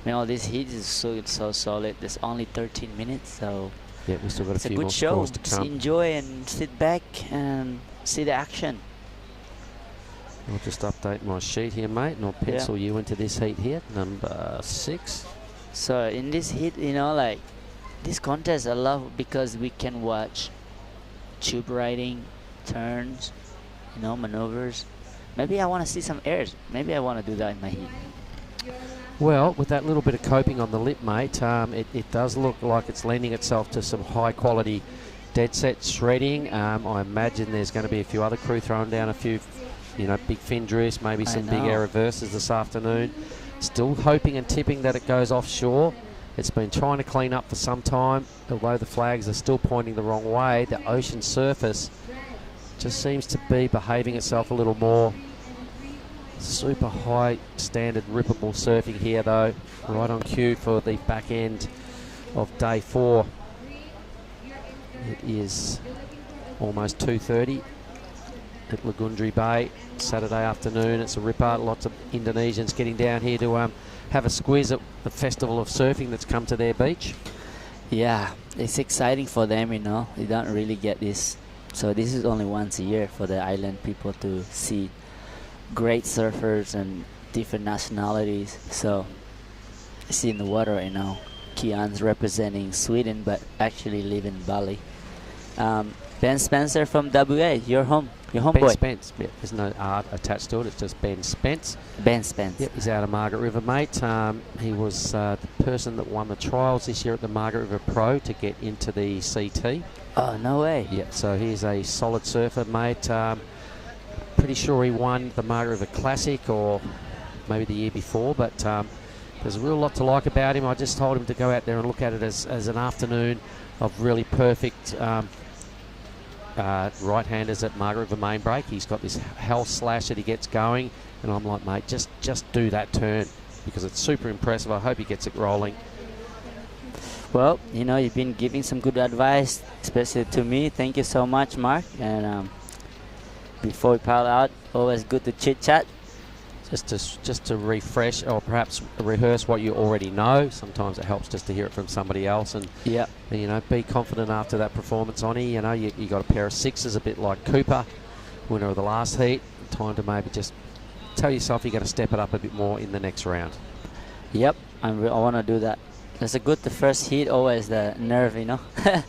I mean, all these hits is so solid. There's only 13 minutes, so. Yeah, we've still got a few more show. scores to Just come. enjoy and sit back and see the action. I'll just update my sheet here, mate, and I'll pencil you into this heat here, number 6. So in this heat, you know, like this contest I love because we can watch tube riding, turns, you know, maneuvers. Maybe I want to see some airs. Maybe I want to do that in my heat. Well, with that little bit of coping on the lip, mate, it does look like it's lending itself to some high-quality dead set shredding. I imagine there's going to be a few other crew throwing down a few, you know, big fin drifts, maybe some big air reverses this afternoon. Still hoping and tipping that it goes offshore. It's been trying to clean up for some time, although the flags are still pointing the wrong way. The ocean surface just seems to be behaving itself a little more. Super high standard rippable surfing here though, right on cue for the back end of day 4. It is almost 2:30 at Lagundri Bay, Saturday afternoon. It's a ripper. Lots of Indonesians getting down here to have a squeeze at the festival of surfing that's come to their beach. Yeah, it's exciting for them, you know. They don't really get this. So this is only once a year for the island people to see great surfers and different nationalities. So I see in the water right now, Kian's representing Sweden but actually live in Bali. Ben Spencer from WA, your homeboy. Ben Spence. Yeah, there's no art attached to it. It's just Ben Spence. Ben Spence. Yep, he's out of Margaret River, mate. He was the person that won the trials this year at the Margaret River Pro to get into the CT. Oh, no way. Yep, so he's a solid surfer, mate. Pretty sure he won the Margaret River Classic or maybe the year before, but there's a real lot to like about him. I just told him to go out there and look at it as an afternoon of really perfect right-handers at Margaret River Main Break. He's got this hell slash that he gets going, and I'm like, mate, just do that turn because it's super impressive. I hope he gets it rolling. Well, you know, you've been giving some good advice, especially to me. Thank you so much, Mark. And before we pile out, always good to chit-chat. Just to refresh or perhaps rehearse what you already know. Sometimes it helps just to hear it from somebody else, and you know, be confident after that performance, Onnie. You know, you got a pair of 6s, a bit like Cooper, winner of the last heat. Time to maybe just tell yourself you're going to step it up a bit more in the next round. Yep, I want to do that. It's a good, the first heat, always the nerve, you know.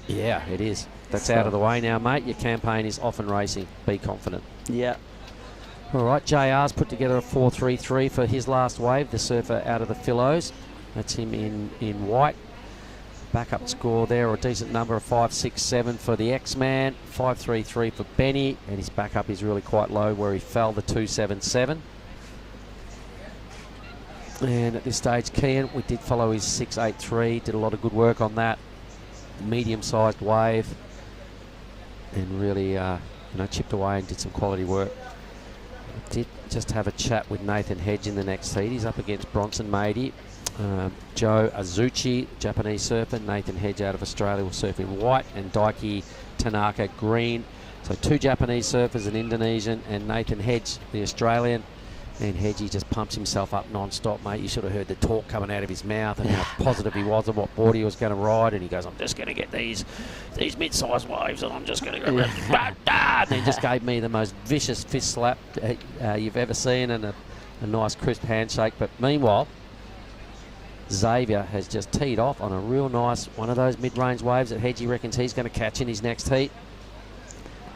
Yeah, it is. That's out of the way now, mate. Your campaign is off and racing. Be confident. Yeah. All right, JR's put together a 4.33 for his last wave, the surfer out of the Philos. That's him in white. Backup score there, or a decent number of 5.67 for the X-Man, 5.33 for Benny, and his backup is really quite low where he fell, the 2.77. And at this stage, Kian, we did follow his 6.83, did a lot of good work on that. Medium-sized wave. And really, chipped away and did some quality work. Did just have a chat with Nathan Hedge in the next heat. He's up against Bronson Mady. Joe Azuchi, Japanese surfer. Nathan Hedge out of Australia will surf in white, and Daiki Tanaka green. So 2 Japanese surfers, an Indonesian, and Nathan Hedge, the Australian. And Hedgie just pumps himself up non-stop, mate. You should have heard the talk coming out of his mouth and how positive he was of what board he was going to ride. And he goes, I'm just going to get these mid-sized waves, and I'm just going to go. And he just gave me the most vicious fist slap you've ever seen, and a nice crisp handshake. But meanwhile, Xavier has just teed off on a real nice one of those mid-range waves that Hedgie reckons he's going to catch in his next heat.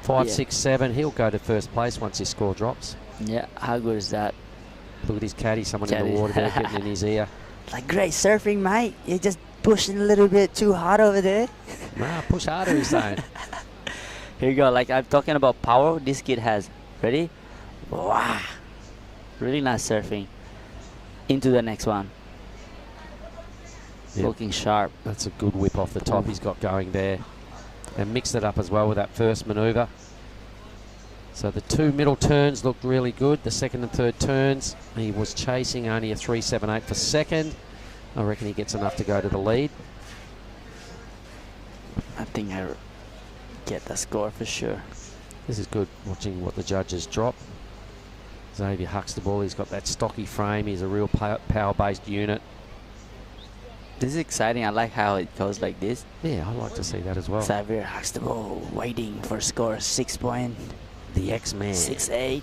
5, 6, 7. He'll go to first place once his score drops. Yeah, how good is that? Look at his caddy, someone in the water there getting in his ear. Like, great surfing, mate. You're just pushing a little bit too hard over there. Nah, push harder, he's saying. Here you go. Like, I'm talking about power this kid has. Ready? Wow. Really nice surfing. Into the next one. Yep. Looking sharp. That's a good whip off the top he's got going there. And mixed it up as well with that first manoeuvre. So the 2 middle turns looked really good. The second and third turns, he was chasing only a 3.78 for second. I reckon he gets enough to go to the lead. I think I get the score for sure. This is good, watching what the judges drop. Xavier Huxtable, he's got that stocky frame. He's a real power-based unit. This is exciting. I like how it goes like this. Yeah, I like to see that as well. Xavier Huxtable waiting for score 6 point. The X-Man. 6.8.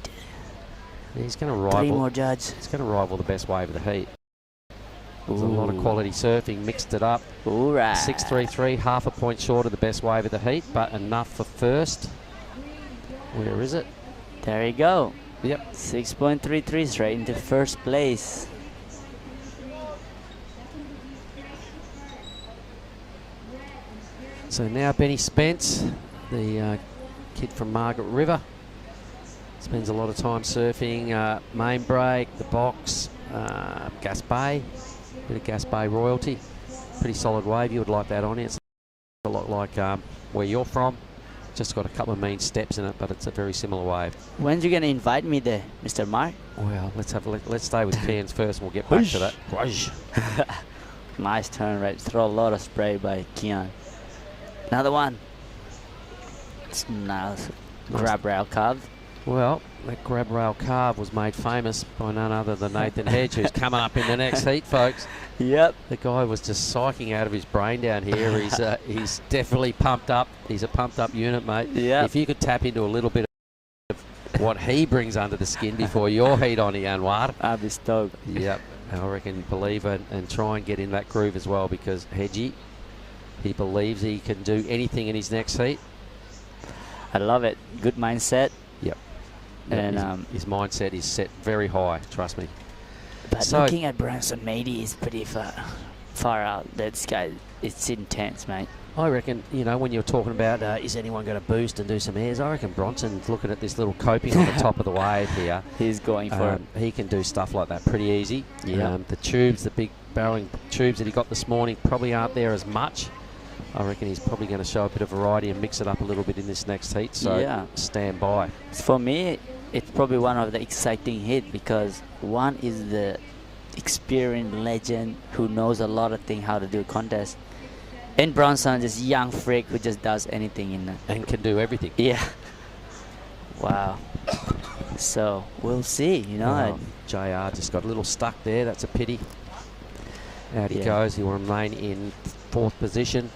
He's going to rival. 3 more judge. He's going to rival the best wave of the heat. There's a lot of quality surfing, mixed it up. All right. 6.33, half a point short of the best wave of the heat, but enough for first. Where is it? There you go. Yep. 6.33 straight into first place. So now Benny Spence, the kid from Margaret River, spends a lot of time surfing main break, the box, Gas Bay, bit of Gas Bay royalty. Pretty solid wave. You would like that on it. It's a lot like where you're from. Just got a couple of mean steps in it, but it's a very similar wave. When's you gonna invite me there, Mr. Mark? Well, let's stay with Cairns first, and we'll get back to that. Nice turn, right? Throw a lot of spray by Kian. Another one. It's nice. Grab rail carve. Well, that grab rail carve was made famous by none other than Nathan Hedge, who's coming up in the next heat, folks. Yep. The guy was just psyching out of his brain down here. He's definitely pumped up. He's a pumped up unit, mate. Yeah. If you could tap into a little bit of what he brings under the skin before your heat on Anwar, I'd be stoked. Yep. I reckon believe it and try and get in that groove as well, because Hedgie, he believes he can do anything in his next heat. I love it. Good mindset. Yep. And his mindset is set very high, trust me. But so, looking at Bronson Mady is pretty far out. This guy, it's intense, mate. I reckon, when you're talking about is anyone going to boost and do some airs, I reckon Bronson's looking at this little coping on the top of the wave here. He's going for it. He can do stuff like that pretty easy. Yeah. The tubes, the big barreling tubes that he got this morning probably aren't there as much. I reckon he's probably going to show a bit of variety and mix it up a little bit in this next heat. So yeah, stand by. For me, it's probably one of the exciting hits, because one is the experienced legend who knows a lot of things how to do contest, and Bronson, just young freak who just does anything in it and can do everything. Yeah. Wow. So we'll see. JR just got a little stuck there. That's a pity. Out he goes. He will remain in 4th position.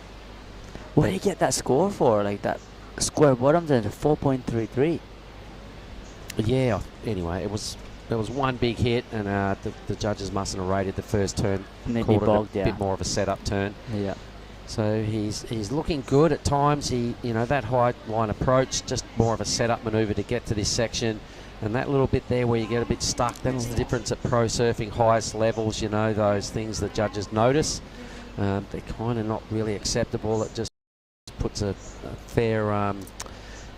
What did he get that score for? Like that square bottom to 4.33. Yeah. Anyway, there was one big hit, and the judges mustn't have rated the first turn. Called it a bit more of a setup turn. Yeah. So he's looking good at times. That high line approach, just more of a setup manoeuvre to get to this section. And that little bit there where you get a bit stuck, that's the difference at pro surfing, highest levels, those things the judges notice. They're kind of not really acceptable. It just puts a fair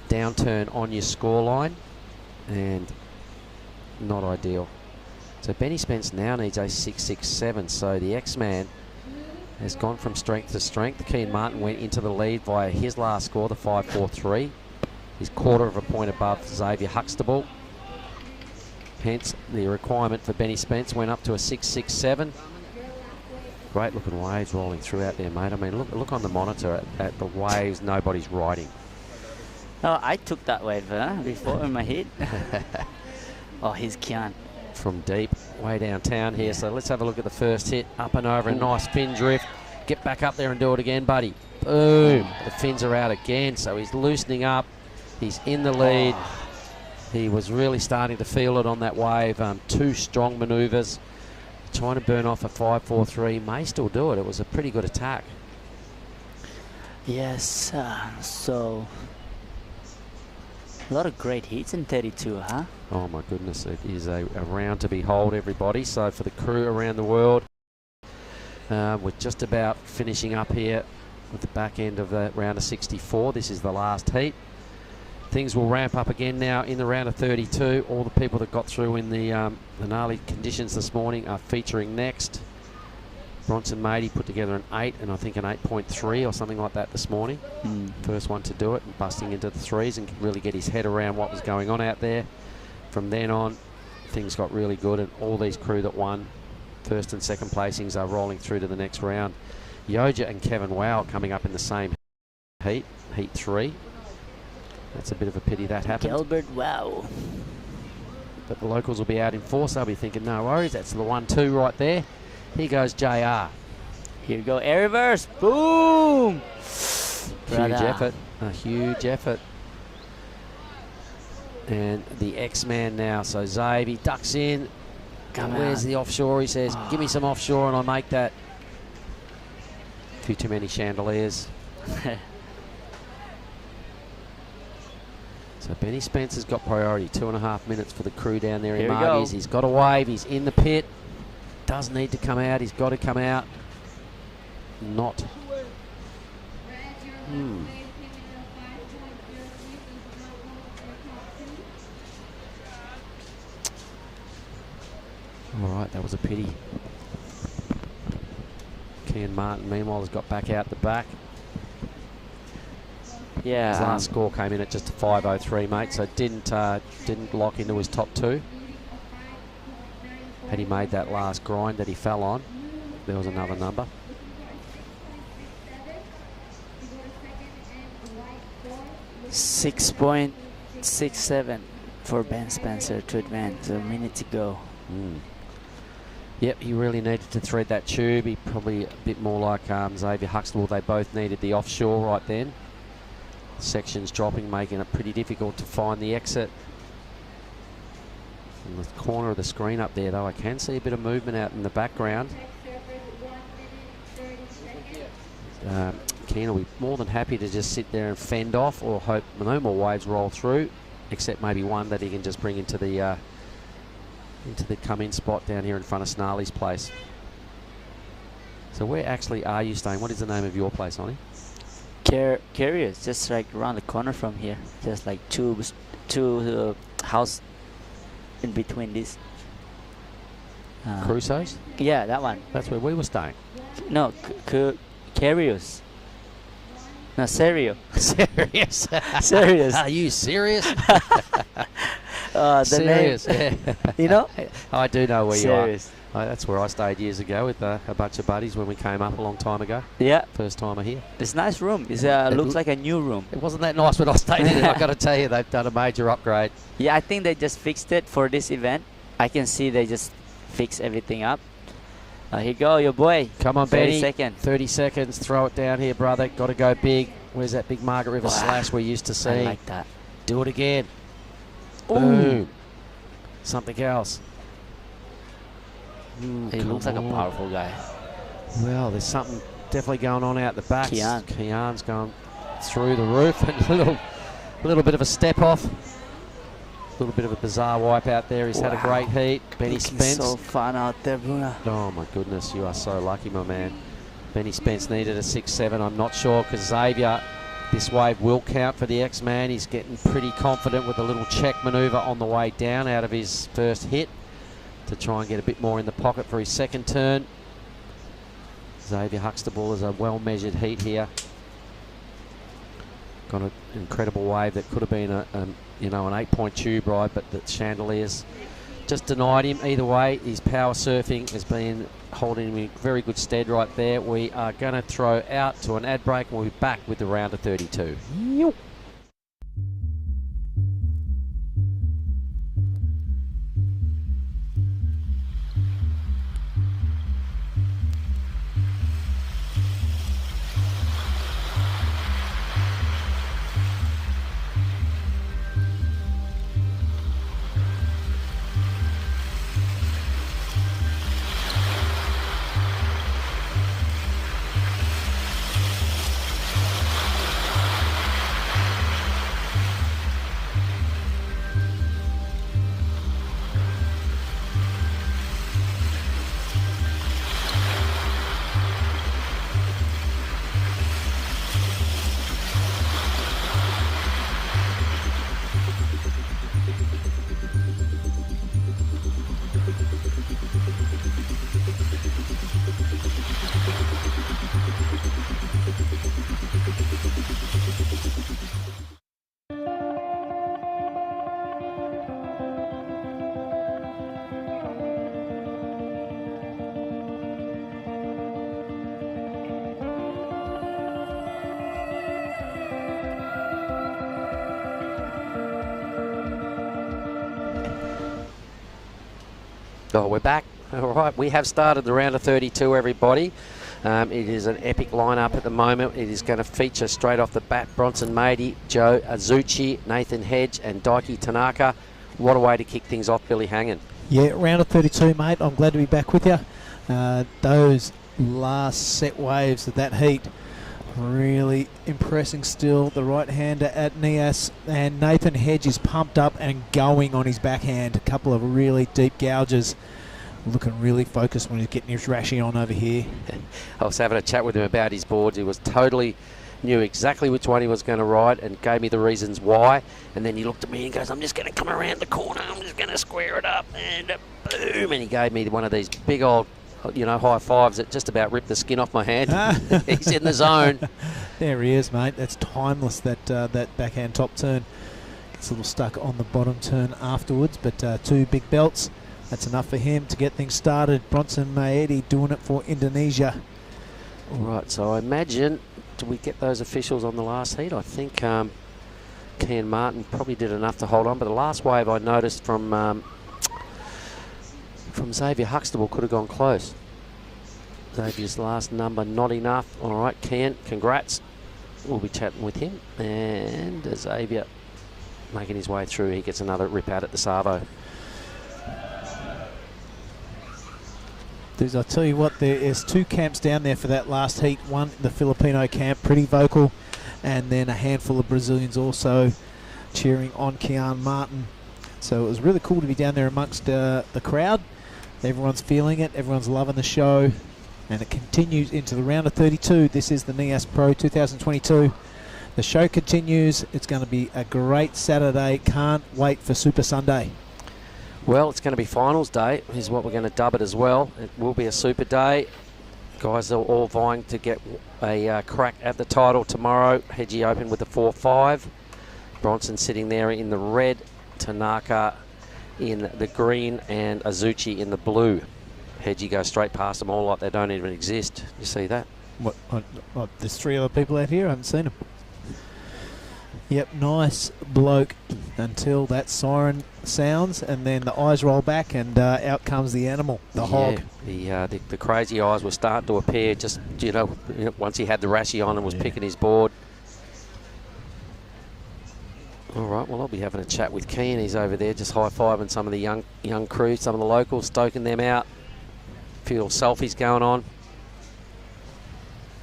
downturn on your scoreline, and not ideal. So Benny Spence now needs a 6-6-7. So the X-Man has gone from strength to strength. Keane Martin went into the lead via his last score, the 5-4-3. He's quarter of a point above Xavier Huxtable. Hence, the requirement for Benny Spence went up to a 6-6-7. Great looking waves rolling through out there, mate. I mean, look on the monitor at the waves nobody's riding. Oh, I took that wave before in my head. Oh, here's Kian. From deep, way downtown here. So let's have a look at the first hit. Up and over, a nice fin drift. Get back up there and do it again, buddy. Boom. The fins are out again, so he's loosening up. He's in the lead. He was really starting to feel it on that wave. 2 strong manoeuvres. Trying to burn off a 5-4-3. May still do it. It was a pretty good attack. Yes, so a lot of great heats in 32, huh? Oh my goodness, it is a round to behold, everybody. So for the crew around the world, we're just about finishing up here with the back end of the round of 64. This is the last heat. Things will ramp up again now in the round of 32. All the people that got through in the gnarly conditions this morning are featuring next. Bronson Mady put together an 8 and I think an 8.3 or something like that this morning. First one to do it, and busting into the threes and really get his head around what was going on out there. From then on, things got really good, and all these crew that won first and second placings are rolling through to the next round. Yoja and Kevin Wow coming up in the same heat, heat 3. That's a bit of a pity that happened. Gilbert Wow. But the locals will be out in force. They'll be thinking, no worries, that's the 1-2 right there. Here goes JR. Here we go, air reverse. Boom! Huge effort. A huge effort. And the X-Man now. So Xavier ducks in. Where's the offshore? He says, give me some offshore and I'll make that. A few too many chandeliers. So Benny Spence has got priority. 2.5 minutes for the crew down there in Margie's. He's got a wave. He's in the pit. Does need to come out. He's got to come out. Not. All right, that was a pity. Kean Martin, meanwhile, has got back out the back. Yeah. His last score came in at just a 5.03, mate, so didn't lock into his top 2. Had he made that last grind that he fell on, there was another number. .67 for Ben Spencer to advance. A minute to go. Yep, he really needed to thread that tube. He probably a bit more like Xavier Huxtable. They both needed the offshore right then. Sections dropping, making it pretty difficult to find the exit. In the corner of the screen up there, though, I can see a bit of movement out in the background. Keane will be more than happy to just sit there and fend off, or hope no more waves roll through, except maybe one that he can just bring into the come-in spot down here in front of Snarley's place. So where actually are you staying? What is the name of your place, Ollie? Curious, just like around the corner from here. Just like two house in between this. Crusoe's? Yeah, that one. That's where we were staying. No, Curious. No, Serio. Serious? Serious. Are you serious? The serious, name. yeah. You know? I do know where Serious. you are. That's where I stayed years ago with a bunch of buddies when we came up a long time ago. Yeah. First timer here. It's a nice room. It looks like a new room. It wasn't that nice when I stayed in it. I've got to tell you, they've done a major upgrade. Yeah, I think they just fixed it for this event. I can see they just fixed everything up. Here you go, your boy. Come on, 30 Benny. seconds. 30 seconds. Throw it down here, brother. Got to go big. Where's that big Margaret River slash we're used to seeing? I like that. Do it again. Ooh. Boom. Something else. He looks like a powerful guy. Well, there's something definitely going on out the back. Kian. Kian's going through the roof, and a little bit of a step off. A little bit of a bizarre wipe out there. He's had a great heat. Benny Spence. So fun out there, Bruno. Oh my goodness, you are so lucky, my man. Benny Spence needed a 6-7. I'm not sure, because Xavier, this wave will count for the X-Man. He's getting pretty confident with a little check manoeuvre on the way down out of his first hit. to try and get a bit more in the pocket for his second turn. Xavier Huxtable is a well-measured heat here. Got an incredible wave that could have been an 8-point tube ride, but the chandeliers just denied him. Either way, his power surfing has been holding him in very good stead right there. We are going to throw out to an ad break and we'll be back with the round of 32. Yep. Oh, we're back. All right, we have started the round of 32, everybody. It is an epic lineup at the moment. It is going to feature straight off the bat Bronson Mady, Joe Azuchi, Nathan Hedge and Daiki Tanaka. What a way to kick things off, Billy Hangen. Yeah, round of 32, mate. I'm glad to be back with you. Those last set waves of that heat really impressing still. The right-hander at Nias, and Nathan Hedge is pumped up and going on his backhand. A couple of really deep gouges. Looking really focused when he's getting his rashy on over here. I was having a chat with him about his boards. He was knew exactly which one he was going to ride and gave me the reasons why. And then he looked at me and goes, I'm just going to come around the corner. I'm just going to square it up. And boom. And he gave me one of these big old, high fives that just about ripped the skin off my hand. He's in the zone. There he is, mate. That's timeless, that backhand top turn. Gets a little stuck on the bottom turn afterwards, but 2 big belts. That's enough for him to get things started. Bronson Mady doing it for Indonesia. All right, so I imagine, do we get those officials on the last heat? I think Kian Martin probably did enough to hold on, but the last wave I noticed from Xavier Huxtable could have gone close. Xavier's last number, not enough. All right, Kian, congrats. We'll be chatting with him. And Xavier making his way through, he gets another rip out at the Savo. I'll tell you what, there's 2 camps down there for that last heat. One, the Filipino camp, pretty vocal, and then a handful of Brazilians also cheering on Kian Martin. So it was really cool to be down there amongst the crowd. Everyone's feeling it, everyone's loving the show, and it continues into the round of 32. This is the Nias Pro 2022. The show continues. It's going to be a great Saturday. Can't wait for Super Sunday. Well, it's going to be finals day, is what we're going to dub it as well. It will be a super day. Guys are all vying to get a crack at the title tomorrow. Hedgie open with the 4-5. Bronson sitting there in the red. Tanaka in the green and Azuchi in the blue. Hedgie goes straight past them all like they don't even exist. You see that? What, there's 3 other people out here. I haven't seen them. Yep, nice bloke until that siren sounds, and then the eyes roll back, and out comes the animal, the hog. The crazy eyes were starting to appear just, once he had the rashy on and was picking his board. All right, well, I'll be having a chat with Keane. He's over there just high-fiving some of the young crew, some of the locals, stoking them out. A few little selfies going on.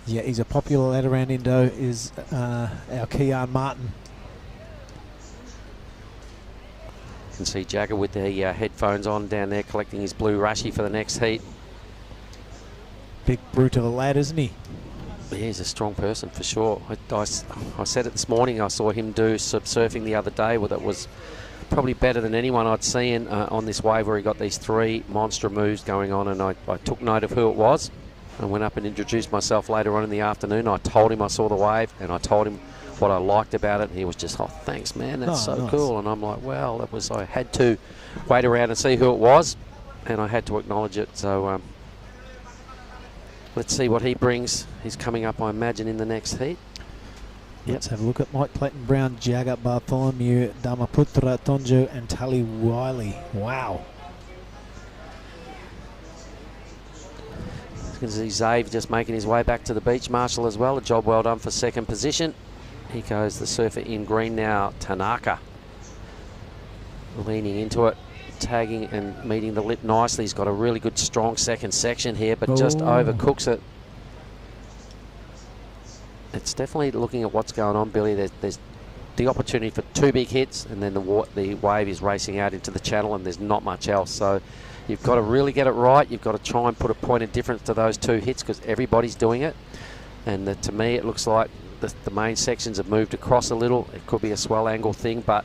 Yeah, he's a popular lad around Indo, is our Kian Martin. You can see Jagger with the headphones on down there collecting his blue rashy for the next heat. Big brute of a lad, isn't he? Yeah, he's a strong person for sure. I said it this morning. I saw him do surfing the other day. That was probably better than anyone I'd seen on this wave, where he got these 3 monster moves going on, and I took note of who it was. I went up and introduced myself later on in the afternoon. I told him I saw the wave, and I told him what I liked about it, and he was just, oh, thanks, man, that's so nice. cool. And I'm like, well, I had to wait around and see who it was, and I had to acknowledge it. So let's see what he brings. He's coming up, I imagine, in the next heat. Let's have a look at Mike Clayton Brown, Jagger Bartholomew, Dharmaputra Tonju, and Tully Wiley. Wow. You can see Zave just making his way back to the beach marshal as well. A job well done for second position. Here goes the surfer in green now, Tanaka. Leaning into it, tagging and meeting the lip nicely. He's got a really good strong second section here, but just overcooks it. It's definitely looking at what's going on, Billy. There's the opportunity for 2 big hits, and then the wave is racing out into the channel, and there's not much else. So you've got to really get it right. You've got to try and put a point of difference to those 2 hits, because everybody's doing it. And to me, it looks like the main sections have moved across a little. It could be a swell angle thing, but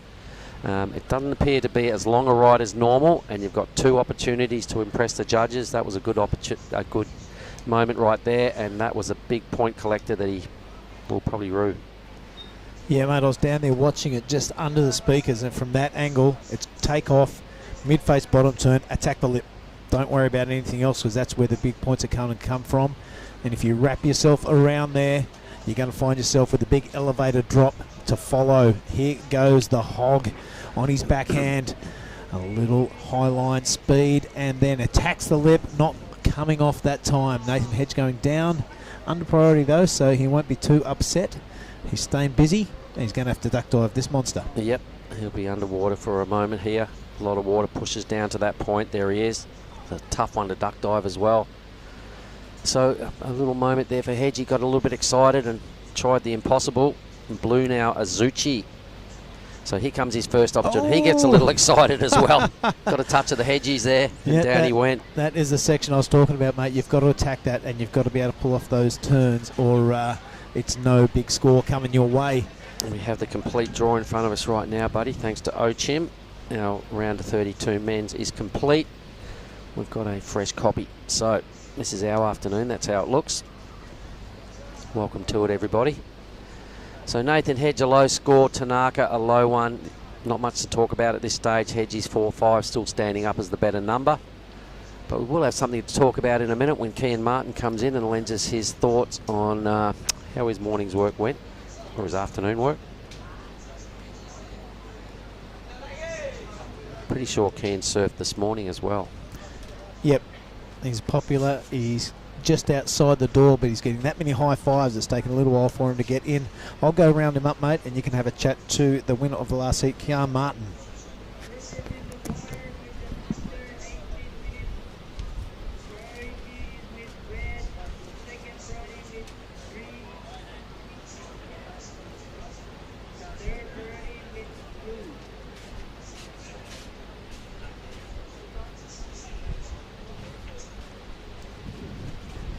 it doesn't appear to be as long a ride as normal, and you've got 2 opportunities to impress the judges. That was a good moment right there, and that was a big point collector that he will probably rue. Yeah, mate, I was down there watching it just under the speakers, and from that angle, it's take off, mid-face bottom turn, attack the lip. Don't worry about anything else, because that's where the big points are going to come from. And if you wrap yourself around there, you're going to find yourself with a big elevator drop to follow. Here goes the hog on his backhand. A little high line speed, and then attacks the lip, not coming off that time. Nathan Hedge going down. Under priority though, so he won't be too upset. He's staying busy, and he's going to have to duck dive this monster. Yep, he'll be underwater for a moment here. A lot of water pushes down to that point. There he is. It's a tough one to duck dive as well. So a little moment there for Hedge. He got a little bit excited and tried the impossible. And blew now Azuchi. So here comes his first opportunity. He gets a little excited as well. Got a touch of the hedgies there, and down he went. That is the section I was talking about, mate. You've got to attack that, and you've got to be able to pull off those turns, or it's no big score coming your way. And we have the complete draw in front of us right now, buddy, thanks to Ochim. Our round of 32 men's is complete. We've got a fresh copy. So this is our afternoon. That's how it looks. Welcome to it, everybody. So Nathan Hedge, a low score. Tanaka, a low one. Not much to talk about at this stage. Hedge is 4-5, still standing up as the better number. But we will have something to talk about in a minute when Kean Martin comes in and lends us his thoughts on how his morning's work went, or his afternoon work. Pretty sure Kean surfed this morning as well. Yep, he's popular. He's just outside the door, but he's getting that many high fives. It's taken a little while for him to get in. I'll go round him up, mate, and you can have a chat to the winner of the last heat, Kean Martin.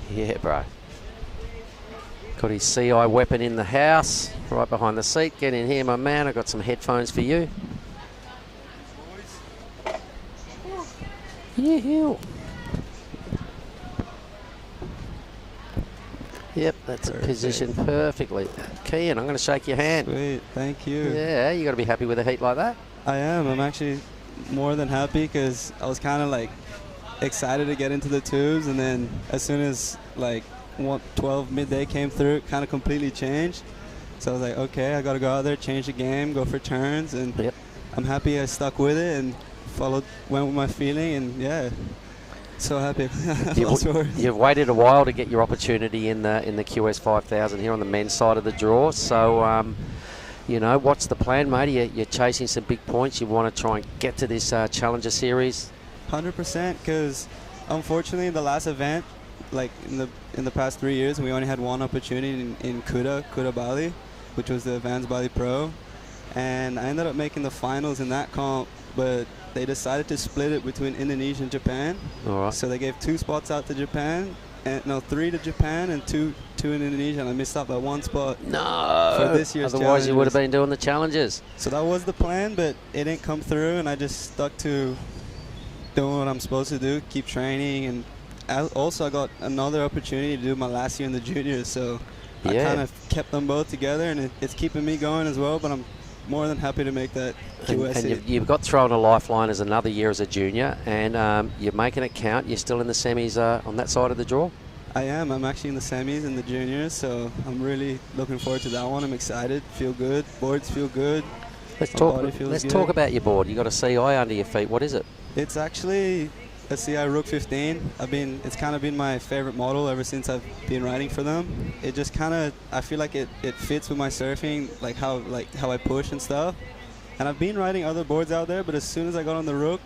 Yeah, bro. Got his CI weapon in the house, right behind the seat. Get in here, my man. I got some headphones for you. Yeah. Yep, that's positioned perfectly. Kean, I'm going to shake your hand. Sweet, thank you. Yeah, you got to be happy with a heat like that. I am. I'm actually more than happy because I was kind of like excited to get into the tubes, and then as soon as like 12 midday came through, it kind of completely changed. So I was like, okay, I got to go out there, change the game, go for turns, and I'm happy I stuck with it and went with my feeling, and yeah, so happy. You've waited a while to get your opportunity in the QS 5000 here on the men's side of the draw. So you know, what's the plan, mate? You're chasing some big points. You want to try and get to this Challenger Series. 100%, because unfortunately the last event, like in the past 3 years, we only had one opportunity in Kuta Bali, which was the Advanced Bali Pro, and I ended up making the finals in that comp, but they decided to split it between Indonesia and Japan. All right. So they gave 2 spots out to Japan, and no, 3 to Japan and 2 2 in Indonesia, and I missed out by 1 spot. No. For this year's Otherwise, you would have challenges. been doing the challenges. So that was the plan, but it didn't come through, and I just stuck to doing what I'm supposed to do, keep training, and also I got another opportunity to do my last year in the juniors, so I kind of kept them both together, and it's keeping me going as well, but I'm more than happy to make that QS And you've got thrown a lifeline as another year as a junior, and you're making it count. You're still in the semis on that side of the draw? I am. I'm actually in the semis in the juniors, so I'm really looking forward to that one. I'm excited. Feel good. Boards feel good. Let's My talk. body feels Let's good. talk about your board. You got a CI under your feet. What is it? It's actually a CI Rook 15. It's kind of been my favorite model ever since I've been riding for them. It just kind of, I feel like it fits with my surfing, like how I push and stuff. And I've been riding other boards out there, but as soon as I got on the Rook,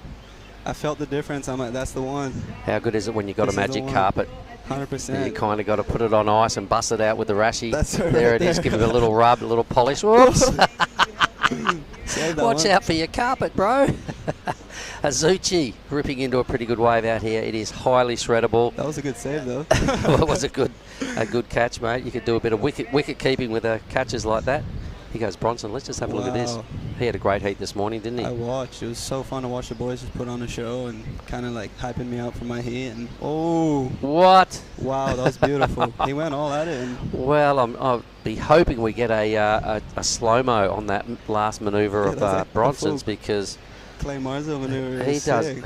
I felt the difference. I'm like, that's the one. How good is it when you got This a is the magic one. carpet? 100%. You kind of got to put it on ice and bust it out with the rashi. That's right there it is. there. Give it a little rub, a little polish. Whoops. Save that Watch one. out for your carpet, bro. Azuchi ripping into a pretty good wave out here. It is highly shreddable. That was a good save, though. Well, it was a good catch, mate. You could do a bit of wicket keeping with catches like that. Here goes Bronson. Let's just have a look at this. Wow. He had a great heat this morning, didn't he? I watched. It was so fun to watch the boys just put on a show and kind of like hyping me out for my heat. And oh, what? Wow, that was beautiful. He went all at it. And Well, I'll be hoping we get a slow-mo on that last manoeuvre Yeah, of that's a Bronson's full because Clay Marzo maneuver.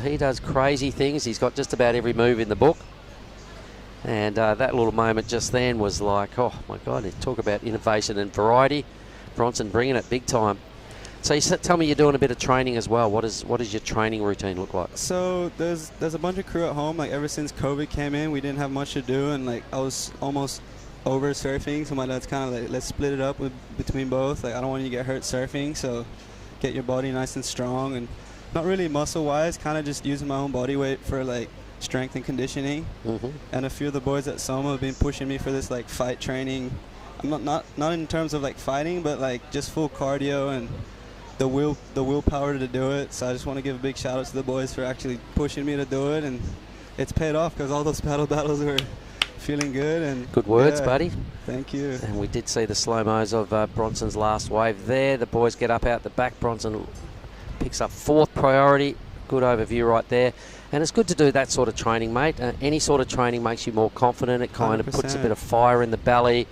he does crazy things. He's got just about every move in the book. And that little moment just then was like, oh my God, talk about innovation and variety. Bronson bringing it big time. So tell me you're doing a bit of training as well. What does your training routine look like? So there's a bunch of crew at home. Like ever since COVID came in, we didn't have much to do, and like I was almost over surfing. So my dad's kind of like, let's split it up between both. Like I don't want you to get hurt surfing, so get your body nice and strong, and not really muscle wise. Kind of just using my own body weight for like strength and conditioning. Mm-hmm. And a few of the boys at Soma have been pushing me for this like fight training. I'm not in terms of like fighting, but like just full cardio and the willpower to do it. So I just want to give a big shout out to the boys for actually pushing me to do it, and it's paid off because all those paddle battles were feeling good. And Good words, yeah, buddy. Thank you. And we did see the slow-mos of Bronson's last wave there. The boys get up out the back. Bronson picks up 4th priority. Good overview right there. And it's good to do that sort of training, mate. Any sort of training makes you more confident. It kind of puts a 100%. bit of fire in the belly.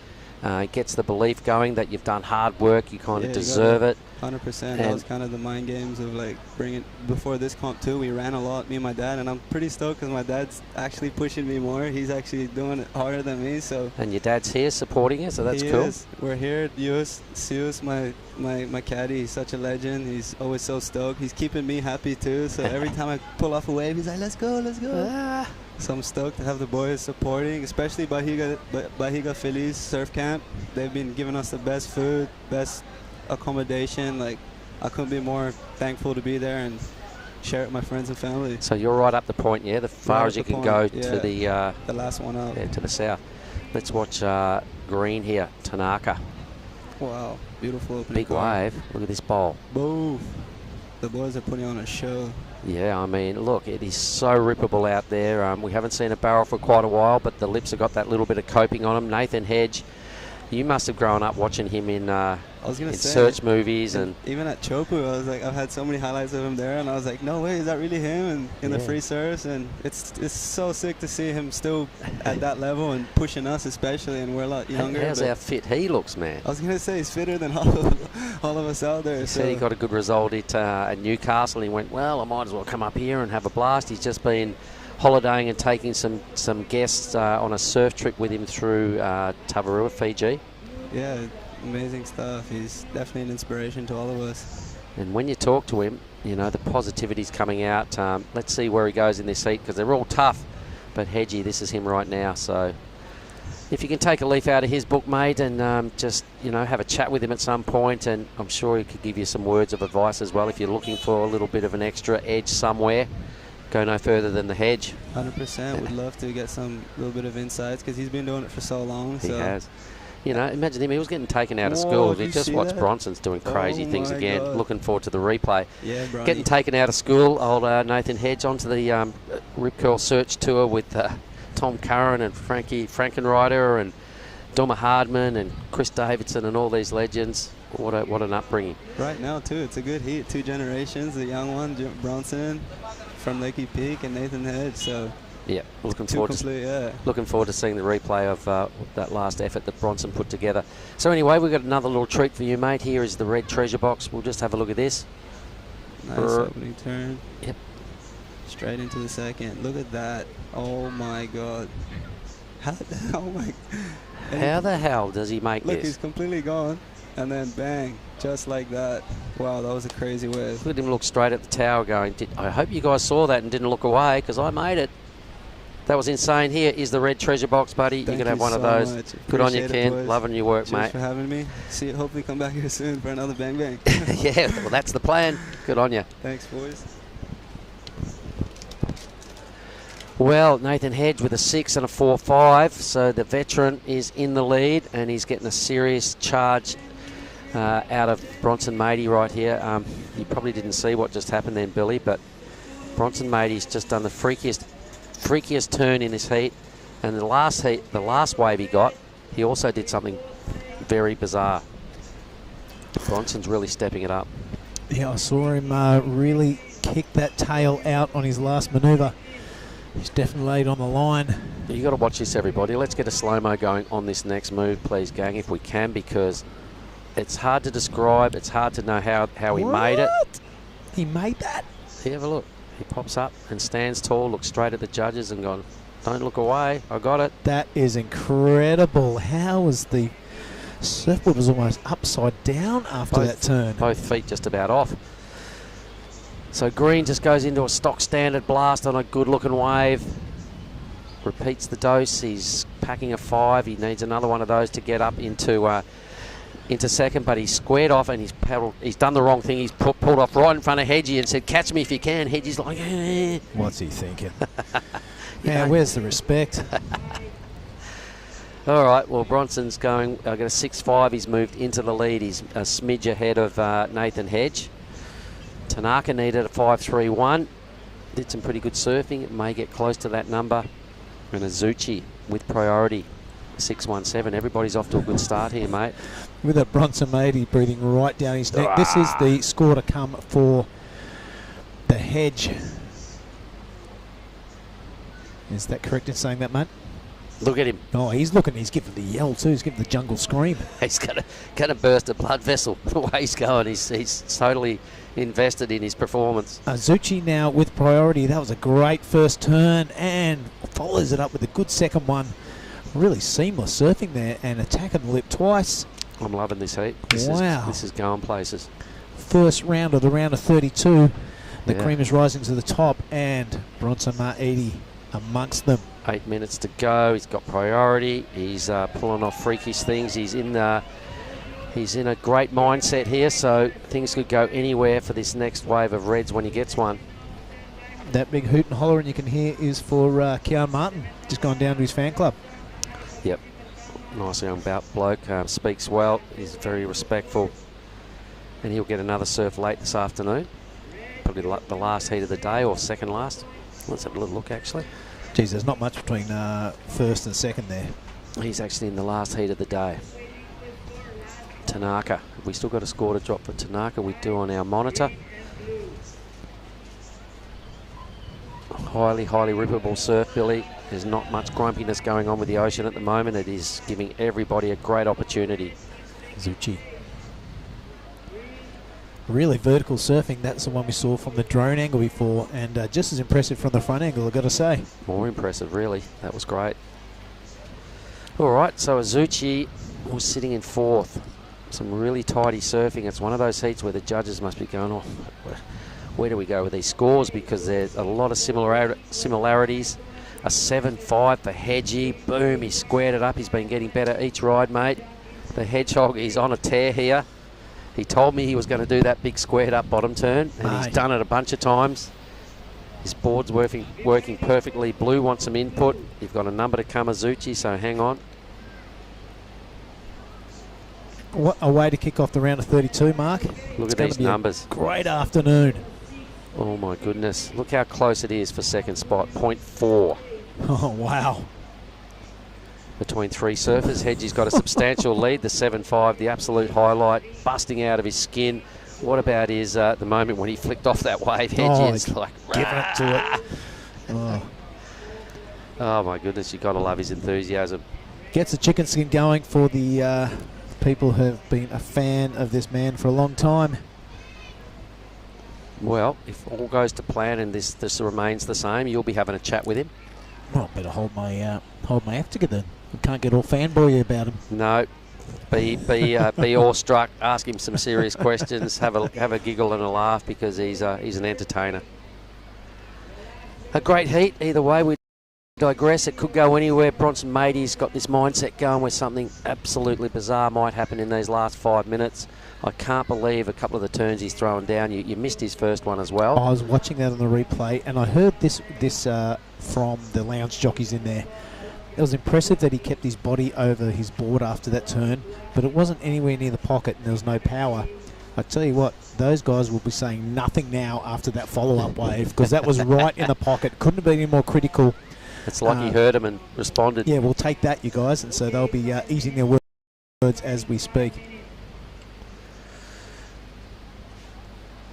Gets the belief going that you've done hard work. You kind of deserve it. 100%. That And- was kind of the mind games of like bringing. Before this comp too, we ran a lot, me and my dad, and I'm pretty stoked because my dad's actually pushing me more. He's actually doing it harder than me. So. And your dad's here supporting you, so that's He cool. is. We're here. Sius, my caddy, he's such a legend. He's always so stoked. He's keeping me happy too. So every time I pull off a wave, he's like, "Let's go, let's go." So I'm stoked to have the boys supporting, especially Bahiga Feliz Surf Camp. They've been giving us the best food, best accommodation. Like, I couldn't be more thankful to be there and share it with my friends and family. So you're right up the point, yeah, the far Right as up you the can go point, to yeah. the The last one up. Yeah, to the south. Let's watch green here, Tanaka. Wow, beautiful opening Big car. wave. Look at this bowl. Boom. The boys are putting on a show. Yeah, I mean, look, it is so rippable out there. We haven't seen a barrel for quite a while, but the lips have got that little bit of coping on them. Nathan Hedge, you must have grown up watching him in search movies and even at Chopu, I was like, I've had so many highlights of him there, and I was like, no way, is that really him? And in the Yeah. free surfs, and it's so sick to see him still at that level and pushing us, especially, and we're a lot younger. how's but how fit he looks, man. I was gonna say he's fitter than all of us out there. He so said he got a good result at Newcastle. He went, well, I might as well come up here and have a blast. He's just been holidaying and taking some guests on a surf trip with him through Tavarua, Fiji. yeah, amazing stuff. He's definitely an inspiration to all of us. And when you talk to him, you know, the positivity's coming out. Let's see where he goes in this heat because they're all tough. But Hedgie, this is him right now. So if you can take a leaf out of his book, mate, and just, you know, have a chat with him at some point, and I'm sure he could give you some words of advice as well if you're looking for a little bit of an extra edge somewhere. Go no further than the Hedge. 100%. Would love to get some little bit of insights because he's been doing it for so long. He so. has. You know, imagine him. He was getting taken out of Whoa, school. did He you just see watched that? Bronson's doing crazy Oh things my again. God. Looking forward to the replay. Yeah, Bronny. Getting taken out of school. Old Nathan Hedge onto the Rip Curl Search Tour with Tom Curran and Frankie Frankenreiter and Duma Hardman and Chris Davidson and all these legends. What an upbringing. Right now, too, it's a good heat. 2 generations, the young one, Bronson from Lakey Peak, and Nathan Hedge. So yeah, looking forward to seeing the replay of that last effort that Bronson put together. So anyway, we've got another little treat for you, mate. Here is the red treasure box. We'll just have a look at this. Nice opening turn. Yep. Straight into the second. Look at that. Oh my God. How the hell does he make this? Look, he's completely gone. And then bang, just like that. Wow, that was a crazy wave. Look at him look straight at the tower going, I hope you guys saw that and didn't look away because I made it. That was insane. Here is the red treasure box, buddy. You can have one of those. Good on you, Ken. Loving your work, Cheers mate. for having me. See you. Hopefully come back here soon for another bang bang. Yeah, well, that's the plan. Good on you. Thanks, boys. Well, Nathan Hedge with a 6 and a 4-5. So the veteran is in the lead and he's getting a serious charge out of Bronson Matey right here. You probably didn't see what just happened then, Billy, but Bronson Matey's just done the freakiest turn in this heat. And the last wave he got, he also did something very bizarre. Bronson's really stepping it up. Yeah, I saw him really kick that tail out on his last manoeuvre. He's definitely laid on the line. You got to watch this, everybody. Let's get a slow-mo going on this next move, please, gang, if we can, because it's hard to describe. It's hard to know how he made it. He made that? Here, have a look. He pops up and stands tall, looks straight at the judges and gone, don't look away, I got it. That is incredible. How was the surfboard was almost upside down after that turn? Both feet just about off. So Green just goes into a stock standard blast on a good-looking wave. Repeats the dose. He's packing a 5. He needs another one of those to get up into second, but he's squared off and he's done the wrong thing. He's pulled off right in front of Hedgie and said, catch me if you can. Hedgie's like, eh. What's he thinking? Yeah, where's the respect? All right, well, Bronson's going, I've got a 6-5. He's moved into the lead. He's a smidge ahead of Nathan Hedge. Tanaka needed a 5.31. Did some pretty good surfing. It may get close to that number. And Azuchi with priority, 6.17. Everybody's off to a good start here, mate. With that Bronson Matey breathing right down his neck. This is the score to come for the Hedge. Is that correct in saying that, mate? Look at him. Oh, he's looking. He's giving the yell too. He's giving the jungle scream. He's gonna burst a blood vessel the way he's going. He's totally invested in his performance. Azuchi now with priority. That was a great first turn and follows it up with a good second one. Really seamless surfing there and attacking the lip twice. I'm loving this heat. This is going places. First round of the round of 32. The cream is rising to the top and Bronson Matey amongst them. 8 minutes to go. He's got priority. He's pulling off freakish things. He's in a great mindset here, so things could go anywhere for this next wave of reds when he gets one. That big hoot and holler, and you can hear, is for Kean Martin. Just gone down to his fan club. Yep. Nice young bloke. Speaks well. He's very respectful. And he'll get another surf late this afternoon. Probably the last heat of the day or second last. Let's have a little look, actually. Geez, there's not much between first and second there. He's actually in the last heat of the day. Tanaka. Have we still got a score to drop for Tanaka? We do on our monitor. Highly rippable surf, Billy. There's not much grumpiness going on with the ocean at the moment. It is giving everybody a great opportunity. Zucchi. Really vertical surfing. That's the one we saw from the drone angle before, and just as impressive from the front angle, I've got to say. More impressive, really. That was great. All right, so Azuchi was sitting in fourth. Some really tidy surfing. It's one of those heats where the judges must be going, oh, where do we go with these scores? Because there's a lot of similarities. A 7.5 for Hedgie. Boom, he squared it up. He's been getting better each ride, mate. The Hedgehog is on a tear here. He told me he was going to do that big squared up bottom turn, and he's done it a bunch of times. His board's working perfectly. Blue wants some input. You've got a number to come, Azuchi, so hang on. What a way to kick off the round of 32, Mark. Look at these numbers. Great afternoon. Oh, my goodness. Look how close it is for second spot, 0.4. Oh, wow. between three surfers. Hedgie's got a substantial lead, the 7.5, the absolute highlight, busting out of his skin. What about his the moment when he flicked off that wave? Hedgie is like giving it to it. Oh my goodness, you've got to love his enthusiasm. Gets the chicken skin going for the people who have been a fan of this man for a long time. Well, if all goes to plan and this remains the same, you'll be having a chat with him. Well, better hold my act together. We can't get all fanboy about him. No, be awestruck. Ask him some serious questions. Have a giggle and a laugh because he's an entertainer. A great heat either way. We digress. It could go anywhere. Bronson Matey's got this mindset going where something absolutely bizarre might happen in these last 5 minutes. I can't believe a couple of the turns he's throwing down. You missed his first one as well. I was watching that on the replay, and I heard this from the lounge jockeys in there. It was impressive that he kept his body over his board after that turn, but it wasn't anywhere near the pocket, and there was no power. I tell you what, those guys will be saying nothing now after that follow-up wave, because that was right in the pocket. Couldn't have been any more critical. It's like he heard him and responded. Yeah, we'll take that, you guys, and so they'll be eating their words as we speak.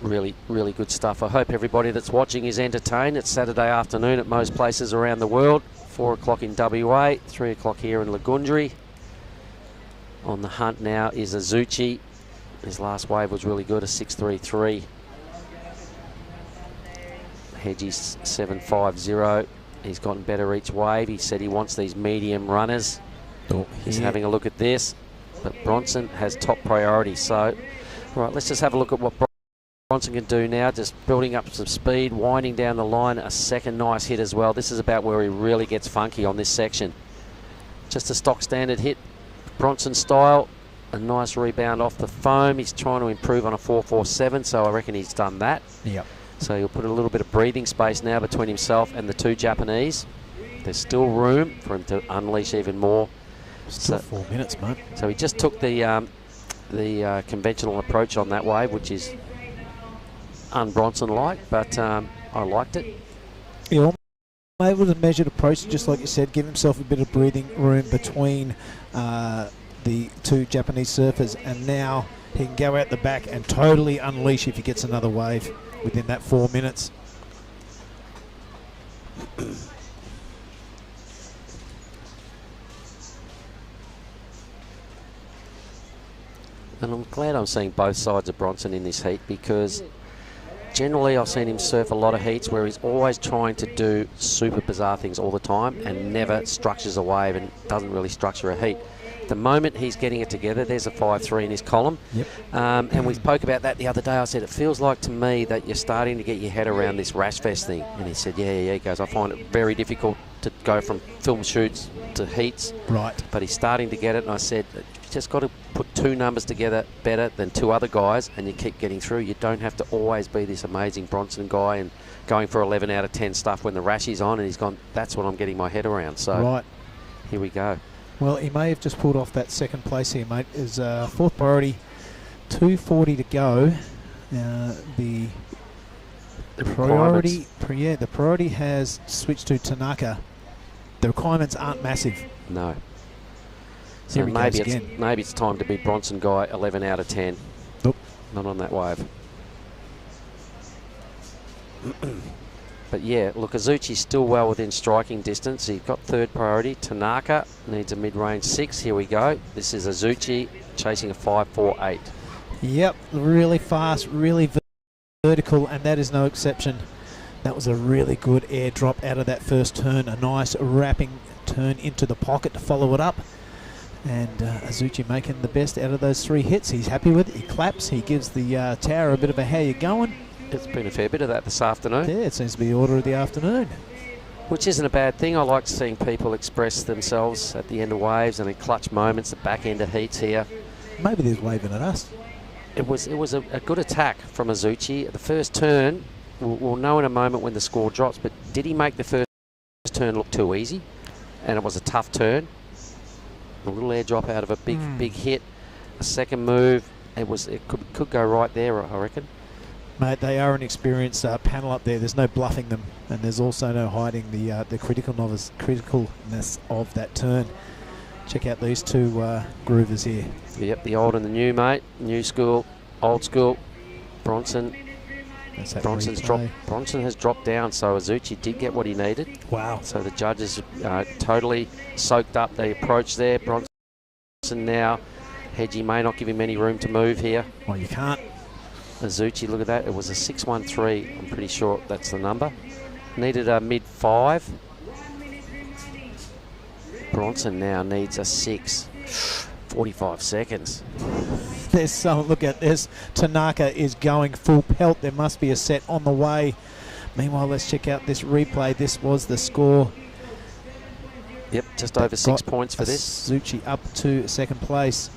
Really, really good stuff. I hope everybody that's watching is entertained. It's Saturday afternoon at most places around the world. 4 o'clock in WA, 3 o'clock here in Lagundri. On the hunt now is Azuchi. His last wave was really good, a 6.33. Hedgie's 7.50. He's gotten better each wave. He said he wants these medium runners. He's having a look at this. But Bronson has top priority. So, right, let's just have a look at what Bronson can do now, just building up some speed, winding down the line, a second nice hit as well. This is about where he really gets funky on this section. Just a stock standard hit, Bronson style, a nice rebound off the foam. He's trying to improve on a 4.47, so I reckon he's done that. Yep. So he'll put a little bit of breathing space now between himself and the two Japanese. There's still room for him to unleash even more. Still 4 minutes, mate. So he just took the conventional approach on that wave, which is un-Bronson-like, but I liked it. Yeah, able to measured approach, just like you said, give himself a bit of breathing room between the two Japanese surfers, and now he can go out the back and totally unleash if he gets another wave within that 4 minutes. And I'm glad I'm seeing both sides of Bronson in this heat, because generally I've seen him surf a lot of heats where he's always trying to do super bizarre things all the time and never structures a wave and doesn't really structure a heat. The moment he's getting it together, there's a 5.3 in his column. Yep. And we spoke about that the other day. I said, it feels like to me that you're starting to get your head around this rash fest thing. And he said, yeah. He goes, I find it very difficult to go from film shoots to heats. Right. But he's starting to get it. And I said, you just got to put two numbers together better than two other guys, and you keep getting through. You don't have to always be this amazing Bronson guy and going for 11 out of 10 stuff when the rash is on. And he's gone, that's what I'm getting my head around. So right. Here we go. Well, he may have just pulled off that second place here, mate. Is fourth priority, 2:40 to go. The priority has switched to Tanaka. The requirements aren't massive. No. So maybe it's time to be Bronson guy 11 out of 10. Nope. Not on that wave. But yeah, look, Azuchi's still well within striking distance. He's got third priority. Tanaka needs a mid-range 6. Here we go. This is Azuchi chasing a 5.48. Yep, really fast, really vertical, and that is no exception. That was a really good airdrop out of that first turn. A nice wrapping turn into the pocket to follow it up. And Azuchi making the best out of those 3 hits. He's happy with it. He claps. He gives the tower a bit of a how you going. It's been a fair bit of that this afternoon. Yeah, it seems to be the order of the afternoon. Which isn't a bad thing. I like seeing people express themselves at the end of waves and in clutch moments, the back end of heats here. Maybe there's waving at us. It was a good attack from Azuchi. The first turn, we'll know in a moment when the score drops, but did he make the first turn look too easy? And it was a tough turn. A little airdrop out of a big hit. A second move, it could go right there, I reckon. Mate, they are an experienced panel up there. There's no bluffing them, and there's also no hiding the criticalness of that turn. check out these two groovers here. Yep, the old and the new, mate. New school, old school. Bronson. Bronson has dropped down, so Azuchi did get what he needed. Wow. So the judges totally soaked up the approach there. Bronson now. Hedgie may not give him any room to move here. Well, you can't. Azuchi, look at that. It was a 6-1-3. I'm pretty sure that's the number. Needed a mid-5. Bronson now needs a 6. 45 seconds. There's some, look at this. Tanaka is going full pelt. There must be a set on the way. Meanwhile, let's check out this replay. This was the score. Yep, just over 6 points for this. Azuchi up to second place.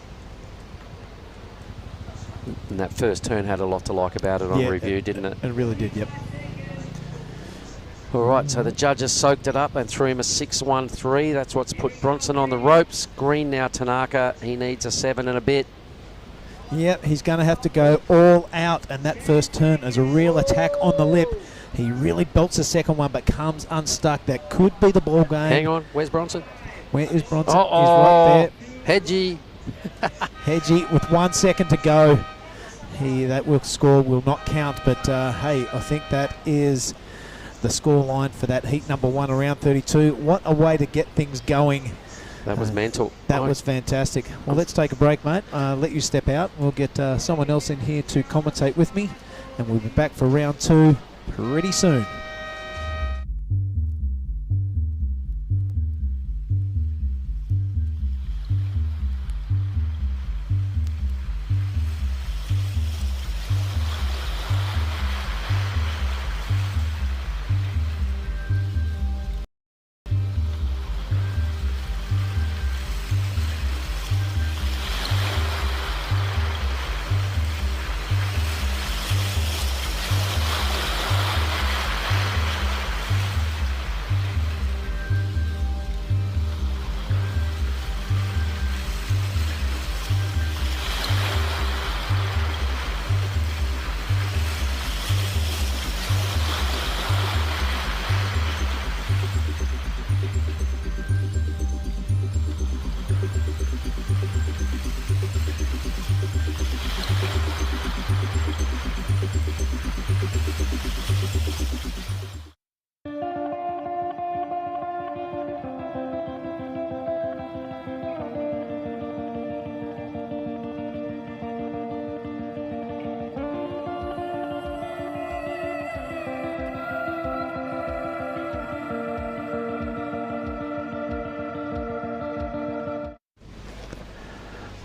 And that first turn had a lot to like about it on review, didn't it? It really did, yep. All right, so the judges soaked it up and threw him a 6-1-3. That's what's put Bronson on the ropes. Green now, Tanaka. He needs a 7 and a bit. Yep, he's going to have to go all out, and that first turn is a real attack on the lip. He really belts the second one, but comes unstuck. That could be the ball game. Hang on, where's Bronson? Where is Bronson? He's right there. Hedgie. Hedgie with 1 second to go. That score will not count, but hey, I think that is the score line for that heat number 1 around 32. What a way to get things going. That was mental. That was fantastic. Well, let's take a break, mate. Let you step out. We'll get someone else in here to commentate with me, and we'll be back for round 2 pretty soon.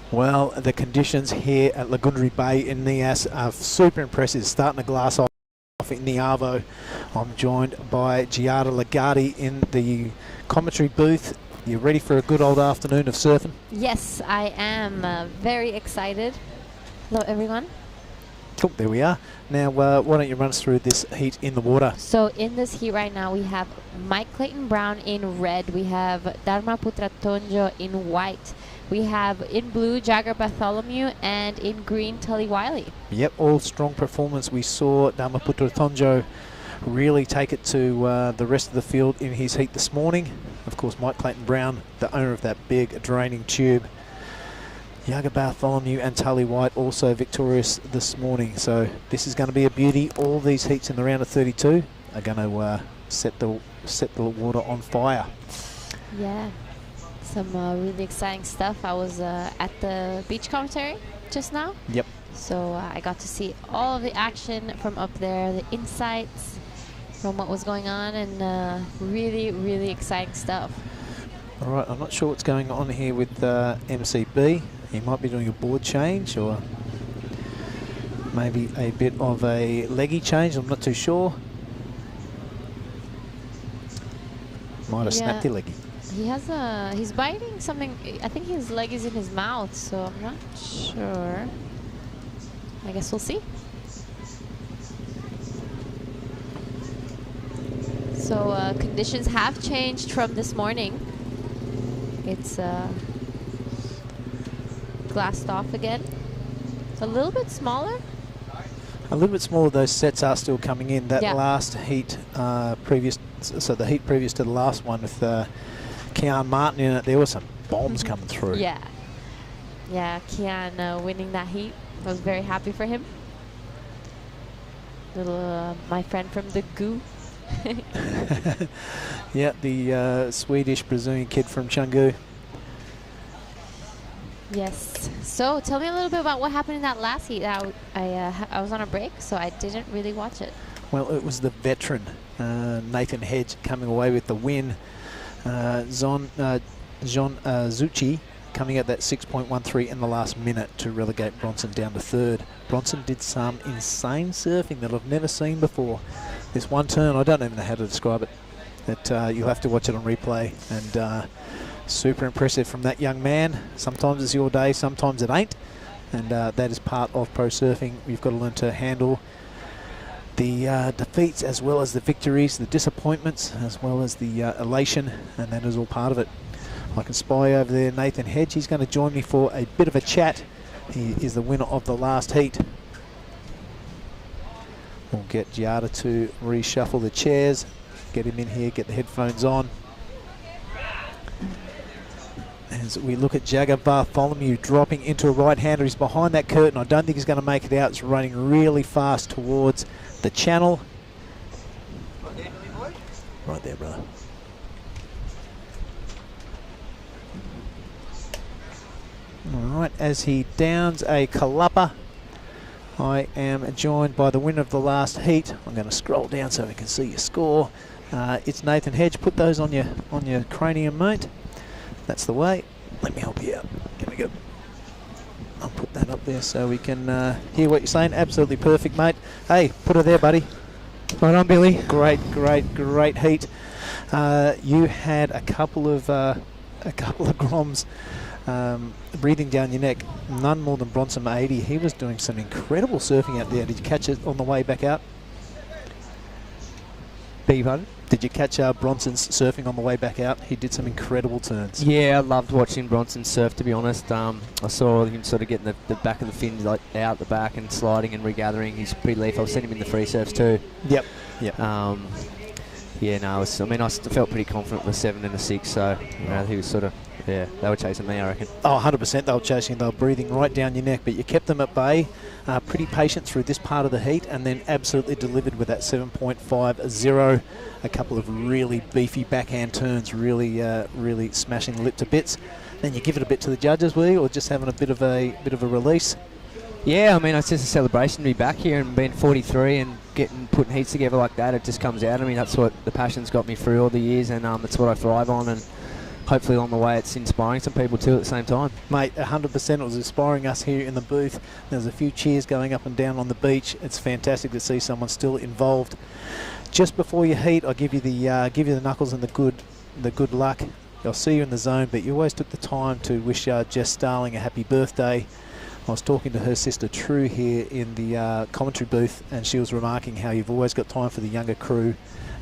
Well, the conditions here at Lagundri Bay in Nias are super impressive. Starting to glass off in the Arvo. I'm joined by Giada Lagardi in the commentary booth. You ready for a good old afternoon of surfing? Yes, I am very excited. Hello, everyone. Cool, there we are. Now, why don't you run us through this heat in the water? So in this heat right now, we have Mike Clayton Brown in red. We have Dharma Putra Tonjo in white. We have in blue Jagger Bartholomew and in green Tully Wiley. Yep, all strong performance. We saw Dharmaputra Tonjo really take it to the rest of the field in his heat this morning. Of course, Mike Clayton Brown, the owner of that big draining tube. Jagger Bartholomew and Tully White also victorious this morning. So this is going to be a beauty. All these heats in the round of 32 are going to set the water on fire. Yeah. Some really exciting stuff. I was at the beach commentary just now. Yep. So I got to see all of the action from up there, the insights from what was going on, and really, really exciting stuff. All right, I'm not sure what's going on here with MCB. He might be doing a board change or maybe a bit of a leggy change. I'm not too sure. Might have snapped your leg. He has he's biting something. I think his leg is in his mouth, so I'm not sure. I guess we'll see. So conditions have changed from this morning. It's glassed off again. It's a little bit smaller. A little bit smaller. Those sets are still coming in. That Yeah. last heat previous, so the heat previous to the last one with Kean Martin in it, there were some bombs coming through. Yeah. Yeah, Kian winning that heat. I was very happy for him. Little my friend from the GU. Yeah, the Swedish Brazilian kid from Chengdu. Yes. So tell me a little bit about what happened in that last heat. I was on a break, so I didn't really watch it. Well, it was the veteran Nathan Hedge coming away with the win. John Zucchi coming at that 6.13 in the last minute to relegate Bronson down to third. Bronson did some insane surfing that I've never seen before. This one turn, I don't even know how to describe it. That you'll have to watch it on replay. And super impressive from that young man. Sometimes it's your day, sometimes it ain't. And that is part of pro surfing. You've got to learn to handle the defeats as well as the victories, the disappointments as well as the elation, and that is all part of it. I can spy over there Nathan Hedge. He's going to join me for a bit of a chat. He is the winner of the last heat. We'll get Giada to reshuffle the chairs, get him in here, get the headphones on. As we look at Jagger Bartholomew dropping into a right-hander. He's behind that curtain. I don't think he's going to make it out. It's running really fast towards the channel. Right there, brother. All right, as he downs a Kalapa, I am joined by the winner of the last heat. I'm going to scroll down so we can see your score. It's Nathan Hedge. Put those on your cranium, mate. That's the way. Let me help you out. Here we go. I'll put that up there so we can hear what you're saying. Absolutely perfect, mate. Hey, put her there, buddy. Right on, Billy. Great heat. You had a couple of groms breathing down your neck. None more than Bronson 80. He was doing some incredible surfing out there. Did you catch it on the way back out? Beg your pardon? Did you catch Bronson's surfing on the way back out? He did some incredible turns. Yeah, I loved watching Bronson surf, to be honest. I saw him sort of getting the back of the fin like out the back and sliding and regathering. He's pretty lethal. I've seen him in the free surfs too. Yep. Yeah, no, I felt pretty confident with a 7 and a 6, so he was sort of, they were chasing me, I reckon. Oh, 100% they were chasing. They were breathing right down your neck, but you kept them at bay, pretty patient through this part of the heat, and then absolutely delivered with that 7.50. A couple of really beefy backhand turns, really smashing the lip to bits. Then you give it a bit to the judges, will you, or just having a bit of a release? Yeah, I mean, it's just a celebration to be back here and being 43 and putting heats together like that. It just comes out. I mean, that's what the passion's got me through all the years, and it's what I thrive on. And hopefully along the way, it's inspiring some people too at the same time. Mate, 100%. It was inspiring us here in the booth. There's a few cheers going up and down on the beach. It's fantastic to see someone still involved. Just before you heat, I'll give you the knuckles and the good luck. I'll see you in the zone, but you always took the time to wish Jess Starling a happy birthday. I was talking to her sister True here in the commentary booth, and she was remarking how you've always got time for the younger crew,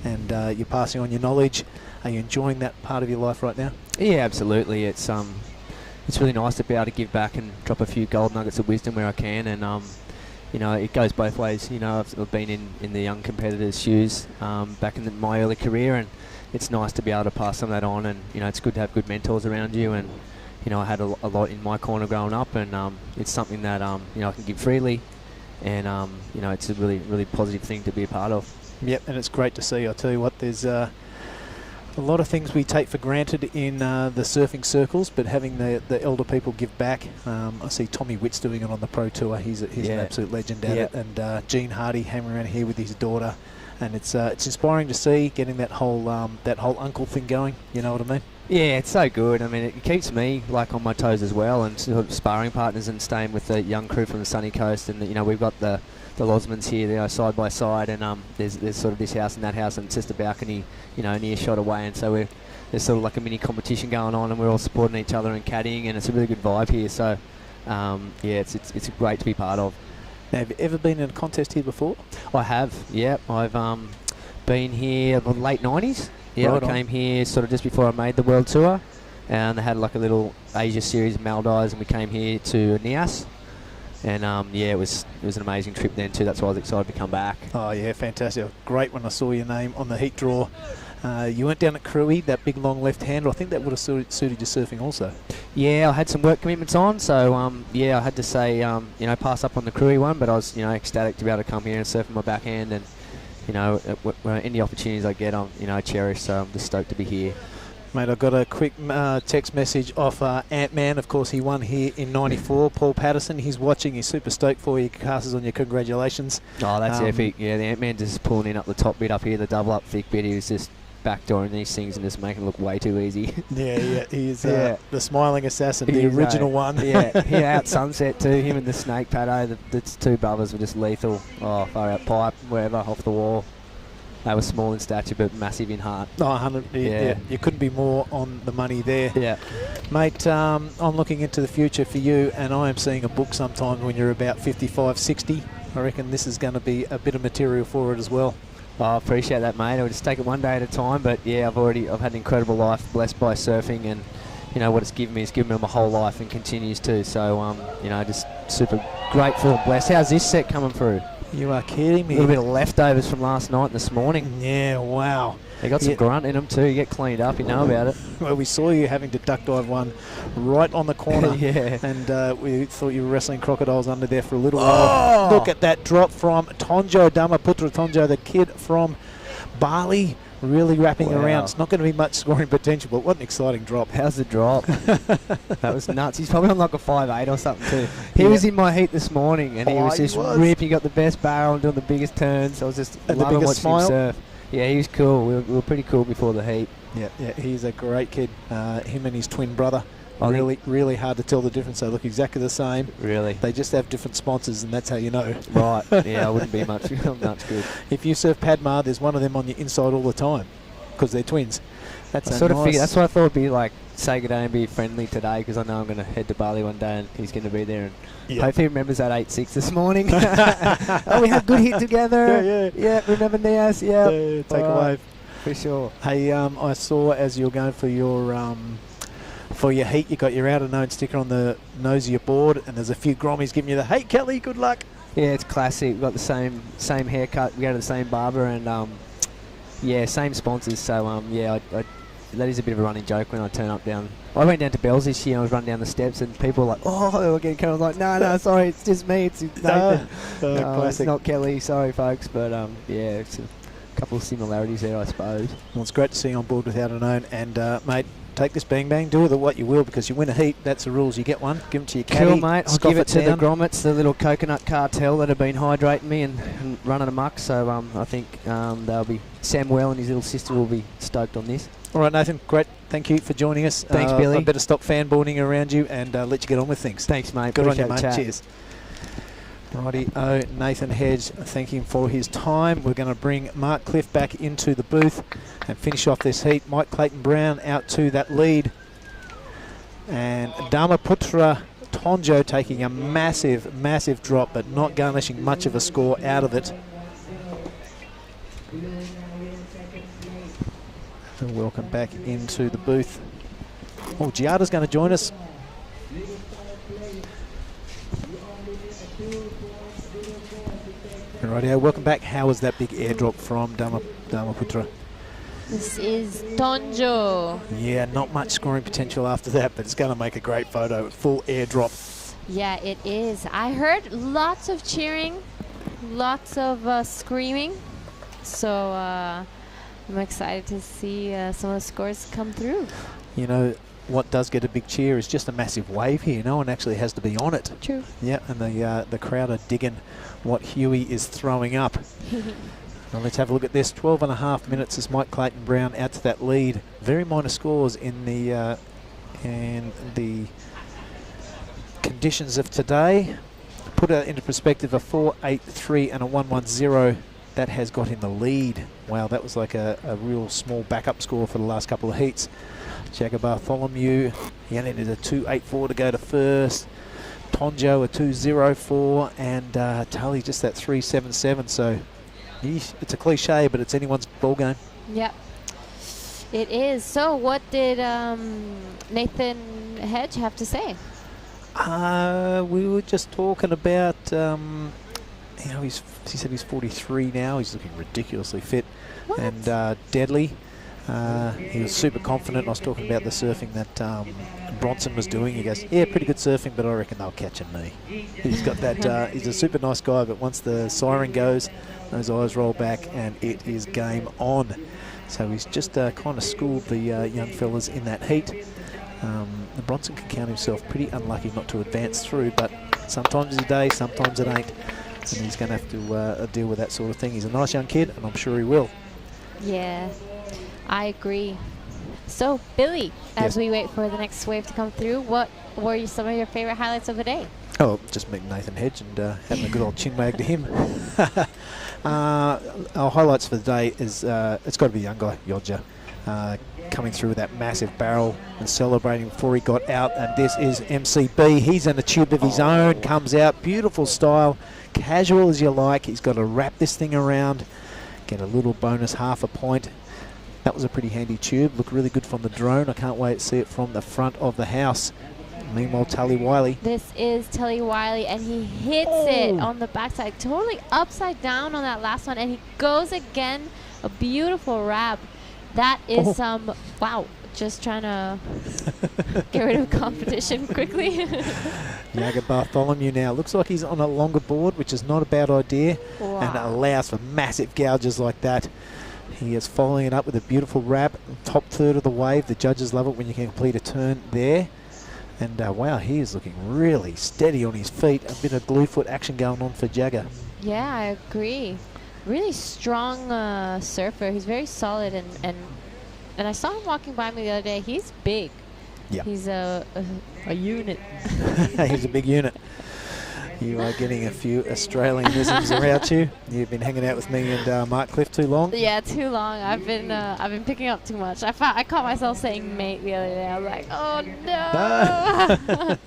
and you're passing on your knowledge. Are you enjoying that part of your life right now? Yeah, absolutely. It's really nice to be able to give back and drop a few gold nuggets of wisdom where I can, and it goes both ways. I've been in the young competitors' shoes back in my early career, and it's nice to be able to pass some of that on, and it's good to have good mentors around you, and I had a lot in my corner growing up, and it's something that I can give freely, and it's a really positive thing to be a part of. Yep, and it's great to see. I tell you what, there's a lot of things we take for granted in the surfing circles, but having the elder people give back. I see Tommy Witt's doing it on the Pro Tour. He's an absolute legend at it, and Gene Hardy hanging around here with his daughter, and it's inspiring to see getting that whole uncle thing going. You know what I mean? Yeah, it's so good. I mean, it keeps me on my toes as well, and sort of sparring partners and staying with the young crew from the sunny coast. And we've got the Losmans here, side by side, and there's sort of this house and that house, and it's just a balcony, near shot away. And so there's sort of like a mini competition going on, and we're all supporting each other and caddying, and it's a really good vibe here. So it's great to be part of. Now, have you ever been in a contest here before? I have. Yeah, I've been here in the late 90s. Yeah, right, I came here sort of just before I made the world tour, and they had like a little Asia series of Maldives, and we came here to Nias, and it was an amazing trip then too. That's why I was excited to come back. Oh yeah, fantastic! Great when I saw your name on the heat draw. You went down at Cruy, that big long left-hander. I think that would have suited your surfing also. Yeah, I had some work commitments on, so yeah, I had to say, pass up on the Cruy one, but I was, ecstatic to be able to come here and surf on my backhand, and any opportunities I get, I cherish. So I'm just stoked to be here. Mate, I got a quick text message off Ant-Man. Of course, he won here in '94. Paul Patterson, he's watching. He's super stoked for you. Passes on your congratulations. Oh, that's epic. Yeah, the Ant-Man just pulling in up the top bit up here, the double up thick bit. He was just backdooring these things and just making it look way too easy. Yeah, he's the smiling assassin, the original one. Yeah, he out sunset too. Him and the snake paddo, the two brothers were just lethal. Oh, far out pipe, wherever, off the wall. They were small in stature but massive in heart. Oh, 100. Yeah, you couldn't be more on the money there. Yeah. Mate, I'm looking into the future for you, and I am seeing a book sometime when you're about 55, 60. I reckon this is going to be a bit of material for it as well. Oh, I appreciate that, mate. I'll just take it one day at a time, but yeah, I've had an incredible life, blessed by surfing, and what it's given me my whole life and continues to. So, just super grateful and blessed. How's this set coming through? You are kidding me. A little bit of leftovers from last night and this morning. Yeah, wow. They got some grunt in them too. You get cleaned up, you know about it. Well, we saw you having to duck dive one right on the corner. Yeah. And we thought you were wrestling crocodiles under there for a little while. Look at that drop from Tonjo, Dharmaputra Tonjo, the kid from Bali. Really wrapping around. It's not going to be much scoring potential, but what an exciting drop. How's the drop? That was nuts. He's probably on like a 5'8" or something too. He was in my heat this morning, and he was just ripping. He got the best barrel and doing the biggest turns. I was just loving watching him surf. Yeah, he was cool. We were pretty cool before the heat. Yeah, he's a great kid. Him and his twin brother. Really hard to tell the difference. They look exactly the same. Really? They just have different sponsors, and that's how you know. Right. Yeah, I wouldn't be much good. If you surf Padma, there's one of them on your inside all the time because they're twins. That's I sort of figured. That's why I thought it'd be like say good day and be friendly today, because I know I'm going to head to Bali one day and he's going to be there, and hopefully he remembers that 8-6 this morning. Oh, we had good hit together. Yeah. Remember Nias? Yeah. Take a wave for sure. Hey, I saw as you were going for your heat, you got your out of known sticker on the nose of your board, and there's a few grommies giving you the "Hey Kelly, good luck." Yeah, it's classic. We've got the same haircut. We go to the same barber, and same sponsors. So that is a bit of a running joke when I turn up down. I went down to Bell's this year and I was running down the steps, and people were like, "Oh," they were getting kind of like, "No, sorry, it's just me. It's Nathan. It's not Kelly. Sorry, folks." But it's a couple of similarities there, I suppose. Well, it's great to see you on board with Out of Known, and mate, take this bang bang, do with it what you will, because you win a heat. That's the rules. You get one, give them to your caddy. Cool, mate. I'll give it to the grommets, the little coconut cartel that have been hydrating me and running amok. So I think they'll be. Samuel and his little sister will be stoked on this. All right, Nathan. Great. Thank you for joining us. Thanks, Billy. I better stop fanboarding around you and let you get on with things. Thanks, mate. Good on you, mate. Chat. Cheers. Righty-o, Nathan Hedge, thank him for his time. We're going to bring Mark Cliff back into the booth and finish off this heat. Mike Clayton Brown out to that lead. And Dharmaputra Tonjo taking a massive, massive drop, but not garnishing much of a score out of it. And welcome back into the booth. Oh, Giada's going to join us. Rightio, welcome back. How was that big airdrop from Dharmaputra? This is Tonjo. Yeah, not much scoring potential after that, but it's going to make a great photo. Full airdrop. Yeah, it is. I heard lots of cheering, lots of screaming. So I'm excited to see some of the scores come through. You know, what does get a big cheer is just a massive wave here. No one actually has to be on it. True. Yeah, and the crowd are digging what Huey is throwing up. Now let's have a look at this. 12.5 minutes as Mike Clayton Brown out to that lead. Very minor scores in the conditions of today. Put it into perspective, a 4.83 and a 1.10. That has got him the lead. Wow, that was like a real small backup score for the last couple of heats. Jagger Bartholomew, he only needed a 2.84 to go to first. Tonjo a 2.04, and Tully just that 3.77. So it's a cliche, but it's anyone's ball game. Yep, it is. So what did Nathan Hedge have to say? We were just talking about, you know, he said he's 43 now. He's looking ridiculously fit and deadly. He was super confident. I was talking about the surfing that Bronson was doing. He goes, yeah, pretty good surfing, but I reckon they'll catch me. He's got that, he's a super nice guy, but once the siren goes, those eyes roll back and it is game on. So he's just kind of schooled the young fellas in that heat. The Bronson can count himself pretty unlucky not to advance through, but sometimes it's a day, sometimes it ain't. And he's going to have to deal with that sort of thing. He's a nice young kid, and I'm sure he will. Yeah, I agree. So, Billy, as we wait for the next wave to come through, what were some of your favorite highlights of the day? Oh, just meeting Nathan Hedge and having a good old chin wag to him. Our highlights for the day is it's got to be young guy, Yodja, coming through with that massive barrel and celebrating before he got out. And this is MCB. He's in a tube of his own, comes out, beautiful style, casual as you like. He's got to wrap this thing around, get a little bonus half a point. That was a pretty handy tube. Looked really good from the drone. I can't wait to see it from the front of the house. Meanwhile, Tully Wiley. This is Tully Wiley, and he hits it on the backside, totally upside down on that last one, and he goes again. A beautiful wrap. That is wow, just trying to get rid of competition quickly. Jagger Bartholomew now. Looks like he's on a longer board, which is not a bad idea. Wow. And it allows for massive gouges like that. He is following it up with a beautiful wrap. Top third of the wave. The judges love it when you can complete a turn there. And wow, he is looking really steady on his feet. A bit of glue foot action going on for Jagger. Yeah, I agree. Really strong surfer. He's very solid, and I saw him walking by me the other day. He's big. Yeah. He's a unit. He's a big unit. You are getting a few Australianisms around you. You've been hanging out with me and Mark Cliff too long. Yeah, too long. I've been picking up too much. I caught myself saying mate the other day. I was like, oh no.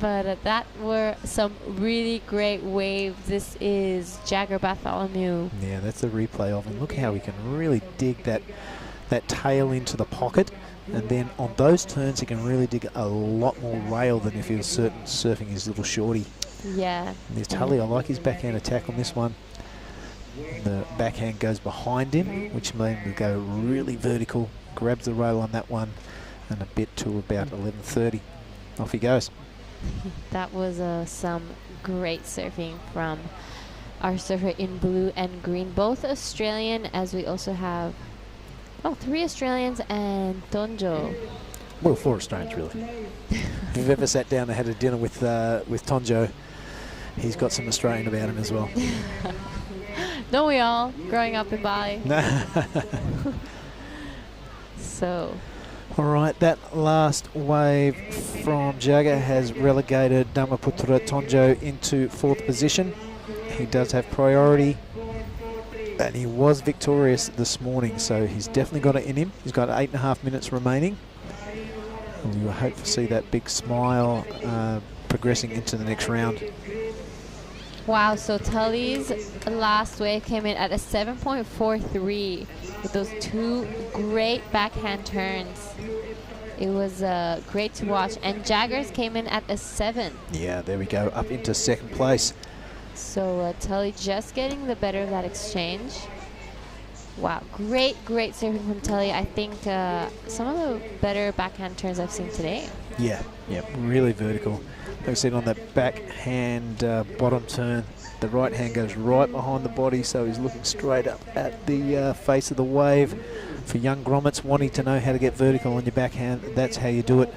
But that were some really great waves. This is Jagger Bartholomew. Yeah, that's the replay of him. Look how he can really dig that tail into the pocket. And then on those turns, he can really dig a lot more rail than if he was surfing his little shorty. Yeah. And there's Tully. I like his backhand attack on this one. The backhand goes behind him, which means we go really vertical. Grabs the rail on that one, and a bit to about 11:30. Off he goes. That was some great surfing from our surfer in blue and green, both Australian, as we also have 3 Australians and Tonjo. Well, 4 Australians, really. If you've ever sat down and had a dinner with Tonjo, he's got some Australian about him as well. Don't we all, growing up in Bali? So. All right, that last wave from Jagger has relegated Dhammaputra Tonjo into 4th position. He does have priority. And he was victorious this morning, so he's definitely got it in him. He's got 8.5 minutes remaining. And you hope to see that big smile progressing into the next round. Wow, so Tully's last wave came in at a 7.43 with those 2 great backhand turns. It was great to watch. And Jagger's came in at a 7. Yeah, there we go, up into 2nd place. So Tully just getting the better of that exchange. Wow, great surfing from Tully. I think some of the better backhand turns I've seen today. Yeah, really vertical. Like I said, on that backhand bottom turn, the right hand goes right behind the body, so he's looking straight up at the face of the wave. For young grommets wanting to know how to get vertical on your backhand, that's how you do it.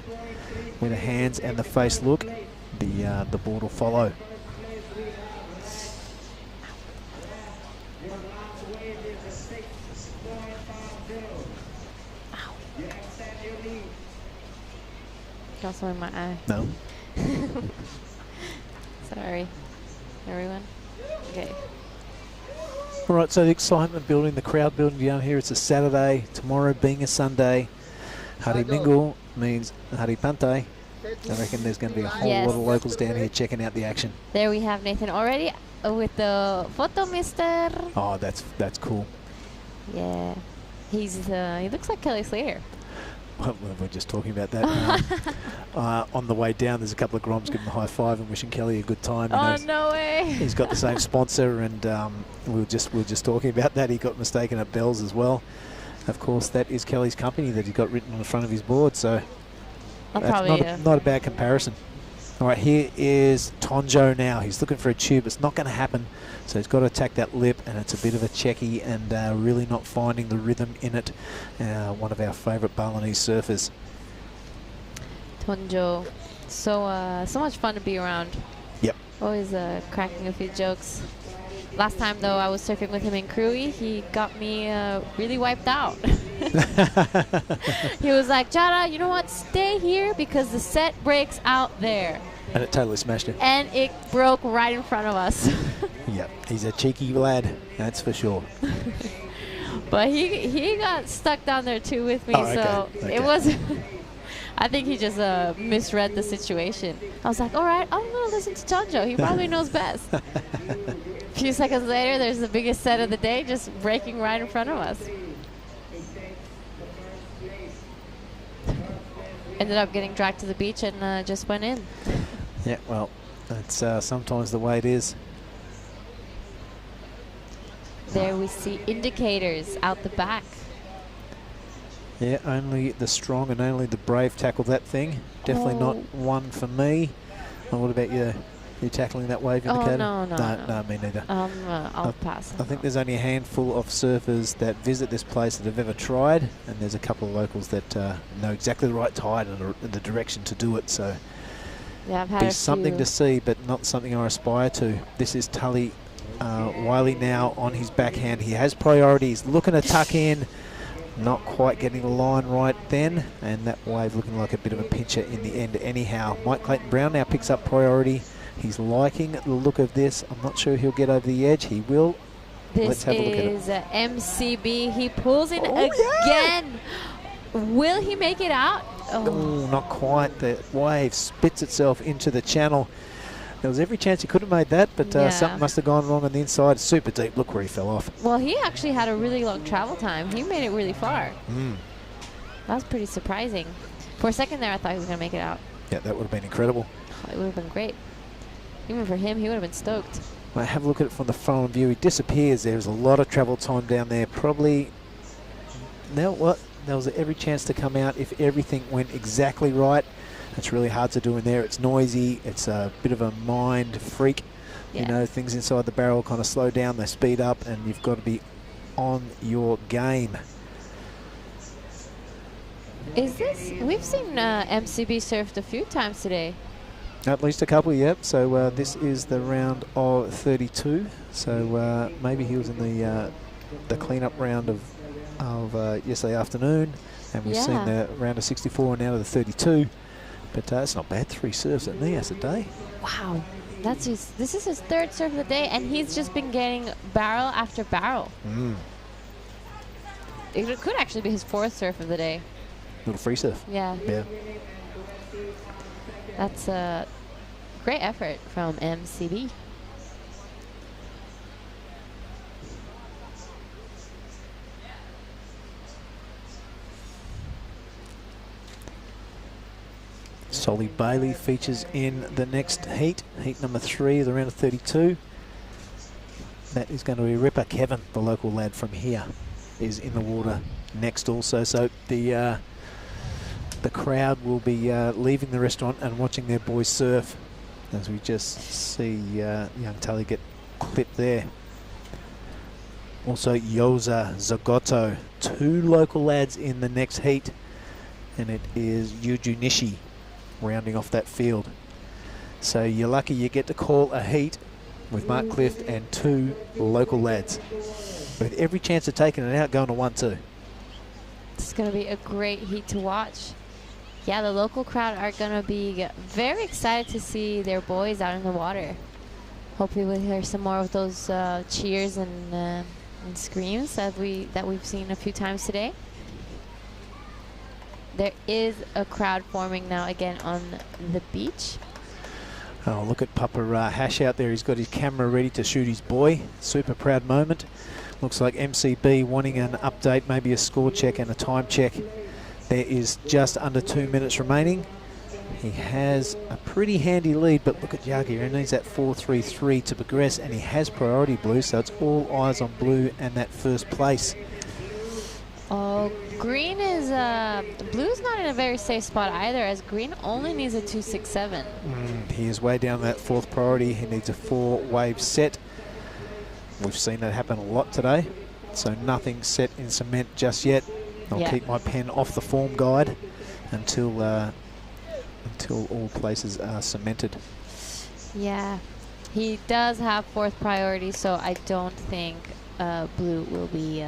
Where the hands and the face look, the board will follow. Got some in my eye. No. Sorry, everyone. Okay. All right, so the excitement building, the crowd building down here. It's a Saturday, tomorrow being a Sunday. Hari Minggu means Hari Pantai. I reckon there's going to be a whole lot of locals down here checking out the action. There we have Nathan already with the photo mister. Oh, that's cool. Yeah. He looks like Kelly Slater. Well, we're just talking about that. On the way down, there's a couple of Groms giving him a high five and wishing Kelly a good time. Oh, no way. He's got the same sponsor, and we were just talking about that. He got mistaken at Bell's as well. Of course, that is Kelly's company that he's got written on the front of his board, so that's not a bad comparison. All right, here is Tonjo now. He's looking for a tube. It's not going to happen, so he's got to attack that lip, and it's a bit of a checky and really not finding the rhythm in it. One of our favourite Balinese surfers. Tonjo. So much fun to be around. Yep. Always cracking a few jokes. Last time, though, I was surfing with him in Krui. He got me really wiped out. He was like, Jada, you know what? Stay here because the set breaks out there. And it totally smashed it. And it broke right in front of us. Yep, he's a cheeky lad, that's for sure. But he got stuck down there too with me, okay. It was... I think he just misread the situation. I was like, all right, I'm going to listen to Tonjo. He probably knows best. A few seconds later, there's the biggest set of the day just breaking right in front of us. Ended up getting dragged to the beach and just went in. Yeah, well, that's sometimes the way it is. There we see indicators out the back. Yeah, only the strong and only the brave tackle that thing. Definitely not one for me. And what about you? You tackling that wave indicator? No, me neither. I'll pass. I think there's only a handful of surfers that visit this place that have ever tried, and there's a couple of locals that know exactly the right tide and the direction to do it. So yeah, I've had something to see, but not something I aspire to. This is Tully Wiley now on his backhand. He has priority. He's looking to tuck in. Not quite getting the line right then, and that wave looking like a bit of a pincher in the end anyhow. Mike Clayton Brown now picks up priority. He's liking the look of this. I'm not sure he'll get over the edge. He will. Let's have a look at it. This is MCB. He pulls in again. Yeah. Will he make it out? Oh, not quite. The wave spits itself into the channel. There was every chance he could have made that, but something must have gone wrong on the inside. Super deep. Look where he fell off. Well, he actually had a really long travel time. He made it really far. That was pretty surprising. For a second there, I thought he was going to make it out. Yeah, that would have been incredible. Oh, it would have been great. Even for him, he would have been stoked. Well, have a look at it from the front view. He disappears. There's a lot of travel time down there. Probably, now what? There was every chance to come out if everything went exactly right. It's really hard to do in there. It's noisy. It's a bit of a mind freak. Yeah. You know, things inside the barrel kind of slow down, they speed up, and you've got to be on your game. Is this... We've seen MCB surfed a few times today. At least a couple, yep. So this is the round of 32. So maybe he was in the cleanup round of yesterday afternoon, and we've seen the round of 64 and now to the 32. But it's not bad. 3 surfs at Nias a day. Wow. This is his 3rd surf of the day, and he's just been getting barrel after barrel. It could actually be his 4th surf of the day. Little free surf. Yeah. That's a great effort from MCB. Solly Bailey features in the next heat number 3 of the round of 32. That is going to be Ripper. Kevin, the local lad from here, is in the water next also. So the crowd will be leaving the restaurant and watching their boys surf, as we just see young Tully get clipped there. Also Yoza Zagotto, 2 local lads in the next heat, and it is Yuju Nishi rounding off that field. So you're lucky you get to call a heat with Mark Clift and 2 local lads, with every chance of taking it out, going to 1-2. It's going to be a great heat to watch. Yeah, the local crowd are going to be very excited to see their boys out in the water. Hopefully we'll hear some more of those cheers and screams that we've seen a few times today. There is a crowd forming now again on the beach. Oh, look at Papa Hash out there. He's got his camera ready to shoot his boy. Super proud moment. Looks like MCB wanting an update, maybe a score check and a time check. There is just under 2 minutes remaining. He has a pretty handy lead, but look at Yagi. He needs that 4.33 to progress, and he has priority blue, so it's all eyes on blue and that first place. Oh, green is blue's not in a very safe spot either, as green only needs a 2.67. He is way down that fourth priority. He needs a 4-wave set. We've seen that happen a lot today, so nothing set in cement just yet. I'll keep my pen off the form guide until all places are cemented. Yeah, he does have fourth priority, so I don't think blue will be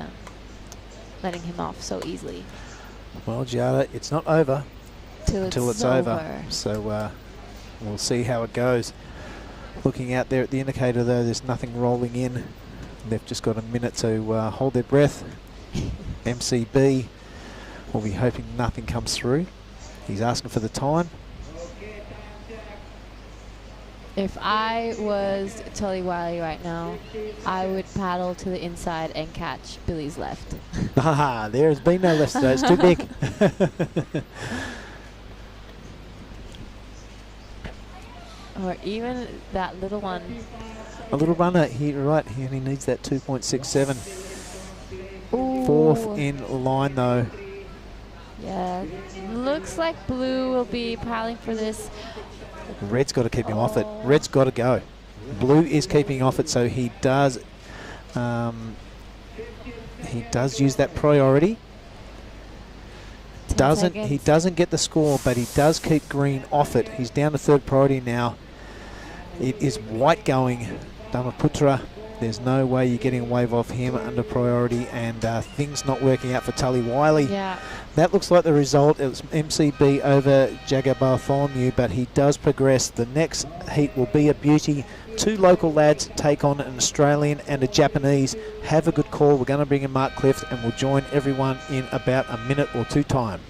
letting him off so easily. Well, Giada, it's not over till it's over. So we'll see how it goes. Looking out there at the indicator, though, there's nothing rolling in. They've just got a minute to hold their breath. MCB will be hoping nothing comes through. He's asking for the time. If I was Tully Wiley right now, I would paddle to the inside and catch Billy's left. There has been no left today. It's too big. Or even that little one. A little runner here, right? He only needs that 2.67. Fourth in line, though. Yeah, looks like blue will be paddling for this. Red's got to keep him off it. Red's got to go. Blue is keeping off it, so he does use that priority. He doesn't get the score, but he does keep green off it. He's down to third priority now. It is white going. Dharmaputra, there's no way you're getting a wave off him under priority, and things not working out for Tully Wiley. Yeah. That looks like the result. It was MCB over Jagger Bartholomew, but he does progress. The next heat will be a beauty. Two local lads take on an Australian and a Japanese. Have a good call. We're going to bring in Mark Clift, and we'll join everyone in about a minute or two time.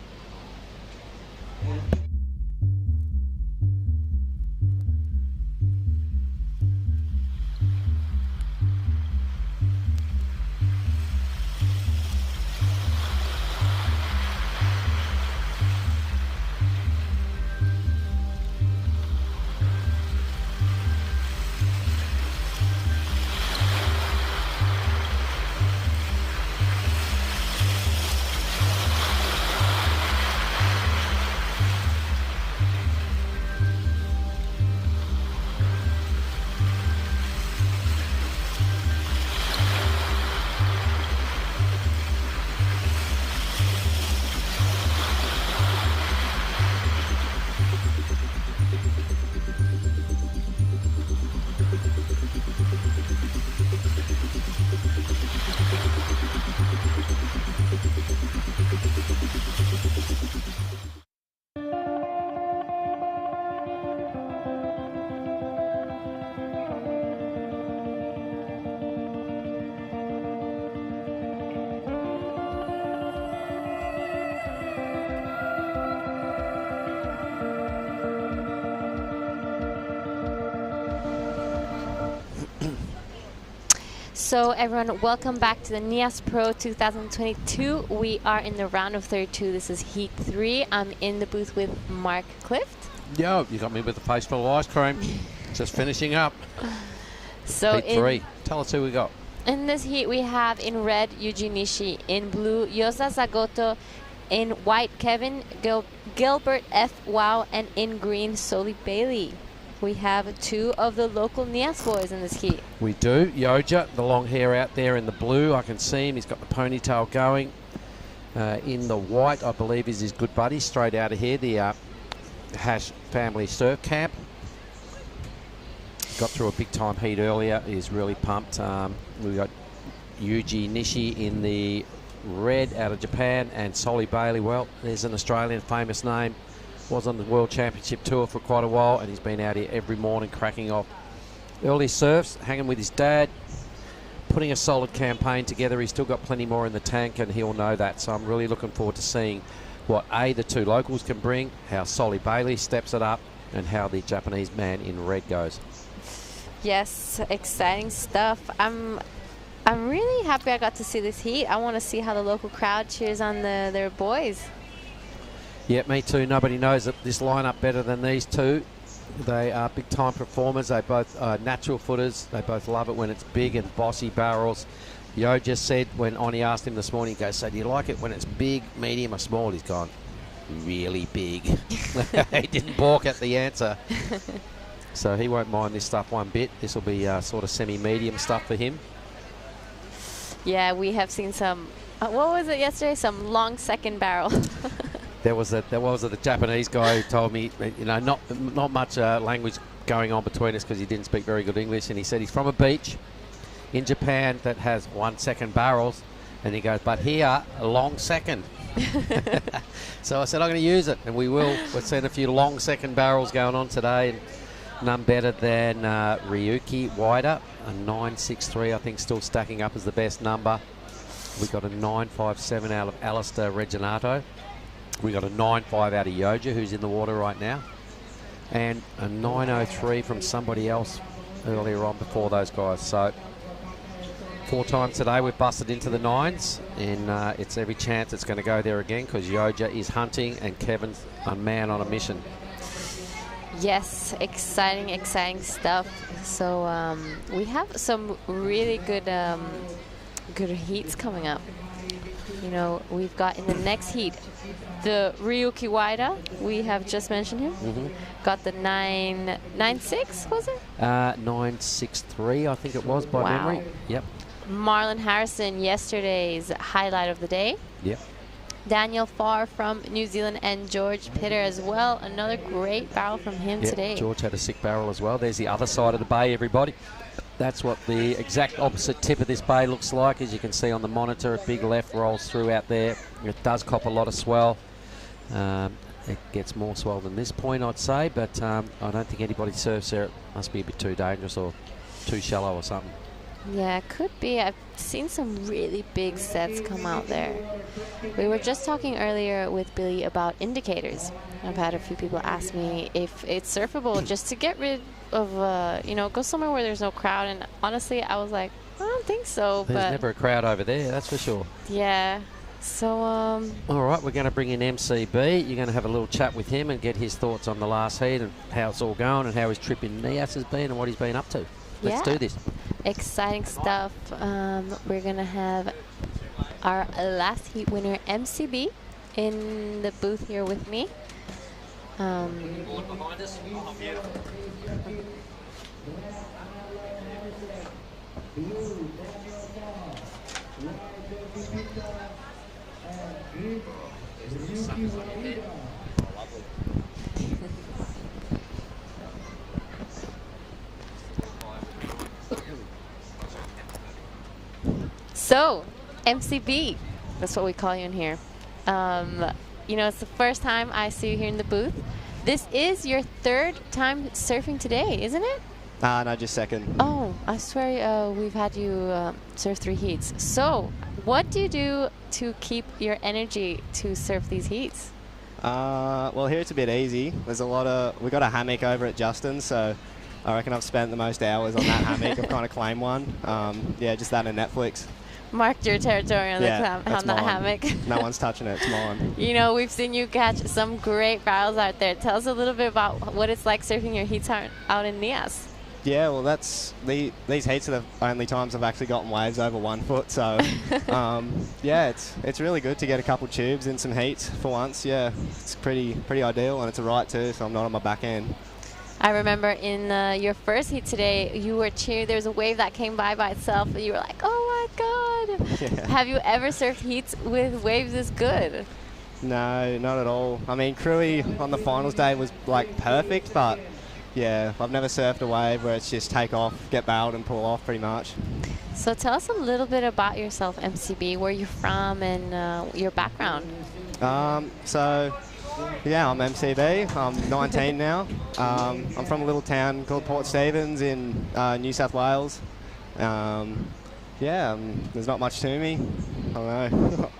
So everyone, welcome back to the Nias Pro 2022. We are in the round of 32. This is Heat 3. I'm in the booth with Mark Clift. Yo, you got me with the face full of ice cream. Just finishing up. So Heat 3. Tell us who we got. In this heat, we have in red Yuji Nishi, in blue Yosa Zagoto, in white Kevin Gilbert F. Wow, and in green Soli Bailey. We have two of the local Nias boys in this heat. We do. Yoja, the long hair out there in the blue. I can see him. He's got the ponytail going. In the white, I believe, is his good buddy straight out of here, the Hash Family Surf Camp. Got through a big time heat earlier. He's really pumped. We've got Yuji Nishi in the red out of Japan, and Soli Bailey. Well, there's an Australian famous name. Was on the World Championship Tour for quite a while, and he's been out here every morning cracking off early surfs, hanging with his dad, putting a solid campaign together. He's still got plenty more in the tank, and he'll know that. So I'm really looking forward to seeing what the two locals can bring, how Soli Bailey steps it up, and how the Japanese man in red goes. Yes, exciting stuff. I'm really happy I got to see this heat. I want to see how the local crowd cheers on their boys. Yeah, me too. Nobody knows this lineup better than these two. They are big-time performers. They both are natural footers. They both love it when it's big and bossy barrels. Yo just said when Oni asked him this morning, he goes, so do you like it when it's big, medium or small? He's gone, really big. He didn't balk at the answer. So he won't mind this stuff one bit. This will be sort of semi-medium stuff for him. Yeah, we have seen some, what was it yesterday? Some long second barrel. There was the Japanese guy who told me, you know, not much language going on between us because he didn't speak very good English, and he said he's from a beach in Japan that has 1 second barrels, and he goes, but here, a long second. So I said, I'm going to use it, and we will. We've seen a few long second barrels going on today, and none better than Ryuki Wider, a 9.63, I think, still stacking up as the best number. We got a 9.57 out of Alistair Reginato. We got a 9.5 out of Yoja, who's in the water right now, and a 9.03 from somebody else earlier on before those guys. So 4 times today we've busted into the 9s, and it's every chance it's going to go there again because Yoja is hunting and Kevin's a man on a mission. Yes, exciting stuff. So we have some really good good heats coming up. You know, we've got in the next heat the Ryuki Waida. We have just mentioned him. Got the 9.96, was it? 9.63, I think it was by memory. Yep. Marlon Harrison, yesterday's highlight of the day. Yep. Daniel Farr from New Zealand and George Pitter as well. Another great barrel from him today. George had a sick barrel as well. There's the other side of the bay, everybody. That's what the exact opposite tip of this bay looks like. As you can see on the monitor, a big left rolls through out there. It does cop a lot of swell. It gets more swell than this point, I'd say, but I don't think anybody surfs there. It must be a bit too dangerous or too shallow or something. Yeah, it could be. I've seen some really big sets come out there. We were just talking earlier with Billy about indicators. I've had a few people ask me if it's surfable just to get rid of, you know, go somewhere where there's no crowd. And honestly, I was like, I don't think so. There's never a crowd over there, that's for sure. Yeah. So, all right, we're going to bring in MCB. You're going to have a little chat with him and get his thoughts on the last heat and how it's all going and how his trip in Nias has been and what he's been up to. Let's do this. Exciting stuff. We're going to have our last heat winner, MCB, in the booth here with me. Behind us. Oh, beautiful. So, MCB, that's what we call you in here. You know, it's the first time I see you here in the booth. This is your 3rd time surfing today, isn't it? No, just 2nd. Oh, I swear we've had you surf 3 heats. So, what do you do to keep your energy to surf these heats? Well, here it's a bit easy. There's we got a hammock over at Justin's, so I reckon I've spent the most hours on that hammock. I've kind of claimed one. Yeah, just that and Netflix. Marked your territory on, on that hammock. No one's touching it. It's mine. You know, we've seen you catch some great barrels out there. Tell us a little bit about what it's like surfing your heats out in Nias. Yeah, well, these heats are the only times I've actually gotten waves over 1 foot. So, yeah, it's really good to get a couple tubes in some heats for once. Yeah, it's pretty ideal, and it's a right too, so I'm not on my back end. I remember in your first heat today, you were cheering. There was a wave that came by itself, and you were like, "Oh my God!" Yeah. Have you ever surfed heats with waves this good? No, not at all. I mean, Cruy on the finals day was like perfect, but yeah, I've never surfed a wave where it's just take off, get barreled, and pull off pretty much. So tell us a little bit about yourself, MCB. Where you're from and your background. So. Yeah, I'm MCB. I'm 19 now. I'm from a little town called Port Stephens in New South Wales. Yeah, there's not much to me. I don't know.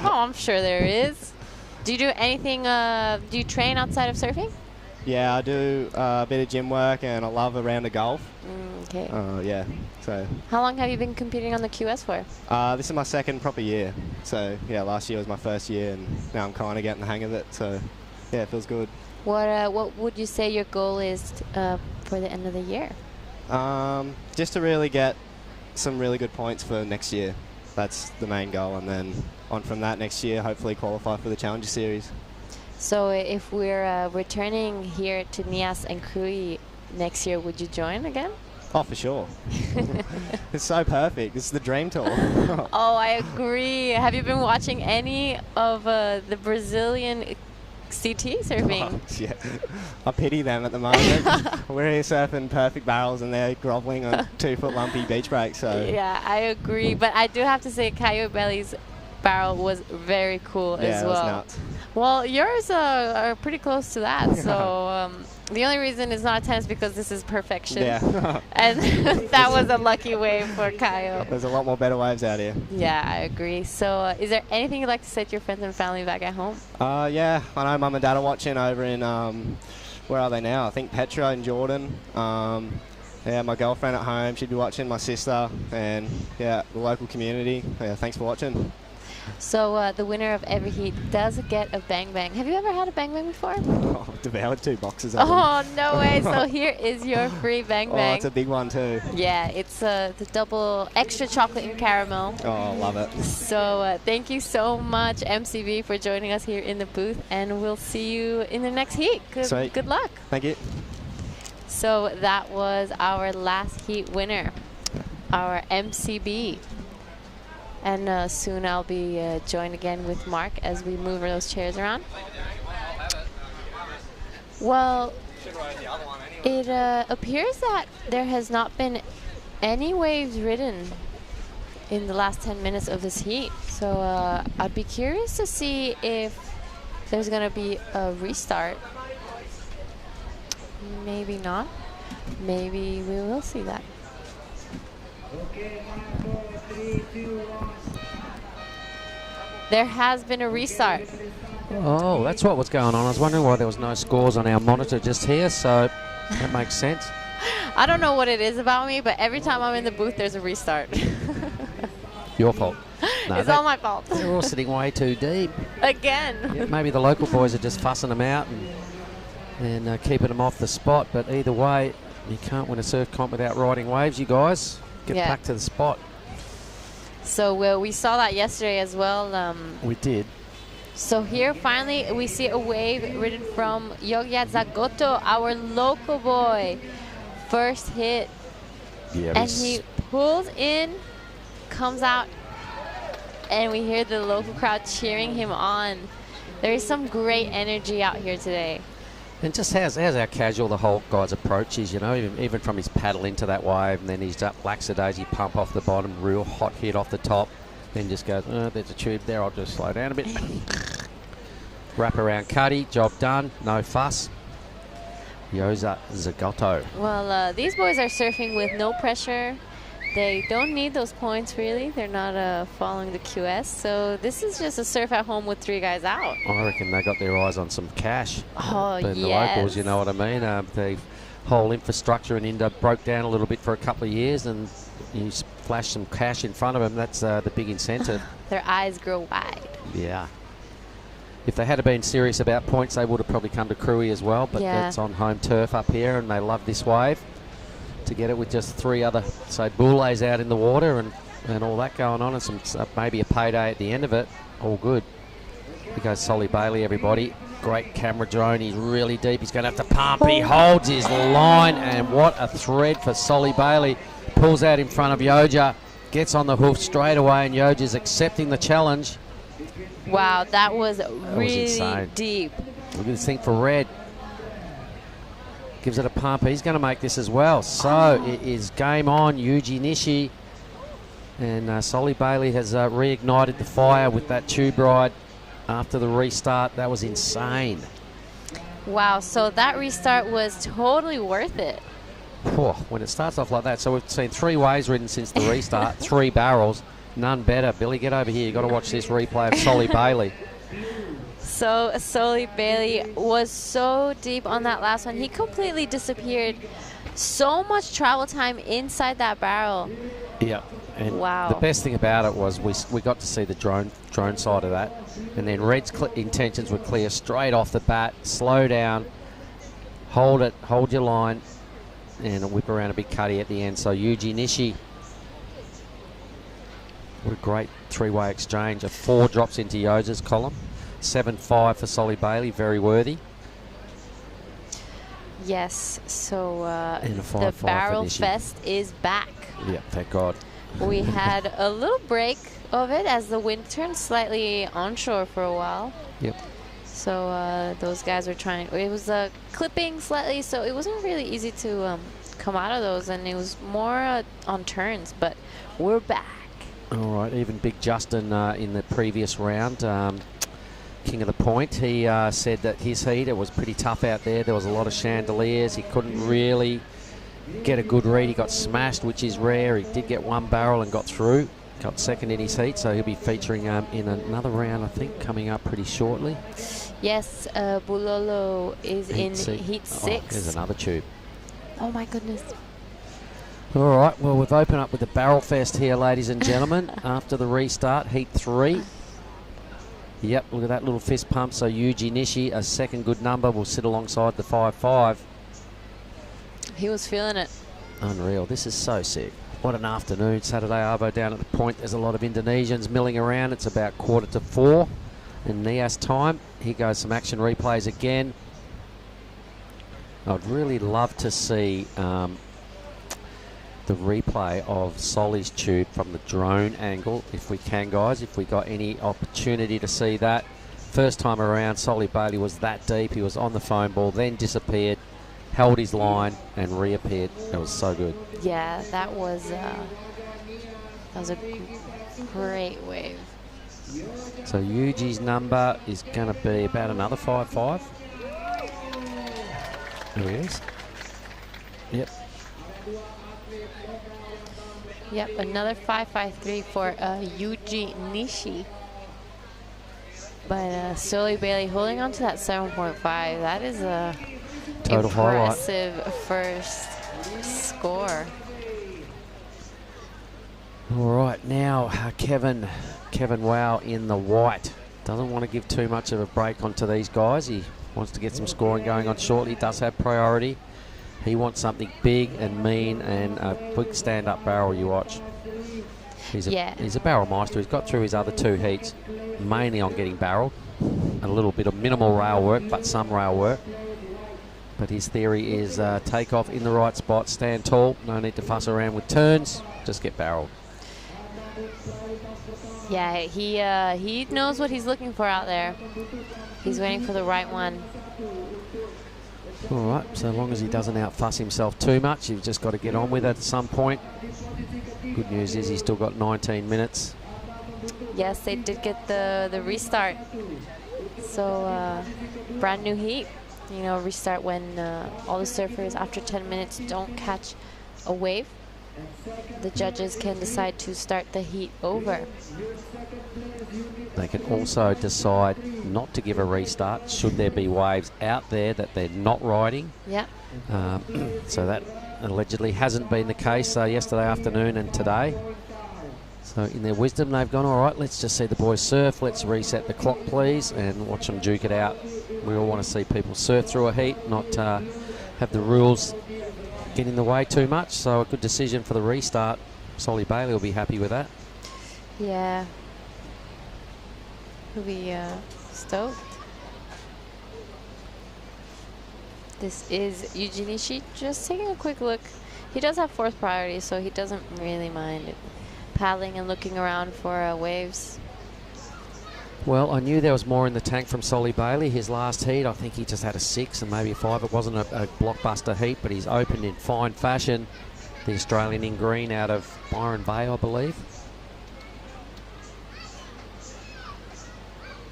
Oh, I'm sure there is. Do you do anything, do you train outside of surfing? Yeah, I do a bit of gym work and I love a round of golf. Okay. Yeah. So. How long have you been competing on the QS for? This is my second proper year. So yeah, last year was my first year, and now I'm kind of getting the hang of it. So yeah, it feels good. What would you say your goal is for the end of the year? Just to really get some really good points for next year. That's the main goal, and then on from that next year, hopefully qualify for the Challenger Series. So if we're returning here to Nias and Krui next year, would you join again? Oh, for sure. It's so perfect. It's the dream tour. Oh, I agree. Have you been watching any of the Brazilian CT surfing? Oh, yeah. I pity them at the moment. We're here surfing perfect barrels and they're groveling on 2-foot lumpy beach breaks. So Yeah, I agree. But I do have to say Coyote Belly's barrel was very cool as well. Yeah, it was nuts. Well, yours are pretty close to that. So the only reason it's not a 10 is because this is perfection. Yeah. And that was a lucky wave for Coyote. There's a lot more better waves out here. Yeah, I agree. So is there anything you'd like to say to your friends and family back at home? Yeah, I know Mum and Dad are watching over in, where are they now? I think Petra in Jordan. Yeah, my girlfriend at home, she'd be watching, my sister, and yeah, the local community. Yeah, thanks for watching. So the winner of every heat does get a Bang Bang. Have you ever had a Bang Bang before? Oh, I've devoured 2 boxes of them. Oh, no way. So here is your free Bang Bang. Oh, it's a big one too. Yeah, it's the double extra chocolate and caramel. Oh, love it. So thank you so much, MCB, for joining us here in the booth, and we'll see you in the next heat. Sweet. Good luck. Thank you. So that was our last heat winner, our MCB. And soon I'll be joined again with Mark as we move those chairs around. Well, it appears that there has not been any waves ridden in the last 10 minutes of this heat. So I'd be curious to see if there's going to be a restart. Maybe not. Maybe we will see that. There has been a restart. Oh, that's what was going on. I was wondering why there was no scores on our monitor just here, so that makes sense. I don't know what it is about me, but every time I'm in the booth, there's a restart. Your fault. No, It's all my fault. They're all sitting way too deep. Again. Yeah, maybe the local boys are just fussing them out and keeping them off the spot, but either way, you can't win a surf comp without riding waves, you guys. Get back to the spot. So we saw that yesterday as well. We did. So here finally we see a wave ridden from Yogya Zagoto, our local boy. First hit. Yeah, and he pulls in, comes out, and we hear the local crowd cheering him on. There is some great energy out here today. And just how's our casual the whole guy's approach is, you know, even from his paddle into that wave, and then he's up lackadaisy pump off the bottom, real hot hit off the top, then just goes, there's a tube there, I'll just slow down a bit. Wrap around Cuddy, job done, no fuss. Yoza Zagoto. Well, these boys are surfing with no pressure. They don't need those points, really. They're not following the QS. So this is just a surf at home with 3 guys out. I reckon they got their eyes on some cash. Oh, Being the locals, you know what I mean? The whole infrastructure in India broke down a little bit for a couple of years, and you flash some cash in front of them. That's the big incentive. Their eyes grow wide. Yeah. If they had been serious about points, they would have probably come to Krui as well, but that's on home turf up here, and they love this wave. To get it with just 3 other, say, bullays out in the water and all that going on, and some maybe a payday at the end of it, all good. Here goes Solly Bailey, everybody. Great camera drone. He's really deep. He's going to have to pump. He holds his line, and what a thread for Solly Bailey. Pulls out in front of Yoja, gets on the hoof straight away, and Yoja's accepting the challenge. Wow, that was really insane. deep. Look at this thing for Red. Gives it a pump. He's going to make this as well. So it is game on, Yuji Nishi. And Solly Bailey has reignited the fire with that tube ride after the restart. That was insane. Wow, so that restart was totally worth it. When it starts off like that. So we've seen 3 waves ridden since the restart, 3 barrels. None better. Billy, get over here. You've got to watch this replay of Solly Bailey. So Solly Bailey was so deep on that last one. He completely disappeared So much travel time inside that barrel. Yeah. And wow. The best thing about it was we got to see the drone side of that. And then Red's intentions were clear straight off the bat. Slow down. Hold it. Hold your line. And whip around a big cutty at the end. So Yuji Nishi. What a great three-way exchange. A 4 drops into Yoza's column. 7-5 for Solly Bailey. Very worthy. Yes, so And a the 5-5 Barrel for Nishi. Fest is back. Yeah, thank God. We had a little break of it as the wind turned slightly onshore for a while. Yep. So those guys were trying. It was clipping slightly, so it wasn't really easy to come out of those, and it was more on turns. But we're back. All right, even Big Justin in the previous round, King of the Point, he said that his heat, it was pretty tough out there. There was a lot of chandeliers. He couldn't really get a good read. He got smashed, which is rare. He did get 1 barrel and got through. Got second in his heat, so he'll be featuring in another round, I think, coming up pretty shortly. Yes, Bulolo is in heat 6. Oh, there's another tube. Oh my goodness. All right, well, we've opened up with the Barrel Fest here, ladies and gentlemen, after the restart, heat 3. Yep, look at that little fist pump. So Yuji Nishi, a second good number, will sit alongside the 5-5. He was feeling it. Unreal. This is so sick. What an afternoon. Saturday Arvo down at the Point. There's a lot of Indonesians milling around. It's about 3:45 in Nias time. Here goes some action replays again. I'd really love to see the replay of Solly's tube from the drone angle, if we can, guys, if we got any opportunity to see that. First time around, Solly Bailey was that deep. He was on the foam ball, then disappeared, held his line, and reappeared. It was so good. Yeah, that was a great wave. So Yuji's number is going to be about another 5-5. There he is. Yep. Yep, another 5-5-3 for Yuji Nishi. But Solly Bailey holding on to that 7.5. That is a total impressive highlight. First score. All right, now Kevin Wow in the white. Doesn't want to give too much of a break onto these guys. He wants to get some scoring going on shortly. He does have priority. He wants something big and mean and a big stand-up barrel, you watch. He's a barrel master. He's got through his other 2 heats, mainly on getting barreled. A little bit of minimal rail work, but some rail work. But his theory is take off in the right spot, stand tall, no need to fuss around with turns, just get barreled. Yeah, he knows what he's looking for out there. He's waiting for the right one. All right, so long as he doesn't out-fuss himself too much, you've just got to get on with it at some point. Good news is he's still got 19 minutes. Yes, they did get the restart. So brand new heat. You know, restart when all the surfers after 10 minutes don't catch a wave. The judges can decide to start the heat over. They can also decide not to give a restart should there be waves out there that they're not riding. Yeah. So that allegedly hasn't been the case yesterday afternoon and today. So in their wisdom, they've gone, all right, let's just see the boys surf. Let's reset the clock, please, and watch them duke it out. We all want to see people surf through a heat, not have the rules get in the way too much. So a good decision for the restart. Solly Bailey will be happy with that. Yeah. He'll be stoked. This is Yuji Nishi. Just taking a quick look. He does have 4th priority, so he doesn't really mind paddling and looking around for waves. Well, I knew there was more in the tank from Solly Bailey. His last heat, I think he just had a 6 and maybe a 5. It wasn't a blockbuster heat, but he's opened in fine fashion. The Australian in green out of Byron Bay, I believe.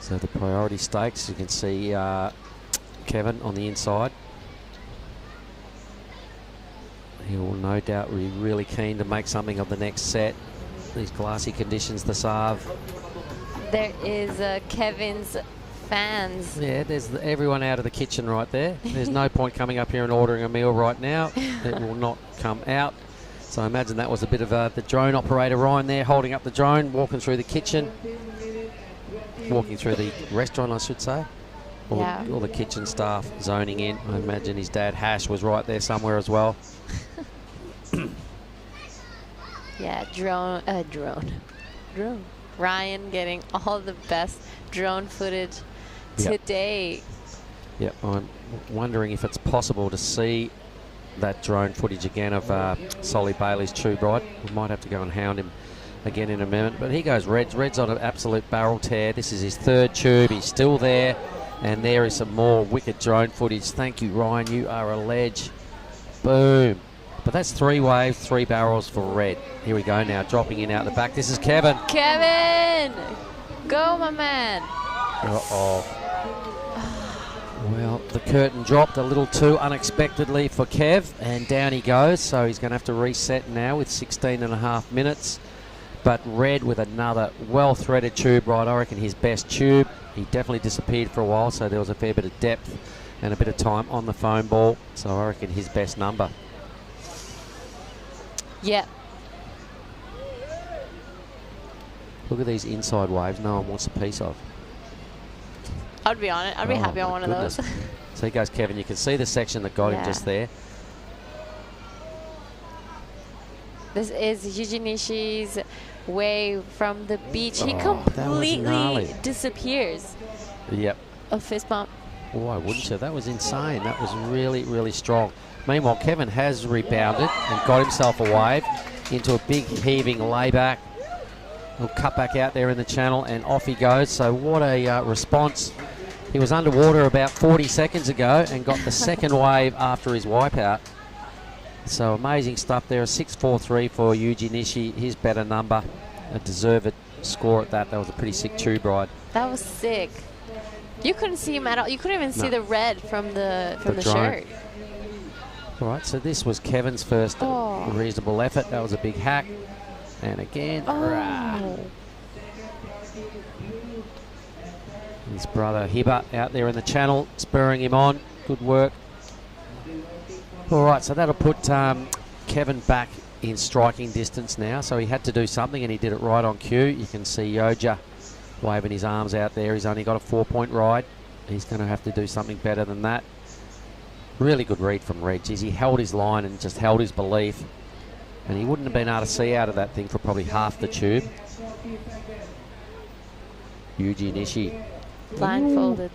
So the priority stakes, you can see Kevin on the inside. He will no doubt be really keen to make something of the next set. These glassy conditions, the Sarve. There is Kevin's fans. Yeah, there's everyone out of the kitchen right there. There's no point coming up here and ordering a meal right now. It will not come out. So I imagine that was a bit of the drone operator Ryan there holding up the drone, walking through the kitchen. Walking through the restaurant, I should say. All the kitchen staff zoning in. I imagine his dad Hash was right there somewhere as well. Yeah, drone. Ryan getting all the best drone footage today. Yep, I'm wondering if it's possible to see that drone footage again of Solly Bailey's tube ride. We might have to go and hound him again in a minute. But here goes Reds. Red's on an absolute barrel tear. This is his third tube. He's still there. And there is some more wicked drone footage. Thank you, Ryan. You are a ledge. Boom. But that's 3 waves, 3 barrels for Red. Here we go now, dropping in out the back. This is Kevin. Kevin! Go, my man. Uh-oh. Well, the curtain dropped a little too unexpectedly for Kev, and down he goes. So he's going to have to reset now with 16.5 minutes. But Red with another well-threaded tube ride. I reckon his best tube. He definitely disappeared for a while, so there was a fair bit of depth and a bit of time on the foam ball. So I reckon his best number. Yeah. Look at these inside waves no one wants a piece of. I'd be on it. I'd be happy on one of those. So here goes Kevin. You can see the section that got him just there. This is Yuji Nishi's wave from the beach. He That was completely gnarly. disappears. Yep. A fist bump. Why wouldn't you? That was insane. That was really, really strong. Meanwhile, Kevin has rebounded and got himself a wave into a big heaving layback. He'll cut back out there in the channel and off he goes. So what a response. He was underwater about 40 seconds ago and got the second wave after his wipeout. So amazing stuff there. A 6.43 for Yuji Nishi. His better number. A deserved score at that. That was a pretty sick tube ride. That was sick. You couldn't see him at all. You couldn't even see the red from the shirt. All right, so this was Kevin's first reasonable effort. That was a big hack. And again, his brother Hiba out there in the channel, spurring him on. Good work. All right, so that'll put Kevin back in striking distance now. So he had to do something, and he did it right on cue. You can see Yoja waving his arms out there. He's only got a 4-point ride. He's going to have to do something better than that. Really good read from Reg. He held his line and just held his belief. And he wouldn't have been able to see out of that thing for probably half the tube. Yuji Nishi. Blindfolded.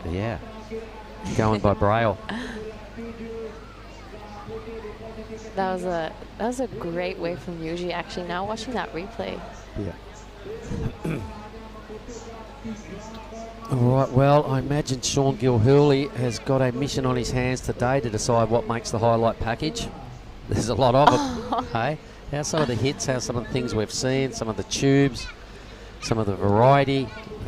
Yeah. Going by Braille. That was a great wave from Yuji. Actually, now watching that replay. Yeah. All right, well, I imagine Sean Gilhooly has got a mission on his hands today to decide what makes the highlight package. There's a lot of it. Hey, how's some of the hits, how's some of the things we've seen, some of the tubes, some of the variety.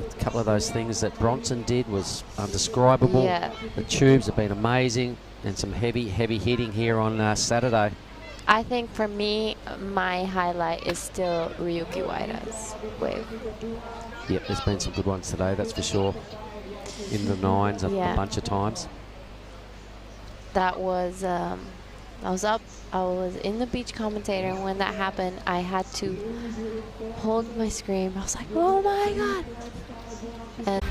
A couple of those things that Bronson did was undescribable. Yeah. The tubes have been amazing, and some heavy hitting here on Saturday. I think for me, my highlight is still Ryuki Waida's wave. Yep, there's been some good ones today, that's for sure. In the nines a bunch of times. That was, I was up, I was in the beach commentator, and when that happened, I had to hold my scream. I was like, oh my God. And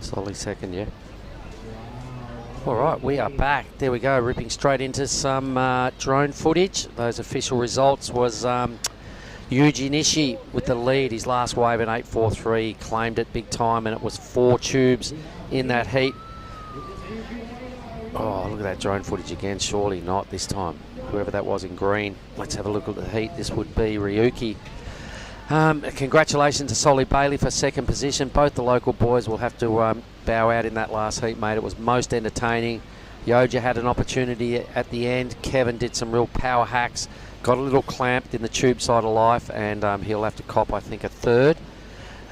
Solid second, yeah. All right, we are back. There we go, ripping straight into some drone footage. Those official results was Yuji Nishi with the lead. His last wave at 8.43, claimed it big time, and it was 4 tubes in that heat. Oh, look at that drone footage again. Surely not this time. Whoever that was in green. Let's have a look at the heat. This would be Ryuki. Congratulations to Solly Bailey for second position. Both the local boys will have to bow out in that last heat, mate. It was most entertaining. Yoja had an opportunity at the end. Kevin did some real power hacks, got a little clamped in the tube side of life, and he'll have to cop, I think, a third.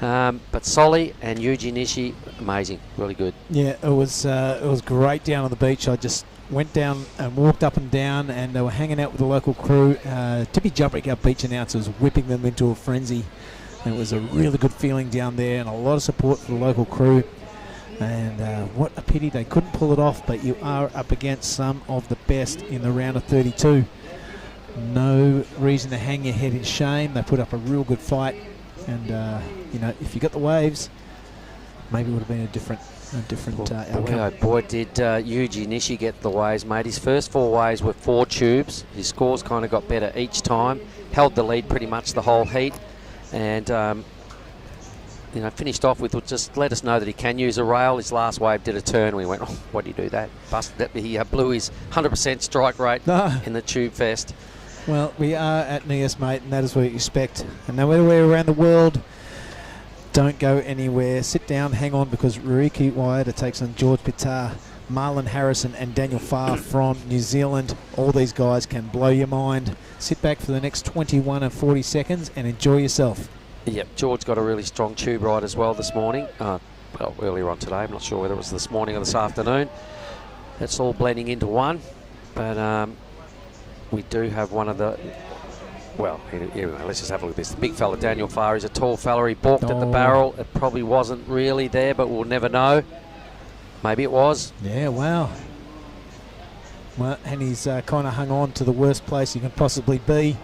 But Solly and Yuji Nishi, amazing, really good. Yeah, it was great down on the beach. I just went down and walked up and down, and they were hanging out with the local crew. Tippy Jubrick, our beach announcer, was whipping them into a frenzy. And it was a really good feeling down there, and a lot of support for the local crew. And what a pity they couldn't pull it off, but you are up against some of the best in the round of 32. No reason to hang your head in shame. They put up a real good fight, and you know, if you got the waves, maybe it would have been a different outcome. Boy, oh boy, did Yuji Nishi get the waves, mate. His first 4 waves were 4 tubes. His scores kind of got better each time. Held the lead pretty much the whole heat, and you know, finished off with just let us know that he can use a rail. His last wave did a turn. We went, oh, why do you do that? Busted it. He blew his 100% strike rate in the Tube Fest. Well, we are at Nias, mate, and that is what you expect. And no matter where around the world, don't go anywhere. Sit down, hang on, because Ruriki Waiata takes on George Pitar, Marlon Harrison and Daniel Farr from New Zealand. All these guys can blow your mind. Sit back for the next 21 and 40 seconds and enjoy yourself. Yep, George got a really strong tube ride as well this morning. Well, earlier on today. I'm not sure whether it was this morning or this afternoon. It's all blending into one. But we do have one of the... Well, anyway, let's just have a look at this. The big fella, Daniel Farr, is a tall fella. He balked at the barrel. It probably wasn't really there, but we'll never know. Maybe it was. Yeah, wow. Well, and he's kind of hung on to the worst place you can possibly be.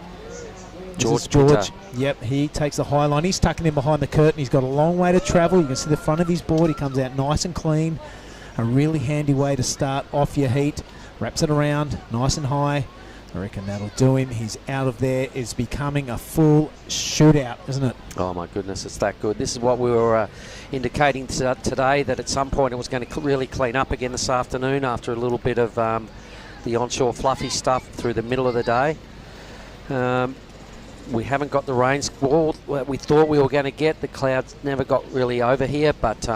George. Yep, he takes the high line. He's tucking in behind the curtain. He's got a long way to travel. You can see the front of his board. He comes out nice and clean. A really handy way to start off your heat. Wraps it around nice and high. I reckon that'll do him. He's out of there. It's becoming a full shootout, isn't it? Oh, my goodness, it's that good. This is what we were indicating today, that at some point it was going to really clean up again this afternoon after a little bit of the onshore fluffy stuff through the middle of the day. We haven't got the rain squall we thought we were going to get. The clouds never got really over here, but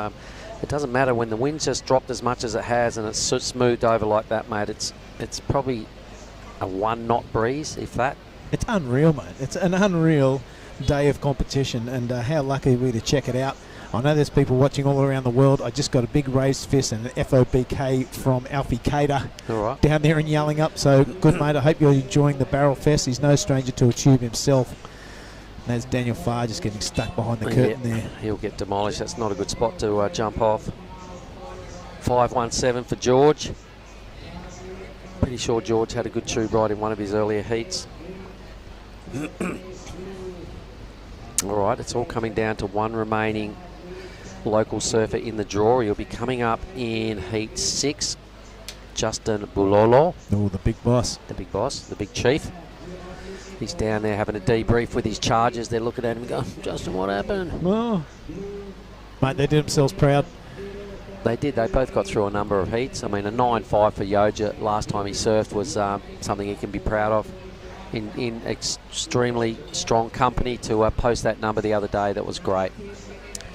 it doesn't matter when the wind's just dropped as much as it has and it's so smoothed over like that, mate. It's probably a 1 knot breeze, if that. It's unreal, mate. It's an unreal day of competition, and how lucky are we to check it out. I know there's people watching all around the world. I just got a big raised fist and an FOBK from Alfie Cater down there and yelling up. So good, mate. I hope you're enjoying the Barrel Fest. He's no stranger to a tube himself. And there's Daniel Farr just getting stuck behind the curtain there. He'll get demolished. That's not a good spot to jump off. 5.17 for George. Pretty sure George had a good tube ride in one of his earlier heats. All right, it's all coming down to one remaining local surfer in the draw. He'll be coming up in heat 6. Justin Bulolo. Oh, the big boss. The big boss, the big chief. He's down there having a debrief with his charges. They're looking at him and going, Justin, what happened? Oh. Mate, they did themselves proud. They did. They both got through a number of heats. I mean, a 9.5 for Yoja last time he surfed was something he can be proud of. In extremely strong company to post that number the other day. That was great.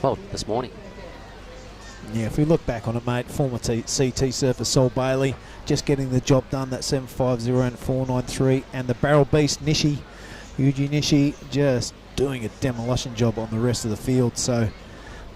Well, this morning. Yeah, if we look back on it, mate, former CT surfer Sol Bailey just getting the job done, that 7.50 and 4.93, and the Barrel Beast Nishi, Yuji Nishi, just doing a demolition job on the rest of the field. So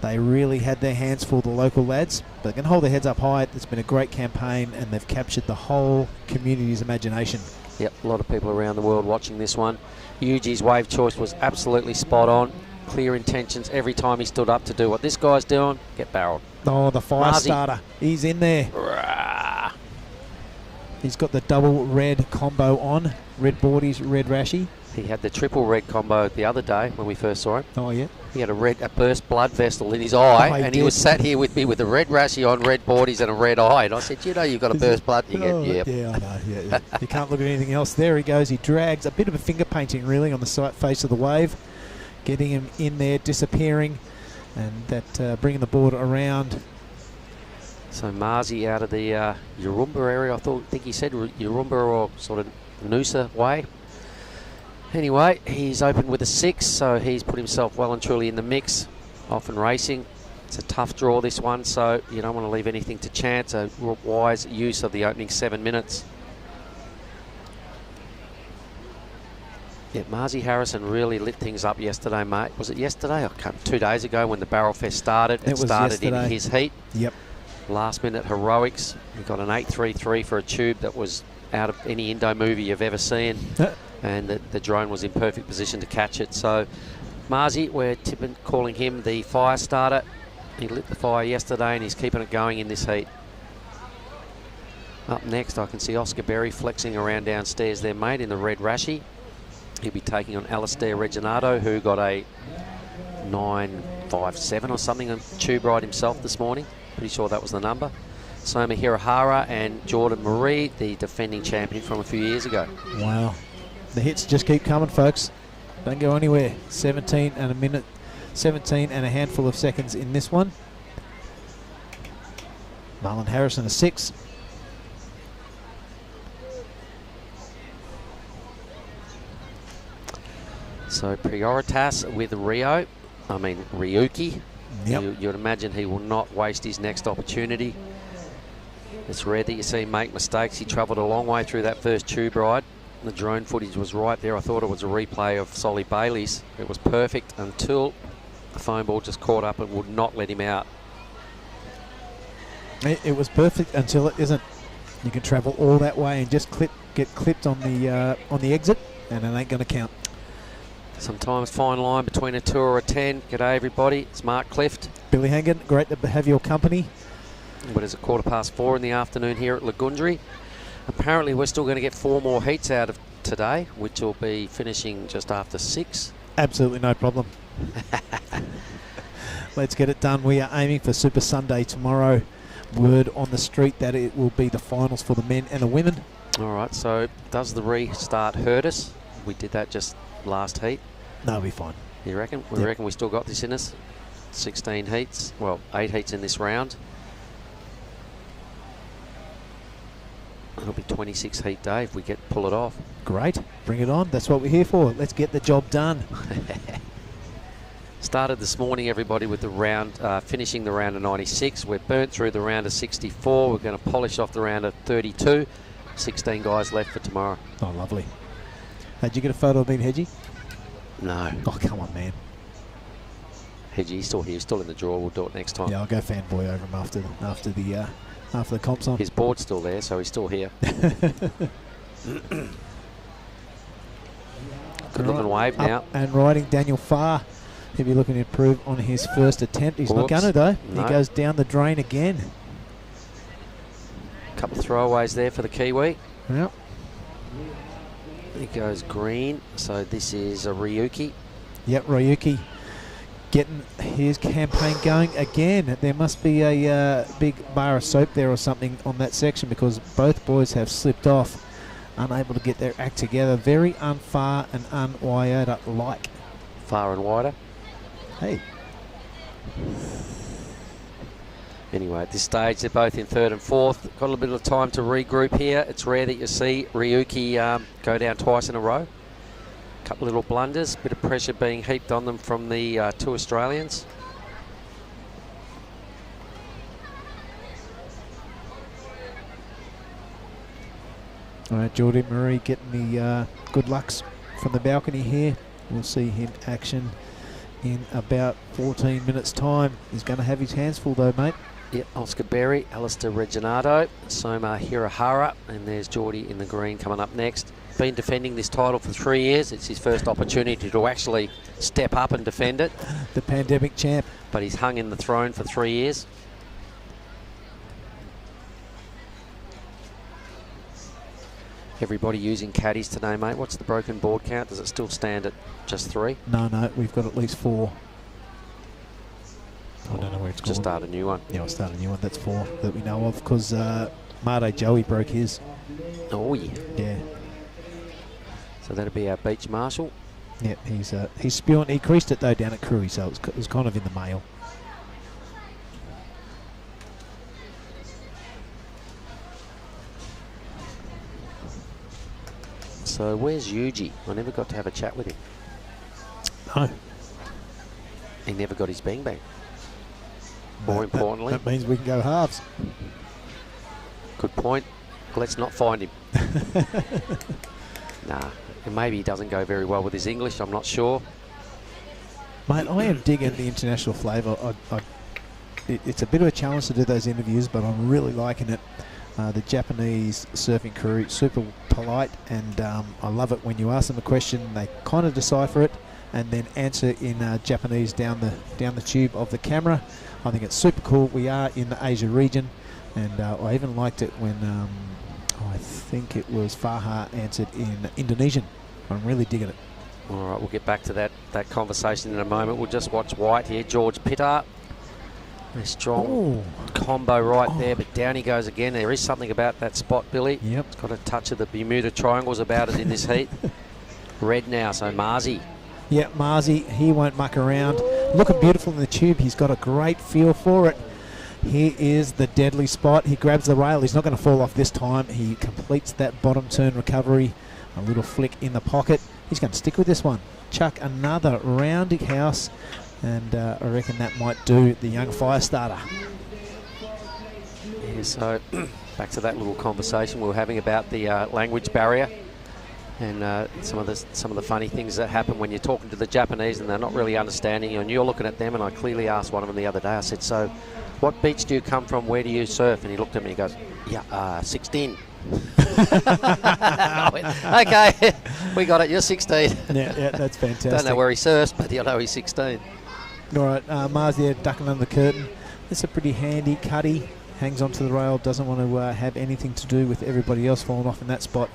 they really had their hands full, the local lads, but they can hold their heads up high. It's been a great campaign, and they've captured the whole community's imagination. Yep, a lot of people around the world watching this one. Yuji's wave choice was absolutely spot on. Clear intentions every time he stood up to do what this guy's doing, get barreled. Oh, the fire starter. He's in there. Rah. He's got the double red combo on. Red boardies, red rashy. He had the triple red combo the other day when we first saw him. Oh, yeah. He had a burst blood vessel in his eye, and he was sat here with me with a red rashy on, red boardies and a red eye. And I said, you know you've got a burst blood? He goes, yep. Yeah, I know. Yeah. You can't look at anything else. There he goes. He drags a bit of a finger painting, really, on the face of the wave. Getting him in there, disappearing, and that bringing the board around. So Marzi out of the Urumba area, I think he said Urumba or sort of Noosa way. Anyway, he's opened with a 6, so he's put himself well and truly in the mix. Often racing. It's a tough draw, this one, so you don't want to leave anything to chance. A wise use of the opening 7 minutes. Yeah, Marzi Harrison really lit things up yesterday, mate. Was it yesterday? I can't, 2 days ago when the Barrel Fest started. It started yesterday. in his heat. Yep. Last minute heroics. He got an 8.33 for a tube that was out of any Indo movie you've ever seen. And the drone was in perfect position to catch it. So Marzi, we're calling him the fire starter. He lit the fire yesterday and he's keeping it going in this heat. Up next, I can see Oscar Berry flexing around downstairs there, mate, in the red Rashi. He'll be taking on Alistair Reginato, who got a 9.57 or something on tube ride himself this morning. Pretty sure that was the number. Soma Hirahara and Jordan Marie, the defending champion from a few years ago. Wow. The hits just keep coming, folks. Don't go anywhere. 17 and a minute, 17 and a handful of seconds in this one. Marlon Harrison a 6. So Prioritas with Ryuki. Yep. You'd imagine he will not waste his next opportunity. It's rare that you see him make mistakes. He travelled a long way through that first tube ride. The drone footage was right there. I thought it was a replay of Solly Bailey's. It was perfect until the foam ball just caught up and would not let him out. It was perfect until it isn't. You can travel all that way and just get clipped on the exit, and it ain't going to count. Sometimes fine line between a 2 or a 10. G'day everybody, it's Mark Clift. Billy Hangan, great to have your company. But it's 4:15 in the afternoon here at Lagundri. Apparently we're still going to get 4 more heats out of today, which will be finishing just after 6. Absolutely no problem. Let's get it done. We are aiming for Super Sunday tomorrow. Word on the street that it will be the finals for the men and the women. All right, so does the restart hurt us? We did that just last heat. No, we'll be fine. You reckon? We reckon we still got this in us? 16 heats. Well, 8 heats in this round. It'll be 26 heat day if we pull it off. Great. Bring it on. That's what we're here for. Let's get the job done. Started this morning, everybody, with the round, finishing the round of 96. We've burnt through the round of 64. We're going to polish off the round of 32. 16 guys left for tomorrow. Oh, lovely. Did you get a photo of me and Hedgie? No. Oh, come on, man. Hedgie, he's still here. He's still in the draw. We'll do it next time. Yeah, I'll go fanboy over him after the comp's on. His board's still there, so he's still here. Good looking wave now. Up and riding Daniel Farr. He'll be looking to improve on his first attempt. He's not going to, though. No. He goes down the drain again. Couple of throwaways there for the Kiwi. Yep. He goes green, so this is a Ryuki. Yep, Ryuki getting his campaign going again. There must be a big bar of soap there or something on that section, because both boys have slipped off, unable to get their act together. Very unfar and unwired-like. Far and wider. Hey. Anyway, at this stage, they're both in 3rd and 4th. Got a little bit of time to regroup here. It's rare that you see Ryuki go down twice in a row. Couple little blunders, bit of pressure being heaped on them from the 2 Australians. All right, Jordan Marie getting the good lucks from the balcony here. We'll see him action in about 14 minutes' time. He's going to have his hands full, though, mate. Yep, Oscar Berry, Alistair Reginato, Soma Hirahara, and there's Geordie in the green coming up next. Been defending this title for 3 years. It's his first opportunity to actually step up and defend it. The pandemic champ. But he's hung in the throne for 3 years. Everybody using caddies today, mate. What's the broken board count? Does it still stand at just 3? No, we've got at least 4. I don't know where it's just gone. Start a new one. Yeah, we'll start a new one. That's 4 that we know of, because Marte Joey broke his. Oh, yeah. Yeah. So that'll be our beach marshal. Yeah, he's spewing. He creased it, though, down at Crewy, so it was kind of in the mail. So where's Yuji? I never got to have a chat with him. No. He never got his bang bang. More importantly. That means we can go halves. Good point. Let's not find him. Nah. And maybe he doesn't go very well with his English. I'm not sure. Mate, I am digging the international flavour. It's a bit of a challenge to do those interviews, but I'm really liking it. The Japanese surfing crew, super polite, and I love it when you ask them a question, they kind of decipher it and then answer in Japanese down the tube of the camera. I think it's super cool. We are in the Asia region, and I even liked it when I think it was Faha answered in Indonesian. I'm really digging it. All right, we'll get back to that conversation in a moment. We'll just watch White here. George Pittard. A strong combo right there, but down he goes again. There is something about that spot, Billy. Yep. It's got a touch of the Bermuda Triangles about it in this heat. Red now, so Marzi. Yeah, Marzi, he won't muck around. Looking beautiful in the tube. He's got a great feel for it. Here is the deadly spot. He grabs the rail. He's not going to fall off this time. He completes that bottom turn recovery. A little flick in the pocket. He's going to stick with this one. Chuck another rounding house. And I reckon that might do the young fire starter. Yeah, so back to that little conversation we were having about the language barrier and some of the funny things that happen when you're talking to the Japanese and they're not really understanding you and you're looking at them. And I clearly asked one of them the other day, I said, so what beach do you come from? Where do you surf? And he looked at me and he goes, yeah, 16. I went, okay, we got it, you're 16. Yeah, that's fantastic. Don't know where he surfs, but you know he's 16. All right, Mars there ducking under the curtain. It's a pretty handy cutty. Hangs onto the rail, doesn't want to have anything to do with everybody else falling off in that spot.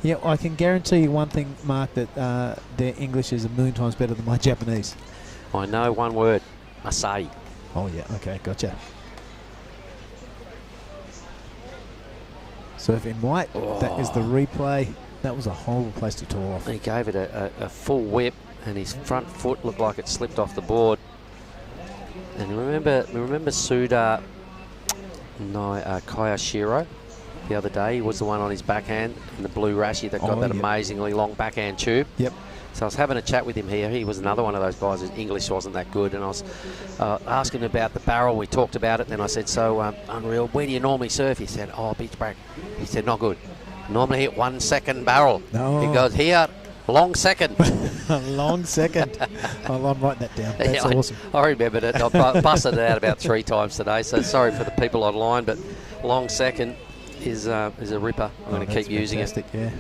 Yeah, I can guarantee you one thing, Mark, that their English is a million times better than my Japanese. I know one word, Masai. Oh, yeah, okay, gotcha. Surf in white, that is the replay. That was a horrible place to tore off. He gave it a full whip. And his front foot looked like it slipped off the board. And remember Suda Kayashiro the other day? He was the one on his backhand in the blue Rashi that got that amazingly long backhand tube. Yep. So I was having a chat with him here. He was another one of those guys whose English wasn't that good. And I was asking him about the barrel. We talked about it. Then I said, so Unreal, where do you normally surf? He said, beach break. He said, not good. Normally hit 1 second barrel. No. He goes, here, long second. A long second. I'm writing that down. That's awesome. I remembered it. I busted it out about 3 times today, so sorry for the people online, but long second is a ripper. I'm going to keep using it. Yeah.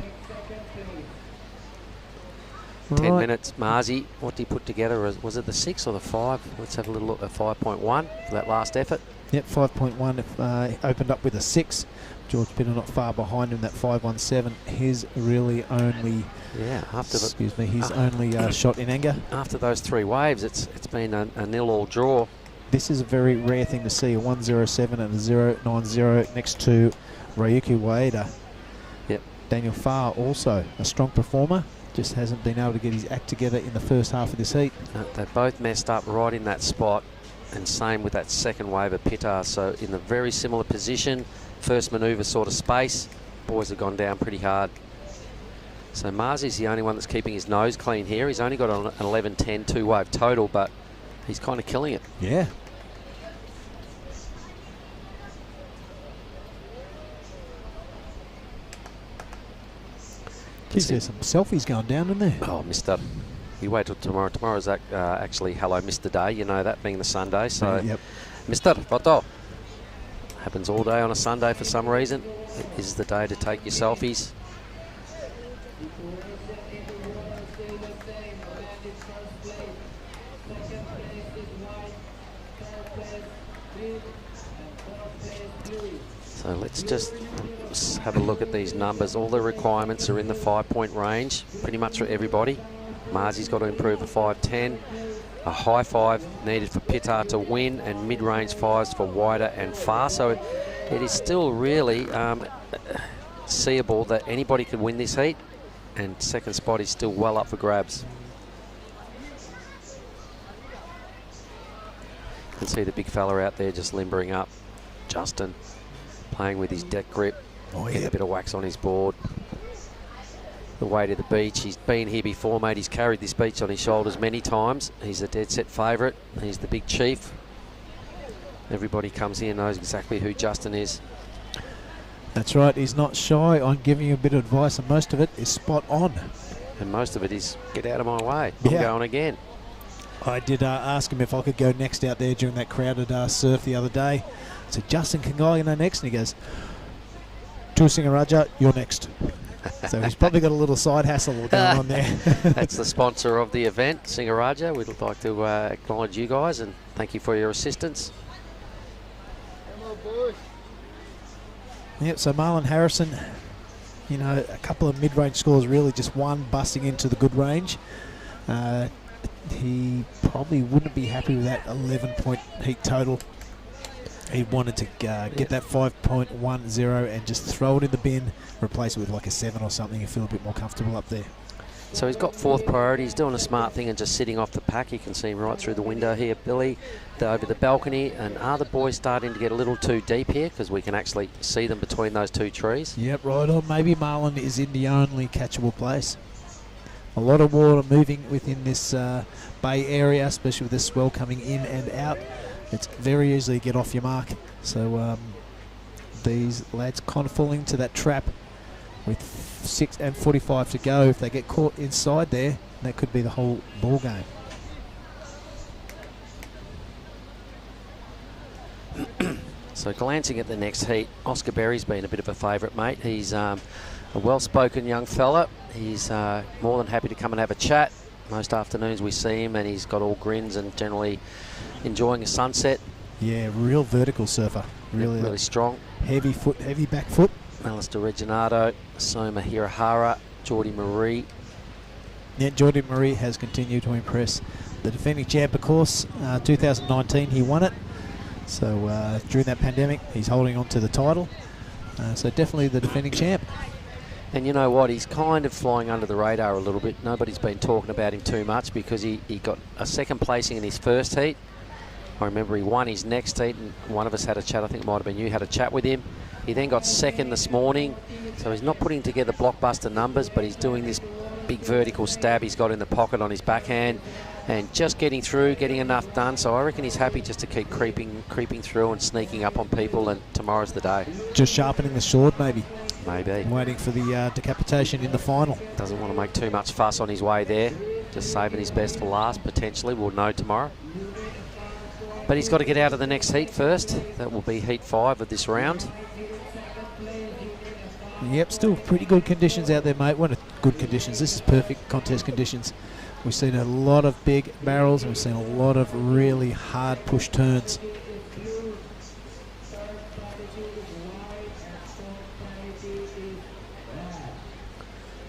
10 minutes. Marzi, what did he put together? Was it the 6 or the 5? Let's have a little look at 5.1 for that last effort. Yep, 5.1 opened up with a 6. George Pitter not far behind him, that 5.17. His really only... Yeah, after his only shot in anger. After those 3 waves, it's been a 0-all draw. This is a very rare thing to see, a 107 and a 090 next to Ryuki Waida. Yep. Daniel Farr also a strong performer, just hasn't been able to get his act together in the first half of this heat. They both messed up right in that spot, and same with that second wave of Pitar. So in a very similar position, first manoeuvre sort of space, boys have gone down pretty hard. So Marzi's the only one that's keeping his nose clean here. He's only got an 11-10 2-wave total, but he's kind of killing it. Yeah. Geez, there's some selfies going down in there. Oh, Mr. You wait till tomorrow. Tomorrow's actually Hello Mr. Day, you know that being the Sunday. So, yep. Mr. Photo. Happens all day on a Sunday for some reason. It is the day to take your selfies. So let's just have a look at these numbers. All the requirements are in the 5-point range, pretty much for everybody. Marzi's got to improve a 5.10. A high 5 needed for Pitar to win, and mid-range 5s for Wider and Far. So it is still really seeable that anybody could win this heat, and second spot is still well up for grabs. You can see the big fella out there just limbering up. Justin playing with his deck grip, getting a bit of wax on his board. the way to the beach. He's been here before, mate. He's carried this beach on his shoulders many times. He's a dead set favourite. He's the big chief. Everybody comes here and knows exactly who Justin is. That's right. He's not shy on giving you a bit of advice, and most of it is spot on. And most of it is, get out of my way. I'm going again. I did ask him if I could go next out there during that crowded surf the other day. I said, Justin, can I go next? And he goes, to Singaraja, you're next. So he's probably got a little side hustle going on there. That's the sponsor of the event, Singaraja. We'd like to acknowledge you guys and thank you for your assistance. Yep, so Marlon Harrison, you know, a couple of mid-range scores, really just one busting into the good range. He probably wouldn't be happy with that 11-point heat total. He wanted to get that 5.10 and just throw it in the bin, replace it with like a 7 or something and feel a bit more comfortable up there. So he's got fourth priority. He's doing a smart thing and just sitting off the pack. You can see him right through the window here, Billy, over the balcony. And are the boys starting to get a little too deep here? Because we can actually see them between those two trees. Yep, right on. Maybe Marlon is in the only catchable place. A lot of water moving within this bay area, especially with this swell coming in and out. It's very easy to get off your mark. So these lads kind of falling into that trap with 6:45 to go. If they get caught inside there, that could be the whole ball game. So glancing at the next heat, Oscar Berry's been a bit of a favourite, mate. He's a well-spoken young fella. He's more than happy to come and have a chat. Most afternoons we see him and he's got all grins and generally enjoying a sunset. Yeah, real vertical surfer. Really strong. Heavy foot, heavy back foot. Alistair Reginato, Soma Hirahara, Geordie Marie. Yeah, Geordie Marie has continued to impress. The defending champ, of course, 2019 he won it. So during that pandemic, he's holding on to the title. So definitely the defending champ. And you know what, he's kind of flying under the radar a little bit. Nobody's been talking about him too much because he got a second placing in his first heat. I remember he won his next heat and one of us had a chat, I think it might have been you, had a chat with him. He then got second this morning, so he's not putting together blockbuster numbers, but he's doing this big vertical stab he's got in the pocket on his backhand and just getting through, getting enough done. So I reckon he's happy just to keep creeping through and sneaking up on people, and tomorrow's the day. Just sharpening the sword, maybe. Maybe. Waiting for the decapitation in the final. Doesn't want to make too much fuss on his way there. Just saving his best for last, potentially. We'll know tomorrow. But he's got to get out of the next heat first. That will be heat 5 of this round. Yep, still pretty good conditions out there, mate. What good conditions. This is perfect contest conditions. We've seen a lot of big barrels and we've seen a lot of really hard push turns.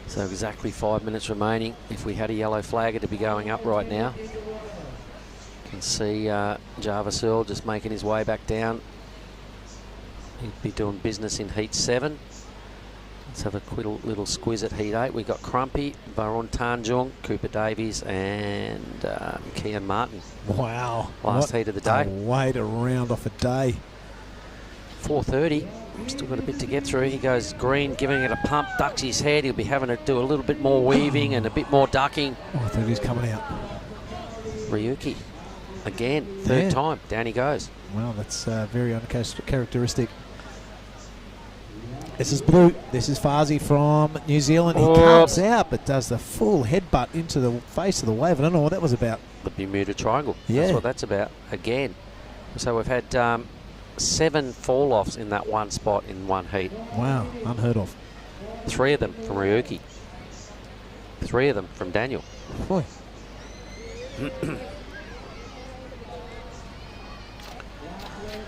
So exactly 5 minutes remaining. If we had a yellow flag, it'd be going up right now. You can see Jarvis Earl just making his way back down. He'd be doing business in heat 7. Let's have a quick little squiz at heat 8. We've got Crumpy, Varun Tanjung, Cooper Davies and Kian Martin. Wow. Last heat of the day. Way to round off a day. 4:30. Still got a bit to get through. He goes green, giving it a pump, ducks his head. He'll be having to do a little bit more weaving and a bit more ducking. Oh, I thought he was coming out. Ryuki. Again, third time. Down he goes. Well, that's very uncharacteristic. This is Blue. This is Farsi from New Zealand. He comes out, but does the full headbutt into the face of the wave. I don't know what that was about. The Bermuda Triangle. Yeah. That's what that's about. Again. So we've had 7 fall-offs in that one spot in one heat. Wow, unheard of. 3 of them from Ryuki. 3 of them from Daniel. Boy.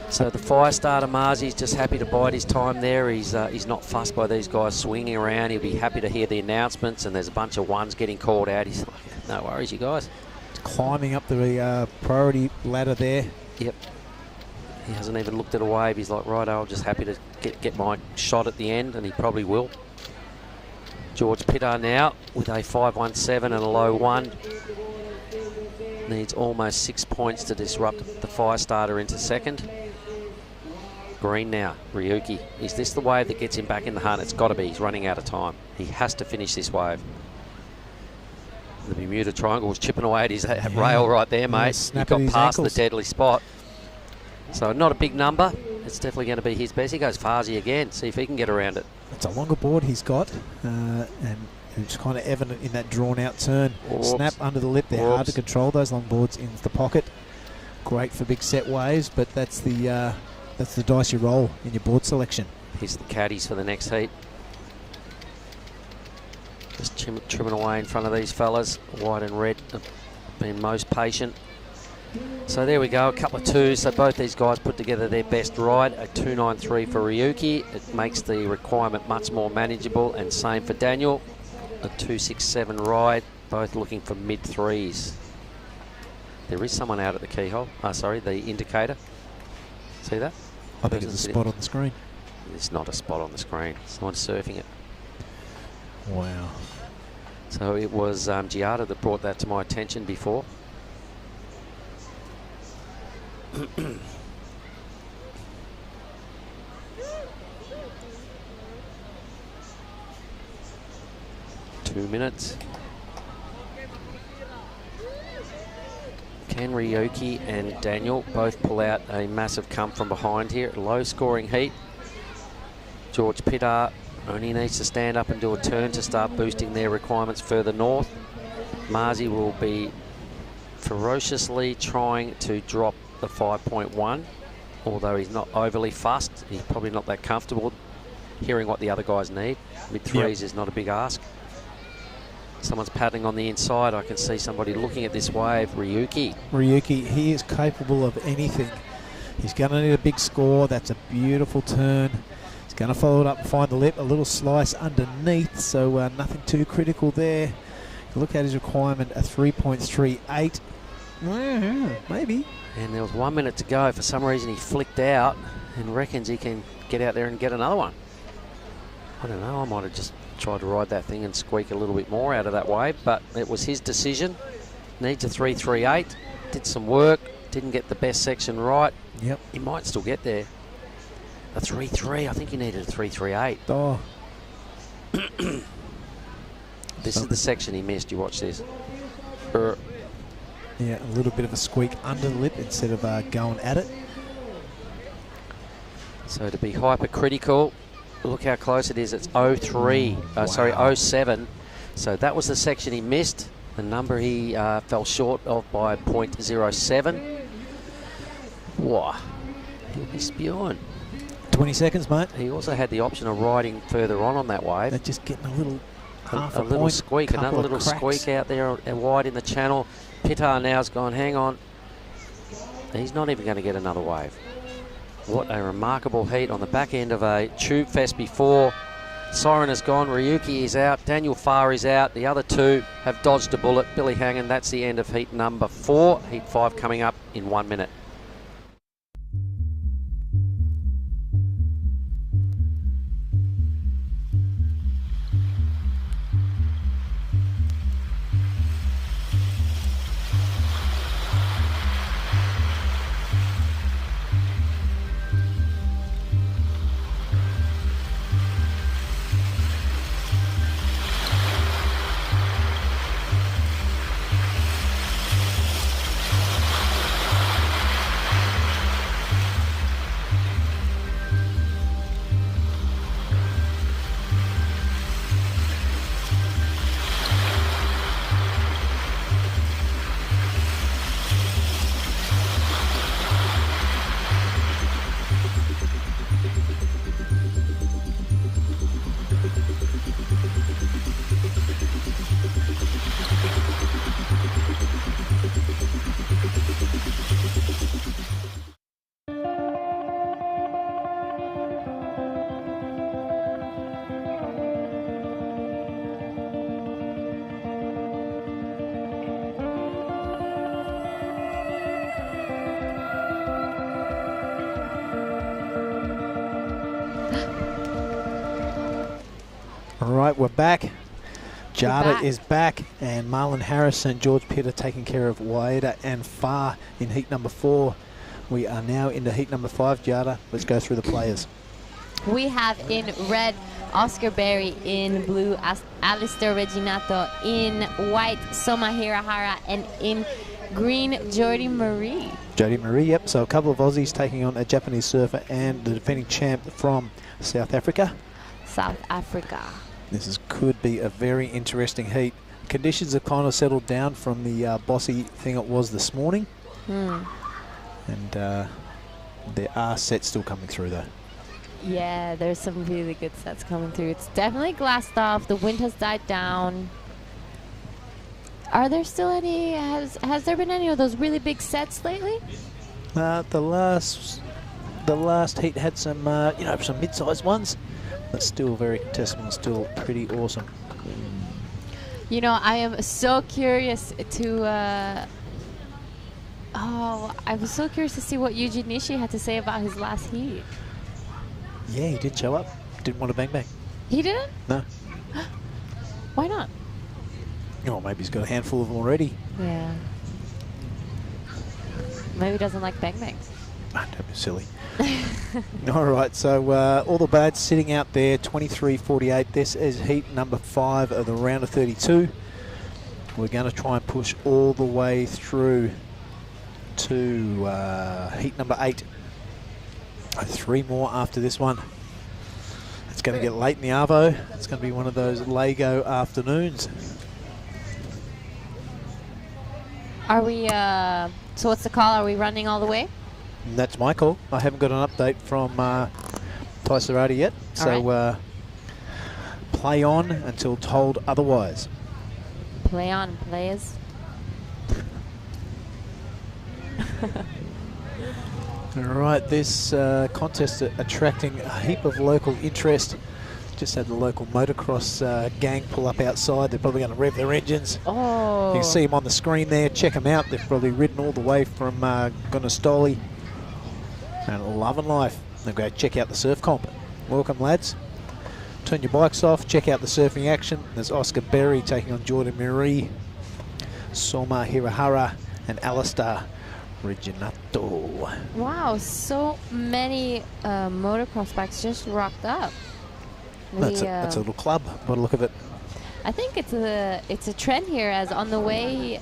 So the fire starter Marzi's just happy to bide his time there. He's not fussed by these guys swinging around. He'll be happy to hear the announcements, and there's a bunch of ones getting called out. He's like, no worries, you guys. Climbing up the priority ladder there. Yep. He hasn't even looked at a wave. He's like, right, I'm just happy to get my shot at the end, and he probably will. George Pittard now with a 5.17 and a low 1. Needs almost 6 points to disrupt the fire starter into second. screen now, Ryuki. Is this the wave that gets him back in the hunt? It's got to be. He's running out of time. He has to finish this wave. The Bermuda Triangle was chipping away at his rail right there, mate. He got past the deadly spot. So not a big number. It's definitely going to be his best. He goes Farsi again. See if he can get around it. It's a longer board he's got, and it's kind of evident in that drawn-out turn. Oops. Snap under the lip. They're hard to control, those long boards in the pocket. Great for big set waves, but that's the dice you roll in your board selection. Here's the caddies for the next heat. Just trimming away in front of these fellas. White and red have been most patient. So there we go, a couple of twos. So both these guys put together their best ride. A 2.93 for Ryuki. It makes the requirement much more manageable, and same for Daniel. A 2.67 ride, both looking for mid-threes. There is someone out at the keyhole. Sorry, the indicator. See that? I think it's a spot on the screen. It's not a spot on the screen. Someone's surfing it. Wow. So it was Giada that brought that to my attention before. Two minutes. Can Ryuki and Daniel both pull out a massive come from behind here? Low scoring heat. George Pittard only needs to stand up and do a turn to start boosting their requirements further north. Marzi will be ferociously trying to drop the 5.1, although he's not overly fussed. He's probably not that comfortable hearing what the other guys need. Mid-threes is not a big ask. Someone's paddling on the inside. I can see somebody looking at this wave. Ryuki. Ryuki, he is capable of anything. He's going to need a big score. That's a beautiful turn. He's going to follow it up and find the lip. A little slice underneath, so nothing too critical there. Look at his requirement, a 3.38. Maybe. And there was 1 minute to go. For some reason, he flicked out and reckons he can get out there and get another one. I don't know. I might have just tried to ride that thing and squeak a little bit more out of that wave, but it was his decision. Needs a 3.38. Did some work. Didn't get the best section right. Yep. He might still get there. A 3.3. I think he needed a 3.38. Oh. This is the section he missed. You watch this. Yeah, a little bit of a squeak under the lip instead of going at it. So to be hypercritical, look how close it is. It's 03. Sorry, 07. So that was the section he missed. The number he fell short of by 0.07. Wow. He'll be spewing. 20 seconds, mate. He also had the option of riding further on that wave. They're just getting a little a little squeak, another little squeak out there and wide in the channel. Pittard now's gone, hang on. He's not even going to get another wave. What a remarkable heat on the back end of a tube fest before. Siren has gone, Ryuki is out, Daniel Farr is out. The other two have dodged a bullet. Billy Hangen, that's the end of heat number 4. Heat 5 coming up in 1 minute. All right, we're back. Jada is back, and Marlon Harris and George Pittard taking care of Wader and Farr in heat number 4. We are now into heat number 5, Giada. Let's go through the players. We have in red Oscar Berry, in blue Alistair Reginato, in white Soma Hirahara, and in green Jodie Marie. Jodie Marie, yep. So a couple of Aussies taking on a Japanese surfer and the defending champ from South Africa. South Africa. Could be a very interesting heat. Conditions have kind of settled down from the bossy thing it was this morning. And there are sets still coming through though. Yeah, there's some really good sets coming through. It's definitely glassed off. The wind has died down. Are there still any? Has there been any of those really big sets lately? The last heat had some some mid-sized ones, but still very contestable, still pretty awesome. You know, I am so curious to. I was so curious to see what Yuji Nishi had to say about his last heat. Yeah, he did show up. Didn't want to bang bang. He didn't? No. Why not? Oh, maybe he's got a handful of them already. Yeah. Maybe he doesn't like bang bangs. Don't be silly. All right, so all the birds sitting out there, 23:48. This is heat number 5 of the round of 32. We're going to try and push all the way through to heat number 8. 3 more after this one. It's going to get late in the Arvo. It's going to be one of those Lego afternoons. Are we, so what's the call? Are we running all the way? And that's my call. I haven't got an update from Tysarati yet. So play on until told otherwise. Play on, players. All right, this contest attracting a heap of local interest. Just had the local motocross gang pull up outside. They're probably going to rev their engines. Oh. You can see them on the screen there. Check them out. They've probably ridden all the way from Gonostoli. And loving life. They'll go check out the surf comp. Welcome, lads. Turn your bikes off. Check out the surfing action. There's Oscar Berry taking on Jordan Marie, Soma Hirahara, and Alistair Reginato. Wow, so many motocross bikes just rocked up. That's a little club by the look of it. I think it's a trend here, as on the way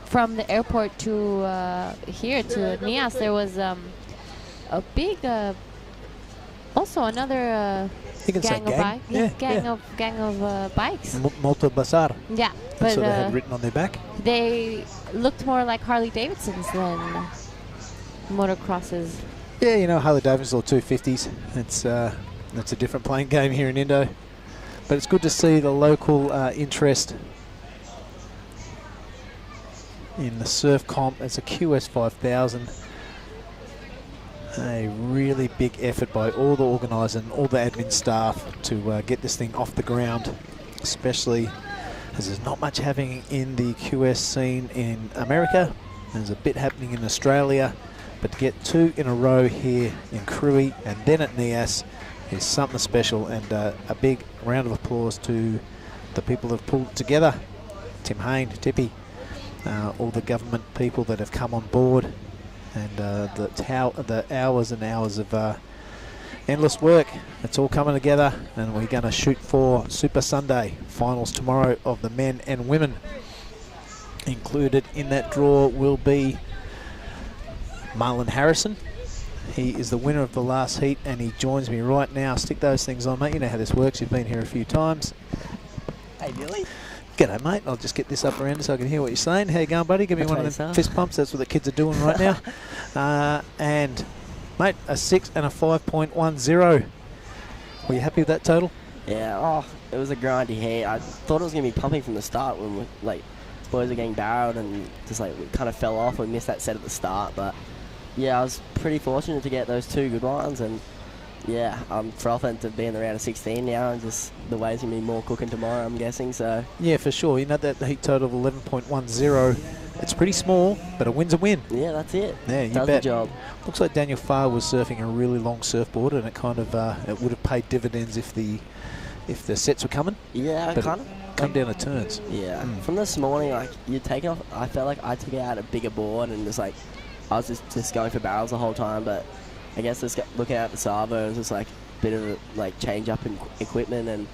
from the airport to here to Nias, there was a big, also another gang of bikes. Yeah, gang of bikes. Moto Basar. Yeah, That's but what they had written on their back. they looked more like Harley Davidsons than motocrosses. Yeah, you know, Harley Davidson or 250s. It's a different playing game here in Indo. But it's good to see the local interest in the surf comp. It's a QS 5000. A really big effort by all the organisers and all the admin staff to get this thing off the ground, especially as there's not much happening in the QS scene in America. There's a bit happening in Australia, but to get 2 in a row here in Krui and then at Nias is something special, and a big round of applause to the people that have pulled it together. Tim Hain, Tippy, all the government people that have come on board, and the hours and hours of endless work. It's all coming together, and we're going to shoot for Super Sunday finals tomorrow of the men and women. Included in that draw will be Marlon Harrison. He is the winner of the last heat, and he joins me right now. Stick those things on, mate. You know how this works. You've been here a few times. Hey, Billy. G'day, mate. I'll just get this up around so I can hear what you're saying. How you going, buddy? Give me one of them fist pumps. That's what the kids are doing right now. And, mate, a 6 and a 5.10. Were you happy with that total? Yeah, it was a grindy heat. I thought it was going to be pumping from the start when boys were getting barreled and just we kind of fell off. We missed that set at the start, but yeah, I was pretty fortunate to get those 2 good ones, and yeah, I'm frothing to be in the round of 16 now, and just the wave's going to be more cooking tomorrow, I'm guessing, so. Yeah, for sure. You know, that heat total of 11.10, it's pretty small, but a win's a win. Yeah, that's it. Yeah, you Does bet. the job. Looks like Daniel Farr was surfing a really long surfboard, and it kind of it would have paid dividends if the sets were coming. Yeah, but kind of. Come down the turns. Yeah, from this morning, you're taking off. I felt like I took out a bigger board and just I was just going for barrels the whole time, but I guess just looking at the servo, it was just like a bit of a like change up in equipment, and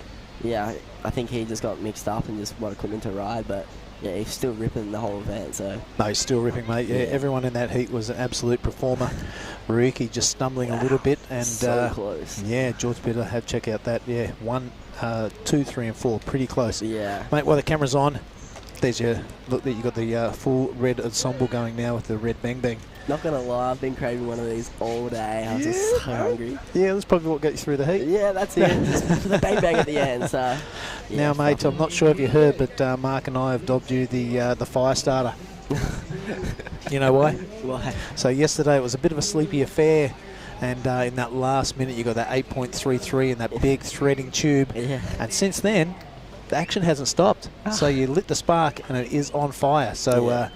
yeah, I think he just got mixed up and just what equipment to ride, but yeah, he's still ripping the whole event. So no, he's still ripping, mate. Yeah, everyone in that heat was an absolute performer. Ryuki just stumbling a little bit, and so close. Yeah, George Bitter have check out that. Yeah, 1, 2, 3, and 4, pretty close. Yeah, mate. While the camera's on, there's your look. That you got the full red ensemble going now with the red bang bang. Not gonna lie, I've been craving one of these all day. I was just so hungry. Yeah, that's probably what got you through the heat. Yeah, that's it. Just the bang bang at the end. So now, mate, I'm not sure if you heard, but Mark and I have dobbed you the fire starter. You know why? Why? So yesterday it was a bit of a sleepy affair, and in that last minute you got that 8.33 and that big threading tube. Yeah. And since then, the action hasn't stopped. So you lit the spark and it is on fire. So.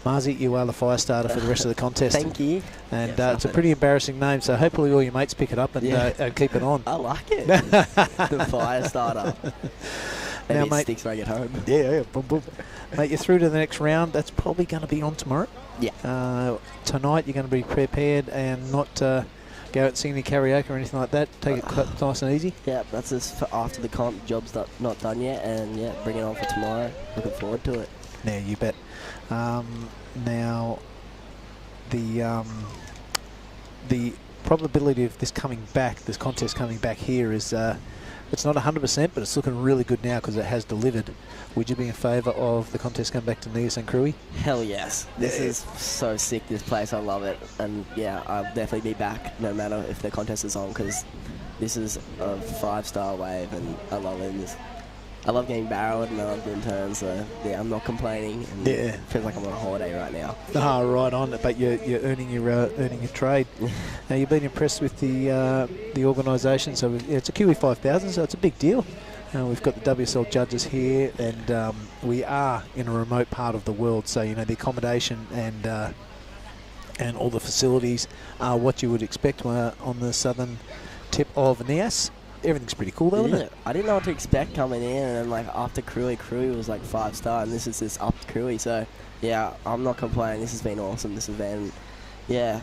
Marzi, you are the fire starter for the rest of the contest. Thank you. And it's a pretty embarrassing name, so hopefully all your mates pick it up and keep it on. I like it. The fire starter. Maybe Now, it mate, sticks when I get home. Yeah, boom, boom. Mate, you're through to the next round. That's probably going to be on tomorrow. Yeah. Tonight you're going to be prepared and not go out and sing any karaoke or anything like that. Take it nice and easy. Yeah, that's just for after the comp. Job's not done yet, and yeah, bring it on for tomorrow. Looking forward to it. Yeah, you bet. Now, the probability of this contest coming back here is it's not 100%, but it's looking really good now because it has delivered. Would you be in favour of the contest coming back to Nias and Krui? Hell yes. This is so sick, this place. I love it. And yeah, I'll definitely be back no matter if the contest is on, because this is a 5-star wave and I love it. I love getting barreled and I love doing turns, so yeah, I'm not complaining. And it feels like I'm on a holiday right now. Ah, right on. But you're earning your trade. Now you've been impressed with the organisation. So it's a Kiwi 5000, so it's a big deal. We've got the WSL judges here, and we are in a remote part of the world, so you know the accommodation and all the facilities are what you would expect on the southern tip of Nias. Everything's pretty cool though, isn't it? I didn't know what to expect coming in, and then like after Krui was like 5-star, and this is just up to Krui. So yeah, I'm not complaining. This has been awesome, this event. Yeah,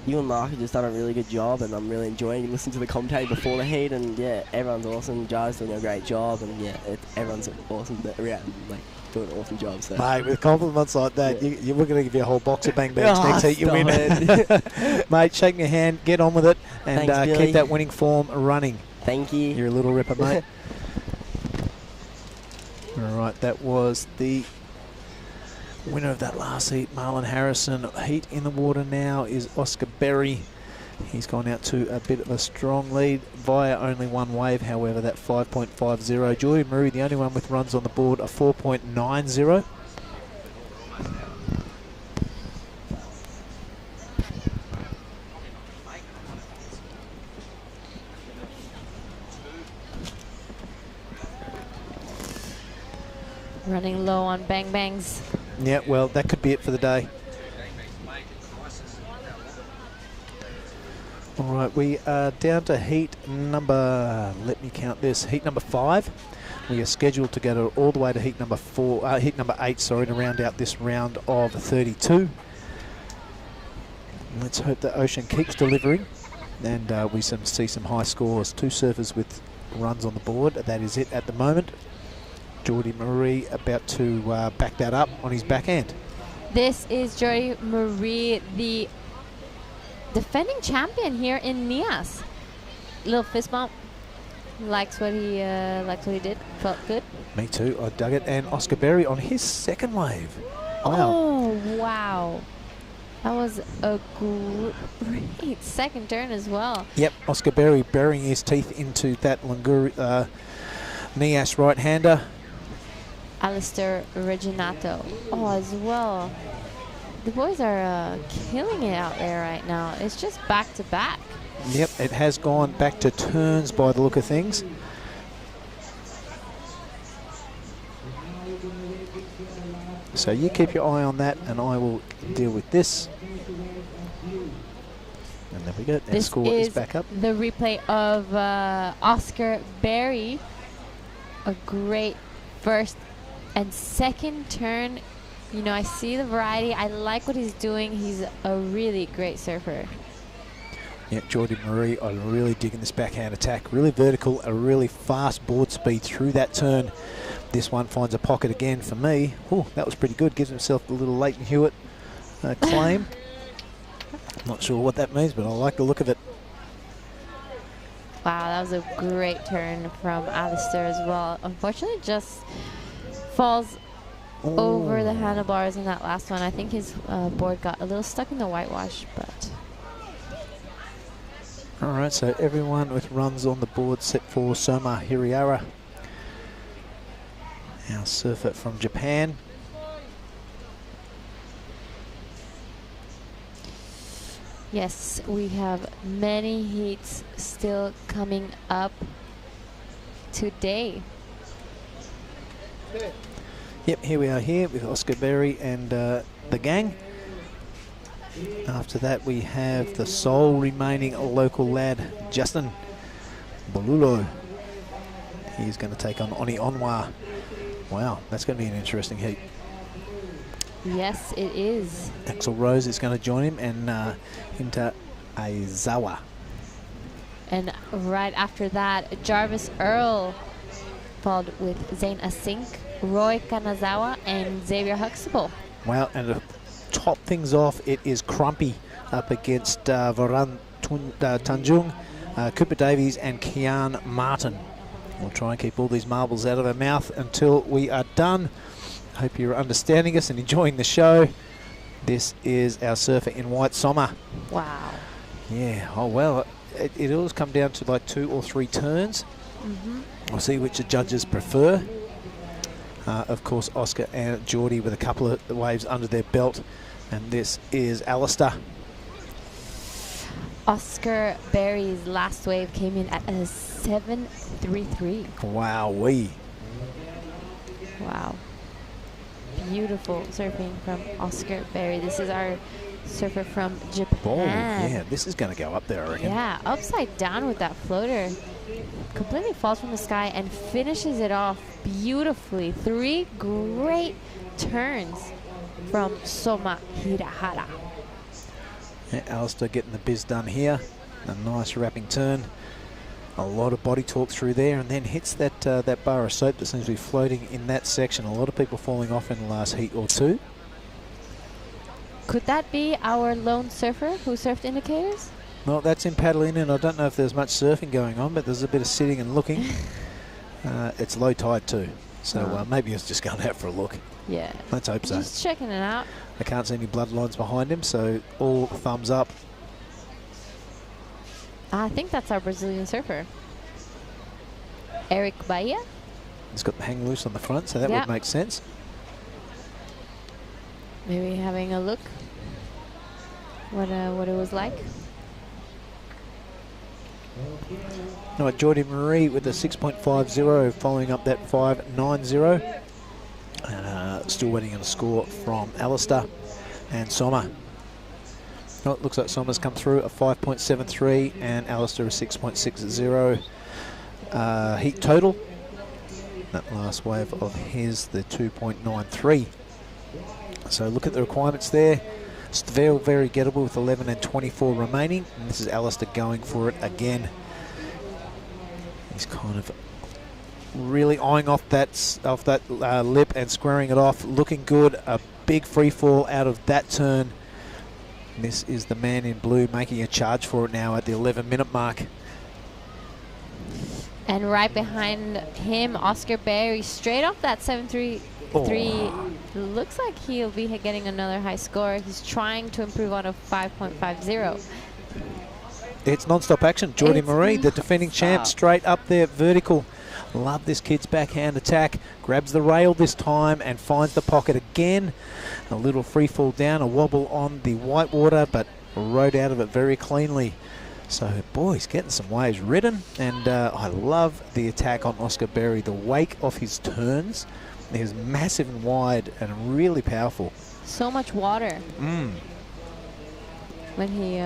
you and Mark have just done a really good job, and I'm really enjoying listening to the commentator before the heat, and yeah, everyone's awesome. Jar's doing a great job, and yeah, everyone's awesome. Like doing an awesome job. So mate, with compliments like that, we're going to give you a whole box of bang bangs next heat you win. Mate, shake your hand, get on with it, and Thanks, keep that winning form running. Thank you. You're a little ripper, mate. All right, that was the winner of that last heat, Marlon Harrison. Heat in the water now is Oscar Berry. He's gone out to a bit of a strong lead via only one wave, however, that 5.50. Joy Murray, the only one with runs on the board, a 4.90. Running low on bang bangs. Yeah, well, that could be it for the day. All right, we are down to heat number, let me count this, heat number 5. We are scheduled to go all the way to heat number 8, sorry, to round out this round of 32. Let's hope that Ocean keeps delivering, and we see some high scores. 2 surfers with runs on the board. That is it at the moment. Jordy Marie about to back that up on his backhand. This is Jordy Marie, the defending champion here in Nias. Little fist bump. Likes what he did. Felt good. Me too. I dug it. And Oscar Berry on his second wave. Wow. Oh wow, that was a great second turn as well. Yep, Oscar Berry burying his teeth into that Nias right-hander. Alistair Reginato. Oh, as well. The boys are killing it out there right now. It's just back to back. Yep, it has gone back to turns by the look of things. So you keep your eye on that, and I will deal with this. And there we go. Our score is back up. The replay of Oscar Berry. A great first and second turn You know, I see the variety. I like what he's doing. He's a really great surfer. Yeah, Jordy Marie, I'm really digging this backhand attack. Really vertical, a really fast board speed through that turn. This one finds a pocket again for me. Oh, that was pretty good. Gives himself a little Leighton Hewitt claim. Not sure what that means, but I like the look of it. Wow, that was a great turn from Alistair as well. Unfortunately, just falls over the handlebars in that last one. I think his board got a little stuck in the whitewash, but... All right, so everyone with runs on the board set for Soma Hiriara, our surfer from Japan. Yes, we have many heats still coming up today. Yep, here we are here with Oscar Berry and the gang. After that, we have the sole remaining local lad, Justin Bolulo. He's going to take on Oni Onwa. Wow, that's going to be an interesting heat. Yes, it is. Axel Rose is going to join him, and Hinta Aizawa. And right after that, Jarvis Earl, followed with Zane Asink, Roy Kanazawa, and Xavier Huxtable. Wow, and to top things off, it is Crumpy up against Varan Tanjung, Cooper Davies, and Kian Martin. We'll try and keep all these marbles out of our mouth until we are done. Hope you're understanding us and enjoying the show. This is our surfer in white Soma. Wow. Yeah, oh well, it always come down to like 2 or 3 turns. We'll see which the judges prefer. Of course, Oscar and Geordie with a couple of waves under their belt. And this is Alistair. Oscar Berry's last wave came in at a 7.33. Wowee. Wow. Beautiful surfing from Oscar Berry. This is our surfer from Japan. Oh, yeah, this is going to go up there, I reckon. Yeah, upside down with that floater. Completely falls from the sky and finishes it off beautifully. 3 great turns from Soma Hirahara. Yeah, Alistair getting the biz done here. A nice wrapping turn. A lot of body torque through there, and then hits that that bar of soap that seems to be floating in that section. A lot of people falling off in the last heat or 2. Could that be our lone surfer who surfed indicators? Well, that's in paddling, and I don't know if there's much surfing going on, but there's a bit of sitting and looking. It's low tide too, so maybe it's just going out for a look. Yeah. Let's hope so. Just checking it out. I can't see any bloodlines behind him, so all thumbs up. I think that's our Brazilian surfer. Eric Bahia. He's got the hang loose on the front, so that would make sense. Maybe having a look what it was like. All right, Jordy Marie with a 6.50, following up that 5.90. Still waiting on a score from Alistair and Soma. Oh, it looks like Soma's come through a 5.73 and Alistair a 6.60 heat total. That last wave of his, the 2.93. So look at the requirements there. It's very, very gettable with 11 and 24 remaining. And this is Alistair going for it again. He's kind of really eyeing off that lip and squaring it off. Looking good. A big free fall out of that turn. This is the man in blue making a charge for it now at the 11-minute mark. And right behind him, Oscar Berry, straight off that 7.33. Looks like he'll be getting another high score. He's trying to improve on a 5.50. It's non-stop action. Jordy Marie, the defending champ, straight up there, vertical. Love this kid's backhand attack. Grabs the rail this time and finds the pocket again. A little free fall down, a wobble on the whitewater, but rode out of it very cleanly. So, boy, he's getting some waves ridden. And I love the attack on Oscar Berry. The wake of his turns is massive and wide and really powerful. So much water. When he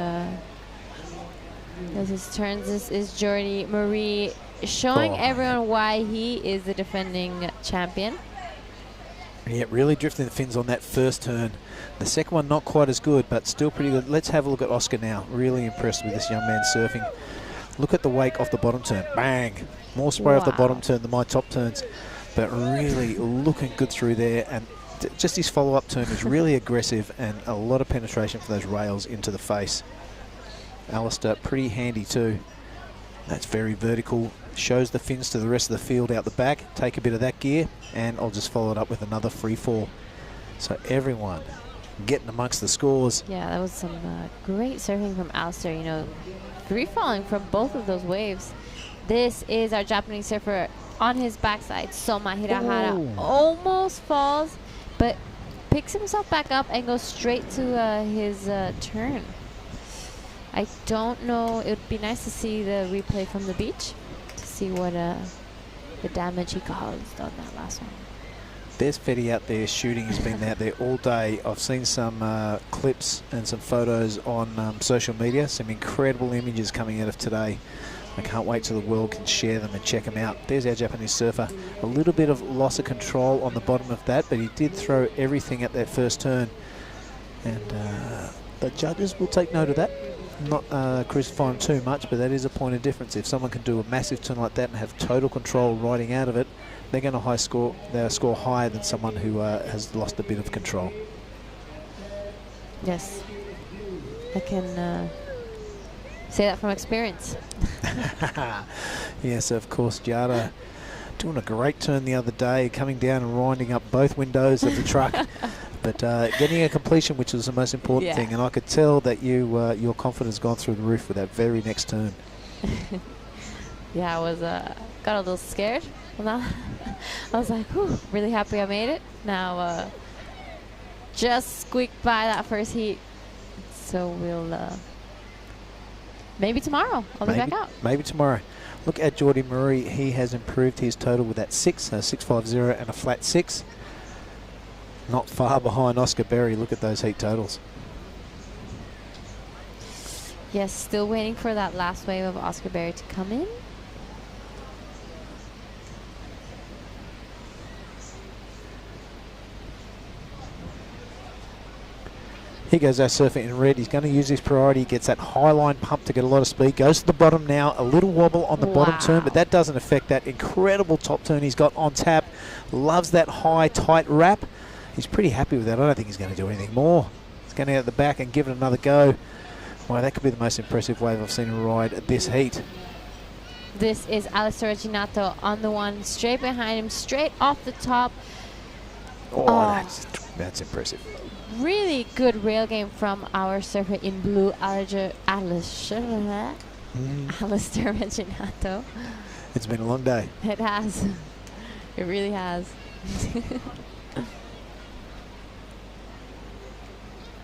does his turns. This is Jordy Marie showing everyone why he is the defending champion. Yeah, really drifting the fins on that first turn. The second one not quite as good, but still pretty good. Let's have a look at Oscar now. Really impressed with this young man surfing. Look at the wake off the bottom turn. Bang! More spray off the bottom turn than my top turns. But really looking good through there. And just his follow-up turn is really aggressive and a lot of penetration for those rails into the face. Alistair, pretty handy too. That's very vertical. Shows the fins to the rest of the field out the back. Take a bit of that gear, and I'll just follow it up with another free fall. So everyone getting amongst the scores. Yeah, that was some great surfing from Alistair. You know, free falling from both of those waves. This is our Japanese surfer on his backside. Soma Hirahara almost falls, but picks himself back up and goes straight to his turn. I don't know. It would be nice to see the replay from the beach to see what the damage he caused on that last one. There's Fetty out there shooting. He's been out there all day. I've seen some clips and some photos on social media. Some incredible images coming out of today. I can't wait till the world can share them and check them out. There's our Japanese surfer. A little bit of loss of control on the bottom of that, but he did throw everything at that first turn. And the judges will take note of that. Not crucify him too much, but that is a point of difference. If someone can do a massive turn like that and have total control riding out of it, they're going to score higher than someone who has lost a bit of control. Yes, I can say that from experience. Yes, of course, Giada doing a great turn the other day, coming down and winding up both windows of the truck. But getting a completion, which was the most important thing, and I could tell that your confidence gone through the roof with that very next turn. Yeah, I was got a little scared. Well, I was like, whew, really happy I made it. Now, just squeaked by that first heat. So we'll maybe tomorrow I'll be back out. Maybe tomorrow. Look at Jordy Murray. He has improved his total with that 650 and a flat 6. Not far behind Oscar Berry. Look at those heat totals. Yes, still waiting for that last wave of Oscar Berry to come in. Here goes our surfer in red. He's going to use his priority. Gets that high line pump to get a lot of speed. Goes to the bottom now. A little wobble on the bottom turn, but that doesn't affect that incredible top turn he's got on tap. Loves that high, tight wrap. He's pretty happy with that. I don't think he's going to do anything more. He's going out the back and give it another go. Wow, that could be the most impressive wave I've seen him ride this heat. This is Alistair Reginato on the one, straight behind him, straight off the top. That's impressive. Really good rail game from our surfer in blue, Alistair Reginato. It's been a long day. It has. It really has.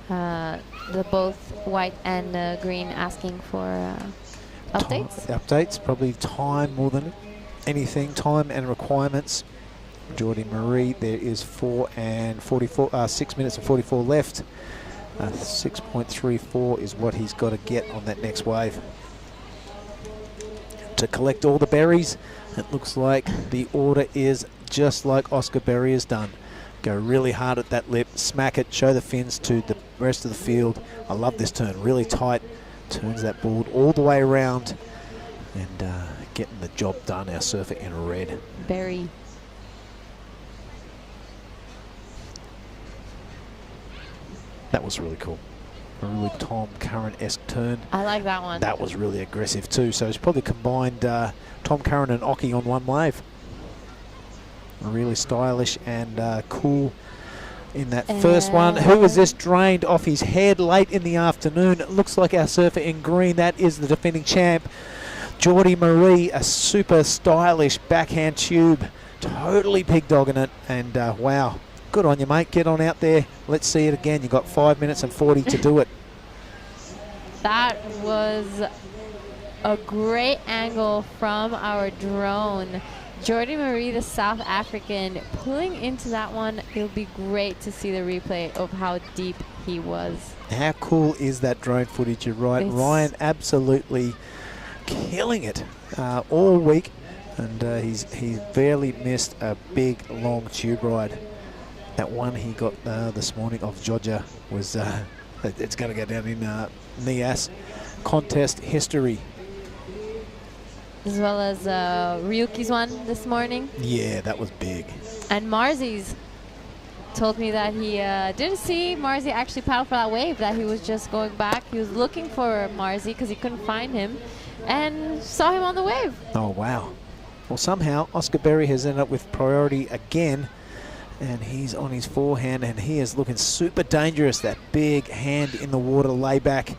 The both white and green asking for updates. Updates, probably time more than anything. Time and requirements. Jordy Marie, there is 6 minutes and 44 left. 6.34 is what he's got to get on that next wave. To collect all the berries, it looks like the order is just like Oscar Berry has done. Go really hard at that lip, smack it, show the fins to the rest of the field. I love this turn, really tight. Turns that board all the way around and getting the job done, our surfer in red. Berry. That was really cool. A really Tom Curran-esque turn. I like that one. That was really aggressive too. So it's probably combined Tom Curran and Oki on one wave. Really stylish and cool in that first one. Who is this drained off his head late in the afternoon? It looks like our surfer in green. That is the defending champ, Jordy Marie, a super stylish backhand tube. Totally pig dogging it. And wow, good on you, mate. Get on out there. Let's see it again. You've got 5 minutes and 40 to do it. That was a great angle from our drone. Jordy Marie, the South African, pulling into that one. It'll be great to see the replay of how deep he was. How cool is that drone footage? You're right. Ryan absolutely killing it all week. And he's barely missed a big, long tube ride. That one he got this morning of Georgia was, it's going to go down in Nias contest history. As well as Ryuki's one this morning. Yeah, that was big. And Marzi's told me that he didn't see Marzi actually paddle for that wave, that he was just going back. He was looking for Marzi because he couldn't find him and saw him on the wave. Oh, wow. Well, somehow Oscar Berry has ended up with priority again, and he's on his forehand, and he is looking super dangerous. That big hand in the water layback.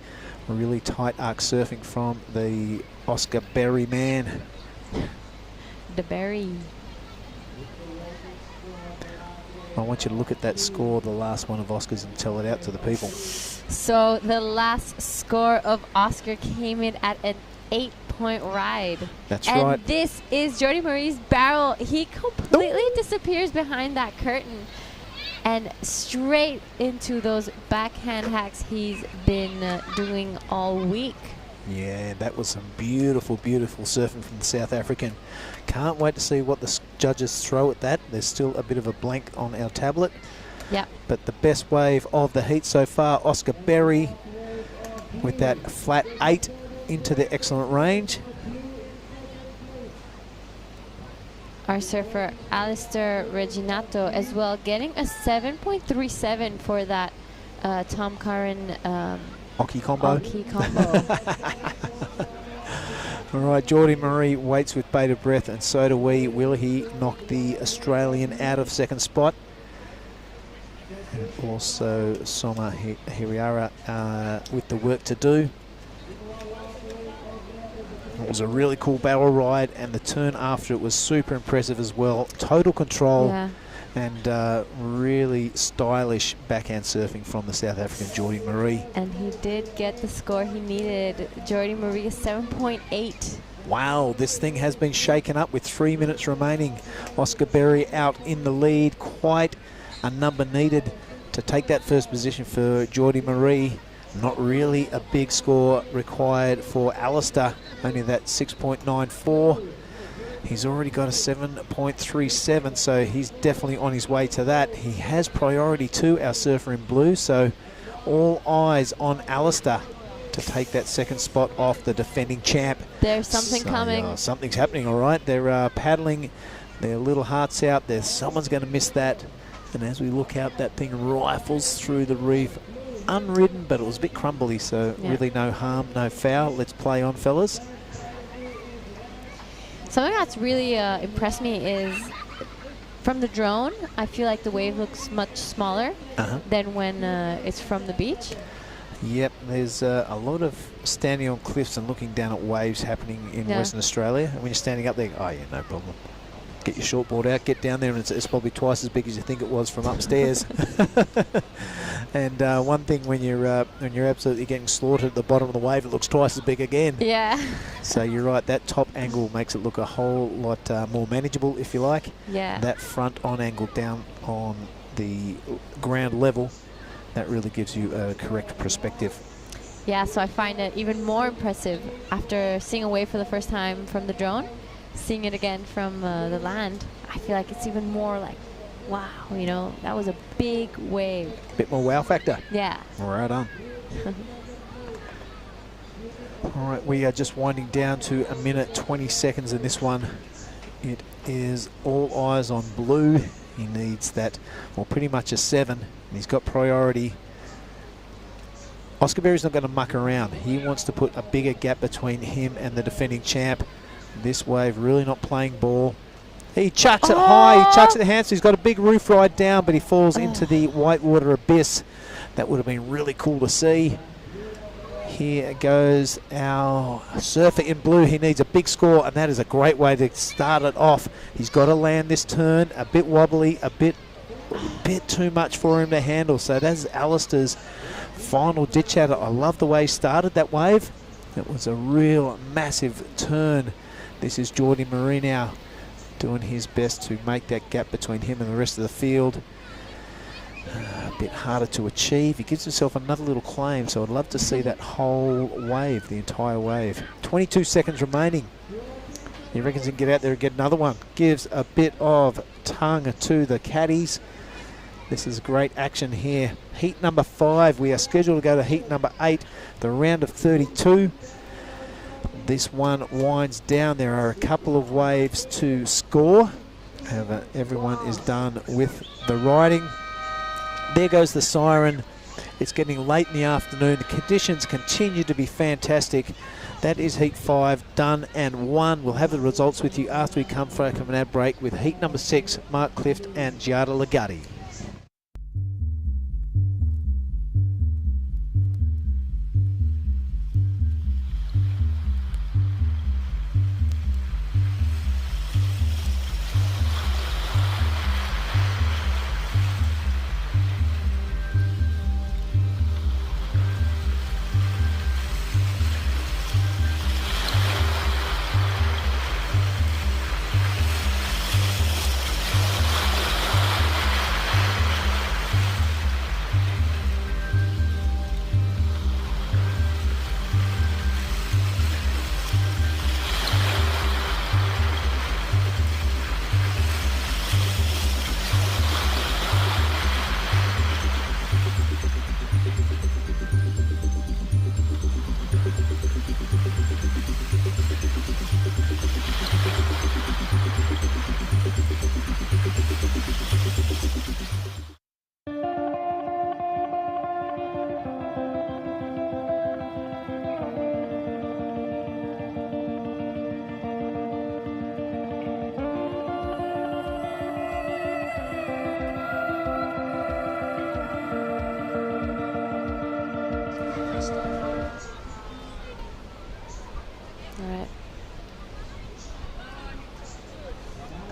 Really tight arc surfing from the Oscar Berry man. The Berry. I want you to look at that score, the last one of Oscar's, and tell it out to the people. So the last score of Oscar came in at an 8-point ride. That's and right. And this is Jordi Marie's barrel. He completely disappears behind that curtain and straight into those backhand hacks he's been doing all week. Yeah, that was some beautiful, beautiful surfing from the South African. Can't wait to see what the judges throw at that. There's still a bit of a blank on our tablet. Yep. But the best wave of the heat so far, Oscar Berry with that flat 8 into the excellent range. Our surfer Alistair Reginato as well, getting a 7.37 for that Tom Curran Oki combo. All right, Jordi Marie waits with bated breath, and so do we. Will he knock the Australian out of second spot? And also Soma Hiriara with the work to do. It was a really cool barrel ride, and the turn after it was super impressive as well. Total control and really stylish backhand surfing from the South African Jordi Marie. And he did get the score he needed. Jordi Marie, 7.8. Wow, this thing has been shaken up with 3 minutes remaining. Oscar Berry out in the lead. Quite a number needed to take that first position for Jordi Marie. Not really a big score required for Alistair, only that 6.94. He's already got a 7.37, so he's definitely on his way to that. He has priority too, our surfer in blue, so all eyes on Alistair to take that second spot off the defending champ. There's something coming. Something's happening, all right. They're paddling their little hearts out. Someone's going to miss that. And as we look out, that thing rifles through the reef. Unridden, but it was a bit crumbly, so really no harm, no foul. Let's play on, fellas. Something that's really impressed me is from the drone, I feel like the wave looks much smaller than when it's from the beach. Yep, there's a lot of standing on cliffs and looking down at waves happening in Western Australia. And when you're standing up there, oh yeah, no problem. Get your shortboard out, get down there, and it's probably twice as big as you think it was from upstairs. And one thing, when you're absolutely getting slaughtered at the bottom of the wave, it looks twice as big again. Yeah. So you're right, that top angle makes it look a whole lot more manageable, if you like. Yeah. That front on angle down on the ground level, that really gives you a correct perspective. Yeah, so I find it even more impressive after seeing a wave for the first time from the drone. Seeing it again from the land, I feel like it's even more like, wow, you know, that was a big wave. Bit more wow factor. Yeah. Right on. All right, we are just winding down to 1 minute 20 seconds in this one. It is all eyes on blue. He needs that, well, pretty much a 7, and he's got priority. Oscar Berry's not going to muck around. He wants to put a bigger gap between him and the defending champ. This wave really not playing ball. He chucks it high, he chucks it hands. He's got a big roof ride down, but he falls into the whitewater abyss. That would have been really cool to see. Here goes our surfer in blue. He needs a big score, and that is a great way to start it off. He's got to land this turn, a bit wobbly, a bit too much for him to handle. So that's Alistair's final ditch at it. I love the way he started that wave. It was a real massive turn. This is Jordi Marie now doing his best to make that gap between him and the rest of the field. A bit harder to achieve. He gives himself another little claim, so I'd love to see that whole wave, the entire wave. 22 seconds remaining. He reckons he can get out there and get another one. Gives a bit of tongue to the caddies. This is great action here. Heat number 5. We are scheduled to go to heat number 8, the round of 32. This one winds down. There are a couple of waves to score. However, everyone is done with the riding. There goes the siren. It's getting late in the afternoon. The conditions continue to be fantastic. That is heat 5 done and won. We'll have the results with you after we come from an ad break with heat number 6, Mark Clift and Giada Lagatti.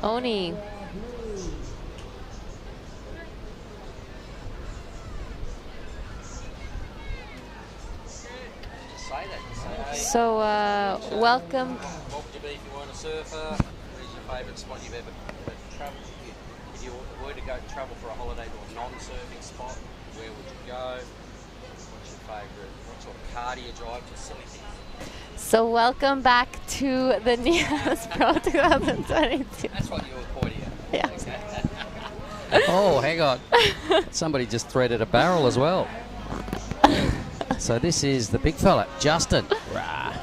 Oni. So, welcome. What would you be if you weren't a surfer? Where's your favourite spot you've ever travelled? If you were to go travel for a holiday to a non-surfing spot, where would you go? What's your favourite? What sort of car do you drive? Just silly things. So, welcome back to the Nias Pro 2022. That's what you were pointing at. Yeah. Oh, hang on. Somebody just threaded a barrel as well. So this is the big fella, Justin. Rah.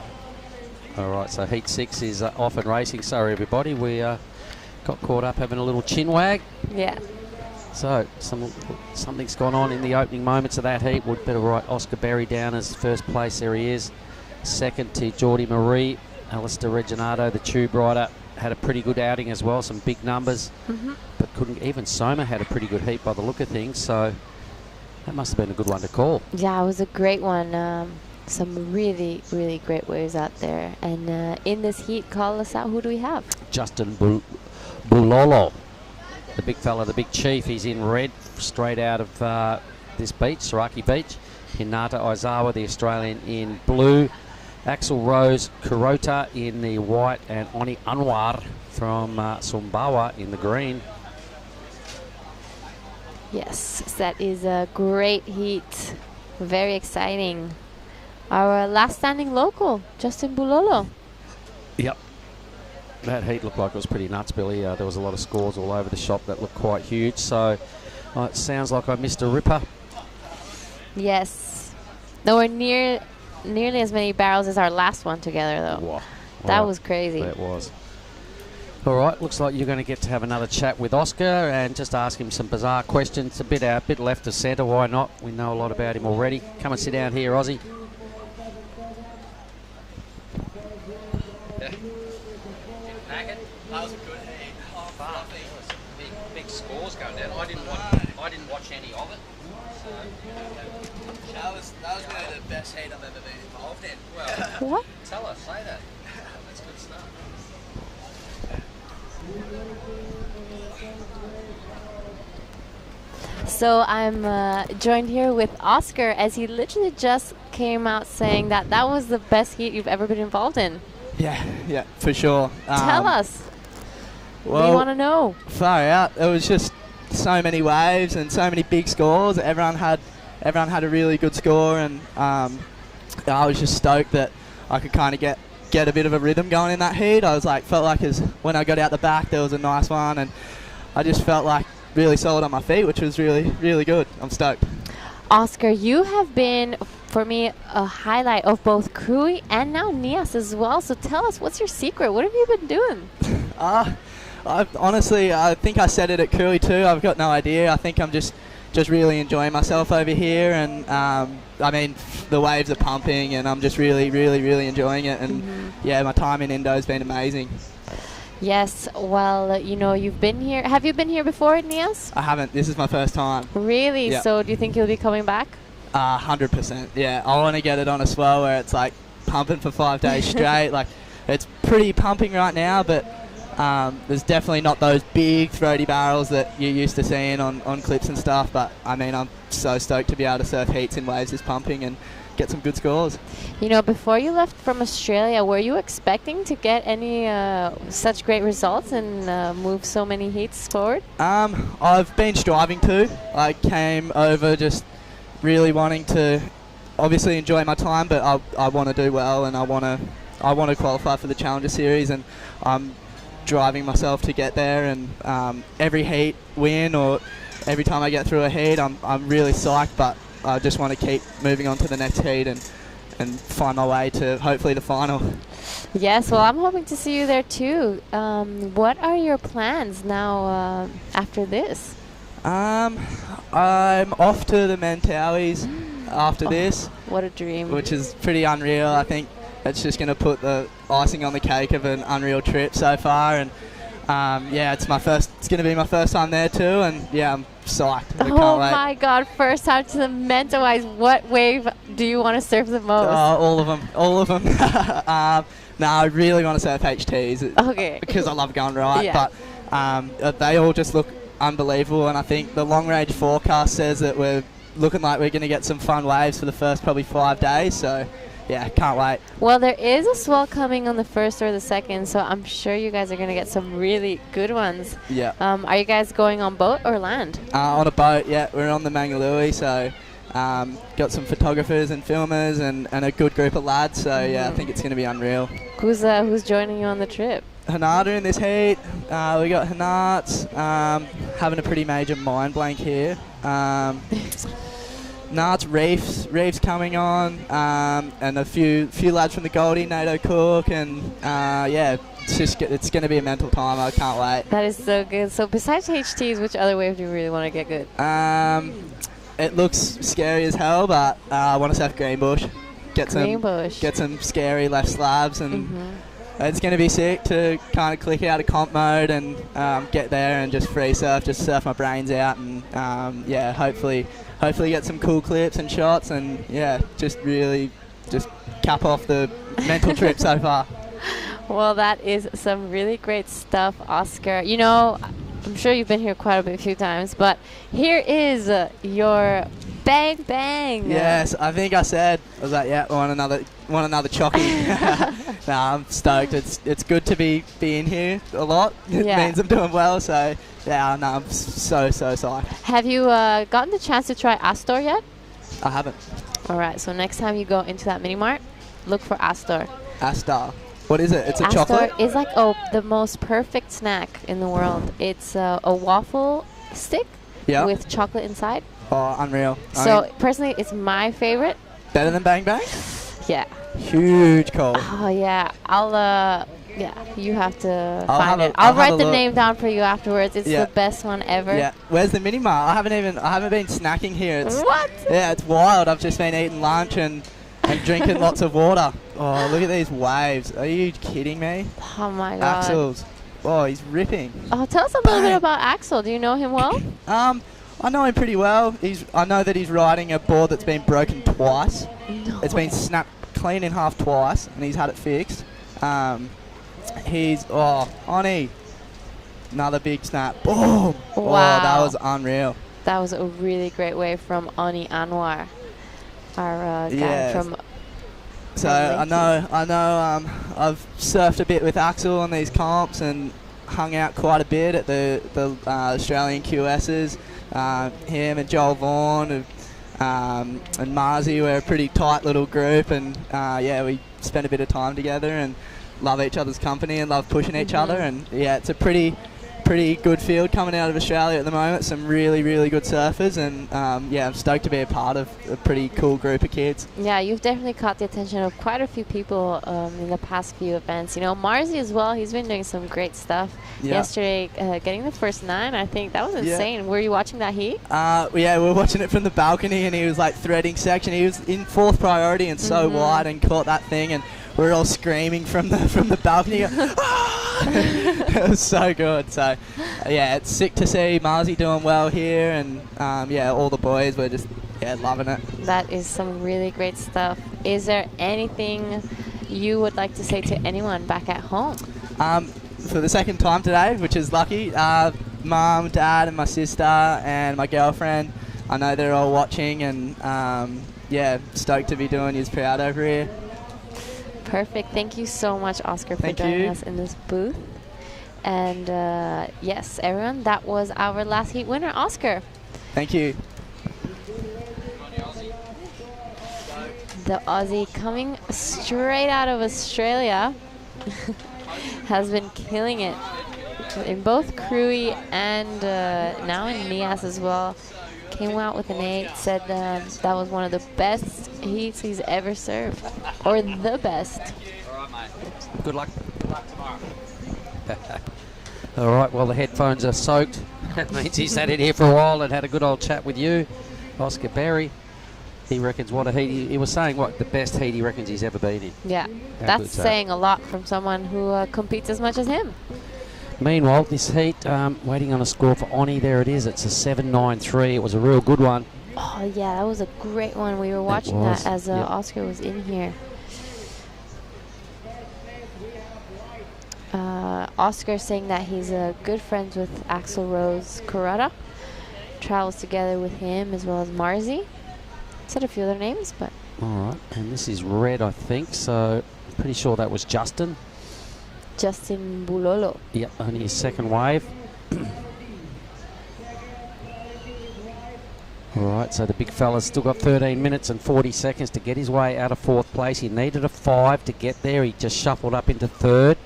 All right, so heat 6 is off and racing. Sorry, everybody. We got caught up having a little chin wag. Yeah. So something's gone on in the opening moments of that heat. We'd better write Oscar Berry down as first place. There he is. Second to Geordie Marie. Alistair Reginato, the tube rider, had a pretty good outing as well. Some big numbers. But couldn't. Even Soma had a pretty good heat by the look of things. So that must have been a good one to call. Yeah, it was a great one. Some really, really great waves out there. And in this heat, call us out. Who do we have? Justin Bulolo, the big fella, the big chief. He's in red, straight out of this beach, Saraki Beach. Hinata Aizawa, the Australian, in blue. Axel Rose Kurota in the white, and Oni Anwar from Sumbawa in the green. Yes, that is a great heat. Very exciting. Our last standing local, Justin Bulolo. Yep. That heat looked like it was pretty nuts, Billy. There was a lot of scores all over the shop that looked quite huge. So it sounds like I missed a ripper. Yes. Nowhere nearly as many barrels as our last one together, though. Wow. That was crazy. That was. All right, looks like you're going to get to have another chat with Oscar and just ask him some bizarre questions. A bit left of centre, why not? We know a lot about him already. Come and sit down here, Ozzy. Yeah. That was a good heat. Oh, fluffy. Big scores going down. I didn't watch any of it. So that was really the best heat I've ever been involved in. Well, what? Tell us, say that. That's good stuff. So I'm joined here with Oscar, as he literally just came out saying that that was the best heat you've ever been involved in. Yeah, for sure. Tell us. Well, we want to know. Far out. It was just so many waves and so many big scores. Everyone had a really good score, and I was just stoked that I could kind of get a bit of a rhythm going in that heat. I was felt like when I got out the back, there was a nice one, and I just felt like really solid on my feet, which was really, really good. I'm stoked. Oscar, you have been, for me, a highlight of both Krui and now Nias as well. So tell us, what's your secret? What have you been doing? Honestly, I think I said it at Curly too. I've got no idea. I think I'm just really enjoying myself over here, and I mean, the waves are pumping, and I'm just really, really, really enjoying it. And yeah, my time in Indo's been amazing. Yes, well, you know, you've been here. Have you been here before at Nias? I haven't. This is my first time. Really? Yep. So do you think you'll be coming back? 100%. Yeah, I want to get it on a swell where it's like pumping for 5 days straight. Like, it's pretty pumping right now, but there's definitely not those big throaty barrels that you're used to seeing on clips and stuff. But I mean, I'm so stoked to be able to surf heats in waves this pumping and get some good scores. You know, before you left from Australia, were you expecting to get any such great results and move so many heats forward? I've been striving to. I came over just really wanting to obviously enjoy my time, but I want to do well, and I want to qualify for the Challenger Series, and I'm driving myself to get there. And every heat win, or every time I get through a heat, I'm really psyched, but I just want to keep moving on to the next heat and find my way to hopefully the final. Yes, well, I'm hoping to see you there too. What are your plans now after this? I'm off to the Mentawais after this. What a dream. Which is pretty unreal. I think it's just going to put the icing on the cake of an unreal trip so far. And yeah, it's going to be my first time there too, and yeah, I'm psyched. I can't wait. My God, first time to the Mentawais. What wave do you want to surf the most? All of them. No, I really want to surf HTs. Okay. Because I love going right, Yeah. but they all just look unbelievable, and I think the long range forecast says that we're looking like we're going to get some fun waves for the first probably 5 days, so yeah, can't wait. Well, there is a swell coming on the first or the second, so I'm sure you guys are going to get some really good ones. Yeah. Are you guys going on boat or land? On a boat, yeah. We're on the Mangalui, so got some photographers and filmers and a good group of lads, so yeah, I think it's going to be unreal. Who's joining you on the trip? Hanada in this heat. We got Hanat having a pretty major mind blank here. Nart's Reef's coming on, and a few lads from the Goldie, Nato Cook, and yeah, it's going to be a mental time. I can't wait. That is so good. So besides HTs, which other wave do you really want to get good? It looks scary as hell, but I want to surf Greenbush. Get some scary left slabs, and it's going to be sick to kind of click out of comp mode and get there and just free surf, just surf my brains out, and yeah, hopefully get some cool clips and shots, and yeah, just really just cap off the mental trip so far. Well, that is some really great stuff, Oscar. You know, I'm sure you've been here quite a few times, but here is your bang bang. Yes, I think I said, I was like, yeah, want another chocky. Nah, I'm stoked. It's good to be in here a lot. It means I'm doing well, so yeah, no, I'm so psyched. Have you gotten the chance to try Astor yet? I haven't. All right, so next time you go into that mini mart, look for Astor. Astor. What is it? It's a Astor chocolate? Is like the most perfect snack in the world. It's a waffle stick with chocolate inside. Oh, unreal. So personally, it's my favorite. Better than Bang Bang? Yeah. Huge call. Oh yeah, you have to find it. I'll write the name down for you afterwards. It's the best one ever. Yeah. Where's the mini mart? I haven't been snacking here. What? Yeah, it's wild. I've just been eating lunch and drinking lots of water. Oh, look at these waves. Are you kidding me? Oh my God. Axel's. Oh, he's ripping. Oh, tell us a little bit about Axel. Do you know him well? I know him pretty well. I know that he's riding a board that's been broken twice. It's been snapped clean in half twice, and he's had it fixed. Oni. Another big snap. Boom. Wow. Oh, that was unreal. That was a really great wave from Oni Anwar, our guy from. So I know. I've surfed a bit with Axel on these comps and hung out quite a bit at the Australian QSs. Him and Joel Vaughan and Marzi were a pretty tight little group, and yeah, we spent a bit of time together and love each other's company and love pushing each other, and yeah, it's a pretty pretty good field coming out of Australia at the moment. Some really, really good surfers, and yeah, I'm stoked to be a part of a pretty cool group of kids. Yeah, you've definitely caught the attention of quite a few people in the past few events. You know, Marzi as well, he's been doing some great stuff. Yeah. Yesterday, getting the first 9, I think that was insane. Were you watching that heat? Yeah, we were watching it from the balcony, and he was like threading section. He was in 4th priority and so wide, and caught that thing, and we were all screaming from the balcony. It was so good. So yeah, it's sick to see Marzi doing well here, and yeah, all the boys were just loving it. That is some really great stuff. Is there anything you would like to say to anyone back at home? For the second time today, which is lucky, Mum, Dad, and my sister and my girlfriend, I know they're all watching, and yeah, stoked to be doing his proud over here. Perfect. Thank you so much, Oscar, for joining us in this booth. And yes, everyone, that was our last heat winner, Oscar. Thank you. The Aussie coming straight out of Australia has been killing it in both Cruy and now in Nias as well. Came out with an 8, said that was one of the best heats he's ever served, or the best. All right, mate. Good luck. Good luck tomorrow. All right, well, the headphones are soaked. That means he sat in here for a while and had a good old chat with you, Oscar Berry. He reckons what a heat. He was saying what the best heat he reckons he's ever been in. Yeah, How that's good's that? saying a lot from someone who competes as much as him. Meanwhile, this heat, waiting on a score for Oni. There it is. It's a 7.93. It was a real good one. Oh, yeah, that was a great one. We were watching that as Oscar was in here. Oscar saying that he's good friends with Axel Rose Kurata. Travels together with him as well as Marzi. Said a few other names, but... All right, and this is red, I think, so pretty sure that was Justin. Justin Bulolo. Yep, only his second wave. All right, so the big fella's still got 13 minutes and 40 seconds to get his way out of 4th place. He needed a 5 to get there. He just shuffled up into 3rd.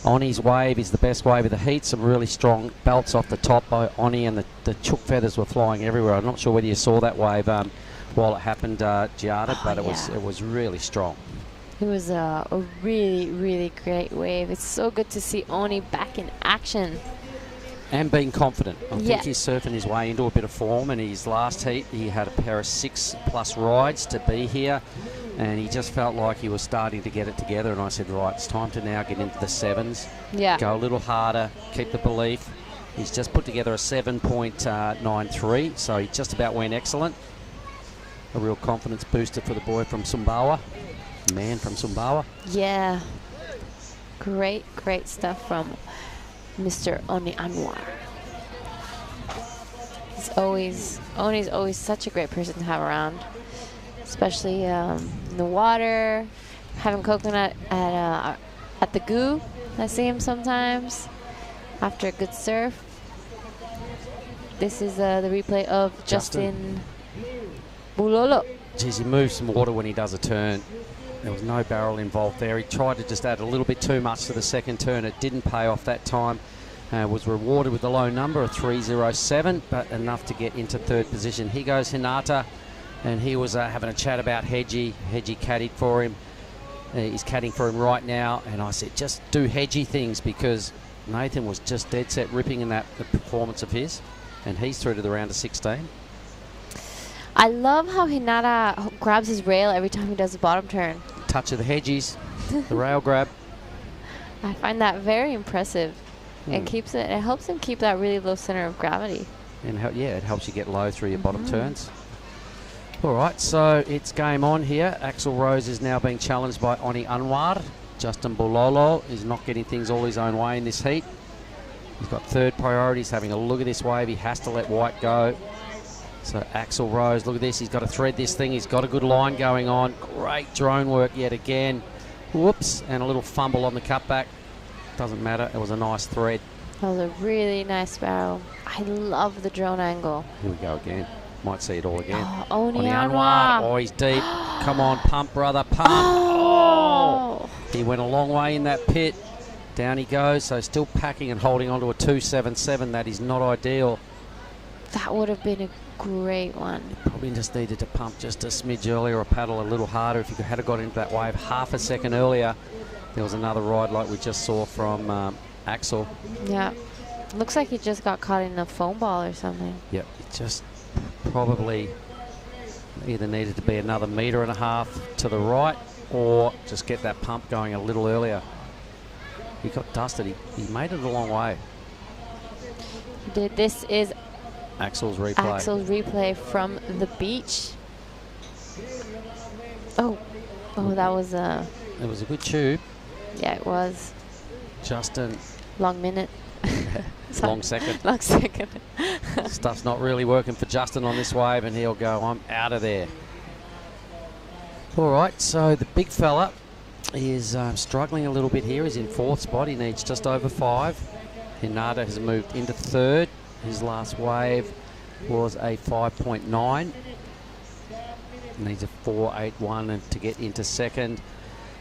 Oni's wave is the best wave of the heat. Some really strong belts off the top by Oni, and the chook feathers were flying everywhere. I'm not sure whether you saw that wave while it happened, Giada, but it was really strong. It was a really, really great wave. It's so good to see Oni back in action. And being confident. I think he's surfing his way into a bit of form. In his last heat, he had a pair of 6+ rides to be here, and he just felt like he was starting to get it together. And I said, right, it's time to now get into the 7s. Yeah. Go a little harder, keep the belief. He's just put together a 7.93, so he just about went excellent. A real confidence booster for the boy from Sumbawa. Man from Sumbawa. Yeah. Great, great stuff from Mr. Oni Anwar. Oni's always such a great person to have around, especially in the water, having coconut at the goo. I see him sometimes after a good surf. This is the replay of Justin Bulolo. Geez, he moves some water when he does a turn. There was no barrel involved there. He tried to just add a little bit too much to the second turn. It didn't pay off that time. Was rewarded with a low number of 3.07, but enough to get into 3rd position. Here goes Hinata, and he was having a chat about Hedgie. Hedgie caddied for him. He's caddying for him right now, and I said, just do Hedgie things, because Nathan was just dead set ripping in the performance of his, and he's through to the round of 16. I love how Hinata grabs his rail every time he does a bottom turn. Touch of the hedgies, the rail grab. I find that very impressive. It helps him keep that really low center of gravity. And it helps you get low through your bottom turns. All right, so it's game on here. Axel Rose is now being challenged by Oni Anwar. Justin Bulolo is not getting things all his own way in this heat. He's got 3rd priority. He's having a look at this wave. He has to let white go. So Axel Rose, look at this. He's got to thread this thing. He's got a good line going on. Great drone work yet again. Whoops, and a little fumble on the cutback. Doesn't matter. It was a nice thread. That was a really nice barrel. I love the drone angle. Here we go again. Might see it all again. Oh, Oni Anwar. Oh, he's deep. Come on, pump, brother, pump. Oh! He went a long way in that pit. Down he goes, so still packing and holding on to a 277. That is not ideal. That would have been a great one. Probably just needed to pump just a smidge earlier or paddle a little harder. If you had got into that wave half a second earlier, there was another ride like we just saw from Axel. Yeah. Looks like he just got caught in a foam ball or something. Yep, it just probably either needed to be another 1.5 meters to the right or just get that pump going a little earlier. He got dusted. He made it a long way. This is Axel's replay. Axel's replay from the beach. Oh, that was a... It was a good tube. Yeah, it was. Justin. Long minute. Long second. Long second. Stuff's not really working for Justin on this wave, and he'll go, I'm out of there. All right, so the big fella is struggling a little bit here. He's in 4th spot. He needs just over 5. Hinata has moved into 3rd. His last wave was a 5.9. Needs a 4.81 and to get into 2nd.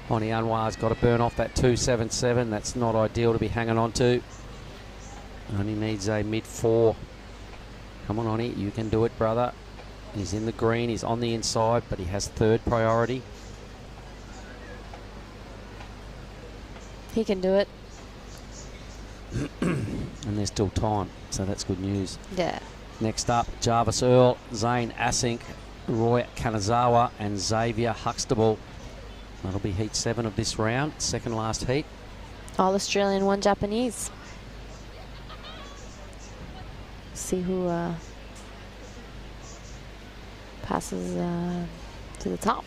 Oni Anwar's got to burn off that 277. That's not ideal to be hanging on to. Only needs a mid-4. Come on, Oni, you can do it, brother. He's in the green. He's on the inside, but he has 3rd priority. He can do it. And there's still time, so that's good news. Yeah. Next up, Jarvis Earl, Zane Asink, Roy Kanazawa, and Xavier Huxtable. That'll be heat 7 of this round, second last heat. All Australian, 1 Japanese. See who passes to the top.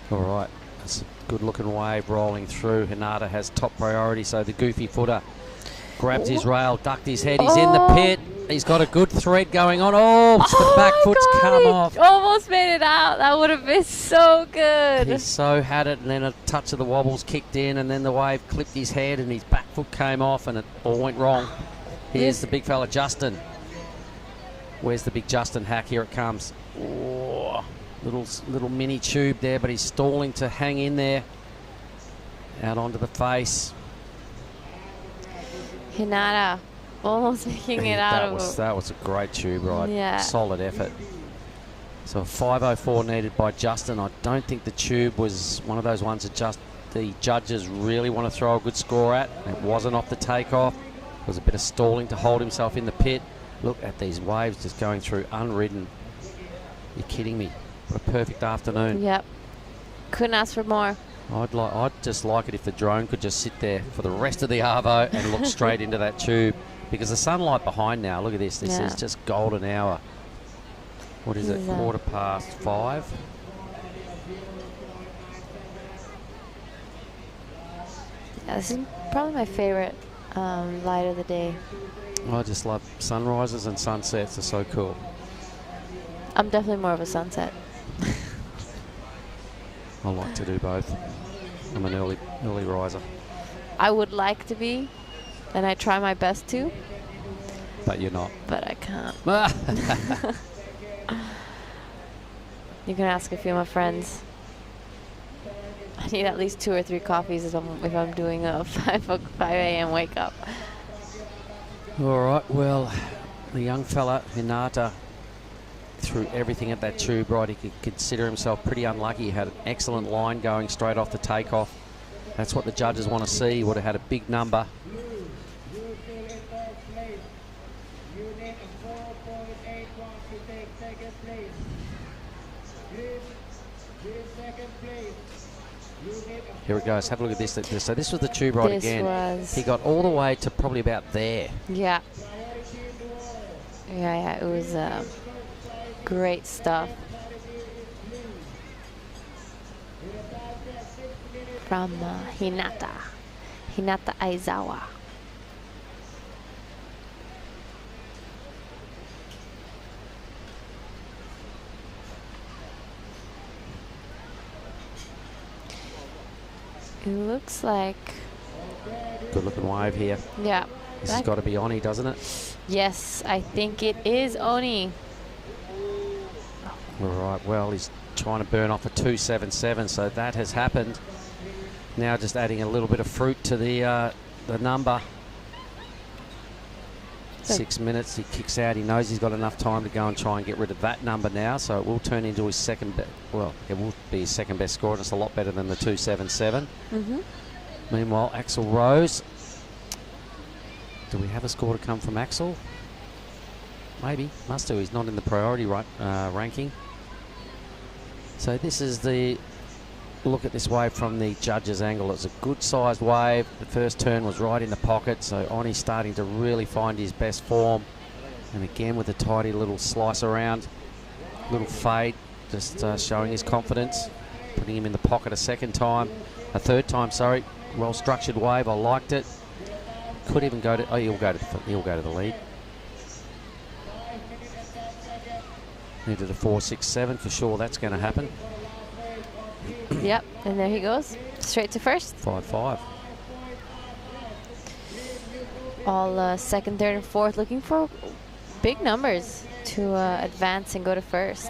All right, that's a good looking wave rolling through. Hinata has top priority, so the goofy footer grabs his rail, ducked his head. He's in the pit. He's got a good thread going on. Oh, the back foot's come off. Almost made it out. That would have been so good. He so had it, and then a touch of the wobbles kicked in, and then the wave clipped his head, and his back foot came off, and it all went wrong. Here's the big fella, Justin. Where's the big Justin hack? Here it comes. Oh, little mini tube there, but he's stalling to hang in there. Out onto the face. Hinata almost making it out That was a great tube ride. Yeah. Solid effort. So a 5.04 needed by Justin. I don't think the tube was one of those ones that the judges really want to throw a good score at. It wasn't off the takeoff. There was a bit of stalling to hold himself in the pit. Look at these waves just going through unridden. You're kidding me. What a perfect afternoon. Yep. Couldn't ask for more. I'd just like it if the drone could just sit there for the rest of the Arvo and look straight into that tube, because the sunlight behind now, look at this. This is just golden hour. What is it? 5:15. Yeah, this is probably my favorite light of the day. I just love sunrises and sunsets. They're so cool. I'm definitely more of a sunset. I like to do both. I'm an early riser. I would like to be, and I try my best to. But you're not. But I can't. You can ask a few of my friends. I need at least 2 or 3 coffees if I'm doing a 5 a.m. wake up. All right, well, the young fella, Hinata, threw everything at that tube ride. He could consider himself pretty unlucky. He had an excellent line going straight off the takeoff. That's what the judges want to see. He would have had a big number. Here it goes. Have a look at this. So this was the tube ride again. He got all the way to probably about there. Yeah. Yeah, it was great stuff. From Hinata Aizawa. It looks like... Good looking wave here. Yeah. This has got to be Oni, doesn't it? Yes, I think it is Oni. All right, well, he's trying to burn off a 2.77, so that has happened. Now just adding a little bit of fruit to the number. 6 minutes, he kicks out. He knows he's got enough time to go and try and get rid of that number now, so it will turn into his second best. Well, it will be his second best score, and it's a lot better than the 2.77. Meanwhile, Axel Rose. Do we have a score to come from Axel? Maybe, must do. He's not in the priority ranking. So this is the look at this wave from the judge's angle. It's a good sized wave. The first turn was right in the pocket, so Oni's starting to really find his best form. And again with a tidy little slice around, little fade, just showing his confidence, putting him in the pocket a third time, sorry. Well structured wave, I liked it. Could even go to, oh, he'll go to the lead. Needed a 4.67 for sure. That's going to happen. Yep, and there he goes, straight to first. 5.5. All second, third, and fourth looking for big numbers to advance and go to first.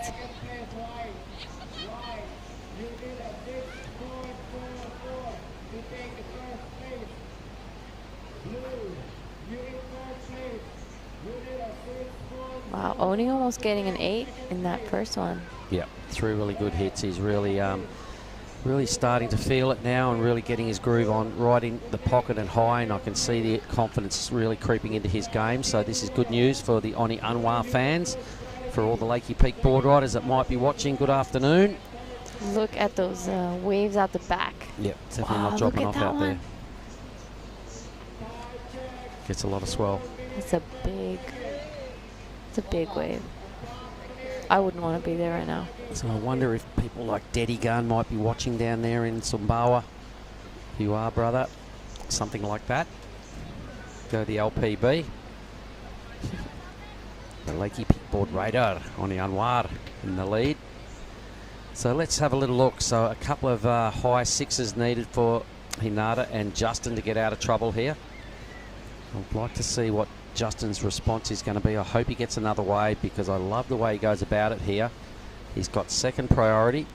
Wow, Oni almost getting an 8 in that first one. Yeah, 3 really good hits. He's really really starting to feel it now and really getting his groove on, right in the pocket and high, and I can see the confidence really creeping into his game. So this is good news for the Oni Anwar fans. For all the Lakey Peak board riders that might be watching, good afternoon. Look at those waves out the back. Yep, definitely not dropping off out there. Gets a lot of swell. It's a big wave. I wouldn't want to be there right now. So I wonder if people like Deddy Gunn might be watching down there in Sumbawa. If you are, brother, something like that. Go to the LPB. The Lakey Peakboard Raider on the Anwar in the lead. So let's have a little look. So a couple of high sixes needed for Hinata and Justin to get out of trouble here. I'd like to see what Justin's response is going to be. I hope he gets another wave because I love the way he goes about it here. He's got second priority.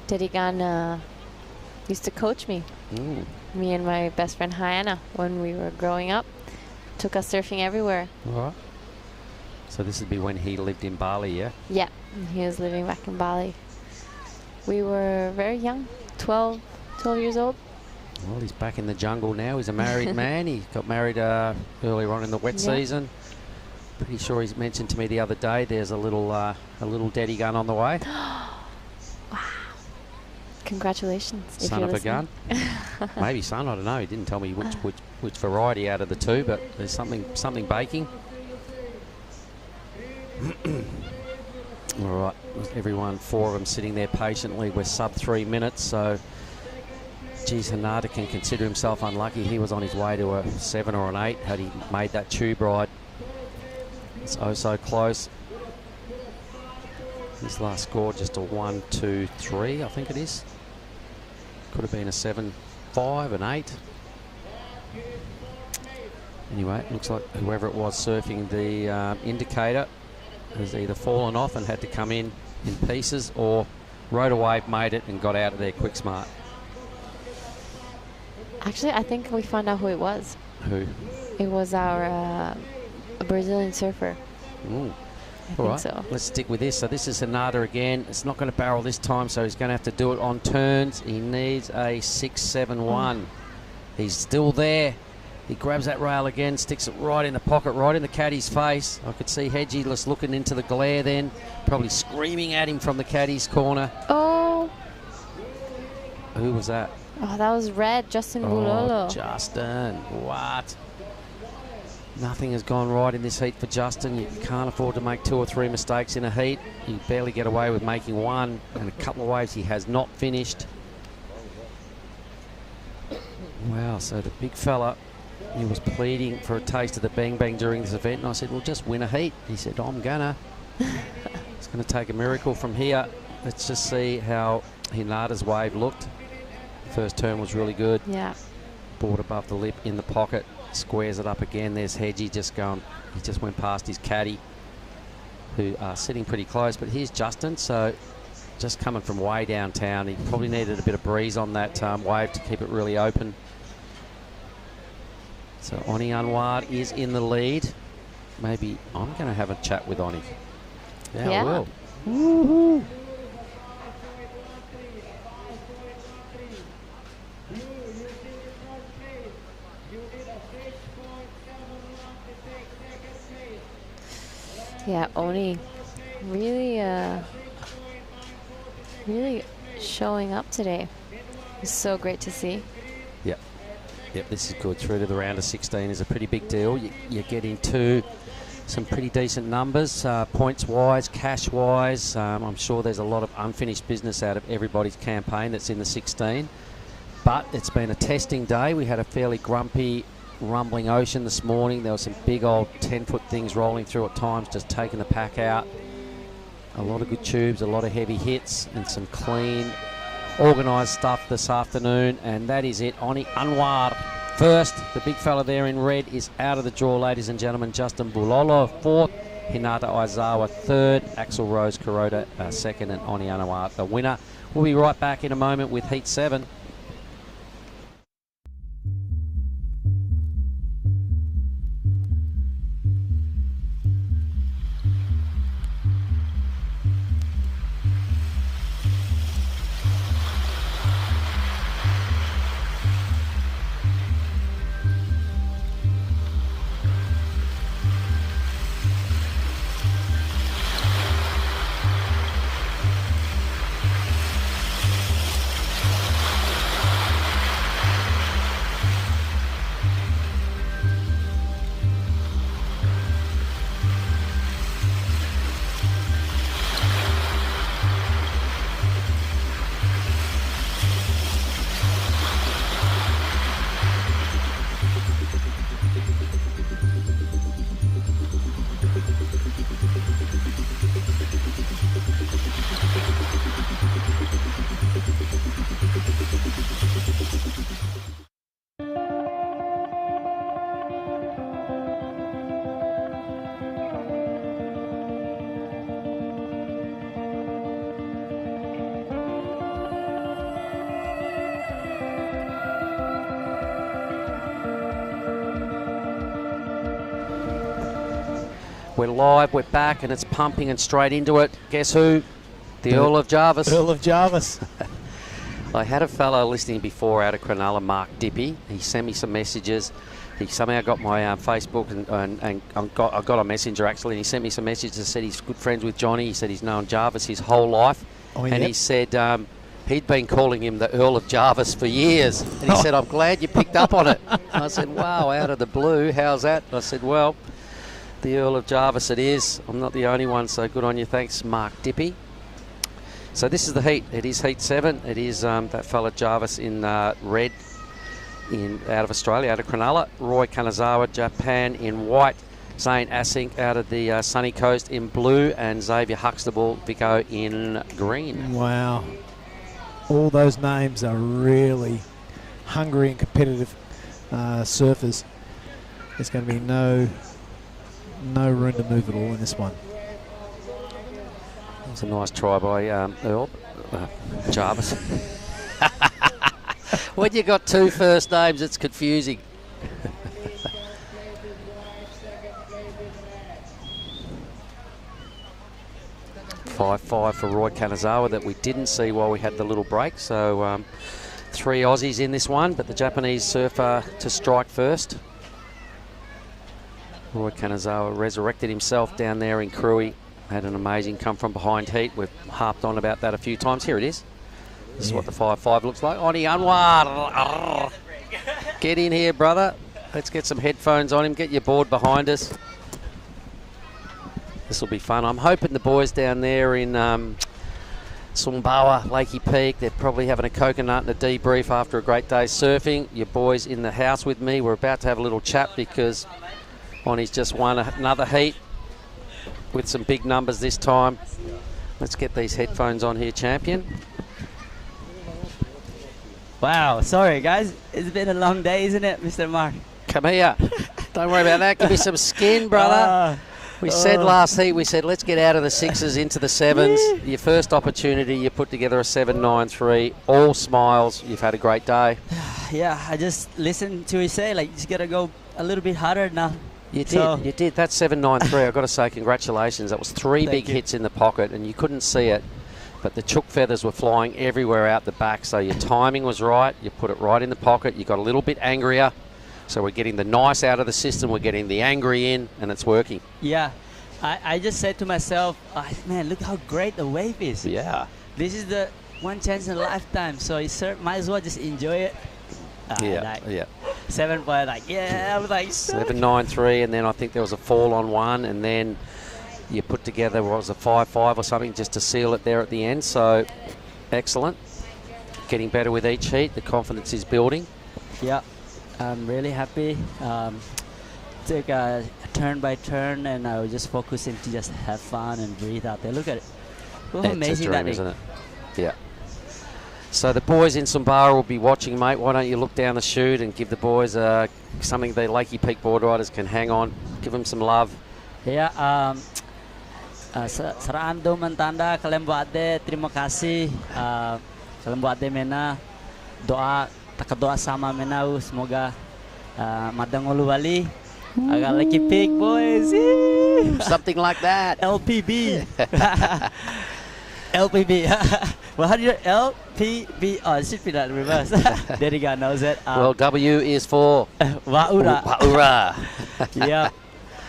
Deddy Gunn used to coach me. Me and my best friend Hyana when we were growing up. Took us surfing everywhere. All right. So this would be when he lived in Bali, yeah? Yeah, he was living back in Bali. We were very young, 12 years old. Well, he's back in the jungle now. He's a married man. He got married earlier on in the wet season. Pretty sure he's mentioned to me the other day there's a little Deddy Gun on the way. Wow. Congratulations. Son of a gun. Maybe son, I don't know. He didn't tell me which variety out of the two, but there's something baking. All right, everyone, 4 of them sitting there patiently. We're sub 3 minutes, so geez, Hinata can consider himself unlucky. He was on his way to a 7 or an 8 had he made that tube ride. It's oh so close. His last score just a 1, 2, 3, I think it is. Could have been a 7, 5, an 8. Anyway, it looks like whoever it was surfing the indicator has either fallen off and had to come in pieces, or rode a wave, made it, and got out of there quick smart. Actually, I think we found out who it was. Who? It was our Brazilian surfer. Ooh. I think so. Let's stick with this. So this is Hinata again. It's not going to barrel this time, so he's going to have to do it on turns. He needs a 6.71. He's still there. He grabs that rail again, sticks it right in the pocket, right in the caddy's face. I could see Hedgie just looking into the glare then, probably screaming at him from the caddy's corner. Oh. Who was that? Oh, that was Red, Justin Bulolo. Justin, what? Nothing has gone right in this heat for Justin. You can't afford to make 2 or 3 mistakes in a heat. You barely get away with making 1, and a couple of waves he has not finished. Wow, so the big fella, he was pleading for a taste of the bang bang during this event, and I said, well, just win a heat. He said, I'm gonna. It's going to take a miracle from here. Let's just see how Hinata's wave looked. First turn was really good. Yeah. Board above the lip in the pocket, squares it up again. There's Hedgie just going, he just went past his caddy, who are sitting pretty close. But here's Justin, so just coming from way downtown. He probably needed a bit of breeze on that wave to keep it really open. So Oni Anwar is in the lead. Maybe I'm going to have a chat with Oni. Yeah, I will. Woohoo. Yeah, Oni really, really showing up today. It's so great to see. Yep. Yep, this is good. Through to the round of 16 is a pretty big deal. You get into some pretty decent numbers, points-wise, cash-wise. I'm sure there's a lot of unfinished business out of everybody's campaign that's in the 16. But it's been a testing day. We had a fairly grumpy, rumbling ocean this morning. There were some big old 10-foot things rolling through at times, just taking the pack out. A lot of good tubes, a lot of heavy hits, and some clean, organised stuff this afternoon. And that is it. Oni Anwar first. The big fella there in red is out of the draw, ladies and gentlemen. Justin Bulolo fourth. Hinata Aizawa third. Axel Rose Kuroda second. And Oni Anwar the winner. We'll be right back in a moment with Heat 7. We're live, we're back, and it's pumping and straight into it. Guess who? The Earl of Jarvis. Earl of Jarvis. I had a fellow listening before out of Cronulla, Mark Dippy. He sent me some messages. He somehow got my Facebook and I got a messenger actually, and he sent me some messages that said he's good friends with Johnny. He said he's known Jarvis his whole life. Oh, and yep. he said he'd been calling him the Earl of Jarvis for years. And he said, I'm glad you picked up on it. I said, wow, out of the blue, how's that? I said, well, the Earl of Jarvis it is. I'm not the only one, so good on you. Thanks, Mark Dippy. So this is the heat. It is Heat 7. It is that fella Jarvis in red out of Australia, out of Cronulla. Roy Kanazawa, Japan in white. Zane Asink out of the sunny coast in blue. And Xavier Huxtable, Vico in green. Wow. All those names are really hungry and competitive surfers. There's going to be no room to move at all in this one. That's a nice try by Earl Jarvis. When you got two first names, it's confusing. (5-5) for Roy Kanazawa that we didn't see while we had the little break. So 3 Aussies in this one, but the Japanese surfer to strike first. Roy Kanazawa resurrected himself down there in Krui. Had an amazing come from behind heat. We've harped on about that a few times. Here it is. This is what the 5-5 looks like. Oni Anwar. Get in here, brother. Let's get some headphones on him. Get your board behind us. This will be fun. I'm hoping the boys down there in Sumbawa, Lakey Peak, they're probably having a coconut and a debrief after a great day's surfing. Your boys in the house with me. We're about to have a little chat because Oni's just won another heat with some big numbers this time. Let's get these headphones on here, champion. Wow, sorry guys. It's been a long day, isn't it, Mr. Mark? Come here. Don't worry about that. Give me some skin, brother. We said last heat, we said let's get out of the 6s into the 7s. Your first opportunity, you put together a 7.93. All smiles. You've had a great day. Yeah, I just listened to you say, like, you just got to go a little bit harder now. You did. That's 7.93. I've got to say congratulations. That was 3 big hits in the pocket, and you couldn't see it. But the chook feathers were flying everywhere out the back, so your timing was right. You put it right in the pocket. You got a little bit angrier. So we're getting the nice out of the system. We're getting the angry in, and it's working. Yeah. I just said to myself, man, look how great the wave is. Yeah. This is the one chance in a lifetime, so you might as well just enjoy it. Yeah. 7 point, like, yeah, I was like, 7.93, and then I think there was a fall on one, and then you put together, what was it, 5.5 or something just to seal it there at the end. So excellent. Getting better with each heat. The confidence is building. Yeah. I'm really happy. Took a turn by turn, and I was just focusing to just have fun and breathe out there. Look at it. How amazing that is. Isn't it? Yeah. So the boys in Sumbara will be watching, mate. Why don't you look down the chute and give the boys something the Lakey Peak board riders can hang on. Give them some love. Ya, seraan do mentanda kalian buat ade, terima kasih. Kalian buat ade mena doa. Tak doa sama menau, semoga madang ulu wali agak Lakey Peak boys. Something like that. LPB. LPB. Well, how do you LPB? Oh, it should be that reverse. There you go, knows it. Well, W is for Waura. Waura. Yeah,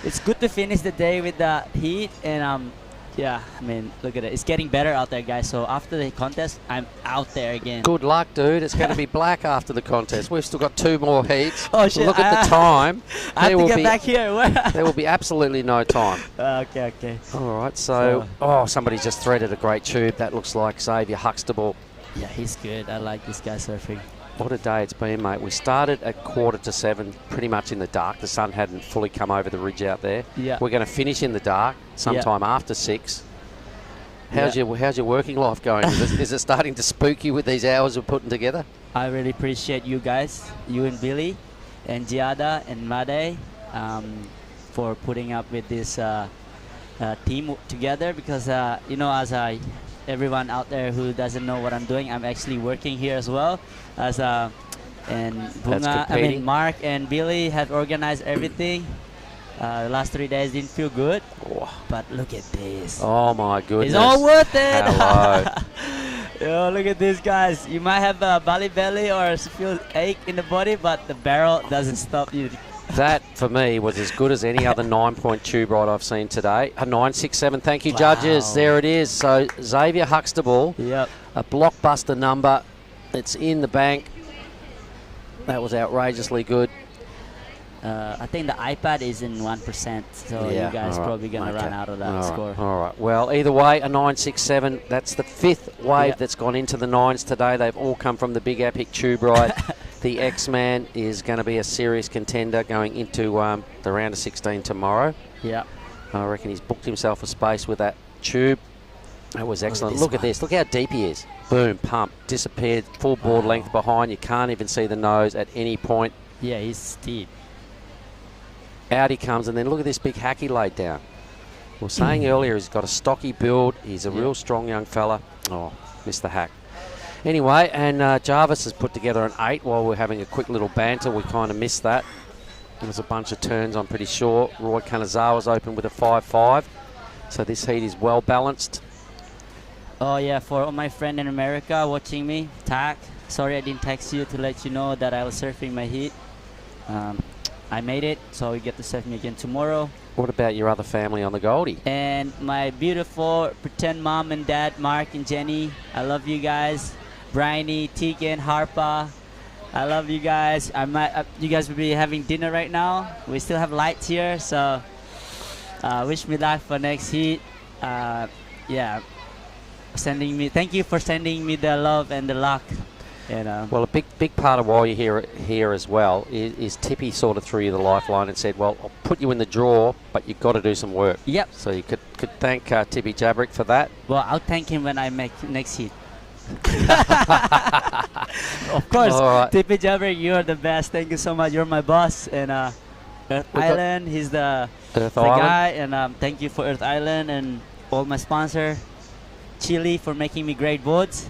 it's good to finish the day with the heat, and yeah, I mean, look at it. It's getting better out there, guys. So after the contest, I'm out there again. Good luck, dude. It's going to be black after the contest. We've still got 2 more heats. Oh, shit. Look at the time. I have to get back here. There will be absolutely no time. Okay. All right. So, somebody's just threaded a great tube. That looks like Xavier Huxtable. Yeah, he's good. I like this guy surfing. What a day it's been, mate. We started at 6:45, pretty much in the dark. The sun hadn't fully come over the ridge out there. Yeah. We're going to finish in the dark sometime after 6. How's your working life going? Is it starting to spook you with these hours we're putting together? I really appreciate you guys, you and Billy, and Giada and Made, for putting up with this team together. Because you know, as everyone out there who doesn't know what I'm doing, I'm actually working here as well. And Bunga, Mark and Billy have organized everything. The last 3 days didn't feel good, but look at this. Oh my goodness. It's all worth it. Hello. Yo, look at this, guys. You might have a belly or feel ache in the body, but the barrel doesn't stop you. That, for me, was as good as any other 9-point tube ride I've seen today. A 9.67. Thank you, judges. There it is. So, Xavier Huxtable, a blockbuster number. It's in the bank. That was outrageously good. I think the iPad is in 1%, so you guys probably going to run out of that score. All right. Well, either way, a 9.67. That's the 5th wave that's gone into the 9s today. They've all come from the Big Epic Tube Ride. The X-Man is going to be a serious contender going into the round of 16 tomorrow. Yeah. I reckon he's booked himself a space with that tube. That was excellent. Look at this. Look how deep he is. Boom, pump, disappeared, full board length behind. You can't even see the nose at any point. Yeah, he's steep. Out he comes, and then look at this big hack he laid down. We were saying earlier he's got a stocky build. He's a real strong young fella. Oh, missed the hack. Anyway, and Jarvis has put together an 8 while we're having a quick little banter. We kind of missed that. There was a bunch of turns, I'm pretty sure. Roy Kanazawa's open with a 5.5. So this heat is well balanced. Oh, yeah, for all my friend in America watching me, Tak. Sorry I didn't text you to let you know that I was surfing my heat. I made it, so we get to surf me again tomorrow. What about your other family on the Goldie? And my beautiful pretend mom and dad, Mark and Jenny. I love you guys. Bryony, Tegan, Harpa. I love you guys. You guys will be having dinner right now. We still have lights here, so wish me luck for next heat. Yeah, thank you for sending me the love and the luck. Well, a big part of why you're here as well is Tippy sort of threw you the lifeline and said, well, I'll put you in the draw, but you've got to do some work. Yep. So you could thank Tippy Jabrick for that. Well, I'll thank him when I make next heat. Of course, All right. TP Jabber, you're the best. Thank you so much. You're my boss. And Earth Island, he's the Earth the Island. guy. And thank you for Earth Island and all my sponsor, Chili, for making me great boards.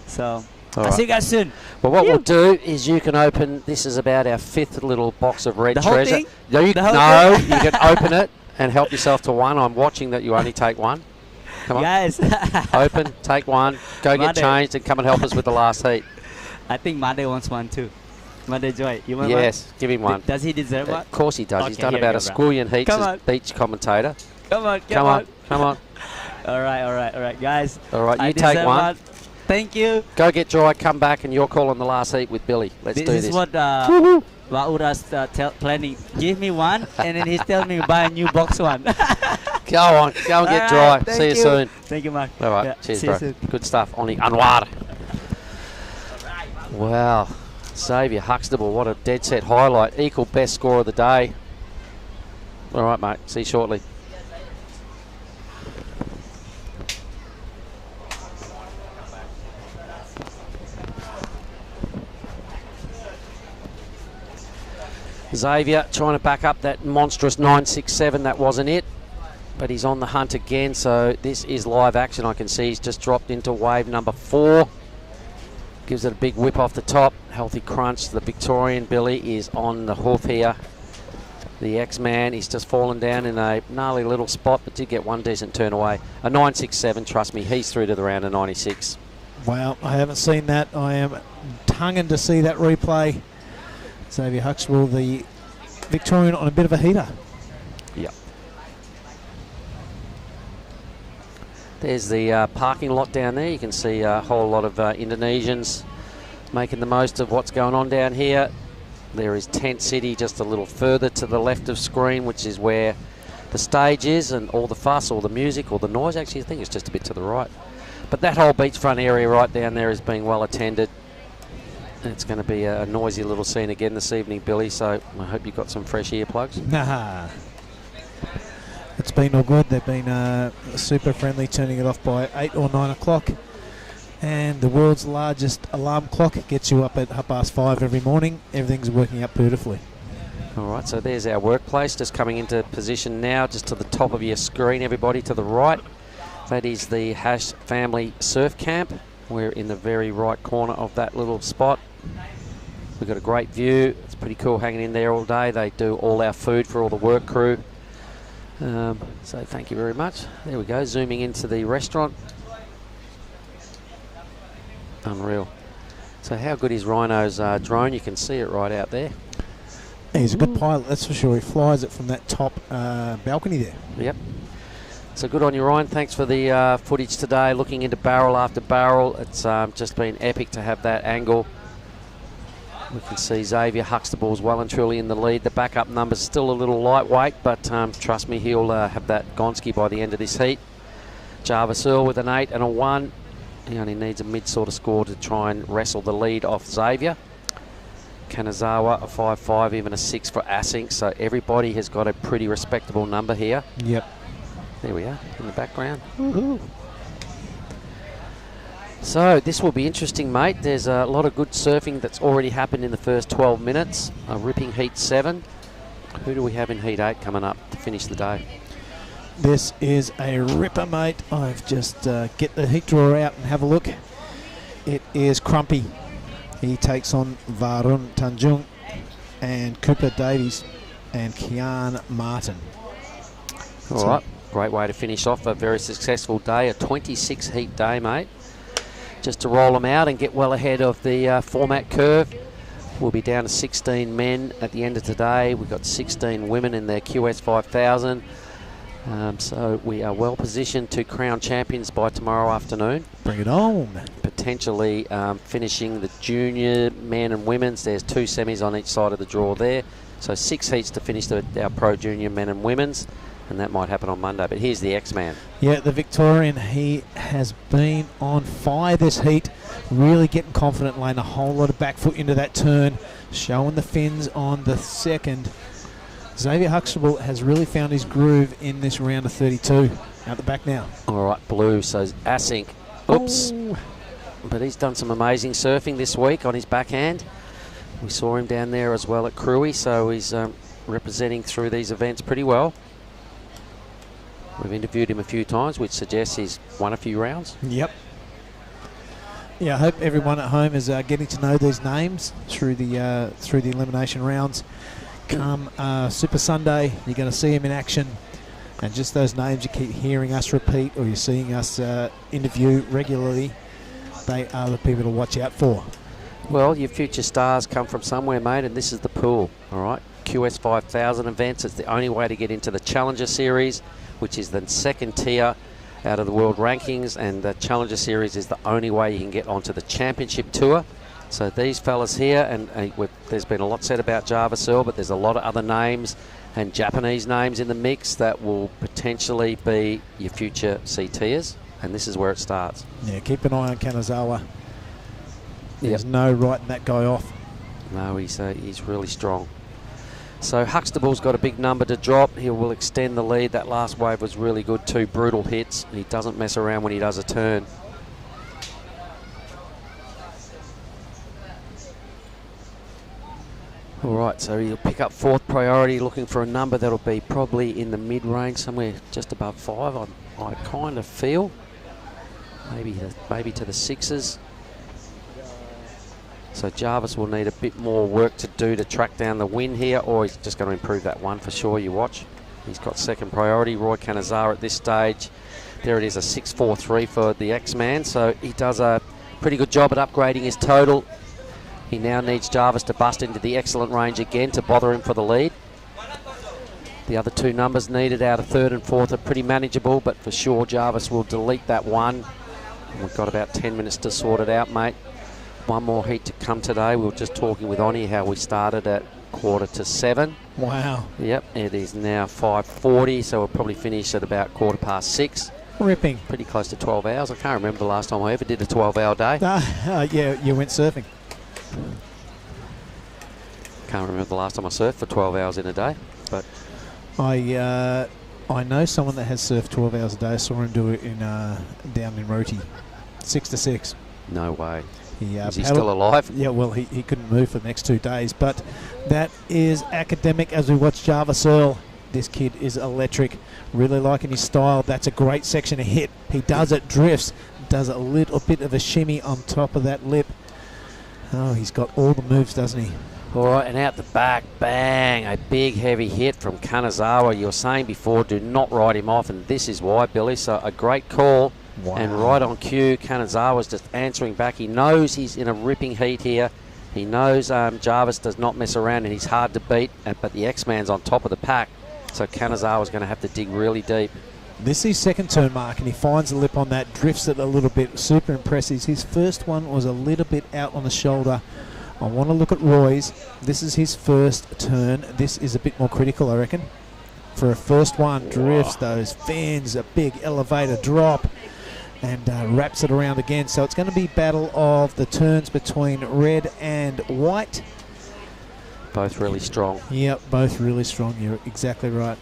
So All I'll right. see you guys soon. Well, what we'll do is you can open. This is about our 5th little box of red The whole treasure. thing? No, you, The whole no, thing? you can open it and help yourself to one. I'm watching that you only take one. Come on. Guys. Open, take one, go get Monday. changed, and come and help us with the last heat. I think Monday wants one too. Monday Joy, you want one? Yes, give him one. Does he deserve one? Of course he does. He's Okay, done here about you a go, bro. squillion heats Come as on. beach commentator. Come on, Come on, come on. All right, guys. All right, I you take deserve one. Thank you. Go get dry, come back, and you're calling the last heat with Billy. Let's do This this. is what Waura's planning. Give me one, and then he's telling me to buy a new box one. Go on, go and get dry. Alright, See you thank soon. Thank you, Mark. All right, Yeah, cheers, see you bro. soon. Good stuff on the Anwar. Wow, Xavier Huxtable, what a dead set highlight. Equal best score of the day. All right, mate. See you shortly. Xavier trying to back up that monstrous 9.67. That wasn't it, but he's on the hunt again. So this is live action. I can see he's just dropped into wave number 4. Gives it a big whip off the top. Healthy crunch. The Victorian Billy is on the hoof here. The X-Man, he's just fallen down in a gnarly little spot, but did get one decent turn away. A 9.67, trust me, he's through to the round of 96. Wow, I haven't seen that. I am tonguing to see that replay. Xavier Huxtable, the Victorian, on a bit of a heater. Yep. There's the parking lot down there. You can see a whole lot of Indonesians making the most of what's going on down here. There is Tent City just a little further to the left of screen, which is where the stage is, and all the fuss, all the music, all the noise. Actually, I think it's just a bit to the right. But that whole beachfront area right down there is being well attended. And it's going to be a noisy little scene again this evening, Billy, so I hope you've got some fresh earplugs. Nah. It's been all good. They've been super friendly, turning it off by 8 or 9 o'clock. And the world's largest alarm clock gets you up at 5:30 every morning. Everything's working out beautifully. All right, so there's our workplace just coming into position now, just to the top of your screen, everybody to the right. That is the Hash Family Surf Camp. We're in the very right corner of that little spot. We've got a great view. It's pretty cool hanging in there all day. They do all our food for all the work crew. So thank you very much. There we go, zooming into the restaurant. Unreal. So how good is Rhino's drone? You can see it right out there. He's a good pilot, that's for sure. He flies it from that top balcony there. Yep. So good on you, Ryan. Thanks for the footage today, looking into barrel after barrel. It's just been epic to have that angle. We can see Xavier Huxtable's well and truly in the lead. The backup number's still a little lightweight, but trust me, he'll have that Gonski by the end of this heat. Jarvis Earl with an 8 and a 1. He only needs a mid sort of score to try and wrestle the lead off Xavier. Kanazawa a 5.5, even a 6 for Asink. So everybody has got a pretty respectable number here. Yep. There we are in the background. Woohoo. So this will be interesting, mate. There's a lot of good surfing that's already happened in the first 12 minutes. A ripping heat 7. Who do we have in heat 8 coming up to finish the day? This is a ripper, mate. I've just get the heat drawer out and have a look. It is Crumpy. He takes on Varun Tanjung and Cooper Davies and Kian Martin. All right, great way to finish off a very successful day, a 26 heat day, mate. Just to roll them out and get well ahead of the format curve. We'll be down to 16 men at the end of today. We've got 16 women in their QS 5000. So we are well positioned to crown champions by tomorrow afternoon. Bring it on. Potentially finishing the junior men and women's. There's 2 semis on each side of the draw there. So 6 heats to finish our pro junior men and women's. And that might happen on Monday. But here's the X-Man. Yeah, the Victorian, he has been on fire this heat. Really getting confident, laying a whole lot of back foot into that turn. Showing the fins on the second. Xavier Huxtable has really found his groove in this round of 32. Out the back now. All right, blue. So Asink. Oops. Oh. but he's done some amazing surfing this week on his backhand. We saw him down there as well at Cruy, so he's representing through these events pretty well. We've interviewed him a few times, which suggests he's won a few rounds. Yep. Yeah, I hope everyone at home is getting to know these names through the elimination rounds. Come Super Sunday, you're going to see him in action. And just those names you keep hearing us repeat or you're seeing us interview regularly, they are the people to watch out for. Well, your future stars come from somewhere, mate, and this is the pool, all right? QS 5000 events, it's the only way to get into the Challenger Series, which is the second tier out of the world rankings, and the Challenger Series is the only way you can get onto the Championship Tour. So these fellas here, and there's been a lot said about Jarvis Earl, but there's a lot of other names and Japanese names in the mix that will potentially be your future C-tiers, and this is where it starts. Yeah, keep an eye on Kanazawa. There's no writing that guy off. No, he's really strong. So Huxtable's got a big number to drop. He will extend the lead. That last wave was really good, 2 brutal hits. He doesn't mess around when he does a turn. All right, so he'll pick up 4th priority, looking for a number that'll be probably in the mid-range, somewhere just above 5, I kind of feel. Maybe to the 6s. So Jarvis will need a bit more work to do to track down the win here, or he's just going to improve that one for sure, you watch. He's got 2nd priority. Roy Kanazawa at this stage. There it is, a 6.43 for the X-Man, so he does a pretty good job at upgrading his total. He now needs Jarvis to bust into the excellent range again to bother him for the lead. The other 2 numbers needed out of 3rd and 4th are pretty manageable, but for sure Jarvis will delete that one. And we've got about 10 minutes to sort it out, mate. One more heat to come today. We were just talking with Oni how we started at 6:45. Wow. Yep, it is now 5:40, so we'll probably finish at about 6:15. Ripping. Pretty close to 12 hours. I can't remember the last time I ever did a 12-hour day. Yeah, you went surfing. Can't remember the last time I surfed for 12 hours in a day, but I know someone that has surfed 12 hours a day. I saw him do it in down in Roti, 6 to 6. No way. Is he still alive? Yeah, well, he couldn't move for the next 2 days, but that is academic as we watch Jarvis Earl. This kid is electric, really liking his style. That's a great section to hit. He does it, drifts, does a little bit of a shimmy on top of that lip. Oh, he's got all the moves, doesn't he? All right, and out the back, bang, a big heavy hit from Kanazawa. You were saying before, do not write him off, and this is why, Billy. So a great call. Wow. And right on cue, Kanazawa's just answering back. He knows he's in a ripping heat here. He knows Jarvis does not mess around and he's hard to beat, but the X-Man's on top of the pack. So Kanazawa's going to have to dig really deep. This is 2nd turn mark and he finds the lip on that, drifts it a little bit. Super impressive. His first one was a little bit out on the shoulder. I want to look at Roy's. This is his first turn. This is a bit more critical, I reckon. For a first one, drifts those fins, a big elevator drop. And wraps it around again. So it's going to be battle of the turns between red and white. Both really strong. Yep, both really strong. You're exactly right.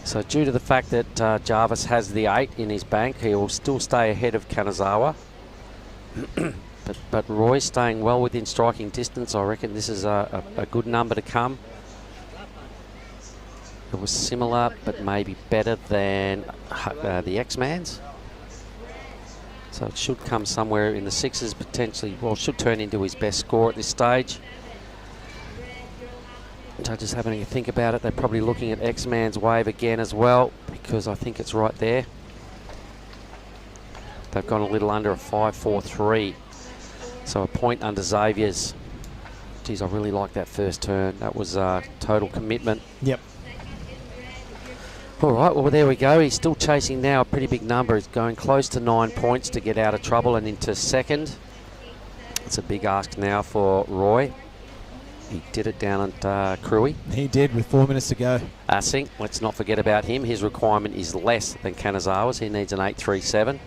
So due to the fact that Jarvis has the 8 in his bank, he will still stay ahead of Kanazawa. but Roy's staying well within striking distance. I reckon this is a good number to come. It was similar, but maybe better than the X-Man's. So it should come somewhere in the 6s, potentially, well, should turn into his best score at this stage. Judges having a think about it. They're probably looking at X-Man's wave again as well, because I think it's right there. They've gone a little under a 5.43. So a point under Xavier's. Geez, I really like that first turn. That was total commitment. Yep. All right, well, there we go. He's still chasing now a pretty big number. He's going close to 9 points to get out of trouble and into 2nd. It's a big ask now for Roy. He did it down at Cruy. He did with 4 minutes to go. Asing, let's not forget about him. His requirement is less than Kanazawa's. He needs an 8.37.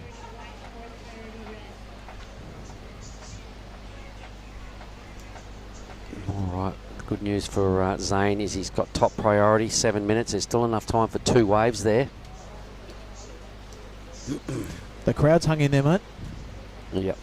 All right. Good news for Zane is he's got top priority, 7 minutes. There's still enough time for 2 waves there. The crowd's hung in there, mate. Yep.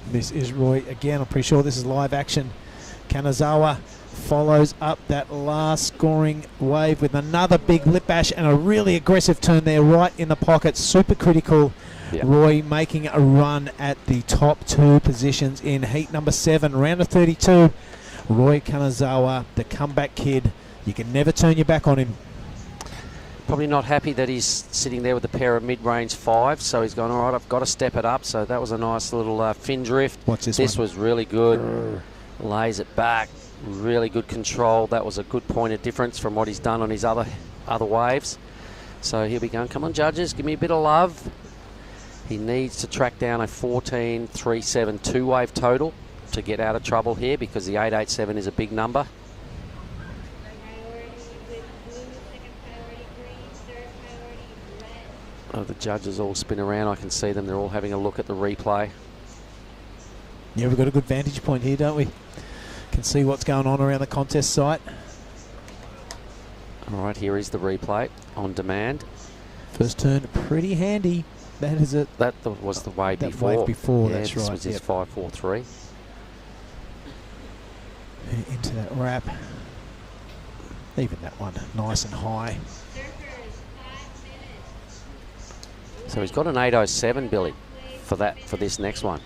This is Roy again. I'm pretty sure this is live action. Kanazawa follows up that last scoring wave with another big lip bash and a really aggressive turn there right in the pocket. Super critical. Yep. Roy making a run at the top 2 positions in heat number 7, round of 32. Roy Kanazawa, the comeback kid. You can never turn your back on him. Probably not happy that he's sitting there with a pair of mid-range 5s, so he's gone, all right, I've got to step it up. So that was a nice little fin drift. What's this This one? was really good. Lays it back. Really good control. That was a good point of difference from what he's done on his other waves. So here we go. Come on, judges, give me a bit of love. He needs to track down a 14.37 2-wave total to get out of trouble here, because the 8.87 is a big number. Oh, the judges all spin around. I can see them. They're all having a look at the replay. Yeah, we've got a good vantage point here, don't we? Can see what's going on around the contest site. All right, here is the replay on demand. First turn, pretty handy. That is it. That was the wave that before. Wave before, yeah, that's this right. was his 5.43. Into that wrap. Even that one, nice and high. So he's got an 8.07, Billy, for this next one.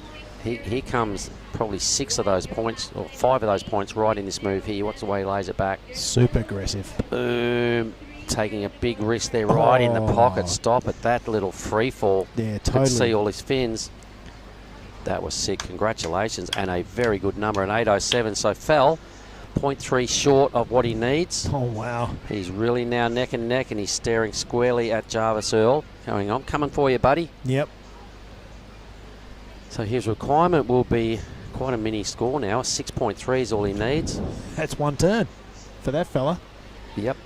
Here comes probably 6 of those points, or 5 of those points right in this move here. Watch the way he lays it back. Super aggressive. Boom. Taking a big risk there right in the pocket. Stop at that little free fall. Yeah, totally. Could see all his fins. That was sick. Congratulations. And a very good number, an 8.07. So fell 0.3 short of what he needs. Oh, wow. He's really now neck and neck, and he's staring squarely at Jarvis Earl. Going, I'm coming for you, buddy. Yep. So his requirement will be quite a mini score now. 6.3 is all he needs. That's one turn for that fella. Yep.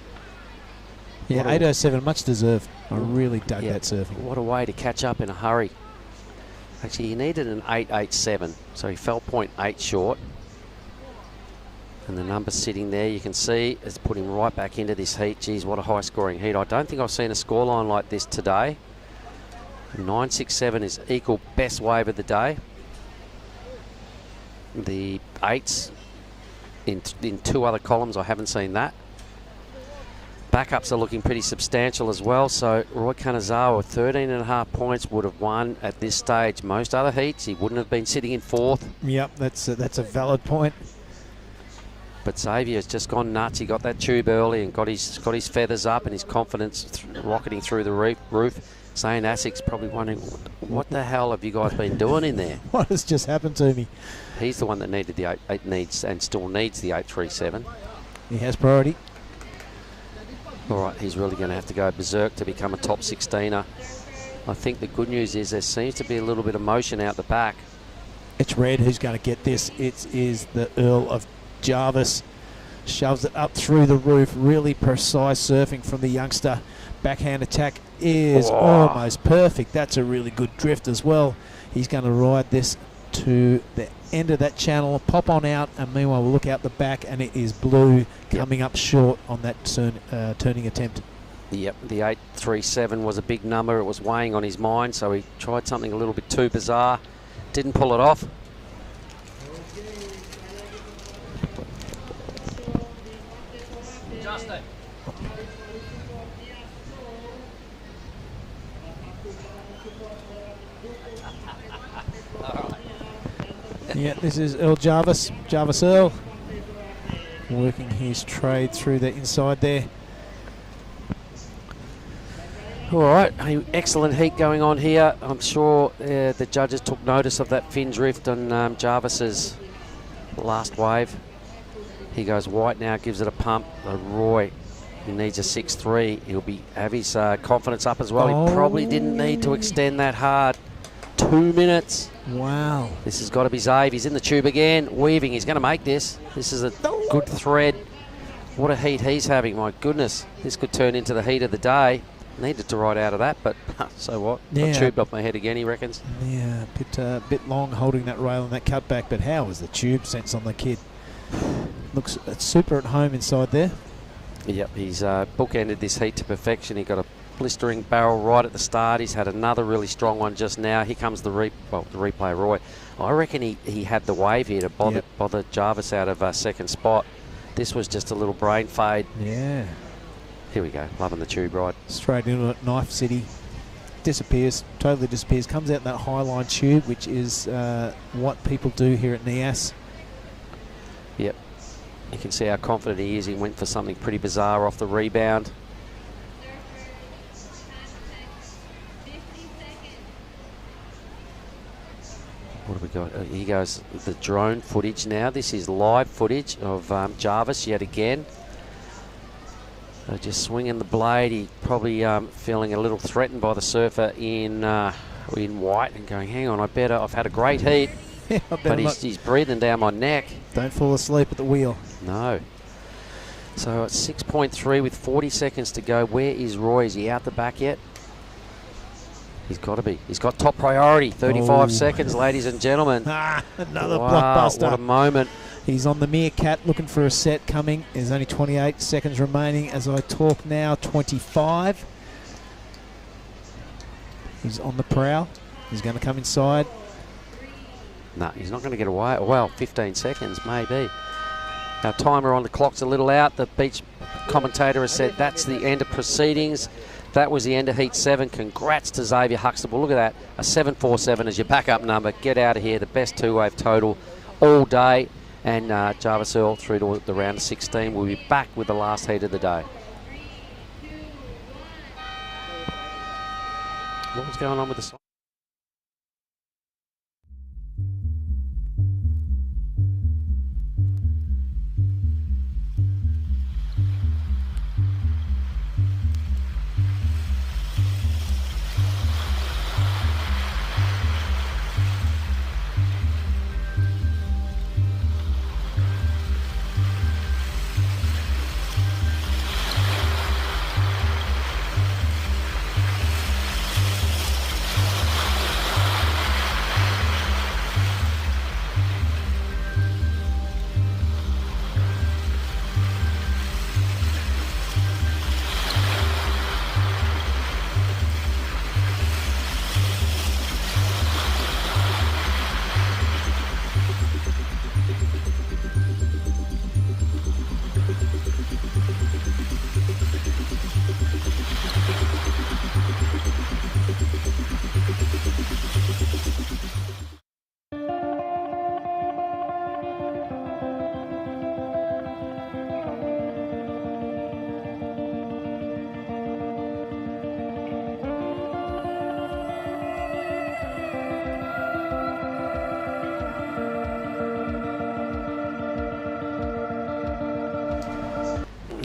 Yeah, 8.07, much deserved. I really dug that surfing. What a way to catch up in a hurry. Actually, he needed an 8.87, so he fell 0.8 short. And the number sitting there, you can see, has put him right back into this heat. Geez, what a high-scoring heat. I don't think I've seen a scoreline like this today. 9.67 is equal best wave of the day. The 8s in 2 other columns, I haven't seen that. Backups are looking pretty substantial as well. So Roy Kanazawa with 13.5 points would have won at this stage. Most other heats, he wouldn't have been sitting in 4th. Yep, that's a valid point. But Xavier's just gone nuts. He got that tube early and got his feathers up and his confidence rocketing through the roof. Zane Asic's probably wondering, what the hell have you guys been doing in there? What has just happened to me? He's the one that needed the 8 needs and still needs the 8.37. He has priority. All right, he's really going to have to go berserk to become a top 16er. I think the good news is there seems to be a little bit of motion out the back. It's Red who's going to get this. It is the Earl of Jarvis. Shoves it up through the roof. Really precise surfing from the youngster. Backhand attack is almost perfect. That's a really good drift as well. He's going to ride this to the end of that channel, pop on out, and meanwhile we'll look out the back, and it is Blue coming up short on that turning attempt. Yep, the 8.37 was a big number. It was weighing on his mind, so he tried something a little bit too bizarre. Didn't pull it off. Justin. Yeah, this is Earl Jarvis, Jarvis Earl, working his trade through the inside there. All right, excellent heat going on here. I'm sure the judges took notice of that fin drift on Jarvis's last wave. He goes white now, gives it a pump. Roy, he needs a 6.3. He'll have his confidence up as well. He probably didn't need to extend that hard. 2 minutes. Wow. This has got to be Zave. He's in the tube again, weaving. He's going to make this. This is a good thread. What a heat he's having. My goodness, this could turn into the heat of the day. Needed to ride out of that, but so what? Yeah. I tubed off my head again, he reckons. Yeah, a bit long holding that rail and that cutback, but how was the tube sense on the kid? Looks super at home inside there. Yep, he's bookended this heat to perfection. He got a blistering barrel right at the start. He's had another really strong one just now. Here comes the replay, Roy. I reckon he had the wave here to bother Jarvis out of second spot. This was just a little brain fade. Yeah. Here we go, loving the tube ride. Straight into it, Knife City. Disappears, totally disappears. Comes out in that high line tube, which is what people do here at Nias. Yep. You can see how confident he is. He went for something pretty bizarre off the rebound. What have we got? Here goes the drone footage now. This is live footage of Jarvis yet again. Just swinging the blade. He probably feeling a little threatened by the surfer in white and going, hang on, I've had a great heat. Yeah, but he's breathing down my neck. Don't fall asleep at the wheel. No. So it's 6.3 with 40 seconds to go. Where is Roy? Is he out the back yet? He's got to be. He's got top priority. 35 seconds, ladies and gentlemen. Another wow, blockbuster. What a moment. He's on the Meerkat looking for a set coming. There's only 28 seconds remaining as I talk now. 25. He's on the prowl. He's going to come inside. No, he's not going to get away. Well, 15 seconds maybe. Our timer on the clock's a little out. The beach commentator has said that's the end of proceedings. That was the end of Heat 7. Congrats to Xavier Huxtable. Look at that. A 7.47 as your backup number. Get out of here. The best two-wave total all day. And Jarvis Earl through to the round of 16. We'll be back with the last heat of the day. What was going on with the song?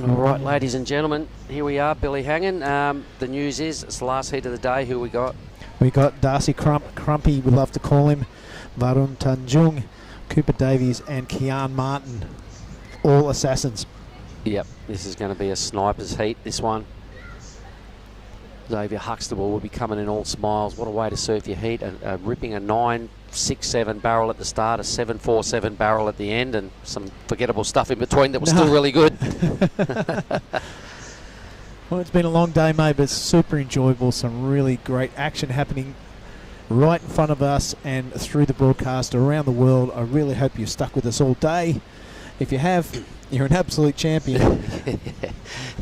All right, ladies and gentlemen, here we are, Billy hanging. The news is it's the last heat of the day. Who we got? We got Darcy Crumpy, we love to call him, Varun Tanjung, Cooper Davies and Kian Martin, all assassins. Yep, this is going to be a sniper's heat, this one. Xavier Huxtable will be coming in all smiles. What a way to surf your heat. Ripping a 9.67 barrel at the start, a 7.47 barrel at the end, and some forgettable stuff in between that was still really good. Well, it's been a long day, mate, but it's super enjoyable. Some really great action happening right in front of us and through the broadcast around the world. I really hope you've stuck with us all day. If you have, you're an absolute champion.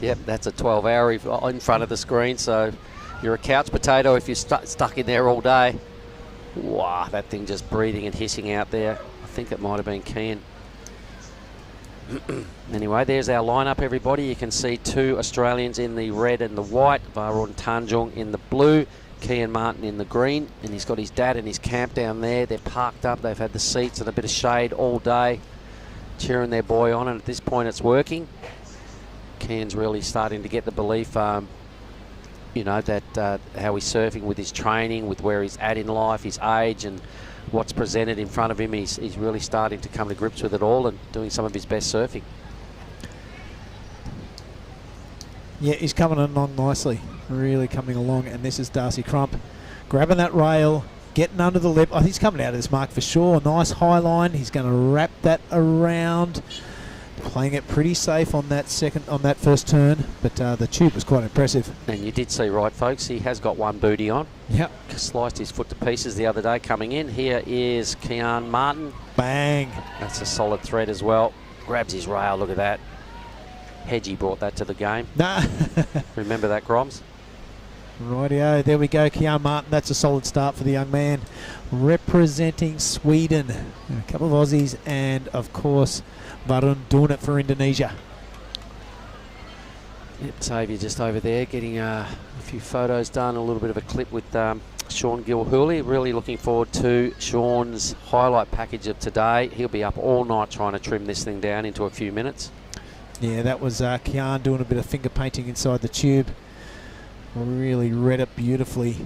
Yep, that's a 12-hour in front of the screen, so you're a couch potato if you're stuck in there all day. Wow, that thing just breathing and hissing out there. I think it might have been Kian. Anyway, there's our lineup, everybody. You can see two Australians in the red and the white, Varun Tanjung in the blue, Kian Martin in the green, and he's got his dad in his camp down there. They're parked up. They've had the seats and a bit of shade all day, cheering their boy on, and at this point it's working. Kian's really starting to get the belief, you know, that how he's surfing with his training, with where he's at in life, his age, and what's presented in front of him. He's really starting to come to grips with it all and doing some of his best surfing. Yeah, he's coming along nicely. really coming along. And this is Darcy Crump grabbing that rail, getting under the lip. Oh, he's coming out of this mark for sure. Nice high line. He's going to wrap that around. Playing it pretty safe on that first turn, but the tube was quite impressive. And you did see right, folks, he has got one booty on. Yep. Sliced his foot to pieces the other day coming in. Here is Kean Martin. Bang. That's a solid thread as well. Grabs his rail, look at that. Hedgie brought that to the game. Nah. Remember that, Groms? Rightio, there we go, Kean Martin. That's a solid start for the young man. Representing Sweden. A couple of Aussies and, of course, Varun doing it for Indonesia. Yep, Xavier just over there getting a few photos done, a little bit of a clip with Sean Gilhooly. Really looking forward to Sean's highlight package of today. He'll be up all night trying to trim this thing down into a few minutes. Yeah, that was Kean doing a bit of finger painting inside the tube. Really read it beautifully,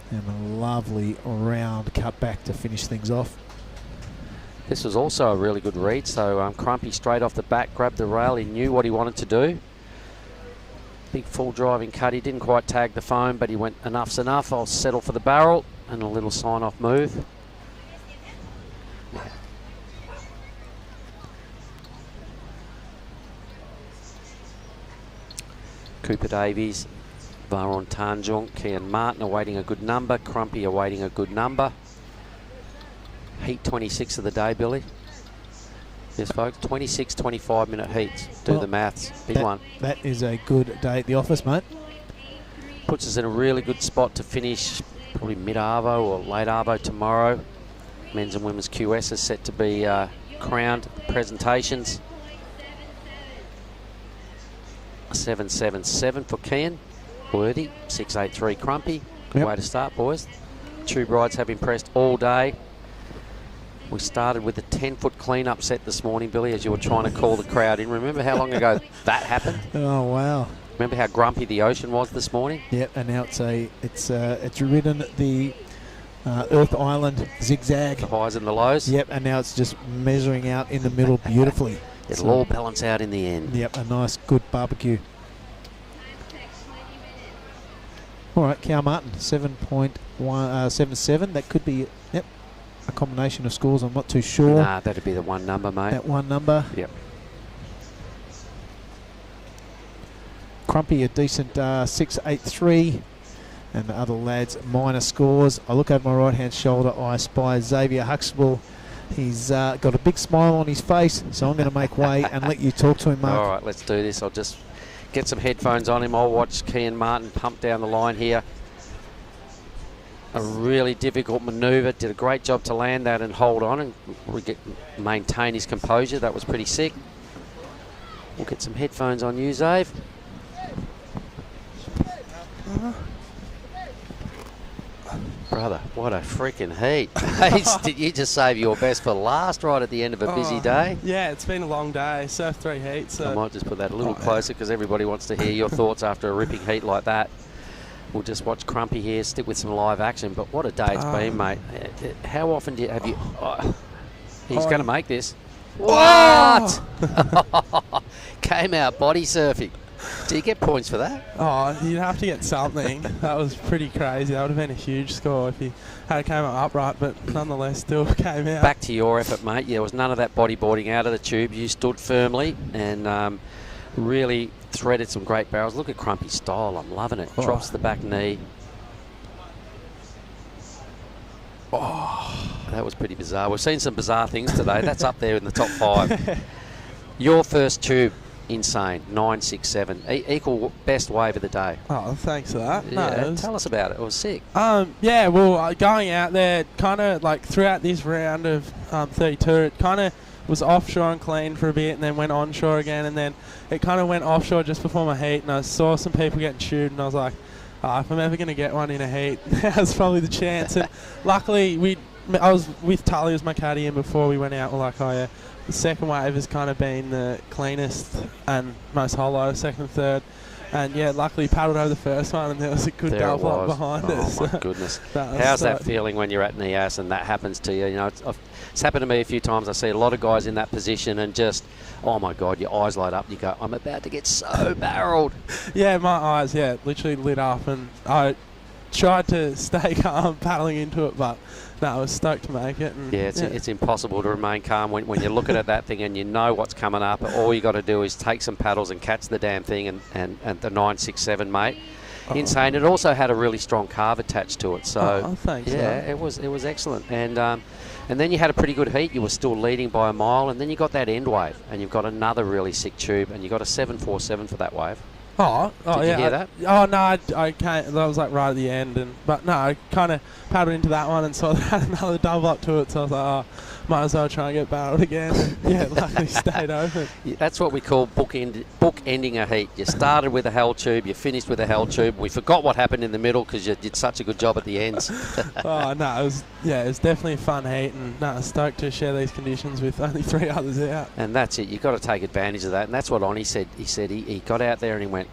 and a lovely round cut back to finish things off. This was also a really good read, so Crumpy straight off the back grabbed the rail. He knew what he wanted to do. Big full driving cut. He didn't quite tag the foam, but he went enough's enough. I'll settle for the barrel, and a little sign-off move. Cooper Davies, Varun Tanjung, Kean Martin awaiting a good number. Crumpy awaiting a good number. Heat 26 of the day, Billy. Yes, folks, 26, 25-minute heats. Do the maths. Big one. That is a good day at the office, mate. Puts us in a really good spot to finish probably mid-arvo or late arvo tomorrow. Men's and women's QS is set to be crowned presentations. 777 for Kean. Worthy. 683 Crumpy. Good way to start, boys. Tube rides have impressed all day. We started with a 10-foot clean-up set this morning, Billy, as you were trying to call the crowd in. Remember how long ago that happened? Oh, wow. Remember how grumpy the ocean was this morning? Yep, and now it's ridden the Earth Island zigzag. The highs and the lows? Yep, and now it's just measuring out in the middle beautifully. It'll all balance out in the end. Yep, a nice, good barbecue. All right, Kean Martin, 7.77. That could be, yep, a combination of scores. I'm not too sure. Nah, that'd be the one number, mate. That one number. Yep. Crumpy, a decent 6.83. And the other lads, minor scores. I look over my right-hand shoulder. I spy Xavier Huxtable. He's got a big smile on his face, so I'm going to make way and let you talk to him, Mark. All right, let's do this. I'll just get some headphones on him. I'll watch Kean Martin pump down the line here. A really difficult manoeuvre. Did a great job to land that and hold on and maintain his composure. That was pretty sick. We'll get some headphones on you, Zave. Brother, what a freaking heat. Did you just save your best for last right at the end of a busy day? Yeah, it's been a long day. Surf 3 heats. So I might just put that a little closer because everybody wants to hear your thoughts after a ripping heat like that. We'll just watch Crumpy here, stick with some live action. But what a day it's been, mate. How often have you... he's going to make this. What? Came out body surfing. Do you get points for that? Oh, you'd have to get something. That was pretty crazy. That would have been a huge score if he had came up upright, but nonetheless still came out. Back to your effort, mate. There was none of that bodyboarding out of the tube. You stood firmly and really threaded some great barrels. Look at Crumpy's style. I'm loving it. Drops the back knee. Oh, that was pretty bizarre. We've seen some bizarre things today. That's up there in the top 5. Your first tube. Insane. 9.67. Equal best wave of the day. Oh, thanks for that. Yeah, No, tell us about it. It was sick. Yeah, well, going out there, kind of like throughout this round of 32, it kind of was offshore and clean for a bit and then went onshore again, and then it kind of went offshore just before my heat, and I saw some people getting tubed, and I was like, if I'm ever going to get one in a heat, that's probably the chance. And luckily, I was with Tully, who was my caddy, and before we went out, we're like, oh yeah, the second wave has kind of been the cleanest and most hollow, second and third. And yeah, luckily paddled over the first one, and there was a good double up behind us. Oh my goodness! How's that feeling when you're at Nias and that happens to you? You know, it's happened to me a few times. I see a lot of guys in that position, and just, oh my God, your eyes light up. You go, I'm about to get so barreled. Yeah, my eyes, literally lit up, and I tried to stay calm paddling into it, but no, I was stoked to make it. And it's impossible to remain calm when you're looking at that thing and you know what's coming up. All you got to do is take some paddles and catch the damn thing, and the 967, mate. Insane. It also had a really strong carve attached to it, so thanks. It was excellent. And then you had a pretty good heat. You were still leading by a mile, and then you got that end wave, and you've got another really sick tube, and you got a 747 for that wave. Did you hear that? I can't. That was like right at the end, but no, I kind of paddled into that one and saw that had another double up to it. So I was like, might as well try and get barreled again. And luckily stayed open. That's what we call book-ending a heat. You started with a hell tube, you finished with a hell tube. We forgot what happened in the middle because you did such a good job at the ends. It was definitely a fun heat, and stoked to share these conditions with only 3 others out. And that's it. You've got to take advantage of that, and that's what Oni said. He said he got out there and he went,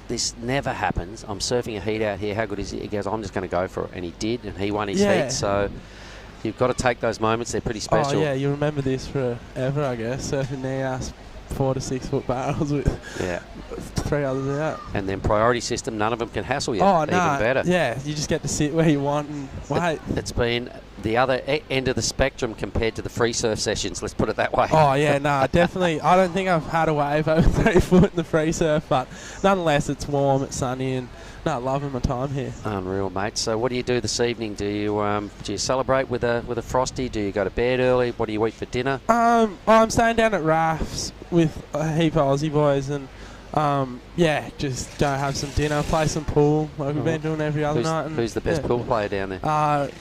this never happens. I'm surfing a heat out here. How good is it? He goes, I'm just going to go for it. And he did, and he won his heat. So you've got to take those moments. They're pretty special. Oh, yeah, you remember this forever, I guess. Surfing Nias 4 to 6 foot barrels with 3 others out. And then priority system, none of them can hassle you. Oh, Even better. Yeah, you just get to sit where you want and wait. It's been the other end of the spectrum compared to the free surf sessions, let's put it that way. Oh, yeah, definitely. I don't think I've had a wave over 3 foot in the free surf, but nonetheless, it's warm, it's sunny, and loving my time here. Unreal, mate. So what do you do this evening? Do you celebrate with a frosty? Do you go to bed early? What do you eat for dinner? I'm staying down at Rafts with a heap of Aussie boys, and just go have some dinner, play some pool like we've been doing every other night. And who's the best pool player down there?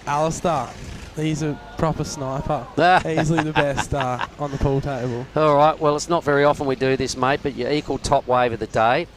Alistair. He's a proper sniper. Easily the best on the pool table. All right, well, it's not very often we do this, mate, but you equal top wave of the day.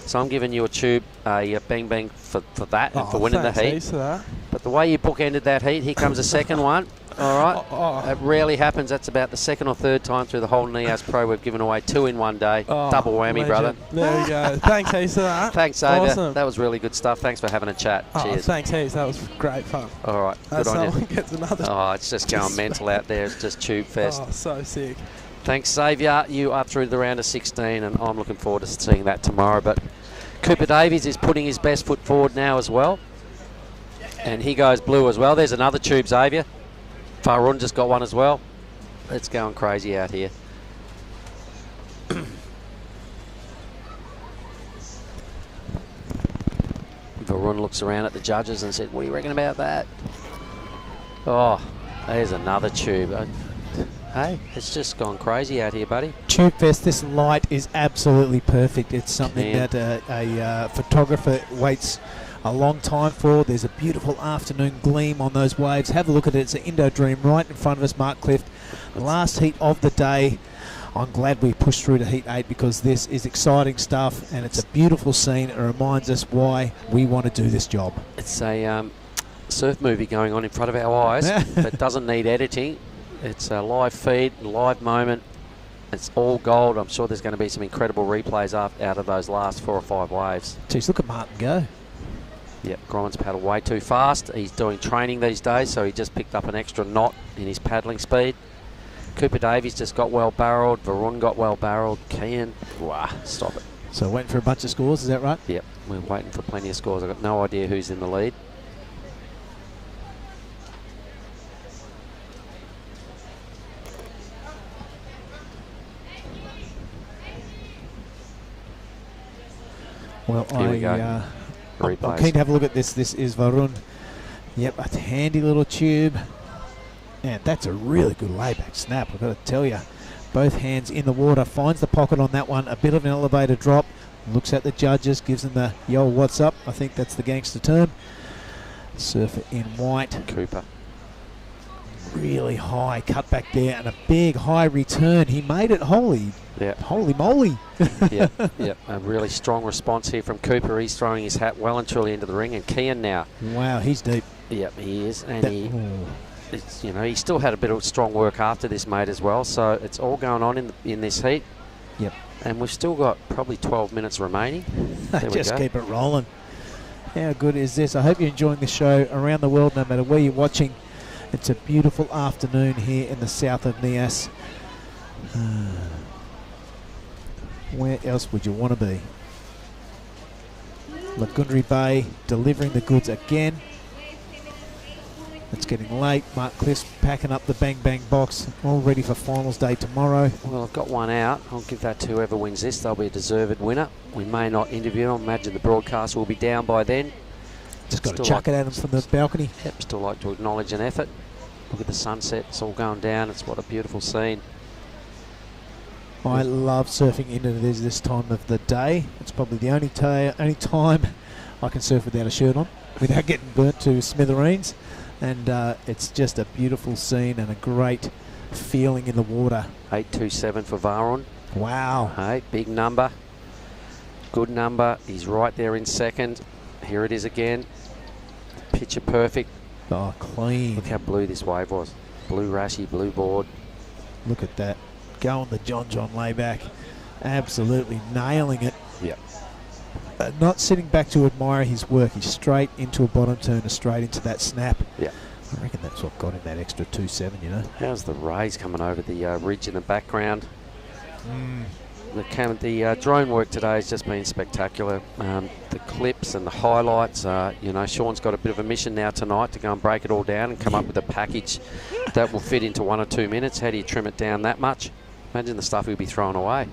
So I'm giving you a tube, a bang bang for that and for winning the heat. For that. But the way you bookended that heat, here comes a second one. All right. It rarely happens. That's about the second or third time through the whole Nias Pro we've given away 2 in one day. Double whammy, brother. There we go. Thanks, heaps for that. Thanks, Xavier. Awesome. That was really good stuff. Thanks for having a chat. Cheers. Thanks, heaps. That was great fun. All right. Good on you. Gets another. It's just going mental out there. It's just tube fest. So sick. Thanks, Xavier. You are through the round of 16, and I'm looking forward to seeing that tomorrow. But Cooper Davies is putting his best foot forward now as well. And he goes blue as well. There's another tube, Xavier. Varun just got one as well. It's going crazy out here. Varun looks around at the judges and said, what do you reckon about that? Oh, there's another tube. Hey, it's just gone crazy out here, buddy. Tube Fest, this light is absolutely perfect. It's something that a photographer waits a long time for. There's a beautiful afternoon gleam on those waves. Have a look at it. It's an Indo Dream right in front of us, Mark Clift. Last heat of the day. I'm glad we pushed through to Heat 8 because this is exciting stuff and it's a beautiful scene. It reminds us why we want to do this job. It's a surf movie going on in front of our eyes that doesn't need editing. It's a live feed, live moment. It's all gold. I'm sure there's going to be some incredible replays out of those last 4 or 5 waves. Jeez, look at Martin go. Yep, Grimes paddled way too fast. He's doing training these days, so he just picked up an extra knot in his paddling speed. Cooper Davies just got well barreled. Varun got well barreled. Kian, stop it. So waiting for a bunch of scores, is that right? Yep, we're waiting for plenty of scores. I've got no idea who's in the lead. Well, Here we go. I'm keen to have a look at this. This is Varun. Yep, a handy little tube. And that's a really good layback snap, I've got to tell you. Both hands in the water, finds the pocket on that one. A bit of an elevator drop. Looks at the judges, gives them the yo, what's up? I think that's the gangster term. Surfer in white. Cooper. Really high cut back there and a big high return. He made it. Holy moly. Yep. A really strong response here from Cooper. He's throwing his hat well and truly into the ring. And Kian now. Wow, he's deep. Yep, he is. And he still had a bit of strong work after this, mate, as well. So it's all going on in this heat. Yep. And we've still got probably 12 minutes remaining. There we Just go. keep it rolling. How good is this? I hope you're enjoying the show around the world, no matter where you're watching. It's a beautiful afternoon here in the south of Nias. Where else would you want to be? Lagundri Bay delivering the goods again. It's getting late. Mark Cliff's packing up the Bang Bang box, all ready for finals day tomorrow. Well, I've got one out. I'll give that to whoever wins this. They'll be a deserved winner. We may not interview them. I imagine the broadcast will be down by then. Just got to chuck it at them from the balcony. Yep, still like to acknowledge an effort. Look at the sunset. It's all going down. It's what a beautiful scene. I love surfing into this time of the day. It's probably the only time I can surf without a shirt on, without getting burnt to smithereens. And it's just a beautiful scene and a great feeling in the water. 827 for Varun. Wow. Hey, big number. Good number. He's right there in second. Here it is again. Picture perfect. Oh, clean. Look how blue this wave was. Blue rashy, blue board. Look at that. Going the John layback. Absolutely nailing it. Yep. Not sitting back to admire his work. He's straight into a bottom turn, straight into that snap. Yeah. I reckon that's what got him that extra 2.7, you know. How's the rays coming over the ridge in the background? The drone work today has just been spectacular. The clips and the highlights, you know, Sean's got a bit of a mission now tonight to go and break it all down and come up with a package that will fit into 1 or 2 minutes. How do you trim it down that much? Imagine the stuff he'll be throwing away.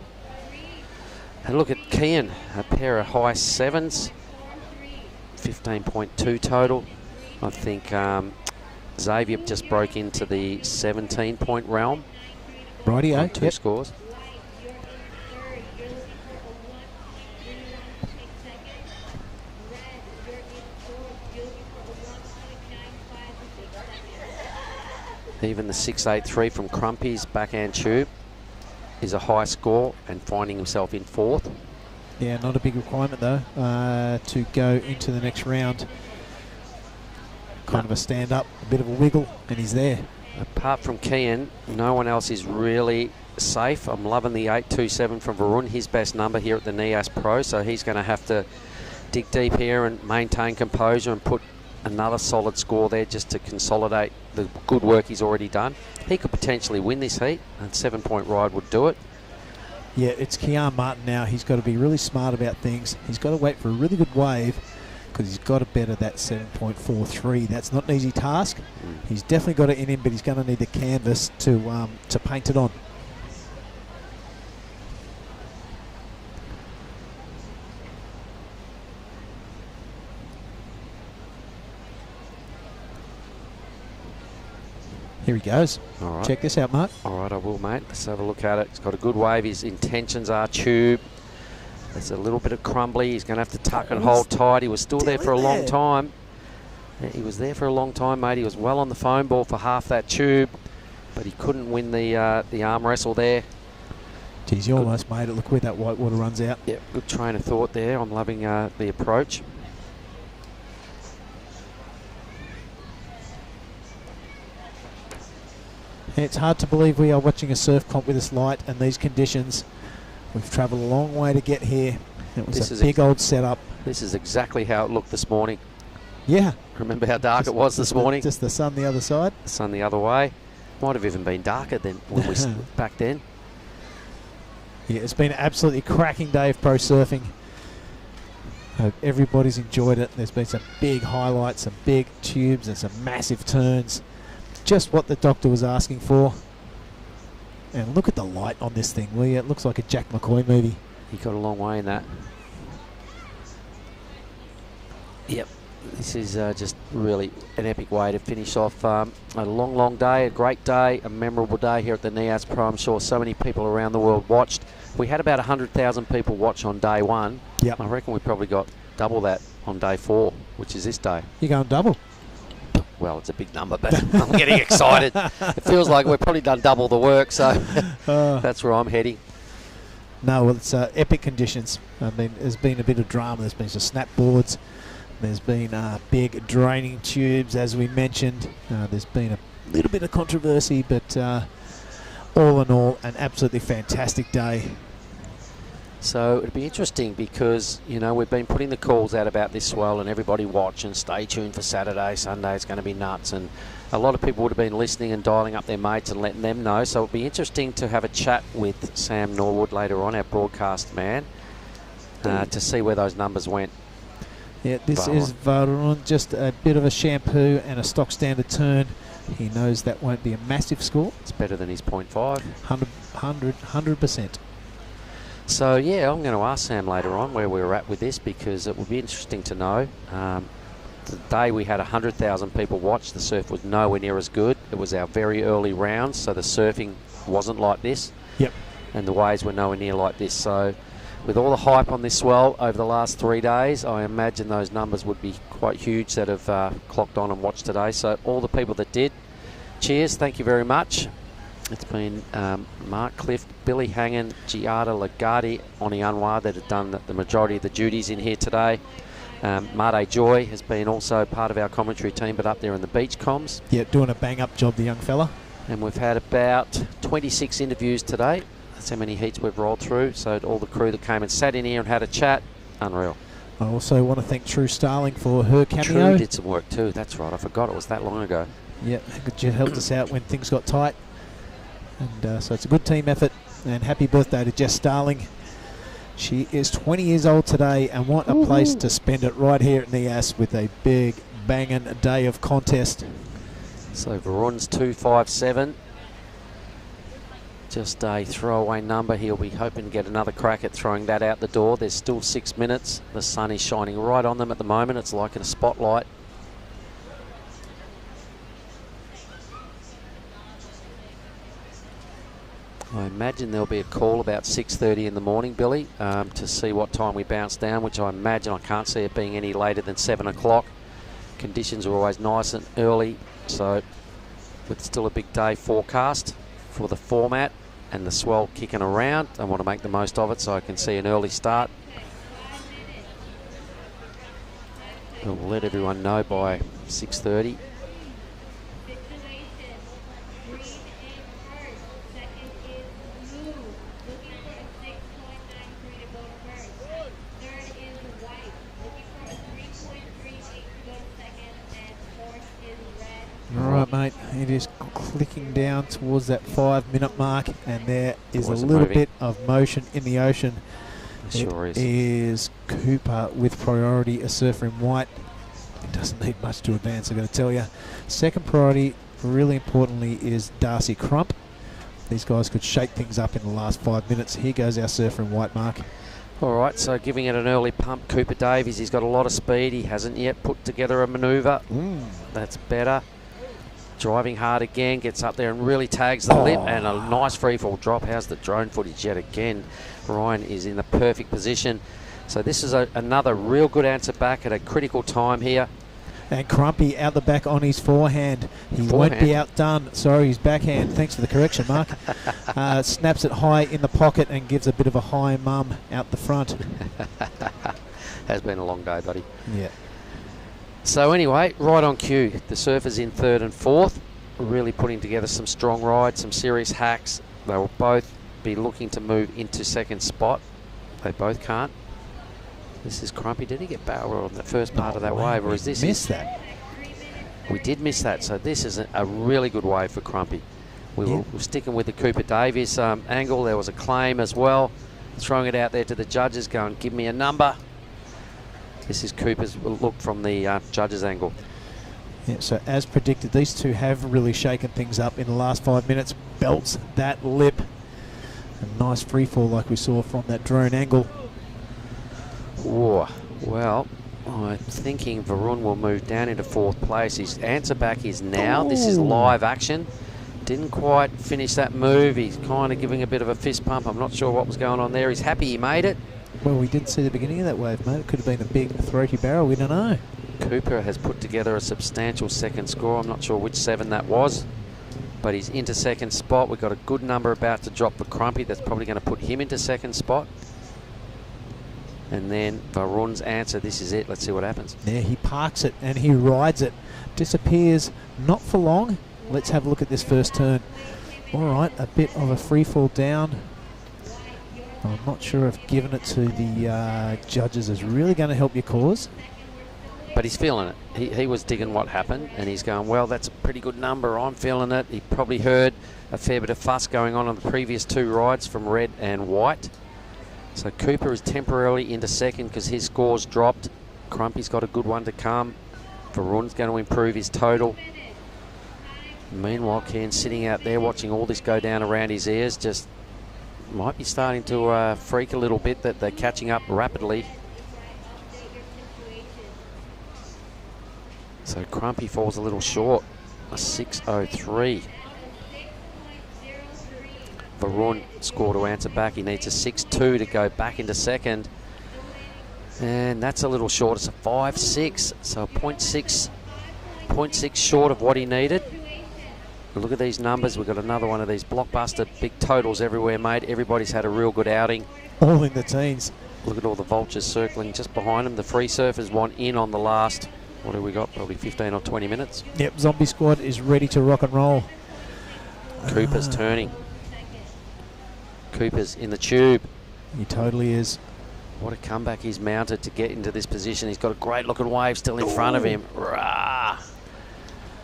And look at Kian, a pair of high 7s, 15.2 total. I think Xavier just broke into the 17-point realm. Rightio. Two scores. Even the 6.83 from Crumpy's backhand tube is a high score and finding himself in fourth. Yeah, not a big requirement though to go into the next round. Kind of a stand up, a bit of a wiggle, and he's there. Apart from Kian, no one else is really safe. I'm loving the 8.27 from Varun, his best number here at the Nias Pro, so he's going to have to dig deep here and maintain composure and put another solid score there just to consolidate the good work he's already done. He could potentially win this heat, and 7-point ride would do it. Yeah, it's Kian Martin now. He's got to be really smart about things. He's got to wait for a really good wave because he's got to better that 7.43. That's not an easy task. He's definitely got it in him, but he's going to need the canvas to paint it on. Here he goes. All right. Check this out, Mark. All right, I will, mate. Let's have a look at it. He's got a good wave. His intentions are tube. There's a little bit of crumbly. He's going to have to tuck and hold tight. He was still there for a long time. Yeah, he was there for a long time, mate. He was well on the foam ball for half that tube, but he couldn't win the arm wrestle there. Geez, you almost made it. Look where that white water runs out. Yep, good train of thought there. I'm loving the approach. It's hard to believe we are watching a surf comp with this light and these conditions. We've travelled a long way to get here. It was a big old setup. This is exactly how it looked this morning. Yeah. Remember how dark it was this morning? Just the sun the other side. The sun the other way. Might have even been darker than when we back then. Yeah, it's been an absolutely cracking day of pro surfing. Hope everybody's enjoyed it. There's been some big highlights, some big tubes and some massive turns. Just what the doctor was asking for. And look at the light on this thing, will you? It looks like a Jack McCoy movie. He got a long way in that. Yep, this is just really an epic way to finish off a long, long day, a great day, a memorable day here at the Nias Pro. I'm sure so many people around the world watched. We had about 100,000 people watch on day one. Yep. I reckon we probably got double that on day 4, which is this day. You're going double? Well, it's a big number, but I'm getting excited. It feels like we've probably done double the work, so that's where I'm heading. No, well, it's epic conditions. I mean, there's been a bit of drama. There's been some snap boards. There's been big draining tubes, as we mentioned. There's been a little bit of controversy, but all in all, an absolutely fantastic day So it'll be interesting because, you know, we've been putting the calls out about this swell and everybody watch and stay tuned for Saturday, Sunday. It's going to be nuts. And a lot of people would have been listening and dialing up their mates and letting them know. So it'll be interesting to have a chat with Sam Norwood later on, our broadcast man, to see where those numbers went. Yeah, this is Varun, just a bit of a shampoo and a stock standard turn. He knows that won't be a massive score. It's better than his 0.5. 100%. So, yeah, I'm going to ask Sam later on where we're at with this, because it will be interesting to know. The day we had 100,000 people watch, the surf was nowhere near as good. It was our very early rounds, so the surfing wasn't like this. Yep. And the waves were nowhere near like this. So with all the hype on this swell over the last 3 days, I imagine those numbers would be quite huge that have clocked on and watched today. So all the people that did, cheers, thank you very much. It's been Mark Clift, Billy Hangen, Giada Lagarde, Oni Anwar that have done the majority of the duties in here today. Marte Joy has been also part of our commentary team, but up there in the beach comms. Yeah, doing a bang-up job, the young fella. And we've had about 26 interviews today. That's how many heats we've rolled through. So all the crew that came and sat in here and had a chat, unreal. I also want to thank True Starling for her cameo. True did some work too, that's right. I forgot it was that long ago. Yeah, she helped us out when things got tight. And so it's a good team effort. And happy birthday to Jess Starling. She is 20 years old today, and what a place to spend it right here at Nias with a big banging day of contest. So Varun's 257. Just a throwaway number. He'll be hoping to get another crack at throwing that out the door. There's still 6 minutes. The sun is shining right on them at the moment. It's like in a spotlight. I imagine there'll be a call about 6:30 in the morning, Billy, to see what time we bounce down, which I imagine I can't see it being any later than 7 o'clock. Conditions are always nice and early, so it's still a big day forecast for the format and the swell kicking around. I want to make the most of it so I can see an early start. We'll let everyone know by 6:30. All right, mate. It is clicking down towards that 5-minute mark, and there is a little bit of motion in the ocean. It sure is Cooper with priority, a surfer in white. It doesn't need much to advance, I've got to tell you. Second priority, really importantly, is Darcy Crump. These guys could shake things up in the last 5 minutes. Here goes our surfer in white, Mark. All right, so giving it an early pump, Cooper Davies. He's got a lot of speed. He hasn't yet put together a manoeuvre. That's better. Driving hard again, gets up there and really tags the lip, and a nice freefall drop. How's the drone footage yet again? Ryan is in the perfect position. So this is another real good answer back at a critical time here. And Crumpy out the back on his forehand. He won't be outdone. Sorry, his backhand. Thanks for the correction, Mark. Snaps it high in the pocket and gives a bit of a high mum out the front. Has been a long day, buddy. Yeah. So anyway, right on cue. The surfers in third and fourth, really putting together some strong rides, some serious hacks. They will both be looking to move into second spot. They both can't. This is Crumpy. Did he get barrel on the first part of that wave, or is this? Missed that. We did miss that. So this is a really good wave for Crumpy. We're sticking with the Cooper Davies angle. There was a claim as well, throwing it out there to the judges, going, "Give me a number." This is Cooper's look from the judges' angle. Yeah, so as predicted, these two have really shaken things up in the last 5 minutes. Belts that lip. A nice free fall like we saw from that drone angle. Whoa. Well, I'm thinking Varun will move down into fourth place. His answer back is now. This is live action. Didn't quite finish that move. He's kind of giving a bit of a fist pump. I'm not sure what was going on there. He's happy he made it. Well, we didn't see the beginning of that wave, mate. It could have been a big throaty barrel. We don't know. Cooper has put together a substantial second score. I'm not sure which 7 that was, but he's into second spot. We've got a good number about to drop for Crumpy. That's probably going to put him into second spot. And then Varun's answer. This is it. Let's see what happens. Yeah, he parks it and he rides it. Disappears not for long. Let's have a look at this first turn. All right, a bit of a free fall down. I'm not sure if giving it to the judges is really going to help your cause. But he's feeling it. He was digging what happened, and he's going, well, that's a pretty good number. I'm feeling it. He probably heard a fair bit of fuss going on the previous 2 rides from red and white. So Cooper is temporarily into second because his score's dropped. Crumpy's got a good one to come. Varun's going to improve his total. Meanwhile, Ken sitting out there watching all this go down around his ears, just might be starting to freak a little bit that they're catching up rapidly. So Crumpy falls a little short, a 6.03. Varun score to answer back. He needs a 6.2 to go back into second. And that's a little short. It's a 5.6, so 0.6 short of what he needed. Look at these numbers. We've got another one of these blockbuster big totals everywhere, mate. Everybody's had a real good outing. All in the teens. Look at all the vultures circling just behind them. The free surfers want in on the last, what have we got, probably 15 or 20 minutes. Yep, Zombie Squad is ready to rock and roll. Cooper's turning. Cooper's in the tube. He totally is. What a comeback he's mounted to get into this position. He's got a great looking wave still in front of him. Rah!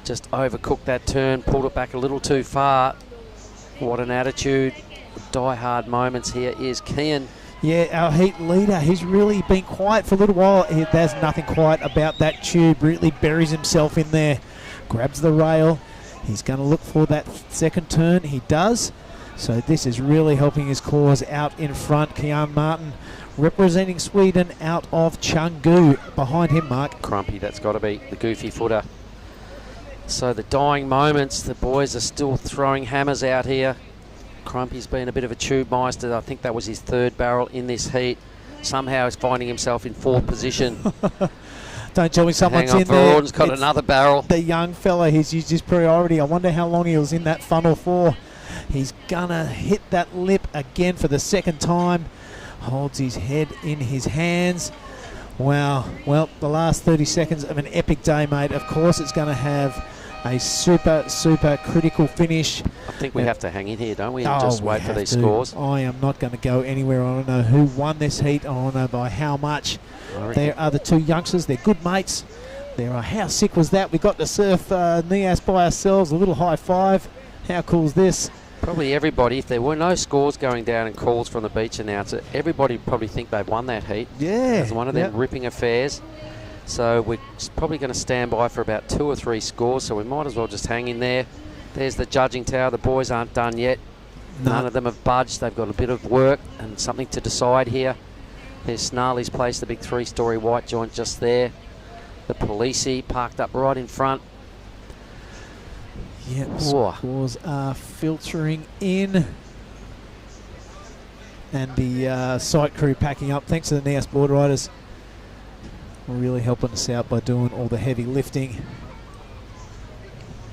Just overcooked that turn, pulled it back a little too far. What an attitude. Die-hard moments here is Kian. Yeah, our heat leader, he's really been quiet for a little while. There's nothing quiet about that tube. Really buries himself in there. Grabs the rail. He's going to look for that second turn. He does. So this is really helping his cause out in front. Kian Martin representing Sweden out of Chengdu. Behind him, Mark. Crumpy, that's got to be the goofy footer. So the dying moments, the boys are still throwing hammers out here. Crumpy's been a bit of a tube meister. I think that was his 3rd barrel in this heat. Somehow he's finding himself in 4th position. Don't tell me someone's Hang on, in there. Varun's got another barrel. The young fella, he's used his priority. I wonder how long he was in that funnel for. He's gonna hit that lip again for the 2nd time. Holds his head in his hands. Wow. Well, the last 30 seconds of an epic day, mate. Of course, it's going to have a super, super critical finish. I think we have to hang in here, don't we? And just wait for these scores. I am not going to go anywhere. I don't know who won this heat. I don't know by how much. There are the 2 youngsters. They're good mates. How sick was that? We got to surf Nias by ourselves. A little high five. How cool is this? Probably everybody, if there were no scores going down and calls from the beach announcer, everybody would probably think they've won that heat. Yeah. It was one of them ripping affairs. So we're probably going to stand by for about 2 or 3 scores, so we might as well just hang in there. There's the judging tower. The boys aren't done yet. None of them have budged. They've got a bit of work and something to decide here. There's Snarly's place, the big 3-story white joint just there. The Policey parked up right in front. Yep, scores are filtering in. And the site crew packing up. Thanks to the Nias board riders. Really helping us out by doing all the heavy lifting.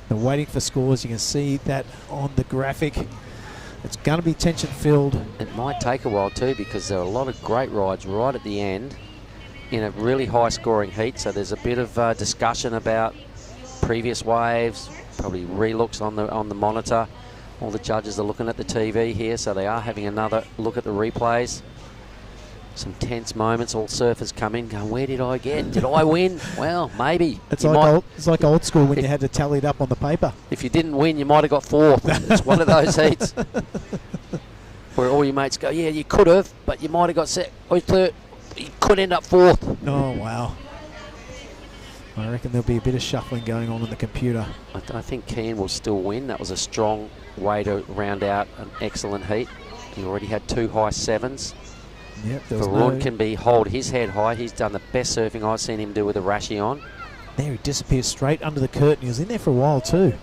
They're waiting for scores. You can see that on the graphic. It's going to be tension filled. It might take a while too, because there are a lot of great rides right at the end in a really high scoring heat. So there's a bit of discussion about previous waves, probably relooks on the monitor. All the judges are looking at the TV here, so they are having another look at the replays. Some tense moments. All surfers come in going, where did I get? Did I win? Well, maybe. It's like old school when you had to tally it up on the paper. If you didn't win, you might have got 4th. It's one of those heats where all your mates go, yeah, you could have, but you might have got 3rd. You could end up 4th. Oh, wow. I reckon there'll be a bit of shuffling going on in the computer. I think Kian will still win. That was a strong way to round out an excellent heat. He already had 2 high 7s. Yep, Varun can hold his head high. He's done the best surfing I've seen him do with a Rashi on. There he disappears straight under the curtain. He was in there for a while too.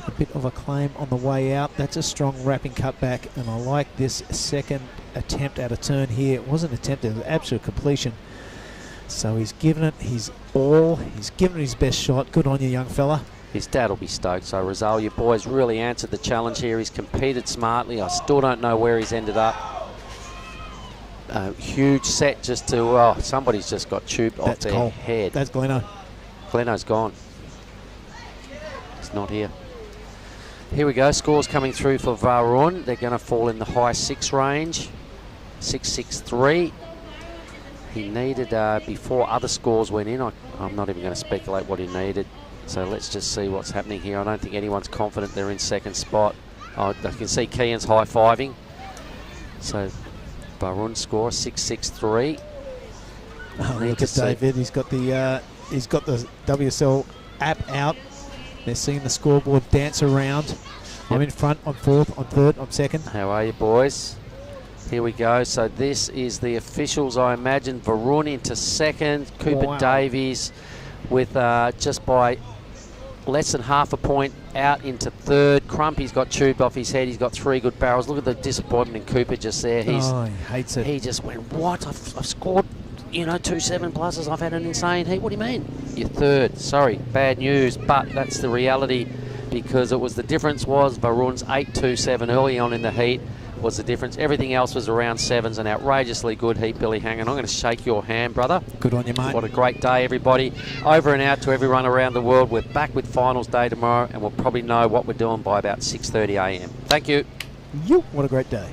A bit of a claim on the way out. That's a strong wrapping cutback, and I like this 2nd attempt at a turn here. It wasn't an attempt, it was absolute completion. So he's given it his all. He's given it his best shot. Good on you, young fella. His dad will be stoked. So Rizal, your boys really answered the challenge here. He's competed smartly. I still don't know where he's ended up. Huge set just to, somebody's just got tubed off their head. That's Gleno. Gleno's gone. He's not here. Here we go. Scores coming through for Varun. They're going to fall in the high 6 range. 6-6-3. He needed, before other scores went in, I'm not even going to speculate what he needed. So let's just see what's happening here. I don't think anyone's confident they're in second spot. I can see Kian's high-fiving. So Varun score 6-6-3. Look at David. He's got the WSL app out. They're seeing the scoreboard dance around. I'm in front, I'm fourth, I'm third, I'm second. How are you, boys? Here we go. So this is the officials, I imagine. Varun into second. Cooper Davies with just by less than half a point out into third. Crumpy's got tubed off his head. He's got 3 good barrels. Look at the disappointment in Cooper just there. He hates it. He just went, what? I've scored, 2 7+s. I've had an insane heat. What do you mean? You're third. Sorry, bad news. But that's the reality, because it was the difference was Varun's 8-2-7 early on in the heat was the difference. Everything else was around 7s. An outrageously good heat, Billy Hangen. I'm going to shake your hand, brother. Good on you, mate. What a great day, everybody. Over and out to everyone around the world. We're back with finals day tomorrow, and we'll probably know what we're doing by about 6:30 a.m. Thank you. What a great day.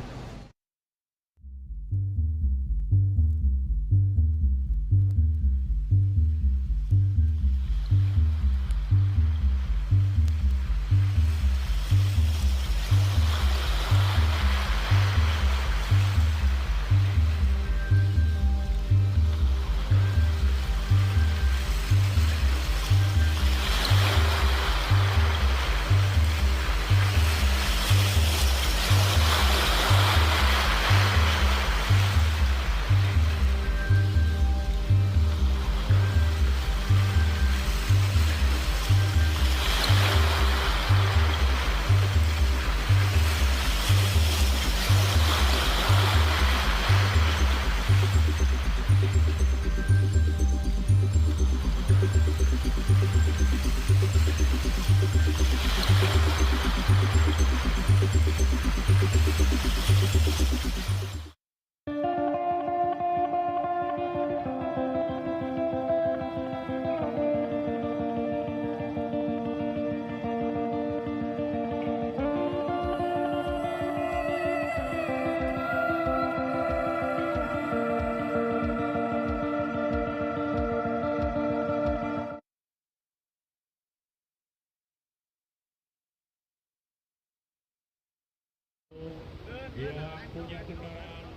Yang punya kendaraan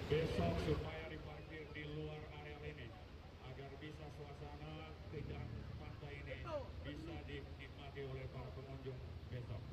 besok supaya diparkir di luar area ini agar bisa suasana keindahan pantai ini bisa dinikmati oleh para pengunjung besok.